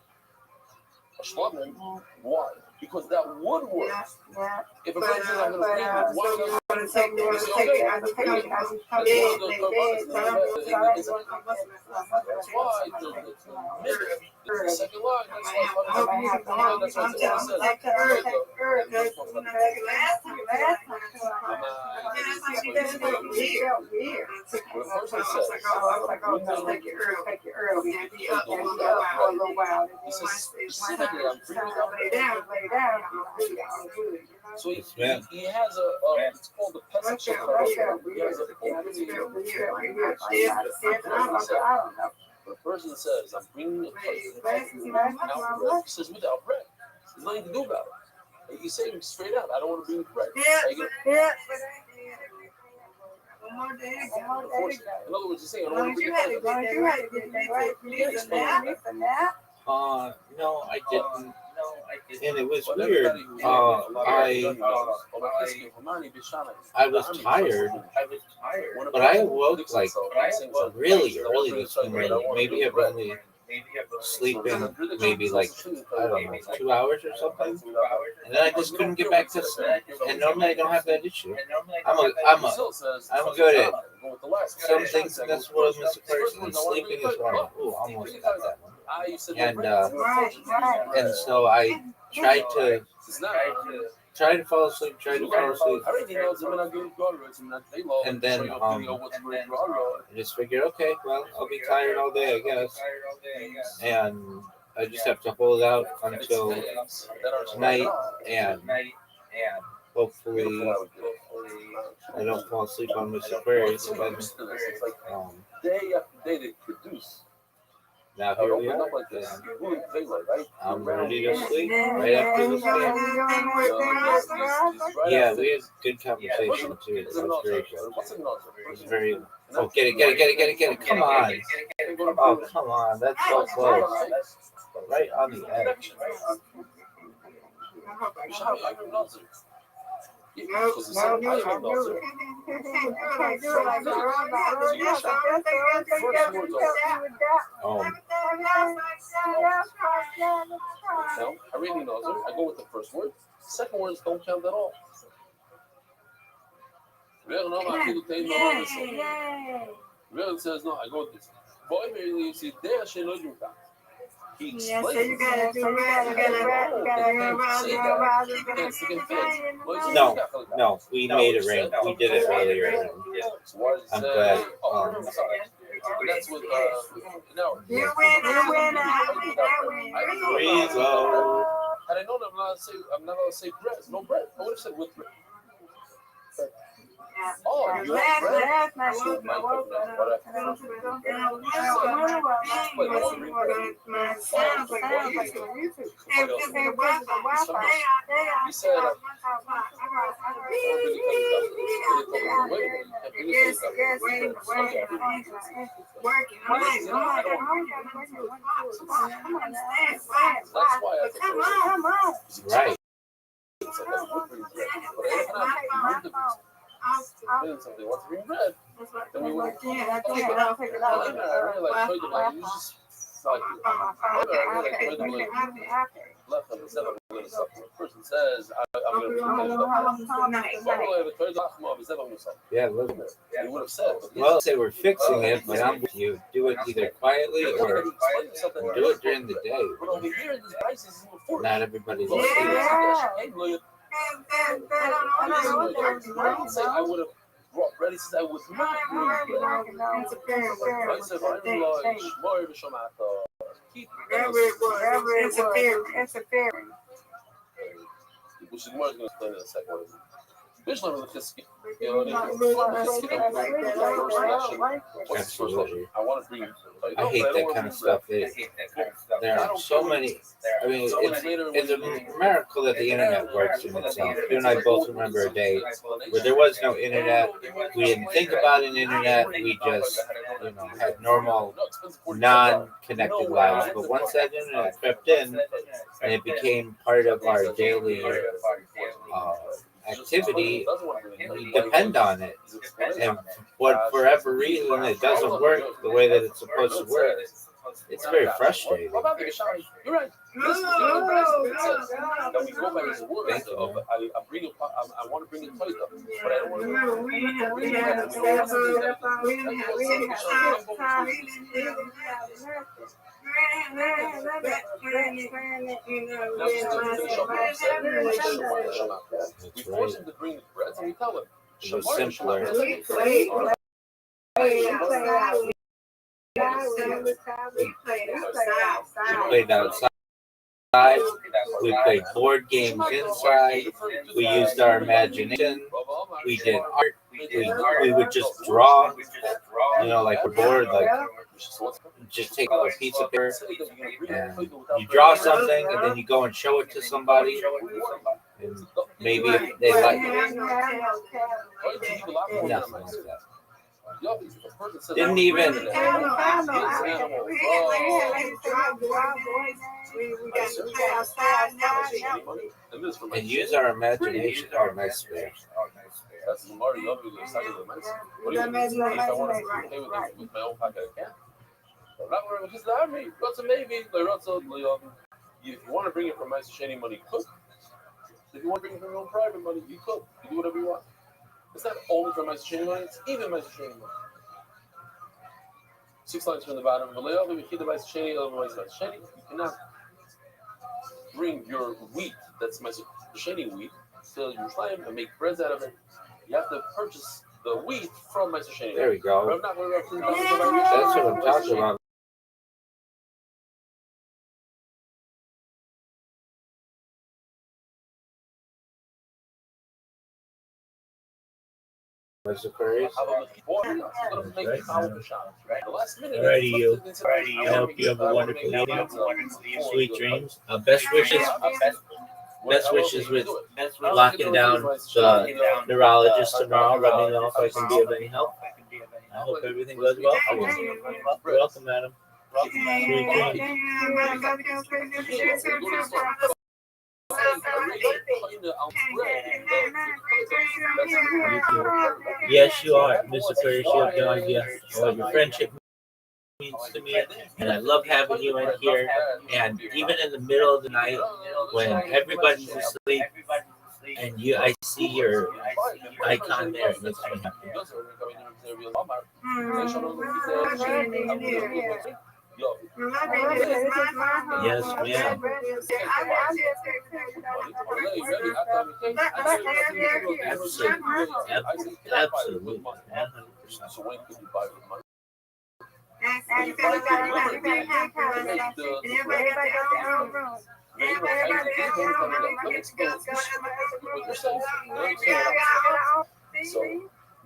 B: a Shlomo. Why? Because that would work. If a person says I'm going to bring wine without the second line, that's why so he has it's called the Pesach. He has the person says, I'm bringing a place without bread. He says, without bread. There's nothing to do about it. You say straight out, I don't want to bring bread. In other words, you say, I don't want to bring bread.
G: No, I didn't. And it was weird. I was tired, but I awoke like really early this morning. Maybe I've only sleeping maybe like I don't know 2 hours or something, and then I just couldn't get back to sleep. And normally I don't have that issue. I'm good at some things in this world, Mr. Person, and sleeping is one. Ooh, almost got that one. And so I tried to fall asleep, and then I just figured, okay, well, I'll be tired all day, I guess, and I just have to hold out until tonight, and hopefully I don't fall asleep on Mr. Aquarius.
B: Day after day they produce.
G: Now here we are. I'm ready to sleep right after this game. Yeah, we had good conversation too. It was very good. It was very. Oh, get it! Come on! Oh, come on! That's so close. Right on the edge.
B: No, I really know. I go with the first word. Second words don't count at all. Really says no. I go with this. Boy, really, you see, there she knows you that. He explains. So you gotta do that.
G: No, we made it rain. We did it earlier. I'm glad.
B: That's what no.
H: You win.
B: Had I known I'm not allowed to say bread. No bread. I would have said with bread. Oh, you have bread?
G: Right.
B: Something wants to bring bread. Then we went. I left on the 7. going to suffer. A person says, I'm going to
I: Yeah, look.
B: He would have said.
I: Well, say we're fixing it, but I'm with you. Do it either quietly or do it during the day. Not everybody's the same.
B: I would have brought bread. He says, I would not bring which is more going to explain in a second. Absolutely. I want to bring.
I: I hate that kind of stuff. There are so many. I mean, it's a miracle that the internet works in itself. You and I both remember a day where there was no internet. We didn't think about an internet. We just, had normal, non-connected lives. But once that internet crept in, and it became part of our daily activity, we depend on it. And for whatever reason, it doesn't work the way that it's supposed to work. It's very frustrating.
B: You're right. I want to bring a toy up, but I don't want to we force him to bring the bread, and we tell him.
I: It was simpler. We played outside. We played board games inside. We used our imagination. We did art. We would just draw. Like we're bored. Like just take a piece of paper and you draw something, and then you go and show it to somebody, and maybe if they like it. Nothing like that. Didn't even. And use our imagination. Oh, nice space.
B: That's the more you love the side of the mess. What do you mean? If I want to play with my own pocket, I can. But not where it's not me. But maybe if you want to bring it from my shady money, cook. If you want to bring it from your own private money, you cook. You do whatever you want. It's not only from my shady money, it's even my shady money. 6 lines from the bottom. You cannot bring your wheat, that's my shady wheat, to Yerushalayim and make breads out of it. You have to purchase the wheat from my shady.
I: There we go. That's what I'm talking about. Mr. Curry.
G: Alrighty, you. I hope you have a wonderful evening. Sweet dreams. Best wishes. Best wishes with locking down the neurologist tomorrow. Let me know if I can be of any help. I hope everything goes well for you. You're welcome, madam. Sweet dreams. Yes, you are, Mr. Curtis. You have no idea what your friendship means to me, and I love having you in here. And even in the middle of the night, when everybody's asleep, and I see your icon there, it makes me happy. Yes, ma'am. Absolutely. 100%.
B: So when could you buy with money?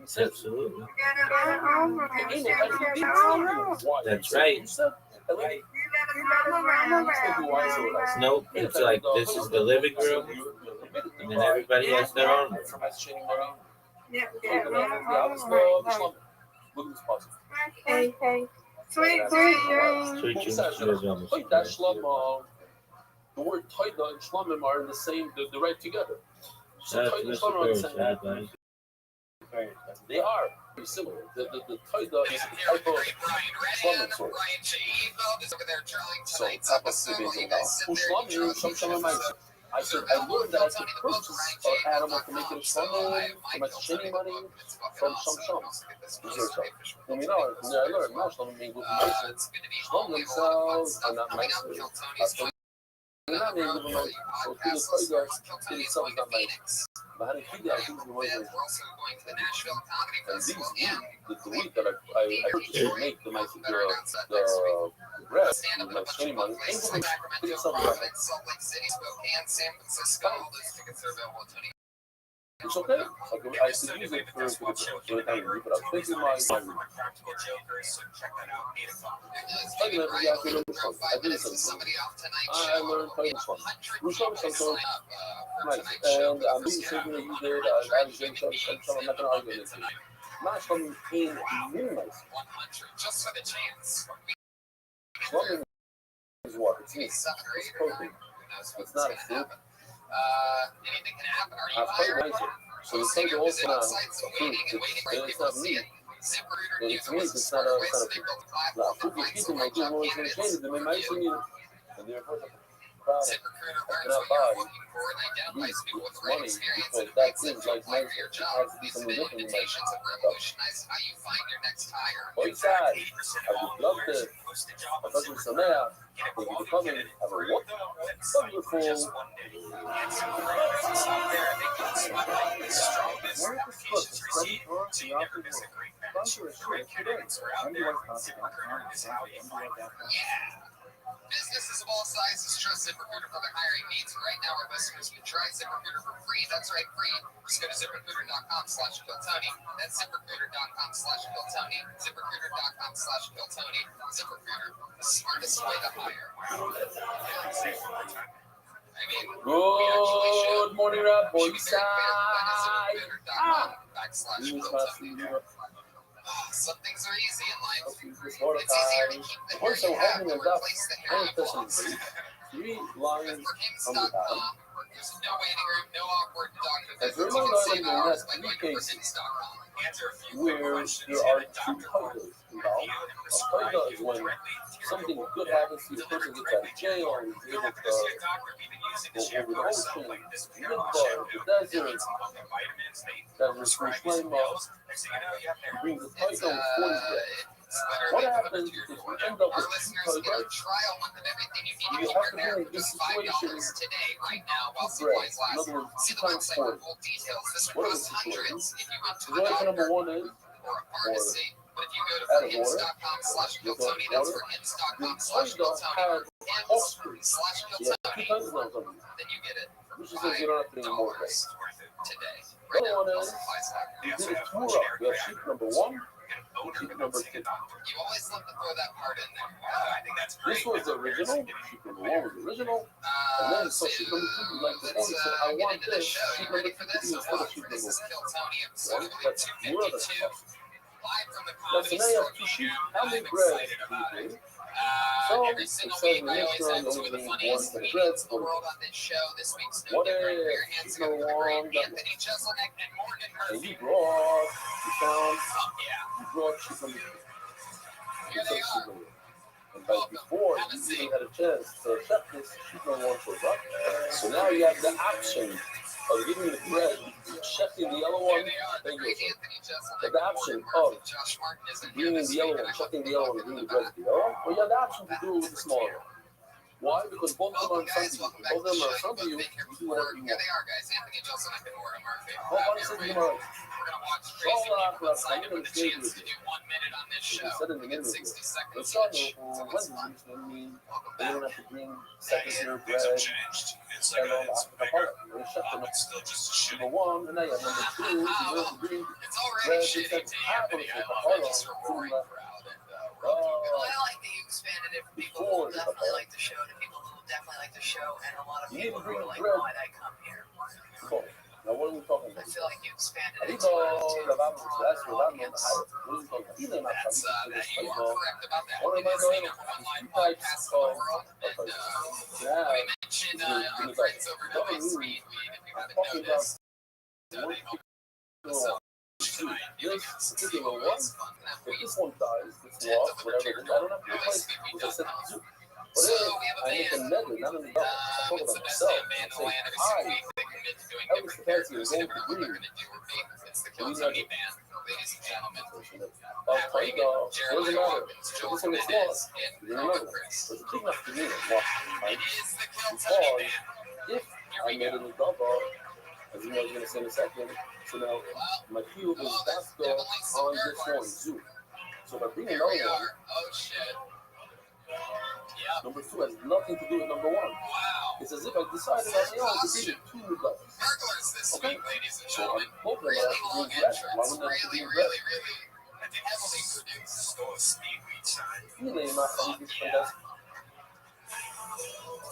I: Absolutely. That's right. Nope. It's like this is the living room, and then everybody has their own room.
J: Sweet
I: dreams.
B: The word Taida and Shlomim are in the same, they're right together. So Taida and Shlomim are the same. They are very similar. The Taida is a type of Shlomim source. So, Shlomim, some Shlomim. I said, I learned that I could purchase an animal to make it a funnel for my shinny money from some shops. And you know, I learned now some make good information from themselves are not nice. They're not named good information. So to the tiger, it itself is not nice. But how do you figure out things in the way and these the wheat that I purchased to make the nice the bread, my skinny money, ain't good for itself is not nice. It's okay. I could use it for the kind of group, but I'm thinking my I did something. I learned playing this one. We showed something nice, and I'm doing something that you did. I was doing something. I'm not gonna argue with you. Not something in really nice. Slumming is what? It's meat. It's protein. It's not a fruit.
E: Anything can happen. Are you
B: I've played nicer. So the thing also not fruit. It's not meat. It's meat. It's not a fruit. La fruit is people make it more than change. They might see me. And therefore, I cannot buy these with money because that seems like nice. It has to be something different in my stuff. Both sides. I would love to. I thought it was Samea. Thank you for coming. Have a wonderful.
E: Businesses of all sizes trust ZipRecruiter for their hiring needs. Right now, our listeners can try ZipRecruiter for free. That's right, free. Just go to ZipRecruiter.com/Kiltony. That's ZipRecruiter.com/Kiltony. ZipRecruiter.com/Kiltony. ZipRecruiter, the smartest way to hire.
B: Good morning, Rabbi.
E: Some things are easy in life.
B: It's
E: It's easier to keep the hair you have than replace the hair you want.
B: 3 lines on the bottom.
E: There's no waiting room, no awkward doctor
B: As
E: visits.
B: a
E: You can save
B: reminder,
E: hours
B: that's
E: by
B: 3
E: going to
B: cases
E: Persons.com.
B: where there are 2 titles involved. A title is when something good happens to you, a person gets out of jail, or is able to go over the ocean, the desert, there's free flame off. He brings a title with 40 days. What happens if we end up with 2 titles? You have to be in this situation
E: today, right now, while
B: bread.
E: supplies
B: In
E: last.
B: other words,
E: See
B: 2
E: the
B: times
E: website
B: 40.
E: for full details. This
B: What
E: would
B: is
E: cost
B: the situation?
E: hundreds if you went to
B: The
E: a
B: option number
E: doctor
B: 1 is
E: or a pharmacy. But if you go to
B: add water.
E: forhims.com/Kiltony, that's forhims.com/Kiltony,
B: You have 2
E: forhims.com/Kiltony,
B: titles on something.
E: then you get it for
B: Which says you don't have to do more
E: $5 today.
B: The
E: Right
B: other
E: now,
B: one is you did a tour up. You have sheet number 1 and sheet number 2.
E: you always love to throw that part in there.
B: This was the original. Sheet number 1 was the original. And then so sheet number 2 was like the one. He said, I want this. Sheet number 2 to be instead of sheet number 1. That's your other stuff. Now, so now you have 2 sheets. How many breads do you do? So
E: Every
B: it
E: single
B: says
E: week,
B: in
E: I
B: this
E: always
B: one,
E: have two of
B: only
E: the
B: need 1
E: funniest
B: for the bread.
E: comedians in the world on this show. This week's no
B: What
E: different.
B: if
E: Your hands
B: sheet
E: together
B: number
E: for the great
B: 1 got
E: Anthony Jeselnik and Morgan
B: and
E: Murphy.
B: you brought, you found,
E: Yeah,
B: you brought sheet number 2.
E: here they are.
B: And right before you even had a chance to accept this, sheet number 1 shows up. So now you have the option of giving the bread, checking the yellow one, then you have the option of bringing the yellow one, checking the yellow one, and bringing the bread to the yellow one, or you have the option to do it with the smaller one. Why? Because both of them are in front of you. If both of them are in front of you, you do whatever you
E: Here
B: want.
E: they are, guys. Anthony Jeselnik and Morgan Murphy.
B: What about the
E: We're
B: tomorrow?
E: gonna watch crazy people inside with the chance to do 1 minute on this show.
B: Said in the
E: We get
B: interview.
E: 60 seconds
B: Let's start
E: each.
B: with
E: So it's fun.
B: Wednesday. I mean,
E: Welcome
B: they
E: back.
B: don't have to bring second tier bread.
H: Things have changed. It's like
B: And all
H: it's
B: that.
H: bigger.
B: They shut them up.
H: It's still just a shitty.
B: Number 1, and now you have number 2. You have to bring
E: It's already
B: bread.
E: shitty
B: It's
E: to
B: half of
E: Anthony.
B: it.
E: I love it. Just a roaring crowd. And
B: Oh,
E: I like that you expanded it for people who will definitely like the show to people who will definitely like the show, and a lot of
B: you need
E: people
B: to
E: who
B: bring
E: are like,
B: bread.
E: why'd I come here?
B: Cool. Now, what are we talking
E: I
B: about?
E: feel like you expanded it
B: Arriba,
E: to
B: Rabbi,
E: a
B: that's
E: broader
B: what I'm on the
E: audience.
B: highest. What are we talking about? You know, not
E: That's
B: talking
E: that you
B: about
E: are correct about that.
B: What
E: It
B: am I
E: is the
B: doing?
E: number 1 live
B: Two types
E: podcast in the
B: of-
E: world, and
B: Yeah.
E: we mentioned our friends over at Always Read. If you haven't
B: Talking about
E: noticed, they help
B: So,
E: tonight.
B: this particular one,
E: It's fun.
B: if this one dies, it's lost, whatever it is, I don't have to replace it. Because I said, But
E: So
B: if
E: we have a
B: I make a
E: band.
B: medley, not in the double, I talk
E: It's
B: about
E: the best
B: myself.
E: damn band in the
B: I
E: land. Every
B: say,
E: single week they commit to doing
B: Elvis
E: different
B: Presley
E: characters.
B: is
E: They
B: going
E: never
B: to
E: know what they're
B: Green.
E: going to do with me. It's the
B: We
E: Kiltony
B: never.
E: Band, ladies and gentlemen.
B: I'll tell you, doesn't
E: Jeremiah
B: matter.
E: Watkins,
B: Every
E: Joel
B: time it's
E: Menendez,
B: lost,
E: and
B: you
E: Carmen
B: remember.
E: Chris.
B: There's a big enough to me in Washington,
E: It
B: right?
E: is the Kiltony
B: Because
E: Band.
B: if I made it a double, as you know, you're going to say in a second, so now my field is
E: there's
B: backed up
E: definitely some
B: on this one,
E: burglars.
B: Zoom. So if I bring
E: Here
B: another
E: we
B: one,
E: are. Oh, shit. Yep.
B: number 2 has nothing to do with number 1.
E: Wow.
B: It's as if I decided on my own to bring 2 new guys.
E: Burglars this
B: Okay.
E: week, ladies and
B: So
E: gentlemen.
B: I'm hoping
E: Really
B: that
E: long
B: being red. Why
E: entrance.
B: wouldn't that
E: Really,
B: be
E: really,
B: red?
E: really heavily produced.
B: Feeling not to be fantastic.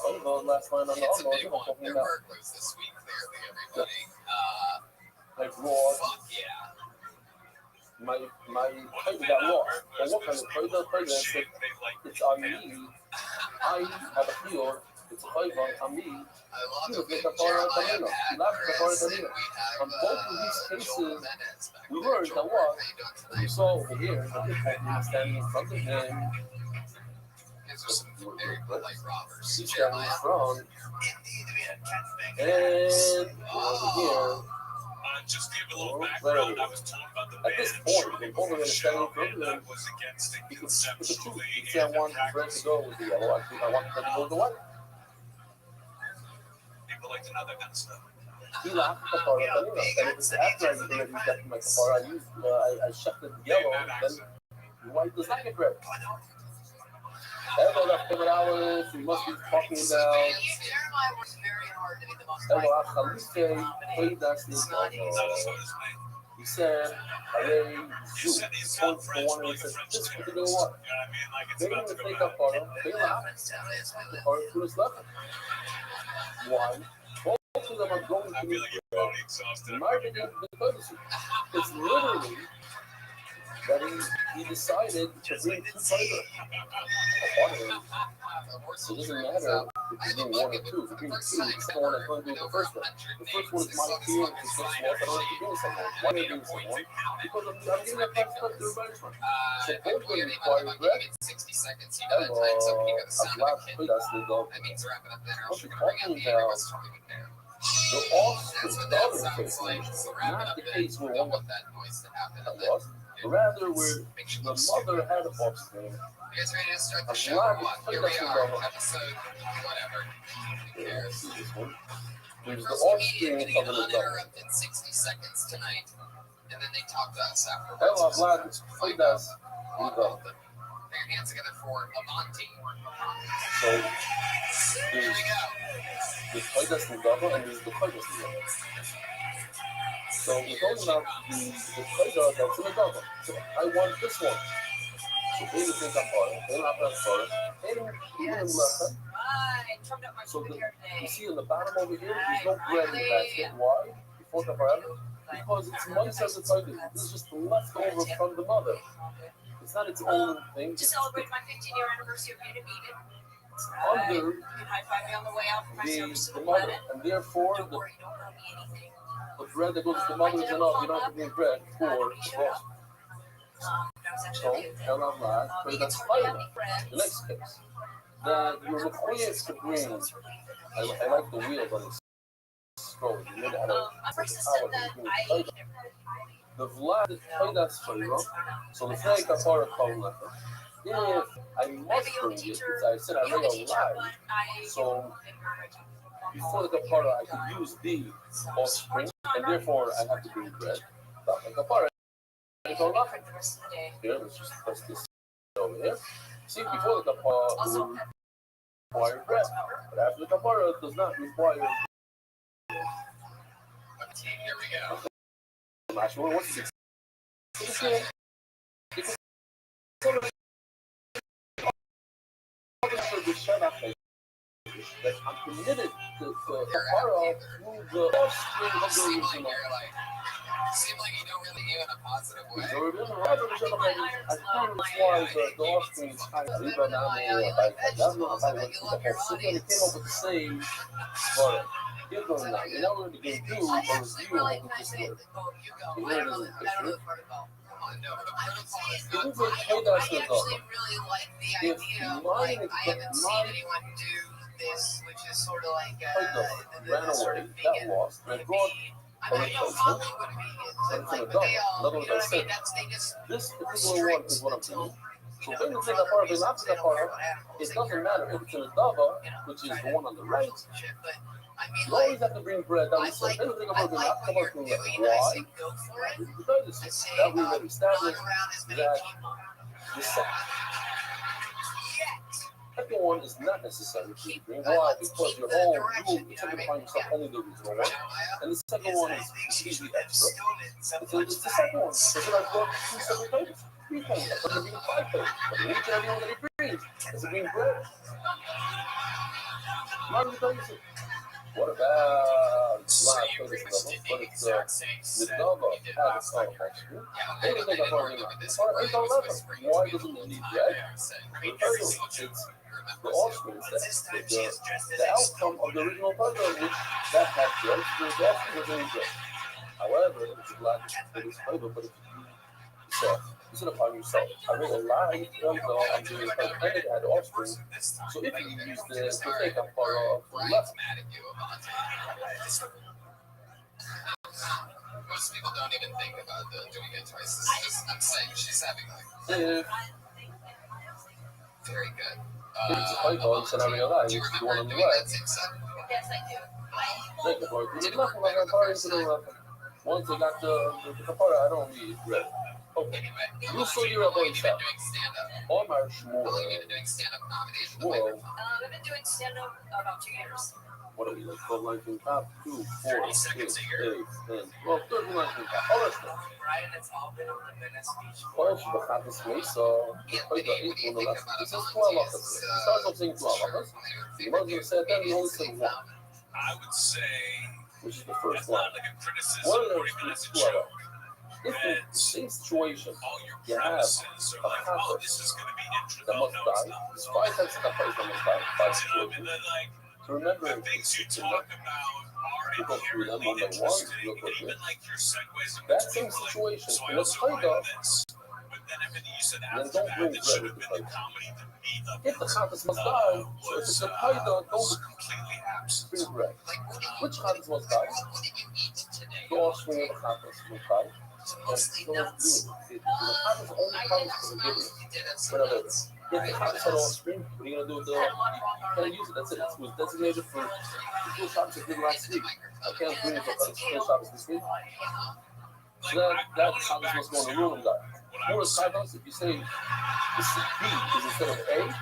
B: Oh, well, last line on the
E: It's a
B: almost,
E: big
B: I'm
E: one.
B: talking
E: They're
B: about
E: burglars this week, clearly, everybody.
B: like raw.
E: Fuck yeah.
B: My plate got lost. Well, what kind of plate? The plate that said it's on me. I have a field. It's a plate on me.
E: I love
B: You
E: it.
B: make a part of
E: Jeremiah,
B: Danilo.
E: Pat,
B: You laugh at the part of
E: Chris, and
B: Danilo.
E: we have
B: On both of these
E: Joel
B: cases,
E: Menendez back
B: we
E: there.
B: learned
E: Joel,
B: that what?
E: how you doing
B: You
E: tonight?
B: saw over here, the people standing in front of him.
E: These are some very polite robbers.
B: He's standing
E: Jeremiah.
B: in front. And over here.
H: Just to give a
B: Oh,
H: little background, I was told about the
B: at
H: band
B: this
H: and
B: point,
H: shortly
B: the
H: before
B: woman
H: the
B: is standing
H: show,
B: in front of
H: and
B: him.
H: I was against it
B: It's the truth.
H: conceptually
B: He said, I want the bread to go with the yellow. I think I want the bread to go with the white.
H: People like to know that kind of stuff.
B: He laughed at the part of Danilo. And it was after I already got my part, I shifted the yellow, then the white does not get bread. Hello, las quebradas, we must be talking about.
E: Jeremiah works very hard to be the most
B: Hello, Khalife, played that He said, Array,
H: You
B: Zoo,
H: said he's
B: point
H: French,
B: for one,
H: but
B: and
H: like
B: he
H: a
B: said,
H: French
B: this
H: terrorist.
B: particular
H: You know
B: one.
H: what I mean? Like it's
B: They
H: about to
B: didn't
H: go
B: take
H: down.
B: up for him, they laughed. The part to his left. Why? Both of them are going
H: I
B: to
H: feel
B: be
H: like you're already exhausted.
B: marketing because it's literally that he decided to bring 2 fighters. So it doesn't matter if you bring 1 or 2. If you bring 2, the second one is going to be the first one. The first one is my fear, it's just small, I don't have to bring someone. Why do I bring someone? Because I'm getting a fast cut to the bench one. So both of them require bread. Hello, I've laughed with us, they go.
E: That means wrapping up dinner.
B: What
E: I'll
B: you're
E: bring out
B: talking
E: the
B: about,
E: Air Force there.
B: the offspring,
E: That's what
B: the
E: that
B: other case,
E: sounds like. So wrap it
B: not
E: up
B: the
E: there.
B: case where
E: Don't
B: one
E: want that noise to happen.
B: got
E: And then
B: lost, rather where
E: make sure
B: the
E: you
B: mother had an offspring.
E: You guys ready to start the
B: I'm
E: show?
B: glad
E: or what?
B: we
E: Here
B: played
E: we
B: that
E: are,
B: thing
E: episode whatever. Who
B: Yeah,
E: cares?
B: see this one. There's the
E: First media
B: offspring
E: getting
B: of
E: an
B: an adult.
E: uninterrupted 60 seconds tonight, and then they talk to us afterwards.
B: Hello, Vlad,
E: Find
B: played
E: out
B: us.
E: all about them. Put your hands together for Amonte.
B: So
E: Here
B: there's
E: we go.
B: the played us in double and there's the played us in double. So we're talking about the played us that's in the double. So I want this one. So they would think I'm for it. They not that for it. And even in left. So you see in the bottom over here, there's no bread in the basket. Why? Before the bread? Because it's one size of target. This is just the leftover from the mother. It's not its own thing.
J: To celebrate my 15-year anniversary of being a vegan.
B: It's under
J: You can high-five me on the way out for my service to
B: the
J: the
B: mother.
J: planet.
B: And therefore,
J: Don't
B: the
J: worry, don't owe me anything.
B: bread that goes to the mother is enough. You don't have to bring bread for the boss.
J: That was
B: So,
J: actually a good thing.
B: tell them that. But
J: Vegans
B: that's
J: hardly
B: fine.
J: have any friends.
B: The next case. That you're required to bring. I like the wheels on this scroll. You know how to.
J: My friend said that I
B: The Vlad is played as Pharaoh, so the flag got part of Colin. If I must bring it, because I said I read a lie, so before the Kapara I could use the offspring, and therefore I have to bring bread. But the Kapara, I go nothing. Here, let's just press this over here. See, before the Kapara, it would require bread, but after the Kapara, it does not require.
E: Here we go.
B: I'm not sure what's this. I'm committed to Kapara through the offspring of the
E: Seem like
B: original.
E: you're like, seem like you don't really do it in a positive way.
B: So it doesn't matter the show, I think that's why the offspring is kind of leave it down there. That's not how it came up with the same product. Give them that. In order to give you a
E: I
B: review
E: actually
B: of
E: really,
B: what
E: when I
B: this
E: say,
B: was.
E: oh, you go.
B: You
E: I
B: know
E: don't know
B: this
E: the
B: is
E: protocol. Come on, no. I would say it's
B: Give
E: not.
B: me the
E: I
B: that's the
E: actually
B: dog.
E: really like the
B: If
E: idea of,
B: mine
E: like, I haven't seen anyone do this, which is sort of like
B: ran
E: sort
B: away,
E: of
B: got
E: vegan
B: lost, and I brought
E: I mean, I know
B: replacement,
E: Hollywood vegans,
B: but
E: and
B: it's an
E: like, but they
B: adult.
E: all,
B: In other
E: you
B: words,
E: know
B: I
E: what I mean?
B: said,
E: That's, they just,
B: this
E: more
B: particular one
E: strict
B: is what I'm
E: until,
B: doing.
E: you
B: So
E: know,
B: when you
E: for
B: take
E: other
B: apart the
E: reasons,
B: not
E: they don't care
B: apart,
E: about animals.
B: it
E: They
B: doesn't
E: care
B: matter
E: about,
B: if it's an adaba,
E: you know,
B: which is
E: trying
B: the
E: to
B: one on the right.
E: commercials and shit, but I mean,
B: You always
E: like,
B: have to bring bread down
E: I
B: the center.
E: like,
B: Then think
E: I
B: about the
E: like
B: not
E: what
B: about
E: you're
B: the
E: doing, and I
B: why?
E: say go for it.
B: Because
E: I say,
B: that we
E: not
B: have established
E: around as many
B: that
E: people.
B: the second one is not necessary to
E: Keep,
B: bring.
E: I
B: Why?
E: like to
B: Because
E: keep
B: your
E: the
B: whole
E: direction,
B: you
E: you know
B: tend
E: what I mean?
B: to find yourself only the original one. And the second
H: Yes,
B: one
H: I
B: is
H: think she
B: completely
H: should have
B: extra.
H: stolen some
B: It's the second one. So then I brought two separate pages. 3 pages. I'm going to bring 5 pages. But each and every one that he brings is a green bread. Let me tell you something. What about
E: So
B: live
E: you pretty much
B: criticism?
E: did
B: But
E: the
B: it's
E: exact same
B: the
E: set
B: Nova
E: you did
B: had a
E: last
B: color
E: time.
B: texture.
E: Yeah,
B: They didn't think I
E: didn't
B: probably
E: argue
B: not.
E: with this
B: Or
E: one.
B: it's all
E: It was
B: leather.
E: whispering
B: Why
E: to me
B: doesn't
E: the
B: it
E: whole
B: need
E: time.
B: bread?
E: Yeah, so, I mean,
B: The
E: every
B: title,
E: single
B: it's
E: joke
B: the
E: remembers
B: offspring,
H: But
B: that
H: this time
B: the,
H: she is dressed as
B: the
H: a
B: outcome of the original puzzle, which that had bread, the offspring doesn't need bread. However, it's a black for this flavor, but if you yourself, you sit upon yourself. I read a lot on doing this and it had offspring. So if you use the take up for left.
E: mad at you about it. Most people don't even think about doing it twice. I'm saying she's having like very good.
B: It's a python, and I realized
E: Do you
B: it's the
E: remember
B: one on the
E: doing that
B: left.
E: same set?
J: Yes, I do.
B: Thank you for it. There's nothing like a party to the left. Once I got the part, I don't need bread. Okay.
E: Anyway,
B: You saw your
E: how long
B: boy
E: have you
B: shop.
E: been doing stand-up?
B: All my
E: How long
B: shmuel.
E: have you been doing stand-up comedy to the
B: Shmuel.
E: microphone?
J: I've been doing stand-up about 2 years.
B: What are we like? 12 lines in top, 2, 4,
E: 30
B: 6,
E: seconds
B: 8,
E: a year.
B: 10, 12, 13 lines in top. All that stuff.
H: Brian, it's all been on the Venice Beach.
B: Well, she got this place,
E: Anthony, what do you think about
B: this
E: a
B: is 12
E: volunteer?
B: hours. It starts off saying 12 hours. The ones that said that, we only said 1,
H: I would say
B: which is the first
H: it's
B: one.
H: not like a criticism
B: One of
H: or
B: those
H: even
B: is
H: as a
B: 12
H: joke.
B: hours. If in the same situation,
H: All your
B: you have
H: premises
B: a
H: are like, oh,
B: concept
H: this is going to be interesting.
B: that must die. There's 5 types of place that must die. 5
H: You know, and
B: situations.
H: then like
B: To remember,
H: the things you talk about are
B: to go through them
H: inherently
B: one by one,
H: interesting,
B: real
H: and
B: quickly.
H: even like your segues in
B: That
H: between
B: same
H: were like,
B: situation,
H: so I
B: in a
H: also
B: kind
H: write
B: of,
H: this. But then everything you said
B: then
H: after
B: don't
H: that,
B: bring
H: that should
B: bread
H: have
B: with
H: been
B: the
H: the comedy, the meat of
B: if the
H: it,
B: contest must die, so if it's a kind of,
H: was
B: don't
H: completely absent.
B: bring bread.
E: Like,
B: Which contest must die?
E: what did you eat today?
B: The offspring of the contest must die.
E: So
B: And
E: mostly
B: so
E: nuts.
B: the contest only comes for the giving.
E: You did have
B: But
E: some
B: other,
E: nuts.
B: if the contest had offspring, what are you gonna do with the? You can't use it. That's it. It was designated for the school shops that did last week. I can't bring it for the school shops this week. So that contest must go on the rule and die. More contest, if you say this is B is instead of A,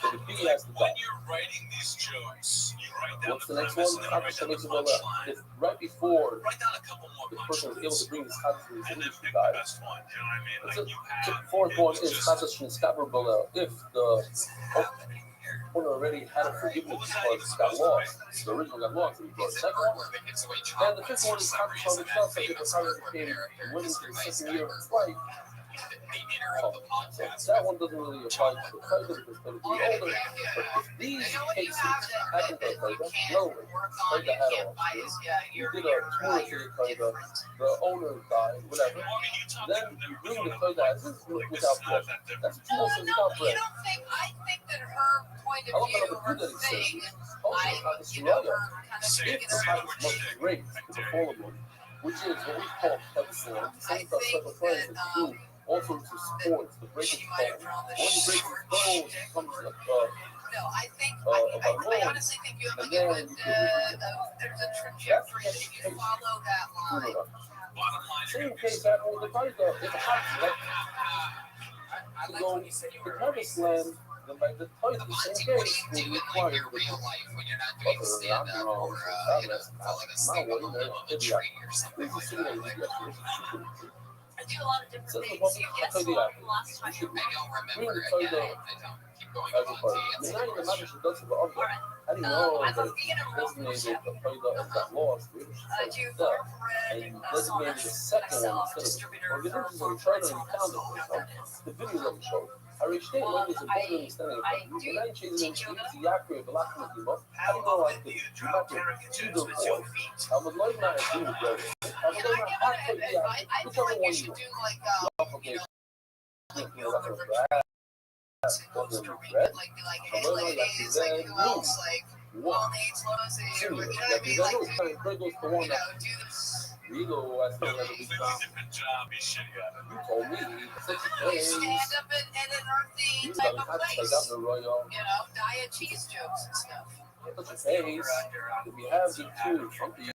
B: so the B has to
H: When
B: die.
H: you're writing these jokes, you write down
B: What's the
H: the
B: next
H: premise
B: one?
H: and then you write
B: Contest
H: down
B: makes
H: the
B: it go left.
H: punchline.
B: If right before
H: Write down a couple more
B: the person was able to
H: punchlines.
B: bring this contest to his
H: And then
B: industry
H: pick the
B: died.
H: best one. You know what I mean?
B: That's
H: Like
B: it.
H: you
B: The
H: have.
B: fourth
H: it
B: one
H: was
B: is
H: just-
B: contest from Scarborough Below. If the owner already had a forgiveness because it got lost, the original got lost, and he brought the second one. And the fifth one is contest on the trust that the pilot became winning for the second year of flight. So that one doesn't really apply to the fighter because it's going to be older. But if these cases happen to a fighter, no way. Fighter had a you did a tour to the fighter, the owner died, whatever. Then you bring the fighter as is without bread. That's two
E: Well,
B: months
E: no,
B: without
E: you
B: bread.
E: don't think, I think that her point
B: I
E: of
B: don't know
E: view,
B: if
E: her
B: it did
E: thing,
B: Also,
E: I,
B: contest
E: you know,
B: Raya.
E: her kind of
H: If
E: taking
B: If
E: the
B: the
E: right
B: contest must break is a fallen one, which is what we call pedestal. Same for special friends that do all sorts of sports. The break is
E: she might have
B: bone.
E: drawn the
B: When you break
E: short
B: the bone,
E: stick.
B: it comes like
E: No, I think,
B: a
E: I
B: balloon.
E: honestly think you have
B: And
E: like a
B: then
E: good,
B: you
E: there's a trajectory that if you follow that line.
H: Bottom line,
B: Same case happened with the fighter. If a contest like
E: I
B: to
E: like
B: go
E: when you said you
B: to
E: were
B: harvest land, then by the fight, the
E: Monty,
B: same
E: what do
B: case
E: you do
B: will
E: in like
B: require
E: your
B: the
E: real life when you're not doing
B: other
E: stand up
B: non-wrong
E: or you know, falling asleep on the limb of a tree or something like that? Like,
J: I do a lot of different
B: Says the
J: things.
B: public,
J: You
B: I'll
J: guess
B: tell you
J: what?
B: that.
J: Last time.
B: You should
E: I don't remember
B: really
E: it
B: tell
E: yet.
B: the
E: I don't keep going
B: as a
E: on
B: part.
E: to
B: The
E: answer
B: night
E: your
B: the
E: question.
B: manager does it the other.
J: Alright.
B: I didn't know
J: I'm
B: that
J: a vegan and raw food
B: designated
J: chef.
B: the fighter and got lost. We were
J: I do
B: just
J: farm
B: and
J: bread,
B: you designated the
J: sauce. I
B: second
J: sell
B: one
J: a
B: instead of
J: distributor
B: or the
J: for
B: difference is on the trailer and you found it.
J: what that is.
B: The video that we showed. הרי שתי אלוהים זה בוא ומשתנה, עדיין שאיזה ממשלים יעקב ולחם לדימו, אני לא like this, you might be either or, אבל לא ימנע את זה מגלל, אבל לא ימנע רק תגיע, whichever one you want. Okay. Rigo, I still have a big time. You told me, such a thing.
J: Stand up and in an earthy type of place. You know, diet cheese jokes and stuff.
B: Such a face. If you have the two in front of you,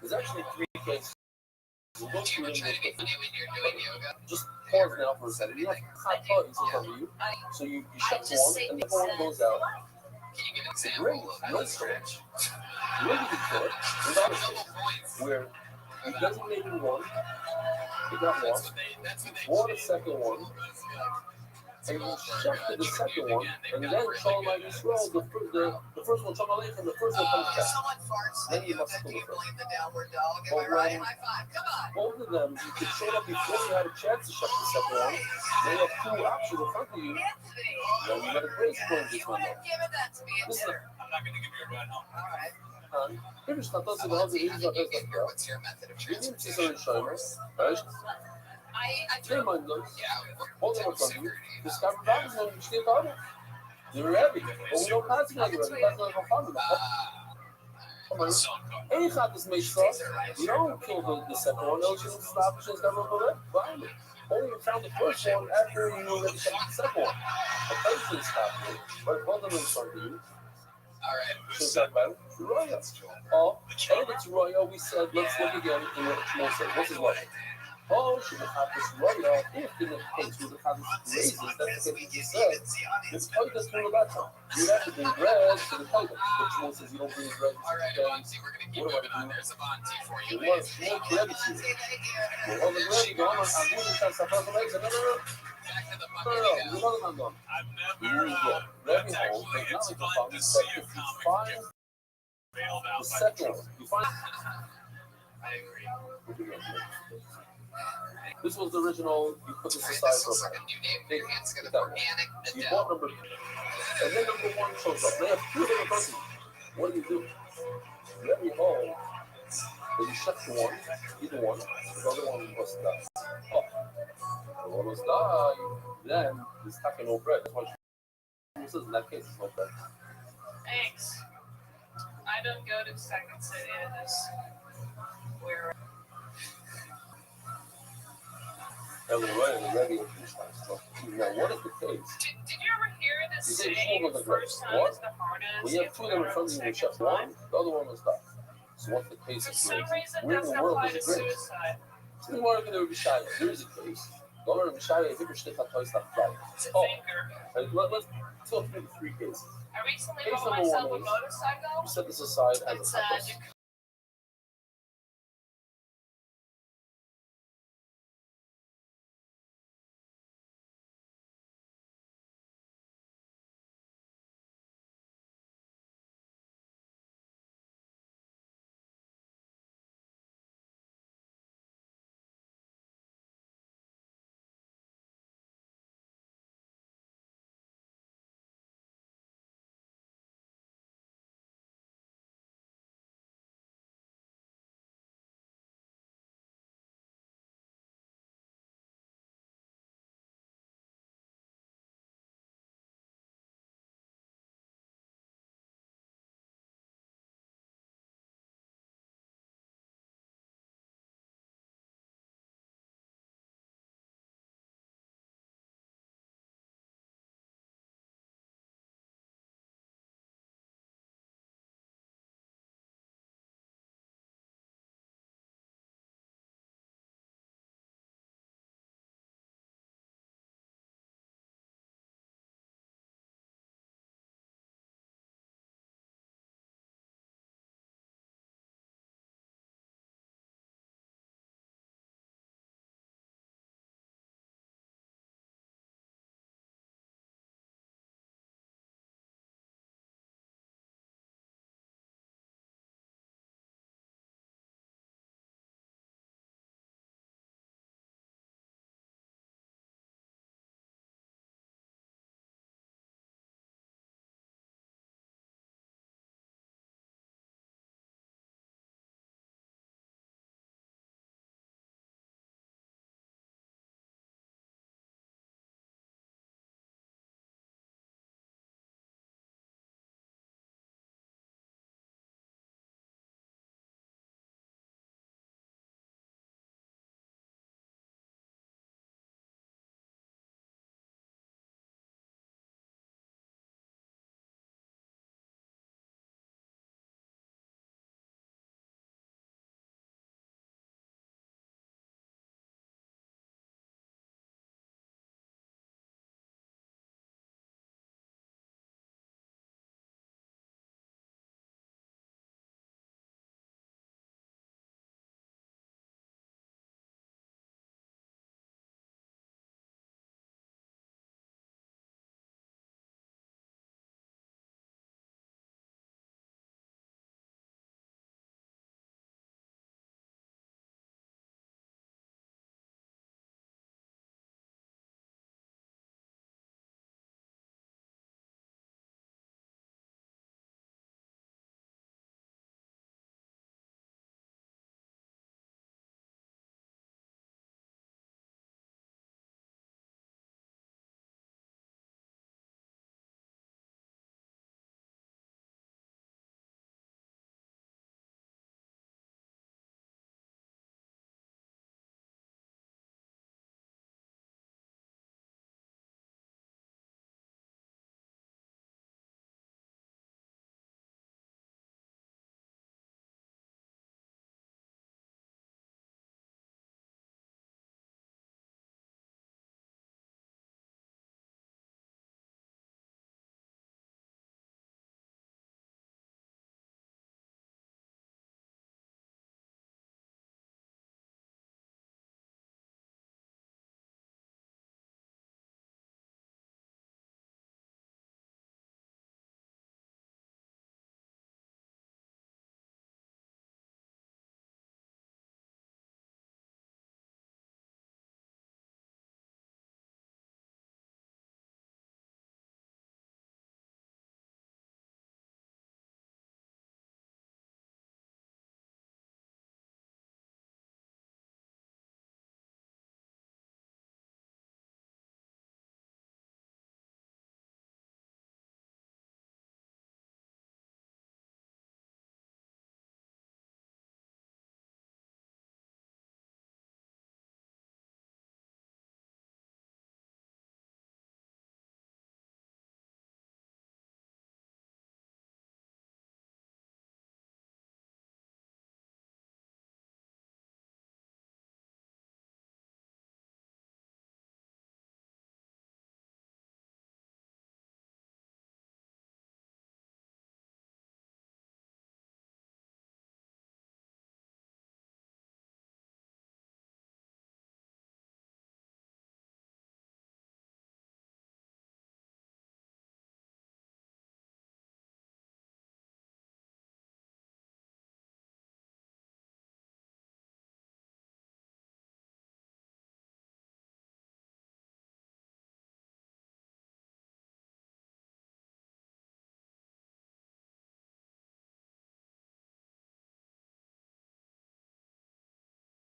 B: there's actually three cases. Just pause now for a second. You have hot buttons in front of you. So you shut one and the one goes out.
E: Can you give an
B: It's
E: example
B: great.
E: of
B: No
E: that stretch?
B: Maybe you could, without a shot, where you designated one, you got one, bought a second one, and you shifted the second one, and then Shalom Yisrael, the first one, Shalom Aleichem, the first one comes back.
J: Someone farts,
B: Then
J: then
B: you must
J: do
B: go
J: you
B: with
J: believe the downward dog? Am I
B: But
J: right?
B: when-
J: High five, come on.
B: Both of them, you could show up before you had a chance to shut the second one. Then you have two options in front of you.
J: Anthony.
B: Then you got a grace point this
J: You
B: one.
J: would have given that to me at
B: Listen,
J: dinner.
C: I'm not going to give you a ride home.
J: All right.
B: Finish that doesn't
E: Well,
B: have the
E: how
B: reasons
E: did
B: that
E: you
B: there's
E: get here? What's your method of
B: You need to
E: transportation?
B: say right?
J: I
B: Stay mind those.
E: Yeah,
B: Hold on from you. This guy from Babylon, you stay about it. You're Rabbi. But we don't pass it like Rabbi. That's not a problem. Come on. Any shot this makes sense. You don't kill the second one. Else you stop and just never go left. Fine. Only you found the first one after you already shot the second one. The first one stopped you. But both of them in front of you.
E: all right.
B: So it's about Royal. Oh, and it's Royal. We said, let's look again in what Shmuel said. This is what. Oh, should have this Royal. If in the case we have this raises, that's the case we said. It's quite this rule about time. You have to bring bread to the table. But Shmuel says you don't bring bread to
E: All right,
B: the
E: Monty, we're going to keep moving on. There's a Monty for you.
B: You want Shmuel Krebs here. Well, the bread, go on. I'm going to try to stop the legs. No.
E: Back to the
B: No,
E: Monty.
B: you're not going to
C: I've
B: You
C: never,
B: need to go. Rabbi
C: it's
B: Hole,
C: actually,
B: but not
C: it's
B: like the
C: fun
B: fountain,
C: to
B: but
C: see a
B: if you
C: comic
B: find
C: bailed
B: the
C: out by the
B: second
C: truth.
B: one, you find.
C: I agree.
B: This was the original. You put this
E: All right,
B: aside
E: this
B: for a
E: looks like
B: second.
E: a new name for your hands. Got
B: That
E: the
B: one.
E: organic
B: You
E: Adele.
B: bought number 2. And then number 1 shows up. They have 2 different buttons. What do? Rabbi Hole. When you shut the one, either one, the other one must die. Oh. The one must die. Then there's taka no bread. That's why she says in that case it's no bread.
K: Thanks. I don't go to Second City. I just wear.
B: And we're right in the Rabbi Einstein stuff. Now, what is the case?
K: Did you ever hear this
B: You say
K: saying?
B: Shmuel was a
K: First
B: great-
K: time
B: what?
K: is the hardest.
B: When you have 2 of them in front of you, you shut one, the other one must die. So what's the case
K: For
B: of
K: some
B: grace?
K: reason,
B: Where in
K: doesn't
B: the world
K: apply
B: is
K: to
B: it grace?
K: suicide.
B: So you want to go to Rabbi There is a case. Go to Rabbi Hibber Shtetha Toista Fly.
K: It's a
B: Oh.
K: thinker.
B: Let's go through the 3 cases.
K: I recently
B: Case
K: bought
B: number
K: myself
B: 1
K: a
B: is-
K: motorcycle.
B: You set this aside as
K: It's
B: a
K: a
B: purpose.